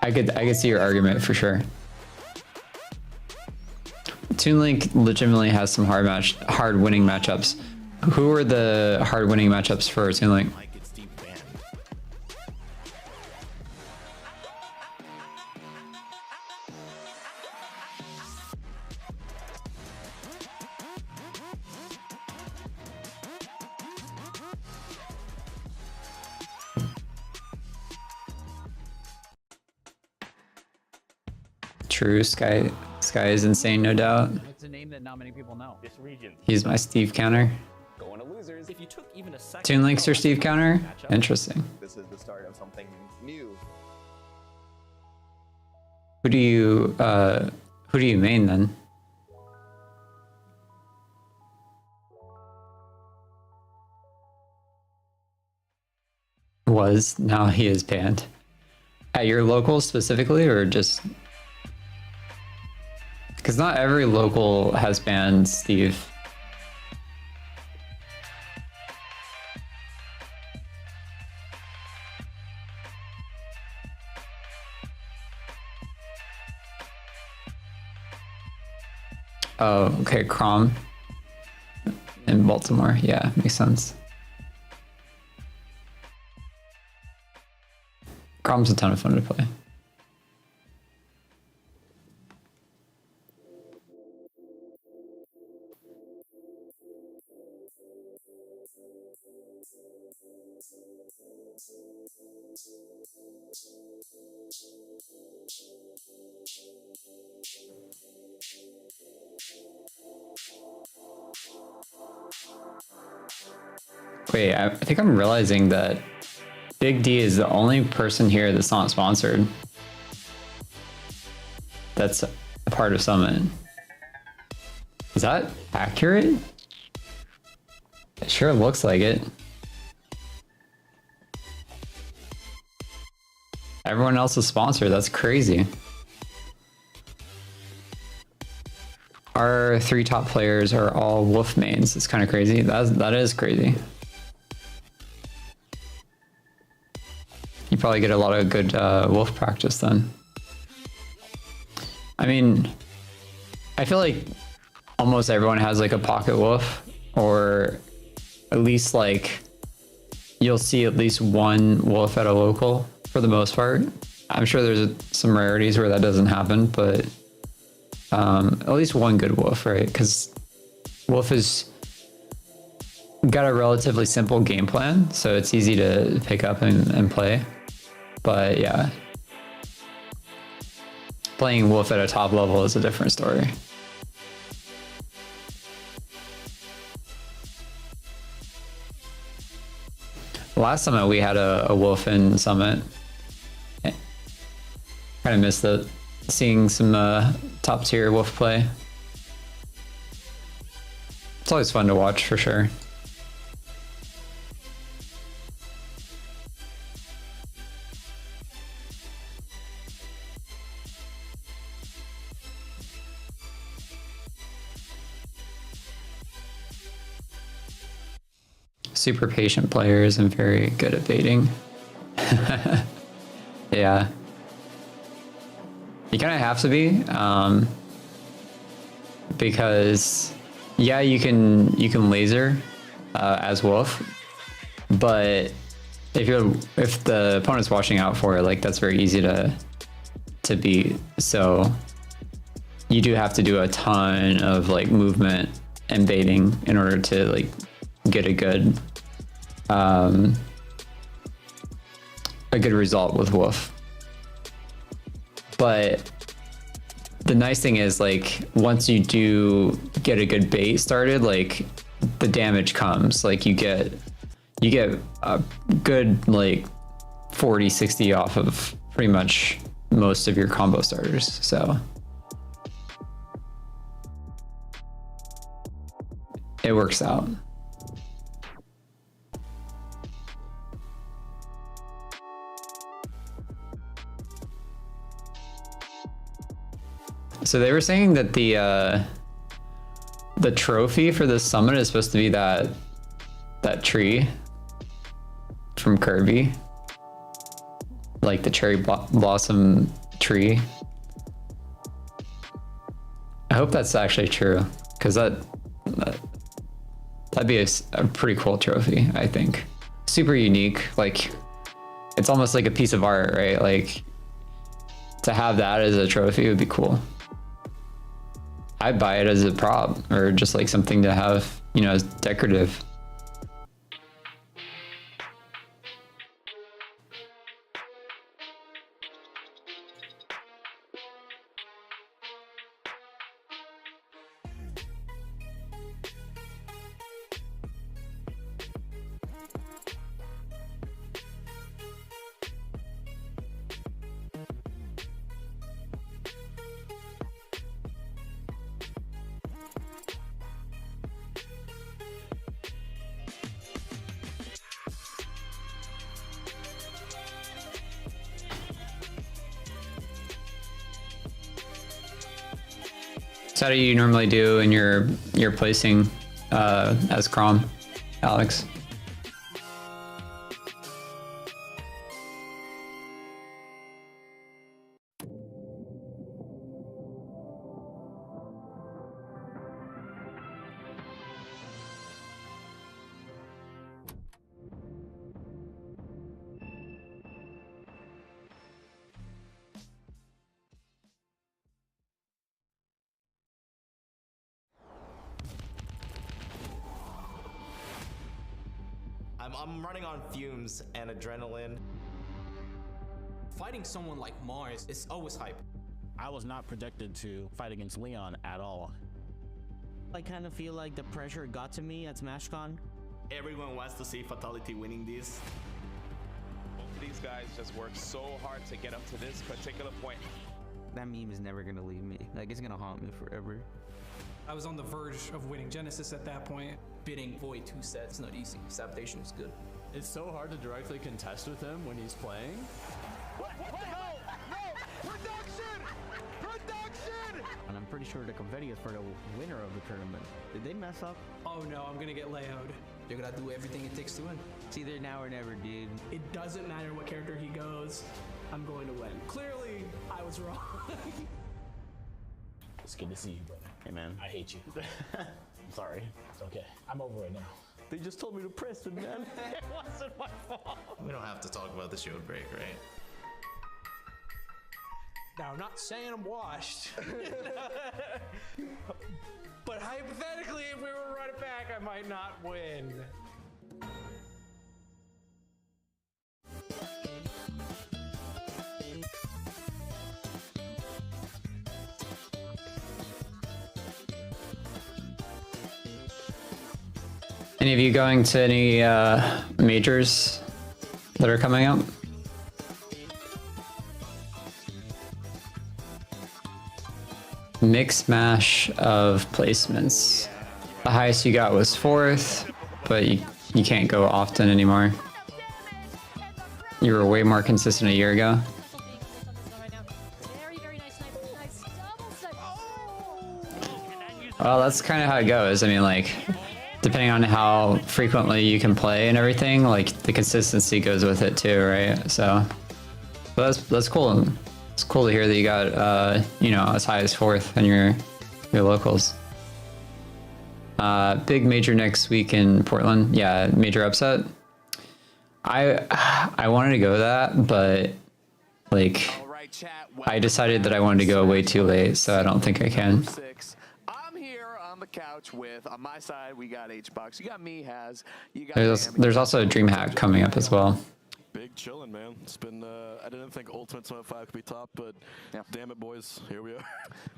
Speaker 1: I could see your argument for sure. Toon Link legitimately has some hard winning matchups. Who are the hard winning matchups for Toon Link? True, Sky is insane, no doubt.
Speaker 12: It's a name that not many people know. This region.
Speaker 1: He's my Steve counter.
Speaker 12: Going to losers. If you took even a second.
Speaker 1: Toon Link's your Steve counter? Interesting.
Speaker 20: This is the start of something new.
Speaker 1: Who do you main then? Now he is banned. At your local specifically, or just? Because not every local has banned Steve. Oh, okay, Crom in Baltimore. Yeah, makes sense. Crom's a ton of fun to play. Wait, I think I'm realizing that Big D is the only person here that's not sponsored. That's a part of Summit. Is that accurate? It sure looks like it. Everyone else is sponsored. That's crazy. Our 3 top players are all Wolf mains. It's kind of crazy. That is crazy. You probably get a lot of good Wolf practice then. I mean, I feel like almost everyone has like a pocket Wolf, or at least like you'll see at least one Wolf at a local for the most part. I'm sure there's some rarities where that doesn't happen, but at least one good Wolf, right? Because Wolf has got a relatively simple game plan, so it's easy to pick up and play. But yeah, playing Wolf at a top level is a different story. Last Summit we had a Wolf in Summit. Kind of missed that, seeing some top tier Wolf play. It's always fun to watch for sure. Super patient players and very good at baiting. Yeah. You kind of have to be, because yeah, you can laser as Wolf, but if the opponent's watching out for it, like that's very easy to beat. So you do have to do a ton of like movement and baiting in order to like get a good result with Wolf. But the nice thing is, like, once you do get a good bait started, like the damage comes. Like you get a good like 40, 60 off of pretty much most of your combo starters. So it works out. So they were saying that the trophy for this summit is supposed to be that tree from Kirby, like the cherry blossom tree. I hope that's actually true, because that'd be a pretty cool trophy. I think super unique. Like it's almost like a piece of art, right? Like to have that as a trophy would be cool. I'd buy it as a prop or just like something to have, you know, as decorative. So how do you normally do in your placing as Crom, Alex?
Speaker 10: I'm running on fumes and adrenaline.
Speaker 12: Fighting someone like Mars is always hype.
Speaker 19: I was not projected to fight against Leon at all.
Speaker 22: I kind of feel like the pressure got to me at SmashCon.
Speaker 10: Everyone wants to see Fatality winning this.
Speaker 23: Both of these guys just worked so hard to get up to this particular point.
Speaker 22: That meme is never gonna leave me. Like, it's gonna haunt me forever.
Speaker 12: I was on the verge of winning Genesis at that point. Beating Void 2 sets, not easy. Sabotation is good.
Speaker 24: It's so hard to directly contest with him when he's playing.
Speaker 9: What? No! Production!
Speaker 22: And I'm pretty sure the confetti is for the winner of the tournament. Did they mess up?
Speaker 12: Oh no, I'm gonna get layoed. You're gonna do everything it takes to win.
Speaker 22: It's either now or never, dude.
Speaker 12: It doesn't matter what character he goes, I'm going to win. Clearly, I was wrong.
Speaker 24: It's good to see you, brother. Hey, man. I hate you. I'm sorry. It's okay. I'm over it now. They just told me to press it, man. It wasn't my fault.
Speaker 10: We don't have to talk about the show break, right?
Speaker 12: Now, I'm not saying I'm washed. But hypothetically, if we were to run it back, I might not win.
Speaker 1: Any of you going to any majors that are coming up? Mix mash of placements. The highest you got was 4th, but you can't go often anymore. You were way more consistent a year ago. Well, that's kind of how it goes. I mean, like, depending on how frequently you can play and everything, like the consistency goes with it too, right? So, but that's cool. It's cool to hear that you got you know, as high as 4th in your locals. Big major next week in Portland. Yeah, major upset. I wanted to go to that, but like I decided that I wanted to go way too late, so I don't think I can.
Speaker 2: I'm here on the couch with, on my side, we got H-Box. You got me, Has. You got
Speaker 1: There's also a DreamHack coming up as well.
Speaker 7: Big chillin', man. It's been, I didn't think Ultimate Summit 5 could be top, but damn it, boys. Here we are.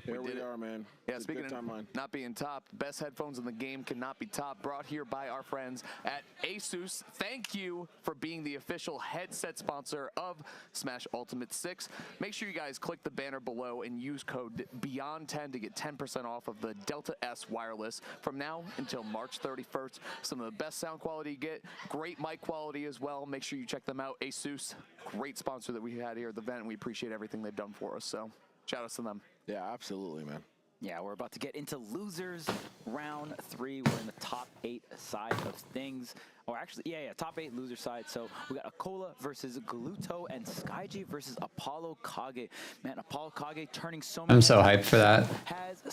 Speaker 5: Here we are, man.
Speaker 2: Yeah,
Speaker 5: It's a
Speaker 2: speaking
Speaker 5: good
Speaker 2: of
Speaker 5: timeline.
Speaker 2: not being top, best headphones in the game cannot be top. Brought here by our friends at Asus. Thank you for being the official headset sponsor of Smash Ultimate 6. Make sure you guys click the banner below and use code BEYOND10 to get 10% off of the Delta S wireless from now until March 31st. Some of the best sound quality you get, great mic quality as well. Make sure you check them out. Asus, great sponsor that we had here at the event, and we appreciate everything they've done for us. So shout out to them.
Speaker 5: Yeah, absolutely, man.
Speaker 21: Yeah, we're about to get into losers round 3. We're in the top 8 side of things. Or actually, top 8 loser side. So we got Akola versus Gluto and SkyG versus Apollo Kage. Man, Apollo Kage turning so many.
Speaker 1: I'm so hyped for that.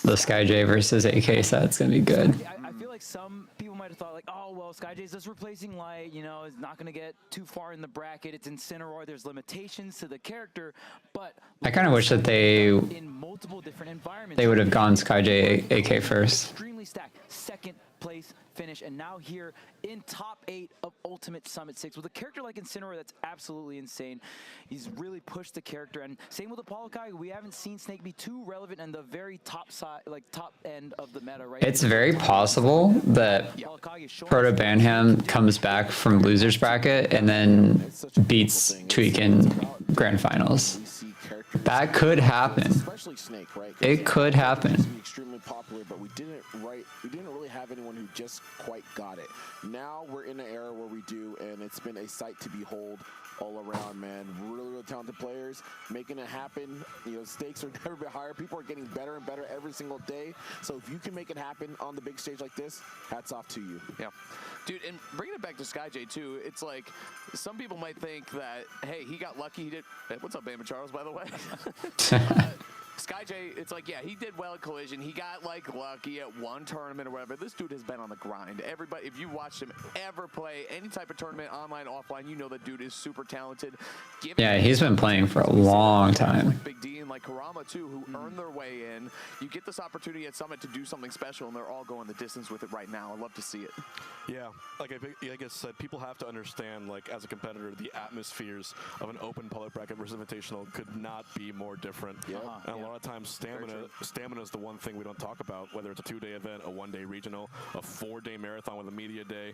Speaker 1: The SkyJ versus AK set's gonna be good.
Speaker 21: I feel like some people might have thought like, oh, well, SkyJ is just replacing Light, you know, it's not going to get too far in the bracket. It's Incineroar. There's limitations to the character, but
Speaker 1: I kind of wish that they
Speaker 21: in multiple different environments.
Speaker 1: would have gone SkyJ AK first.
Speaker 21: Extremely stacked. Second place finish, and now here in top 8 of Ultimate Summit 6 with a character like Incineroar that's absolutely insane. He's really pushed the character, and same with Apollo Kage. We haven't seen Snake be too relevant in the very top side, like top end of the meta, right?
Speaker 1: It's very possible that Proto Banham comes back from losers bracket and then beats Tweak in grand finals. That could happen.
Speaker 5: Especially Snake, right?
Speaker 1: It could happen.
Speaker 5: Extremely popular, but we didn't really have anyone who just quite got it. Now we're in an era where we do, and it's been a sight to behold all around, man. Really talented players making it happen. You know, stakes are never been higher. People are getting better and better every single day. So if you can make it happen on the big stage like this, hats off to you.
Speaker 2: Yeah. Dude, and bringing it back to SkyJ too, it's like some people might think that, hey, he got lucky. He did. Hey, what's up, Bama Charles, by the way? SkyJ, it's like, yeah, he did well at Collision. He got like lucky at one tournament or whatever. This dude has been on the grind. Everybody, if you watched him ever play any type of tournament, online, offline, you know that dude is super talented.
Speaker 1: Yeah, he's been playing for a long time.
Speaker 2: Like Big D and like Karama too, who earned their way in. You get this opportunity at Summit to do something special, and they're all going the distance with it right now. I love to see it.
Speaker 7: Yeah, like I said, people have to understand, like, as a competitor, the atmospheres of an open public bracket versus invitational could not be more different. Yeah. And a lot of times, stamina is the one thing we don't talk about, whether it's a 2-day event, a 1-day regional, a 4-day marathon with a media day,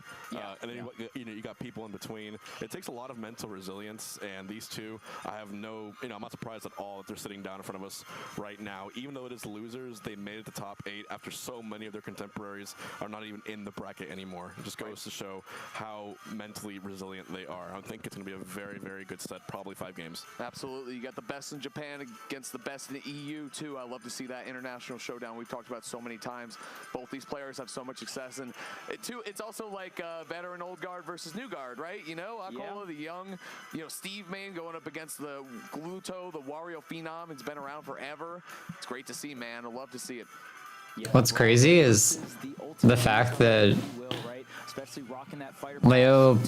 Speaker 7: and then you got people in between. It takes a lot of mental resilience, and these two, I have no, I'm not surprised at all that they're sitting down in front of us right now. Even though it is losers, they made it to top 8 after so many of their contemporaries are not even in the bracket anymore. It just goes to show how mentally resilient they are. I think it's going to be a very, very good set, probably 5 games.
Speaker 2: Absolutely. You got the best in Japan against the best in the EU, too. I love to see that international showdown we've talked about so many times. Both these players have so much success. And, it's also like veteran old guard versus new guard, right? You know, Akola, the young, Steve Main going up against the Gluto, the Wario Phenom. It's been around forever. It's great to see, man. I love to see it.
Speaker 1: What's crazy is the fact that Leo,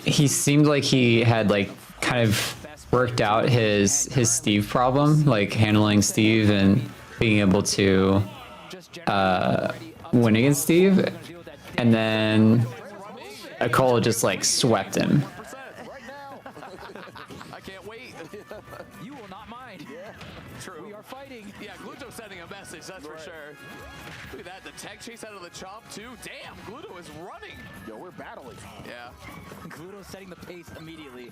Speaker 1: he seemed like he had like kind of worked out his Steve problem, like handling Steve and being able to win against Steve, and then Akola just like swept him.
Speaker 2: I can't wait. You will not mind. Yeah, true. We are fighting. Yeah, Gluto sending a message, that's for sure. Look at that, the tech chase out of the chop too. Damn, Gluto is running.
Speaker 5: Yo, we're battling.
Speaker 2: Yeah.
Speaker 21: Gluto setting the pace immediately.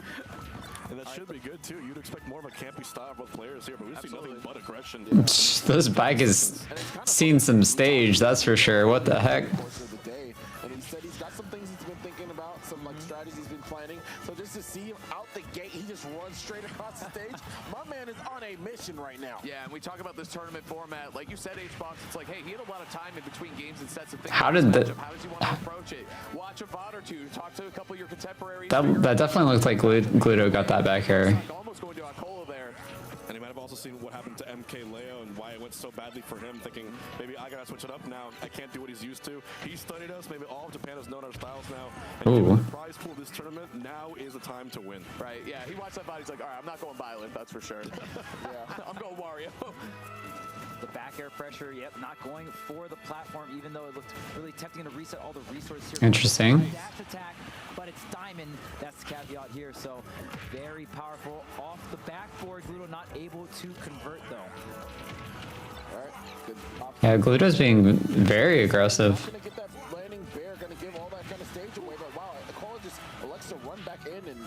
Speaker 7: And that should be good too. You'd expect more of a campy style of both players here, but we see nothing but aggression.
Speaker 1: This bike has seen some stage, that's for sure. What the heck?
Speaker 5: And he said he's got some things he's been thinking about, some like strategies he's been planning. So just to see him out the gate, he just runs straight across the stage. My man is on a mission right now.
Speaker 2: Yeah, and we talk about this tournament format. Like you said, HBox, it's like, hey, he had a lot of time in between games and sets and things.
Speaker 1: How did that?
Speaker 2: How does he want to approach it? Watch a VOD or two. Talk to a couple of your contemporaries.
Speaker 1: That definitely looked like Gluto got that back here.
Speaker 2: Almost going to Akola there.
Speaker 7: And you might have also seen what happened to MK Leo and why it went so badly for him, thinking maybe I gotta switch it up now. I can't do what he's used to. He studied us. Maybe all of Japan has known our styles now. And given the prize pool of this tournament, now is the time to win.
Speaker 2: Right? Yeah. He watched that VOD. He's like, all right, I'm not going Violet. That's for sure. Yeah. I'm going Wario.
Speaker 21: The back air pressure, yep, not going for the platform, even though it looked really tempting to reset all the resources here.
Speaker 1: Interesting.
Speaker 21: Dash attack, but it's Diamond. That's the caveat here. So very powerful off the backboard. Gluto not able to convert though.
Speaker 5: All right, good pop.
Speaker 1: Yeah, Gluto's being very aggressive.
Speaker 5: Gonna get that landing bear, gonna give all that kind of stage away, but wow, Akola just elects to run back in and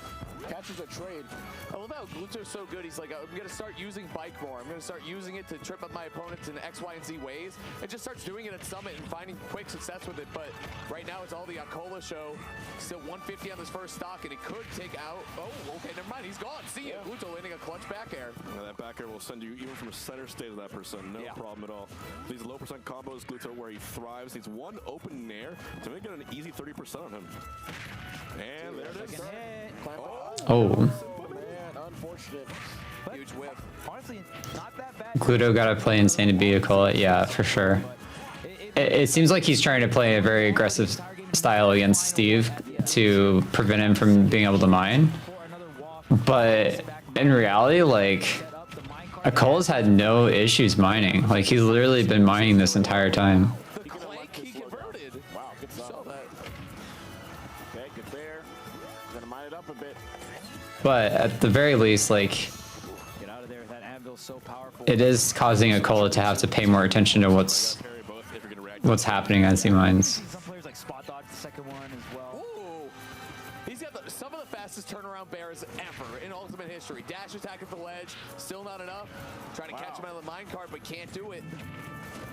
Speaker 5: catches a trade.
Speaker 2: I love how Gluto's so good. He's like, I'm going to start using bike more. I'm going to start using it to trip up my opponents in X, Y, and Z ways. And just starts doing it at Summit and finding quick success with it. But right now it's all the Akola show. Still 150 on this first stock, and it could take out. Oh, okay, never mind. He's gone. See ya. Gluto landing a clutch back air.
Speaker 7: Yeah, that back air will send you even from center stage of that person. No problem at all. These low percent combos, Gluto, where he thrives. He's one open nair to make it an easy 30% on him. And there it is.
Speaker 1: Oh.
Speaker 5: Man, unfortunate.
Speaker 2: Huge whip.
Speaker 21: Honestly, not that bad.
Speaker 1: Gluto gotta play insane to beat Akola. Yeah, for sure. It seems like he's trying to play a very aggressive style against Steve to prevent him from being able to mine. But in reality, like, Akola's had no issues mining. Like, he's literally been mining this entire time.
Speaker 2: He converted.
Speaker 5: Wow, good stuff. Okay, good bear. Gonna mine it up a bit.
Speaker 1: But at the very least, like,
Speaker 21: Get out of there. That anvil's so powerful.
Speaker 1: it is causing Akola to have to pay more attention to what's happening as he mines.
Speaker 21: Some players like spot dodge the second one as well.
Speaker 2: Ooh. He's got some of the fastest turnaround bears ever in Ultimate history. Dash attack at the ledge, still not enough. Trying to catch him out of the minecart, but can't do it.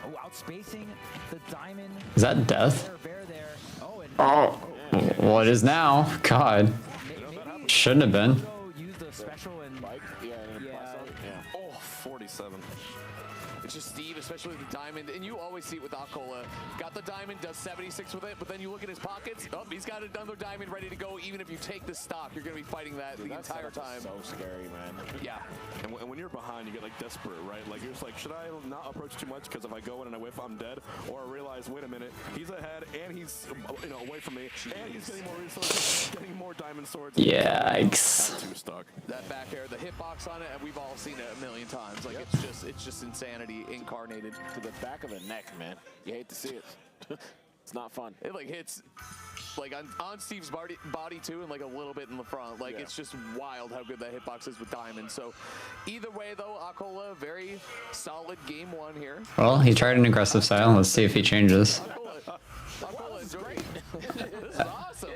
Speaker 21: Oh, outspacing the Diamond.
Speaker 1: Is that death?
Speaker 21: Bear there. Oh, and
Speaker 1: Oh, well, it is now. God. Shouldn't have been.
Speaker 21: use the special and
Speaker 7: Oh, 47.
Speaker 2: It's just Steve, especially with the diamond, and you always see it with Akola. Got the diamond, does 76 with it, but then you look at his pockets. Oh, he's got another diamond ready to go. Even if you take the stock, you're going to be fighting that the entire time.
Speaker 5: So scary, man.
Speaker 2: Yeah.
Speaker 7: And when you're behind, you get like desperate, right? Like you're just like, should I not approach too much? Because if I go in and I whiff, I'm dead. Or I realize, wait a minute, he's ahead and he's away from me, and he's getting more resources, getting more diamond swords.
Speaker 1: Yikes.
Speaker 7: Two stock.
Speaker 2: That back air, the hitbox on it, and we've all seen it a million times. Like it's just insanity incarnated.
Speaker 5: To the back of the neck, man. You hate to see it. It's not fun.
Speaker 2: It like hits like on Steve's body too, and like a little bit in the front. Like it's just wild how good that hitbox is with Diamond. So either way though, Akola, very solid game one here.
Speaker 1: Well, he tried an aggressive style. Let's see if he changes.
Speaker 2: Akola is great. This is awesome.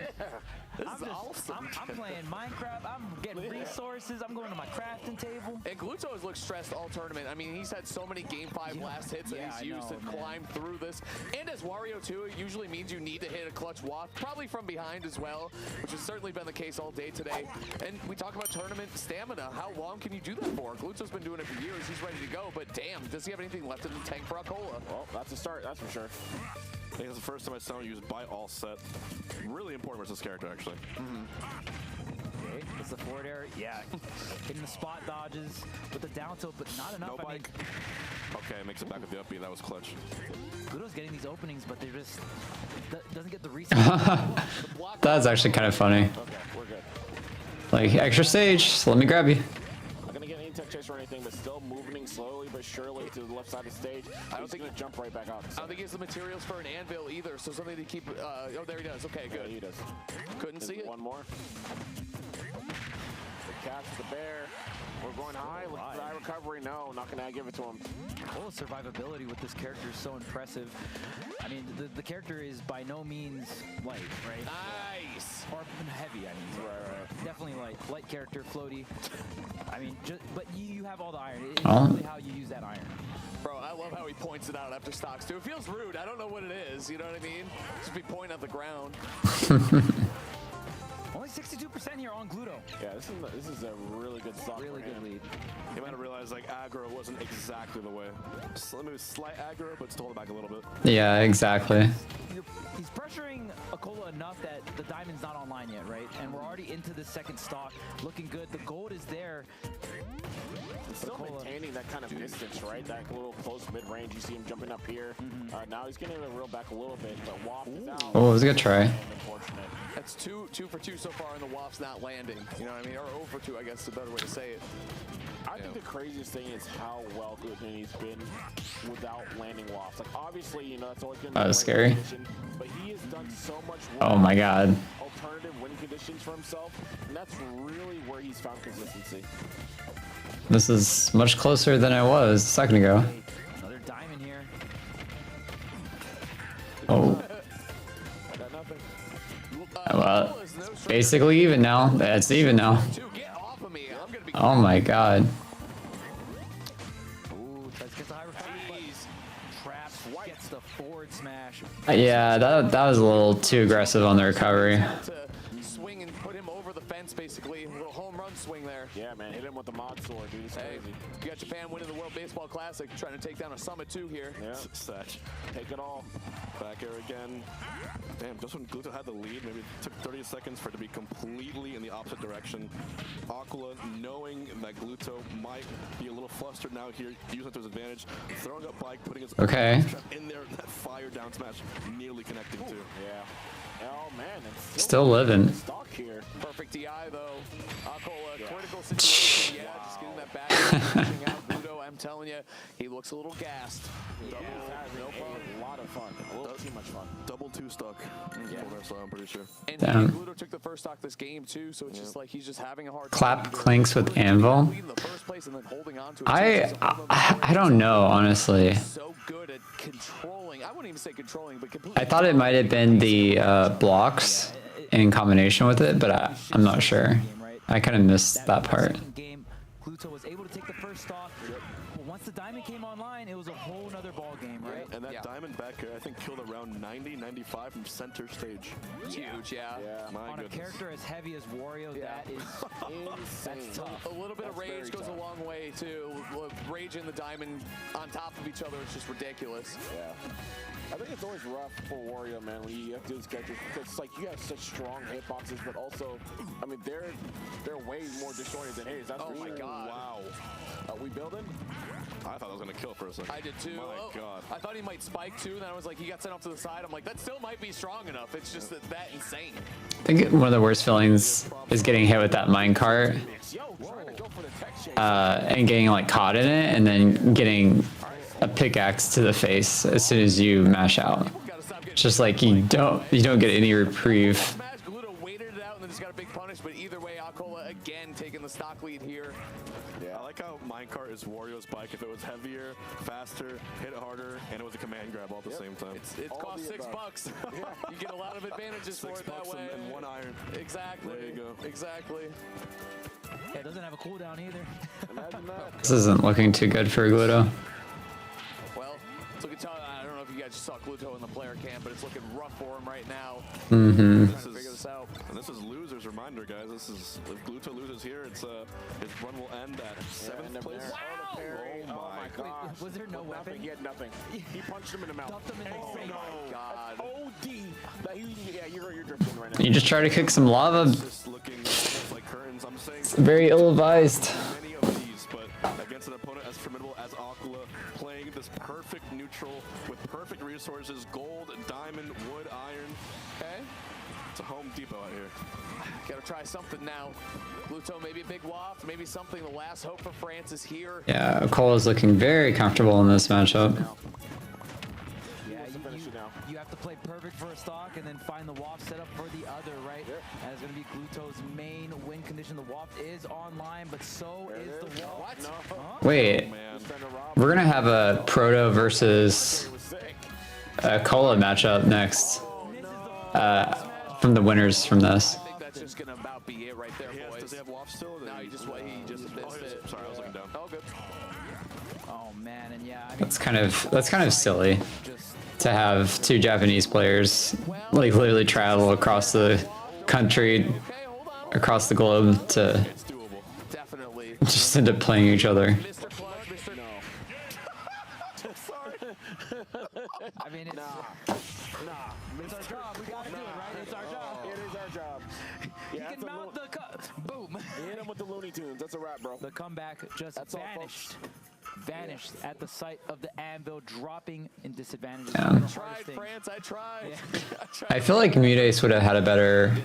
Speaker 2: This is awesome.
Speaker 21: I'm playing Minecraft. I'm getting resources. I'm going to my crafting table.
Speaker 2: And Gluto has looked stressed all tournament. I mean, he's had so many Game 5 last hits that he's used to climb through this. And as Wario 2, it usually means you need to hit a clutch waft, probably from behind as well, which has certainly been the case all day today. And we talk about tournament stamina. How long can you do that for? Gluto's been doing it for years. He's ready to go, but damn, does he have anything left in the tank for Akola?
Speaker 5: Well, that's a start, that's for sure.
Speaker 7: I think it's the first time I saw him use buy all set. Really important versus this character, actually.
Speaker 21: Okay, it's the forward air. Yeah, hitting the spot dodges with the down tilt, but not enough.
Speaker 7: No bike. Okay, makes it back with the up B. That was clutch.
Speaker 21: Gluto's getting these openings, but they're just doesn't get the reset.
Speaker 1: That's actually kind of funny.
Speaker 5: Okay, we're good.
Speaker 1: Like, extra stage, so let me grab you.
Speaker 5: Not gonna get any tech chase or anything, but still moving slowly but surely to the left side of the stage. I don't think he's gonna jump right back out.
Speaker 2: I don't think he has the materials for an anvil either, so something to keep. Oh, there he does. Okay, good.
Speaker 5: Yeah, he does.
Speaker 2: Couldn't see it.
Speaker 5: One more. The catch, the bear. We're going high. With high recovery. No, not gonna give it to him.
Speaker 21: Oh, survivability with this character is so impressive. I mean, the character is by no means light, right?
Speaker 2: Nice.
Speaker 21: Or heavy, I mean.
Speaker 5: Right.
Speaker 21: Definitely light character, floaty. I mean, but you have all the iron. It's
Speaker 1: Oh.
Speaker 21: really how you use that iron.
Speaker 2: Bro, I love how he points it out after stocks too. It feels rude. I don't know what it is. You know what I mean? Just be pointing at the ground.
Speaker 21: Only 62% here on Gluto.
Speaker 5: Yeah, this is a really good stock.
Speaker 21: Really good lead.
Speaker 7: You might have realized like aggro wasn't exactly the way. Maybe slight aggro, but still hold it back a little bit.
Speaker 1: Yeah, exactly.
Speaker 21: He's pressuring Akola enough that the diamond's not online yet, right? And we're already into the second stock. Looking good. The gold is there.
Speaker 5: He's still maintaining that kind of distance, right? That little close mid-range. You see him jumping up here. Now he's getting the reel back a little bit, but Waft is out.
Speaker 1: Oh, it was a good try.
Speaker 5: Unfortunate.
Speaker 2: That's two for two so far, and the Waft's not landing. You know what I mean? Or 0 for 2, I guess is a better way to say it.
Speaker 5: I I think the craziest thing is how well Gluttony's been without landing wafts. Like, obviously, you know, that's always going to be
Speaker 1: That was scary.
Speaker 5: condition, but he has done so much work
Speaker 1: Oh my god.
Speaker 5: alternative win conditions for himself, and that's really where he's found consistency.
Speaker 1: This is much closer than I was a second ago.
Speaker 21: Another diamond here.
Speaker 1: Oh. Well, it's basically even now. It's even now. Oh my god.
Speaker 21: Ooh, gets the high recovery, but traps, gets the forward smash.
Speaker 1: Yeah, that was a little too aggressive on the recovery.
Speaker 2: Swing and put him over the fence, basically. A little home run swing there.
Speaker 5: Yeah, man, hit him with the mod sword, dude. It's
Speaker 2: Hey,
Speaker 5: crazy.
Speaker 2: you got Japan winning the World Baseball Classic, trying to take down a Summit 2 here.
Speaker 5: Yeah, such. Take it all.
Speaker 7: Back air again. Damn, just when Gluto had the lead, maybe it took 30 seconds for it to be completely in the opposite direction. Aquila, knowing that Gluto might be a little flustered now here, using it to his advantage, throwing up bike, putting his
Speaker 1: Okay.
Speaker 7: trap in there, that fire down smash nearly connecting too.
Speaker 5: Yeah. Oh man, it's
Speaker 1: Still living.
Speaker 5: stock here.
Speaker 2: Perfect DI though. Aquila, critical situation. Yeah, just getting that back. Pushing out Gluto. I'm telling you, he looks a little gassed.
Speaker 5: No fun. A lot of fun. A little too much fun.
Speaker 7: Double two stock. Yeah. I'm pretty sure.
Speaker 2: And
Speaker 1: Damn.
Speaker 2: Gluto took the first stock this game too, so it's just like he's just having a hard time.
Speaker 1: Clap clinks with Anvil.
Speaker 2: Leading the first place and then holding on to it.
Speaker 1: I don't know, honestly.
Speaker 2: So good at controlling. I wouldn't even say controlling, but completely.
Speaker 1: I thought it might have been the blocks in combination with it, but I'm not sure. I kind of missed that part.
Speaker 21: Game, Gluto was able to take the first stock. But once the diamond came online, it was a whole nother ball game, right?
Speaker 7: And that diamond back here, I think, killed around 90, 95 from center stage.
Speaker 2: Huge, yeah.
Speaker 7: My
Speaker 21: On
Speaker 7: goodness.
Speaker 21: a character as heavy as Wario, that is that's tough.
Speaker 2: A little bit of rage goes a long way too. Rage and the diamond on top of each other, it's just ridiculous.
Speaker 5: Yeah. I think it's always rough for Wario, man, when you have to do these characters because it's like you have such strong hitboxes, but also, I mean, they're way more disjointed than his. That's
Speaker 2: Oh my god.
Speaker 7: Wow.
Speaker 5: Are we building?
Speaker 7: I thought I was going to kill for a second.
Speaker 2: I did too.
Speaker 7: My God.
Speaker 2: I thought he might spike too, and then I was like, he got sent off to the side. I'm like, that still might be strong enough. It's just that insane.
Speaker 1: I think one of the worst feelings is getting hit with that minecart and getting like caught in it and then getting a pickaxe to the face as soon as you mash out. It's just like you don't get any reprieve.
Speaker 2: Smash, Gluto waited it out and then just got a big punish, but either way, Aquila again taking the stock lead here.
Speaker 7: Yeah, I like how minecart is Wario's bike. If it was heavier, faster, hit it harder, and it was a command grab all at the same time.
Speaker 2: It costs $6. You get a lot of advantages for it that way.
Speaker 7: And one iron.
Speaker 2: Exactly.
Speaker 7: There you go.
Speaker 2: Exactly.
Speaker 21: Yeah, it doesn't have a cooldown either.
Speaker 5: Imagine that.
Speaker 1: This isn't looking too good for Gluto.
Speaker 2: Well, so we can tell, I don't know if you guys saw Gluto in the player cam, but it's looking rough for him right now.
Speaker 1: Mm-hmm.
Speaker 2: Trying to figure this out.
Speaker 7: And this is loser's reminder, guys. This is if Gluto loses here, it's his run will end at 7th place.
Speaker 5: Wow. Oh my god.
Speaker 21: Was there no weapon?
Speaker 5: Nothing. He had nothing. He punched him in the mouth.
Speaker 21: Dumped him in the face.
Speaker 2: My god.
Speaker 5: OD. Yeah, you're drifting right now.
Speaker 1: You just try to kick some lava.
Speaker 7: Just looking almost like curtains. I'm saying
Speaker 1: Very ill-advised.
Speaker 7: many of these, but against an opponent as formidable as Aquila, playing this perfect neutral with perfect resources, gold, diamond, wood, iron.
Speaker 2: Okay.
Speaker 7: It's a Home Depot out here.
Speaker 2: Gotta try something now. Gluto, maybe a big waft, maybe something. The last hope for France is here.
Speaker 1: Yeah, Cole is looking very comfortable in this matchup.
Speaker 21: Yeah, you have to play perfect for a stock and then find the waft setup for the other, right? And it's going to be Gluto's main win condition. The waft is online, but so is the waft.
Speaker 2: What?
Speaker 21: Huh?
Speaker 1: Wait, we're gonna have a Proto versus a Cola matchup next. From the winners from this.
Speaker 2: I think that's just gonna about be it right there, boys.
Speaker 7: Does he have waft still?
Speaker 2: No, he just missed it.
Speaker 7: Sorry, I was looking down.
Speaker 2: Oh, good.
Speaker 21: Oh man, and yeah, I mean,
Speaker 1: That's kind of silly to have two Japanese players like literally travel across the country, across the globe to
Speaker 2: Definitely.
Speaker 1: just end up playing each other.
Speaker 2: Mr. Clutch, Mr. No.
Speaker 21: I mean, it's, it's our job. We gotta do it, right? It's our job.
Speaker 5: It is our job.
Speaker 21: He
Speaker 5: Yeah,
Speaker 21: can mount the boom.
Speaker 5: hit him with the Looney Tunes. That's a wrap, bro.
Speaker 21: The comeback just
Speaker 5: That's all,
Speaker 21: vanished. vanished at the sight of the anvil, dropping in disadvantages.
Speaker 1: Yeah.
Speaker 21: One of the
Speaker 2: I tried,
Speaker 21: hardest things.
Speaker 2: France. I tried.
Speaker 1: I feel like Mutace would have had a better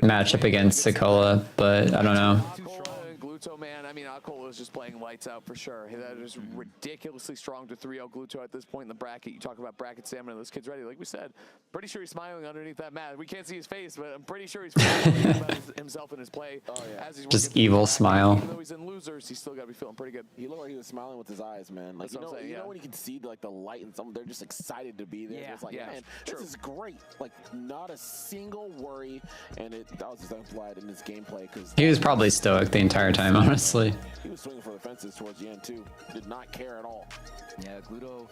Speaker 1: matchup against Sakola, but I don't know.
Speaker 2: Akola and Gluto, man. I mean, Akola was just playing lights out for sure. That is ridiculously strong to 3-0 Gluto at this point in the bracket. You talk about bracket stamina. This kid's ready. Like we said, pretty sure he's smiling underneath that mask. We can't see his face, but I'm pretty sure he's feeling about himself and his play. As he's
Speaker 1: Just
Speaker 2: working
Speaker 1: evil
Speaker 2: through the bracket.
Speaker 1: smile.
Speaker 2: Even though he's in losers, he's still got to be feeling pretty good.
Speaker 5: He looked like he was smiling with his eyes, man. Like,
Speaker 2: That's what I'm saying,
Speaker 5: you know
Speaker 2: yeah.
Speaker 5: when you can see like the light in some, they're just excited to be there.
Speaker 21: Yeah,
Speaker 5: So it's like,
Speaker 2: yeah,
Speaker 5: man,
Speaker 2: true.
Speaker 5: this is great. Like, not a single worry, and that was exemplified in his gameplay because
Speaker 1: He was probably stoic the entire time, honestly.
Speaker 5: he was swinging for the fences towards the end too. Did not care at all.
Speaker 21: Yeah, Gluto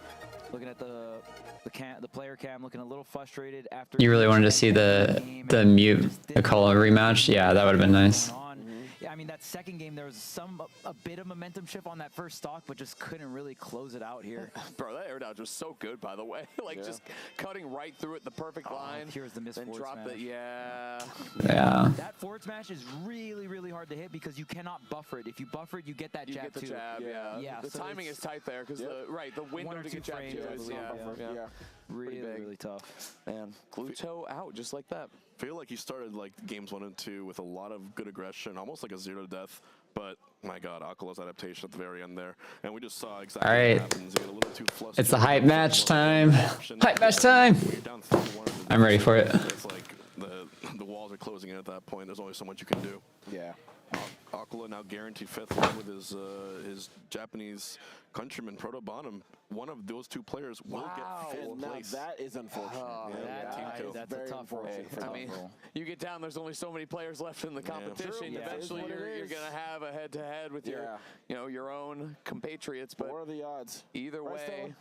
Speaker 21: looking at the player cam, looking a little frustrated after.
Speaker 1: You really wanted to see the mute Akola rematch? Yeah, that would have been nice.
Speaker 21: Yeah, I mean that second game there was a bit of momentum shift on that first stock, but just couldn't really close it out here.
Speaker 2: Bro, that air dodge was so good, by the way. Like just cutting right through it, the perfect line.
Speaker 21: Here's the missed
Speaker 2: then
Speaker 21: forward
Speaker 2: drop
Speaker 21: smash.
Speaker 2: it. Yeah.
Speaker 1: Yeah.
Speaker 21: That forward smash is really, really hard to hit because you cannot buffer it. If you buffer it, you get that
Speaker 2: You
Speaker 21: jab
Speaker 2: get the
Speaker 21: too.
Speaker 2: jab, yeah.
Speaker 21: Yeah,
Speaker 2: The
Speaker 21: so
Speaker 2: timing
Speaker 21: it's
Speaker 2: is tight there because the window
Speaker 21: one or
Speaker 2: to
Speaker 21: two
Speaker 2: get jab
Speaker 21: frames,
Speaker 2: too
Speaker 21: I
Speaker 2: is
Speaker 21: believe,
Speaker 2: yeah.
Speaker 21: really,
Speaker 2: big.
Speaker 21: really tough.
Speaker 2: Man, Gluto out just like that.
Speaker 7: I feel like he started like games 1 and 2 with a lot of good aggression, almost like a 0 to death. But my God, Akola's adaptation at the very end there, and we just saw exactly
Speaker 1: All right.
Speaker 7: what happens. He got a little too flustered.
Speaker 1: It's the hype match time. Hype match time. I'm ready for it.
Speaker 7: It's like the walls are closing in at that point. There's only so much you can do.
Speaker 5: Yeah.
Speaker 7: Akola now guaranteed 5th along with his Japanese countryman Proto Bonham. One of those two players will get 5th
Speaker 5: Now
Speaker 7: place.
Speaker 5: that is unfortunate.
Speaker 21: That's a tough roll.
Speaker 2: I mean, you get down, there's only so many players left in the competition.
Speaker 5: True.
Speaker 2: Eventually,
Speaker 5: It is what it
Speaker 2: you're
Speaker 5: is.
Speaker 2: going to have a head-to-head with your own compatriots. But
Speaker 5: what are the odds?
Speaker 2: Either
Speaker 5: Right,
Speaker 2: way,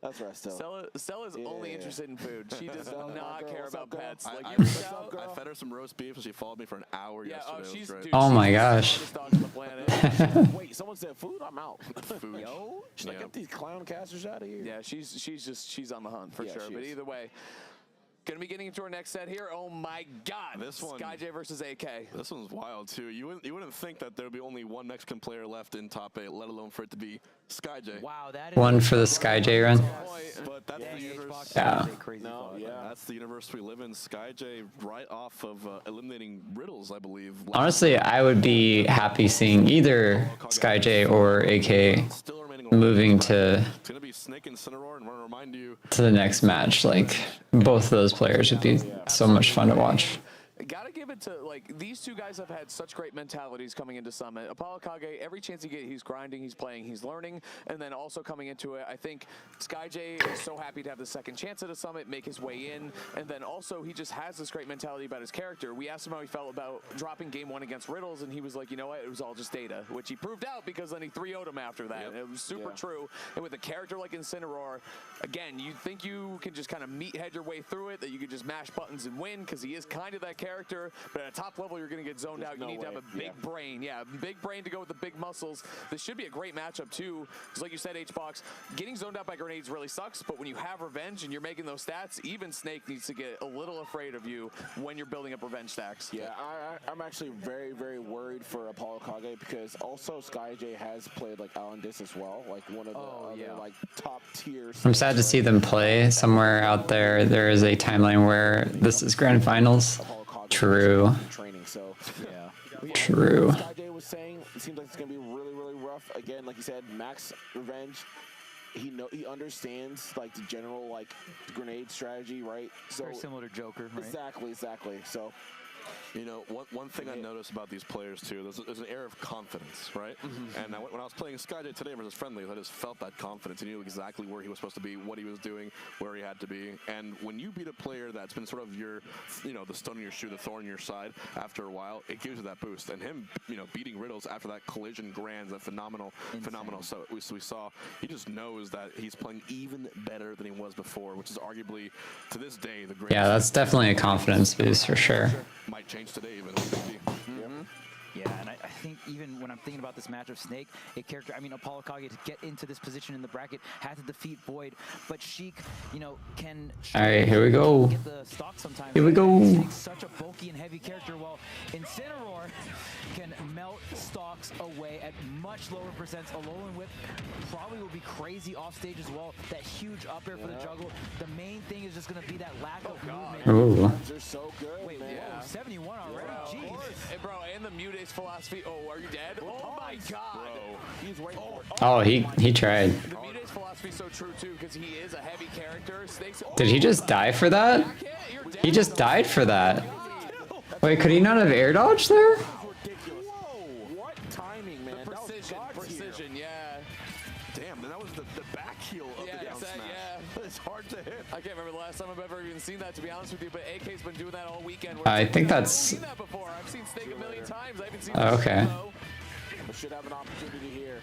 Speaker 5: that's right, Stella.
Speaker 2: Stella's only interested in food. She does
Speaker 5: Stella,
Speaker 2: not
Speaker 5: girl,
Speaker 2: care
Speaker 5: what's
Speaker 2: about
Speaker 5: up, girl?
Speaker 2: pets. Like
Speaker 7: I,
Speaker 2: you
Speaker 7: I,
Speaker 2: reach
Speaker 7: fed,
Speaker 2: out,
Speaker 7: I fed her some roast beef, and she followed me for an hour yesterday. It was
Speaker 2: she's
Speaker 7: great.
Speaker 2: dude,
Speaker 1: Oh
Speaker 2: she's
Speaker 1: my
Speaker 2: the
Speaker 1: gosh.
Speaker 2: smartest dog on the planet.
Speaker 5: Wait, someone said food? I'm out.
Speaker 7: Food.
Speaker 5: Yo, she's like, get these clown casters out of here.
Speaker 2: Yeah, she's on the hunt for
Speaker 5: Yeah,
Speaker 2: sure.
Speaker 5: she
Speaker 2: But
Speaker 5: is.
Speaker 2: either way, gonna be getting into our next set here. Oh my God!
Speaker 7: This one,
Speaker 2: SkyJ versus AK.
Speaker 7: This one's wild too. You wouldn't think that there would be only one Mexican player left in top 8, let alone for it to be SkyJ.
Speaker 21: Wow, that is
Speaker 1: One for the SkyJ run.
Speaker 7: But that's the universe.
Speaker 1: Yeah.
Speaker 7: That's the universe we live in. SkyJ right off of eliminating Riddles, I believe.
Speaker 1: Honestly, I would be happy seeing either SkyJ or AK moving to
Speaker 7: Snake Incineroar, and I want to remind you
Speaker 1: the next match. Like both of those players would be so much fun to watch.
Speaker 2: Gotta give it to, like, these two guys have had such great mentalities coming into Summit. Apollo Kage, every chance he gets, he's grinding, he's playing, he's learning, and then also coming into it, I think SkyJ is so happy to have the second chance at a Summit, make his way in, and then also he just has this great mentality about his character. We asked him how he felt about dropping game 1 against Riddles, and he was like, you know what, it was all just data, which he proved out because then he 3-0'd him after that. And it was super true. And with a character like Incineroar, again, you think you can just kind of meathead your way through it, that you could just mash buttons and win, because he is kind of that character. But at a top level, you're going to get zoned out. You need to have a big brain. Yeah, big brain to go with the big muscles. This should be a great matchup, too. Because like you said, H-Box, getting zoned out by grenades really sucks. But when you have revenge and you're making those stats, even Snake needs to get a little afraid of you when you're building up revenge stacks.
Speaker 5: Yeah, I'm actually very, very worried for Apollo Kage because also SkyJ has played like Alan Dis as well, like one of the other like top tier.
Speaker 1: I'm sad to see them play somewhere out there. There is a timeline where this is grand finals. True.
Speaker 5: Training, so yeah.
Speaker 1: True.
Speaker 5: SkyJ was saying it seems like it's gonna be really, really rough. Again, like you said, max revenge. He understands like the general like grenade strategy, right? So
Speaker 21: very similar to Joker, right?
Speaker 5: Exactly. So.
Speaker 7: You know, one thing I noticed about these players too, there's an air of confidence, right? And when I was playing SkyJ today versus Friendly, I just felt that confidence. He knew exactly where he was supposed to be, what he was doing, where he had to be. And when you beat a player that's been sort of your, the stone in your shoe, the thorn in your side, after a while, it gives you that boost. And him, beating Riddles after that collision grands, that phenomenal. So we saw, he just knows that he's playing even better than he was before, which is arguably to this day the greatest.
Speaker 1: Yeah, that's definitely a confidence boost for sure.
Speaker 7: Might change today even.
Speaker 21: Yeah, and I think even when I'm thinking about this matchup, Snake, a character, I mean, Apollo Kage to get into this position in the bracket had to defeat Void, but Sheik, you know, can.
Speaker 1: All right, here we go.
Speaker 21: Get the stock sometimes.
Speaker 1: Here we go.
Speaker 21: Snake's such a bulky and heavy character, while Incineroar can melt stocks away at much lower percents. Alolan Whip probably will be crazy off stage as well. That huge up air for the juggle. The main thing is just going to be that lack of movement.
Speaker 1: Ooh.
Speaker 5: They're so good,
Speaker 21: Wait,
Speaker 5: man.
Speaker 21: whoa, 71 already? Jeez.
Speaker 2: Hey, bro, and the Mutate's philosophy. Oh, are you dead? Oh my god.
Speaker 5: He's waiting for it.
Speaker 1: Oh, he tried.
Speaker 2: The Mutate's philosophy is so true too, because he is a heavy character. Snake's
Speaker 1: Did he just die for that? He just died for that. Wait, could he not have air dodged there?
Speaker 5: What timing, man?
Speaker 2: Precision, yeah.
Speaker 7: Damn, that was the back heel of the down smash.
Speaker 2: Yeah.
Speaker 7: It's hard to hit.
Speaker 2: I can't remember the last time I've ever even seen that, to be honest with you, but AK's been doing that all weekend.
Speaker 1: I think
Speaker 2: I've
Speaker 1: that's.
Speaker 2: seen that before. I've seen Snake a million times. I haven't seen
Speaker 1: Oh, okay.
Speaker 5: We should have an opportunity here.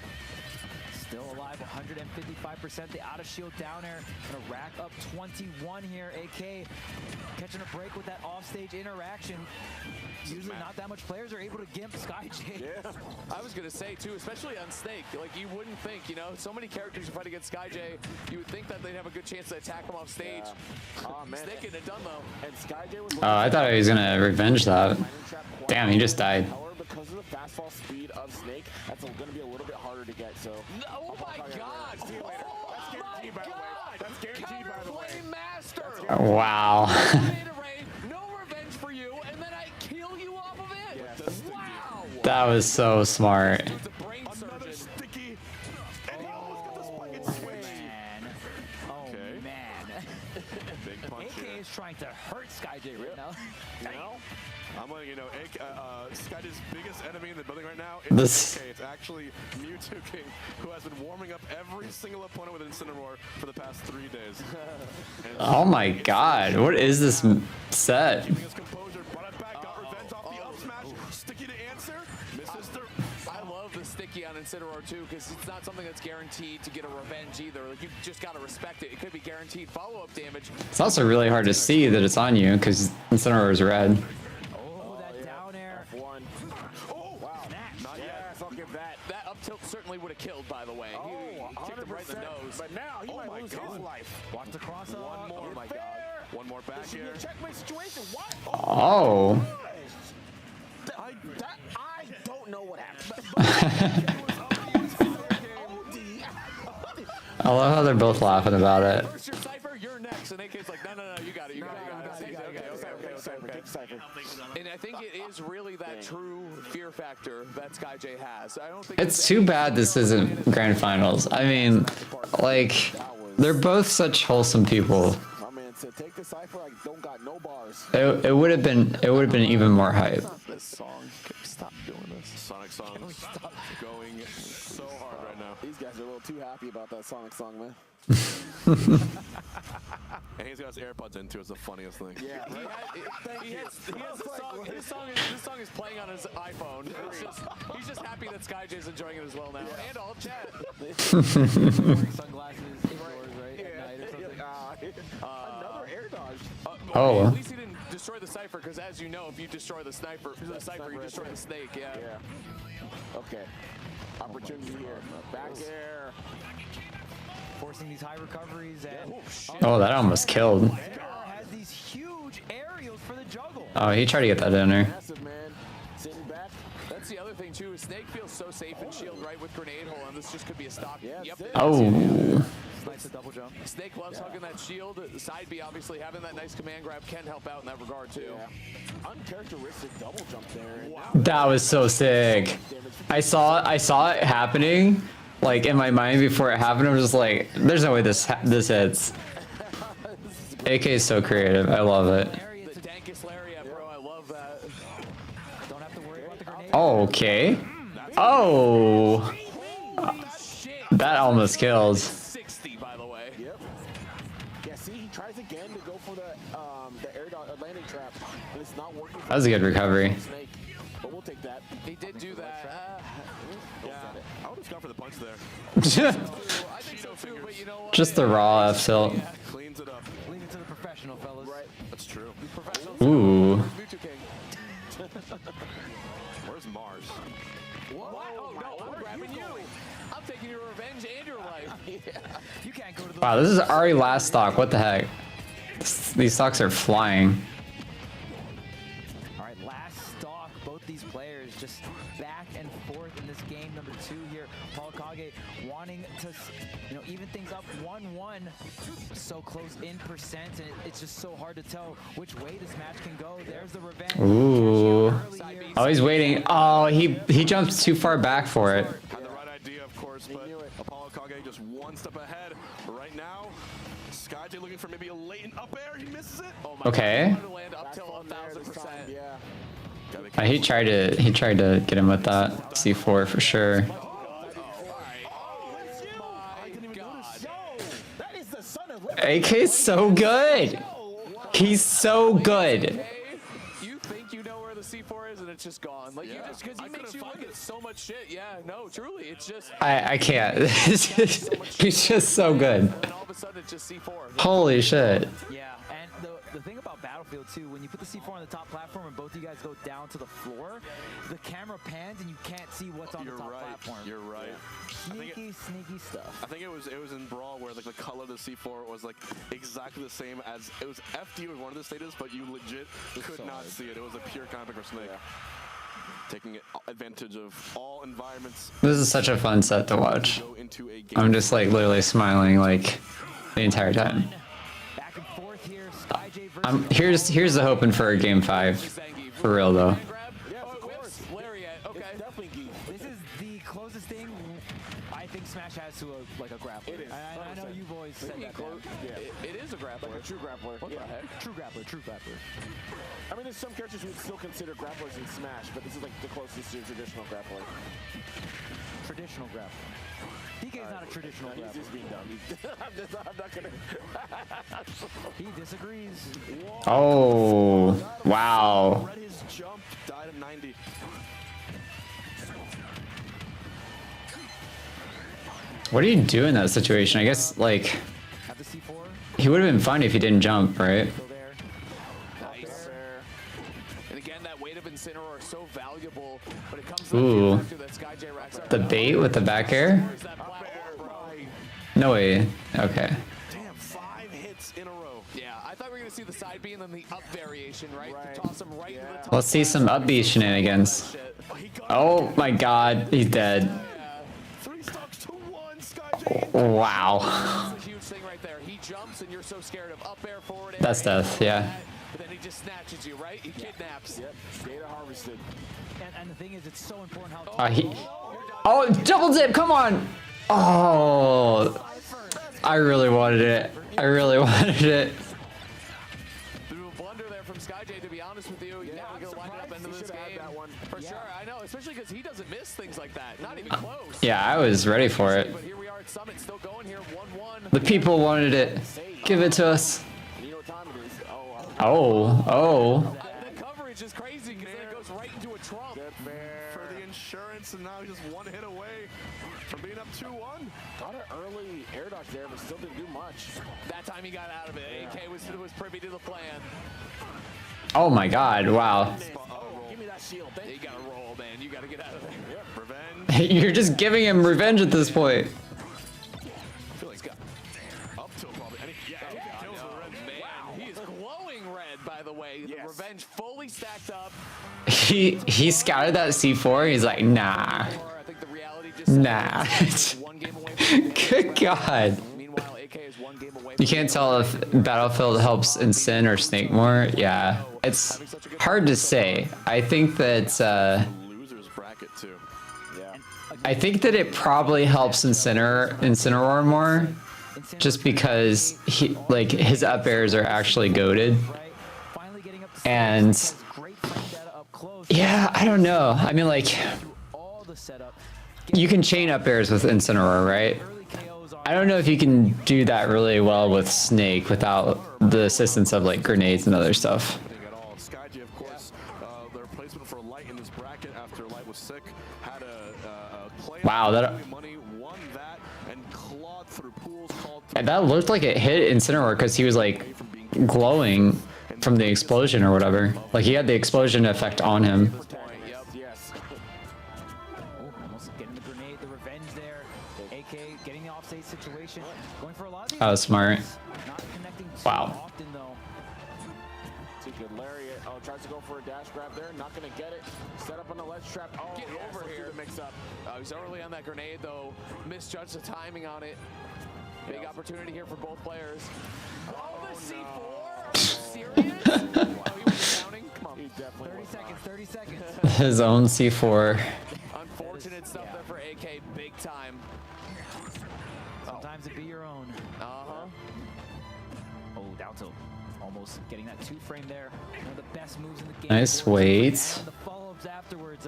Speaker 21: Still alive, 155%. The out of shield down air, gonna rack up 21 here. AK catching a break with that offstage interaction. Usually not that much players are able to gimp SkyJ.
Speaker 2: Yeah, I was gonna say too, especially on Snake. Like you wouldn't think, you know, so many characters who fight against SkyJ, you would think that they'd have a good chance to attack him off stage.
Speaker 5: Oh man,
Speaker 2: Snake getting it done though.
Speaker 5: And SkyJ was.
Speaker 1: Oh, I thought he was gonna revenge that. Damn, he just died.
Speaker 5: Because of the fastball speed of Snake, that's going to be a little bit harder to get. So.
Speaker 2: Oh my God!
Speaker 5: See you later. That's guaranteed, by the way. That's guaranteed, by the way.
Speaker 2: Master.
Speaker 1: Wow.
Speaker 2: No revenge for you, and then I kill you off of it. Wow.
Speaker 1: That was so smart.
Speaker 7: Another sticky. And he almost got the spike and switch.
Speaker 21: Oh man.
Speaker 7: Big punch
Speaker 21: AK
Speaker 7: here.
Speaker 21: is trying to hurt SkyJ right now.
Speaker 7: I'm letting you know, Sky's biggest enemy in the building right now
Speaker 1: This-
Speaker 7: is AK. It's actually Mewtwo King, who has been warming up every single opponent with Incineroar for the past 3 days.
Speaker 1: Oh my god, what is this set?
Speaker 7: Keeping his composure, brought it back, got revenge off the up smash. Sticky to answer, misses the...
Speaker 2: I love the sticky on Incineroar too, because it's not something that's guaranteed to get a revenge either. Like you just gotta respect it. It could be guaranteed follow-up damage.
Speaker 1: It's also really hard to see that it's on you because Incineroar is red.
Speaker 5: F1.
Speaker 2: Oh, wow.
Speaker 5: Not yet. I'll give that.
Speaker 2: That up tilt certainly would have killed, by the way. He kicked him right in the nose.
Speaker 5: But now he might lose his life.
Speaker 21: Watch the cross off.
Speaker 7: One more.
Speaker 5: Oh my God.
Speaker 7: One more back here.
Speaker 5: Checkmate situation. What?
Speaker 1: Oh.
Speaker 5: I don't know what happened.
Speaker 1: I love how they're both laughing about it.
Speaker 2: First, your Cypher, you're next. And AK's like, no, you got it. You got it. And I think it is really that true fear factor that SkyJ has. I don't think
Speaker 1: It's too bad this isn't grand finals. I mean, like, they're both such wholesome people.
Speaker 5: My man said, take the Cypher. I don't got no bars.
Speaker 1: It would have been even more hype.
Speaker 2: This song. Stop doing this.
Speaker 7: Sonic songs going so hard right now.
Speaker 5: These guys are a little too happy about that Sonic song, man.
Speaker 7: And he's got his AirPods in too. It's the funniest thing.
Speaker 5: Yeah.
Speaker 2: He has a song. This song is playing on his iPhone. He's just happy that SkyJ's enjoying it as well now. And all chat.
Speaker 21: Wearing sunglasses indoors, right? At night or something.
Speaker 5: Another air dodge.
Speaker 1: Oh.
Speaker 2: At least he didn't destroy the Cypher, because as you know, if you destroy the Cypher, you destroy the Snake. Yeah.
Speaker 5: Okay. Opportunity here. Back air.
Speaker 21: Forcing these high recoveries and
Speaker 1: Oh, that almost killed.
Speaker 21: has these huge aerials for the juggle.
Speaker 1: Oh, he tried to get that in there.
Speaker 5: Massive, man. Sitting back.
Speaker 2: That's the other thing too. Is Snake feels so safe in shield, right, with grenade hole, and this just could be a stock. Yep.
Speaker 1: Oh.
Speaker 21: Nice to double jump.
Speaker 2: Snake loves hugging that shield. Side B, obviously, having that nice command grab can help out in that regard too.
Speaker 5: Uncharacteristic double jump there. Wow.
Speaker 1: That was so sick. I saw it happening, like in my mind before it happened. I was just like, "There's no way this hits." AK is so creative. I love it.
Speaker 2: The dankest lariat, bro. I love that.
Speaker 21: Don't have to worry about the grenade.
Speaker 1: Oh, okay. Oh. That almost killed.
Speaker 2: 60, by the way.
Speaker 5: Yep. Yeah, see, he tries again to go for the air landing trap, but it's not working.
Speaker 1: That was a good recovery.
Speaker 5: Snake, but we'll take that.
Speaker 2: He did do that.
Speaker 7: Yeah. I would have gone for the punch there.
Speaker 2: I think so too, but you know what?
Speaker 1: Just the raw F tilt.
Speaker 7: Cleans it up.
Speaker 21: Lean into the professional, fellas.
Speaker 5: Right.
Speaker 7: That's true.
Speaker 1: Ooh.
Speaker 2: Mewtwo King.
Speaker 7: Where's Mars?
Speaker 2: What? Oh, no, I'm grabbing you. I'm taking your revenge and your life.
Speaker 21: You can't go to the
Speaker 1: Wow, this is already last stock. What the heck? These stocks are flying.
Speaker 21: All right, last stock. Both these players just back and forth in this game number 2 here. Paul Kage wanting to, even things up 1-1. So close in percent, and it's just so hard to tell which way this match can go. There's the revenge.
Speaker 1: Ooh. Oh, he's waiting. Oh, he jumps too far back for it.
Speaker 7: Had the right idea, of course, but Apollo Kage just one step ahead. Right now, SkyJ looking for maybe a latent up air. He misses it. Oh my
Speaker 1: Okay. He tried to get him with that C4 for sure. AK's so good. He's so good.
Speaker 2: You think you know where the C4 is and it's just gone. Like you just because he makes you look at so much shit. Yeah, no, truly, it's just.
Speaker 1: I can't. He's just so good.
Speaker 2: And all of a sudden it's just C4.
Speaker 1: Holy shit.
Speaker 21: Yeah, and the thing about Battlefield 2, when you put the C4 on the top platform and both of you guys go down to the floor, the camera pans and you can't see what's on the top platform.
Speaker 7: You're right.
Speaker 21: Sneaky stuff.
Speaker 7: I think it was in Brawl where like the color of the C4 was like exactly the same as it was FD with one of the stages, but you legit could not see it. It was a pure comic or snake. Taking advantage of all environments.
Speaker 1: This is such a fun set to watch. I'm just like literally smiling like the entire time. Here's the hoping for a game 5. For real though.
Speaker 21: This is the closest thing I think Smash has to a grappler.
Speaker 5: It is.
Speaker 21: I know you've always said that.
Speaker 2: It is a grappler.
Speaker 5: Like a true grappler.
Speaker 21: What the heck? True grappler.
Speaker 5: I mean, there's some characters we would still consider grapplers in Smash, but this is like the closest to a traditional grappler.
Speaker 21: Traditional grappler. DK is not a traditional grappler.
Speaker 5: He's just being dumb. I'm not gonna.
Speaker 21: He disagrees.
Speaker 1: Oh, wow.
Speaker 7: Read his jump, died at 90.
Speaker 1: What do you do in that situation? I guess like he would have been fine if he didn't jump, right?
Speaker 2: Nice. And again, that weight of Incineroar is so valuable, but it comes
Speaker 1: Ooh.
Speaker 2: back to that SkyJ racks up.
Speaker 1: The bait with the back air? No way. Okay.
Speaker 7: Damn, 5 hits in a row.
Speaker 2: Yeah, I thought we were gonna see the side B and then the up variation, right? To toss him right into the top.
Speaker 1: Let's see some up B shenanigans. Oh my god, he's dead.
Speaker 7: 3 stocks to 1, SkyJ.
Speaker 1: Wow.
Speaker 2: That's a huge thing right there. He jumps and you're so scared of up air, forward air.
Speaker 1: That's death, yeah.
Speaker 2: But then he just snatches you, right? He kidnaps.
Speaker 5: Yep, data harvested.
Speaker 21: And the thing is, it's so important how.
Speaker 1: Oh, double dip, come on! Oh, I really wanted it. I really wanted it.
Speaker 2: Through a blunder there from SkyJ, to be honest with you. Yeah, we're gonna line it up into this game. For sure, I know, especially because he doesn't miss things like that. Not even close.
Speaker 1: Yeah, I was ready for it.
Speaker 2: But here we are at Summit, still going here, 1-1.
Speaker 1: The people wanted it. Give it to us.
Speaker 5: You know what time it is?
Speaker 1: Oh.
Speaker 2: The coverage is crazy because then it goes right into a trump.
Speaker 7: For the insurance, and now he's just 1 hit away from being up 2-1.
Speaker 5: Got an early air dodge there, but still didn't do much.
Speaker 2: That time he got out of it. AK was privy to the plan.
Speaker 1: Oh my god, wow.
Speaker 5: Give me that shield.
Speaker 2: You gotta roll, man. You gotta get out of there.
Speaker 7: Yep, revenge.
Speaker 1: You're just giving him revenge at this point.
Speaker 7: I feel like he's got up till probably. He kills the red.
Speaker 2: Man, he is glowing red, by the way. The revenge fully stacked up.
Speaker 1: He scouted that C4. He's like, nah.
Speaker 2: I think the reality just
Speaker 1: Nah.
Speaker 2: one game away from
Speaker 1: Good god.
Speaker 2: Meanwhile, AK is 1 game away.
Speaker 1: You can't tell if Battlefield helps Incin or Snake more. Yeah, it's hard to say. I think that
Speaker 7: Losers bracket too.
Speaker 5: Yeah.
Speaker 1: I think that it probably helps Incineroar more, just because his up airs are actually goated. And yeah, I don't know. I mean, like, you can chain up airs with Incineroar, right? I don't know if you can do that really well with Snake without the assistance of like grenades and other stuff.
Speaker 7: At all. SkyJ, of course, the replacement for Light in this bracket after Light was sick, had a play.
Speaker 1: Wow, that
Speaker 7: Money, won that, and clawed through pools called.
Speaker 1: that looked like it hit Incineroar because he was like glowing. from the explosion or whatever. Like he had the explosion effect on him.
Speaker 21: Almost getting the grenade, the revenge there. AK getting the offstage situation. Going for a lot of these.
Speaker 1: That was smart.
Speaker 21: Not connecting too
Speaker 1: Wow.
Speaker 21: often though.
Speaker 5: It's a good lariat. Oh, tries to go for a dash grab there. Not going to get it. Set up on the ledge trap. Oh,
Speaker 2: Get
Speaker 5: yes,
Speaker 2: over
Speaker 5: let's do
Speaker 2: here.
Speaker 5: the mix up.
Speaker 2: He's early on that grenade though. Misjudged the timing on it. Big opportunity here for both players. Oh, the C4? Are you serious? Oh, he wasn't counting? Come on.
Speaker 21: 30 seconds, 30 seconds.
Speaker 1: His own C4.
Speaker 2: Unfortunate stuff there for AK, big time.
Speaker 21: Sometimes it be your own.
Speaker 2: Uh-huh.
Speaker 21: Oh, down tilt. Almost getting that 2-frame there. One of the best moves in the game.
Speaker 1: Nice wait.
Speaker 21: The follow-ups afterwards,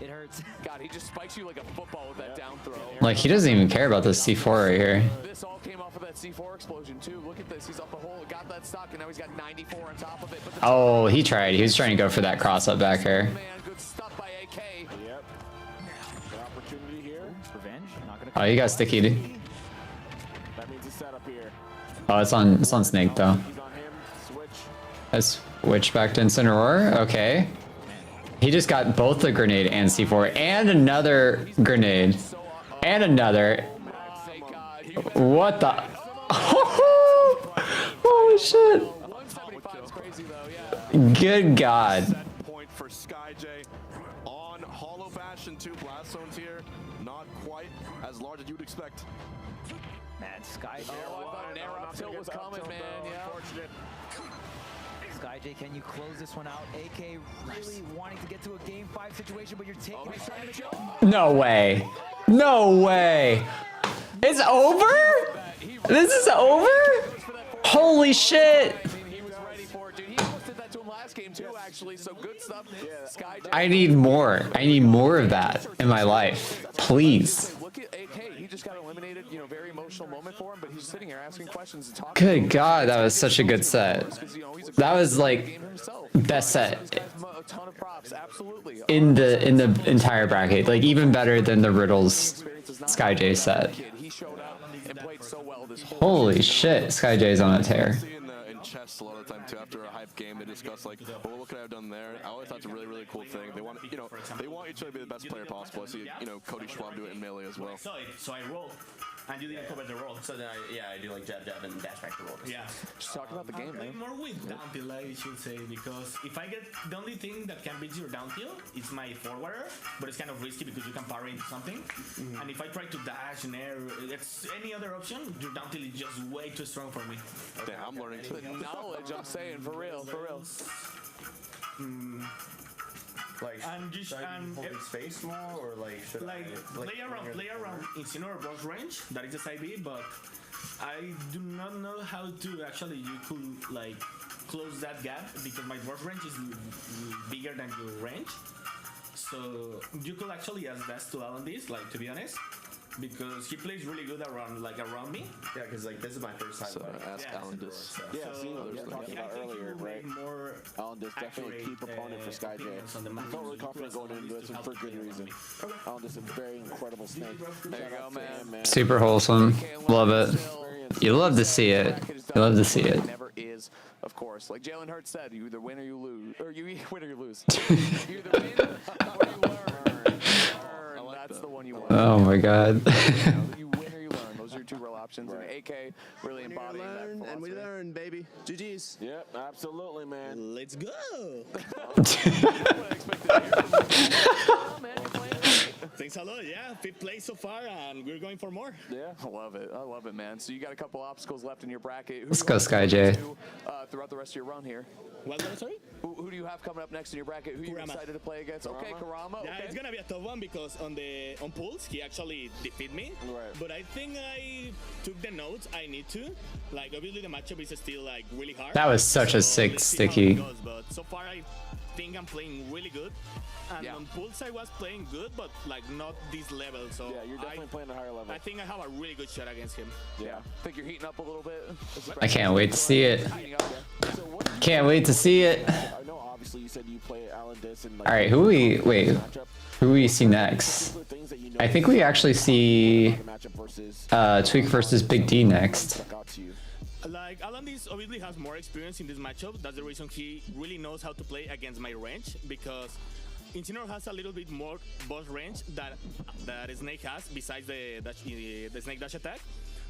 Speaker 21: it hurts.
Speaker 2: God, he just spikes you like a football with that down throw.
Speaker 1: Like he doesn't even care about this C4 right here.
Speaker 2: This all came off of that C4 explosion too. Look at this. He's up the hole, got that stock, and now he's got 94 on top of it. But
Speaker 1: Oh, he tried. He was trying to go for that cross up back here.
Speaker 2: man, good stuff by AK.
Speaker 5: Yep. Good opportunity here.
Speaker 21: Revenge. Not gonna
Speaker 1: Oh, you got sticky.
Speaker 5: That means a setup here.
Speaker 1: Oh, it's on Snake though.
Speaker 5: He's on him. Switch.
Speaker 1: Let's switch back to Incineroar. Okay. He just got both the grenade and C4 and another grenade and another. What the? Holy shit!
Speaker 2: 175 is crazy though, yeah.
Speaker 1: Good God.
Speaker 7: Point for SkyJ on Hollow Bastion 2 blast zones here. Not quite as large as you would expect.
Speaker 21: Man, Sky.
Speaker 2: Oh, I thought an air up tilt was coming, man. Yeah.
Speaker 21: SkyJ, can you close this one out? AK really wanting to get to a game 5 situation, but you're taking it. Trying to jump.
Speaker 1: No way. No way. It's over? This is over? Holy shit.
Speaker 2: He was ready for it, dude. He almost did that to him last game too, actually. So good stuff. Sky.
Speaker 1: I need more. I need more of that in my life. Please.
Speaker 2: Look at AK. He just got eliminated. You know, very emotional moment for him, but he's sitting here asking questions and talking.
Speaker 1: Good God, that was such a good set. That was like best set
Speaker 2: A ton of props, absolutely.
Speaker 1: in the entire bracket. Like even better than the Riddles SkyJ set.
Speaker 2: He showed up and played so well this whole
Speaker 1: Holy shit, SkyJ's on a tear.
Speaker 7: In chess a lot of the time too, after a hype game, they discuss like, well, what could I have done there? I always thought it's a really, really cool thing. They want, they want each other to be the best player possible. I see, Cody Schwab do it in Melee as well.
Speaker 24: So I roll, and you didn't cover the roll. So then I do like jab and dash back the roll. Yeah.
Speaker 2: Just talk about the game, man.
Speaker 24: More with down tilt, I should say, because if I get the only thing that can beat your down tilt is my forwarder, but it's kind of risky because you can parry into something. And if I try to dash and air, it's any other option, your down tilt is just way too strong for me.
Speaker 7: Damn, I'm learning too.
Speaker 2: The knowledge, I'm saying, for real, for real.
Speaker 24: Like, and just hold his face more, or like should play around Incineroar boss range. That is a side B, but I do not know how to actually you could like close that gap because my boss range is bigger than your range. So you could actually ask that to Alan this, like to be honest. Because he plays really good around me. Yeah, because like this is my first time.
Speaker 5: So ask Alan this. Yeah,
Speaker 24: so,
Speaker 5: see what we were talking about earlier, right? Alan this definitely a key proponent for SkyJ. I felt really confident going into this and for good reason. Alan this is a very incredible snake.
Speaker 2: There you go, man.
Speaker 1: Super wholesome. Love it. You love to see it. You love to see it.
Speaker 2: Never is, of course. Like Jalen Hurts said, you either win or you lose. Or you win or you lose. You either win or you learn. That's the one you want.
Speaker 1: Oh my God.
Speaker 2: You win or you learn. Those are your two real options. And AK really embodying that philosophy.
Speaker 6: And we learn, baby. GG's.
Speaker 5: Yep, absolutely, man.
Speaker 6: Let's go.
Speaker 24: Thanks a lot. Yeah, 5th place so far, and we're going for more.
Speaker 2: Yeah, I love it. I love it, man. So you got a couple obstacles left in your bracket.
Speaker 1: Let's go, SkyJ.
Speaker 2: Throughout the rest of your run here.
Speaker 24: What, sorry?
Speaker 2: Who do you have coming up next in your bracket? Who are you excited to play against? Okay, Kurama.
Speaker 24: Yeah, it's gonna be a tough one because on Pulse he actually defeated me.
Speaker 5: Right.
Speaker 24: But I think I took the notes I need to. Like obviously the matchup is still like really hard.
Speaker 1: That was such a sick sticky.
Speaker 24: But so far I think I'm playing really good. And on Pulse I was playing good, but like not this level. So
Speaker 5: yeah, you're definitely playing a higher level.
Speaker 24: I think I have a really good shot against him.
Speaker 2: Yeah. Think you're heating up a little bit?
Speaker 1: I can't wait to see it. Can't wait to see it.
Speaker 5: I know obviously you said you play Alan Dis and like,
Speaker 1: All right, who we see next? I think we actually see Tweak versus Big D next.
Speaker 24: Like, Alandis obviously has more experience in this matchup. That's the reason he really knows how to play against my range, because Incineroar has a little bit more boss range that Snake has, besides the Snake dash attack.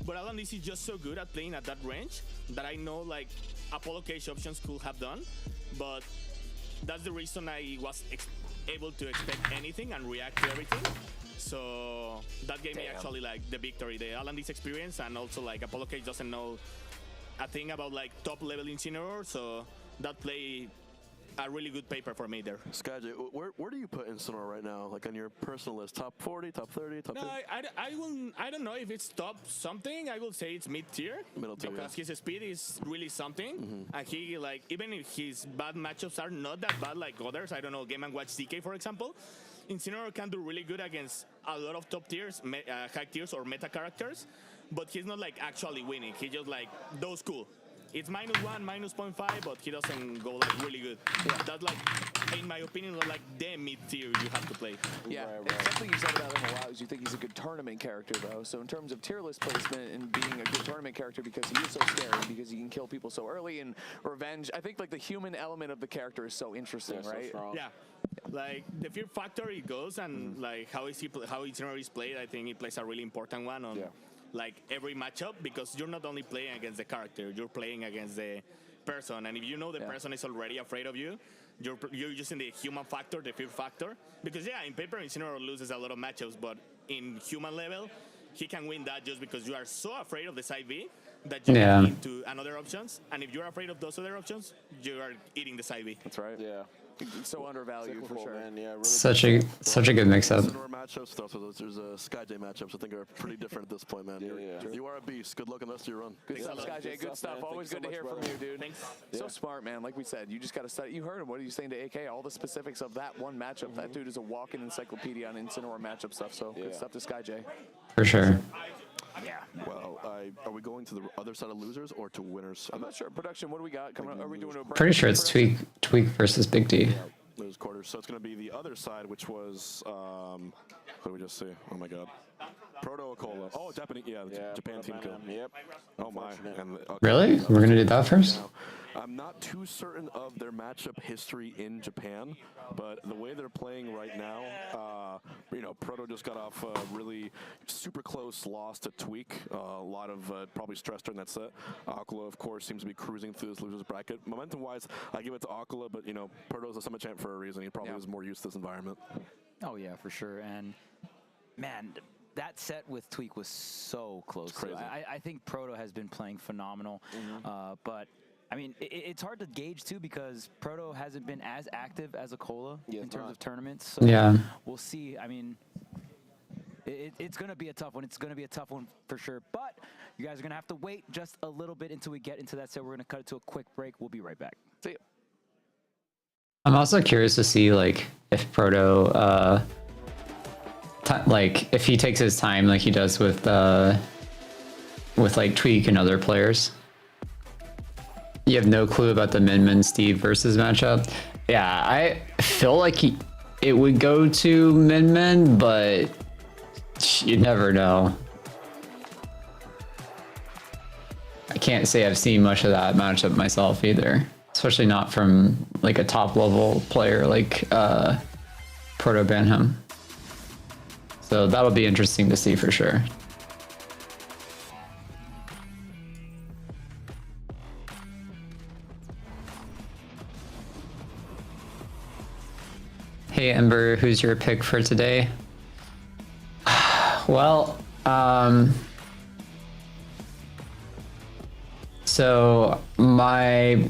Speaker 24: But Alandis is just so good at playing at that range that I know, like, Apollo Cage options could have done. But that's the reason I was able to expect anything and react to everything. So that gave me actually, like, the victory, the Alandis experience, and also, like, Apollo Cage doesn't know a thing about, like, top level Incineroar, so that play a really good paper for me there.
Speaker 7: SkyJ, where do you put Incineroar right now? Like on your personal list, top 40, top 30, top 50?
Speaker 24: I don't know if it's top something. I will say it's mid tier, because his speed is really something, and he, like, even if his bad matchups are not that bad like others, I don't know, Game & Watch DK for example, Incineroar can do really good against a lot of top tiers, high tiers or meta characters, but he's not, like, actually winning. He just, like, does cool. It's -1, -0.5, but he doesn't go, like, really good. Yeah. That's, like, in my opinion, like the mid tier you have to play.
Speaker 11: Yeah, and something you said about him a lot is you think he's a good tournament character, though. So in terms of tier list placement and being a good tournament character, because he is so scary, because he can kill people so early, and revenge, I think, like, the human element of the character is so interesting, right?
Speaker 24: So yeah. Like, the fear factor it goes, and like how Incineroar is played, I think it plays a really important one on like every matchup, because you're not only playing against the character, you're playing against the person, and if you know the person is already afraid of you, you're using the human factor, the fear factor, because in paper Incineroar loses a lot of matchups, but in human level he can win that just because you are so afraid of the side B that you get into another options, and if you're afraid of those other options, you are eating the side B.
Speaker 11: That's right. Yeah. It's so undervalued for sure.
Speaker 5: Man. Yeah, really
Speaker 1: such a good mix-up.
Speaker 7: Matchups, there's a SkyJ matchups I think are pretty different at this point, man. You are a beast. Good luck on the rest of your run.
Speaker 11: Good stuff, SkyJ. Good stuff. Always good to hear from you, dude.
Speaker 24: Thanks.
Speaker 11: So smart, man. Like we said, you just got to study. You heard him. What are you saying to AK? All the specifics of that one matchup. That dude is a walking encyclopedia on Incineroar matchup stuff. So good stuff to SkyJ.
Speaker 1: For sure.
Speaker 11: Yeah.
Speaker 7: Well, are we going to the other side of losers or to winners?
Speaker 11: I'm not sure. Production, what do we got coming up? Are we doing a break?
Speaker 1: Pretty sure it's Tweak versus Big D.
Speaker 7: Those quarters. So it's going to be the other side, which was, what did we just see? Oh my God. Proto Acola. Oh, Japanese, Japan team kill.
Speaker 5: Yep.
Speaker 7: Oh my. And,
Speaker 1: Really? We're going to do that first?
Speaker 7: I'm not too certain of their matchup history in Japan, but the way they're playing right now, Proto just got off a really super close loss to Tweak. A lot of probably stress during that set. Acola, of course, seems to be cruising through this losers bracket. Momentum-wise, I give it to Acola, but Proto's a summit champ for a reason. He probably was more used to this environment.
Speaker 21: Oh yeah, for sure. And man, that set with Tweak was so close.
Speaker 7: It's crazy.
Speaker 21: I think Proto has been playing phenomenal, but I mean, it's hard to gauge too, because Proto hasn't been as active as Acola in terms of tournaments. So we'll see. I mean, it's going to be a tough one. It's going to be a tough one for sure. But you guys are going to have to wait just a little bit until we get into that set. We're going to cut it to a quick break. We'll be right back.
Speaker 11: See ya.
Speaker 1: I'm also curious to see, like, if Proto, like, if he takes his time like he does with like Tweak and other players. You have no clue about the Min Steve versus matchup. Yeah, I feel like it would go to Min, but you never know. I can't say I've seen much of that matchup myself either, especially not from like a top level player like Proto Banham. So that'll be interesting to see for sure. Hey Ember, who's your pick for today? Well, so my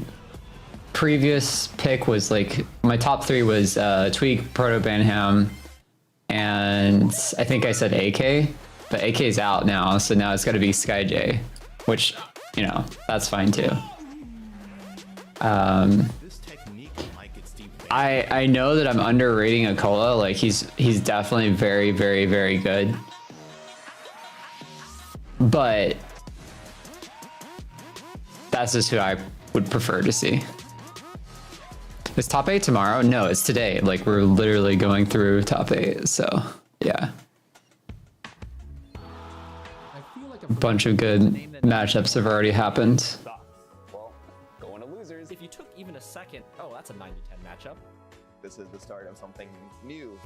Speaker 1: previous pick was like, my top three was Tweak, Proto Banham, and I think I said AK, but AK's out now, so now it's got to be SkyJ, which, that's fine too. I know that I'm underrating Acola. Like he's definitely very, very, very good. But that's just who I would prefer to see. Is top 8 tomorrow? No, it's today. Like we're literally going through top 8. So yeah.
Speaker 14: I
Speaker 1: a bunch of good matchups have already happened.
Speaker 20: Well, going to losers.
Speaker 3: If you took even a second, oh, that's a 9 to 10 matchup.
Speaker 20: This is the start of something new.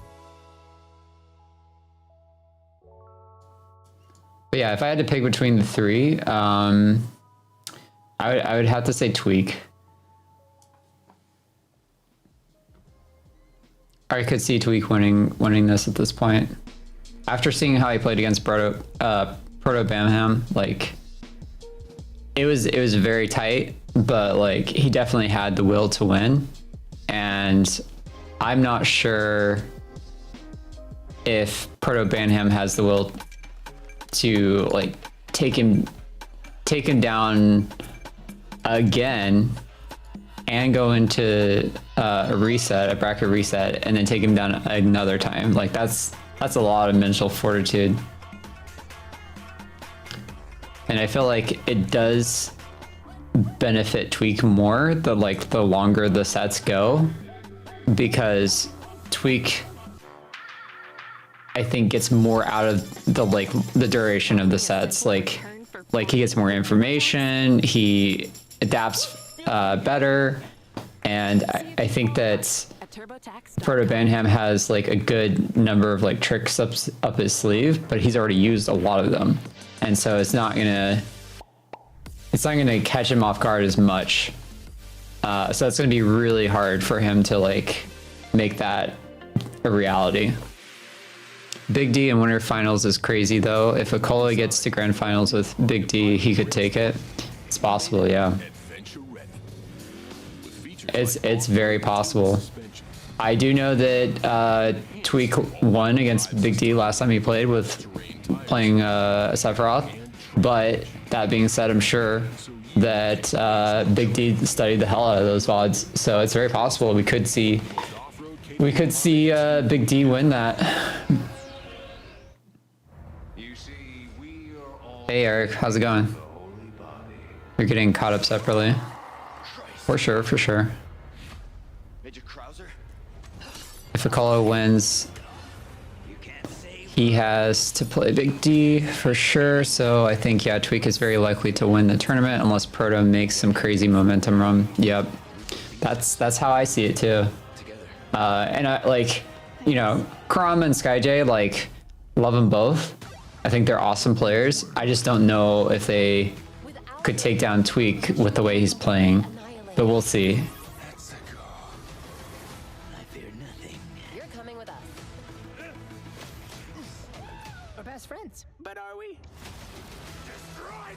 Speaker 1: But yeah, if I had to pick between the three, I would have to say Tweak. I could see Tweak winning this at this point. After seeing how he played against Proto Bamham, like it was very tight, but like he definitely had the will to win. And I'm not sure if Proto Bamham has the will to like take him down again and go into a bracket reset, and then take him down another time. Like that's a lot of mental fortitude. And I feel like it does benefit Tweak more the longer the sets go, because Tweak, I think, gets more out of the duration of the sets. Like he gets more information, he adapts better, and I think that Proto Banham has like a good number of like tricks up his sleeve, but he's already used a lot of them, and so it's not gonna catch him off guard as much. So it's gonna be really hard for him to like make that a reality. Big D in winter finals is crazy though. If Akola gets to grand finals with Big D, he could take it. It's possible, yeah. It's very possible. I do know that Tweak won against Big D last time he played with playing Sephiroth, but that being said, I'm sure that Big D studied the hell out of those VODs, so it's very possible we could see Big D win that. Hey Eric, how's it going? You're getting caught up separately. For sure, for sure. If Akola wins, he has to play Big D for sure. So I think, yeah, Tweak is very likely to win the tournament unless Proto makes some crazy momentum run. Yep, that's how I see it too. And I like, you know, Krom and SkyJ, like, love them both. I think they're awesome players. I just don't know if they could take down Tweak with the way he's playing, but we'll see.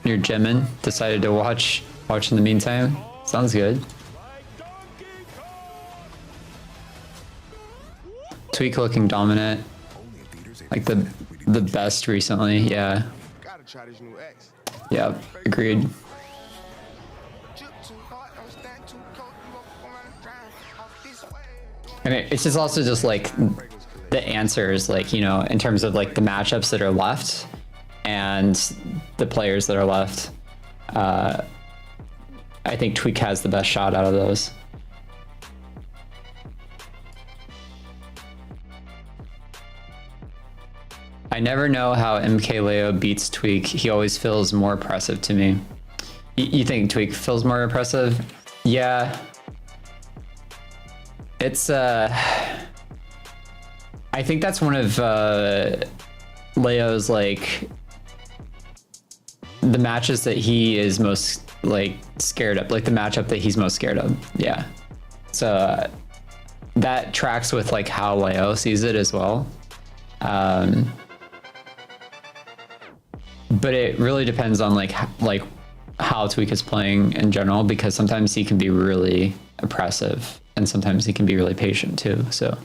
Speaker 1: Your Gemin decided to watch in the meantime. Sounds good. Tweak looking dominant, like the best recently. Yeah. Yeah, agreed. And it's just also just like the answers, like, you know, in terms of like the matchups that are left and the players that are left. I think Tweak has the best shot out of those. I never know how MKLeo beats Tweak. He always feels more impressive to me. You think Tweak feels more impressive? Yeah. It's I think that's one of Leo's like the matches that he is most like scared of, like the matchup that he's most scared of. Yeah. So that tracks with like how Leo sees it as well. But it really depends on like how Tweak is playing in general, because sometimes he can be really oppressive and sometimes he can be really patient too. So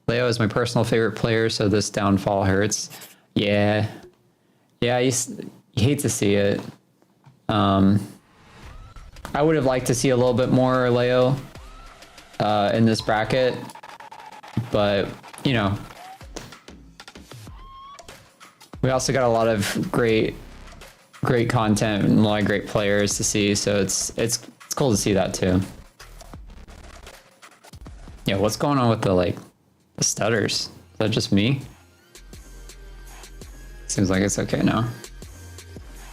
Speaker 1: Leo is my personal favorite player, so this downfall hurts. Yeah, you hate to see it. I would have liked to see a little bit more Leo in this bracket, but you know, we also got a lot of great content and a lot of great players to see, so it's cool to see that too. Yeah, what's going on with the stutters? Is that just me? Seems like it's okay now.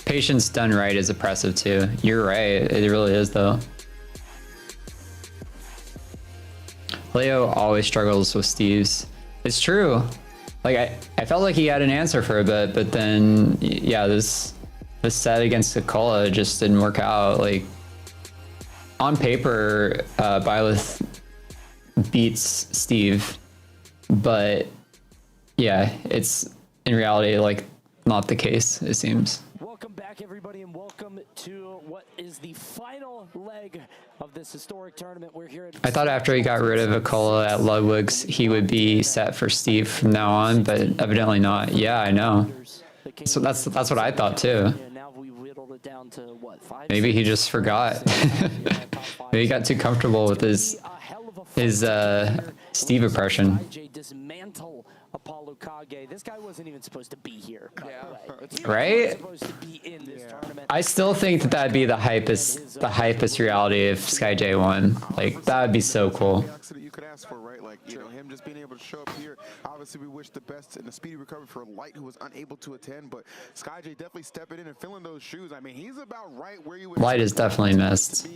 Speaker 1: Patience done right is oppressive too. You're right. It really is though. Leo always struggles with Steve's. It's true. Like I felt like he had an answer for a bit, but then yeah, this set against Akola just didn't work out. Like on paper, Byleth beats Steve, but yeah, it's in reality like not the case, it seems.
Speaker 8: Welcome back, everybody, and welcome to what is the final leg of this historic tournament. We're here at
Speaker 1: I thought after he got rid of Akola at Ludwig's, he would be set for Steve from now on, but evidently not. Yeah, I know. So that's what I thought too.
Speaker 8: Now we whittled it down to what, 5?
Speaker 1: Maybe he just forgot. Maybe he got too comfortable with his Steve impression.
Speaker 8: Dismantle Apollo Kage. This guy wasn't even supposed to be here.
Speaker 1: Right? I still think that that'd be the hypest reality if SkyJ won. Like that would be so cool.
Speaker 5: You could ask for, right? Like, you know, him just being able to show up here. Obviously, we wish the best and a speedy recovery for Light, who was unable to attend. But SkyJ definitely stepping in and filling those shoes. I mean, he's about right where you would.
Speaker 1: Light is definitely missed.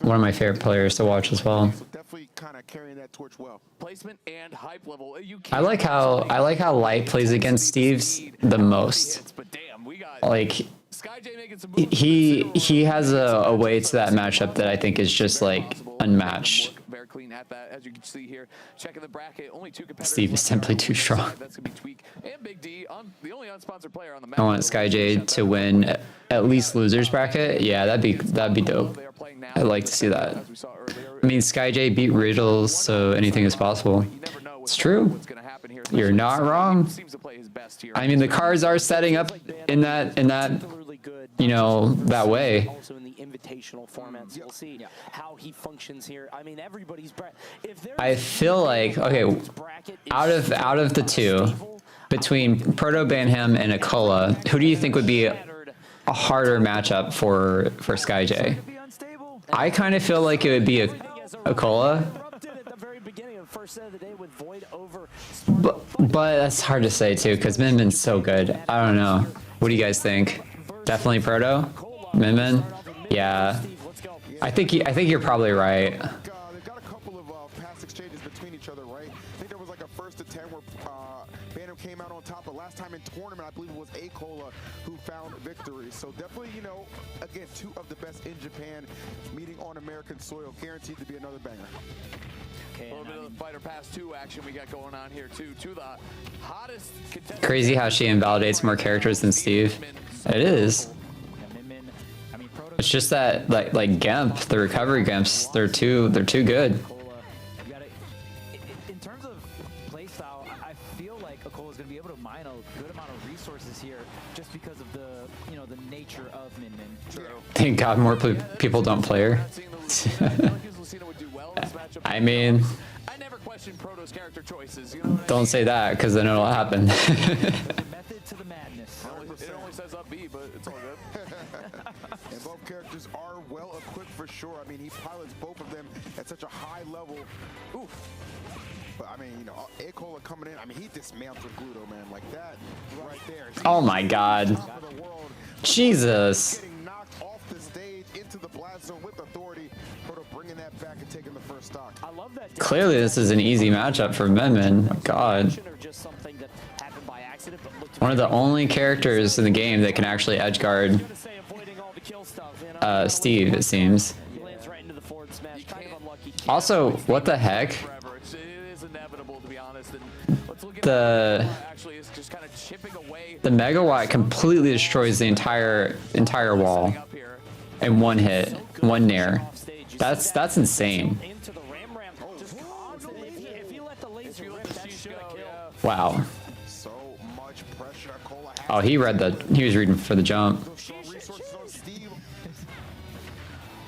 Speaker 1: One of my favorite players to watch as well.
Speaker 5: So definitely kind of carrying that torch well.
Speaker 2: Placement and hype level.
Speaker 1: I like how Light plays against Steve's the most. Like he has a way to that matchup that I think is just like unmatched.
Speaker 2: Very clean at that, as you can see here. Checking the bracket, only 2 competitors.
Speaker 1: Steve is simply too strong.
Speaker 2: That's gonna be Tweak and Big D, the only unsponsored player on the map.
Speaker 1: I want SkyJ to win at least losers bracket. Yeah, that'd be dope. I'd like to see that. I mean, SkyJ beat Riddles, so anything is possible. It's true. You're not wrong. I mean, the cards are setting up in that you know, that way.
Speaker 8: Also in the invitational formats, we'll see how he functions here. I mean, everybody's
Speaker 1: I feel like okay, out of the two, between Proto Banham and Akola, who do you think would be a harder matchup for SkyJ? I kind of feel like it would be Akola. But that's hard to say too, because Minmin's so good. I don't know. What do you guys think? Definitely Proto? Minmin? Yeah. I think you're probably right.
Speaker 5: They've got a couple of past exchanges between each other, right? I think there was like a 1st to 10 where Banham came out on top, but last time in tournament, I believe it was Akola who found victory. So definitely, you know, again, 2 of the best in Japan meeting on American soil, guaranteed to be another banger.
Speaker 2: A little bit of the Fighter Pass 2 action we got going on here too. To the hottest contenders.
Speaker 1: Crazy how she invalidates more characters than Steve. It is. It's just that like Gemp, the recovery Gemps, they're too good.
Speaker 21: In terms of playstyle, I feel like Akola's going to be able to mine a good amount of resources here just because of the nature of Minmin. True.
Speaker 1: Thank God more people don't play her. I mean,
Speaker 2: I never question Proto's character choices. You know what
Speaker 1: don't say that because then it'll happen.
Speaker 21: Method to the madness.
Speaker 2: It only says up B, but it's all good.
Speaker 5: And both characters are well equipped for sure. I mean, he pilots both of them at such a high level. Oof. But I mean, you know, Akola coming in, I mean, he dismantled Gluto, man, like that right there.
Speaker 1: Oh my God. Jesus.
Speaker 5: Getting knocked off the stage into the blast zone with authority. Proto bringing that back and taking the first stock.
Speaker 8: I love that.
Speaker 1: Clearly, this is an easy matchup for Minmin. God. One of the only characters in the game that can actually edgeguard Steve, it seems. Also, what the heck? The Megawatt completely destroys the entire wall in one hit, one nair. That's insane. Wow. Oh, he was reading for the jump.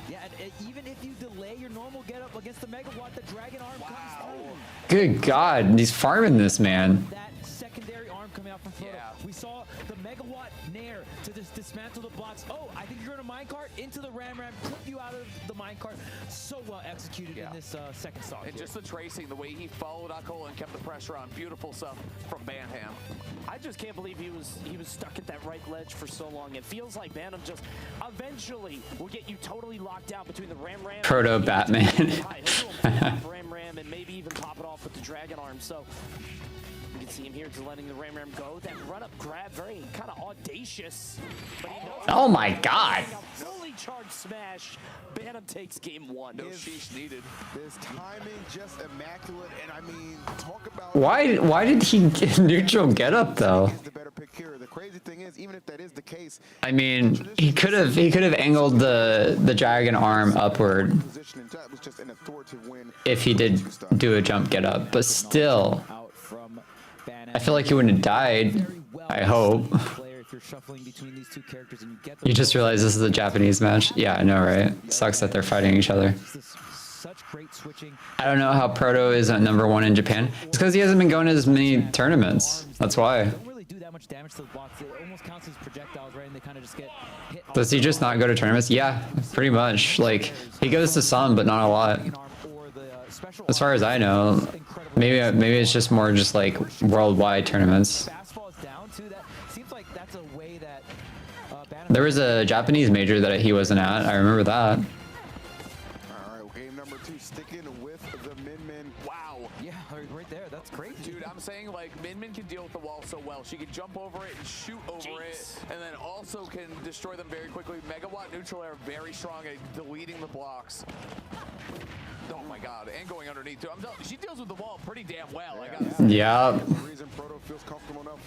Speaker 21: Yeah, even if you delay your normal get up against the Megawatt, the Dragon Arm comes through.
Speaker 1: Good God, he's farming this man.
Speaker 21: That secondary arm coming out from Proto. We saw the Megawatt nair to just dismantle the bots. Oh, I think you're in a minecart into the ram, put you out of the minecart. So well executed in this second stock.
Speaker 2: And just the tracing, the way he followed Akola and kept the pressure on. Beautiful stuff from Banham.
Speaker 21: I
Speaker 8: just can't believe he was stuck at that right ledge for so long. It feels like Bantam just eventually will get you totally locked down between the Ram
Speaker 1: Proto Batman.
Speaker 8: Ram and maybe even pop it off with the Dragon Arm. So you can see him here just letting the Ram go. That run up grab, very kind of audacious. But he knows
Speaker 1: Oh my God.
Speaker 8: fully charged smash. Bantam takes game 1.
Speaker 2: No sheesh needed.
Speaker 9: His timing just immaculate, and I mean, talk about
Speaker 1: Why did he get neutral get up though?
Speaker 9: the better pick here. The crazy thing is, even if that is the case,
Speaker 1: I mean, he could have angled the dragon arm upward
Speaker 9: that was just an authoritative win.
Speaker 1: if he did do a jump get up, but still, I feel like he wouldn't have died. I hope. You just realize this is a Japanese match? Yeah, I know, right? Sucks that they're fighting each other. I don't know how Proto is at #1 in Japan. It's because he hasn't been going to as many tournaments. That's why. Does he just not go to tournaments? Yeah, pretty much. Like, he goes to some, but not a lot. As far as I know, maybe it's just more just like worldwide tournaments. There was a Japanese major that he wasn't at. I remember that.
Speaker 9: Alright, game number 2, sticking with the Min.
Speaker 2: Wow.
Speaker 21: Yeah, right there. That's crazy.
Speaker 2: Dude, I'm saying like Min can deal with the wall so well. She can jump over it and shoot over it, and then also can destroy them very quickly. Megawatt neutral air very strong at deleting the blocks. Oh my God, and going underneath too. I'm telling you, she deals with the wall pretty damn well. I gotta say.
Speaker 1: Yeah.
Speaker 9: The reason Proto feels comfortable enough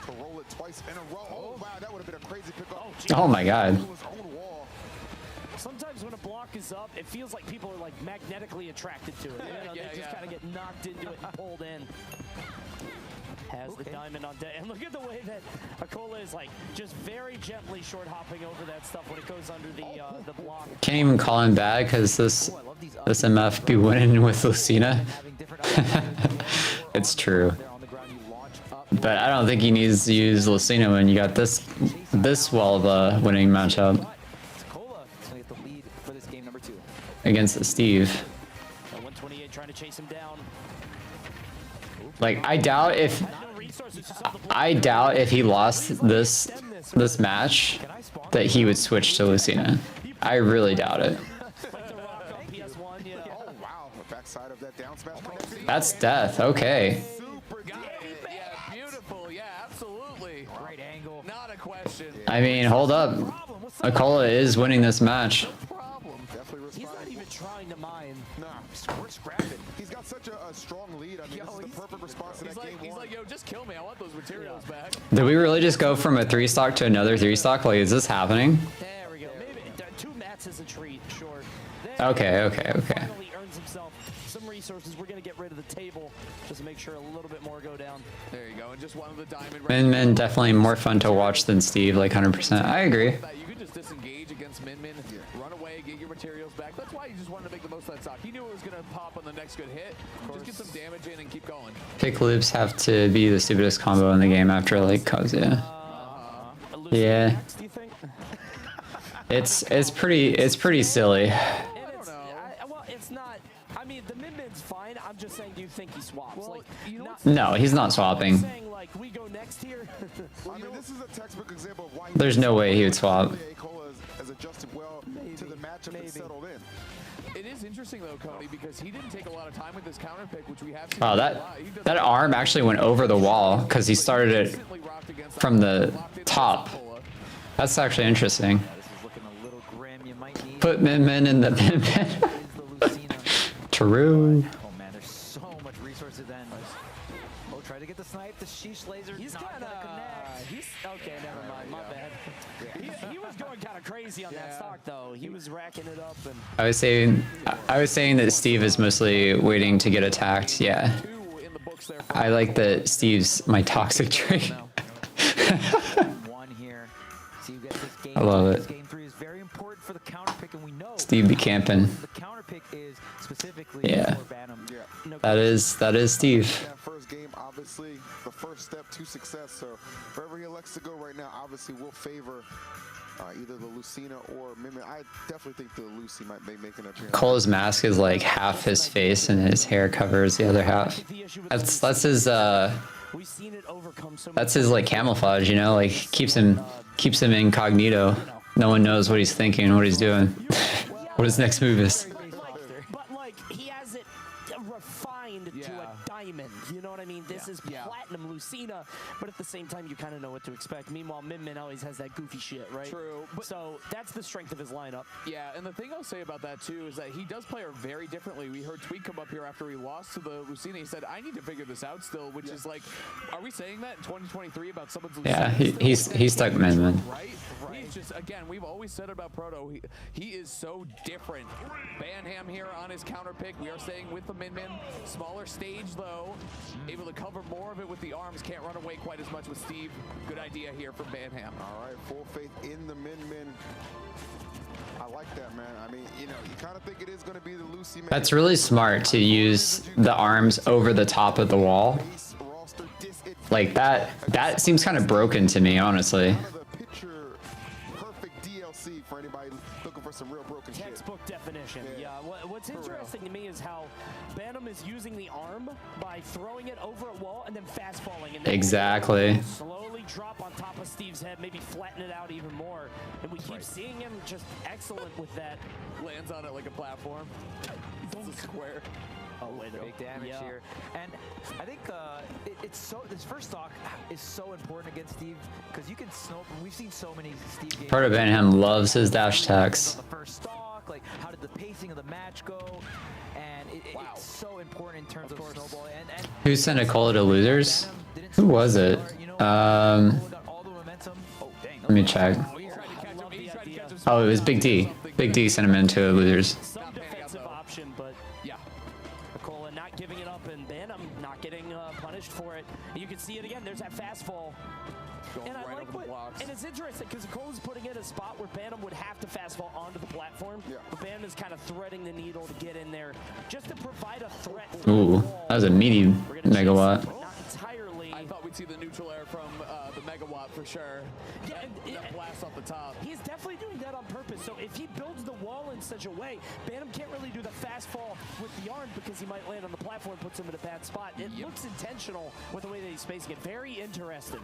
Speaker 9: to roll it twice in a row. Oh wow, that would have been a crazy pickup.
Speaker 1: Oh my God.
Speaker 8: Sometimes when a block is up, it feels like people are like magnetically attracted to it. You know, they just kind of get knocked into it and pulled in. Has the diamond on deck. And look at the way that Akola is like just very gently short hopping over that stuff when it goes under the block.
Speaker 1: Can't even call him bad because this MF be winning with Lucina. It's true. But I don't think he needs to use Lucina when you got this well of a winning matchup against Steve.
Speaker 8: 128 trying to chase him down.
Speaker 1: Like, I doubt if he lost this match that he would switch to Lucina. I really doubt it. That's death. Okay.
Speaker 2: Great angle. Not a question.
Speaker 1: I mean, hold up. Akola is winning this match.
Speaker 8: He's not even trying to mine.
Speaker 9: Nah, we're scrapping. He's got such a strong lead. I mean, this is the perfect response to that game 1.
Speaker 2: He's like, yo, just kill me. I want those materials back.
Speaker 1: Did we really just go from a 3-stock to another 3-stock? Like, is this happening?
Speaker 8: There we go. Maybe 2 mats is a treat, sure.
Speaker 1: Okay.
Speaker 8: Finally earns himself some resources. We're gonna get rid of the table just to make sure a little bit more go down.
Speaker 2: There you go. And just one of the diamond.
Speaker 1: Min definitely more fun to watch than Steve, like 100%. I agree.
Speaker 2: You could just disengage against Min, run away, get your materials back. That's why he just wanted to make the most of that stock. He knew it was gonna pop on the next good hit. Just get some damage in and keep going.
Speaker 1: Kick loops have to be the stupidest combo in the game after like Kazuya. Yeah. It's pretty silly.
Speaker 8: Well, it's not. I mean, the Min-Min's fine. I'm just saying, do you think he swaps? Well, like,
Speaker 1: No, he's not swapping.
Speaker 8: Saying, like, we go next here.
Speaker 9: I mean, this is a textbook example of why
Speaker 1: There's no way he would swap.
Speaker 9: has adjusted well to the matchup and settled in.
Speaker 2: It is interesting though, Cody, because he didn't take a lot of time with this counter pick, which we have seen.
Speaker 1: Wow, that arm actually went over the wall because he started it from the top. That's actually interesting. Put Min in the Min. True.
Speaker 21: Oh man, there's so much resources then. Oh, try to get the snipe. The sheesh laser.
Speaker 8: He's kind of okay. Never mind. My bad. He was going kind of crazy on that stock though. He was racking it up and.
Speaker 1: I was saying that Steve is mostly waiting to get attacked. Yeah. I like that Steve's my toxic trait. I love it. Steve be camping. Yeah. That is Steve.
Speaker 9: First game, obviously, the first step to success. So wherever he elects to go right now, obviously will favor either the Lucina or Mimic. I definitely think the Lucy might make an appearance.
Speaker 1: Cole's mask is like half his face and his hair covers the other half. That's his that's his like camouflage, you know, like keeps him incognito. No one knows what he's thinking, what he's doing, what his next move is.
Speaker 8: But like he has it refined to a diamond. You know what I mean? This is platinum Lucina, but at the same time you kind of know what to expect. Meanwhile, Min always has that goofy shit, right?
Speaker 11: True.
Speaker 8: So that's the strength of his lineup.
Speaker 11: Yeah, and the thing I'll say about that too is that he does play her very differently. We heard Tweet come up here after he lost to the Lucina. He said, "I need to figure this out still," which is like, are we saying that in 2023 about someone's Lucina?
Speaker 1: Yeah, he's stuck Min.
Speaker 11: Right. He's just, again, we've always said about Proto, he is so different. Banham here on his counter pick. We are staying with the Min. Smaller stage though, able to cover more of it with the arms. Can't run away quite as much with Steve. Good idea here from Banham.
Speaker 9: All right, full faith in the Min. I like that, man. I mean, you know, you kind of think it is going to be the Lucy.
Speaker 1: That's really smart to use the arms over the top of the wall. Like that seems kind of broken to me, honestly.
Speaker 9: Perfect DLC for anybody looking for some real broken shit.
Speaker 8: Textbook definition. Yeah. What's interesting to me is how Banham is using the arm by throwing it over a wall and then fast falling. And then
Speaker 1: Exactly.
Speaker 8: slowly drop on top of Steve's head, maybe flatten it out even more. And we keep seeing him just excellent with that.
Speaker 11: Lands on it like a platform. It's a square.
Speaker 21: Oh, big damage here, and I think it's so. This first stock is so important against Steve because you can snow. We've seen so many Steve games.
Speaker 1: Part of Banham loves his dash attacks.
Speaker 21: The first stock, like how did the pacing of the match go, and it's so important in terms of snowball. And
Speaker 1: Who sent a call to losers? Who was it? Let me check. Oh, it was Big D. Big D sent him into losers.
Speaker 8: Some defensive option, but yeah. Nicola not giving it up, and Banham not getting punished for it. You can see it again. There's that fast fall. And I like and it's interesting because Nicola's putting in a spot where Banham would have to fast fall onto the platform. But Banham is kind of threading the needle to get in there just to provide a threat.
Speaker 1: Ooh, that was a meaty megawatt.
Speaker 8: Not entirely.
Speaker 11: I thought we'd see the neutral air from the megawatt for sure.
Speaker 8: Yeah,
Speaker 11: that blast off the top.
Speaker 8: He's definitely doing that on purpose. So if he builds the wall in such a way, Banham can't really do the fast fall with the arm because he might land on the platform, puts him in a bad spot. It looks intentional with the way that he's spacing it. Very interesting.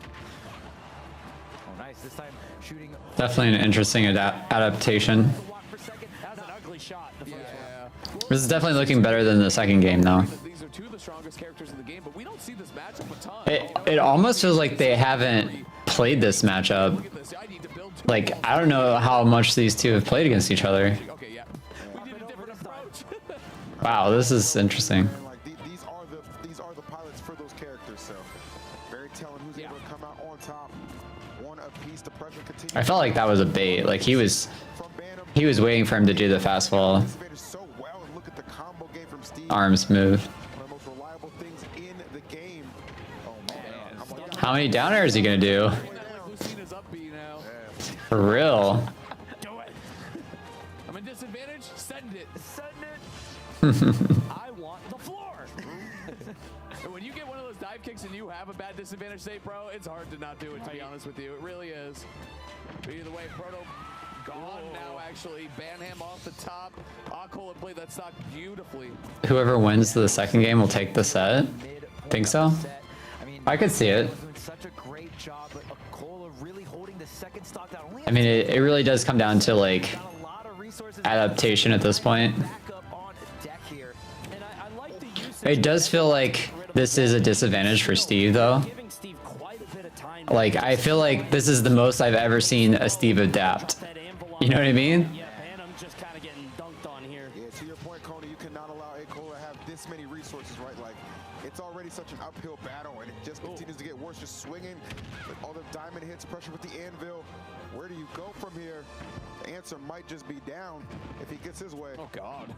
Speaker 21: Oh, nice. This time shooting.
Speaker 1: Definitely an interesting adaptation.
Speaker 8: That was an ugly shot. The first one.
Speaker 1: This is definitely looking better than the second game, though.
Speaker 11: These are two of the strongest characters in the game, but we don't see this matchup a ton.
Speaker 1: It almost feels like they haven't played this matchup. Like, I don't know how much these two have played against each other.
Speaker 11: Okay, yeah. We did a different approach.
Speaker 1: Wow, this is interesting.
Speaker 9: Like these are the pilots for those characters. So very telling who's able to come out on top. One apiece. The pressure continues.
Speaker 1: I felt like that was a bait. Like he was waiting for him to do the fast fall. Arms move. How many down airs is he gonna do? For real.
Speaker 11: Do it. I'm in disadvantage. Send it.
Speaker 8: Send it. I want the floor.
Speaker 11: And when you get one of those dive kicks and you have a bad disadvantage state, bro, it's hard to not do it, to be honest with you. It really is. But either way, Proto gone now, actually. Banham off the top. Akol had played that stock beautifully.
Speaker 1: Whoever wins the second game will take the set. Think so? I could see it.
Speaker 21: Such a great job, but Akola really holding the second stock down.
Speaker 1: I mean, it really does come down to like adaptation at this point. It does feel like this is a disadvantage for Steve, though. Like, I feel like this is the most I've ever seen a Steve adapt. You know what I mean?
Speaker 8: Yeah, Banham just kind of getting dunked on here.
Speaker 9: Yeah, to your point, Coney, you cannot allow Akola to have this many resources, right? Like, it's already such an uphill battle, and it just continues to get worse. Just swinging with all the diamond hits, pressure with the anvil. Where do you go from here? The answer might just be down if he gets his way.
Speaker 11: Oh, God.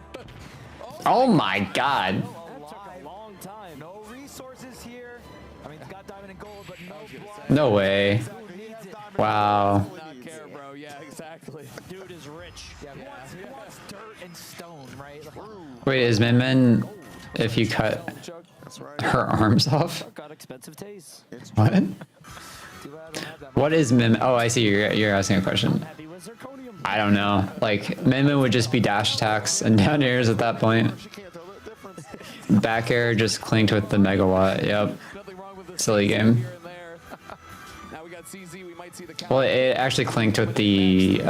Speaker 1: Oh, my God.
Speaker 8: That took a long time.
Speaker 21: No resources here. I mean, it's got diamond and gold, but no block.
Speaker 1: No way. Wow.
Speaker 11: Not care, bro. Yeah, exactly.
Speaker 8: Dude is rich.
Speaker 21: Yeah, he wants dirt and stone, right?
Speaker 1: Wait, is Min if you cut her arms off?
Speaker 8: Got expensive taste.
Speaker 1: What? What is Min? Oh, I see. You're asking a question. I don't know. Like Min would just be dash attacks and down airs at that point. Back air just clinked with the megawatt. Yep. Silly game. Well, it actually clinked with the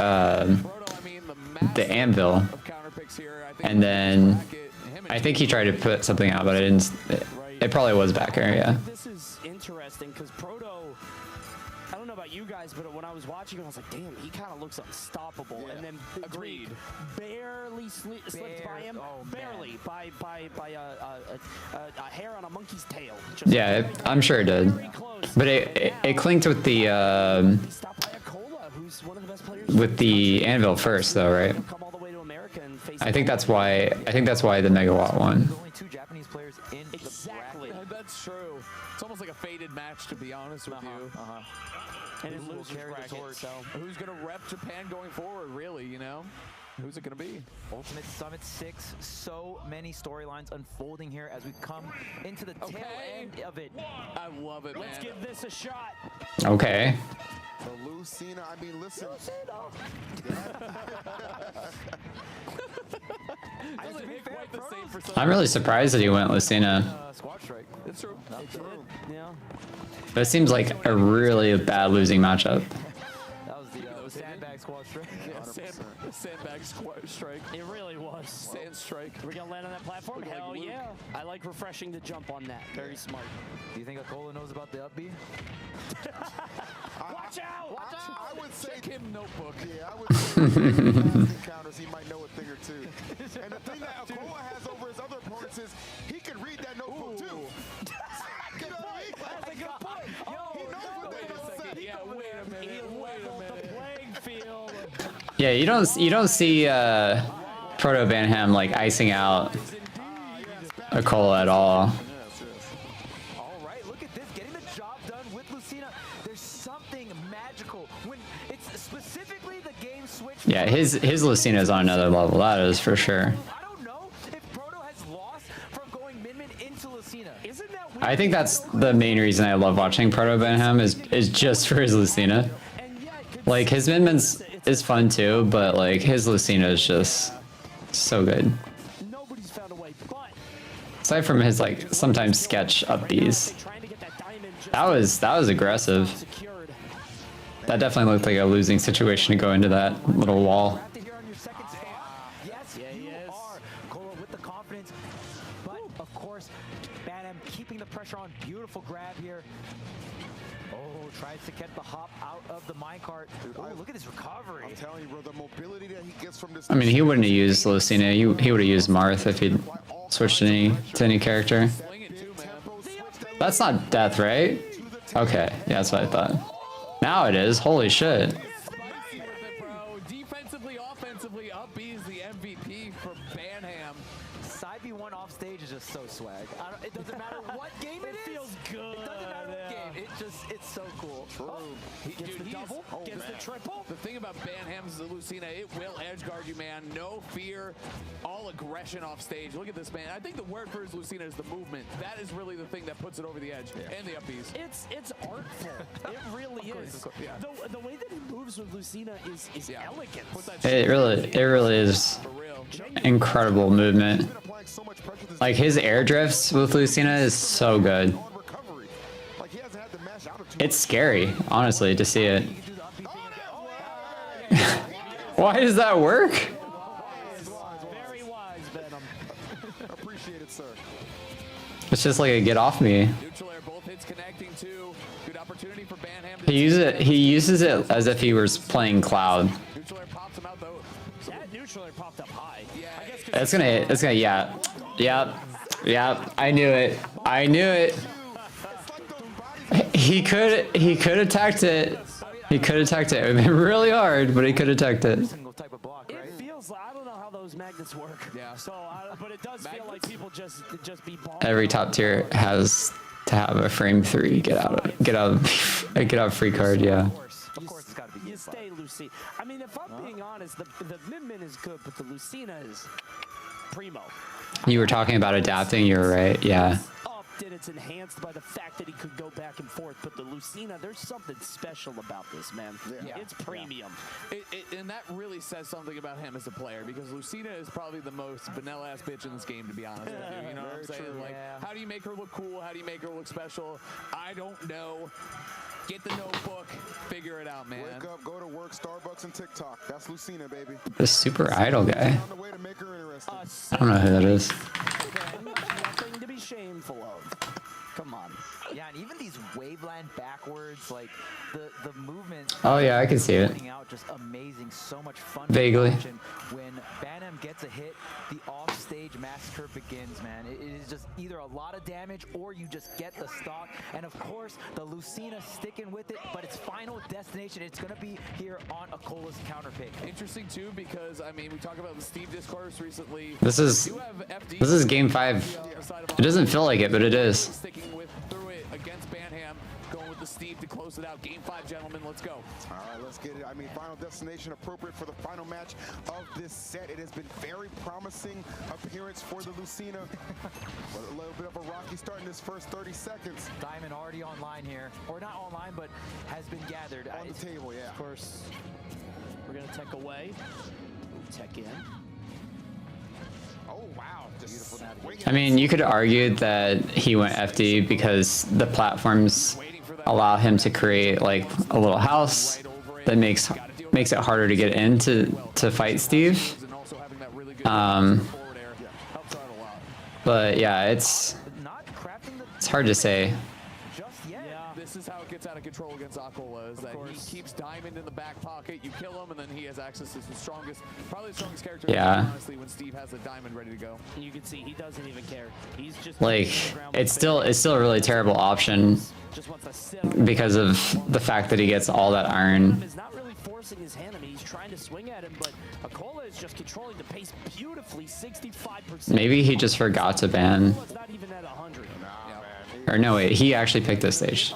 Speaker 1: anvil, and then I think he tried to put something out, but it didn't. It probably was back air. Yeah.
Speaker 8: This is interesting because Proto, I don't know about you guys, but when I was watching him, I was like, damn, he kind of looks unstoppable. Yeah. And then Greek barely slipped by him, barely by a hair on a monkey's tail. Just
Speaker 1: Yeah, I'm sure it did. But it clinked with the anvil first, though, right? I think that's why the megawatt won.
Speaker 2: Exactly. That's true. It's almost like a faded match, to be honest with you.
Speaker 8: And it loses bracket, so
Speaker 2: who's gonna rep Japan going forward? Really, you know? Who's it gonna be?
Speaker 13: Ultimate Summit 6. So many storylines unfolding here as we come into the tail end of it.
Speaker 2: I love it, man.
Speaker 8: Let's give this a shot.
Speaker 1: Okay.
Speaker 9: So Lucina, I mean, listen.
Speaker 1: I'm really surprised that he went Lucina.
Speaker 2: Squad strike. It's true.
Speaker 8: Yeah.
Speaker 1: But it seems like a really bad losing matchup.
Speaker 13: That was the sandbag squad strike.
Speaker 2: Yeah, sandbag squad strike.
Speaker 8: It really was.
Speaker 2: Sand strike.
Speaker 8: We're gonna land on that platform? Hell yeah. I like refreshing the jump on that. Very smart.
Speaker 13: Do you think Akola knows about the up B?
Speaker 8: Watch out! Watch out!
Speaker 9: I would say
Speaker 2: check him notebook.
Speaker 9: Yeah, I would say encounters, he might know a thing or two. And the thing that Akola has over his other opponents is he can read that notebook too. You know what I mean?
Speaker 8: That's a good point.
Speaker 9: He knows what they don't say.
Speaker 2: Yeah, wait a minute.
Speaker 8: He leveled the playing field.
Speaker 1: Yeah, you don't see Proto Banham like icing out Akola at all.
Speaker 13: Alright, look at this, getting the job done with Lucina. There's something magical when it's specifically the game switch.
Speaker 1: Yeah, his Lucina is on another level, that is for sure.
Speaker 13: I don't know if Proto has lost from going Min into Lucina.
Speaker 8: Isn't that weird?
Speaker 1: I think that's the main reason I love watching Proto Banham is just for his Lucina. Like his Min-Min's is fun too, but like his Lucina is just so good.
Speaker 8: Nobody's found a way, but
Speaker 1: Aside from his like sometimes sketch up Bs. That was aggressive. That definitely looked like a losing situation to go into that little wall.
Speaker 13: Yes, you are. Kola with the confidence. But of course, Banham keeping the pressure on. Beautiful grab here. Oh, tries to get the hop out of the minecart. Oh, look at this recovery.
Speaker 9: I'm telling you, bro, the mobility that he gets from this.
Speaker 1: I mean, he wouldn't have used Lucina. He would have used Marth if he'd switched to any character. That's not death, right? Okay, yeah, that's what I thought. Now it is. Holy shit.
Speaker 2: Defensively, offensively, up B is the MVP for Banham.
Speaker 13: Side B1 off stage is just so swag. It doesn't matter what game it
Speaker 8: feels good.
Speaker 13: It doesn't matter what game. It's so cool.
Speaker 9: True.
Speaker 2: He
Speaker 8: gets the double, gets the triple.
Speaker 2: The thing about Banham's Lucina, it will edge guard you, man. No fear, all aggression off stage. Look at this, man. I think the word for his Lucina is the movement. That is really the thing that puts it over the edge. And the up Bs.
Speaker 8: It's artful. It really is.
Speaker 2: Yeah.
Speaker 8: The way that he moves with Lucina is elegant.
Speaker 1: It really is incredible movement. Like his air drifts with Lucina is so good. It's scary, honestly, to see it. Why does that work?
Speaker 8: Very wise, Venom.
Speaker 9: Appreciate it, sir.
Speaker 1: It's just like a get off me.
Speaker 2: Neutral air, both hits connecting to. Good opportunity for Banham.
Speaker 1: He uses it as if he was playing Cloud.
Speaker 2: Neutral air pops him out though.
Speaker 8: That neutral air popped up high. Yeah. I guess
Speaker 1: It's gonna yeah. I knew it. He could attacked it. He could attacked it. It would have been really hard, but he could attacked it.
Speaker 8: It feels like, I don't know how those magnets work. Yeah. So, but it does feel like people just be balling.
Speaker 1: Every top tier has to have a frame 3 get out free card. Yeah.
Speaker 8: Of course, it's got to be. You stay Lucina. I mean, if I'm being honest, the Min is good, but the Lucina is primo.
Speaker 1: You were talking about adapting. You were right. Yeah.
Speaker 8: and it's enhanced by the fact that he could go back and forth. But the Lucina, there's something special about this, man.
Speaker 11: Yeah.
Speaker 8: It's premium.
Speaker 11: And that really says something about him as a player, because Lucina is probably the most vanilla-ass bitch in this game, to be honest with you. You know what I'm saying? Like, how do you make her look cool? How do you make her look special? I don't know. Get the notebook, figure it out, man.
Speaker 9: Wake up, go to work, Starbucks and TikTok. That's Lucina, baby.
Speaker 1: The super idol guy.
Speaker 9: Found a way to make her interesting.
Speaker 1: I don't know who that is.
Speaker 8: Nothing to be shameful of. Come on.
Speaker 13: Yeah, and even these waveland backwards, like the movement.
Speaker 1: Oh yeah, I can see it.
Speaker 13: Out, just amazing, so much fun.
Speaker 1: Vaguely.
Speaker 13: When Banham gets a hit, the offstage massacre begins, man. It is just either a lot of damage or you just get the stock. And of course, the Lucina sticking with it, but its final destination, it's gonna be here on Akola's counter pick.
Speaker 11: Interesting too, because I mean, we talked about the Steve discourse recently.
Speaker 1: This is game 5. It doesn't feel like it, but it is.
Speaker 11: Sticking through it against Banham, going with the Steve to close it out. Game 5, gentlemen, let's go.
Speaker 9: All right, let's get it. I mean, final destination appropriate for the final match of this set. It has been very promising appearance for the Lucina, but a little bit of a rocky start in this first 30 seconds.
Speaker 13: Diamond already online here, or not online, but has been gathered
Speaker 9: on the table. Yeah.
Speaker 8: Of course, we're gonna tech away, tech in.
Speaker 9: Oh wow, just
Speaker 1: I mean, you could argue that he went FD because the platforms allow him to create like a little house that makes it harder to get into to fight Steve. But yeah, it's hard to say.
Speaker 11: This is how it gets out of control against Akola, is that he keeps Diamond in the back pocket, you kill him, and then he has access to the strongest, probably the strongest character in the game, honestly, when Steve has the Diamond ready to go.
Speaker 8: You can see he doesn't even care. He's just
Speaker 1: like it's still a really terrible option because of the fact that he gets all that iron.
Speaker 8: Is not really forcing his hand. I mean, he's trying to swing at him, but Akola is just controlling the pace beautifully. 65%.
Speaker 1: Maybe he just forgot to ban.
Speaker 8: Akola's not even at 100.
Speaker 1: Or no, wait, he actually picked this stage.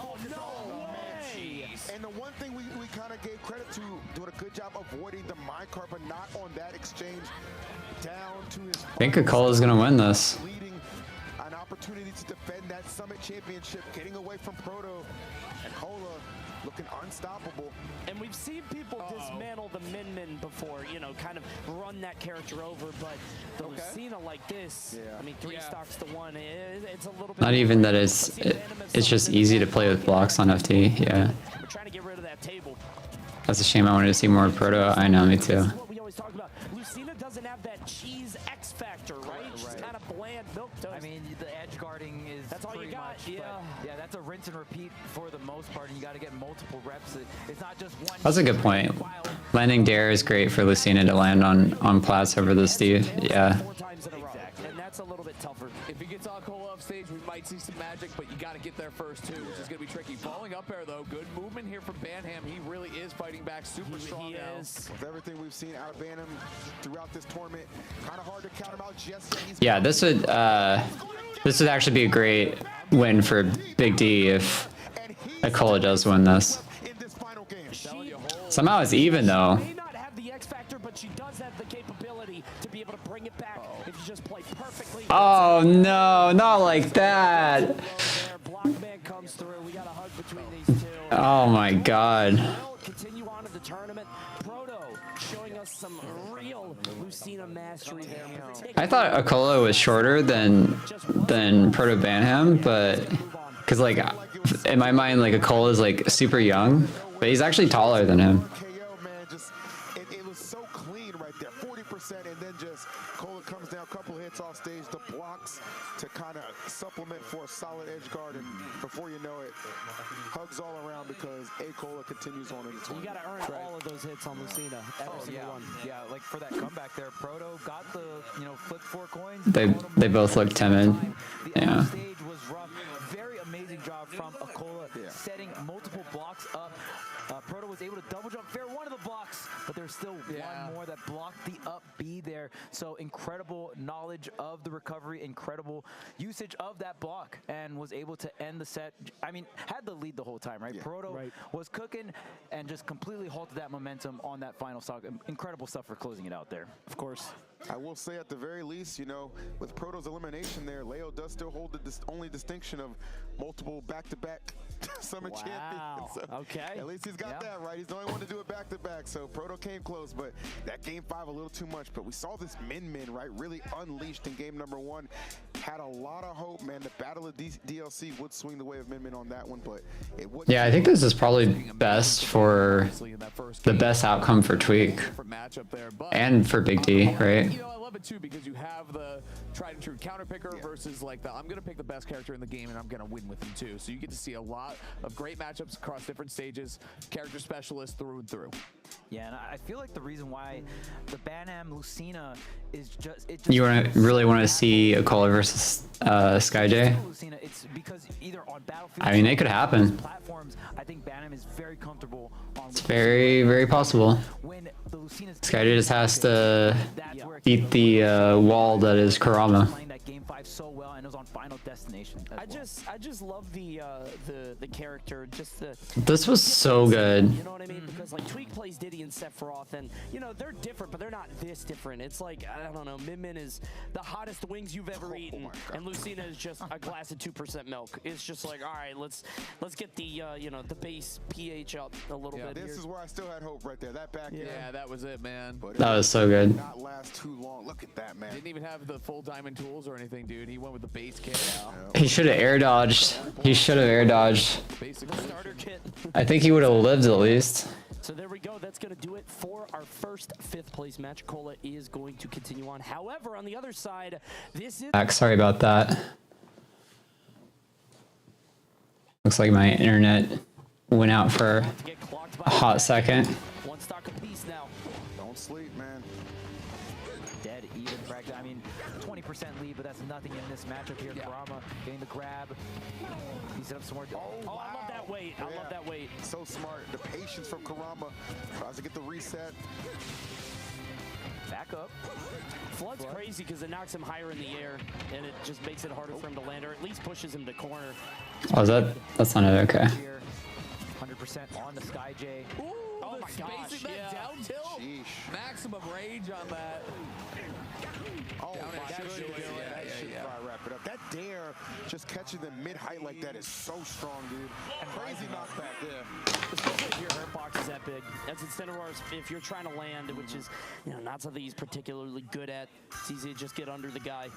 Speaker 9: And the one thing we kind of gave credit to, doing a good job avoiding the minecart, but not on that exchange. Down to his
Speaker 1: I think Akola's gonna win this.
Speaker 9: leading an opportunity to defend that Summit Championship, getting away from Proto. And Kola looking unstoppable.
Speaker 8: And we've seen people dismantle the Min before, you know, kind of run that character over, but the Lucina like this, I mean, 3 stocks to 1, it's a little bit...
Speaker 1: Not even that it's just easy to play with blocks on FT, yeah.
Speaker 8: We're trying to get rid of that table.
Speaker 1: That's a shame, I wanted to see more Proto. I know, me too.
Speaker 8: What we always talk about, Lucina doesn't have that cheese X factor, right? She's kind of bland milk toast.
Speaker 13: I mean, the edge guarding is
Speaker 8: that's all you got.
Speaker 13: Much, yeah, that's a rinse and repeat for the most part, and you got to get multiple reps. It's not just one.
Speaker 1: That's a good point. Landing Dare is great for Lucina to land on Plats over the Steve. Yeah.
Speaker 8: 4 times in a row, and that's a little bit tougher.
Speaker 11: If he gets Akola off stage, we might see some magic, but you got to get there first too, which is going to be tricky. Falling up air though, good movement here from Banham. He really is fighting back super strong now.
Speaker 9: With everything we've seen out of Banham throughout this tournament, kind of hard to count him out just yet. He's
Speaker 1: Yeah, this would actually be a great win for Big D if Akola does win this. Somehow it's even though.
Speaker 8: May not have the X factor, but she does have the capability to be able to bring it back if you just play perfectly.
Speaker 1: Oh no, not like that.
Speaker 8: Blockman comes through. We got a hug between these two.
Speaker 1: Oh my god.
Speaker 8: Continue on to the tournament. Proto showing us some real Lucina mastery there.
Speaker 1: I thought Akola was shorter than Proto Banham, but because like in my mind like Akola is like super young, but he's actually taller than him.
Speaker 9: It was so clean right there, 40%, and then just Kola comes down, a couple hits off stage, the blocks to kind of supplement for a solid edge guard, and before you know it, hugs all around because Kola continues on in the tournament.
Speaker 8: You got to earn all of those hits on Lucina, every single one.
Speaker 13: Yeah, like for that comeback there, Proto got the, flip 4 coins.
Speaker 1: They both look timid. Yeah.
Speaker 13: Stage was rough. Very amazing job from Akola, setting multiple blocks up. Proto was able to double jump fair one of the blocks, but there's still one more that blocked the up
Speaker 21: be there. So incredible knowledge of the recovery, incredible usage of that block, and was able to end the set. I mean, had the lead the whole time, right? Proto was cooking and just completely halted that momentum on that final stock. Incredible stuff for closing it out there.
Speaker 6: Of course.
Speaker 14: I will say at the very least, you know, with Proto's elimination there, Leo does still hold the only distinction of multiple back-to-back Summit champions. So
Speaker 8: okay.
Speaker 14: At least he's got that right. He's the only one to do it back-to-back. So Proto came close, but that game 5 a little too much. But we saw this Min, right, really unleashed in game number 1. Had a lot of hope, man. The battle of DLC would swing the way of Min on that one, but it wouldn't.
Speaker 1: Yeah, I think this is probably best for the best outcome for Tweak and for Big D, right?
Speaker 2: You know, I love it too because you have the tried and true counter picker versus like the I'm gonna pick the best character in the game and I'm gonna win with him too. So you get to see a lot of great matchups across different stages, character specialists through and through.
Speaker 21: Yeah, and I feel like the reason why the Banham Lucina is just
Speaker 1: You really want to see Akola versus SkyJ?
Speaker 21: Lucina, it's because either on Battlefield,
Speaker 1: I mean, it could happen.
Speaker 21: Platforms, I think Banham is very comfortable on.
Speaker 1: It's very, very possible.
Speaker 21: When the Lucina's
Speaker 1: SkyJ just has to beat the wall that is Kurama.
Speaker 21: playing that game 5 so well, and it was on Final Destination.
Speaker 8: I just love the character, just the.
Speaker 1: This was so good.
Speaker 8: You know what I mean? Because like Tweak plays Diddy and Sephiroth, and you know they're different, but they're not this different. It's like I don't know. Min is the hottest wings you've ever eaten, and Lucina is just a glass of 2% milk. It's just like, all right, let's get the you know, the base pH up a little bit.
Speaker 14: This is where I still had hope right there. That back end.
Speaker 2: Yeah, that was it, man.
Speaker 14: But
Speaker 1: That was so good.
Speaker 14: Not last too long. Look at that, man.
Speaker 2: Didn't even have the full diamond tools or anything, dude. He went with the base kit.
Speaker 1: He should have air dodged. He should have air dodged.
Speaker 2: Basic
Speaker 8: starter kit.
Speaker 1: I think he would have lived at least.
Speaker 8: So there we go. That's going to do it for our first 5th place match. Cola is going to continue on. However, on the other side, this is.
Speaker 1: Sorry about that. Looks like my internet went out for a hot second.
Speaker 8: One stock apiece now.
Speaker 14: Don't sleep, man.
Speaker 21: Dead even fragile. I mean, 20% lead, but that's nothing in this matchup here. Kurama getting the grab. He set up some more.
Speaker 8: Oh, I love that weight. I love that weight.
Speaker 14: So smart. The patience from Kurama. Tries to get the reset.
Speaker 21: Back up.
Speaker 8: Flood's crazy because it knocks him higher in the air, and it just makes it harder for him to land, or at least pushes him to corner.
Speaker 1: Oh, is that? That's not it. Okay.
Speaker 21: 100% on the SkyJ.
Speaker 2: Ooh,
Speaker 8: oh my gosh,
Speaker 2: that down tilt. Maximum range on that.
Speaker 14: Oh,
Speaker 2: that should do it.
Speaker 14: Wrap it up. That dare, just catching them mid-height like that is so strong, dude. And crazy knockback there.
Speaker 8: Especially if your hurt box is that big. That's Incineroar's, if you're trying to land, which is, you know, not something he's particularly good at. It's easy to just get under the guy.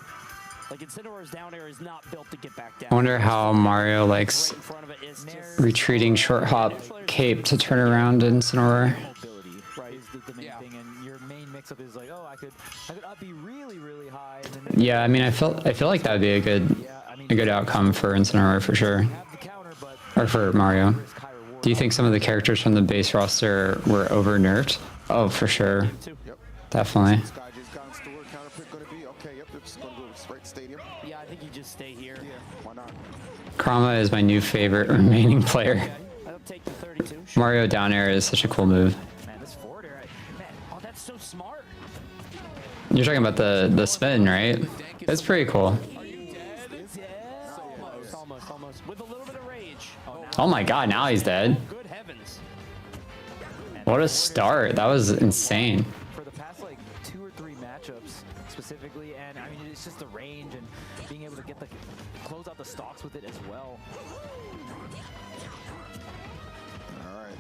Speaker 8: Like Incineroar's down air is not built to get back down.
Speaker 1: I wonder how Mario likes retreating short hop cape to turn around in Sonora.
Speaker 21: Right, is the main thing, and your main mix-up is like, oh, I could up be really, really high. And then
Speaker 1: Yeah, I mean, I feel like that'd be a good outcome for Incineroar for sure, or for Mario. Do you think some of the characters from the base roster were over nerfed? Oh, for sure, definitely.
Speaker 8: Yeah, I think you just stay here.
Speaker 14: Yeah, why not?
Speaker 1: Kurama is my new favorite remaining player.
Speaker 8: I'll take the 32.
Speaker 1: Mario down air is such a cool move.
Speaker 8: Man, this forward air, man, oh, that's so smart.
Speaker 1: You're talking about the spin, right? It's pretty cool.
Speaker 8: Almost. With a little bit of rage.
Speaker 1: Oh my god, now he's dead.
Speaker 8: Good heavens.
Speaker 1: What a start. That was insane.
Speaker 21: For the past like 2 or 3 matchups specifically, and I mean it's just the range and being able to get the close out the stocks with it as well.
Speaker 14: All right.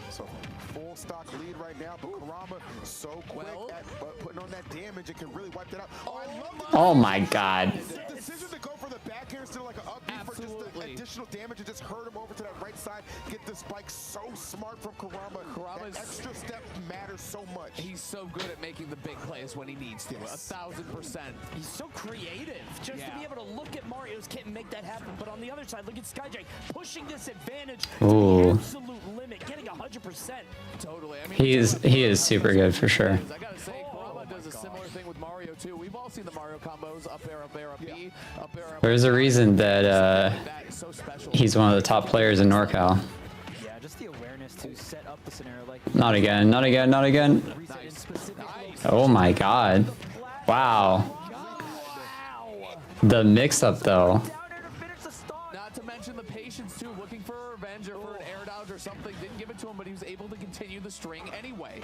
Speaker 14: So full stock lead right now, but Kurama so quick at putting on that damage, it can really wipe that out. Oh, I love that.
Speaker 1: Oh my god.
Speaker 14: The decision to go for the back air instead of like an up B for just the additional damage and just hurt him over to that right side. Get the spike so smart from Kurama. That extra step matters so much.
Speaker 2: He's so good at making the big plays when he needs to. 1000%.
Speaker 8: He's so creative just to be able to look at Mario's kit and make that happen. But on the other side, look at SkyJ pushing this advantage to the absolute limit, getting 100%.
Speaker 2: Totally. I mean,
Speaker 1: He is super good for sure.
Speaker 2: I gotta say, Kurama does a similar thing with Mario too. We've all seen the Mario combos: up air, up air, up B, up air, up.
Speaker 1: There's a reason that he's one of the top players in NorCal.
Speaker 21: Yeah, just just the awareness to set up the scenario like.
Speaker 1: Not again, not again, not again. Oh my god. Wow. The mix-up though.
Speaker 2: Not to mention the patience too, looking for a revenge or for an air dodge or something. Didn't give it to him, but he was able to continue the string anyway.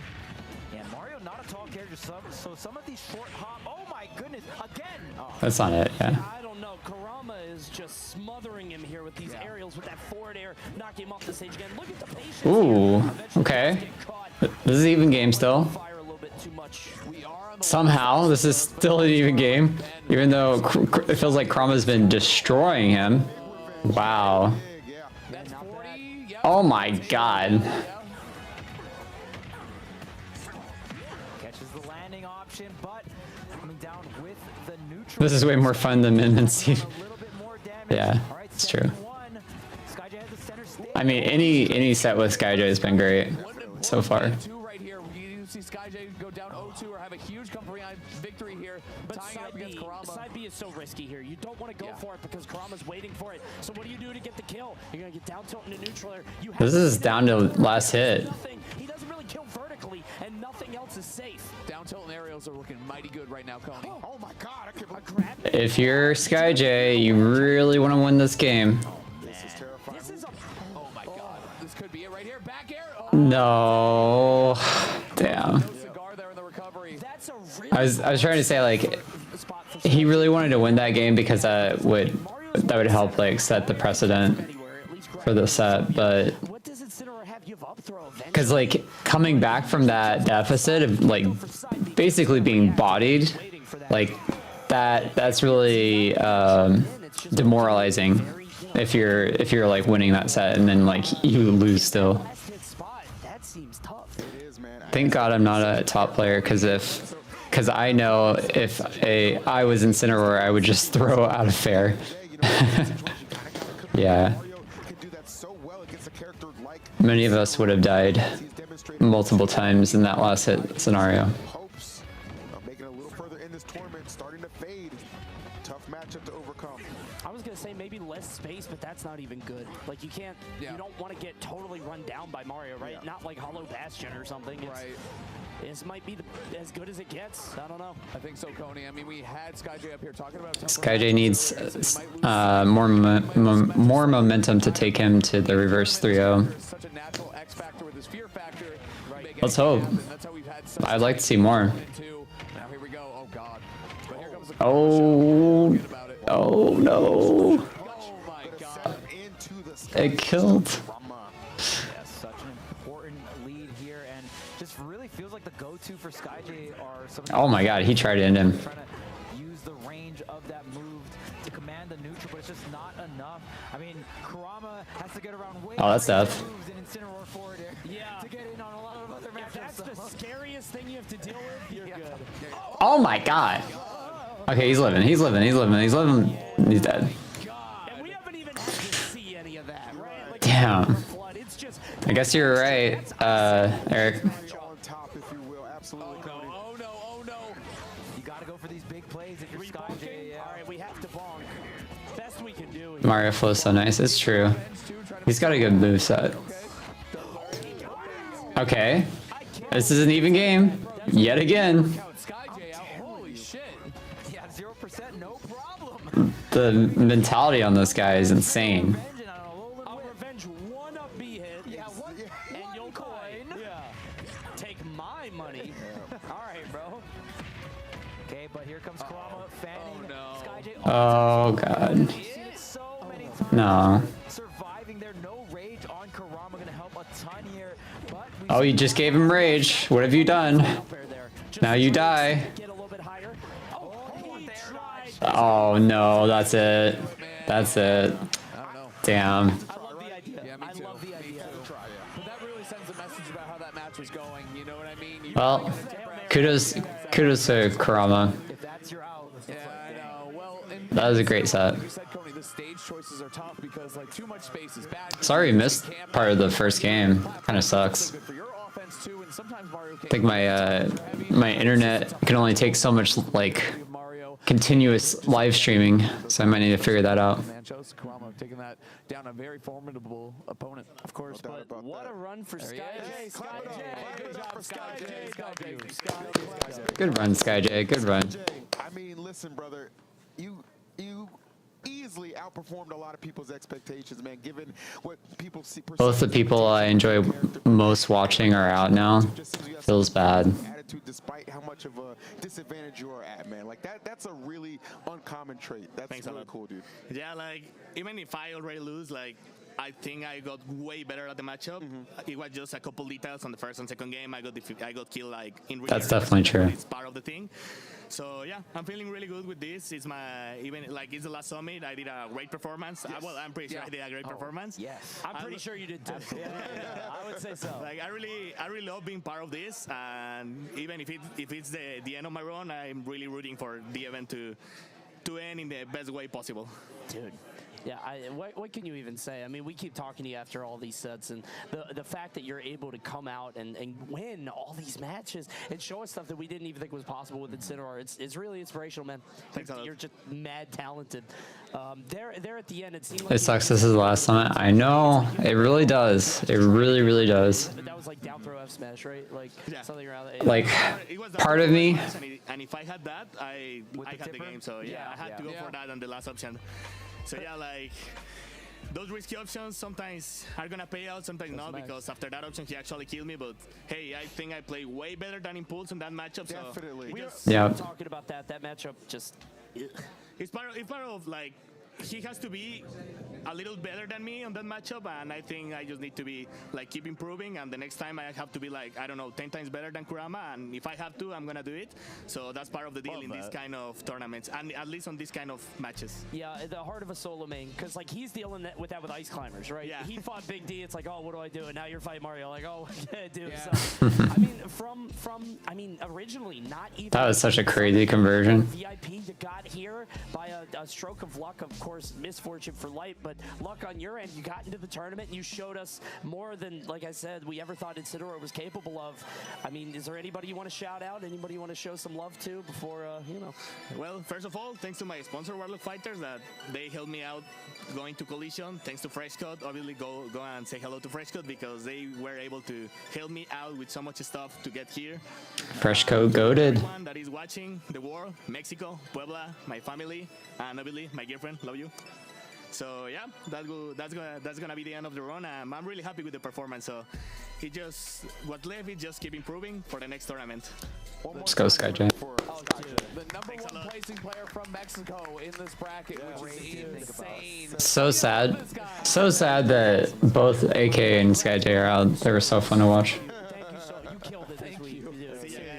Speaker 8: Yeah, Mario not a tall character, so some of these short hop. Oh my goodness, again. Oh.
Speaker 1: That's not it, yeah.
Speaker 8: I don't know. Karama is just smothering him here with these aerials, with that forward air, knocking him off the stage again. Look at the patience.
Speaker 1: Ooh, okay. This is even game still. Somehow, this is still an even game, even though it feels like Karama's been destroying him. Wow. Oh my god.
Speaker 8: Catches the landing option, but coming down with the neutral.
Speaker 1: This is way more fun than Min Min Steve. Yeah, it's true. I mean, any set with SkyJ has been great so far.
Speaker 2: See SkyJ go down 0-2 or have a huge come from behind victory here, but tying it up against Karama.
Speaker 8: Side B is so risky here. You don't want to go for it because Karama's waiting for it. So what do you do to get the kill? You're gonna get down tilt into neutral air.
Speaker 1: This is down to last hit.
Speaker 8: He doesn't really kill vertically, and nothing else is safe.
Speaker 2: Down tilt and aerials are looking mighty good right now, Coney.
Speaker 9: Oh my god, I can't
Speaker 1: If you're SkyJ, you really want to win this game.
Speaker 9: This is terrifying.
Speaker 2: Oh my god, this could be it right here. Back air.
Speaker 1: No. Damn. I was trying to say, like, he really wanted to win that game because that would help, like, set the precedent for the set, but because, like, coming back from that deficit of, like, basically being bodied, like, that's really demoralizing if you're like winning that set and then like you lose still. Thank God I'm not a top player, because I know if I was in Cineroar, I would just throw out of fair. Yeah. Many of us would have died multiple times in that last hit scenario.
Speaker 9: Making a little further in this tournament, starting to fade. Tough matchup to overcome.
Speaker 8: I was gonna say maybe less space, but that's not even good. Like you can't, you don't want to get totally run down by Mario, right? Not like Hollow Bastion or something. Right. This might be as good as it gets. I don't know.
Speaker 2: I think so, Coney. I mean, we had SkyJ up here talking about.
Speaker 1: SkyJ needs more momentum to take him to the reverse 3-0.
Speaker 2: Such a natural X factor with his fear factor.
Speaker 1: Let's hope. I'd like to see more.
Speaker 2: Now here we go. Oh god. But here comes the
Speaker 1: Oh. Oh no.
Speaker 2: Oh my god.
Speaker 1: It killed.
Speaker 21: Yeah, such an important lead here, and just really feels like the go-to for SkyJ are some.
Speaker 1: Oh my god, he tried to end him.
Speaker 21: Trying to use the range of that move to command the neutral, but it's just not enough. I mean, Karama has to get around way.
Speaker 1: Oh, that's death.
Speaker 21: Moves and Incineroar forward air. Yeah. To get in on a lot of other matches.
Speaker 8: That's the scariest thing you have to deal with. You're good.
Speaker 1: Oh my god. Okay, he's living. He's living. He's living. He's living. He's dead.
Speaker 8: And we haven't even had to see any of that, right? Like,
Speaker 1: Damn.
Speaker 8: it's just.
Speaker 1: I guess you're right, Eric.
Speaker 8: Oh no. You gotta go for these big plays if you're SkyJ. Yeah. All right, we have to bonk. Best we can do.
Speaker 1: Mario flow's so nice. It's true. He's got a good moveset. Okay. This is an even game. Yet again.
Speaker 2: Holy shit.
Speaker 21: Yeah, 0%, no problem.
Speaker 1: The mentality on this guy is insane.
Speaker 8: I'll revenge one up B hit. Yeah, what? And you'll coin. Yeah. Take my money. All right, bro. Okay, but here comes Karama fanning SkyJ.
Speaker 1: Oh god. No.
Speaker 21: Surviving there, no rage on Karama gonna help a ton here. But
Speaker 1: Oh, you just gave him rage. What have you done? Now you die. Oh no, that's it. That's it. Damn.
Speaker 2: I love the idea. Yeah, me too. But that really sends a message about how that match was going. You know what I mean?
Speaker 1: Well, kudos to Karama.
Speaker 2: Yeah, I know. Well,
Speaker 1: That was a great set.
Speaker 2: you said, Coney, the stage choices are tough because like too much space is bad.
Speaker 1: Sorry we missed part of the first game. Kind of sucks. I think my internet can only take so much like continuous live streaming, so I might need to figure that out.
Speaker 11: Manchos, Kurama taking that down a very formidable opponent.
Speaker 8: Of course, but what a run for Sky J.
Speaker 11: Sky J. Good job, Sky J.
Speaker 1: Good run, SkyJ. Good run.
Speaker 9: I mean, listen, brother, you easily outperformed a lot of people's expectations, man. Given what people see,
Speaker 1: Both the people I enjoy most watching are out now. Feels bad.
Speaker 9: attitude, despite how much of a disadvantage you are at, man. Like that's a really uncommon trait. That's really cool, dude.
Speaker 24: Yeah, like even if I already lose, like I think I got way better at the matchup. It was just a couple details on the first and second game. I got killed like in real
Speaker 1: That's definitely true.
Speaker 24: It's part of the thing. So yeah, I'm feeling really good with this. It's my it's the last summit. I did a great performance.
Speaker 11: Yes.
Speaker 24: Well, I'm pretty sure I did a great performance.
Speaker 8: Yes. I'm pretty sure you did too. I would say so.
Speaker 24: Like I really love being part of this, and even if it's the end of my run, I'm really rooting for the event to end in the best way possible.
Speaker 8: Dude. Yeah, what can you even say? I mean, we keep talking to you after all these sets, and the fact that you're able to come out and win all these matches and show us stuff that we didn't even think was possible with Incineroar, it's really inspirational, man. You're just mad talented. There at the end, it seemed like
Speaker 1: It sucks this is the last summit. I know. It really does. It really, really does.
Speaker 8: that was like down throw F smash, right? Like something around that.
Speaker 1: Like, part of me...
Speaker 24: And if I had that, I had the game. So yeah, I had to go for that on the last option. So yeah, like those risky options sometimes are gonna pay out, sometimes not, because after that option he actually killed me. But hey, I think I played way better than Impulse in that matchup.
Speaker 9: Definitely.
Speaker 24: So
Speaker 8: we were talking about that matchup. Just
Speaker 24: it's part of like he has to be a little better than me on that matchup, and I think I just need to be like keep improving, and the next time I have to be like, I don't know, 10 times better than Kurama, and if I have to, I'm gonna do it. So that's part of the deal in these kind of tournaments, and at least on these kind of matches.
Speaker 8: Yeah, the heart of a solo main, because like he's dealing with that with Ice Climbers, right? Yeah. He fought Big D. It's like, oh, what do I do? And now you're fighting Mario. Like, oh, what can I do? Yeah. So, I mean, originally not even.
Speaker 1: That was such a crazy conversion.
Speaker 8: VIP you got here by a stroke of luck, of course, misfortune for Light, but luck on your end. You got into the tournament and you showed us more than, like I said, we ever thought Incineroar was capable of. I mean, is there anybody you want to shout out? Anybody you want to show some love to before, you know?
Speaker 24: Well, first of all, thanks to my sponsor, Warlock Fighters, that they helped me out going to Collision. Thanks to Freshcut. Obviously, go and say hello to Freshcut, because they were able to help me out with so much stuff to get here.
Speaker 1: Freshcoat goated.
Speaker 24: Everyone that is watching the world, Mexico, Puebla, my family, and obviously my girlfriend. Love you. So yeah, that's gonna be the end of the run. I'm really happy with the performance. So what's left is just keep improving for the next tournament.
Speaker 1: Let's go, SkyJ.
Speaker 11: The number one placing player from Mexico in this bracket, which is insane.
Speaker 1: So sad. So sad that both AK and SkyJ are out. They were so fun to watch.
Speaker 8: You killed it this week.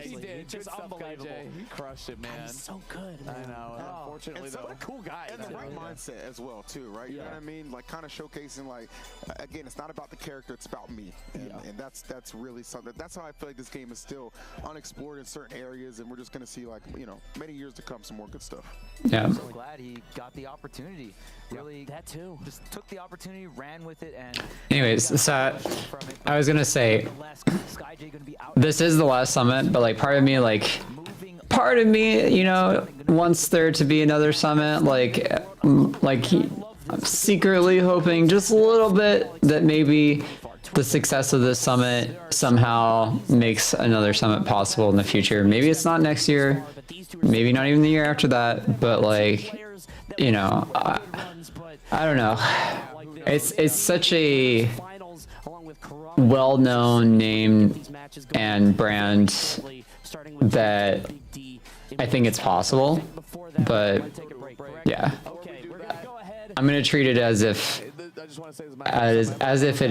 Speaker 11: He did. Just unbelievable. He crushed it, man.
Speaker 8: He's so good, man.
Speaker 11: I know. Unfortunately, though,
Speaker 9: a cool guy and the right mindset as well, too, right? You know what I mean? Like, kind of showcasing, like, again, it's not about the character, it's about me, and that's really something. That's how I feel like this game is still unexplored in certain areas, and we're just gonna see, like, you know, many years to come, some more good stuff.
Speaker 1: Yeah.
Speaker 4: I'm so glad he got the opportunity. Really,
Speaker 8: that too.
Speaker 4: Just took the opportunity, ran with it, and.
Speaker 1: Anyways, so I was gonna say, this is the last summit, but like part of me, you know, wants there to be another summit, I'm secretly hoping just a little bit that maybe the success of this summit somehow makes another summit possible in the future. Maybe it's not next year, maybe not even the year after that, but like, you know, I don't know. It's such a well-known name and brand that I think it's possible, but yeah, I'm gonna treat it as if it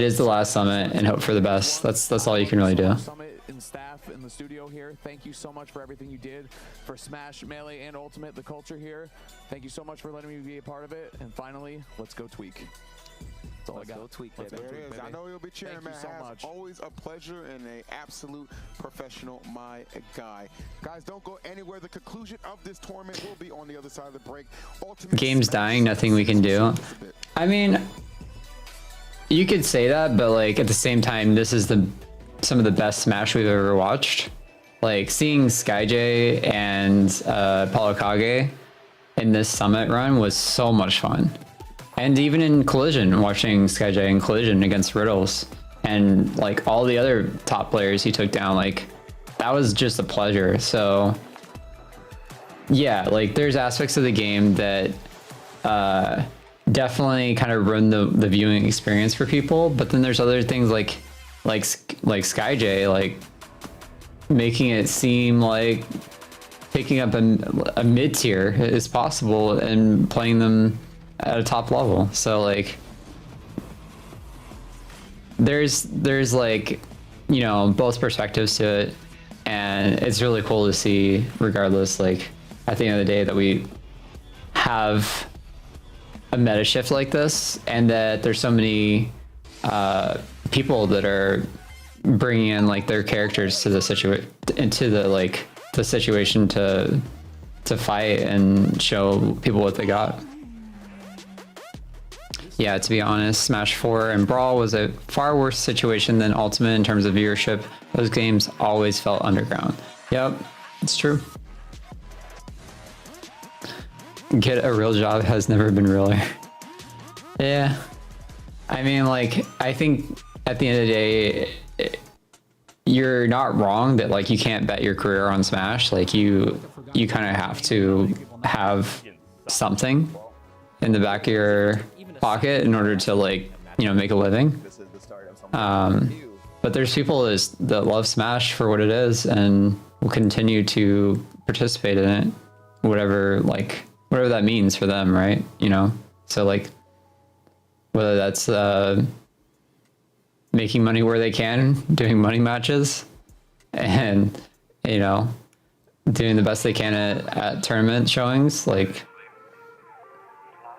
Speaker 1: is the last summit and hope for the best. That's all you can really do.
Speaker 11: Summit and staff in the studio here, thank you so much for everything you did for Smash, Melee, and Ultimate, the culture here. Thank you so much for letting me be a part of it. And finally, let's go Tweak. That's all I got.
Speaker 4: Go Tweak, baby.
Speaker 9: There it is. I know you'll be cheering, man.
Speaker 11: Thank you so much.
Speaker 9: Always a pleasure and an absolute professional, my guy. Guys, don't go anywhere. The conclusion of this tournament will be on the other side of the break. Ultimate
Speaker 1: Game's dying, nothing we can do. I mean, you could say that, but like at the same time, this is some of the best Smash we've ever watched. Like seeing SkyJ and Paulo Kage in this Summit run was so much fun. And even in Collision, watching SkyJ in Collision against Riddles and like all the other top players he took down, like that was just a pleasure. So yeah, like there's aspects of the game that definitely kind of ruin the viewing experience for people, but then there's other things like SkyJ, like making it seem like picking up a mid-tier is possible and playing them at a top level. So like there's like, you know, both perspectives to it, and it's really cool to see regardless, like at the end of the day, that we have a meta shift like this, and that there's so many people that are bringing in like their characters to the situation to fight and show people what they got. Yeah, to be honest, Smash 4 and Brawl was a far worse situation than Ultimate in terms of viewership. Those games always felt underground. Yep, it's true. Get a real job has never been realer. Yeah, I mean, like, I think at the end of the day, you're not wrong that like you can't bet your career on Smash. Like you kind of have to have something in the back of your pocket in order to, like, you know, make a living. But there's people that love Smash for what it is and will continue to participate in it, whatever that means for them, right? You know, so like whether that's making money where they can, doing money matches, and, you know, doing the best they can at tournament showings, like,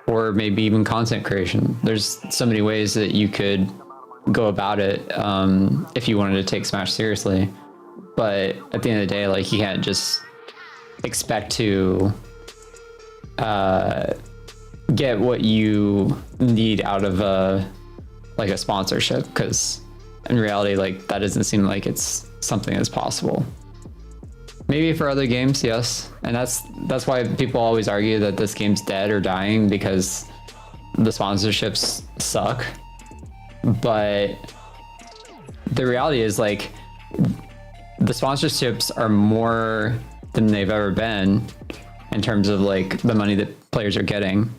Speaker 1: or maybe even content creation. There's so many ways that you could go about it if you wanted to take Smash seriously. But at the end of the day, like, you can't just expect to get what you need out of a sponsorship, because in reality, like, that doesn't seem like it's something that's possible. Maybe for other games, yes, and that's why people always argue that this game's dead or dying, because the sponsorships suck. But the reality is, like, the sponsorships are more than they've ever been in terms of like the money that players are getting,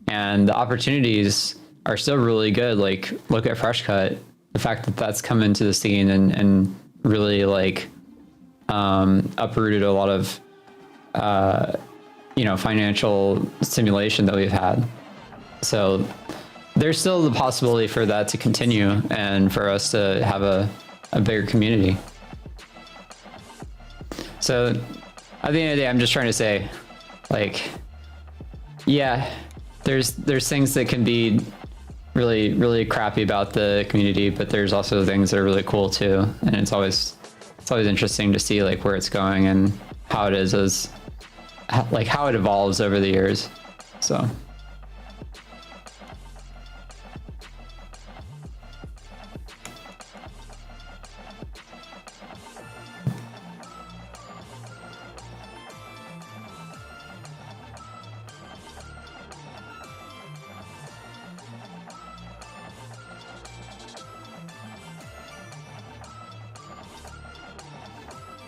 Speaker 1: and the opportunities are still really good. Like, look at Fresh Cut, the fact that that's come into the scene and really like uprooted a lot of you know, financial stimulation that we've had. So there's still the possibility for that to continue and for us to have a bigger community. So at the end of the day, I'm just trying to say, like, yeah, there's things that can be really, really crappy about the community, but there's also things that are really cool too. And it's always interesting to see like where it's going and how it is like how it evolves over the years. So.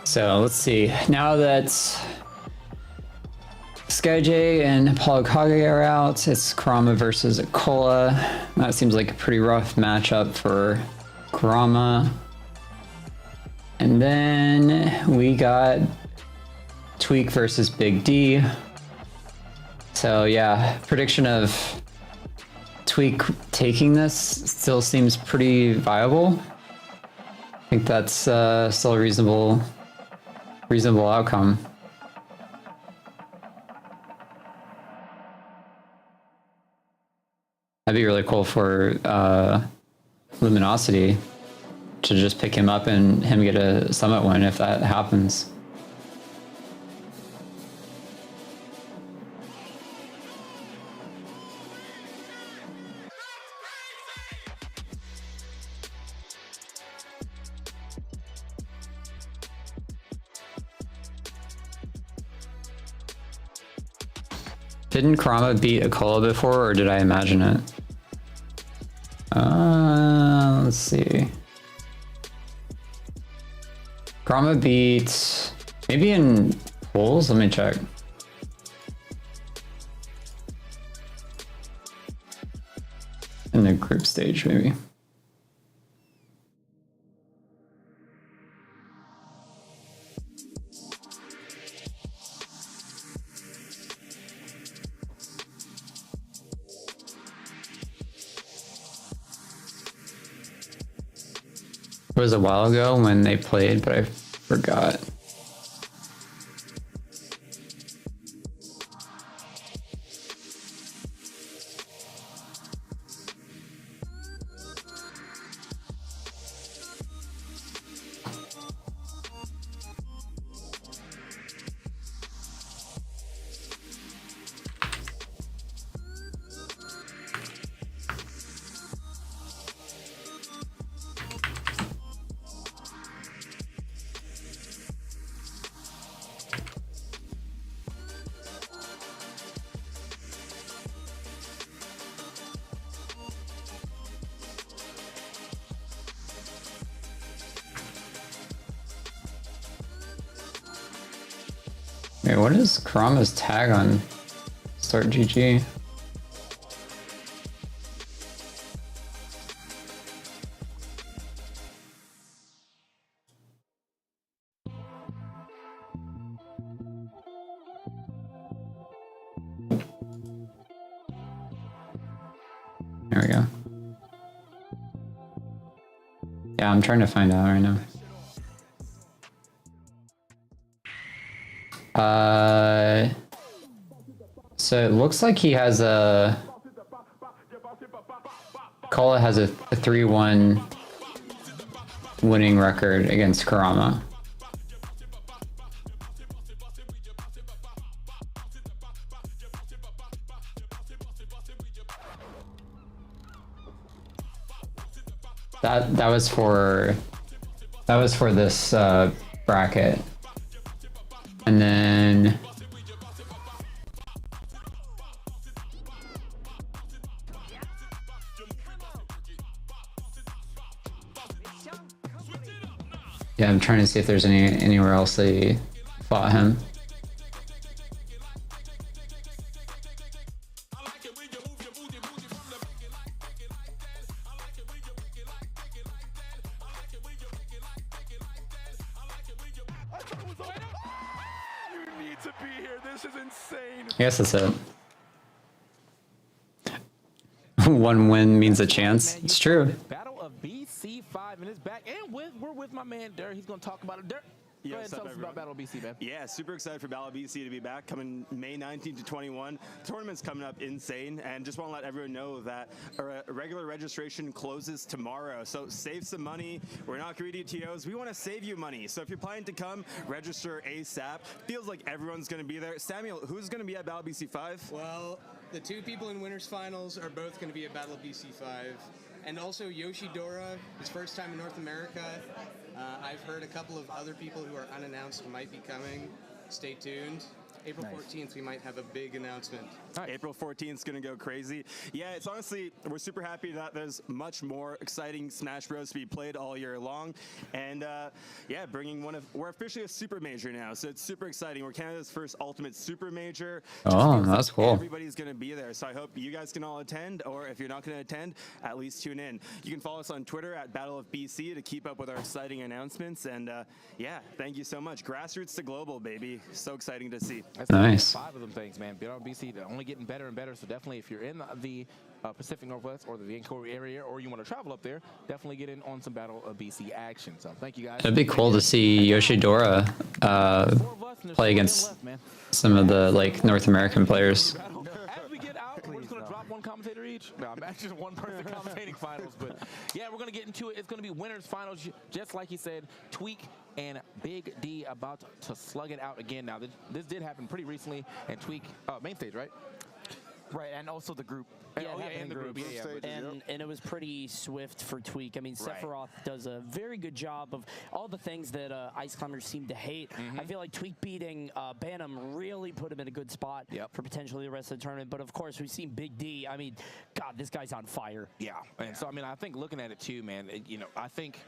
Speaker 1: So let's see, now that SkyJ and Apollo Kage are out, it's Kurama versus Akola. That seems like a pretty rough matchup for Kurama. And then we got Tweak versus Big D. So yeah, prediction of Tweak taking this still seems pretty viable. I think that's still a reasonable outcome. That'd be really cool for Luminosity to just pick him up and him get a Summit win if that happens. Didn't Kurama beat Akola before, or did I imagine it? Let's see. Kurama beat maybe in pools. Let me check. In the group stage, maybe. It was a while ago when they played, but I forgot. Wait, what is Kurama's tag on Start GG? There we go. Yeah, I'm trying to find out right now. So it looks like he has a... Kola has a 3-1 winning record against Kurama. That was for this bracket. And then yeah, I'm trying to see if there's anywhere else they fought him.
Speaker 7: You need to be here. This is insane.
Speaker 1: I guess that's it. One win means a chance. It's true.
Speaker 15: Battle of BC5 in his back, and we're with my man Dirk. He's gonna talk about it. Dirk, go ahead and tell us about Battle of BC, man.
Speaker 16: Yeah, super excited for Battle of BC to be back, coming May 19 to 21. The tournament's coming up insane, and just want to let everyone know that regular registration closes tomorrow, so save some money. We're not greedy TOs. We want to save you money, so if you're planning to come, register ASAP. Feels like everyone's going to be there. Samuel, who's going to be at Battle BC5?
Speaker 17: Well, the two people in winners finals are both going to be at Battle BC5, and also Yoshidora, his first time in North America. I've heard a couple of other people who are unannounced might be coming. Stay tuned. April 14th, we might have a big announcement.
Speaker 16: April 14th is going to go crazy. Yeah, it's honestly, we're super happy that there's much more exciting Smash Bros. To be played all year long. And yeah, we're officially a super major now, so it's super exciting. We're Canada's first ultimate super major.
Speaker 1: Oh, that's cool.
Speaker 16: Everybody's going to be there, so I hope you guys can all attend, or if you're not going to attend, at least tune in. You can follow us on Twitter at Battle of BC to keep up with our exciting announcements. And yeah, thank you so much. Grassroots to global, baby. So exciting to see.
Speaker 1: Nice.
Speaker 15: 5 of them things, man. Battle of BC, they're only getting better and better. So definitely, if you're in the Pacific Northwest or the Vancouver area, or you want to travel up there, definitely get in on some Battle of BC action. So thank you guys.
Speaker 1: It'd be cool to see Yoshidora play against some of the North American players.
Speaker 15: As we get out, we're just going to drop one commentator each. No, I'm actually just one person commentating finals. But yeah, we're going to get into it. It's going to be winners finals, just like he said. Tweak and Big D about to slug it out again. Now, this did happen pretty recently, and Tweak, main stage, right?
Speaker 21: Right, and also the group.
Speaker 15: And, and the group.
Speaker 8: And it was pretty swift for Tweak. I mean, Sephiroth does a very good job of all the things that Ice Climbers seem to hate. I feel like Tweak beating Bantam really put him in a good spot for potentially the rest of the tournament. But of course, we've seen Big D. I mean, God, this guy's on fire.
Speaker 15: Yeah, and so I mean, I think looking at it too, man. You know, I think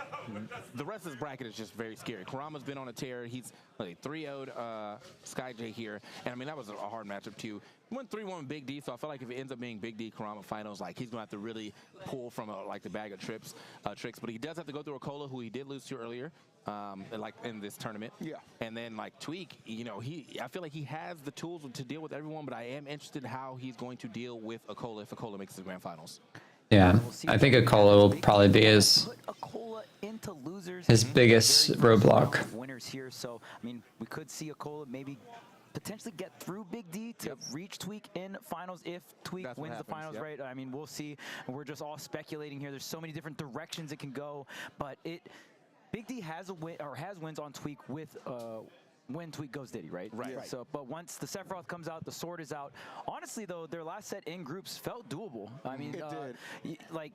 Speaker 15: the rest of this bracket is just very scary. Kurama's been on a tear. He's 3-0'd SkyJ here, and I mean that was a hard matchup too. He went 3-1 with Big D, so I feel like if it ends up being Big D Kurama finals, like he's gonna have to really pull from like the bag of tricks. But he does have to go through Akola, who he did lose to earlier, like in this tournament. Yeah. And then like Tweak, you know, I feel like he has the tools to deal with everyone, but I am interested in how he's going to deal with Akola if Akola makes the grand finals.
Speaker 1: Yeah, I think Akola will probably be his biggest roadblock.
Speaker 21: Winners here, so I mean, we could see Akola maybe potentially get through Big D to reach Tweak in finals if Tweak wins the finals, right? I mean, we'll see. We're just all speculating here. There's so many different directions it can go, but Big D has a win or has wins on Tweak with when Tweak goes Diddy, right? Right. So, but once the Sephiroth comes out, the sword is out. Honestly, though, their last set in groups felt doable. I mean, like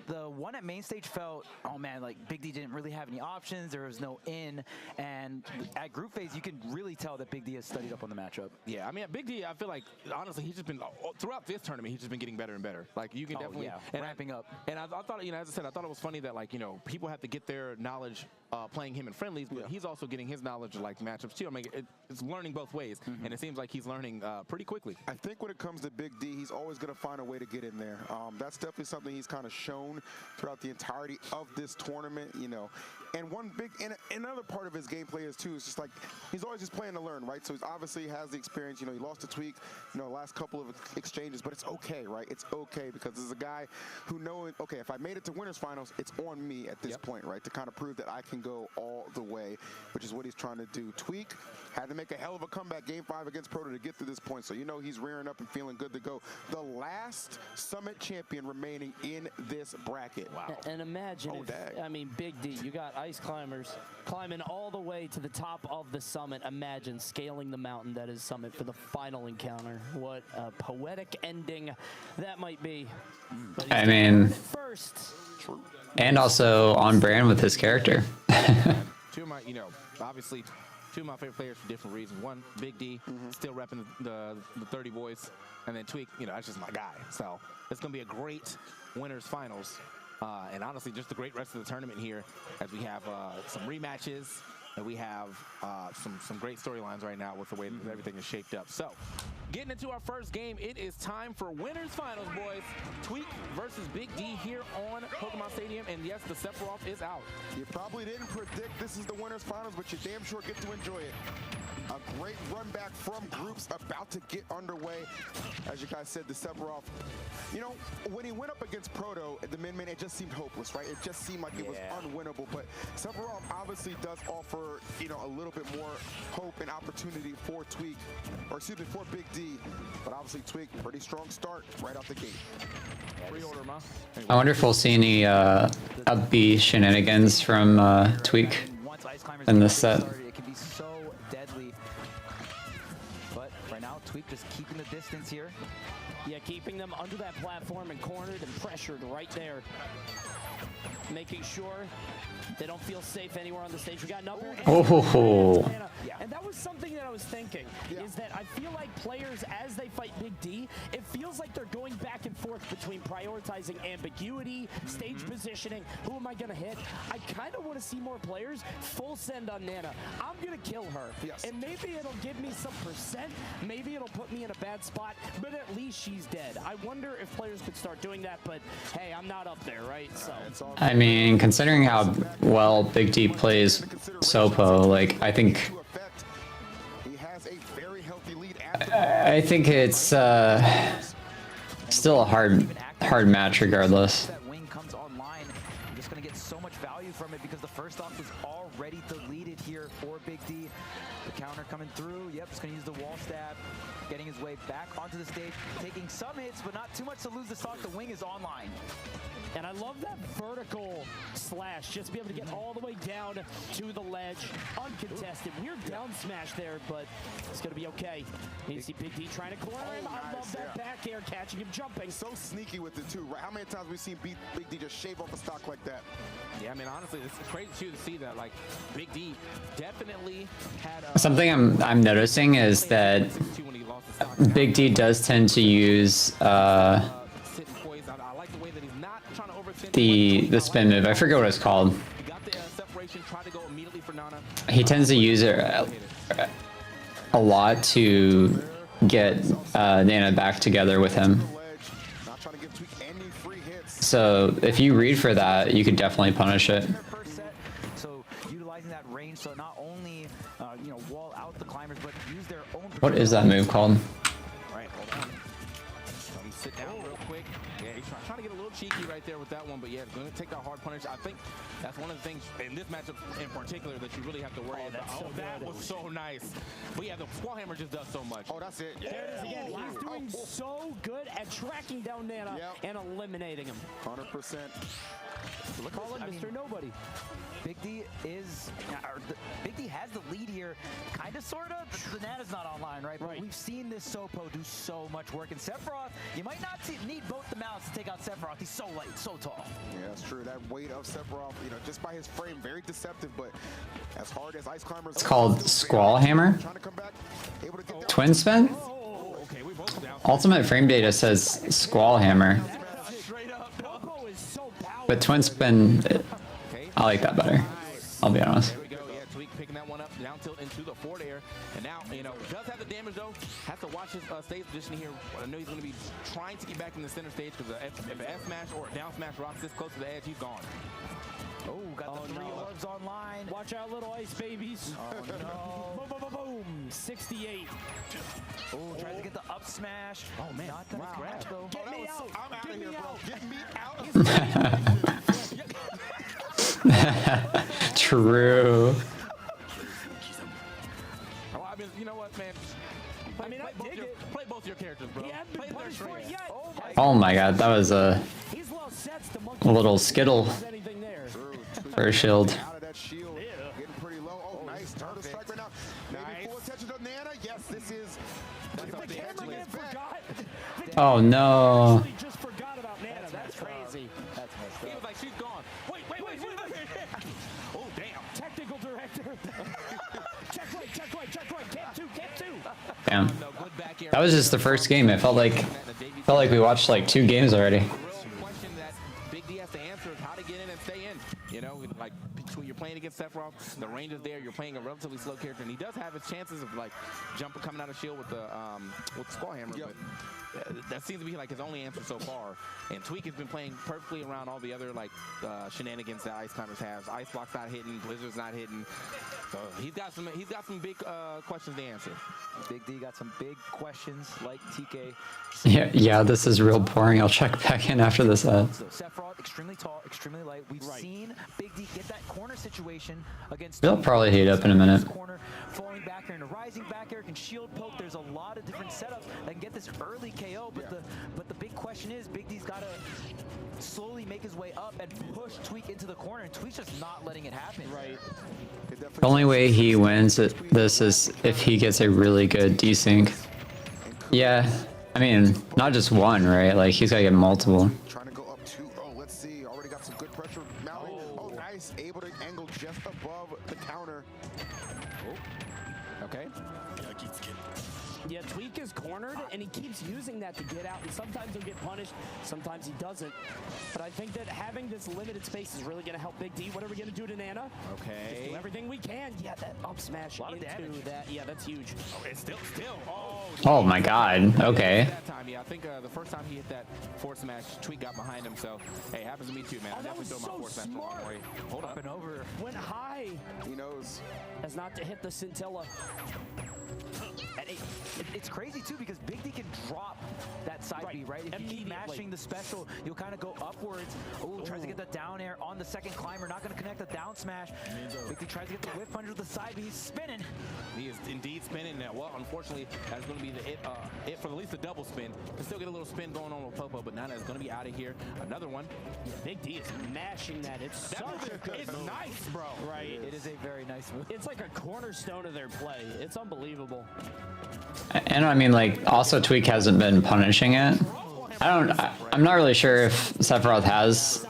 Speaker 21: the one at main stage felt, oh man, like Big D didn't really have any options. There was no in, and at group phase, you can really tell that Big D has studied up on the matchup.
Speaker 15: Yeah, I mean, Big D, I feel like honestly, he's just been throughout this tournament, he's just been getting better and better. Like you can definitely
Speaker 21: ramping up.
Speaker 15: And I thought, you know, as I said, I thought it was funny that like, you know, people have to get their knowledge playing him in friendlies, but he's also getting his knowledge of like matchups too. I mean, it's learning both ways, and it seems like he's learning pretty quickly.
Speaker 14: I think when it comes to Big D, he's always going to find a way to get in there. That's definitely something he's kind of shown throughout the entirety of this tournament, you know. And another part of his gameplay is too, is just like, he's always just playing to learn, right? So he's obviously has the experience, you know, he lost to Tweak, you know, last couple of exchanges, but it's okay, right? It's okay because this is a guy who knows, okay, if I made it to winners finals, it's on me at this point, right? To kind of prove that I can go all the way, which is what he's trying to do. Tweak had to make a hell of a comeback game 5 against Proto to get to this point. So, you know, he's rearing up and feeling good to go. The last Summit champion remaining in this bracket. Wow.
Speaker 8: And imagine I mean, Big D, you got Ice Climbers climbing all the way to the top of the Summit. Imagine scaling the mountain that is Summit for the final encounter. What a poetic ending that might be.
Speaker 1: I mean, and also on brand with his character.
Speaker 15: Two of my, you know, obviously two of my favorite players for different reasons. One, Big D, still repping the 30 boys, and then Tweak, you know, that's just my guy. So it's going to be a great winners finals. And honestly, just a great rest of the tournament here as we have some rematches and we have some great storylines right now with the way that everything is shaped up. So, getting into our first game, it is time for winners finals, boys. Tweak versus Big D here on Pokemon Stadium, and yes, the Sephiroth is out.
Speaker 14: You probably didn't predict this is the winners finals, but you damn sure get to enjoy it. A great run back from groups about to get underway. As you guys said, the Sephiroth, you know, when he went up against Proto at the min-min, it just seemed hopeless, right? It just seemed like it was unwinnable, but Sephiroth obviously does offer, you know, a little bit more hope and opportunity for Tweak, or excuse me, for Big D, but obviously Tweak, pretty strong start right out the gate.
Speaker 15: Pre-order, ma.
Speaker 1: I wonder if we'll see any up-B shenanigans from Tweak in this set.
Speaker 21: It can be so deadly. But right now, Tweak just keeping the distance here.
Speaker 8: Yeah, keeping them under that platform and cornered and pressured right there. Making sure they don't feel safe anywhere on the stage. We got another. And that was something that I was thinking, is that I feel like players, as they fight Big D, it feels like they're going back and forth between prioritizing ambiguity, stage positioning, who am I going to hit? I kind of want to see more players full send on Nana. I'm going to kill her. And maybe it'll give me some percent. Maybe it'll put me in a bad spot, but at least she's dead. I wonder if players could start doing that, but hey, I'm not up there, right? So
Speaker 1: I mean, considering how well Big D plays Sopo, like, I think it's still a hard match regardless.
Speaker 21: That wing comes online, you're just going to get so much value
Speaker 13: from it because the first stock was already deleted here for Big D. The counter coming through. Yep, just going to use the wall stab. Getting his way back onto the stage. Taking some hits, but not too much to lose the stock. The wing is online.
Speaker 8: And I love that vertical slash, just to be able to get all the way down to the ledge, uncontested. Weird down smash there, but it's going to be okay. You see Big D trying to corner him. I love that back air, catching him jumping.
Speaker 9: So sneaky with it too, right? How many times have we seen Big D just shave off a stock like that?
Speaker 15: Yeah, I mean, honestly, it's crazy too to see that. Like, Big D definitely had
Speaker 1: Something I'm noticing is that Big D does tend to use the spin move. I forget what it's called. He tends to use it a lot to get Nana back together with him. So if you read for that, you could definitely punish it.
Speaker 13: So utilizing that range, so not only you know, wall out the climbers, but use their own.
Speaker 1: What is that move called?
Speaker 15: Right, hold on. Sit down real quick. Yeah, he's trying to get a little cheeky right there with that one, but yeah, going to take that hard punish. I think that's one of the things in this matchup in particular that you really have to worry about. Oh, that was so nice. But yeah, the squall hammer just does so much.
Speaker 9: Oh, that's it.
Speaker 8: There it is again. He's doing so good at tracking down Nana and eliminating him.
Speaker 9: 100%.
Speaker 8: Call him Mr. Nobody.
Speaker 13: Big D is, Big D has the lead here, kind of, sort of. The Nana's not online, right? But we've seen this Sopo do so much work. And Sephiroth, you might not need both the mounts to take out Sephiroth. He's so light, so tall.
Speaker 9: Yeah, that's true. That weight of Sephiroth, you know, just by his frame, very deceptive, but as hard as Ice Climbers.
Speaker 1: It's called Squall Hammer. Twin spin? Ultimate frame data says Squall Hammer. But twin spin, I like that better. I'll be honest.
Speaker 15: There we go. Yeah, Tweak picking that one up, down tilt into the forward air. And now, you know, does have the damage though. Has to watch his stage position here. I know he's going to be trying to get back in the center stage because if an F smash or a down smash rocks this close to the edge, he's gone.
Speaker 13: Oh, got the 3 orbs online.
Speaker 8: Watch out, little ice babies.
Speaker 13: Oh, no.
Speaker 8: Boom, boom, boom, boom. 68.
Speaker 13: Oh, tries to get the up smash. Oh, man. Not gonna grab, though.
Speaker 8: Get me out.
Speaker 9: I'm out of here, bro. Get me out.
Speaker 1: True.
Speaker 15: Oh, I mean, you know what, man? Play both your characters, bro. Play their strengths.
Speaker 1: Oh my god, that was a little skittle for a shield.
Speaker 9: Out of that shield. Getting pretty low. Oh, nice. Turtle strike right now. Maybe full attention to Nana. Yes, this is.
Speaker 8: The cameraman forgot.
Speaker 1: Oh no.
Speaker 8: Just forgot about Nana. That's crazy.
Speaker 13: That's messed up.
Speaker 15: He was like, she's gone. Wait. Oh, damn.
Speaker 8: Technical director. Check right. Get two.
Speaker 1: Damn. That was just the first game. It felt like we watched like 2 games already.
Speaker 15: The real question that Big D has to answer is how to get in and stay in. You know, like you're playing against Sephiroth, the range is there. You're playing a relatively slow character, and he does have his chances of like jumping, coming out of shield with the squall hammer. But that seems to be like his only answer so far. And Tweak has been playing perfectly around all the other like shenanigans that Ice Climbers have. Ice Block's not hitting, Blizzard's not hitting. So he's got some big questions to answer.
Speaker 13: Big D got some big questions like TK.
Speaker 1: Yeah, this is real boring. I'll check back in after this.
Speaker 13: Sephiroth, extremely tall, extremely light. We've seen Big D get that corner situation against.
Speaker 1: They'll probably heat up in a minute.
Speaker 13: Corner, falling back air and a rising back air can shield poke. There's a lot of different setups that can get this early KO. But the big question is, Big D's got to slowly make his way up and push Tweak into the corner, and Tweak's just not letting it happen.
Speaker 8: Right.
Speaker 1: The only way he wins this is if he gets a really good desync. Yeah, I mean, not just one, right? Like, he's got to get multiple.
Speaker 9: Trying to go up 2. Oh, let's see. Already got some good pressure mounting. Oh, nice. Able to angle just above the counter.
Speaker 15: Okay.
Speaker 8: Yeah, Tweak is cornered, and he keeps using that to get out, and sometimes he'll get punished, sometimes he doesn't. But I think that having this limited space is really going to help Big D. What are we going to do to Nana?
Speaker 15: Okay.
Speaker 8: Just do everything we can. Yeah, that up smash into that. Yeah, that's huge.
Speaker 15: Oh, it's still.
Speaker 1: Oh my god, okay.
Speaker 15: That time, yeah, I think the first time he hit that forward smash, Tweak got behind him, so, hey, it happens to me too, man. I definitely throw my forward smash the long way. Hold up.
Speaker 13: And over.
Speaker 8: Went high.
Speaker 9: He knows.
Speaker 8: As not to hit the scintilla.
Speaker 13: And it's crazy too because Big D can drop that side B, right? If you keep mashing the special, you'll kind of go upwards. Oh, tries to get the down air on the second climber, not going to connect the down smash. Big D tries to get the whip punch with the side B. He's spinning.
Speaker 15: He is indeed spinning now. Well, unfortunately, that's going to be the it for at least a double spin. Can still get a little spin going on with Popo, but Nana is going to be out of here. Another one.
Speaker 8: Big D is mashing that. It's such a good
Speaker 15: It's
Speaker 8: move.
Speaker 15: nice, bro.
Speaker 8: Right.
Speaker 13: It is a very nice move.
Speaker 8: It's like a cornerstone of their play. It's unbelievable.
Speaker 1: And I mean, like, also Tweak hasn't been punishing it. I'm not really sure if Sephiroth has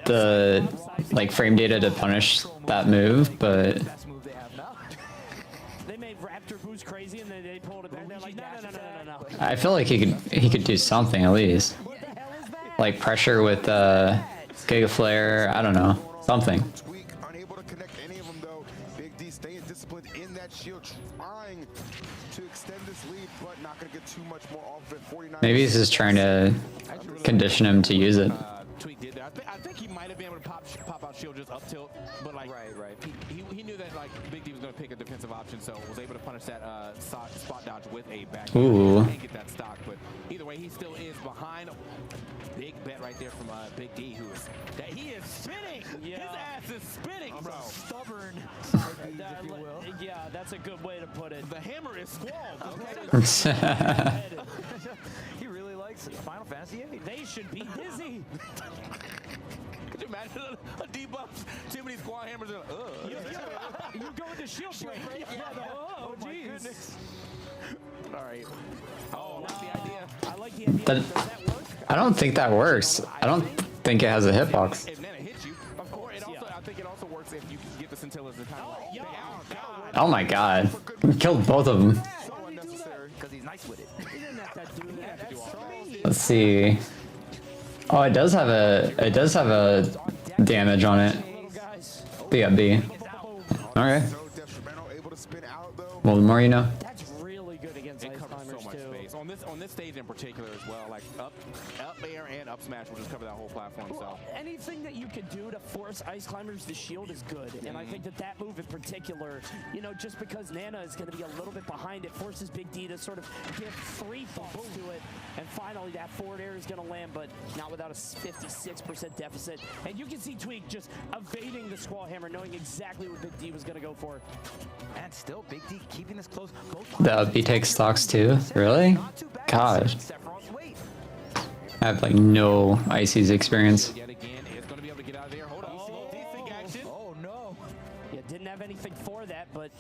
Speaker 1: the like frame data to punish that move, but
Speaker 8: They made Raptor Boost crazy and then they pulled it back. They're like, no.
Speaker 1: I feel like he could do something at least. Like pressure with Giga Flare, I don't know, something.
Speaker 9: Tweak unable to connect any of them though. Big D staying disciplined in that shield, trying to extend this lead, but not going to get too much more off of it. 49.
Speaker 1: Maybe he's just trying to condition him to use it.
Speaker 15: Tweak did that. I think he might have been able to pop out shield just up tilt, but like he knew that like Big D was going to pick a defensive option, so was able to punish that spot dodge with a back.
Speaker 1: Ooh.
Speaker 15: And get that stock, but either way, he still is behind. Big bet right there from Big D, he is spinning.
Speaker 8: Yeah.
Speaker 15: His ass is spinning, bro.
Speaker 8: Stubborn. Yeah, that's a good way to put it.
Speaker 15: The hammer is squalled. Okay.
Speaker 13: He really likes Final Fantasy VIII.
Speaker 8: They should be dizzy.
Speaker 15: Could you imagine a debuff? Too many squad hammers.
Speaker 8: You go into shield break. Oh, jeez.
Speaker 15: All right. Oh, that's the idea.
Speaker 8: I like the idea.
Speaker 1: That,
Speaker 8: Does that work?
Speaker 1: I don't think that works. I don't think it has a hitbox.
Speaker 15: If Nana hits you, of course. I think it also works if you can get the scintillas to kind of like down.
Speaker 1: Oh my god. Killed both of them.
Speaker 13: So unnecessary because he's nice with it.
Speaker 8: He didn't have to do that. That's so mean.
Speaker 1: Let's see. Oh, it does have a damage on it. B at B. Okay. Well, the more you know.
Speaker 8: That's really good against ice climbers
Speaker 15: So much
Speaker 8: too.
Speaker 15: space on this stage in particular as well. Like up air and up smash will just cover that whole platform. So
Speaker 8: Anything that you can do to force ice climbers to shield is good, and I think that move in particular, just because Nana is going to be a little bit behind it, forces Big D to sort of give 3 bumps to it, and finally that forward air is going to land, but not without a 56% deficit. And you can see Tweak just evading the Squall Hammer, knowing exactly what Big D was going to go for.
Speaker 13: And still, Big D keeping this close.
Speaker 1: The up B takes stocks too? Really? God. I have like no IC's experience.
Speaker 15: yet again is going to be able to get out of there. Hold on. Decent action.
Speaker 8: Oh no. Yeah, didn't have anything for that, but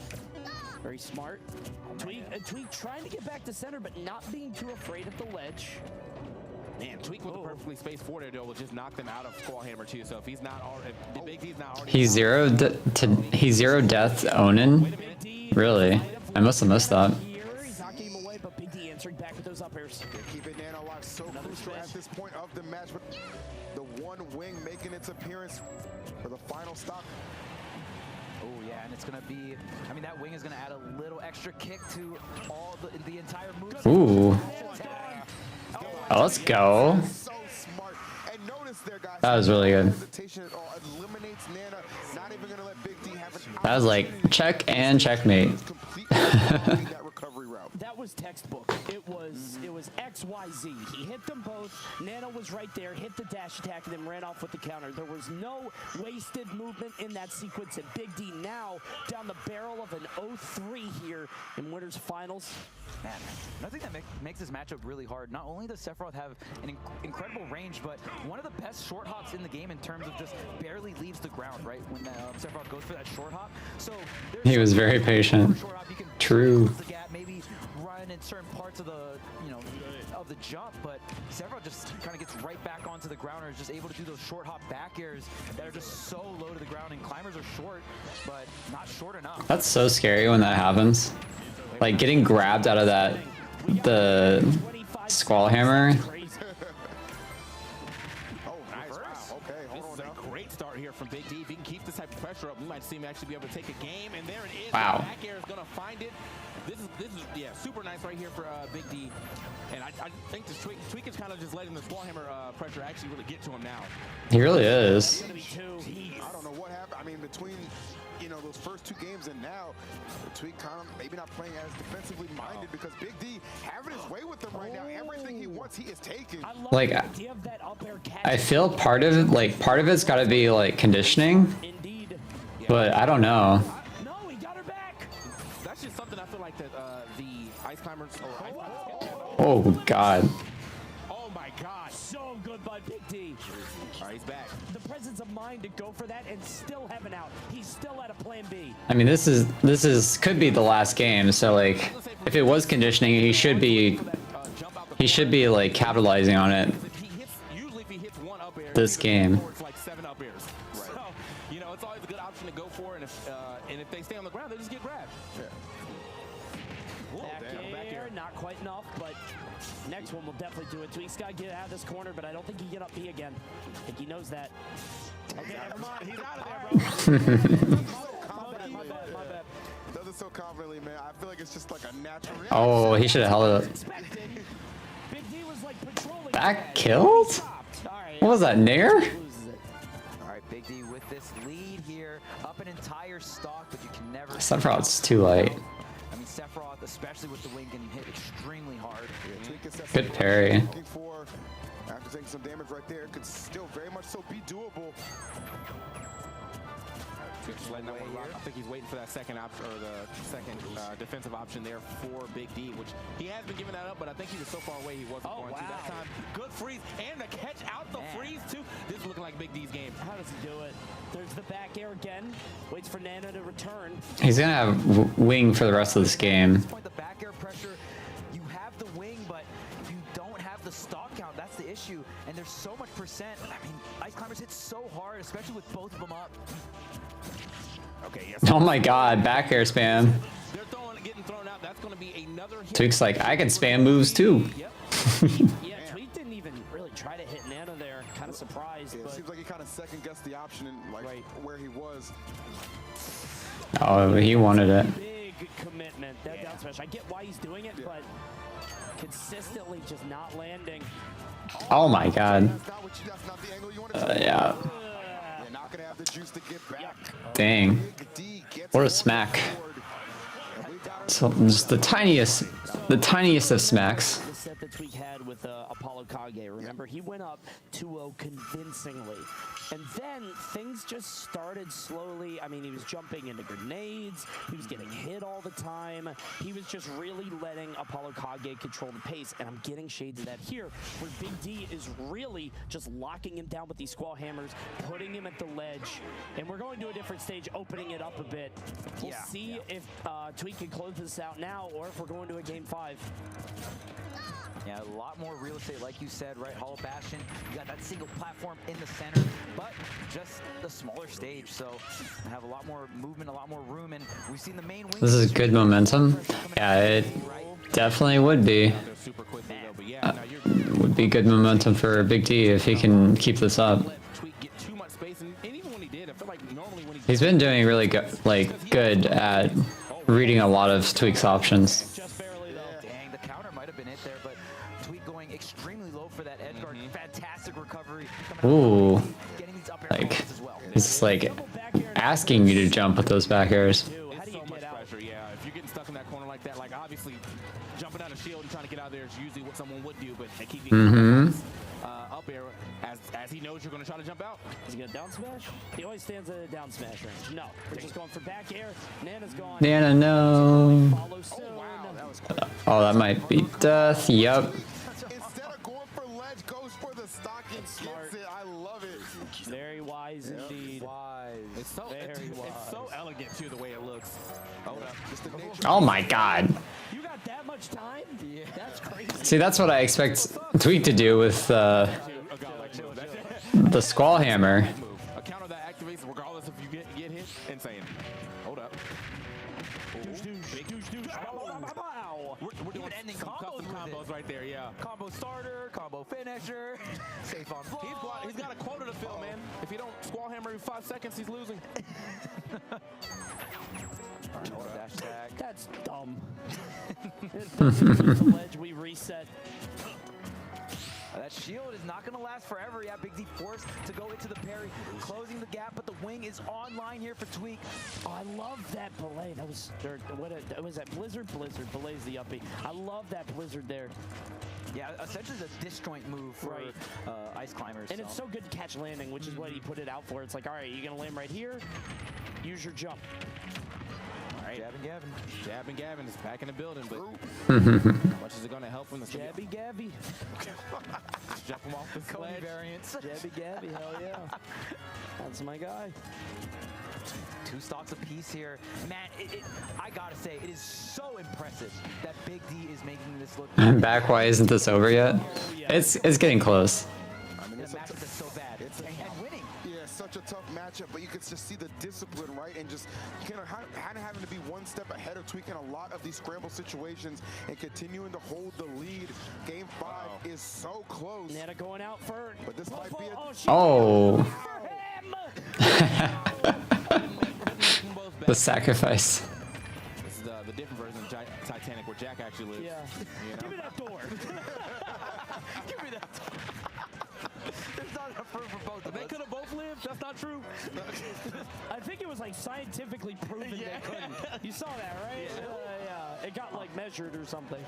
Speaker 8: very smart. Tweak trying to get back to center, but not being too afraid of the ledge.
Speaker 15: Man, Tweak with the perfectly spaced forward air will just knock them out of Squall Hammer too. So if he's not already, if Big D's not already,
Speaker 1: He's zero death Onin? Really? I must have missed that.
Speaker 8: He's knocking him away, but Big D answering back with those up airs.
Speaker 9: Keeping Nana alive so crucial at this point of the match. But the one wing making its appearance for the final stop.
Speaker 13: Oh yeah, and it's gonna be. I mean, that wing is gonna add a little extra kick to all the entire move.
Speaker 1: Ooh. Oh, let's go.
Speaker 9: So smart. And notice there, guys.
Speaker 1: That was really good.
Speaker 9: Hesitation at all. Eliminates Nana. Not even gonna let Big D have an
Speaker 1: That was like check and checkmate.
Speaker 9: that recovery route.
Speaker 8: That was textbook. It was XYZ. He hit them both. Nana was right there, hit the dash attack, and then ran off with the counter. There was no wasted movement in that sequence, and Big D now down the barrel of an 0-3 here in Winners Finals.
Speaker 13: Man, another thing that makes this matchup really hard. Not only does Sephiroth have an incredible range, but one of the best short hops in the game in terms of just barely leaves the ground, right? When Sephiroth goes for that short hop. So
Speaker 1: He was very patient. True.
Speaker 13: the gap, maybe run in certain parts of the of the jump, but Sephiroth just kind of gets right back onto the ground, or is just able to do those short hop back airs that are just so low to the ground. And climbers are short, but not short enough.
Speaker 1: That's so scary when that happens. Like getting grabbed out of the Squall Hammer.
Speaker 15: Great start here from Big D. If he can keep this type of pressure up, we might see him actually be able to take a game. And there it is.
Speaker 1: Wow.
Speaker 15: The back air is going to find it. This is super nice right here for Big D. And I think this Tweak is kind of just letting the Squall Hammer pressure actually really get to him now.
Speaker 1: He really is.
Speaker 9: I don't know what happened. I mean, between you know, those first 2 games, and now Tweak kind of maybe not playing as defensively minded because Big D having his way with them right now. Everything he wants, he is taking.
Speaker 1: Like, I feel part of it, like part of it's got to be like conditioning, but I don't know.
Speaker 8: No, he got her back.
Speaker 15: That's just something I feel like that the Ice Climbers or Ice
Speaker 1: Oh God.
Speaker 8: Oh my gosh, so good by Big D.
Speaker 15: All right, he's back.
Speaker 8: The presence of mind to go for that and still have an out. He's still at a plan B.
Speaker 1: I mean, this could be the last game, so like, if it was conditioning, he should be like capitalizing on it this game.
Speaker 15: It's like 7 up airs. Right. So, you know, it's always a good option to go for, and if they stay on the ground, they just get grabbed.
Speaker 8: Back air, not quite enough, but next one will definitely do it. Tweak's got to get out of this corner, but I don't think he get up B again. I think he knows that. Okay, never mind. He's out of there, bro. My bad.
Speaker 9: Does it so confidently, man. I feel like it's just like a natural.
Speaker 1: Oh, he should have held it. Back killed? What was that, Nair?
Speaker 6: All right, Big D with this lead here, up an entire stock, but you can never.
Speaker 1: Sephiroth's too light.
Speaker 6: I mean, Sephiroth, especially with the wing, can hit extremely hard.
Speaker 1: Good parry.
Speaker 9: After taking some damage right there, could still very much so be doable.
Speaker 15: Just letting that one rock. I think he's waiting for that second option, or the second defensive option there for Big D, which he has been giving that up, but I think he was so far away he wasn't going to that time. Good freeze, and the catch out the freeze too. This is looking like Big D's game.
Speaker 8: How does he do it? There's the back air again. Waits for Nana to return.
Speaker 1: He's gonna have wing for the rest of this game.
Speaker 6: At this point, the back air pressure, you have the wing, but you don't have the stock count. That's the issue. And there's so much percent. I mean, Ice Climbers hit so hard, especially with both of them up.
Speaker 15: Okay, yes.
Speaker 1: Oh my God, back air spam.
Speaker 15: They're getting thrown out. That's going to be another hit.
Speaker 1: Tweak's like, I can spam moves too.
Speaker 8: Yeah, Tweak didn't even really try to hit Nana there. Kind of surprised.
Speaker 9: Yeah,
Speaker 8: but
Speaker 9: it seems like he kind of second guessed the option and like where he was.
Speaker 1: Oh, he wanted it.
Speaker 8: big commitment. That down smash. I get why he's doing it, but consistently just not landing.
Speaker 1: Oh my God. Yeah.
Speaker 9: You're not gonna have the juice to get back.
Speaker 1: Dang. What a smack. So just the tiniest of smacks.
Speaker 8: The set that Tweak had with Apollo Kage, remember, he went up 2-0 convincingly. And then things just started slowly. I mean, he was jumping into grenades. He was getting hit all the time. He was just really letting Apollo Kage control the pace. And I'm getting shades of that here, where Big D is really just locking him down with these squall hammers, putting him at the ledge. And we're going to a different stage, opening it up a bit. We'll see if Tweak can close this out now, or if we're going to a game 5.
Speaker 6: Yeah, a lot more real estate, like you said, right? Hollow Bastion, you got that single platform in the center, but just the smaller stage, so have a lot more movement, a lot more room, and we've seen the main wing.
Speaker 1: This is good momentum. Yeah, it definitely would be. Would be good momentum for Big D if he can keep this up. He's been doing really good at reading a lot of Tweak's options.
Speaker 6: Dang, the counter might have been it there, but Tweak going extremely low for that edge guard. Fantastic recovery.
Speaker 1: Ooh. Like, he's just like asking you to jump with those back airs.
Speaker 15: It's so much pressure, yeah. If you're getting stuck in that corner like that, like obviously jumping out of shield and trying to get out there is usually what someone would do, but they keep getting up air as he knows you're going to try to jump out.
Speaker 8: Is he going to down smash? He always stands at a down smash range. No, we're just going for back air. Nana's gone.
Speaker 1: Nana, no.
Speaker 8: Follow soon.
Speaker 1: Oh, that might be death. Yep.
Speaker 9: Instead of going for ledge, goes for the stock and gets it. I love it.
Speaker 8: Very wise indeed.
Speaker 6: Wise.
Speaker 15: It's so it's so elegant too, the way it looks. Hold up.
Speaker 1: Oh my God.
Speaker 8: You got that much time? Yeah. That's crazy.
Speaker 1: See, that's what I expect Tweak to do with the Squall Hammer.
Speaker 15: A counter that activates regardless if you get hit. Insane. Hold up.
Speaker 8: Wow.
Speaker 15: We're doing ending combos right there, yeah.
Speaker 6: Combo starter, combo finisher, safe on floor.
Speaker 15: He's got a quota to fill, man. If you don't squall hammer every 5 seconds, he's losing.
Speaker 6: Dash tag.
Speaker 8: That's dumb. The ledge, we reset.
Speaker 13: That shield is not going to last forever. Yeah, Big D forced to go into the parry, closing the gap, but the wing is online here for Tweak.
Speaker 8: Oh, I love that belay. That was, was that Blizzard? Blizzard belay's the uppie. I love that Blizzard there.
Speaker 13: Yeah, essentially the disjoint move for Ice Climbers.
Speaker 8: And it's so good to catch landing, which is what he put it out for. It's like, all right, you're going to land right here. Use your jump.
Speaker 15: All right.
Speaker 13: Jabbing Gavin.
Speaker 15: Jabbing Gavin is back in the building, but how much is it going to help him?
Speaker 8: Jabby Gabby.
Speaker 15: Jump him off the sledge.
Speaker 8: Variants. Jabby Gabby, hell yeah. That's my guy.
Speaker 13: 2 stocks apiece here. Man, I gotta say, it is so impressive that Big D is making this look.
Speaker 1: Back, why isn't this over yet? It's getting close.
Speaker 9: I mean,
Speaker 13: The matchup is so bad. And winning.
Speaker 9: Yeah, such a tough matchup, but you can just see the discipline, right? And just kind of having to be one step ahead of Tweak in a lot of these scramble situations and continuing to hold the lead. Game 5 is so close.
Speaker 8: Nana going out for.
Speaker 9: But this might be a.
Speaker 1: Oh. The sacrifice.
Speaker 15: This is the different version of Titanic where Jack actually lives.
Speaker 8: Yeah.
Speaker 15: You know?
Speaker 8: Give me that door.
Speaker 13: Give me that. There's not enough room for both of
Speaker 8: They
Speaker 13: us.
Speaker 8: could have both lived. That's not true. I think it was like scientifically proven they couldn't. You saw that, right? Yeah. It got like measured or something.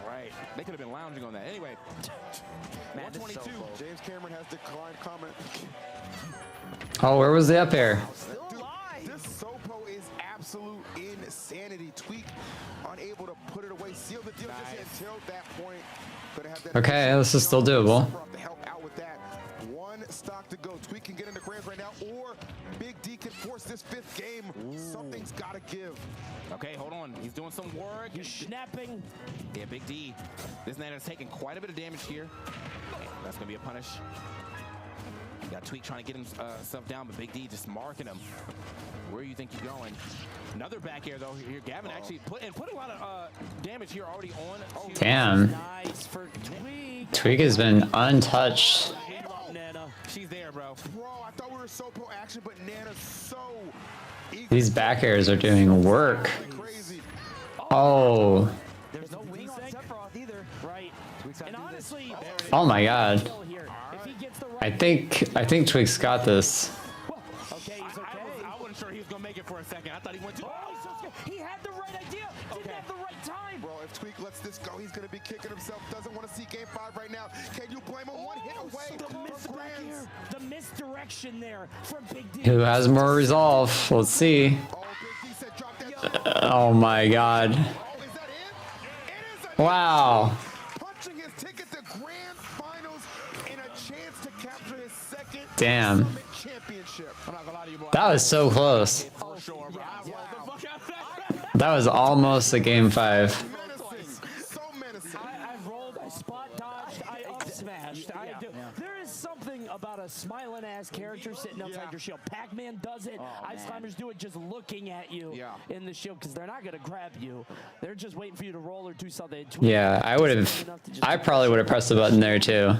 Speaker 15: Right. They could have been lounging on that. Anyway.
Speaker 13: Man, this is
Speaker 15: 122.
Speaker 13: so close.
Speaker 9: James Cameron has declined comment.
Speaker 1: Oh, where was the up air?
Speaker 9: This Sopo is absolute insanity. Tweak unable to put it away. Seal the deal just until that point. Gonna have that
Speaker 1: Okay, this is still doable.
Speaker 9: to help out with that. 1 stock to go. Tweak can get into grands right now, or Big D can force this 5th game. Something's got to give.
Speaker 15: Okay, hold on. He's doing some work.
Speaker 8: He's snapping.
Speaker 15: Yeah, Big D. This Nana's taking quite a bit of damage here. That's going to be a punish. Got Tweak trying to get himself down, but Big D just marking him. Where do you think you're going? Another back air, though. Here, Gavin actually put a lot of damage here already on.
Speaker 1: Damn.
Speaker 8: Nice for Tweak.
Speaker 1: Tweak has been untouched.
Speaker 8: Nana.
Speaker 15: She's there, bro.
Speaker 9: Bro, I thought we were Sopo action, but Nana's so
Speaker 1: These back airs are doing work.
Speaker 9: crazy.
Speaker 1: Oh.
Speaker 13: There's no wing on Sephiroth either.
Speaker 8: Right. And honestly,
Speaker 1: Oh my god.
Speaker 8: if he gets the right.
Speaker 1: I think Tweak's got this.
Speaker 8: Okay, he's okay.
Speaker 15: I wasn't sure he was going to make it for a second. I thought he went to...
Speaker 8: Oh, he's so scared. He had the right idea. Didn't have the right time.
Speaker 9: Bro, if Tweak lets this go, he's going to be kicking himself. Doesn't want to see game 5 right now. Can you blame him? 1 hit away.
Speaker 8: The misdirection there from Big D.
Speaker 1: Who has more resolve? Let's see. Oh my god. Wow.
Speaker 9: Punching his ticket to grand finals and a chance to capture his 2nd
Speaker 1: Damn.
Speaker 9: Summit championship. I'm not gonna lie to you, boy.
Speaker 1: That was so close.
Speaker 9: For sure, bro.
Speaker 1: That was almost a game 5.
Speaker 9: So menacing.
Speaker 8: I've rolled, I spot dodged, I up smashed. There is something about a smiling ass character sitting outside your shield. Pac-Man does it. Ice Climbers do it just looking at you in the shield because they're not going to grab you. They're just waiting for you to roll or do something.
Speaker 1: Yeah, I probably would have pressed the button there too.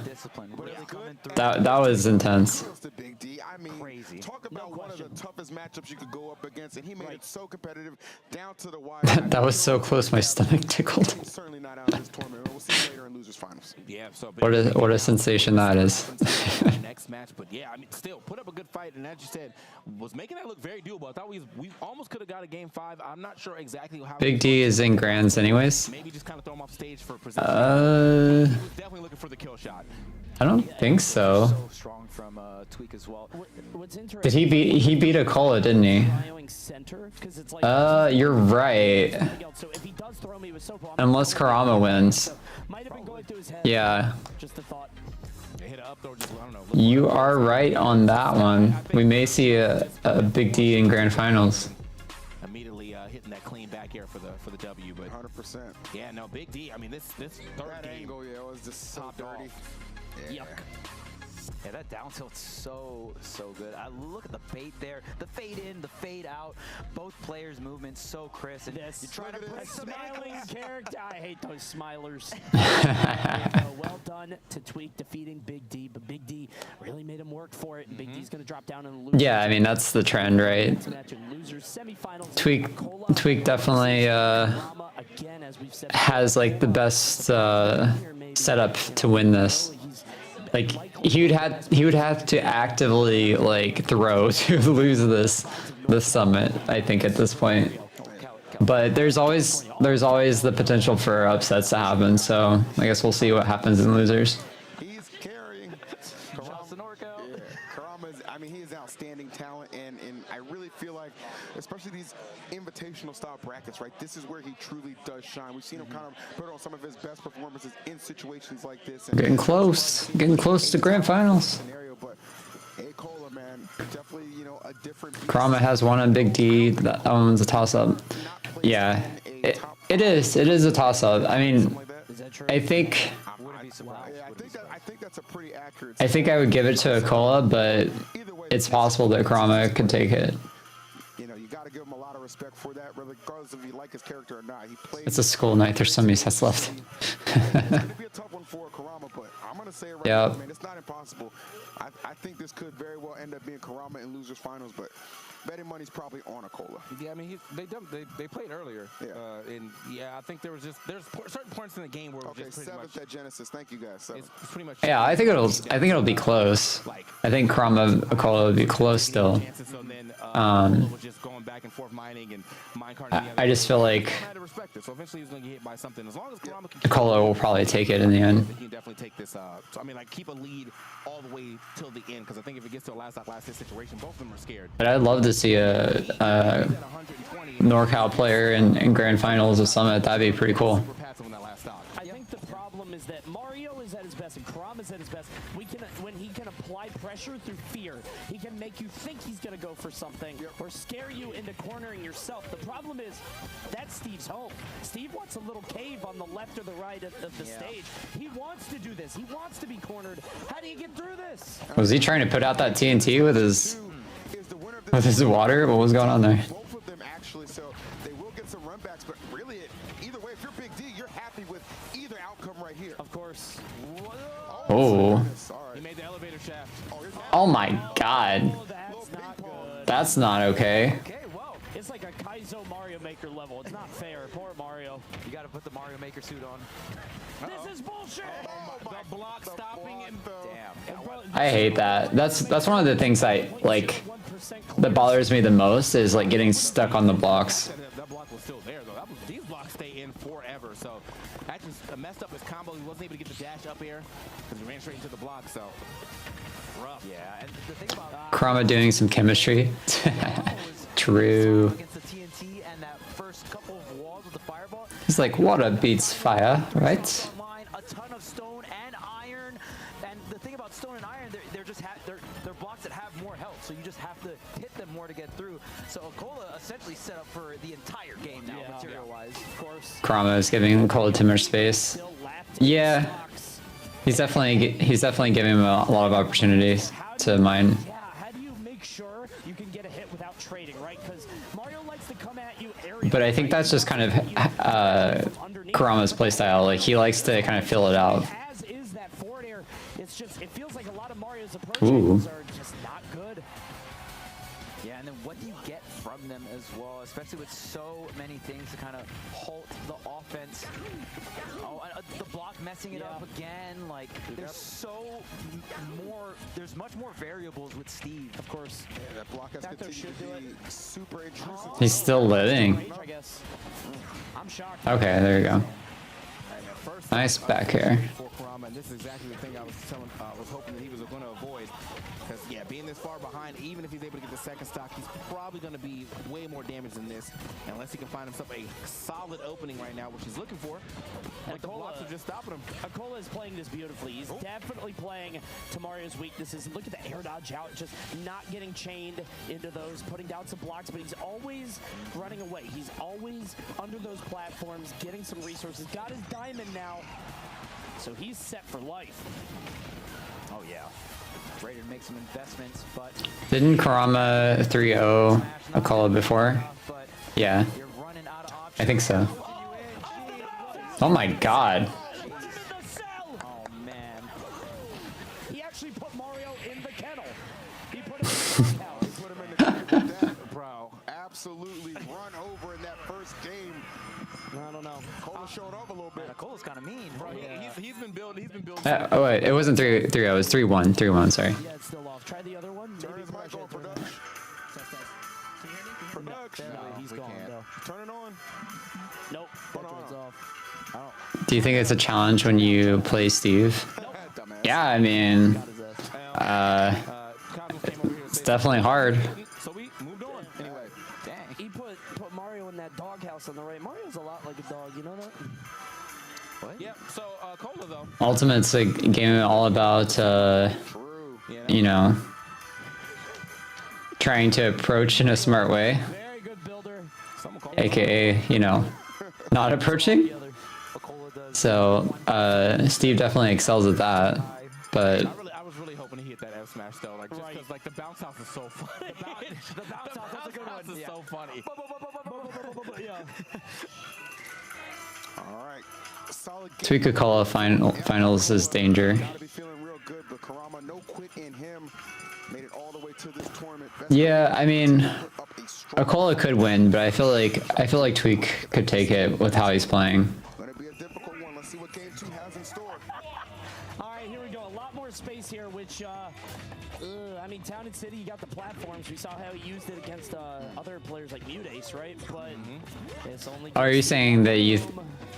Speaker 1: That was intense.
Speaker 9: Big D. I mean, talk about one of the toughest matchups you could go up against, and he made it so competitive down to the wire.
Speaker 1: That was so close, my stomach tickled.
Speaker 9: He's certainly not out of this tournament. We'll see you later in losers finals.
Speaker 15: Yeah, so
Speaker 1: What a sensation that is.
Speaker 15: next match, but yeah, I mean, still put up a good fight, and as you said, was making that look very doable. I thought we almost could have got a game 5. I'm not sure exactly how.
Speaker 1: Big D is in grands anyways.
Speaker 15: Maybe just kind of throw him off stage for presentation. He was definitely looking for the kill shot.
Speaker 1: I don't think so.
Speaker 13: So strong from Tweak as well.
Speaker 8: What's interesting?
Speaker 1: Did he beat Akola, didn't he?
Speaker 8: Center, it's like
Speaker 1: You're right.
Speaker 8: so if he does throw me with Sopo,
Speaker 1: Unless Karama wins.
Speaker 8: might have been going through his head.
Speaker 1: Yeah.
Speaker 8: Just a thought.
Speaker 15: Hit up throw, just, I don't know.
Speaker 1: You are right on that one. We may see a Big D in grand finals.
Speaker 15: Immediately hitting that clean back air for the W, but
Speaker 9: 100%.
Speaker 15: yeah, no, Big D. I mean, this third
Speaker 9: That
Speaker 15: game.
Speaker 9: angle, yeah, it was just so dirty.
Speaker 8: Yuck.
Speaker 13: Yeah, that down tilt's so good. I look at the bait there, the fade in, the fade out. Both players' movements so crisp. And
Speaker 8: This
Speaker 13: you try to
Speaker 8: a
Speaker 13: press
Speaker 8: smiling character. I hate those smilers. Well done to Tweak defeating Big D, but Big D really made him work for it. And Big D's gonna drop down in the losers.
Speaker 1: Yeah, I mean that's the trend, right?
Speaker 8: Match in losers semifinals.
Speaker 1: Tweak definitely
Speaker 8: Again, as we've said,
Speaker 1: has like the best setup to win this. Like he would have to actively like throw to lose this summit, I think, at this point. But there's always the potential for upsets to happen, so I guess we'll see what happens in losers.
Speaker 9: He's carrying Karama is, I mean, he is outstanding talent, and I really feel like, especially these invitational style brackets, right? This is where he truly does shine. We've seen him kind of put on some of his best performances in situations like this. And
Speaker 1: Getting close to grand finals. Karama has one on Big D. That one's a toss-up. Yeah, it is a toss-up. I mean, I think I would give it to Akola, but it's possible that Karama could take it.
Speaker 9: You know, you got to give him a lot of respect for that, regardless if you like his character or not. He plays.
Speaker 1: It's a school night. There's so many sets left.
Speaker 9: It's gonna be a tough one for Karama, but I'm gonna say it right now, man. It's not impossible. I think this could very well end up being Karama in losers finals, but betting money's probably on Akola.
Speaker 15: Yeah, I mean, they played earlier. Yeah. And yeah, I think there's certain points in the game where
Speaker 9: okay,
Speaker 15: just pretty
Speaker 9: seventh
Speaker 15: much,
Speaker 9: at Genesis. Thank you guys.
Speaker 15: it's pretty much.
Speaker 1: Yeah, I think it'll be close. I think Karama Akola will be close still.
Speaker 15: Was just going back and forth mining and
Speaker 1: I just feel like
Speaker 15: so eventually he's going to get hit by something. As long as Karama can
Speaker 1: Akola will probably take it in the end.
Speaker 15: he can definitely take this. So I mean, like keep a lead all the way till the end, because I think if it gets to a last hit situation, both of them are scared.
Speaker 1: But I'd love to see a NorCal player in grand finals of Summit. That'd be pretty cool.
Speaker 8: I think the problem is that Mario is at his best and Karam is at his best. When he can apply pressure through fear, he can make you think he's going to go for something or scare you into cornering yourself. The problem is that's Steve's home. Steve wants a little cave on the left or the right of the stage. He wants to do this. He wants to be cornered. How do you get through this?
Speaker 1: Was he trying to put out that TNT with his water? What was going on there?
Speaker 9: Both of them actually, so they will get some runbacks, but really, either way, if you're Big D, you're happy with either outcome right here.
Speaker 8: Of course.
Speaker 1: Oh.
Speaker 15: He made the elevator shaft.
Speaker 1: Oh my God. That's not okay.
Speaker 8: Okay, well, it's like a Kaizo Mario Maker level. It's not fair. Poor Mario.
Speaker 21: You got to put the Mario Maker suit on.
Speaker 8: This is bullshit.
Speaker 15: The block stopping and
Speaker 8: damn.
Speaker 1: I hate that. That's one of the things that bothers me the most is like getting stuck on the blocks.
Speaker 15: That block was still there though. These blocks stay in forever. So that just messed up his combo. He wasn't able to get the dash up air because he ran straight into the block. So rough.
Speaker 21: Yeah, and the thing about
Speaker 1: Karama doing some chemistry. True.
Speaker 21: against the TNT and that first couple of walls with the fireball.
Speaker 1: He's like, water beats fire, right?
Speaker 21: A ton of stone and iron, and the thing about stone and iron, they're blocks that have more health, so you just have to hit them more to get through. So Akola essentially set up for the entire game now, material-wise. Of course.
Speaker 1: Karama is giving Akola too much space. Yeah, he's definitely giving him a lot of opportunities to mine.
Speaker 8: Yeah, how do you make sure you can get a hit without trading, right? Because Mario likes to come at you area.
Speaker 1: But I think that's just kind of Karama's playstyle. Like he likes to kind of fill it out.
Speaker 8: As is that forward air, it's just, it feels like a lot of Mario's approaches are just not good.
Speaker 21: Yeah, and then what do you get from them as well, especially with so many things to kind of halt the offense. Oh, the block messing it up again. Like, there's much more variables with Steve.
Speaker 8: Of course.
Speaker 9: Yeah, that block has continued to be super intrusive.
Speaker 1: He's still living.
Speaker 8: I guess. I'm shocked.
Speaker 1: Okay, there you go. Nice back here.
Speaker 15: And this is exactly the thing I was hoping that he was going to avoid. Because, yeah, being this far behind, even if he's able to get the second stock, he's probably going to be way more damaged than this, unless he can find himself a solid opening right now, which he's looking for. But the blocks are just stopping him.
Speaker 8: Akola is playing this beautifully. He's definitely playing to Mario's weaknesses. Look at the air dodge out, just not getting chained into those, putting down some blocks, but he's always running away. He's always under those platforms, getting some resources. Got his diamond now, so he's set for life.
Speaker 21: Oh, yeah. Ready to make some investments, but
Speaker 1: Didn't Karama 3-0 Akola before? Yeah. I think so. Oh my God.
Speaker 8: Oh, man. He actually put Mario in the kennel. He put him in the kennel.
Speaker 9: Put him in the kennel with that, bro. absolutely run over in that first game.
Speaker 8: I don't know.
Speaker 9: Cola showed up a little bit.
Speaker 21: Cola's kind of mean,
Speaker 15: Bro, he's been building. He's been building.
Speaker 1: Oh wait, it wasn't 3-0. It was 3-1. 3-1. Sorry.
Speaker 8: Yeah, it's still off. Try the other one.
Speaker 9: Turn his mic on, production. Production.
Speaker 8: No, he's gone, though.
Speaker 9: Turn it on.
Speaker 8: Nope. It's off. Oh.
Speaker 1: Do you think it's a challenge when you play Steve? Yeah, I mean, it's definitely hard.
Speaker 8: So we moved on. Anyway, dang. He put Mario in that doghouse on the right. Mario's a lot like a dog, you know that?
Speaker 21: What?
Speaker 15: Yeah. So Cola though.
Speaker 1: Ultimate's a game all about, you know, trying to approach in a smart way.
Speaker 8: Very good builder.
Speaker 1: AKA, you know, not approaching. So Steve definitely excels at that, but
Speaker 15: I was really hoping he hit that F smash though, like just because like the bounce house is so funny.
Speaker 8: The bounce house, that's a good one.
Speaker 15: Is so funny.
Speaker 8: Yeah.
Speaker 9: All right. Solid game.
Speaker 1: Tweak could call a finals is danger.
Speaker 9: Gotta be feeling real good, but Karama, no quit in him. Made it all the way to this tournament.
Speaker 1: Yeah, I mean, Akola could win, but I feel like Tweak could take it with how he's playing.
Speaker 9: Gonna be a difficult one. Let's see what game 2 has in store.
Speaker 8: All right, here we go. A lot more space here, which, I mean, Town and City, you got the platforms. We saw how he used it against other players like Mutace, right? But it's only...
Speaker 1: Are you saying that you...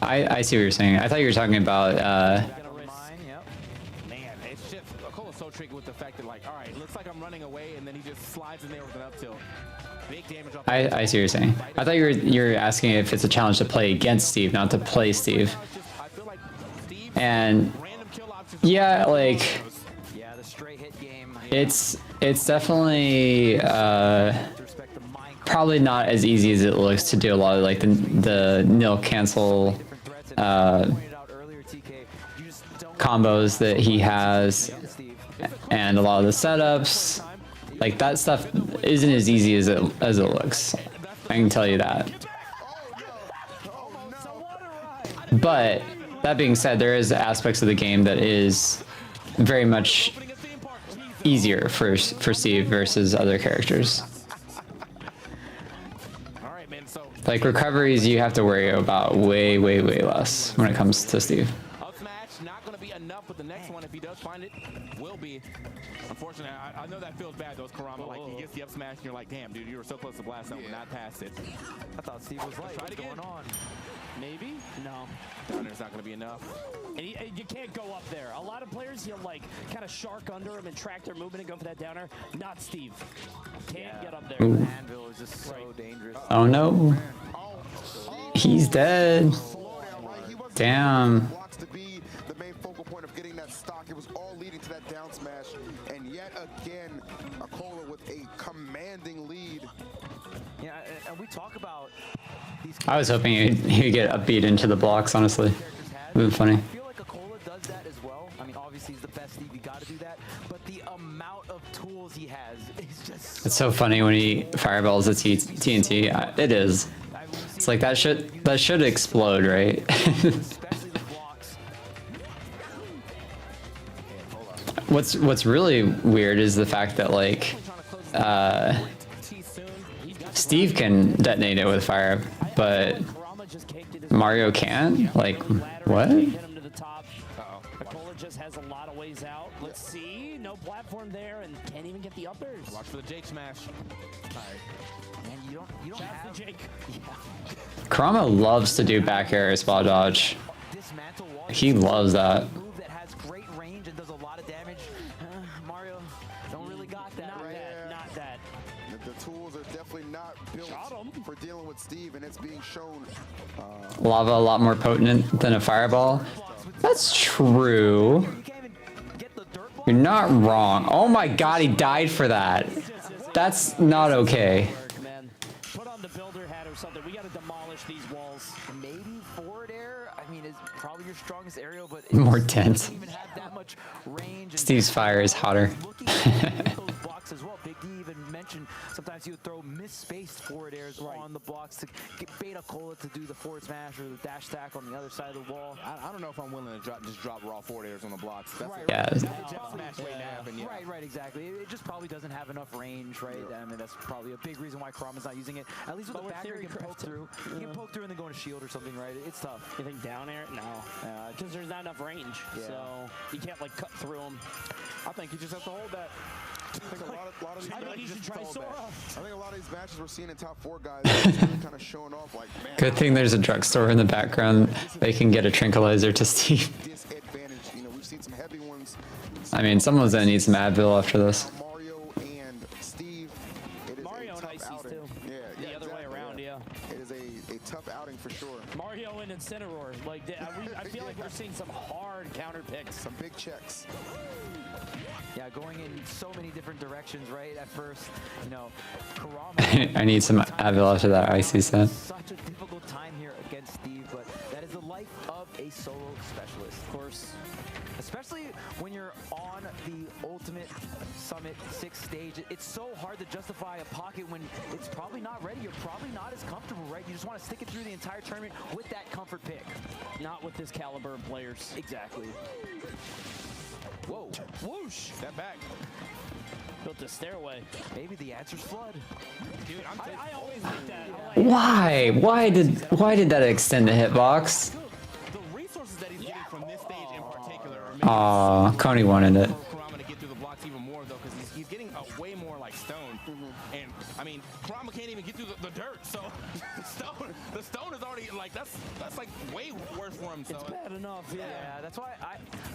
Speaker 1: I see what you're saying. I thought you were talking about...
Speaker 15: Man, it's just Akola's so tricky with the fact that like, all right, looks like I'm running away, and then he just slides in there with an up tilt. Big damage off.
Speaker 1: I see what you're saying. I thought you're asking if it's a challenge to play against Steve, not to play Steve. And yeah, like
Speaker 21: the straight hit game.
Speaker 1: it's definitely probably not as easy as it looks to do a lot of like the nil cancel combos that he has, and a lot of the setups. Like that stuff isn't as easy as it looks. I can tell you that. But that being said, there is aspects of the game that is very much easier for Steve versus other characters. Like recoveries, you have to worry about way less when it comes to Steve.
Speaker 15: Up smash, not going to be enough, but the next one, if he does find it, will be. Unfortunately, I know that feels bad, though, Karama. Like, he gets the up smash, and you're like, damn, dude, you were so close to blast zone, but not past it.
Speaker 21: I thought Steve was like, what's going on?
Speaker 8: Maybe? No.
Speaker 15: There's not going to be enough.
Speaker 8: And you can't go up there. A lot of players, you'll like kind of shark under him and track their movement and go for that downer. Not Steve. Can't get up there.
Speaker 1: Ooh.
Speaker 21: Anvil is just so dangerous.
Speaker 1: Oh no. He's dead. Damn.
Speaker 9: To be the main focal point of getting that stock. It was all leading to that down smash. And yet again, Akola with a commanding lead.
Speaker 21: Yeah, and we talk about these.
Speaker 1: I was hoping he'd get upbeat into the blocks, honestly. It would be funny.
Speaker 21: I feel like Akola does that as well. I mean, obviously he's the best Steve, you gotta do that. But the amount of tools he has is just
Speaker 1: It's so funny when he fireballs the TNT. It is. It's like that should explode, right? What's really weird is the fact that like Steve can detonate it with fire, but Mario can't? Like what?
Speaker 8: Akola just has a lot of ways out. Let's see. No platform there and can't even get the uppers.
Speaker 15: Watch for the Jake smash.
Speaker 21: Man, you don't have
Speaker 8: the Jake.
Speaker 1: Karama loves to do back air spot dodge. He loves that.
Speaker 21: move that has great range and does a lot of damage. Mario don't really got that.
Speaker 8: Not that.
Speaker 9: The tools are definitely not built for dealing with Steve, and it's being shown.
Speaker 1: Lava a lot more potent than a fireball. That's true. You're not wrong. Oh my god, he died for that. That's not okay.
Speaker 8: Put on the builder hat or something. We got to demolish these walls.
Speaker 21: Maybe forward air. I mean, it's probably your strongest aerial, but
Speaker 1: More dense.
Speaker 21: even have that much range.
Speaker 1: Steve's fire is hotter.
Speaker 13: blocks as well. Big D even mentioned sometimes he would throw misspaced forward airs on the blocks to get Beta Cola to do the forward smash or the dash attack on the other side of the wall.
Speaker 15: I don't know if I'm willing to just drop raw forward airs on the blocks. That's
Speaker 1: Yeah.
Speaker 13: Right, exactly. It just probably doesn't have enough range, right? I mean, that's probably a big reason why Kurama's not using it. At least with the back air, you can poke through. You can poke through and then go into shield or something, right? It's tough.
Speaker 8: You think down air? No, because there's not enough range, so you can't like cut through them.
Speaker 9: I think you just have to hold that. I think a lot of these
Speaker 8: I think you should try Sora.
Speaker 9: I think a lot of these matches we're seeing in top 4 guys are just really kind of showing off like, man.
Speaker 1: Good thing there's a drugstore in the background. They can get a tranquilizer to Steve.
Speaker 9: Disadvantage. You know, we've seen some heavy ones.
Speaker 1: I mean, someone's gonna need some Advil after this.
Speaker 9: Mario and Steve. It is
Speaker 8: Mario
Speaker 9: a
Speaker 8: and
Speaker 9: tough
Speaker 8: Icy's
Speaker 9: outing.
Speaker 8: too.
Speaker 9: Yeah,
Speaker 8: The other way around, yeah.
Speaker 9: It is a tough outing for sure.
Speaker 8: Mario and Incineroar. Like, I feel like we're seeing some hard counter picks.
Speaker 9: Some big checks.
Speaker 13: Yeah, going in so many different directions, right? At first, you know, Kurama.
Speaker 1: I need some Advil after that icy set.
Speaker 13: Such a difficult time here against Steve, but that is the life of a solo specialist, of course. Especially when you're on the Ultimate Summit 6th stage, it's so hard to justify a pocket when it's probably not ready. You're probably not as comfortable, right? You just want to stick it through the entire tournament with that comfort pick.
Speaker 8: Not with this caliber of players.
Speaker 13: Exactly. Whoa.
Speaker 8: Whoosh.
Speaker 15: Step back.
Speaker 8: Built a stairway.
Speaker 13: Maybe the answer's flood.
Speaker 8: Dude, I always like that.
Speaker 1: Why? Why did that extend the hitbox?
Speaker 15: The resources that he's getting from this stage in particular are
Speaker 1: Aw, Coney wanted it.
Speaker 15: Kurama to get through the blocks even more though, because he's getting a way more like stone. And I mean, Kurama can't even get through the dirt, so the stone is already like that's like way worse for him. So
Speaker 8: It's bad enough, yeah.
Speaker 13: Yeah, that's why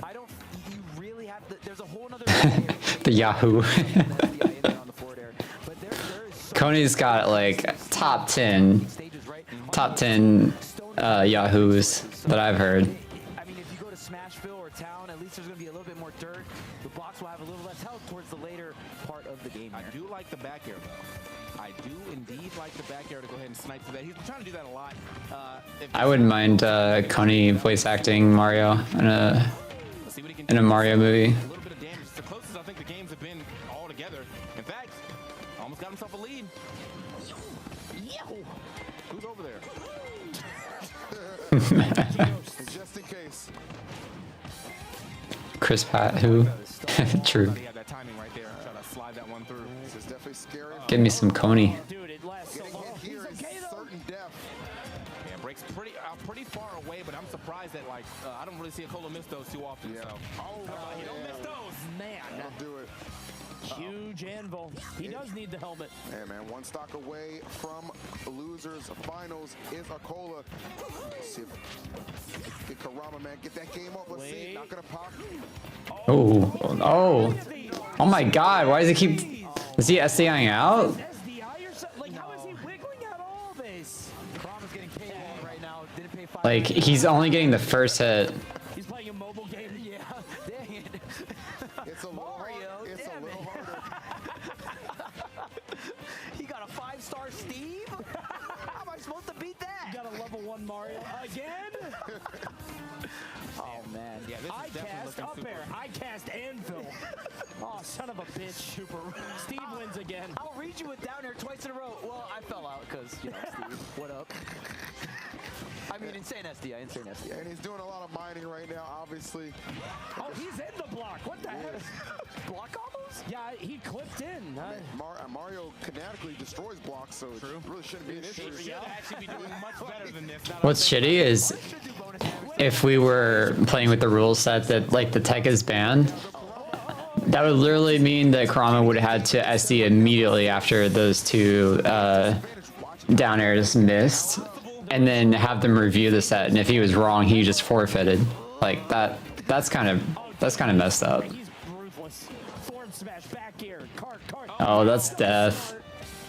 Speaker 13: I don't. You really have to. There's a whole other.
Speaker 1: The Yahoo. Coney's got like top 10 Yahoos that I've heard.
Speaker 13: I mean, if you go to Smashville or Town, at least there's going to be a little bit more dirt. The blocks will have a little less health towards the later part of the game.
Speaker 15: I do like the back air though. I do indeed like the back air to go ahead and snipe through that. He's been trying to do that a lot.
Speaker 1: I wouldn't mind Coney voice acting Mario in a Mario movie.
Speaker 15: A little bit of damage. It's the closest I think the games have been all together. In fact, almost got himself a lead. Who's over there?
Speaker 9: Just in case.
Speaker 1: Chris Pat, who? True.
Speaker 15: He had that timing right there. Try to slide that one through.
Speaker 9: This is definitely scary.
Speaker 1: Give me some Coney.
Speaker 8: Dude, it lasts so long.
Speaker 9: Here is certain death.
Speaker 15: Yeah, breaks pretty far away, but I'm surprised that like I don't really see a Cola miss those too often.
Speaker 9: Yeah.
Speaker 15: So.
Speaker 9: Oh,
Speaker 15: you don't miss those.
Speaker 8: Man.
Speaker 9: Don't do it.
Speaker 8: Huge anvil. He does need the helmet.
Speaker 9: Hey man, one stock away from losers finals is Akola. Let's see if get Kurama, man, get that game up. Let's see, not gonna pop.
Speaker 1: Oh my God! Why does he keep? Is he SDIing out?
Speaker 8: SDI or something? Like, how is he wiggling out all this?
Speaker 13: Kurama's getting paid right now. Didn't pay 5.
Speaker 1: Like he's only getting the first hit.
Speaker 8: He's playing a mobile game.
Speaker 13: Yeah, dang it.
Speaker 9: It's a
Speaker 13: Mario,
Speaker 9: it's a little harder.
Speaker 13: He got a 5-star Steve? How am I supposed to beat that?
Speaker 8: You got a level 1 Mario again?
Speaker 13: Oh man.
Speaker 15: Yeah, this
Speaker 8: I
Speaker 15: is definitely
Speaker 8: cast
Speaker 15: looking
Speaker 8: up
Speaker 15: super.
Speaker 8: air. I cast anvil. Oh, son of a bitch. Super. Steve wins again.
Speaker 13: I'll read you with down air twice in a row. Well, I fell out because, you know, Steve, what up? I mean, insane SDI, insane SDI.
Speaker 9: And he's doing a lot of mining right now, obviously.
Speaker 8: Oh, he's in the block. What the heck?
Speaker 13: Block combos?
Speaker 8: Yeah, he clipped in.
Speaker 9: Mario kinetically destroys blocks, so it really shouldn't be an issue.
Speaker 15: He should actually be doing much better than this.
Speaker 1: What's shitty is if we were playing with the rule set that like the tech is banned, that would literally mean that Kurama would have had to SD immediately after those two down airs missed, and then have them review the set. And if he was wrong, he just forfeited. Like that. That's kind of messed up.
Speaker 8: He's ruthless. Forward smash, back air, cart.
Speaker 1: Oh, that's death.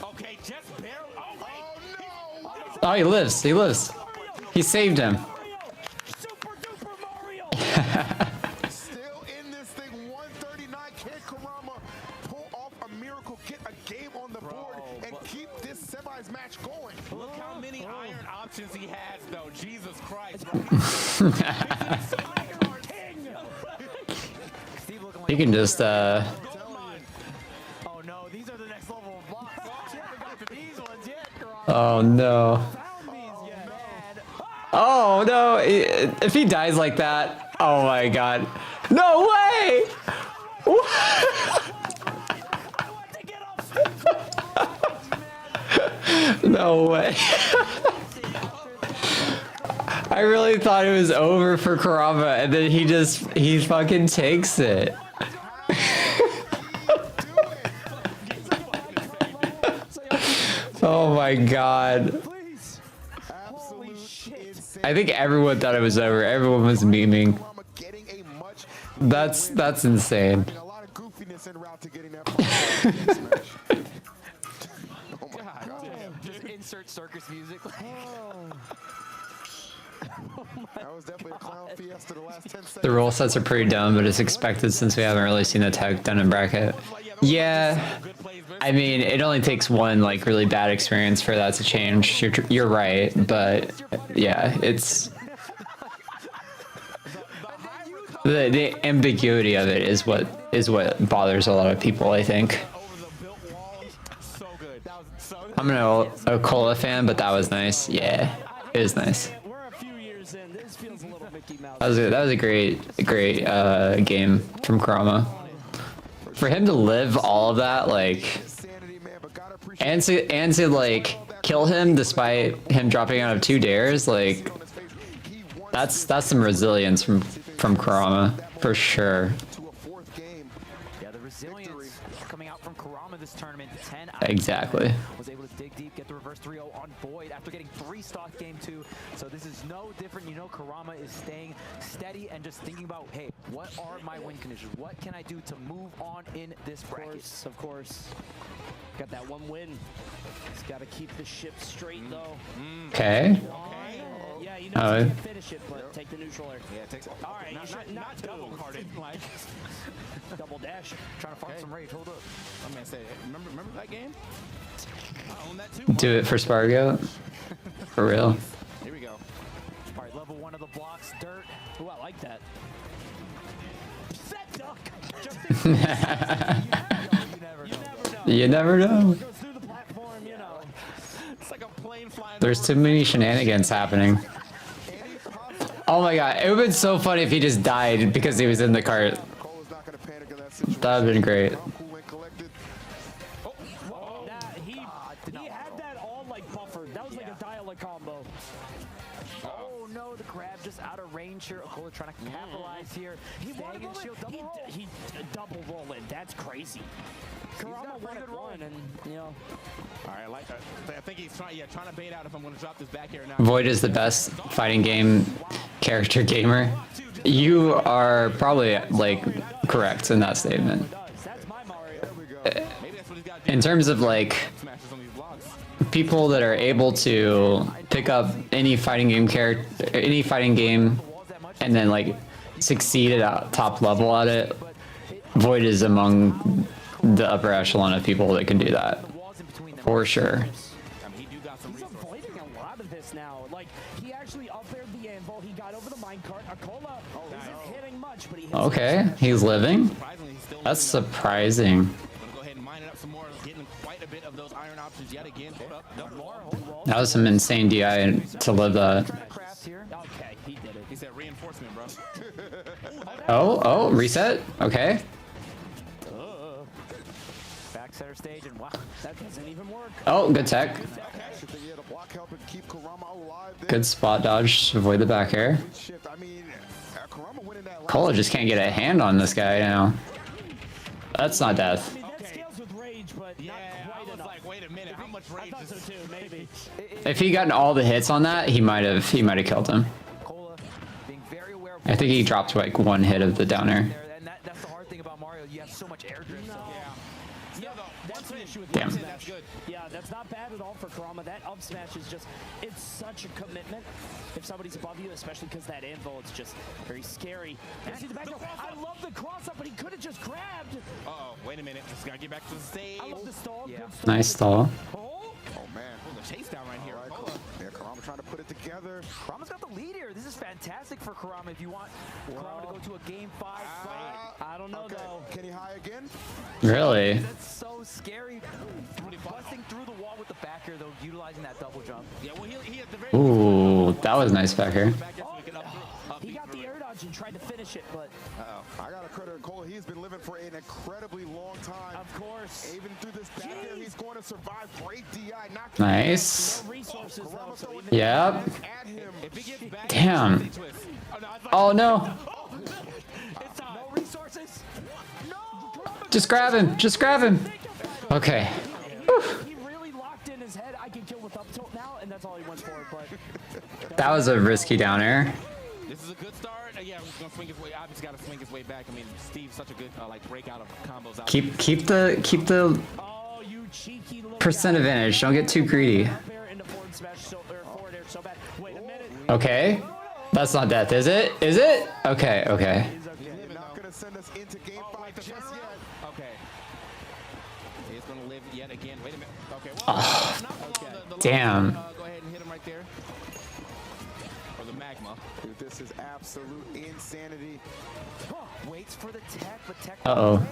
Speaker 15: Okay, just barely. Oh wait.
Speaker 1: Oh, he lives. He lives. He saved him.
Speaker 8: Super duper Mario.
Speaker 9: Still in this thing, 139. Can Kurama pull off a miracle, get a game on the board, and keep this semis match going?
Speaker 15: Look how many iron options he has, though. Jesus Christ.
Speaker 1: He can just
Speaker 13: Oh no,
Speaker 1: Oh no. Oh no. If he dies like that. Oh my god. No way! No way. I really thought it was over for Kurama, and then he fucking takes it. Oh my god. I think everyone thought it was over. Everyone was memeing. That's insane.
Speaker 4: Just insert circus music.
Speaker 9: That was definitely a clown fiesta the last 10 seconds.
Speaker 1: The rule sets are pretty dumb, but it's expected since we haven't really seen the tech done in bracket. Yeah, I mean, it only takes one like really bad experience for that to change. You're right, but yeah, it's the ambiguity of it is what bothers a lot of people, I think. I'm an Okola fan, but that was nice. Yeah, it was nice. That was a great game from Kurama. For him to live all of that, like, and to like kill him despite him dropping out of 2 dares, like, that's some resilience from Kurama for sure.
Speaker 13: Yeah, the resilience coming out from Kurama this tournament. 10
Speaker 1: Exactly.
Speaker 13: Was able to dig deep, get the reverse 3-0 on Void after getting 3 stock game 2. So this is no different. You know, Kurama is staying steady and just thinking about, hey, what are my win conditions? What can I do to move on in this bracket?
Speaker 8: Of course. Got that one win. He's got to keep the ship straight, though.
Speaker 1: Okay.
Speaker 8: Yeah, you know, you can't finish it, but take the neutral air.
Speaker 15: Yeah, it takes.
Speaker 8: All right, not double carded, like double dash.
Speaker 13: Trying to find some rage. Hold up.
Speaker 15: I'm gonna say, remember that game? I own that too.
Speaker 1: Do it for Spargo. For real.
Speaker 15: Here we go.
Speaker 13: All right, level 1 of the blocks, dirt.
Speaker 8: Ooh, I like that. Set duck.
Speaker 1: You never know.
Speaker 8: Goes through the platform, you know.
Speaker 15: It's like a plane flying.
Speaker 1: There's too many shenanigans happening. Oh my god, it would have been so funny if he just died because he was in the cart. That would have been great.
Speaker 8: He had that all like buffered. That was like a dialect combo.
Speaker 13: Oh no, the grab just out of range here. Okola trying to capitalize here.
Speaker 8: He wanted
Speaker 13: in shield, double roll.
Speaker 8: he double roll it. That's crazy. Kurama won at one, and you know.
Speaker 15: All right, I like that. I think he's trying to bait out if I'm going to drop this back here now.
Speaker 1: Void is the best fighting game character gamer. You are probably like correct in that statement. In terms of like people that are able to pick up any fighting game and then like succeed at top level at it, Void is among the upper echelon of people that can do that for sure.
Speaker 8: He's avoiding a lot of this now. Like, he actually up-aired the anvil. He got over the minecart. Akola isn't hitting much, but he hits
Speaker 1: Okay, he's living. That's surprising.
Speaker 15: Go ahead and mine it up some more, getting quite a bit of those iron options yet again. Hold up,
Speaker 1: That was some insane DI to live that.
Speaker 8: Okay, he did it.
Speaker 15: He said reinforcement, bro.
Speaker 1: Oh, reset. Okay.
Speaker 13: Back center stage, and wow,
Speaker 8: that doesn't even work.
Speaker 1: Oh, good tech. Good spot dodge to avoid the back air. Cola just can't get a hand on this guy now. That's not death.
Speaker 8: That scales with rage, but not quite enough.
Speaker 15: Like, wait a minute, how much rage
Speaker 8: I thought so too, maybe.
Speaker 1: If he gotten all the hits on that, he might have killed him. I think he dropped like 1 hit of the down air.
Speaker 13: and that's the hard thing about Mario. You have so much air drift.
Speaker 8: Yeah, that's the issue with
Speaker 1: Damn.
Speaker 8: the up smash. Yeah, that's not bad at all for Kurama. That up smash is just, it's such a commitment. If somebody's above you, especially because that anvil, it's just very scary. And see the back row. I love the cross up, but he could have just grabbed.
Speaker 15: Uh-oh, wait a minute. Just gotta get back to the stage.
Speaker 8: I love the stall. Good stall.
Speaker 1: Nice stall.
Speaker 15: Oh, man. The chase down right here.
Speaker 9: Kurama trying to put it together.
Speaker 13: Kurama's got the lead here. This is fantastic for Kurama if you want Kurama to go to a game 5 fight. I don't know though.
Speaker 9: Can he high again?
Speaker 1: Really?
Speaker 13: That's so scary. Busting through the wall with the back here though, utilizing that double jump.
Speaker 15: Yeah, well, he at the very
Speaker 1: Ooh, that was nice back here.
Speaker 13: He got the air dodge and tried to finish it, but
Speaker 9: I got to credit Cole. He's been living for an incredibly long time.
Speaker 13: Of course.
Speaker 9: Even through this back there, he's going to survive. Great DI. Not
Speaker 1: Nice.
Speaker 13: no resources though. So even
Speaker 1: Yep.
Speaker 9: at him.
Speaker 1: Damn. Oh no.
Speaker 13: no resources.
Speaker 1: Just grab him. Just grab him. Okay.
Speaker 13: He really locked in his head. I can kill with up tilt now, and that's all he went for. But
Speaker 1: That was a risky down air.
Speaker 15: This is a good start. Yeah, he's gonna swing his way. Obviously, got to swing his way back. I mean, Steve's such a good like breakout of combos. Out
Speaker 1: Keep the
Speaker 13: oh, you cheeky little
Speaker 1: percent advantage. Don't get too greedy.
Speaker 13: Wait a minute.
Speaker 1: Okay. That's not death, is it? Is it? Okay, okay.
Speaker 9: He's not going to send us into game 5 just yet.
Speaker 15: Okay. He's gonna live yet again. Wait a minute. Okay. Well,
Speaker 1: Oh,
Speaker 15: the
Speaker 1: damn.
Speaker 15: go ahead and hit him right there. Or the magma.
Speaker 9: Dude, this is absolute insanity.
Speaker 13: Waits for the tech, but tech.
Speaker 1: Uh-oh.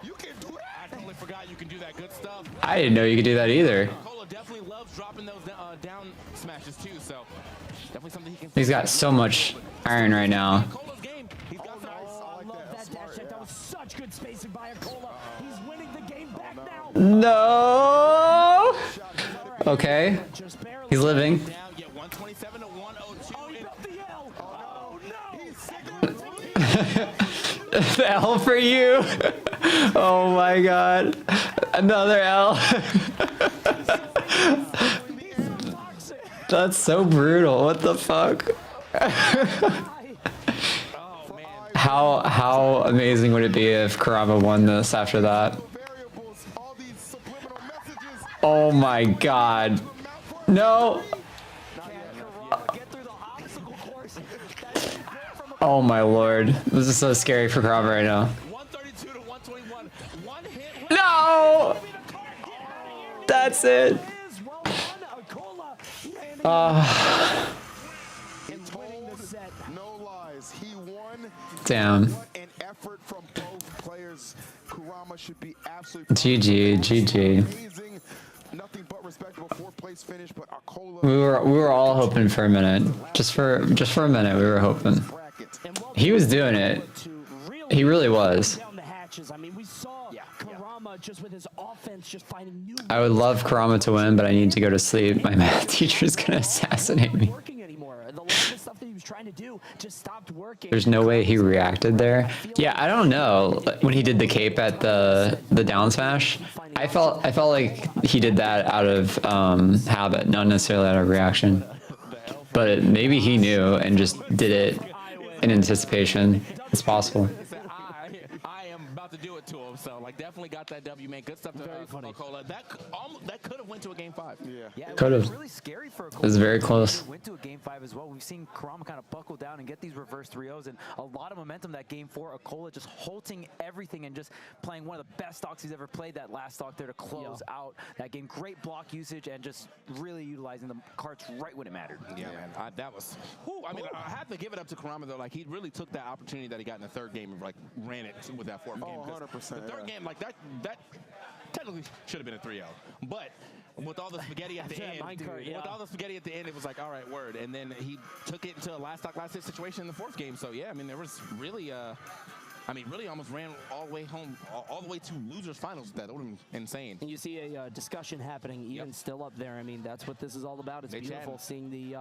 Speaker 9: You can do that.
Speaker 15: I totally forgot you can do that good stuff.
Speaker 1: I didn't know you could do that either.
Speaker 15: Cola definitely loves dropping those down smashes too. So definitely something he can.
Speaker 1: He's got so much iron right now.
Speaker 15: Cola's game. He's got some.
Speaker 13: I love that dash check. That was such good spacing by Akola. He's winning the game back now.
Speaker 1: No. Okay. He's living.
Speaker 15: Down, yeah, 127 to 102.
Speaker 13: Oh, he built the L. Oh no.
Speaker 1: The L for you. Oh my god. Another L. That's so brutal. What the fuck? How amazing would it be if Kurama won this after that? Oh my god. No. Oh my lord. This is so scary for Kurama right now.
Speaker 15: 132 to 121. One hit.
Speaker 1: No! That's it.
Speaker 9: No lies. He won.
Speaker 1: Damn.
Speaker 9: What an effort from both players. Kurama should be absolutely
Speaker 1: GG.
Speaker 9: amazing. Nothing but respectable 4th place finish, but Akola.
Speaker 1: We were all hoping for a minute. Just for a minute we were hoping. He was doing it. He really was.
Speaker 13: I mean, we saw Kurama just with his offense just finding new.
Speaker 1: I would love Kurama to win, but I need to go to sleep. My math teacher's gonna assassinate me.
Speaker 13: Working anymore. The lot of stuff that he was trying to do just stopped working.
Speaker 1: There's no way he reacted there. Yeah, I don't know. When he did the cape at the down smash, I felt like he did that out of habit, not necessarily out of reaction. But maybe he knew and just did it in anticipation. It's possible.
Speaker 15: I am about to do it to him. So like, definitely got that W, man. Good stuff to Cola. That could have went to a game 5.
Speaker 13: Yeah,
Speaker 1: Could have.
Speaker 13: really scary for
Speaker 1: It was very close.
Speaker 13: Went to a game 5 as well. We've seen Kurama kind of buckle down and get these reverse 3-0s and a lot of momentum that game 4. Akola just halting everything and just playing one of the best stocks he's ever played. That last stock there to close out that game. Great block usage and just really utilizing the carts right when it mattered.
Speaker 15: Yeah, man. That was. Whew, I mean, I have to give it up to Kurama though. Like, he really took that opportunity that he got in the 3rd game and like ran it with that 4th game.
Speaker 9: 100%.
Speaker 15: The 3rd game, like that technically should have been a 3-0, but with all the spaghetti at the end, with all the spaghetti at the end, it was like, all right, word. And then he took it into a last stock, last hit situation in the 4th game. So yeah, I mean, there was really, really almost ran all the way home, all the way to losers finals. That would have been insane.
Speaker 8: And you see a discussion happening even still up there. I mean, that's what this is all about. It's beautiful seeing the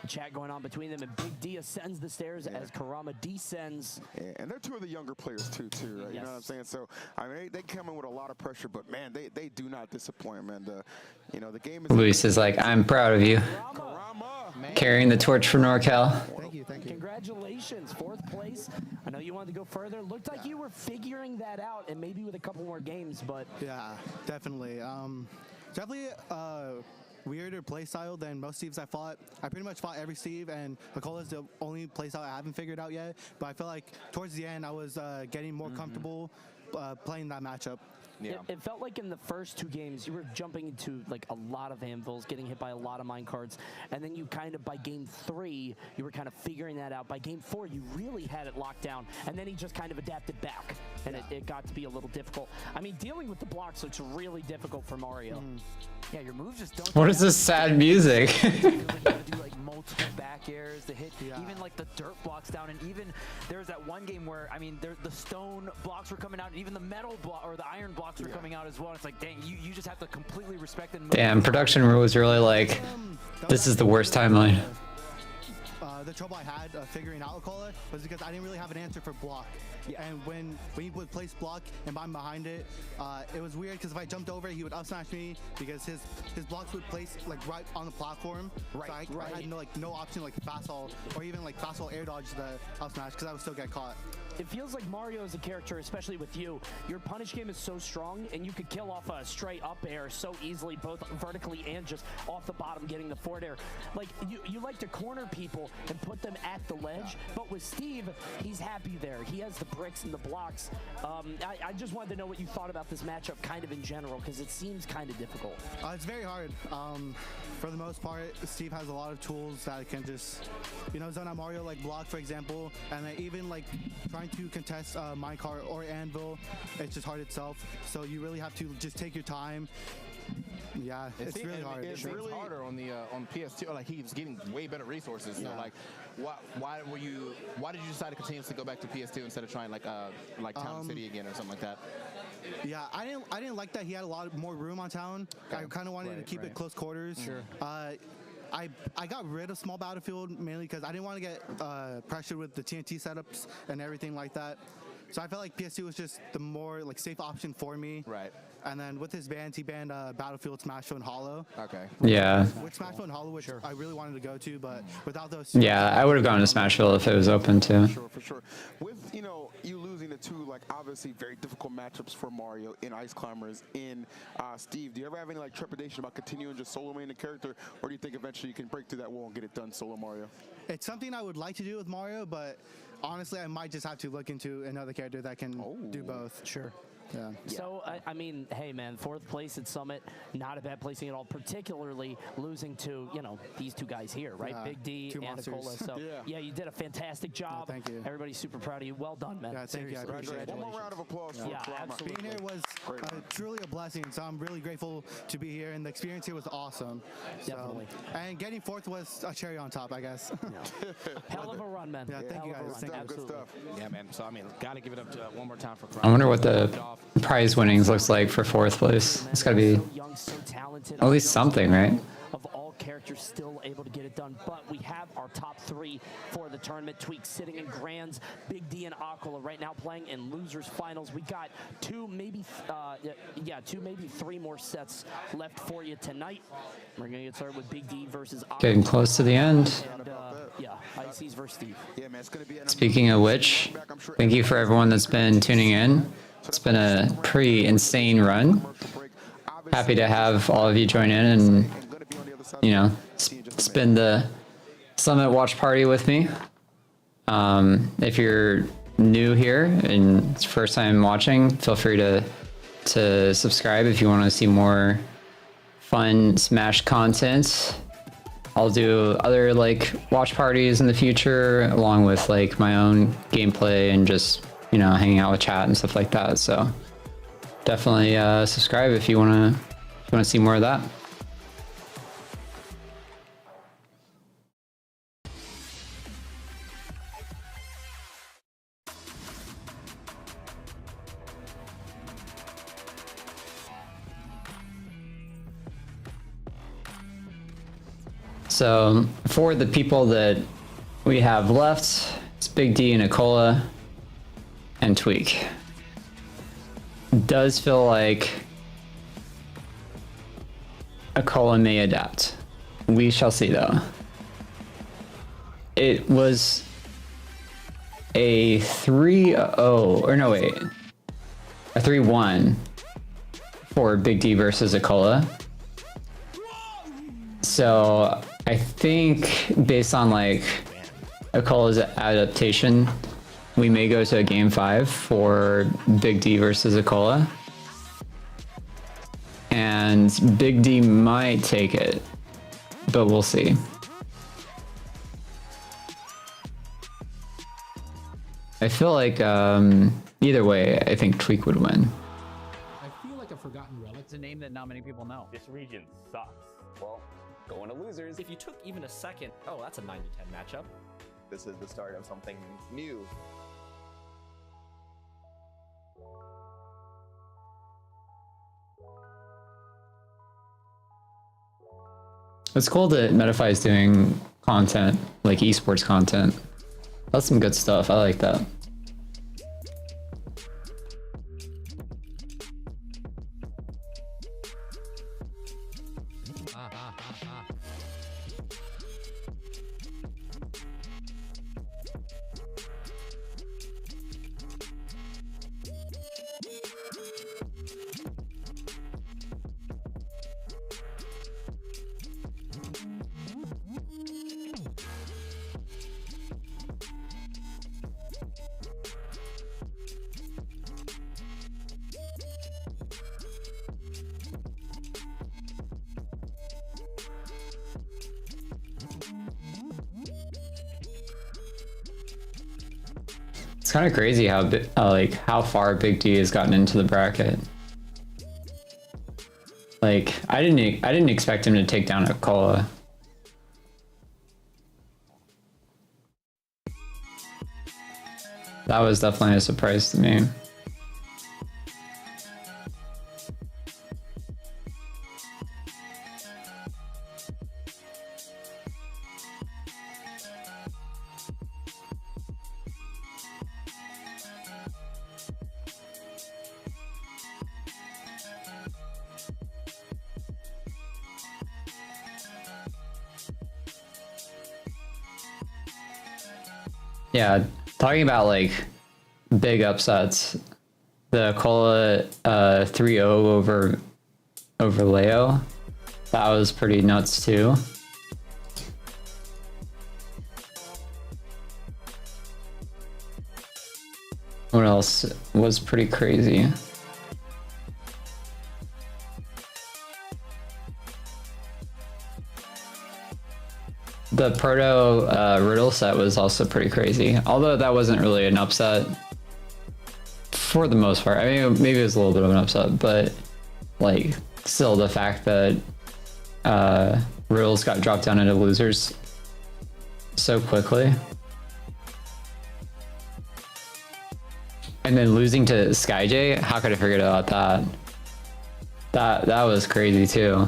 Speaker 8: chat going on between them. And Big D ascends the stairs as Kurama descends.
Speaker 9: Yeah, and they're two of the younger players too, right? You know what I'm saying? So I mean, they come in with a lot of pressure, but man, they do not disappoint, man. The game is.
Speaker 1: Luis is like, I'm proud of you. Carrying the torch for NorCal.
Speaker 8: Thank you.
Speaker 13: Congratulations, 4th place. I know you wanted to go further. Looked like you were figuring that out, and maybe with a couple more games, but
Speaker 18: yeah, definitely. Definitely weirder play style than most Steves I fought. I pretty much fought every Steve, and Akola's the only play style I haven't figured out yet. But I feel like towards the end, I was getting more comfortable playing that matchup.
Speaker 8: It felt like in the first 2 games you were jumping into like a lot of anvils, getting hit by a lot of mine cards, and then you kind of by game 3 you were kind of figuring that out. By game 4 you really had it locked down, and then he just kind of adapted back, and it got to be a little difficult. I mean, dealing with the blocks looks really difficult for Mario.
Speaker 21: Yeah, your moves just don't.
Speaker 1: What is this sad music?
Speaker 21: You gotta do like multiple back airs to hit even like the dirt blocks down, and even there was that one game where I mean the stone blocks were coming out, and even the metal block or the iron blocks were coming out as well. It's like, dang, you just have to completely respect and move.
Speaker 1: Damn, production was really like, this is the worst timeline.
Speaker 18: The trouble I had figuring out Akola was because I didn't really have an answer for block. And when he would place block and I'm behind it, it was weird because if I jumped over it, he would up smash me because his blocks would place like right on the platform. So I had no option like fastball or even like fastball air dodge the up smash because I would still get caught.
Speaker 8: It feels like Mario is a character, especially with you. Your punish game is so strong, and you could kill off a straight up air so easily, both vertically and just off the bottom, getting the forward air. Like, you like to corner people and put them at the ledge, but with Steve, he's happy there. He has the bricks and the blocks. I just wanted to know what you thought about this matchup kind of in general, because it seems kind of difficult.
Speaker 18: It's very hard. For the most part, Steve has a lot of tools that can just, zone out Mario, like block, for example, and even like trying to contest minecart or anvil, it's just hard itself. So you really have to just take your time. Yeah, it's really hard.
Speaker 15: It's really harder on the on PS2. Like he's getting way better resources. So like, why did you decide to continuously go back to PS2 instead of trying like Town City again or something like that?
Speaker 18: Yeah, I didn't like that he had a lot more room on Town. I kind of wanted to keep it close quarters. Sure. I got rid of small battlefield mainly because I didn't want to get pressured with the TNT setups and everything like that. So I felt like PS2 was just the more like safe option for me.
Speaker 15: Right.
Speaker 18: And then with his band, he banned Battlefield, Smashville, and Hollow.
Speaker 15: Okay.
Speaker 1: Yeah.
Speaker 18: Which Smashville and Hollow, which I really wanted to go to, but without those.
Speaker 1: Yeah, I would have gone to Smashville if it was open too.
Speaker 5: For sure. With you losing the 2 like obviously very difficult matchups for Mario in Ice Climbers in Steve, do you ever have any like trepidation about continuing just solo main the character, or do you think eventually you can break through that wall and get it done solo Mario?
Speaker 18: It's something I would like to do with Mario, but honestly, I might just have to look into another character that can do both.
Speaker 8: Sure.
Speaker 18: Yeah.
Speaker 8: So, I mean, hey, man, 4th place at Summit, not a bad placing at all, particularly losing to, these 2 guys here, right? Big D and Nicola. So, yeah, you did a fantastic job.
Speaker 18: Thank you.
Speaker 8: Everybody's super proud of you. Well done, man.
Speaker 18: Yeah, thank you. I appreciate it.
Speaker 5: One more round of applause for Drama.
Speaker 8: Absolutely.
Speaker 18: Being here was truly a blessing, so I'm really grateful to be here, and the experience here was awesome.
Speaker 8: Definitely.
Speaker 18: And getting 4th was a cherry on top, I guess.
Speaker 8: Hell of a run, man.
Speaker 18: Yeah, thank you guys. Thank you.
Speaker 5: Good stuff.
Speaker 15: Yeah, man. So I mean, gotta give it up to one more time for.
Speaker 1: I wonder what the prize winnings looks like for 4th place. It's got to be at least something, right?
Speaker 8: Of all characters still able to get it done, but we have our top 3 for the tournament. Tweak sitting in grands, Big D and Aquila right now playing in losers finals. We got 2 maybe 3 more sets left for you tonight. We're gonna get started with Big D versus Aquila.
Speaker 1: Getting close to the end.
Speaker 8: And Ices versus Steve.
Speaker 5: Yeah, man, it's gonna be
Speaker 1: Speaking of which, thank you for everyone that's been tuning in. It's been a pretty insane run. Happy to have all of you join in and, spend the Summit watch party with me. If you're new here and it's first time watching, feel free to subscribe if you want to see more fun Smash content. I'll do other watch parties in the future, along with my own gameplay and just hanging out with chat and stuff like that. So definitely subscribe if you want to see more of that. So for the people that we have left, it's Big D, Nicola, and Tweak. Does feel like Nicola may adapt. We shall see though. It was a 3-0, or no wait, a 3-1 for Big D versus Nicola. So I think based on Nicola's adaptation, we may go to a game 5 for Big D versus Nicola. and Big D might take it, but we'll see. I feel like either way, I think Tweak would win.
Speaker 10: I feel like a forgotten relic. It's a name that not many people know.
Speaker 19: This region sucks. Well, going to losers.
Speaker 3: If you took even a second, oh, that's a 90-10 matchup.
Speaker 20: This is the start of something new.
Speaker 1: It's cool that Metafy is doing content, like esports content. That's some good stuff. I like that. It's kind of crazy how like how far Big D has gotten into the bracket. Like I didn't expect him to take down a Cola. That was definitely a surprise to me. Yeah, talking about like big upsets, the Cola 3-0 over Leo, that was pretty nuts too. What else was pretty crazy? The Proto Riddle set was also pretty crazy, although that wasn't really an upset for the most part. I mean, maybe it was a little bit of an upset, but like still the fact that Riddles got dropped down into losers so quickly. And then losing to SkyJ, how could I forget about that? That was crazy too.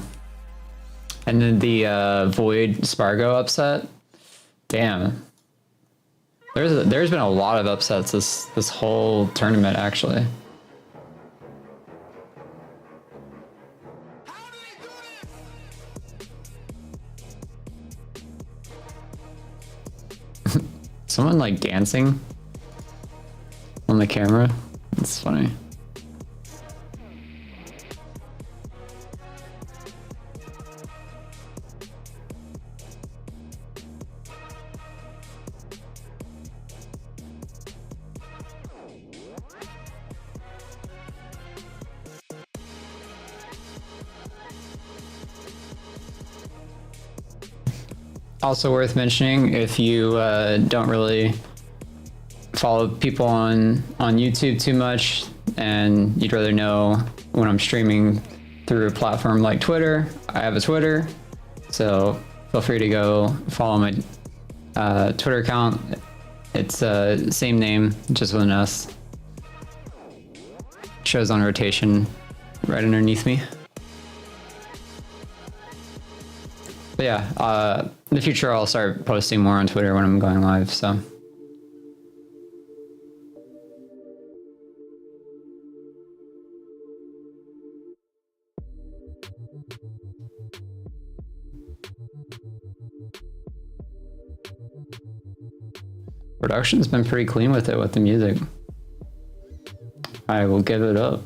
Speaker 1: And then the Void Spargo upset. Damn. There's been a lot of upsets this whole tournament actually. Someone like dancing on the camera. It's funny. Also worth mentioning, if you don't really follow people on YouTube too much and you'd rather know when I'm streaming through a platform like Twitter, I have a Twitter, so feel free to go follow my Twitter account. It's same name, just with an S. Shows on rotation right underneath me. But yeah, in the future I'll start posting more on Twitter when I'm going live, so. Production's been pretty clean with it with the music. I will give it up.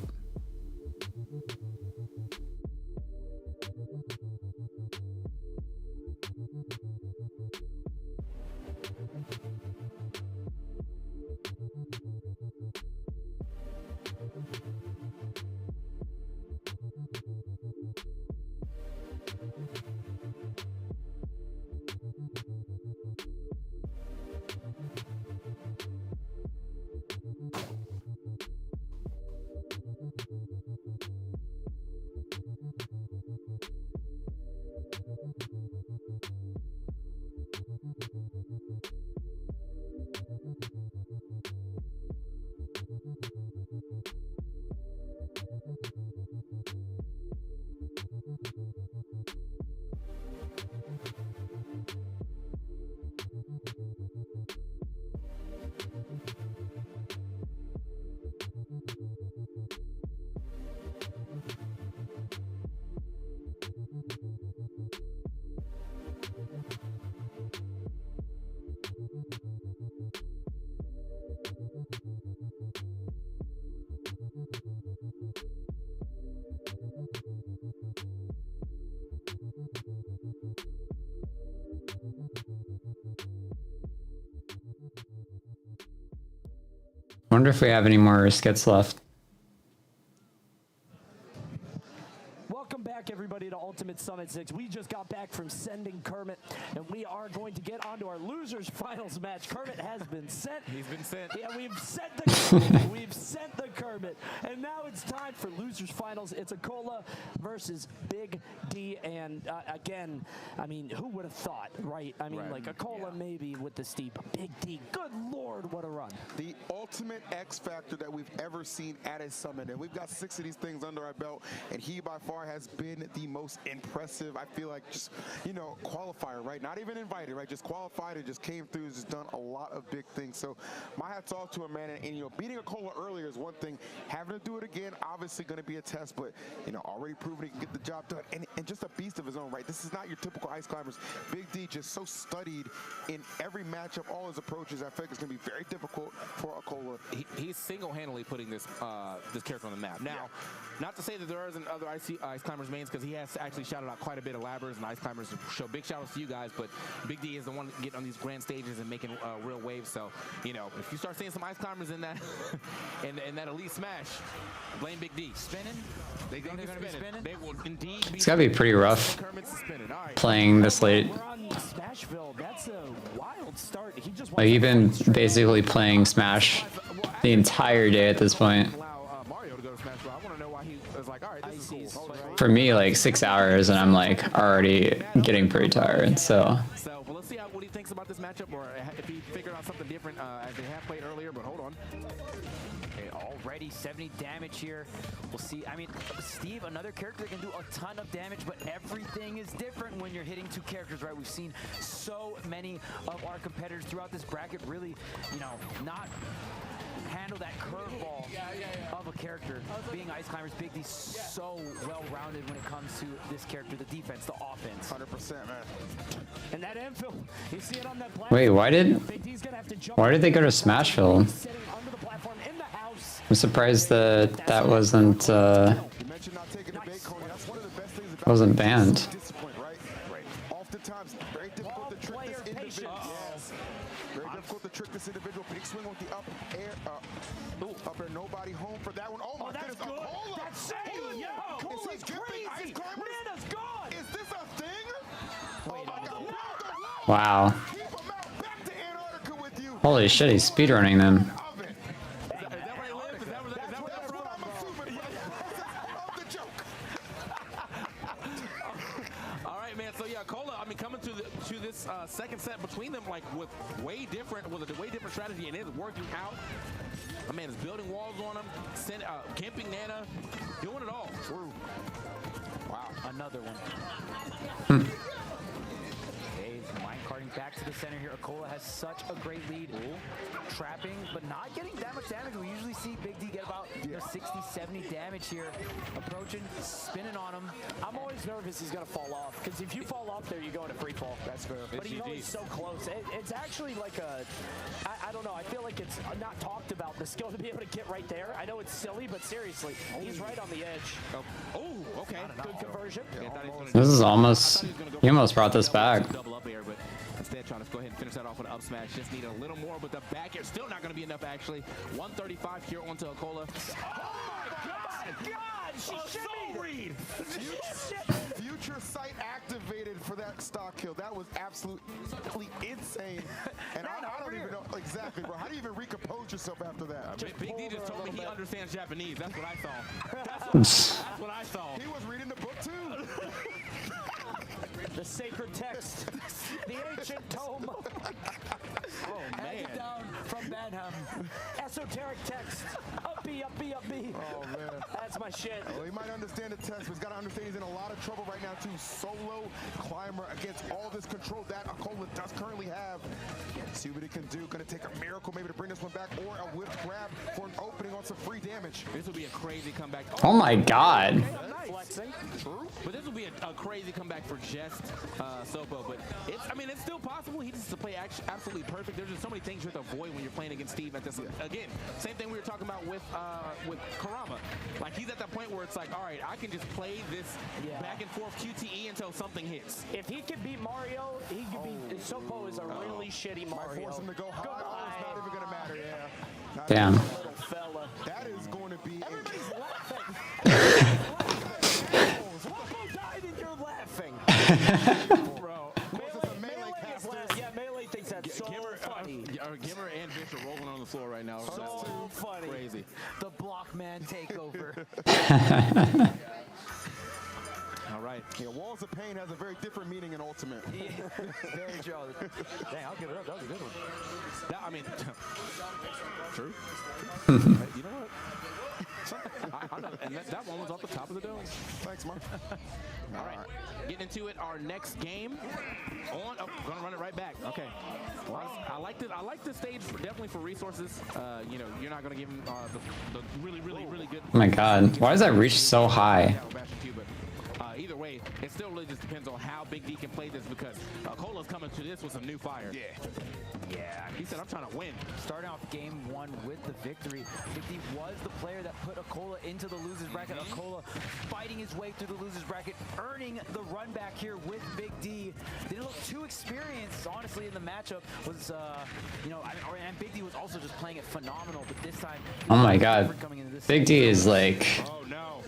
Speaker 1: wonder if we have any more skits left.
Speaker 8: Welcome back, everybody, to Ultimate Summit 6. We just got back from sending Kermit, and we are going to get on to our losers finals match. Kermit has been sent.
Speaker 15: He's been sent.
Speaker 8: Yeah, we've sent the Kermit. We've sent the Kermit. And now it's time for losers finals. It's Akola versus Big D. And again, I mean, who would have thought, right? I mean, like Akola maybe with the steep. Big D, good Lord, what a run.
Speaker 9: The ultimate X factor that we've ever seen at a summit. And we've got 6 of these things under our belt. And he by far has been the most impressive, I feel like, just, you know, qualifier, right? Not even invited, right? Just qualified and just came through, just done a lot of big things. So my hat's off to him, man. And you know, beating Akola earlier is one thing. Having to do it again, obviously going to be a test, but, you know, already proven he can get the job done. And just a beast of his own, right? This is not your typical ice climbers. Big D just so studied in every matchup, all his approaches. I think it's going to be very difficult for Akola.
Speaker 15: He's single-handedly putting this this character on the map. Now, not to say that there isn't other ice climbers mains, because he has actually shouted out quite a bit of labbers and ice climbers to show big shout outs to you guys, but Big D is the one getting on these grand stages and making real waves. So, you know, if you start seeing some ice climbers in that in that elite smash, blame Big D.
Speaker 21: Spinning?
Speaker 15: They're going to be spinning? They will indeed be.
Speaker 1: It's gotta be pretty rough playing this late.
Speaker 8: We're on Smashville. That's a wild start. He just
Speaker 1: Like, you've been basically playing Smash the entire day at this point. For me, like 6 hours, and I'm like already getting pretty tired. So.
Speaker 15: So well, let's see what he thinks about this matchup, or if he figured out something different as they have played earlier. But hold on.
Speaker 21: Okay, already 70 damage here. We'll see. I mean, Steve, another character that can do a ton of damage, but everything is different when you're hitting 2 characters, right? We've seen so many of our competitors throughout this bracket really, you know, not handle that curveball of a character. Being ice climbers, Big D's so well-rounded when it comes to this character, the defense, the offense.
Speaker 9: 100%, man.
Speaker 8: And that infill, you see it on that platform.
Speaker 1: Wait, why did they go to Smashville? I'm surprised that wasn't banned.
Speaker 9: Oftentimes, very difficult to trick this individual. Yes. Very difficult to trick this individual. Big swing with the up air. Up air, nobody home for that one. Oh my goodness, Akola!
Speaker 8: That's sick! Yo,
Speaker 9: Is he giving ice climbers?
Speaker 8: Nana's gone!
Speaker 9: Is this a thing? Oh my God!
Speaker 1: Wow. Holy shit, he's speedrunning them.
Speaker 15: Second set between them, like with a way different strategy, and it's working out. My man is building walls on him, camping Nana, doing it all.
Speaker 21: Wow, another one. Okay, mine carting back to the center here. Akola has such a great lead. Trapping, but not getting that much damage. We usually see Big D get about 60, 70 damage here. Approaching, spinning on him.
Speaker 8: I'm always nervous he's going to fall off, because if you fall off there, you go into free fall.
Speaker 9: That's fair.
Speaker 8: But you know he's so close. It's actually like I don't know, I feel like it's not talked about, the skill to be able to get right there. I know it's silly, but seriously, he's right on the edge.
Speaker 15: Oh, okay.
Speaker 8: Good conversion.
Speaker 1: This is almost, he almost brought this back.
Speaker 15: Double up air, but instead trying to go ahead and finish that off with an up smash. Just need a little more with the back air. Still not going to be enough, actually. 135 here onto Akola.
Speaker 8: God, she
Speaker 9: read. Future sight activated for that stock kill. That was absolutely insane. And I don't even know exactly, bro. How do you even recompose yourself after that?
Speaker 15: Big D just told me he understands Japanese. That's what I saw. That's what I saw.
Speaker 9: He was reading the book too.
Speaker 8: The sacred text, the ancient tome.
Speaker 21: Oh, man. Handed down from Banham.
Speaker 8: Esoteric text. Up B, up B, up B.
Speaker 9: Oh, man.
Speaker 8: That's my shit.
Speaker 9: Well, he might understand the text, but he's got to understand he's in a lot of trouble right now, too. Solo climber against all this control that Akola does currently have. See what he can do. Going to take a miracle maybe to bring this one back, or a whip grab for an opening on some free damage.
Speaker 15: This will be a crazy comeback.
Speaker 1: Oh my God.
Speaker 15: True. But this will be a crazy comeback for just Sopo. But it's still possible. He needs to play absolutely perfect. There's just so many things you have to avoid when you're playing against Steve at this. Again, same thing we were talking about with Karama. Like, he's at that point where it's like, all right, I can just play this back and forth QTE until something hits.
Speaker 8: If he can beat Mario, he can beat Sopo is a really shitty Mario.
Speaker 9: Might force him to go high. It's not even gonna matter. Yeah.
Speaker 1: Damn.
Speaker 9: That is going to be.
Speaker 8: Everybody's laughing. Whoa, died and you're laughing. Bro. Melee thinks that's so funny.
Speaker 15: Gimmer and Fish are rolling on the floor right now.
Speaker 8: So funny.
Speaker 15: Crazy.
Speaker 21: The block man takeover.
Speaker 15: All right.
Speaker 9: Yeah, Walls of Pain has a very different meaning in Ultimate.
Speaker 21: Yeah, very true. Dang, I'll give it up. That was a good one.
Speaker 15: That, I mean, true. You know what? I know, and that one was off the top of the dome.
Speaker 9: Thanks, man.
Speaker 15: All right. Getting into it, our next game. Gonna run it right back. Okay. Well, I like this stage definitely for resources. You know, you're not gonna give him the really good.
Speaker 1: Oh my god, why does that reach so high?
Speaker 15: Either way, it still really just depends on how Big D can play this because Cola's coming to this with some new fire.
Speaker 21: Yeah.
Speaker 15: He said, I'm trying to win.
Speaker 21: Starting off game one with the victory. Big D was the player that put Akola into the loser's bracket. Akola fighting his way through the loser's bracket, earning the run back here with Big D. Didn't look too experienced, honestly, in the matchup. Was, you know, and Big D was also just playing it phenomenal, but this time.
Speaker 1: Oh my god. Big D is like.
Speaker 15: Oh no.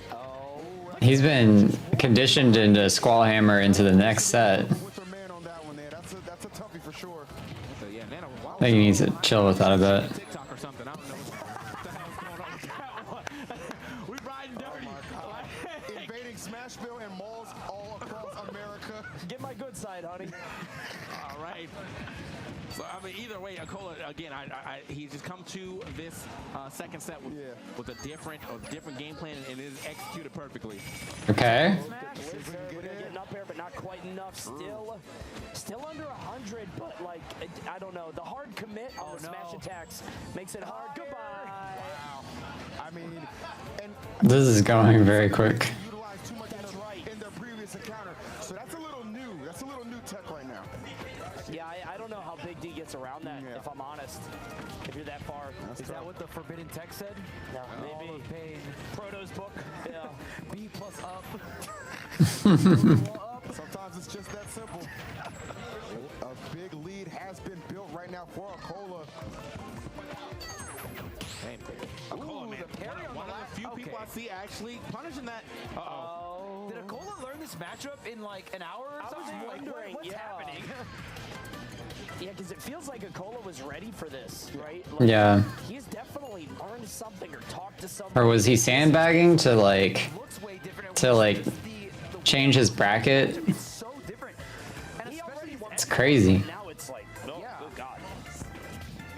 Speaker 1: He's been conditioned into Squall Hammer into the next set.
Speaker 9: That's a toughie for sure.
Speaker 1: I think he needs to chill with that a bit.
Speaker 15: TikTok or something. I don't know what the hell's going on with that one. We riding dirty.
Speaker 9: Invading Smashville and malls all across America.
Speaker 8: Get my good side, honey.
Speaker 15: All right. So, I mean, either way, Akola, again, he's just come to this second set with a different game plan, and it is executed perfectly.
Speaker 1: Okay.
Speaker 8: We're getting up there, but not quite enough. Still under 100, but like, I don't know. The hard commit on the smash attacks makes it hard. Goodbye.
Speaker 9: Wow. I mean, and
Speaker 1: This is going very quick.
Speaker 9: utilized too much in their previous encounter. So that's a little new. That's a little new tech right now.
Speaker 8: Yeah, I don't know how Big D gets around that, if I'm honest. If you're that far.
Speaker 21: Is that what the Forbidden Tech said?
Speaker 8: No, maybe.
Speaker 21: All of pain.
Speaker 8: Proto's book. Yeah.
Speaker 21: B plus up.
Speaker 9: Sometimes it's just that simple. A big lead has been built right now for Akola.
Speaker 15: Hey, Akola, man, one of the few people I see actually punishing that.
Speaker 21: Did Akola learn this matchup in like an hour or something?
Speaker 8: I was wondering,
Speaker 21: what's happening?
Speaker 8: Yeah, because it feels like Akola was ready for this, right? Like,
Speaker 1: Yeah.
Speaker 8: He's definitely learned something or talked to somebody.
Speaker 1: Or was he sandbagging to like change his bracket? It's crazy.
Speaker 8: Now it's like, oh God.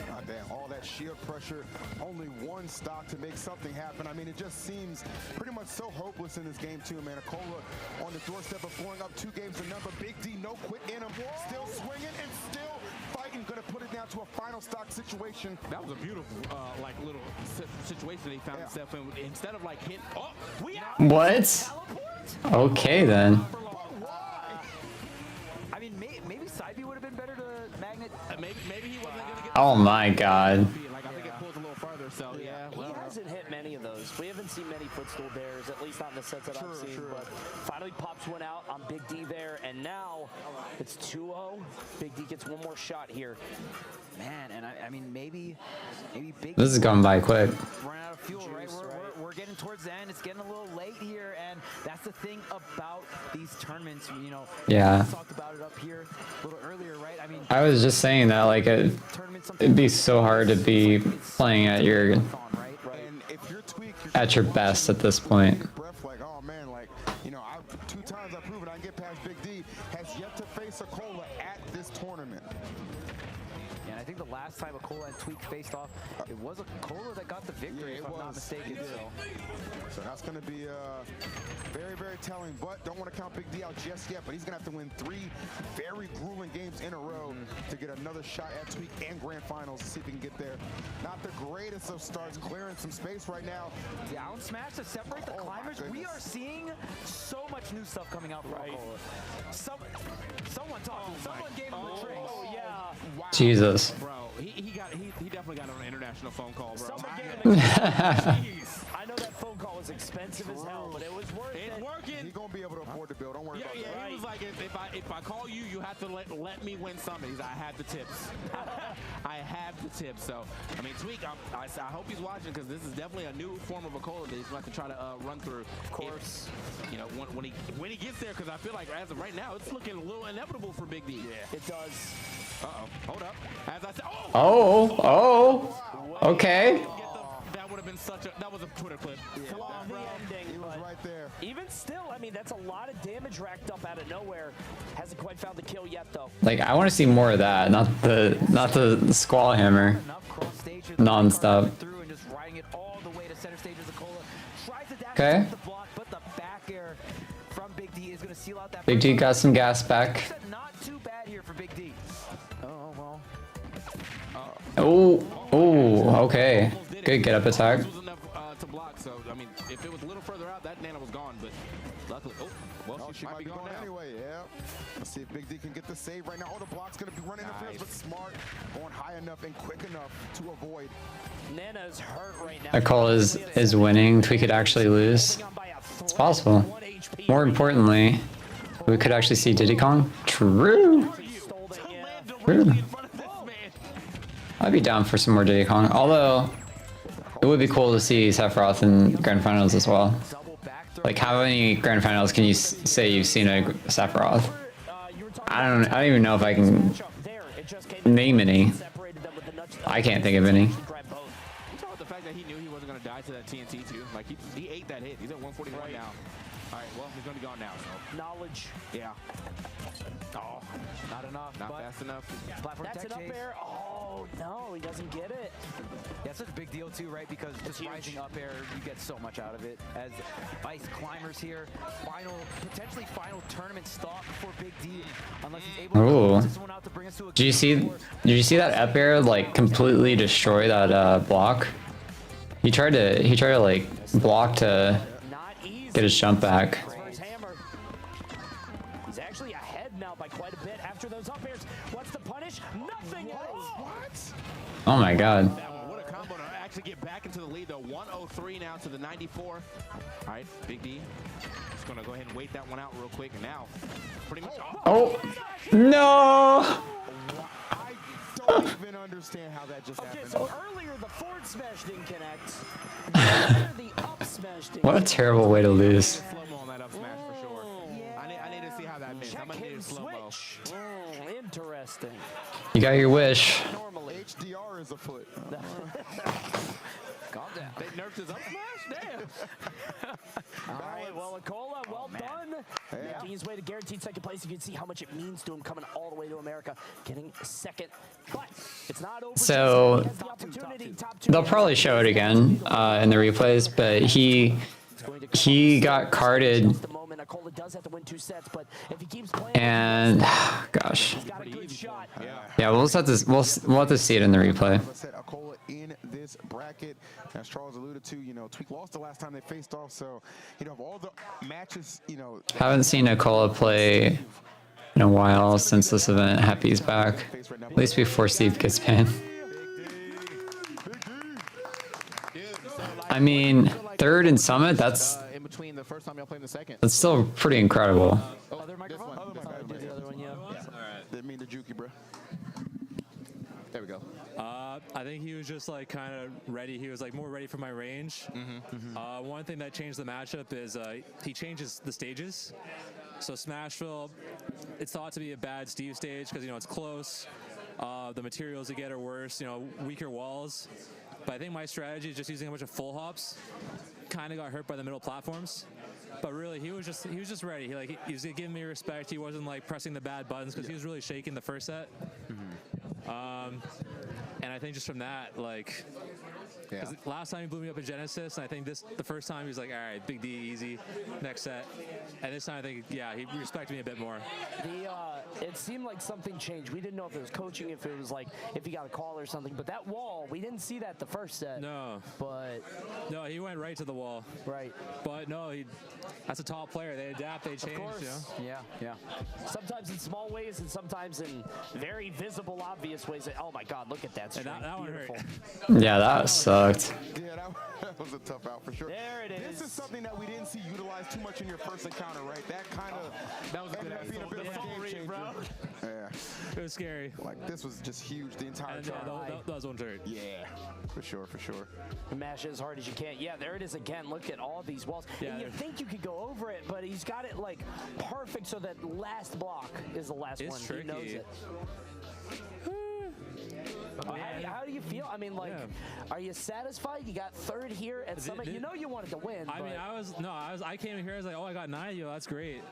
Speaker 9: God damn, all that sheer pressure, only one stock to make something happen. I mean, it just seems pretty much so hopeless in this game too, man. Akola on the doorstep of going up 2 games to number. Big D, no quit in him. Still swinging and still fighting. Gonna put it down to a final stock situation.
Speaker 15: That was a beautiful, like, little situation they found himself in. Instead of like hit. Oh,
Speaker 1: What? Okay then.
Speaker 21: I mean, maybe side B would have been better to magnet.
Speaker 15: Maybe he wasn't gonna get.
Speaker 1: Oh my god.
Speaker 15: Like, I think it pulls a little farther. So yeah.
Speaker 8: He hasn't hit many of those. We haven't seen many footstool bears, at least not in the sets that I've seen. But finally pops one out on Big D there, and now it's 2-0. Big D gets one more shot here.
Speaker 21: Man, and I mean, maybe Big.
Speaker 1: This is going by quick.
Speaker 21: Running out of fuel, right? We're getting towards the end. It's getting a little late here, and that's the thing about these tournaments. You know,
Speaker 1: Yeah.
Speaker 21: we talked about it up here a little earlier, right? I mean,
Speaker 1: I was just saying that like it'd be so hard to be playing at your best at this point.
Speaker 9: Breath like, oh man, like, you know, 2 times I've proven I can get past Big D. Has yet to face Akola at this tournament.
Speaker 21: and I think the last time Akola and Tweak faced off, it was Akola that got the victory, if I'm not mistaken.
Speaker 9: So that's going to be very, very telling. But don't want to count Big D out just yet. But he's going to have to win 3 very grueling games in a row to get another shot at Tweak and Grand Finals to see if he can get there. Not the greatest of starts, clearing some space right now.
Speaker 21: Down smash to separate the climbers. We are seeing so much new stuff coming out from Akola. Someone talked to him. Someone gave him the tricks.
Speaker 8: Oh, yeah.
Speaker 21: Wow.
Speaker 1: Jesus.
Speaker 15: Bro, he definitely got on an international phone call, bro.
Speaker 8: Jeez. I know that phone call was expensive as hell, but it was worth it.
Speaker 15: It's working.
Speaker 9: He's going to be able to afford to build. Don't worry about that.
Speaker 15: He was like if I call you, you have to let me win Summit. He's like, I have the tips. I have the tips. So I mean, Tweak, I hope he's watching because this is definitely a new form of Akola that he's going to have to try to run through. Of course, you know when he gets there, because I feel like as of right now, it's looking a little inevitable for Big D.
Speaker 8: Yeah, it does.
Speaker 15: Hold up. As I said,
Speaker 1: Okay.
Speaker 15: that would have been that was a Twitter clip.
Speaker 8: The ending,
Speaker 9: He was right there.
Speaker 8: Even still, I mean, that's a lot of damage racked up out of nowhere. Hasn't quite found the kill yet, though.
Speaker 1: Like, I want to see more of that, not the squall hammer non-stop.
Speaker 21: Through and just riding it all the way to center stage as Akola tries to dash
Speaker 1: Okay.
Speaker 21: the block, but the back air from Big D is going to seal out that.
Speaker 1: Big D got some gas back.
Speaker 21: Not too bad here for Big D. Oh well.
Speaker 1: Oh, okay. Good get up attack.
Speaker 15: This was enough to block. So I mean, if it was a little further out, that Nana was gone. But luckily,
Speaker 9: She might be going anyway. Yeah. Let's see if Big D can get the save right now. Oh, the block's going to be running interference, but smart, going high enough and quick enough to avoid.
Speaker 8: Nana's hurt right now.
Speaker 1: Akola is winning. We could actually lose. It's possible. More importantly, we could actually see Diddy Kong. True. I'd be down for some more Diddy Kong. Although, it would be cool to see Sephiroth in Grand Finals as well. Like, how many Grand Finals can you say you've seen a Sephiroth? I don't even know if I can name any. I can't think of any.
Speaker 15: You saw the fact that he knew he wasn't going to die to that TNT too. Like he ate that hit. He's at 141 now. All right, well, he's going to be gone now. So.
Speaker 8: Knowledge.
Speaker 15: Yeah. Oh,
Speaker 21: not enough.
Speaker 15: Not fast enough.
Speaker 21: Platform
Speaker 8: That's
Speaker 21: tech
Speaker 8: an up
Speaker 21: chase.
Speaker 8: air. Oh, no, he doesn't get it.
Speaker 21: Yeah, it's such a big deal too, right? Because just rising up air, you get so much out of it. As ice climbers here, potentially final tournament stop for Big D, unless he's able to close this one out to bring us to a.
Speaker 1: Did you see that up air like completely destroy that block? He tried to like block to get his jump back.
Speaker 8: He's actually ahead now by quite a bit after those up airs. What's the punish? Nothing. What?
Speaker 1: Oh my god.
Speaker 15: What a combo to actually get back into the lead though. 103 now to the 94. All right, Big D. Just gonna go ahead and wait that one out real quick. And now, pretty much.
Speaker 1: Oh no!
Speaker 9: I don't even understand how that just happened.
Speaker 8: So earlier the forward smash didn't connect. Later the up smash didn't.
Speaker 1: What a terrible way to lose.
Speaker 15: Slow-mo on that up smash for sure. I need to see how that missed. I'm gonna need a slow-mo.
Speaker 8: Interesting.
Speaker 1: You got your wish.
Speaker 9: HDR is afoot.
Speaker 21: Calm down.
Speaker 15: They nerfed his up smash? Damn.
Speaker 8: All right, well, Akola, well done. Making his way to guaranteed second place. You can see how much it means to him coming all the way to America, getting second. But it's not over.
Speaker 1: So they'll probably show it again in the replays, but he got carded.
Speaker 8: Akola does have to win 2 sets, but if he keeps playing,
Speaker 1: And gosh,
Speaker 8: he's got a good shot.
Speaker 1: yeah, we'll have to see it in the replay.
Speaker 9: I said Akola in this bracket, as Charles alluded to. You know, Tweak lost the last time they faced off, so you know of all the matches, you know.
Speaker 1: Haven't seen Akola play in a while since this event. Happy's back, at least before Steve gets banned. I mean, third in Summit, that's
Speaker 15: In between the first time y'all played the second.
Speaker 1: that's still pretty incredible.
Speaker 9: Other microphone? Didn't mean to juke you, bro.
Speaker 15: There we go.
Speaker 2: I think he was just like kind of ready. He was like more ready for my range. One thing that changed the matchup is he changes the stages. So Smashville, it's thought to be a bad Steve stage because, you know, it's close. The materials you get are worse, you know, weaker walls. But I think my strategy is just using a bunch of full hops. Kind of got hurt by the middle platforms. But really, he was just ready. He was giving me respect. He wasn't like pressing the bad buttons because he was really shaking the first set. And I think just from that, like, because last time he blew me up in Genesis, and I think the first time he was like, all right, Big D, easy, next set. And this time I think, yeah, he respected me a bit more.
Speaker 8: It seemed like something changed. We didn't know if it was coaching, if it was like, if he got a call or something. But that wall, we didn't see that the first set.
Speaker 2: No.
Speaker 8: But.
Speaker 2: No, he went right to the wall.
Speaker 8: Right.
Speaker 2: But no, that's a top player. They adapt, they change.
Speaker 8: Of course.
Speaker 2: You know?
Speaker 8: Yeah. Sometimes in small ways and sometimes in very visible, obvious ways. Oh my God, look at that that string.
Speaker 2: that one hurt.
Speaker 1: Yeah, that sucked.
Speaker 9: Yeah, that was a tough out for sure.
Speaker 8: There it is.
Speaker 9: This is something that we didn't see utilized too much in your first encounter, right? That kind of
Speaker 15: that was a good
Speaker 9: being a bit of a game changer.
Speaker 8: Bro.
Speaker 9: Yeah,
Speaker 2: It was scary.
Speaker 9: like this was just huge the entire
Speaker 2: And
Speaker 9: time.
Speaker 2: that was one hurt.
Speaker 9: Yeah, for sure, for sure.
Speaker 8: Mash it as hard as you can. Yeah, there it is again. Look at all these walls.
Speaker 2: Yeah,
Speaker 8: And you think you could go over it, but he's got it like perfect so that last block is the last
Speaker 2: It's
Speaker 8: one.
Speaker 2: tricky.
Speaker 8: He knows it. How do you feel? I mean, like, are you satisfied? You got third here at Summit. You know you wanted to win.
Speaker 2: I mean, I came in here. I was like, oh, I got 9. Yo, that's great.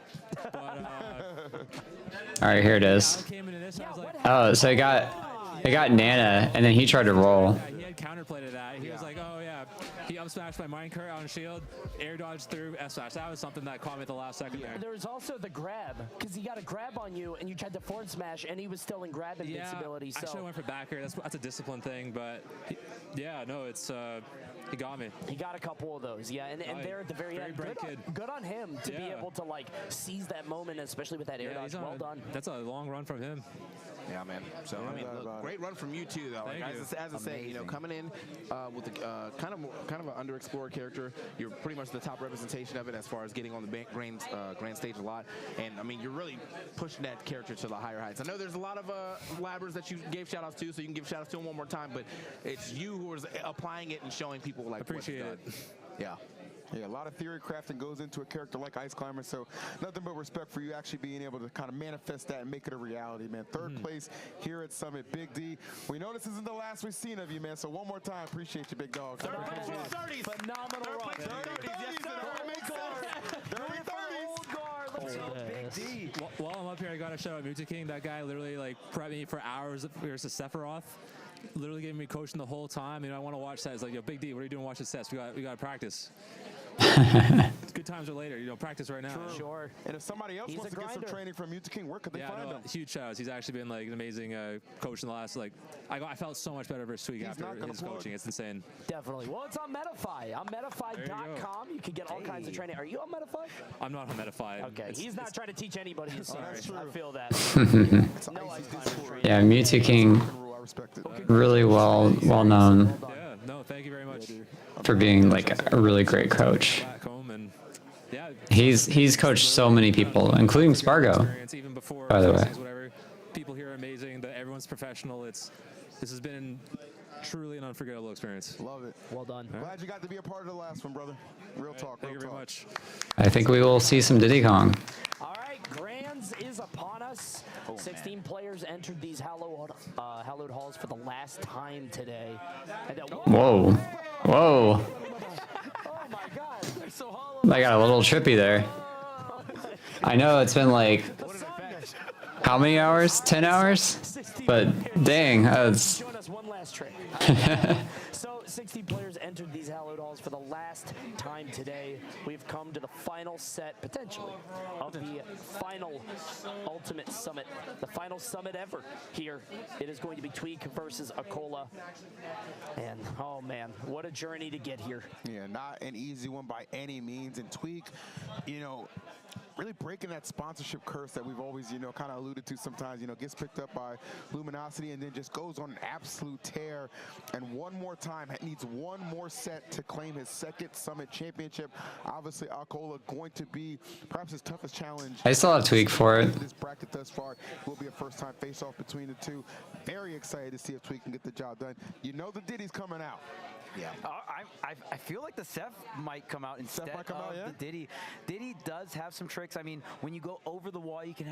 Speaker 2: But
Speaker 1: All right, here it is.
Speaker 2: I came into this. I was like,
Speaker 1: Oh, so it got Nana, and then he tried to roll.
Speaker 2: yeah, he had counterplayed that. He was like, oh yeah, he up smashed my minecart on shield, air dodge through S smash. That was something that caught me at the last second there.
Speaker 8: There was also the grab, because he got a grab on you, and you tried to forward smash, and he was still in grab invincibility.
Speaker 2: I should have went for back air. That's a discipline thing, but yeah, no, it's he got me.
Speaker 8: He got a couple of those, yeah, and there at the very end, good on him to be able to like seize that moment, especially with that air dodge. Well done.
Speaker 2: That's a long run from him.
Speaker 15: Yeah, man. So I mean, look, great run from you too, though. Like, as I say, you know, coming in with the kind of an underexplored character, you're pretty much the top representation of it as far as getting on the grand stage a lot. And I mean, you're really pushing that character to the higher heights. I know there's a lot of labbers that you gave shout outs to, so you can give shout outs to them one more time. But it's you who is applying it and showing people like
Speaker 2: appreciate it.
Speaker 15: Yeah.
Speaker 9: Yeah, a lot of theory crafting goes into a character like Ice Climber, so nothing but respect for you actually being able to kind of manifest that and make it a reality, man. Third place here at Summit, Big D. We know this isn't the last we've seen of you, man, so one more time, appreciate you, big dog.
Speaker 8: Phenomenal run.
Speaker 2: While I'm up here, I got to shout out Muta King. That guy literally like prepped me for hours versus Sephiroth. Literally gave me coaching the whole time. You know, I want to watch sets. Like, yo, Big D, what are you doing? Watch the sets. We got to practice. Good times are later. You know, practice right now.
Speaker 8: Sure.
Speaker 9: And if somebody else wants to get some training from Muta King, where could they find him?
Speaker 2: Huge shouts. He's actually been like an amazing coach in the last I felt so much better versus Tweak after his coaching. It's insane.
Speaker 8: Definitely. Well, it's on Metafy. On Metafy.com, you can get all kinds of training. Are you on Metafy?
Speaker 2: I'm not on Metafy.
Speaker 8: Okay, he's not trying to teach anybody.
Speaker 2: Sorry.
Speaker 8: I feel that.
Speaker 1: Yeah, Mewtwo King, really well known
Speaker 2: Yeah, no, thank you very much.
Speaker 1: for being like a really great coach.
Speaker 2: Back home and yeah,
Speaker 1: He's coached so many people, including Spargo,
Speaker 2: even before
Speaker 1: by the way.
Speaker 2: whatever. People here are amazing. Everyone's professional. This has been truly an unforgettable experience.
Speaker 9: Love it.
Speaker 8: Well done.
Speaker 9: Glad you got to be a part of the last one, brother. Real talk.
Speaker 2: Thank you very much.
Speaker 1: I think we will see some Diddy Kong.
Speaker 8: All right, Grands is upon us. 16 players entered these hallowed halls for the last time today. And
Speaker 1: Whoa. Whoa.
Speaker 8: Oh my God, they're so hollow.
Speaker 1: I got a little trippy there. I know it's been like, how many hours? 10 hours? But dang, that's...
Speaker 8: Showing us one last trick. So 60 players entered these hallowed halls for the last time today. We've come to the final set, potentially, of the final Ultimate Summit, the final summit ever here. It is going to be Tweak versus Akola. And, oh man, what a journey to get here.
Speaker 9: Yeah, not an easy one by any means. And Tweak, you know, really breaking that sponsorship curse that we've always, you know, kind of alluded to sometimes, you know, gets picked up by Luminosity and then just goes on an absolute tear. And one more time, needs one more set to claim his second Summit Championship. Obviously, Akola going to be perhaps his toughest challenge.
Speaker 1: I still have Tweak for it.
Speaker 9: This bracket thus far will be a first-time face-off between the two. Very excited to see if Tweak can get the job done. You know the Diddy's coming out.
Speaker 13: Yeah. I feel like the Seth might come out instead of the Diddy. Diddy does have some tricks. I mean, when you go over the wall, you can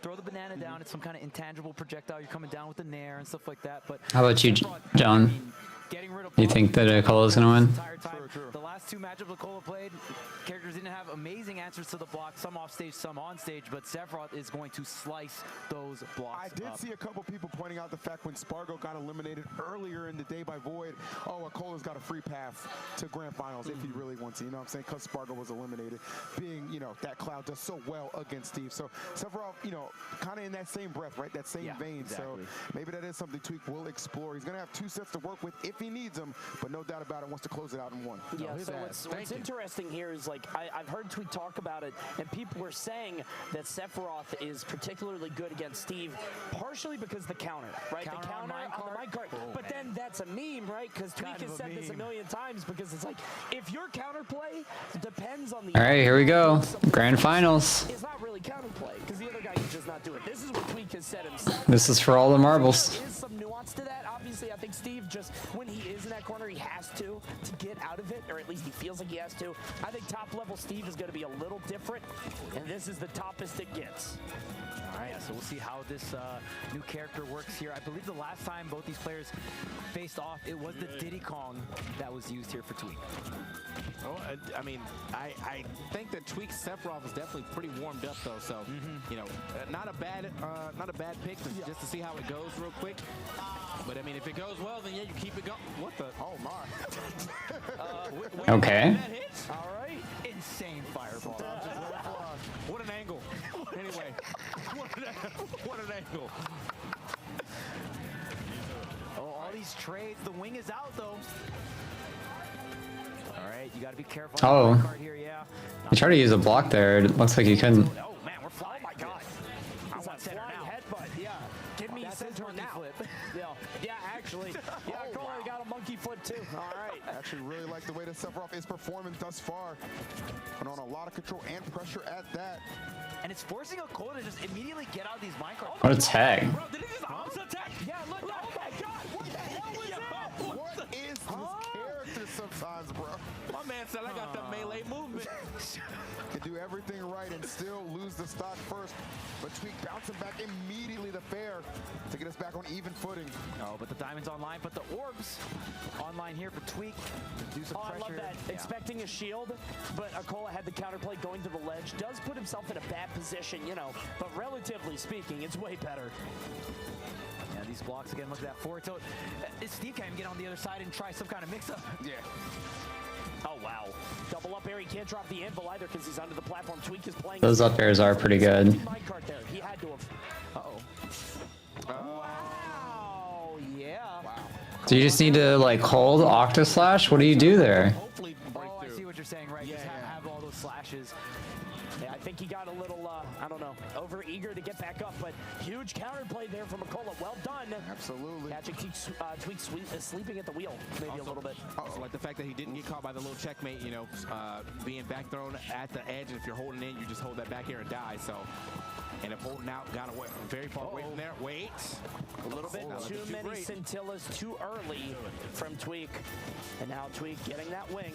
Speaker 13: throw the banana down. It's some kind of intangible projectile. You're coming down with the nair and stuff like that. But
Speaker 1: How about you, John? You think that Akola's going to win?
Speaker 13: The last two matchups Akola played, characters didn't have amazing answers to the block, some off stage, some on stage, but Sephiroth is going to slice those blocks.
Speaker 9: I did see a couple people pointing out the fact when Spargo got eliminated earlier in the day by Void, oh, Akola's got a free path to grand finals if he really wants to, you know what I'm saying, because Spargo was eliminated, being, you know, that Cloud does so well against Steve. So Sephiroth, you know, kind of in that same breath, right, that same vein.
Speaker 13: Exactly.
Speaker 9: So maybe that is something Tweak will explore. He's going to have 2 sets to work with if he needs them, but no doubt about it, wants to close it out in one.
Speaker 8: Yeah, so what's interesting here is, like, I've heard Tweak talk about it, and people were saying that Sephiroth is particularly good against Steve, partially because the counter, right? The counter on the minecart. But then that's a meme, right? Because Tweak has said this a million times, because it's like, if your counterplay depends on the...
Speaker 1: All right, here we go. Grand finals.
Speaker 8: It's not really counterplay, because the other guy can just not do it. This is what Tweak has said himself.
Speaker 1: This is for all the marbles.
Speaker 8: There is some nuance to that. Obviously, I think Steve, just when he is in that corner, he has to get out of it, or at least he feels like he has to. I think top level Steve is going to be a little different, and this is the toppest it gets.
Speaker 13: All right, so we'll see how this new character works here. I believe the last time both these players faced off, it was the Diddy Kong that was used here for Tweak.
Speaker 15: Oh, I mean, I think that Tweak Sephiroth is definitely pretty warmed up though. So you know, not a bad pick just to see how it goes real quick. But I mean, if it goes well, then yeah, you keep it going. What the? Oh my!
Speaker 1: Okay.
Speaker 8: All right.
Speaker 13: Insane fireball.
Speaker 15: What an angle. Anyway, what an angle.
Speaker 13: Oh, all these trades. The wing is out though. All right, you got to be careful.
Speaker 1: Oh.
Speaker 13: On the card here, yeah.
Speaker 1: You tried to use a block there. It looks like you couldn't.
Speaker 8: Oh man, we're flying. Oh my god. I want center now. Headbutt. Yeah. Give me center now. Flip. Yeah, actually. Yeah, Cole got a monkey flip too. All right.
Speaker 9: I actually really like the way that Sephiroth is performing thus far. And on a lot of control and pressure at that.
Speaker 13: And it's forcing Okola to just immediately get out of these minecarts.
Speaker 1: What a tag.
Speaker 8: Bro, did he just arms attack? Yeah, look. Oh my god. What the hell was that?
Speaker 9: What is this character sometimes, bro?
Speaker 15: My man said I got the melee movement.
Speaker 9: Can do everything right and still lose the stock first. But Tweak bouncing back immediately to fair to get us back on even footing.
Speaker 13: Oh, but the diamond's online, but the orbs online here for Tweak. Do some pressure.
Speaker 8: I love that. Yeah. Expecting a shield, but Okola had the counterplay going to the ledge. Does put himself in a bad position, you know, but relatively speaking, it's way better.
Speaker 13: Yeah, these blocks again, look at that forward tilt. Steve can't even get on the other side and try some kind of mix-up.
Speaker 9: Yeah.
Speaker 8: Oh, wow. Double up air. He can't drop the anvil either because he's under the platform. Tweak is playing.
Speaker 1: Those up airs are pretty good.
Speaker 8: Minecart there. He had to have. Uh-oh. Wow. Yeah. Wow.
Speaker 1: Do you just need to like hold Octoslash? What do you do there?
Speaker 13: Oh, I see what you're saying, right? Just have all those slashes.
Speaker 8: Yeah, I think he got a little, I don't know, over eager to get back up, but huge counterplay there from Okola. Well done.
Speaker 9: Absolutely.
Speaker 8: Catching Tweak sleeping at the wheel, maybe
Speaker 15: also,
Speaker 8: a little bit.
Speaker 15: Also, like the fact that he didn't get caught by the little checkmate, you know, being back thrown at the edge, and if you're holding in, you just hold that back air and die. So, and if holding out, got away very far away from there. Wait.
Speaker 8: A little bit too many scintillas too early from Tweak. And now Tweak getting that wing.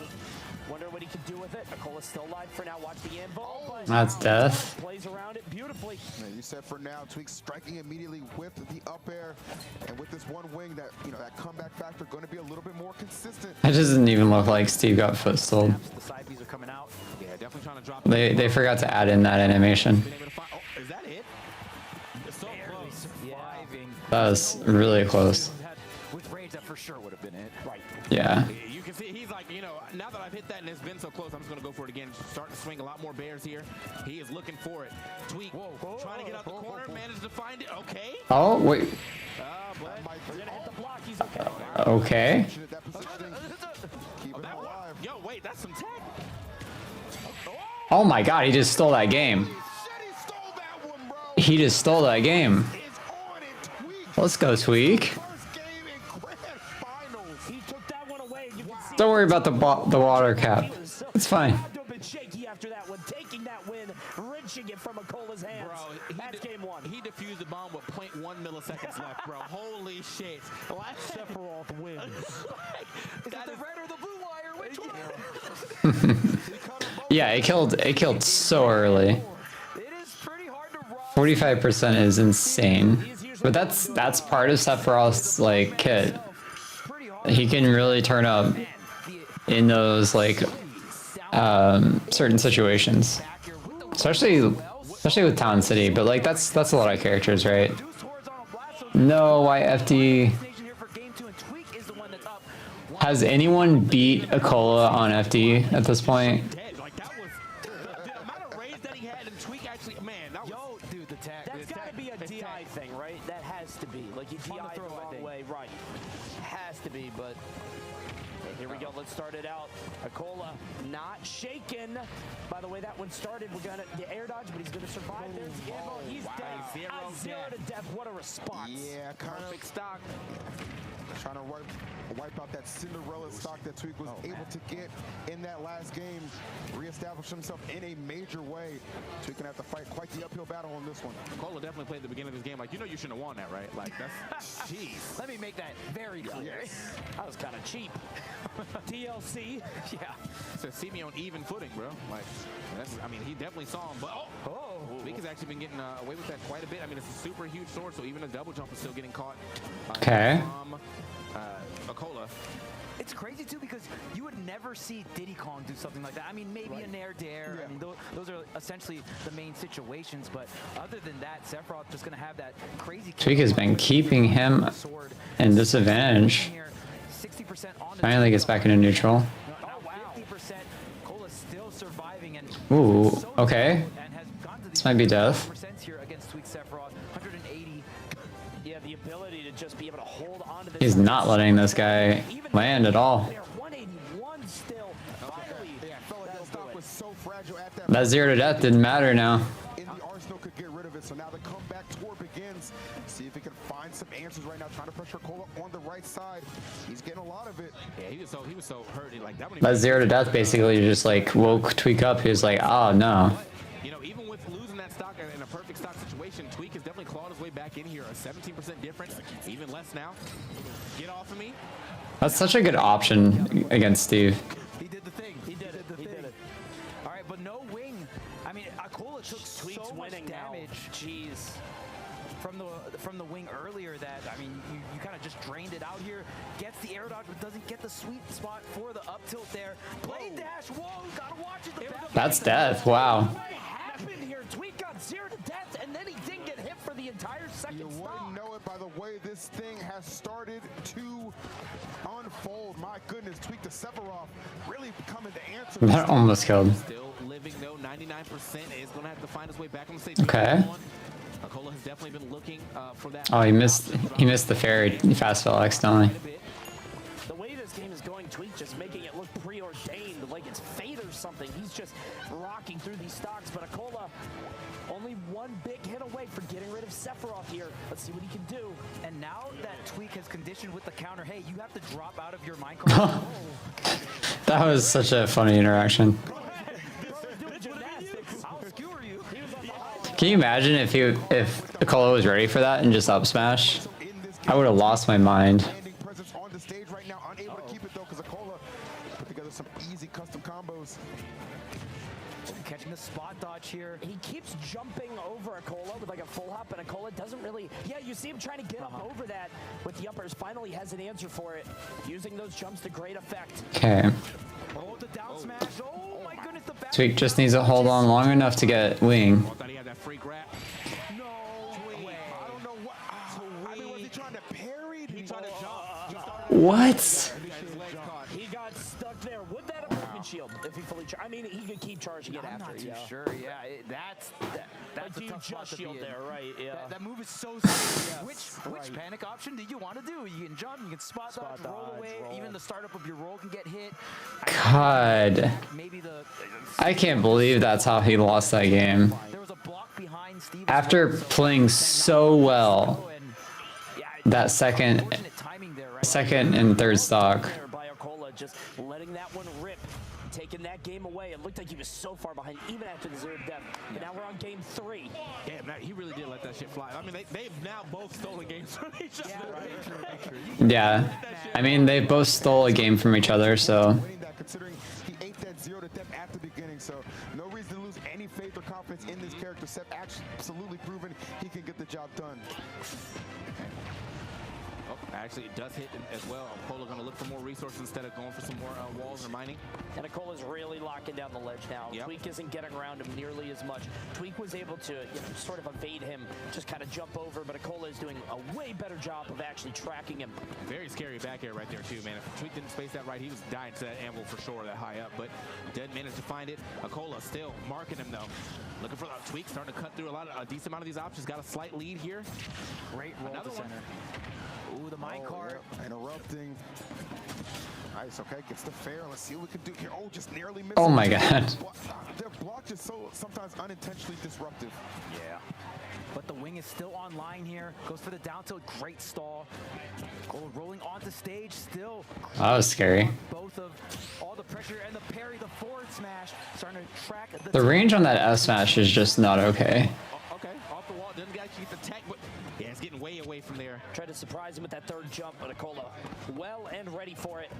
Speaker 8: Wonder what he could do with it. Okola's still alive for now. Watch the anvil.
Speaker 1: That's death.
Speaker 8: Plays around it beautifully.
Speaker 9: Yeah, you said for now, Tweak striking immediately with the up air. And with this one wing, that, you know, that comeback factor going to be a little bit more consistent.
Speaker 1: It doesn't even look like Steve got footstooled.
Speaker 13: The side Bs are coming out.
Speaker 15: Yeah, definitely trying to drop.
Speaker 1: They forgot to add in that animation.
Speaker 15: Oh, is that it? It's so close.
Speaker 1: That was really close.
Speaker 13: With rage, that for sure would have been it.
Speaker 8: Right.
Speaker 1: Yeah.
Speaker 15: You can see he's like, you know, now that I've hit that and it's been so close, I'm just going to go for it again. Starting to swing a lot more bears here. He is looking for it. Tweak, trying to get out the corner, managed to find it. Okay.
Speaker 1: Oh, wait.
Speaker 8: But we're going to hit the block. He's okay.
Speaker 1: Okay.
Speaker 9: Keep it alive.
Speaker 15: Yo, wait, that's some tech.
Speaker 1: Oh my god, he just stole that game. He just stole that game. Let's go, Tweak.
Speaker 8: He took that one away. You can see
Speaker 1: Don't worry about the water cap. It's fine.
Speaker 8: had to have been shaky after that one, taking that win, wrenching it from Okola's hands.
Speaker 15: Bro,
Speaker 8: That's game one.
Speaker 15: He defused the bomb with 0.1 milliseconds left, bro. Holy shit.
Speaker 8: Sephiroth wins.
Speaker 13: Is it the red or the blue wire? Which one?
Speaker 1: Yeah, it killed so early.
Speaker 13: It is pretty hard to run.
Speaker 1: 45% is insane. But that's part of Sephiroth's like kit. He can really turn up in those like certain situations. Especially with Town City, but like that's a lot of characters, right? No, why FD? Has anyone beat Okola on FD at this point?
Speaker 15: Like that was the amount of rage that he had, and Tweak actually, man, that was,
Speaker 13: Yo, dude, the tag
Speaker 8: That's got to be a DI thing, right? That has to be. Like, you DI the wrong way. Right. Has to be, but... Okay, here we go. Let's start it out. Akola not shaken. By the way, that one started. We're going to air dodge, but he's going to survive. There's the ammo. He's dead. Zero to death. What a response.
Speaker 9: Yeah, perfect stock. Trying to wipe out that Cinderella stock that Tweak was able to get in that last game. Reestablish himself in a major way. Tweak gonna have to fight quite the uphill battle on this one.
Speaker 15: Cole definitely played at the beginning of this game like, you know you shouldn't have won that, right? Like, that's... Jeez.
Speaker 8: Let me make that very clear. That was kind of cheap. DLC. Yeah.
Speaker 15: So see me on even footing, bro. Like, I mean, he definitely saw him, but Tweak has actually been getting away with that quite a bit. I mean, it's a super huge sword, so even a double jump is still getting caught.
Speaker 1: Okay.
Speaker 15: From Akola.
Speaker 21: It's crazy too because you would never see Diddy Kong do something like that. I mean, maybe an air dare. I mean, those are essentially the main situations. But other than that, Sephiroth just gonna have that crazy.
Speaker 1: Tweak has been keeping him in disadvantage.
Speaker 21: 60% on.
Speaker 1: Finally gets back into neutral.
Speaker 21: Oh wow. 50%. Cola's still surviving and.
Speaker 1: Ooh. Okay. This might be death.
Speaker 21: Here against Tweak Sephiroth, 180.
Speaker 8: Yeah, the ability to just be able to hold on to this.
Speaker 1: He's not letting this guy land at all.
Speaker 8: 181 still.
Speaker 1: That 0 to death didn't matter now.
Speaker 9: In the arsenal could get rid of it, so now the comeback tour begins. See if he can find some answers right now. Trying to pressure Cola on the right side. He's getting a lot of it.
Speaker 15: Yeah, he was so hurt. Like that.
Speaker 1: That 0 to death basically just like woke Tweak up. He was like, oh no.
Speaker 15: You know, even with losing that stock in a perfect stock situation, Tweak has definitely clawed his way back in here. A 17% difference, even less now. Get off of me.
Speaker 1: That's such a good option against Steve.
Speaker 21: He did the thing. He did it. He did it. All right, but no wing. I mean, Akola took so much damage.
Speaker 8: Jeez.
Speaker 21: From the wing earlier that, I mean, you kind of just drained it out here. Gets the air dodge, but doesn't get the sweet spot for the up tilt there. Blade dash. Whoa, gotta watch it.
Speaker 1: That's death. Wow.
Speaker 8: What happened here? Tweak got 0 to death, and then he didn't get hit for the entire second
Speaker 9: You wouldn't know it by the way this thing has started to unfold. My goodness, Tweak to Sephiroth really becoming the answer.
Speaker 1: That almost killed.
Speaker 15: Still living though, 99% is going to have to find his way back on the stage.
Speaker 1: Okay.
Speaker 15: Akola has definitely been looking for that.
Speaker 1: Oh, he missed the fairy. He fast fell accidentally.
Speaker 8: The way this game is going, Tweak just making it look preordained, like it's fate or something. He's just rocking through these stocks, but Akola only one big hit away from getting rid of Sephiroth here. Let's see what he can do.
Speaker 21: And now that Tweak has conditioned with the counter, hey, you have to drop out of your minecart.
Speaker 1: That was such a funny interaction. Can you imagine if Akola was ready for that and just up smash? I would have lost my mind.
Speaker 9: Presence on the stage right now, unable to keep it though, because Akola put together some easy custom combos.
Speaker 21: Catching the spot dodge here.
Speaker 8: He keeps jumping over Akola with like a full hop, and Akola doesn't really... Yeah, you see him trying to get up over that with the uppers. Finally has an answer for it, using those jumps to great effect.
Speaker 1: Okay.
Speaker 21: Oh, the down smash. Oh my goodness, the back.
Speaker 1: Tweak just needs to hold on long enough to get wing.
Speaker 15: Thought he had that free grab.
Speaker 21: No way.
Speaker 9: I don't know what. I mean, was he trying to parry?
Speaker 15: He tried to jump.
Speaker 1: What?
Speaker 8: He got stuck there. Would that have broken shield if he fully charged? I mean, he could keep charging it
Speaker 21: I'm
Speaker 8: after.
Speaker 21: not too sure. Yeah, that's
Speaker 8: Like,
Speaker 21: a
Speaker 8: you
Speaker 21: tough spot
Speaker 8: just
Speaker 21: to be
Speaker 8: shield
Speaker 21: in.
Speaker 8: there, right? Yeah.
Speaker 21: That move is so serious. Which panic option do you want to do? You can jump, you can spot dodge, roll away. Even the startup of your roll can get hit.
Speaker 1: God.
Speaker 21: Maybe
Speaker 1: I can't believe that's how he lost that game.
Speaker 21: There was a block behind Steve.
Speaker 1: After playing so well that second and third stock.
Speaker 8: By Akola, just letting that one rip, taking that game away. It looked like he was so far behind, even after the 0 to death. But now we're on game 3.
Speaker 15: Damn, he really did let that shit fly. I mean, they've now both stolen games from each other.
Speaker 1: Yeah. I mean, they both stole a game from each other, so.
Speaker 9: Considering he ate that 0 to death at the beginning, so no reason to lose any faith or confidence in this character. Seth absolutely proven he can get the job done.
Speaker 15: Oh, actually, it does hit as well. Akola going to look for more resources instead of going for some more walls or mining.
Speaker 8: And Akola's really locking down the ledge now.
Speaker 15: Yep.
Speaker 8: Tweak isn't getting around him nearly as much. Tweak was able to sort of evade him, just kind of jump over, but Akola is doing a way better job of actually tracking him.
Speaker 15: Very scary back air right there, too, man. If Tweak didn't space that right, he was dying to that anvil for sure, that high up, but didn't manage to find it. Akola still marking him, though. Looking for that Tweak, starting to cut through a decent amount of these options. Got a slight lead here.
Speaker 13: Great roll to center. Ooh, the minecart.
Speaker 9: Yeah, interrupting. Nice, okay, gets the fair. Let's see what we can do here. Oh, just narrely missed.
Speaker 1: Oh my god.
Speaker 9: Their block is so sometimes unintentionally disruptive.
Speaker 13: Yeah. But the wing is still online here. Goes for the down tilt. Great stall. Cole rolling onto stage still.
Speaker 1: That was scary.
Speaker 13: Both of all the pressure and the parry, the forward smash. Starting to track
Speaker 1: The range on that F smash is just not okay.
Speaker 15: Okay, off the wall. Doesn't actually get the tech, but yeah, it's getting way away from there.
Speaker 8: Tried to surprise him with that third jump, but Akola well and ready for it.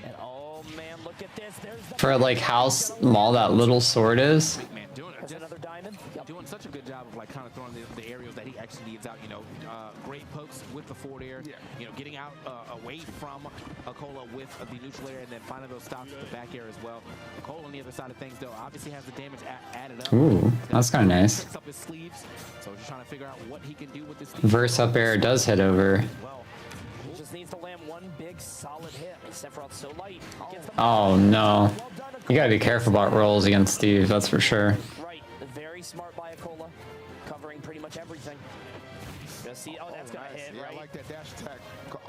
Speaker 8: And oh man, look at this. There's the
Speaker 1: For like how small that little sword is.
Speaker 15: Man, doing it.
Speaker 8: There's another diamond.
Speaker 15: Doing such a good job of like kind of throwing the aerials that he actually needs out. You know, great pokes with the forward air. Yeah. You know, getting out away from Akola with the neutral air, and then finding those stops with the back air as well. Akola on the other side of things, though, obviously has the damage added up.
Speaker 1: Ooh, that's kind of nice.
Speaker 15: Picks up his sleeves, so he's trying to figure out what he can do with this.
Speaker 1: Verse up air does hit over.
Speaker 8: Well, he just needs to land one big solid hit. Sephiroth's so light.
Speaker 1: Oh no. You gotta be careful about rolls against Steve, that's for sure.
Speaker 8: Right, very smart by Akola, covering pretty much everything. Just see, oh, that's gonna hit,
Speaker 9: yeah,
Speaker 8: right?
Speaker 9: I like that dash attack.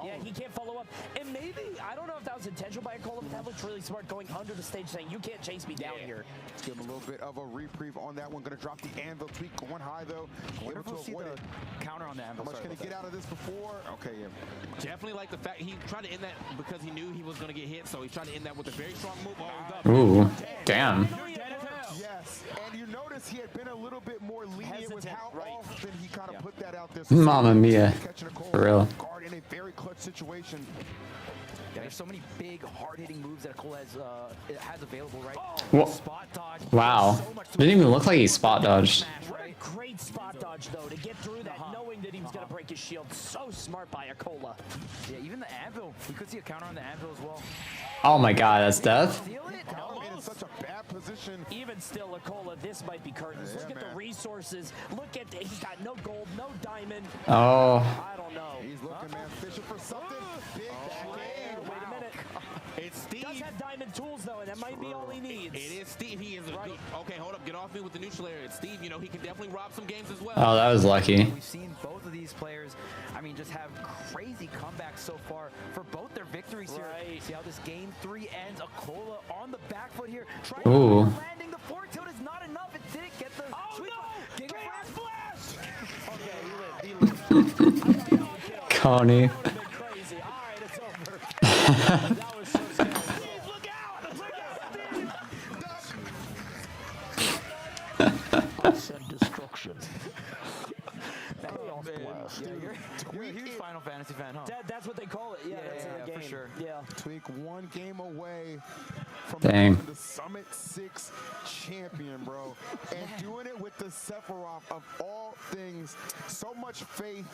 Speaker 8: Yeah, he can't follow up. And maybe, I don't know if that was intentional by Akola, but that looks really smart going under the stage saying, you can't chase me down here.
Speaker 9: Let's give him a little bit of a reprieve on that one. Gonna drop the anvil. Tweak going high though.
Speaker 13: Wonder if we'll see the counter on the anvil.
Speaker 9: How much can he get out of this before? Okay, yeah.
Speaker 15: Definitely like the fact he tried to end that because he knew he was going to get hit, so he tried to end that with a very strong move.
Speaker 1: Ooh, damn.
Speaker 9: Yes, and you notice he had been a little bit more lenient with how often he kind of put that out there.
Speaker 1: Mamma mia. For real.
Speaker 9: Guard in a very clutch situation.
Speaker 13: Yeah, there's so many big, hard-hitting moves that Cole has available, right?
Speaker 1: Wha-
Speaker 13: Spot dodge.
Speaker 1: Wow. Didn't even look like he spot dodged.
Speaker 8: What a great spot dodge, though, to get through that, knowing that he was going to break his shield. So smart by Akola.
Speaker 13: Yeah, even the anvil. We could see a counter on the anvil as well.
Speaker 1: Oh my god, that's death?
Speaker 9: In such a bad position.
Speaker 8: Even still, Akola, this might be curtains. Look at the resources. Look at he's got no gold, no diamond.
Speaker 1: Oh.
Speaker 8: I don't know.
Speaker 9: He's looking, man, fishing for something. Big
Speaker 8: Wait a minute.
Speaker 15: It's Steve.
Speaker 8: He does have diamond tools, though, and that might be all he needs.
Speaker 15: It is Steve. He is okay, hold up. Get off me with the neutral area. It's Steve, you know, he can definitely rob some games as well.
Speaker 1: Oh, that was lucky.
Speaker 13: We've seen both of these players, I mean, just have crazy comebacks so far for both their victories here. See how this game 3 ends. Akola on the back foot here.
Speaker 1: Ooh.
Speaker 13: Landing the forward tilt is not enough. It didn't get the sweep. Giga Flash! Okay, he lived.
Speaker 1: Connie.
Speaker 8: Crazy. All right, it's over. That was so scary. Steve, look out! Look out, Steve! Send destruction.
Speaker 13: Chaos blast. Yeah, you're a huge Final Fantasy fan, huh?
Speaker 8: That's what they call it. Yeah, that's in the game.
Speaker 13: For sure.
Speaker 8: Yeah.
Speaker 9: Tweak one game away from
Speaker 1: Dang.
Speaker 9: becoming the Summit 6 champion, bro. And doing it with the Sephiroth of all things. So much faith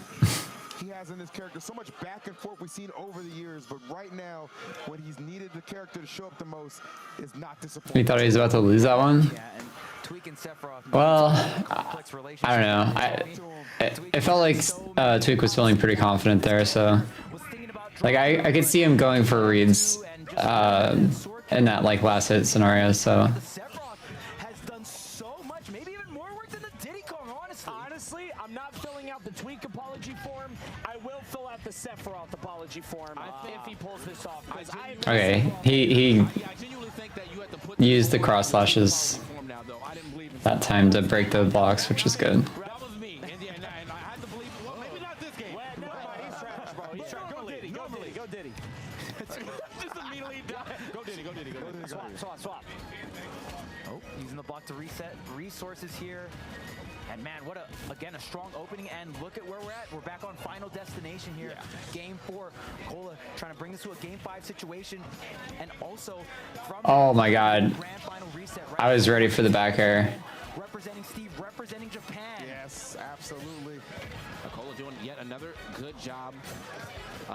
Speaker 9: he has in this character. So much back and forth we've seen over the years. But right now, when he's needed the character to show up the most, is not disappointing.
Speaker 1: You thought he was about to lose that one?
Speaker 13: Yeah, and Tweak and Sephiroth.
Speaker 1: Well, I don't know. It felt like Tweak was feeling pretty confident there, so like I could see him going for reads in that like last hit scenario. So
Speaker 8: Has done so much, maybe even more work than the Diddy Kong, honestly. Honestly, I'm not filling out the Tweak apology form. I will fill out the Sephiroth apology form if he pulls this off.
Speaker 1: okay, he used the cross slashes that time to break the blocks, which is good.
Speaker 15: That was me. And I had to believe, well, maybe not this game.
Speaker 8: Well, never mind, he's trash, bro. He's trash. Go Diddy, go Diddy, go Diddy.
Speaker 15: Just immediately die. Go Diddy, go Diddy, go Diddy.
Speaker 8: Swap.
Speaker 13: Oh, using the block to reset resources here. And man, what a strong opening, and look at where we're at. We're back on Final Destination here. Game 4. Cola trying to bring this to a Game 5 situation. And also from
Speaker 1: Oh my god.
Speaker 13: grand final reset.
Speaker 1: I was ready for the back air.
Speaker 13: Representing Steve, representing Japan.
Speaker 9: Yes, absolutely.
Speaker 15: Akola doing yet another good job.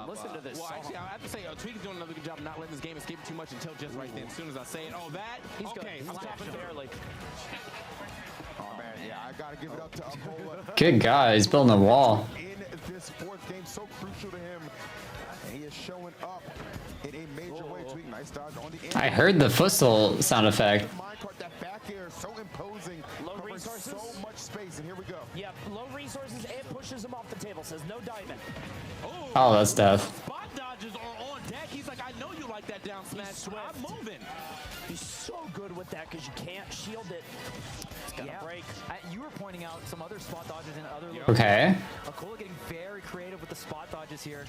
Speaker 8: Listen to this
Speaker 15: Well,
Speaker 8: song.
Speaker 15: actually, I have to say, Tweak is doing another good job of not letting this game escape too much until just right then. As soon as I say it, oh, that?
Speaker 8: He's
Speaker 15: okay,
Speaker 8: good. He's
Speaker 15: I'm
Speaker 8: tapping
Speaker 15: stopping
Speaker 8: barely.
Speaker 9: Oh man, yeah, I gotta give it up to Akola.
Speaker 1: Good guy. He's building a wall.
Speaker 9: In this fourth game, so crucial to him. And he is showing up in a major way. Tweak, nice dodge on the end.
Speaker 1: I heard the footstool sound effect.
Speaker 9: Minecart, that back air is so imposing.
Speaker 8: Low
Speaker 9: covering
Speaker 8: resources.
Speaker 9: So much space, and here we go.
Speaker 8: Yep, low resources and pushes him off the table. Says no diamond.
Speaker 1: Oh, that's death.
Speaker 15: Spot dodges are on deck. He's like, I know you like that down smash. I'm moving.
Speaker 8: He's so good with that because you can't shield it. It's gonna break.
Speaker 13: You were pointing out some other spot dodges in other
Speaker 1: Okay.
Speaker 13: Akola getting very creative with the spot dodges here.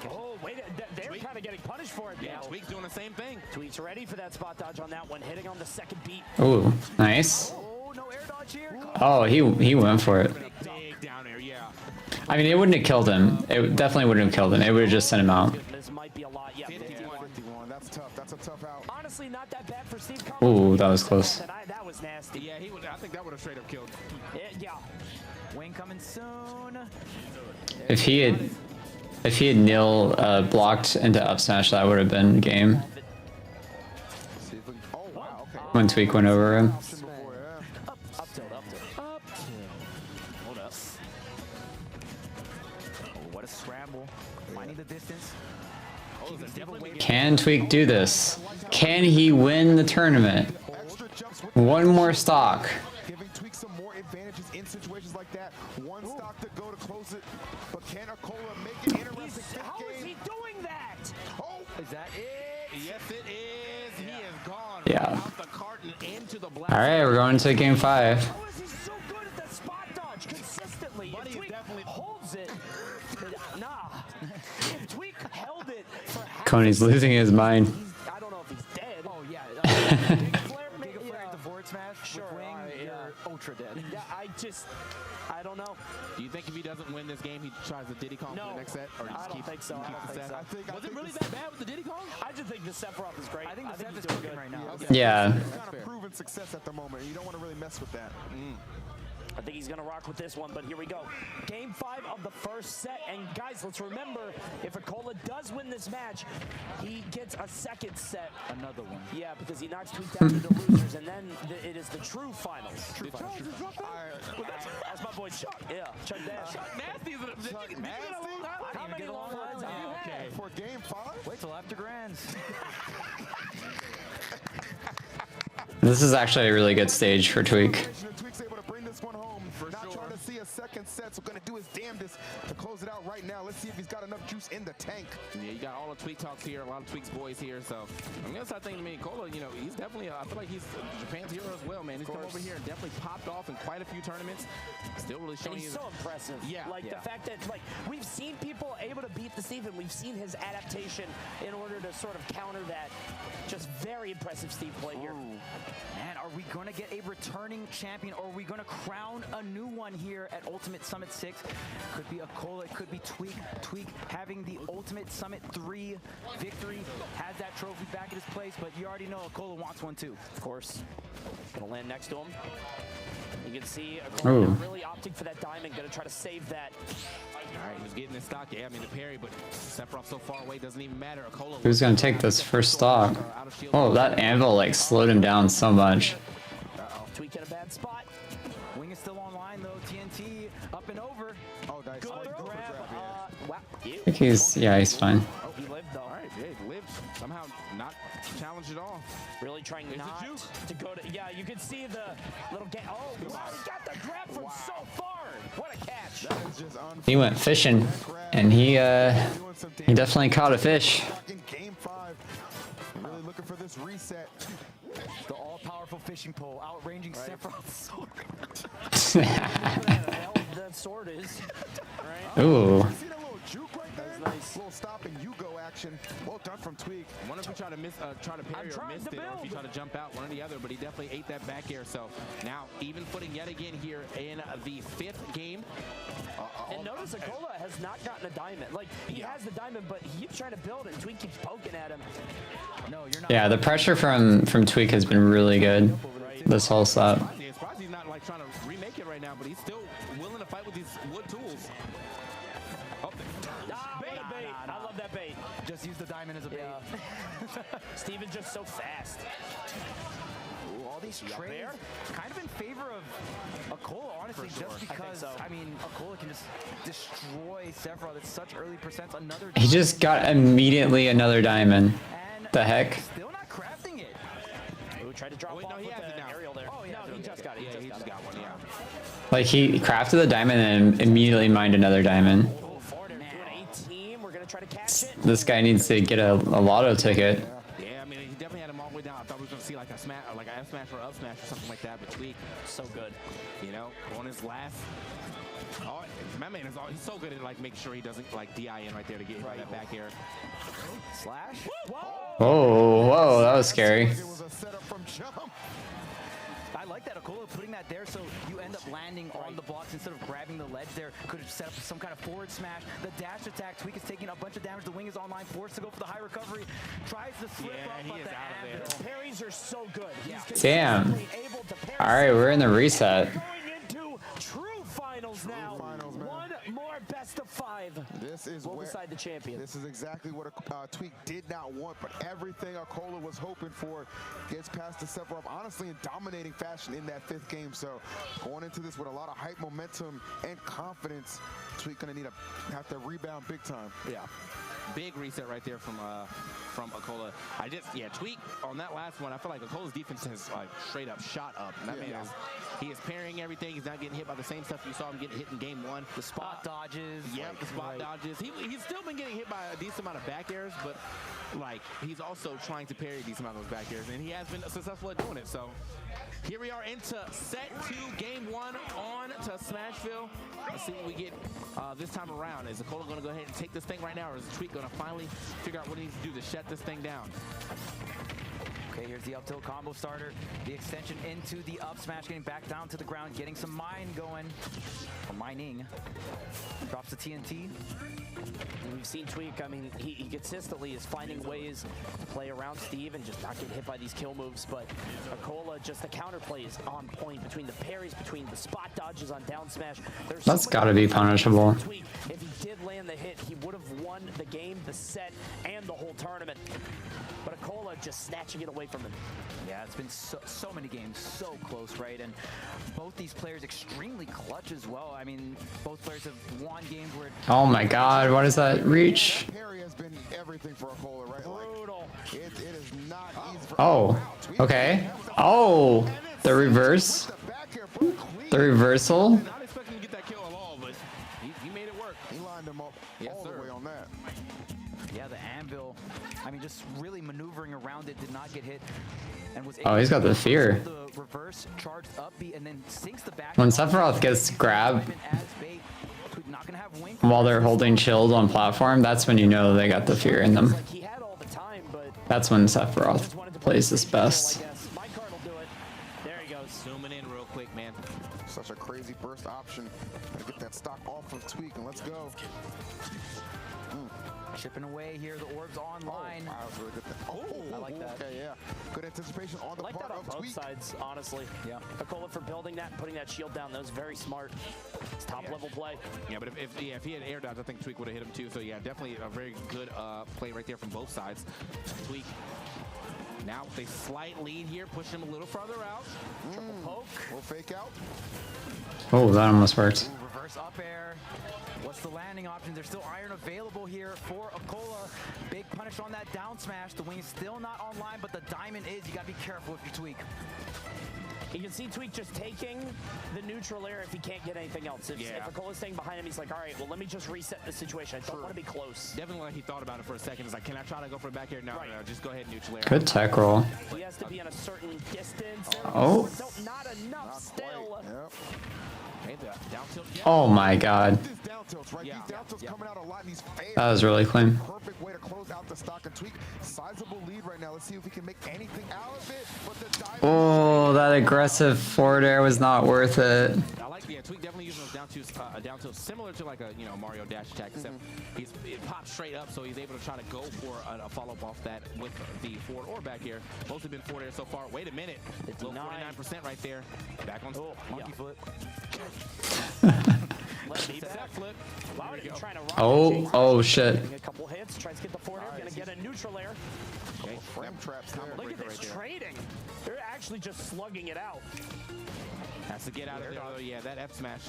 Speaker 8: Oh, wait, they're kind of getting punished for it.
Speaker 15: Yeah,
Speaker 8: now.
Speaker 15: Tweak's doing the same thing.
Speaker 8: Tweak's ready for that spot dodge on that one, hitting on the second beat.
Speaker 1: Ooh, nice.
Speaker 8: Oh, no air dodge here.
Speaker 1: Oh, he went for it.
Speaker 15: Big down air, yeah.
Speaker 1: I mean, it wouldn't have killed him. It definitely wouldn't have killed him. It would have just sent him out.
Speaker 8: This might be a lot. Yeah,
Speaker 9: 51. That's tough. That's a tough out.
Speaker 8: Honestly, not that bad for Steve.
Speaker 1: Ooh, that was close.
Speaker 8: That was nasty.
Speaker 15: Yeah, he would. I think that would have straight up killed.
Speaker 8: Yeah.
Speaker 13: Wing coming soon.
Speaker 1: If he had nil blocked into up smash, that would have been game.
Speaker 9: Oh wow. Okay.
Speaker 1: When Tweak went over him.
Speaker 8: Up tilt. Hold up.
Speaker 13: Oh, what a scramble. Finding the distance.
Speaker 1: Can Tweak do this? Can he win the tournament? One more stock.
Speaker 9: Giving Tweak some more advantages in situations like that. One stock to go to close it. But can Akola make it interesting?
Speaker 8: How is he doing that?
Speaker 9: Oh,
Speaker 13: is that it?
Speaker 15: Yes, it is. He is gone.
Speaker 1: Yeah.
Speaker 15: Right out the carton into the black.
Speaker 1: All right, we're going to game 5.
Speaker 8: How is he so good at that spot dodge consistently?
Speaker 15: Buddy
Speaker 8: If Tweak
Speaker 15: definitely
Speaker 8: holds it. Nah. If Tweak held it for half
Speaker 1: Coney's losing his mind.
Speaker 8: I don't know if he's dead.
Speaker 13: Oh, yeah.
Speaker 8: Giga Flare,
Speaker 13: Giga Flare into forward smash
Speaker 8: Sure,
Speaker 13: with wing,
Speaker 8: alright,
Speaker 13: you're ultra dead.
Speaker 8: Yeah, I don't know.
Speaker 15: Do you think if he doesn't win this game, he tries the Diddy Kong for the next set? Or
Speaker 8: I
Speaker 15: just
Speaker 8: don't think so. I don't think so.
Speaker 15: Was it really that bad with the Diddy Kong?
Speaker 8: I just think the Sephiroth is great.
Speaker 13: I think the Seph
Speaker 8: he's
Speaker 13: is
Speaker 8: doing
Speaker 13: cooking
Speaker 8: good
Speaker 13: right now.
Speaker 1: Yeah.
Speaker 9: It's kind of proven success at the moment. You don't want to really mess with that.
Speaker 8: I think he's going to rock with this one, but here we go. Game 5 of the first set. And guys, let's remember, if Akola does win this match, he gets a second set.
Speaker 13: Another one.
Speaker 8: Yeah, because he knocks Tweak down to the losers, and then it is the true finals. True finals. That's my boy Chuck. Yeah, Chuck Dash.
Speaker 15: Chuck Nasty is
Speaker 8: How many long lines have you had?
Speaker 9: For game 5?
Speaker 13: Wait till after grands.
Speaker 1: This is actually a really good stage for Tweak.
Speaker 9: Tweak's able to bring this one home. Not trying to see a second set, so going to do his damnedest to close it out right now. Let's see if he's got enough juice in the tank.
Speaker 15: Yeah, you got all the Tweak talks here, a lot of Tweak's boys here. So I'm gonna start thinking, Cola, you know, he's definitely, I feel like he's Japan's hero as well, man. He's come over here and definitely popped off in quite a few tournaments. Still really showing
Speaker 8: And he's so impressive.
Speaker 15: Yeah.
Speaker 8: Like the fact that we've seen people able to beat the Steve, and we've seen his adaptation in order to sort of counter that. Just very impressive Steve play here.
Speaker 13: Man, are we going to get a returning champion, or are we going to crown a new one here at Ultimate Summit 6? Could be Akola, it could be Tweak. Tweak having the Ultimate Summit 3 victory, has that trophy back at his place, but you already know Akola wants one too.
Speaker 8: Of course. Gonna land next to him. You can see Akola really opting for that diamond, gonna try to save that.
Speaker 15: All right, he was getting his stock. Yeah, I mean the parry, but Sephiroth so far away doesn't even matter. Akola.
Speaker 1: Who's gonna take this first stock? Oh, that anvil like slowed him down so much.
Speaker 8: Tweak in a bad spot.
Speaker 13: Wing is still online though. TNT up and over.
Speaker 9: Oh, nice.
Speaker 8: Good grab. Wow.
Speaker 1: I think he's fine.
Speaker 8: Oh, he lived though.
Speaker 15: All right, yeah, he lived. Somehow not challenged at all.
Speaker 8: Really trying not to go to. Yeah, you can see the little game. Oh, wow, he got the grab from so far. What a catch.
Speaker 9: That is just
Speaker 1: He went fishing, and he definitely caught a fish.
Speaker 9: in game 5. Really looking for this reset.
Speaker 13: The all-powerful fishing pole, outranging Sephiroth's
Speaker 8: That
Speaker 13: sword.
Speaker 8: sword is. Right?
Speaker 1: Ooh.
Speaker 9: See that little juke right there? Nice. Little stop and you go action. Well done from Tweak.
Speaker 15: I wonder if he tried to parry or missed it, or if he tried to jump out, one or the other, but he definitely ate that back air. So now even footing yet again here in the 5th game.
Speaker 8: And notice Akola has not gotten a diamond. Like, he has the diamond, but he keeps trying to build it, and Tweak keeps poking at him.
Speaker 13: No, you're not.
Speaker 1: Yeah, the pressure from Tweak has been really good this whole set.
Speaker 15: Yeah, surprised he's not like trying to remake it right now, but he's still willing to fight with these wood tools.
Speaker 8: Oh, bait. I love that bait.
Speaker 21: Just use the diamond as a bait.
Speaker 8: Steven's just so fast.
Speaker 21: Ooh, all these trades kind of in favor of Akola, honestly, just because, I mean, Akola can just destroy Sephiroth. It's such early percents. Another
Speaker 1: He just got immediately another diamond. The heck?
Speaker 21: still not crafting it.
Speaker 8: Ooh, tried to drop off with the aerial there. Oh, no, he just got it.
Speaker 15: Yeah, he just got one, yeah.
Speaker 1: Like, he crafted the diamond and immediately mined another diamond.
Speaker 8: We're gonna try to catch it.
Speaker 1: This guy needs to get a lotto ticket.
Speaker 15: Yeah, I mean, he definitely had him all the way down. I thought we were going to see like a smash, or like a F smash or up smash or something like that, but Tweak,
Speaker 8: so good.
Speaker 15: You know, on his last. Oh, my man is all, he's so good at like making sure he doesn't like DI in right there to get hit by that back air.
Speaker 21: Slash.
Speaker 1: Whoa, that was scary.
Speaker 21: I like that Akola putting that there, so you end up landing on the blocks instead of grabbing the ledge there. Could have set up some kind of forward smash. The dash attack, Tweak is taking a bunch of damage. The wing is online, forced to go for the high recovery. Tries to slip up, but the anvil.
Speaker 8: His parries are so good. He's
Speaker 1: Damn.
Speaker 8: consistently able to parry.
Speaker 1: All right, we're in the reset.
Speaker 8: Going into true finals now. One more best of 5.
Speaker 9: This is
Speaker 8: we'll decide the champion.
Speaker 9: This is exactly what Tweak did not want, but everything Akola was hoping for gets past the Sephiroth, honestly, in dominating fashion in that 5th game. So going into this with a lot of hype, momentum, and confidence, Tweak gonna have to rebound big time.
Speaker 15: Yeah. Big reset right there from Akola. Tweak on that last one. I feel like Akola's defense has like straight up shot up. That man he is parrying everything. He's not getting hit by the same stuff you saw him getting hit in game 1.
Speaker 21: The spot dodges.
Speaker 15: Yeah, the spot dodges. He's still been getting hit by a decent amount of back airs, but like he's also trying to parry a decent amount of those back airs, and he has been successful at doing it. So here we are into set 2, game 1 on to Smashville. Let's see what we get this time around. Is Akola going to go ahead and take this thing right now, or is Tweak going to finally figure out what he needs to do to shut this thing down?
Speaker 21: Okay, here's the up tilt combo starter. The extension into the up smash, getting back down to the ground, getting some mine going. Or mining. Drops the TNT.
Speaker 8: We've seen Tweak, I mean, he consistently is finding ways to play around Steve and just not get hit by these kill moves, but Akola, just the counterplay is on point between the parries, between the spot dodges on down smash.
Speaker 1: That's gotta be punishable.
Speaker 8: Tweak, if he did land the hit, he would have won the game, the set, and the whole tournament. But Akola just snatching it away from him.
Speaker 21: Yeah, it's been so many games, so close, right? And both these players extremely clutch as well. I mean, both players have won games where...
Speaker 1: Oh my god, what is that reach?
Speaker 9: Parry has been everything for Akola, right?
Speaker 8: Brutal.
Speaker 9: It is not easy for
Speaker 1: Oh, okay. Oh, the reverse. The reversal.
Speaker 15: Not expecting to get that kill at all, but he made it work.
Speaker 9: He lined him up all the way on that.
Speaker 21: Yeah, the anvil, I mean, just really maneuvering around it, did not get hit. And was
Speaker 1: Oh, he's got the fear.
Speaker 21: The reverse charged up B and then sinks the back.
Speaker 1: When Sephiroth gets grabbed
Speaker 21: not gonna have wing
Speaker 1: while they're holding shield on platform, that's when you know they got the fear in them.
Speaker 8: He had all the time, but
Speaker 1: That's when Sephiroth plays his best.
Speaker 8: my card will do it. There he goes.
Speaker 15: Zooming in real quick, man.
Speaker 9: Such a crazy burst option. Gotta get that stock off of Tweak and let's go.
Speaker 21: Chipping away here, the orb's online.
Speaker 9: Wow, that was really good.
Speaker 21: I like that.
Speaker 9: Okay, yeah. Good anticipation on the
Speaker 8: I like
Speaker 9: part
Speaker 8: that on
Speaker 9: of
Speaker 8: both
Speaker 9: Tweak.
Speaker 8: sides, honestly.
Speaker 21: Yeah.
Speaker 8: Akola for building that and putting that shield down. That was very smart. It's top level play.
Speaker 15: Yeah, but if he had air dodge, I think Tweak would have hit him too. So yeah, definitely a very good play right there from both sides. Tweak now with a slight lead here, pushing him a little farther out.
Speaker 8: Triple poke.
Speaker 9: We'll fake out.
Speaker 1: Oh, that almost worked.
Speaker 21: Ooh, reverse up air. What's the landing option? There's still iron available here for Akola. Big punish on that down smash. The wing is still not online, but the diamond is. You gotta be careful if you Tweak.
Speaker 8: You can see Tweak just taking the neutral air if he can't get anything else. If Akola's staying behind him, he's like, all right, well, let me just reset the situation. I don't want to be close.
Speaker 15: Definitely like he thought about it for a second. He's like, can I try to go for a back air? No, no, just go ahead and neutral air.
Speaker 1: Good tech roll.
Speaker 8: He has to be in a certain distance.
Speaker 1: Oh.
Speaker 8: Not enough still.
Speaker 15: Down tilt.
Speaker 1: Oh my god.
Speaker 9: These down tilts, right? These down tilts coming out a lot in these phases.
Speaker 1: That was really clean.
Speaker 9: Perfect way to close out the stock and Tweak. Sizable lead right now. Let's see if we can make anything out of it. But the dive
Speaker 1: Oh, that aggressive forward air was not worth it.
Speaker 15: I like Tweak definitely using those down tilts similar to like a Mario dash attack, except it pops straight up, so he's able to try to go for a follow-up off that with the forward or back air. Mostly been forward air so far. Wait a minute, 49% right there. Back on monkey flip.
Speaker 8: Let me back.
Speaker 15: Flip.
Speaker 8: Wow,
Speaker 1: Oh shit.
Speaker 8: A couple hits, tries to get the forward air, gonna get a neutral air.
Speaker 9: Okay, frame traps there.
Speaker 8: Look at this trading. They're actually just slugging it out.
Speaker 15: Has to get out of there, though. Yeah, that F smash,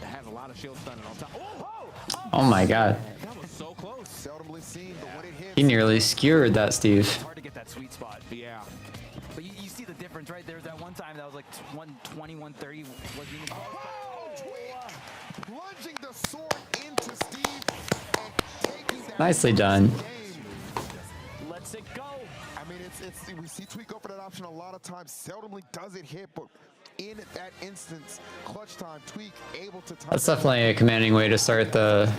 Speaker 15: has a lot of shield stunning on top.
Speaker 1: Oh my god.
Speaker 15: That was so close.
Speaker 9: Seldomly seen, but when it hits,
Speaker 1: He nearly skewered that, Steve.
Speaker 21: Hard to get that sweet spot.
Speaker 15: Yeah.
Speaker 21: But you see the difference, right? There's that one time that was like 120, 130. Wasn't even
Speaker 9: plunging the sword into Steve and taking that
Speaker 1: Nicely done.
Speaker 8: Lets it go.
Speaker 9: I mean, we see Tweak go for that option a lot of times. Seldomly does it hit, but in that instance, clutch time, Tweak able to.
Speaker 1: That's definitely a commanding way to start the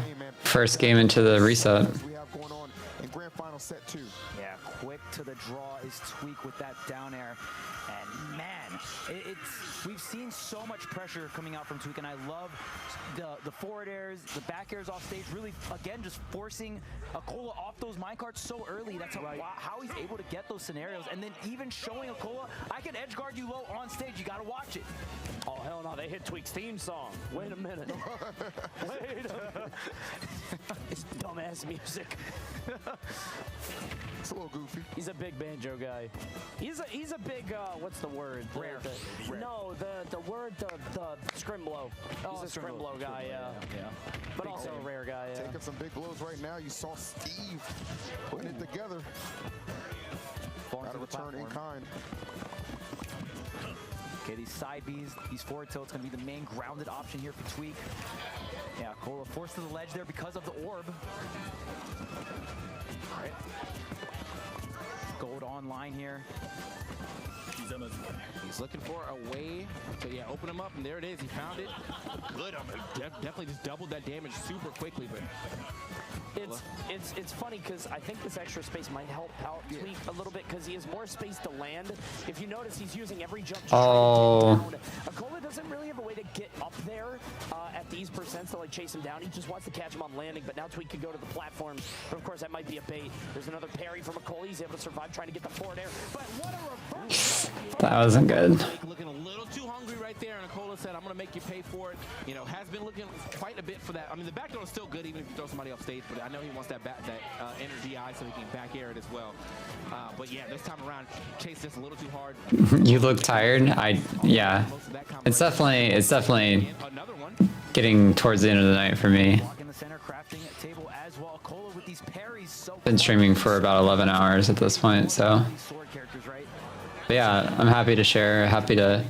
Speaker 1: first game into the reset.
Speaker 9: We have going on in grand final set 2.
Speaker 21: Yeah, quick to the draw is Tweak with that down air. And man, we've seen so much pressure coming out from Tweak, and I love the forward airs, the back airs off stage, really, again, just forcing Akola off those minecarts so early. That's how he's able to get those scenarios, and then even showing Akola, I can edge guard you low on stage, you gotta watch it.
Speaker 8: Oh, hell no, they hit Tweak's theme song. Wait a minute. Wait a minute. It's dumbass music.
Speaker 9: It's a little goofy.
Speaker 8: He's a big banjo guy. He's a big, what's the word?
Speaker 21: Rare.
Speaker 8: No, the word, the scrimblow. Oh, he's a scrimblow guy, yeah. But also a rare guy, yeah.
Speaker 9: Taking some big blows right now. You saw Steve putting it together. Got a return in kind.
Speaker 21: Okay, these side Bs, these forward tilts, gonna be the main grounded option here for Tweak. Yeah, Akola forced to the ledge there because of the orb. All right. Gold online here.
Speaker 15: He's looking for a way to open him up, and there it is. He found it. Good. Definitely just doubled that damage super quickly, but
Speaker 8: it's funny because I think this extra space might help out Tweak a little bit because he has more space to land. If you notice, he's using every jump to try to get down. Akola doesn't really have a way to get up there at these percents to like chase him down. He just wants to catch him on landing, but now Tweak could go to the platform. But of course, that might be a bait. There's another parry from Akola. He's able to survive trying to get the forward air. But what a reverse!
Speaker 1: That wasn't good.
Speaker 15: Looking a little too hungry right there, and Akola said, I'm going to make you pay for it. You know, has been looking quite a bit for that. I mean, the back throw is still good, even if you throw somebody off stage, but I know he wants that energy eye so he can back air it as well. But yeah, this time around, chased this a little too hard.
Speaker 1: You look tired. Yeah. It's definitely getting towards the end of the night for me. Been streaming for about 11 hours at this point, so. But yeah, I'm happy to share. Happy to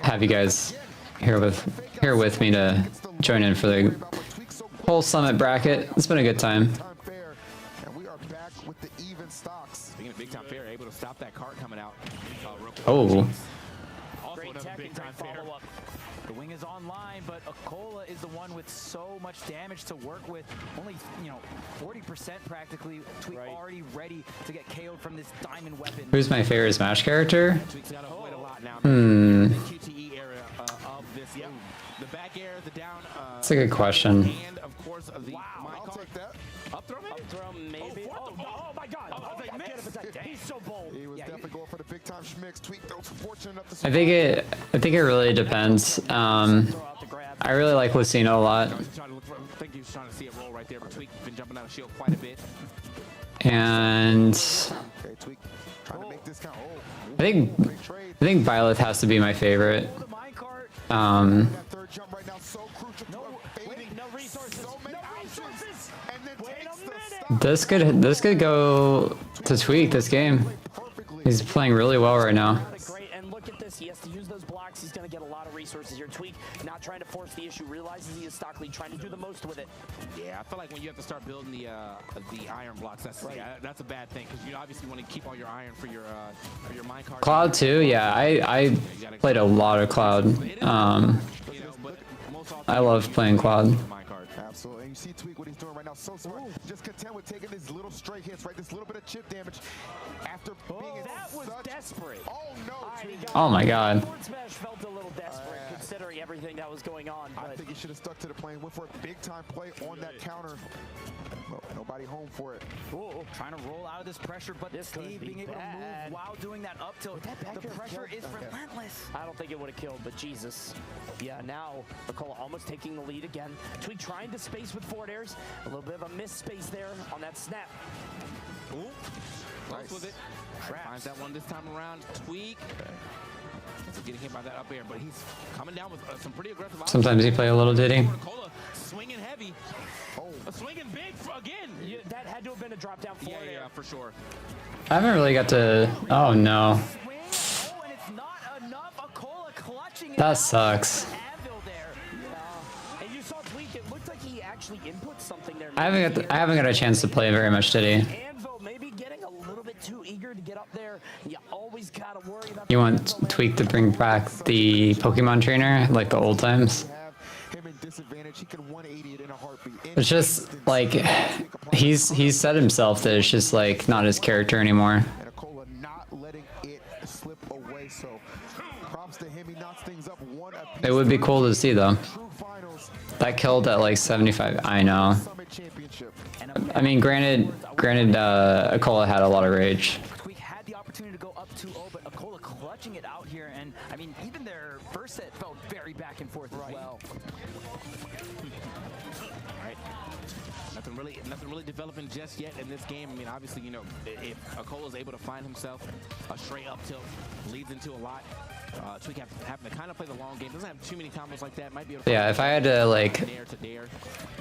Speaker 1: have you guys here with me to join in for the whole summit bracket. It's been a good time.
Speaker 9: And we are back with the even stocks.
Speaker 15: Being a big time fair, able to stop that cart coming out.
Speaker 1: Oh.
Speaker 15: Also another big time fair.
Speaker 21: The wing is online, but Akola is the one with so much damage to work with. Only, 40% practically. Tweak already ready to get KO'd from this diamond weapon.
Speaker 1: Who's my favorite Smash character?
Speaker 15: Tweak's got to avoid a lot now.
Speaker 1: Hmm.
Speaker 15: The QTE area of this. Yep. The back air, the down.
Speaker 1: That's a good question.
Speaker 15: And of course, the
Speaker 9: I'll take that.
Speaker 15: Up throw maybe?
Speaker 8: Up throw maybe. Oh my God. He's so bold.
Speaker 9: He was definitely going for the big time schmicks. Tweak though, fortunate enough to
Speaker 1: I think it really depends. I really like Lucino a lot.
Speaker 15: I think he was trying to see it roll right there, but Tweak been jumping out of shield quite a bit.
Speaker 1: And
Speaker 9: Okay, Tweak trying to make this count.
Speaker 1: I think Violet has to be my favorite.
Speaker 9: That third jump right now so crucial.
Speaker 8: No resources.
Speaker 9: So many
Speaker 8: resources.
Speaker 9: And then takes the
Speaker 1: This could go to Tweak this game. He's playing really well right now.
Speaker 8: Great, and look at this. He has to use those blocks. He's going to get a lot of resources here. Tweak not trying to force the issue. Realizes he is stock lead, trying to do the most with it.
Speaker 15: Yeah, I feel like when you have to start building the iron blocks, that's a bad thing because you obviously want to keep all your iron for your minecart.
Speaker 1: Cloud too, yeah. I played a lot of Cloud. I love playing Cloud.
Speaker 9: Absolutely. And you see Tweak what he's doing right now. So smart. Just content with taking these little stray hits, right? This little bit of chip damage after being in
Speaker 8: that was desperate.
Speaker 9: Oh no.
Speaker 1: Oh my God.
Speaker 8: Smash felt a little desperate. considering everything that was going on. But
Speaker 9: I think he should have stuck to the plan, went for a big time play on that counter. Well, nobody home for it.
Speaker 21: Ooh, trying to roll out of this pressure, but Steve being able to move while doing that up tilt. The pressure is relentless.
Speaker 8: I don't think it would have killed, but Jesus. Yeah, now Nicola almost taking the lead again. Tweak trying to space with forward airs. A little bit of a missed space there on that snap.
Speaker 15: Ooh, close with it. Finds that one this time around. Tweak. Getting hit by that up air, but he's coming down with some pretty aggressive.
Speaker 1: Sometimes you play a little Diddy.
Speaker 15: Nicola swinging heavy. Swinging big again.
Speaker 8: Yeah, that had to have been a drop down forward air.
Speaker 15: Yeah, for sure.
Speaker 1: I haven't really got to. Oh no. That sucks.
Speaker 8: And you saw Tweak, it looked like he actually input something there.
Speaker 1: I haven't got a chance to play very much Diddy.
Speaker 8: Anvil maybe getting a little bit too eager to get up there. You always gotta worry about.
Speaker 1: You want Tweak to bring back the Pokemon trainer like the old times? It's just like he's said himself that it's just like not his character anymore. It would be cool to see though. That killed at like 75. I know. I mean, granted, Akola had a lot of rage.
Speaker 21: Tweak had the opportunity to go up 2-0, but Akola clutching it out here, and I mean, even their first set felt very back and forth as well.
Speaker 15: Right. Nothing really developing just yet in this game. I mean, obviously, you know, if Akola is able to find himself a straight up tilt, leads into a lot. Tweak having to kind of play the long game. Doesn't have too many combos like that. Might be able to
Speaker 1: Yeah, if I had to like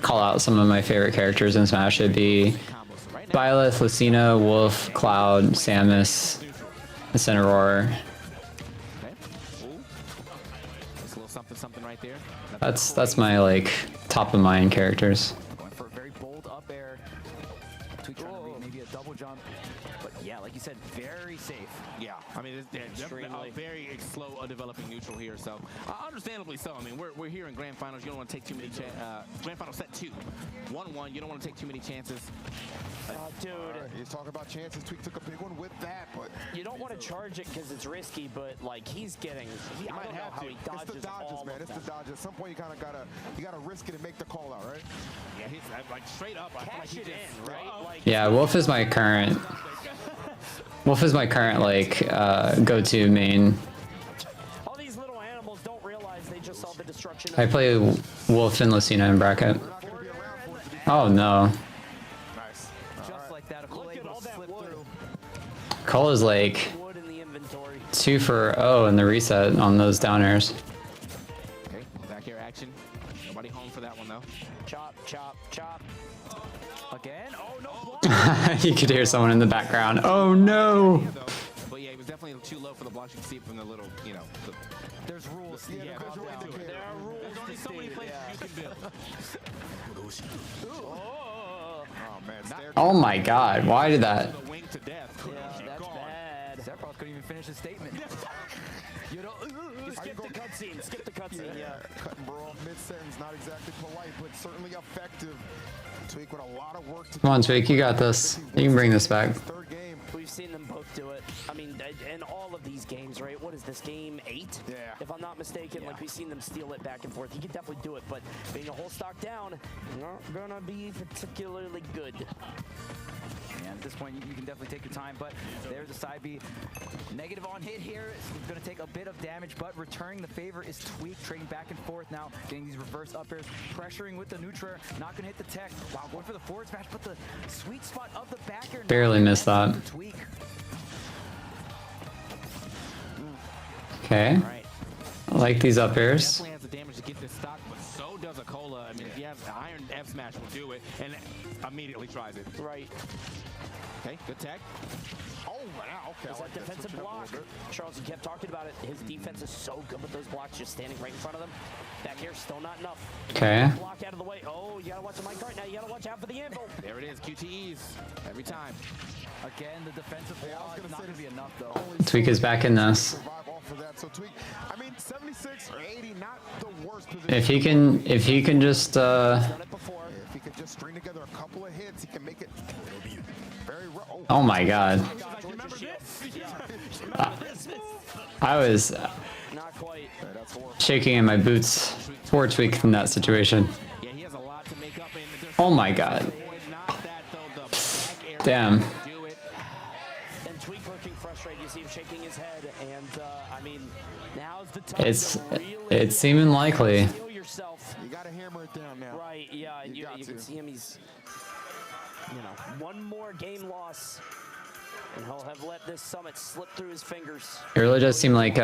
Speaker 1: call out some of my favorite characters in Smash, it'd be Byleth, Lucina, Wolf, Cloud, Samus, Incineroar.
Speaker 15: Just a little something right there.
Speaker 1: That's my like top of mind characters.
Speaker 21: Going for a very bold up air. Tweak trying to read maybe a double jump, but yeah, like you said, very safe.
Speaker 15: Yeah, I mean, it's definitely a very slow developing neutral here, so understandably so. I mean, we're here in Grand Finals. You don't want to take too many Grand Final set 2, 1-1. You don't want to take too many chances.
Speaker 8: Dude,
Speaker 9: he's talking about chances. Tweak took a big one with that, but
Speaker 8: you don't want to charge it because it's risky. But like he's getting, I don't know how he dodges.
Speaker 9: It's the dodges, man. It's the dodges. At some point, you kind of gotta risk it and make the call out, right?
Speaker 15: Yeah, he's like straight up.
Speaker 8: Cash it in, right? Like,
Speaker 1: Yeah, Wolf is my current like go-to main.
Speaker 8: all these little animals don't realize they just saw the destruction.
Speaker 1: I play Wolf and Lucina in bracket. Oh no.
Speaker 21: Just like that, Akola able to slip through.
Speaker 1: Cola's like 2 for 0 in the reset on those downers.
Speaker 15: Okay, back air action. Nobody home for that one though.
Speaker 8: Chop, chop, chop. Again? Oh no!
Speaker 1: You could hear someone in the background. Oh no!
Speaker 15: But yeah, he was definitely too low for the blocks. You can see it from the little, you know.
Speaker 21: There's rules.
Speaker 15: There are rules. There's only so many places you can build.
Speaker 9: Oh man!
Speaker 1: Oh my god, why did that?
Speaker 21: Yeah, that's bad. Sephiroth couldn't even finish his statement. You know,
Speaker 8: skip the cutscene. Skip the cutscene. Yeah.
Speaker 9: Cut and brawl mid-sentence, not exactly polite, but certainly effective. Tweak with a lot of work to
Speaker 1: Come on, Tweak, you got this. You can bring this back.
Speaker 8: We've seen them both do it. I mean, in all of these games, right? What is this, game 8?
Speaker 9: Yeah.
Speaker 8: If I'm not mistaken, like we've seen them steal it back and forth. He can definitely do it, but being a whole stock down, not gonna be particularly good.
Speaker 21: Yeah, at this point, you can definitely take your time, but there's a side B. Negative on hit here. It's going to take a bit of damage, but returning the favor is Tweak, trading back and forth now, getting these reverse up airs, pressuring with the neutral, not going to hit the tech. Wow, going for the forward smash, but the sweet spot of the back air.
Speaker 1: Barely missed that.
Speaker 21: Tweak.
Speaker 1: Okay. I like these up airs.
Speaker 15: Definitely has the damage to get this stock, but so does Akola. I mean, if you have Iron F Smash will do it, and immediately tries it.
Speaker 8: Right.
Speaker 15: Okay, good tag.
Speaker 9: Oh, wow, okay.
Speaker 8: It's that defensive block. Charles, you kept talking about it. His defense is so good with those blocks just standing right in front of them. Back here, still not enough.
Speaker 1: Okay.
Speaker 8: Block out of the way. Oh, you gotta watch the mic right now. You gotta watch out for the anvil.
Speaker 15: There it is, QTEs every time.
Speaker 21: Again, the defensive block is not going to be enough, though.
Speaker 1: Tweak is back in this.
Speaker 9: So Tweak, I mean, 76 or 80, not the worst position.
Speaker 1: If he can just
Speaker 9: If he can just string together a couple of hits. He can make it very rough.
Speaker 1: Oh my god. I was
Speaker 8: Not quite.
Speaker 1: shaking in my boots. Poor Tweak in that situation.
Speaker 15: Yeah, he has a lot to make up in.
Speaker 1: Oh my god. Damn.
Speaker 8: And Tweak looking frustrated. You see him shaking his head, and I mean, now's the time
Speaker 1: It's seeming likely.
Speaker 8: to yourself.
Speaker 9: You got to hammer it down now.
Speaker 8: Right? Yeah, and you can see him. He's, one more game loss, and he'll have let this summit slip through his fingers.
Speaker 1: It really does seem like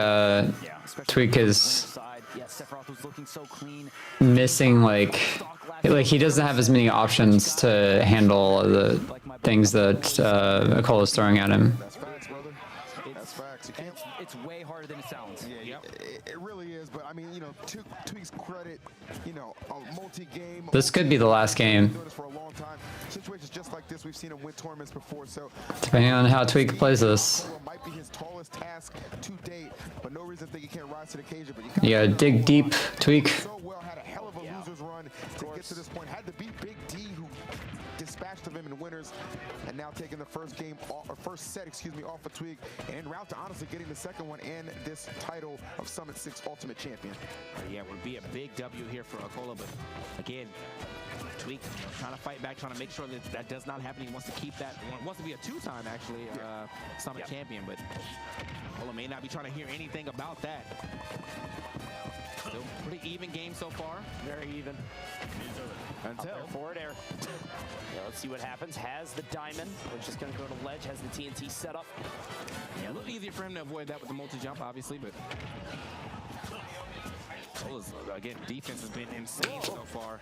Speaker 1: Tweak is
Speaker 21: Yeah, Sephiroth was looking so clean.
Speaker 1: missing like he doesn't have as many options to handle the things that Akola's throwing at him.
Speaker 9: That's facts, brother. That's facts. You can't.
Speaker 21: It's way harder than it sounds.
Speaker 9: Yeah, it really is. But I mean, to Tweak's credit, a multi-game.
Speaker 1: This could be the last game,
Speaker 9: Doing this for a long time. Situations just like this, we've seen him win tournaments before. So
Speaker 1: depending on how Tweak plays this.
Speaker 9: might be his tallest task to date, but no reason to think he can't rise to the occasion. But
Speaker 1: You gotta dig deep, Tweak.
Speaker 9: so well, had a hell of a loser's run to get to this point. Had to beat Big D, who dispatched of him in winners, and now taking the first set, off of Tweak, and en route to honestly getting the second one and this title of Summit 6 Ultimate Champion.
Speaker 15: Yeah, would be a big W here for Akola, but again, Tweak trying to fight back, trying to make sure that does not happen. He wants to keep that. Wants to be a two-time actually Summit champion, but Akola may not be trying to hear anything about that. Still pretty even game so far.
Speaker 8: Very even.
Speaker 15: Until
Speaker 8: forward air. Yeah, let's see what happens. Has the diamond, which is going to go to ledge. Has the TNT set up.
Speaker 15: Yeah, a little easier for him to avoid that with the multi-jump, obviously, but Akola's, again, defense has been insane so far.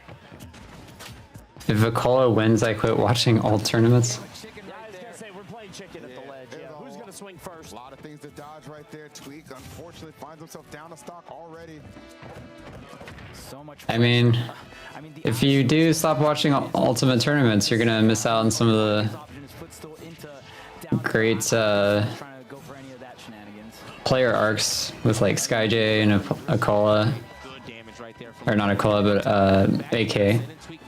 Speaker 1: If Akola wins, I quit watching all tournaments.
Speaker 8: Yeah, I was going to say, we're playing chicken at the ledge. Yeah, who's going to swing first?
Speaker 9: A lot of things to dodge right there. Tweak, unfortunately, finds himself down a stock already.
Speaker 21: So much.
Speaker 1: I mean, if you do stop watching Ultimate tournaments, you're gonna miss out on some of the great player arcs with like SkyJ and Akola, or not Akola, but AK.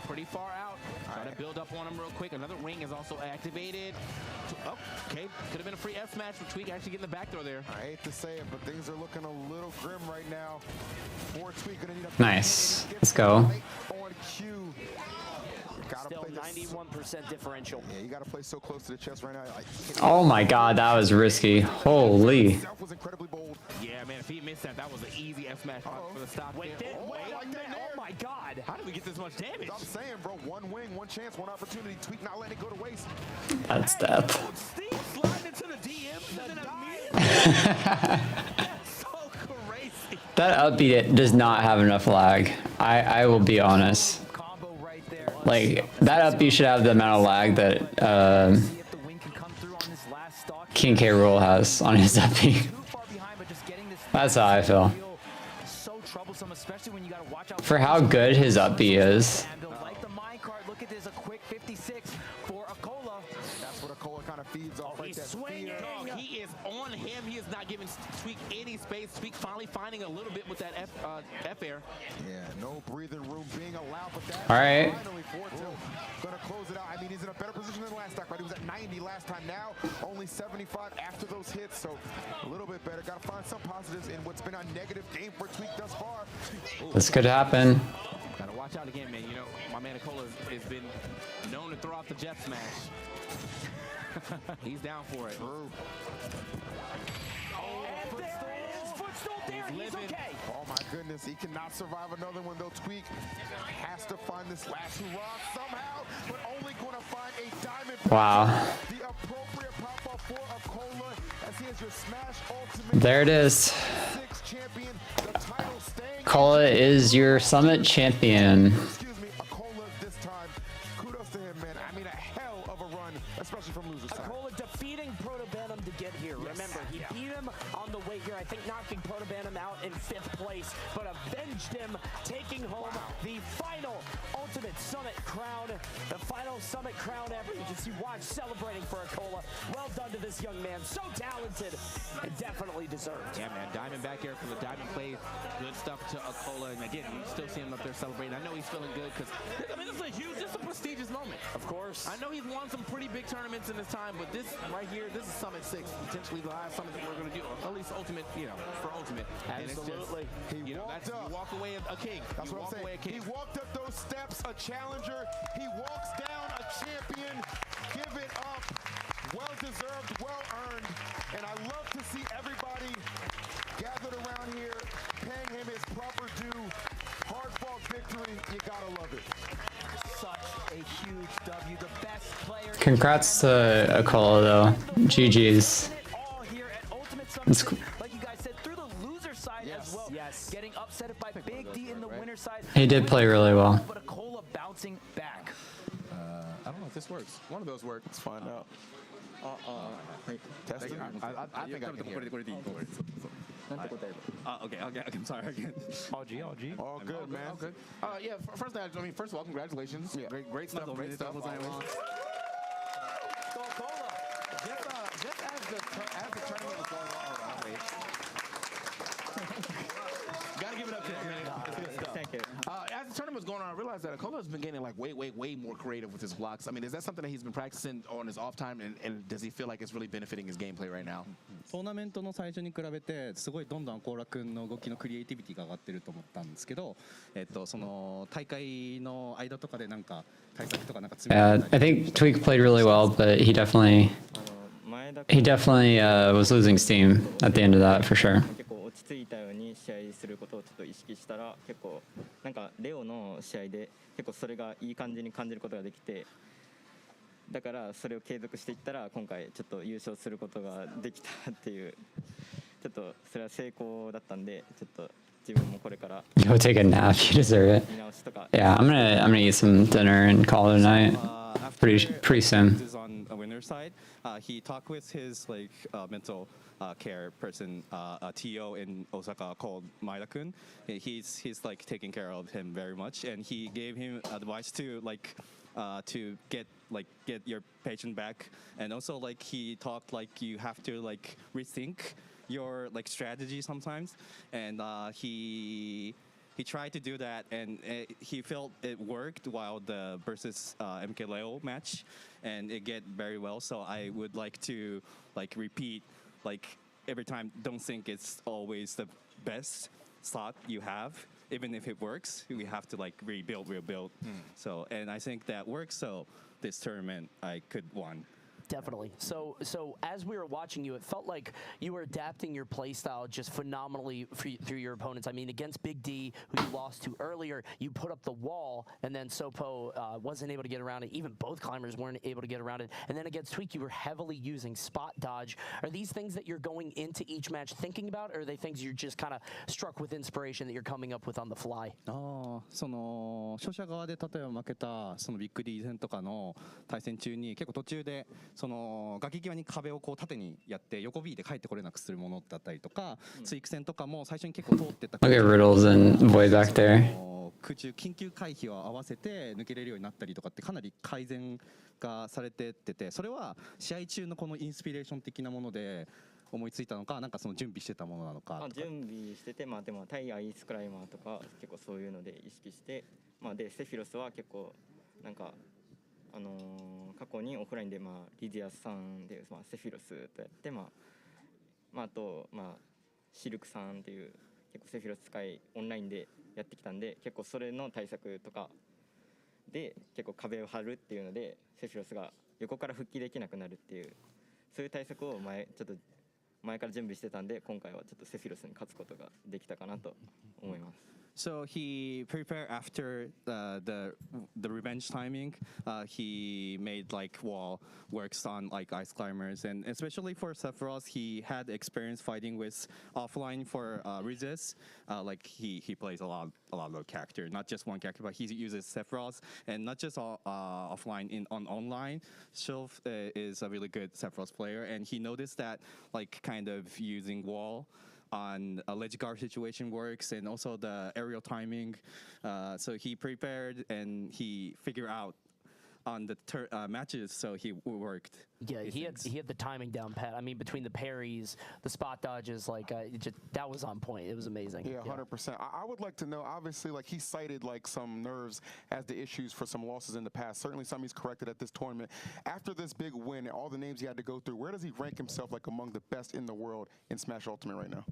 Speaker 15: Pretty far out. Trying to build up on him real quick. Another ring is also activated. Oh, okay. Could have been a free F smash with Tweak actually getting the back throw there.
Speaker 9: I hate to say it, but things are looking a little grim right now. For Tweak, gonna need a
Speaker 1: Nice. Let's go.
Speaker 9: on cue.
Speaker 8: Still 91% differential.
Speaker 9: Yeah, you got to play so close to the chest right now.
Speaker 1: Oh my god, that was risky. Holy.
Speaker 9: Was incredibly bold.
Speaker 15: Yeah, man, if he missed that, that was an easy F smash for the stop.
Speaker 8: Wait, oh my god.
Speaker 15: How did we get this much damage?
Speaker 9: I'm saying, bro, one wing, one chance, one opportunity. Tweak not letting it go to waste.
Speaker 1: That's death.
Speaker 15: Steve sliding into the DMs and then That's so crazy.
Speaker 1: That upbeat does not have enough lag. I will be honest. Like, that upbeat should have the amount of lag that King K. Rool has on his upbeat. That's how I feel. For how good his upbeat is.
Speaker 8: Look at this, a quick 56 for Akola.
Speaker 9: That's what Akola kind of feeds off right there.
Speaker 8: Swinging.
Speaker 15: No, he is on him. He is not giving Tweak any space. Tweak finally finding a little bit with that F air.
Speaker 9: Yeah, no breathing room being allowed, but that
Speaker 1: all right.
Speaker 9: finally forced him. Gonna close it out. I mean, he's in a better position than last stock, right? He was at 90 last time. Now only 75 after those hits, so a little bit better. Gotta find some positives in what's been a negative game for Tweak thus far.
Speaker 1: This could happen.
Speaker 15: Gotta watch out again, man. You know, my man Akola has been known to throw out the jet smash. He's down for it.
Speaker 8: And there it is, footstool there, he's okay.
Speaker 9: Oh my goodness, he cannot survive another one though. Tweak has to find this last hurrah somehow, but only gonna find a diamond.
Speaker 1: Wow.
Speaker 9: The appropriate pop-up for Akola as he has your Smash Ultimate.
Speaker 1: There it is.
Speaker 9: 6 champion, the title staying.
Speaker 1: Akola is your Summit champion.
Speaker 9: Excuse me, Akola this time. Kudos to him, man. I mean, a hell of a run, especially from loser's side.
Speaker 8: Akola defeating Protobanum to get here. Remember, he beat him on the way here. I think knocking Protobanum out in 5th place, but avenged him, taking home the final Ultimate Summit crown, the final Summit crown ever. You can see Watch celebrating for Akola. Well done to this young man. So talented and definitely deserved.
Speaker 15: Yeah, man. Diamond back here for the Diamond play. Good stuff to Akola. And again, you still see him up there celebrating. I know he's feeling good because, I mean, this is a huge disappointment. his moment.
Speaker 8: Of course.
Speaker 15: I know he's won some pretty big tournaments in his time, but this right here, this is Summit 6, potentially the last Summit that we're going to do, or at least Ultimate, for Ultimate.
Speaker 8: Absolutely.
Speaker 9: He walked up.
Speaker 15: You walk away a king.
Speaker 9: That's what I'm saying. He walked up those steps, a challenger. He walks down a champion. Give it up. Well deserved, well earned. And I love to see everybody gathered around here, paying him his proper due. Hard fought victory. You gotta love it.
Speaker 13: Such a huge W. The best player.
Speaker 1: Congrats to Akola though. GG's. It's cool.
Speaker 13: Like you guys said, through the loser side as well. Yes. Getting upset by Big D in the winner side.
Speaker 1: He did play really well.
Speaker 13: But Akola bouncing back.
Speaker 15: I don't know if this works. One of those work. Let's find out.
Speaker 9: Test it. I think I can hear it.
Speaker 15: Okay, I'm sorry again.
Speaker 9: All good, man.
Speaker 15: All good. Yeah, first of all, congratulations. Yeah. Great stuff. Great stuff. Just as the tournament was going on, gotta give it up to him, man. That's good stuff. Thank you. As the tournament was going on, I realized that Akola's been getting like way more creative with his blocks. I mean, is that something that he's been practicing on his off time, and does he feel like it's really benefiting his gameplay right now?
Speaker 12: トーナメントの最初に比べてすごいどんどんコーラ君の動きのクリエイティビティが上がってると思ったんですけど、その大会の間とかでなんか対策とかなんか積み
Speaker 1: Yeah, I think Tweak played really well, but he definitely was losing steam at the end of that for sure.
Speaker 22: 結構落ち着いたように試合することをちょっと意識したら結構なんかレオの試合で結構それがいい感じに感じることができてだからそれを継続していったら今回ちょっと優勝することができたっていうちょっとそれは成功だったんでちょっと自分もこれから
Speaker 1: Go take a nap, you deserve it. Yeah, I'm gonna eat some dinner and call it a night pretty soon.
Speaker 12: On a winner's side, he talked with his mental care person, TO in Osaka called Maeda-kun. He's like taking care of him very much, and he gave him advice to get your patient back, and also he talked you have to rethink your strategy sometimes, and he tried to do that, and he felt it worked while the versus MK Leo match, and it get very well. So I would like to repeat every time. Don't think it's always the best slot you have. Even if it works, we have to rebuild. So, and I think that works. So this tournament I could won.
Speaker 8: Definitely. So as we were watching you, it felt like you were adapting your playstyle just phenomenally through your opponents. I mean, against Big D, who you lost to earlier, you put up the wall, and then Sopo wasn't able to get around it. Even both climbers weren't able to get around it. And then against Tweak, you were heavily using spot dodge. Are these things that you're going into each match thinking about, or are they things you're just kind of struck with inspiration that you're coming up with on the fly?
Speaker 12: その勝者側で例えば負けたそのビッグ D 戦とかの対戦中に結構途中でその崖際に壁を縦にやって横 B で帰ってこれなくするものだったりとか、ツイーク戦とかも最初に結構通ってた
Speaker 1: Look at Riddles and Void back there.
Speaker 12: 空中緊急回避を合わせて抜けれるようになったりとかってかなり改善がされてってて、それは試合中のこのインスピレーション的なもので思いついたのか、なんかその準備してたものなのか。
Speaker 22: 準備してて、でも対アイスクライマーとか結構そういうので意識して、でセフィロスは結構なんか過去にオフラインでリディアスさんでセフィロスとやってあとシルクさんっていう結構セフィロス使いオンラインでやってきたんで結構それの対策とかで結構壁を張るっていうのでセフィロスが横から復帰できなくなるっていうそういう対策をちょっと前から準備してたんで今回はちょっとセフィロスに勝つことができたかなと思います。
Speaker 12: So he prepared after the revenge timing. He made wall works on ice climbers, and especially for Sephiroth, he had experience fighting with offline for resist. He plays a lot of character, not just one character, but he uses Sephiroth, and not just offline on online. Shelf is a really good Sephiroth player, and he noticed that kind of using wall on a ledge guard situation works, and also the aerial timing. So he prepared and he figured out on the matches, so he worked.
Speaker 8: Yeah, he had the timing down pat. I mean, between the parries, the spot dodges, like that was on point. It was amazing.
Speaker 14: Yeah, 100%. I would like to know, obviously, like he cited like some nerves as the issues for some losses in the past. Certainly some he's corrected at this tournament. After this big win and all the names he had to go through, where does he rank himself like among the best in the world in Smash Ultimate right now?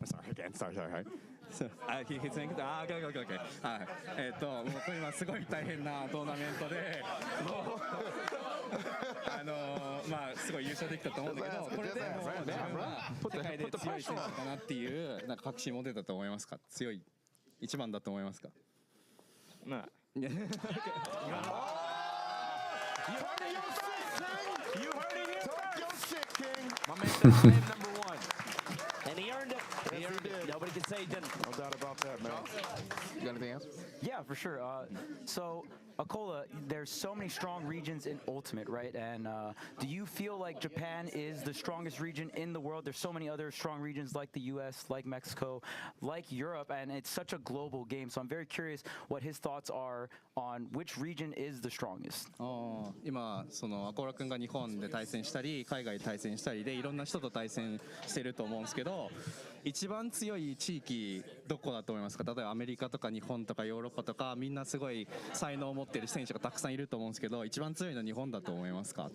Speaker 12: Sorry again, sorry. He's saying, okay. もう今すごい大変なトーナメントで、まあすごい優勝できたと思うんだけど、これでもう自分は世界で強い選手だなっていうなんか確信持てたと思いますか？強い一番だと思いますか？まあ。
Speaker 13: You heard it here first. My man said I am number one.
Speaker 8: And he earned it. He earned it. Nobody can say he didn't.
Speaker 5: No doubt about that, man. You got anything else?
Speaker 7: Yeah, for sure. So, Akola, there's so many strong regions in Ultimate, right? And do you feel like Japan is the strongest region in the world? There's so many other strong regions like the US, like Mexico, like Europe, and it's such a global game. So I'm very curious what his thoughts are on which region is the strongest.
Speaker 12: 今そのアコラ君が日本で対戦したり海外で対戦したりでいろんな人と対戦してると思うんですけど、一番強い地域どこだと思いますか？例えばアメリカとか日本とかヨーロッパとかみんなすごい才能を持ってる選手がたくさんいると思うんですけど、一番強いのは日本だと思いますか？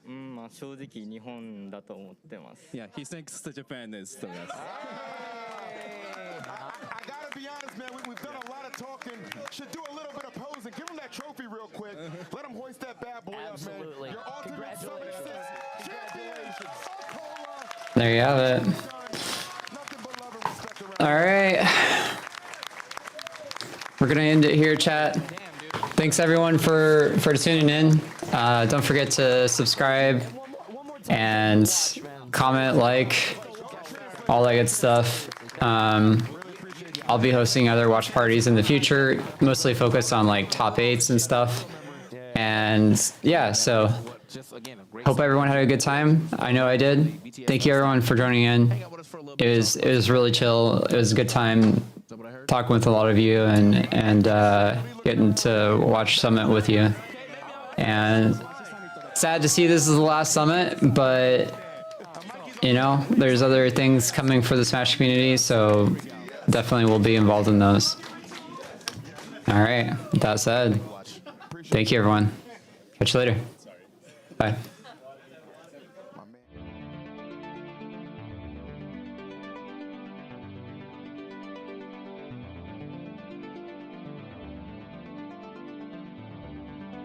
Speaker 22: まあ正直日本だと思ってます。
Speaker 12: Yeah, he thinks the Japan is the best.
Speaker 5: I gotta be honest, man. We've done a lot of talking. Should do a little bit of posing. Give him that trophy real quick. Let him hoist that bad boy
Speaker 8: Absolutely.
Speaker 5: up, man. Your ultimate Summit 6 champion, Akola.
Speaker 1: There you have it. All right. We're going to end it here, chat. Thanks, everyone, for tuning in. Don't forget to subscribe and comment, like, all that good stuff. I'll be hosting other watch parties in the future, mostly focused on, like, top 8s and stuff. And, yeah, so hope everyone had a good time. I know I did. Thank you, everyone, for joining in. It was really chill. It was a good time talking with a lot of you and getting to watch Summit with you. And sad to see this is the last Summit, but you know, there's other things coming for the Smash community, so definitely we'll be involved in those. All right, with that said, thank you, everyone. Catch you later. Bye.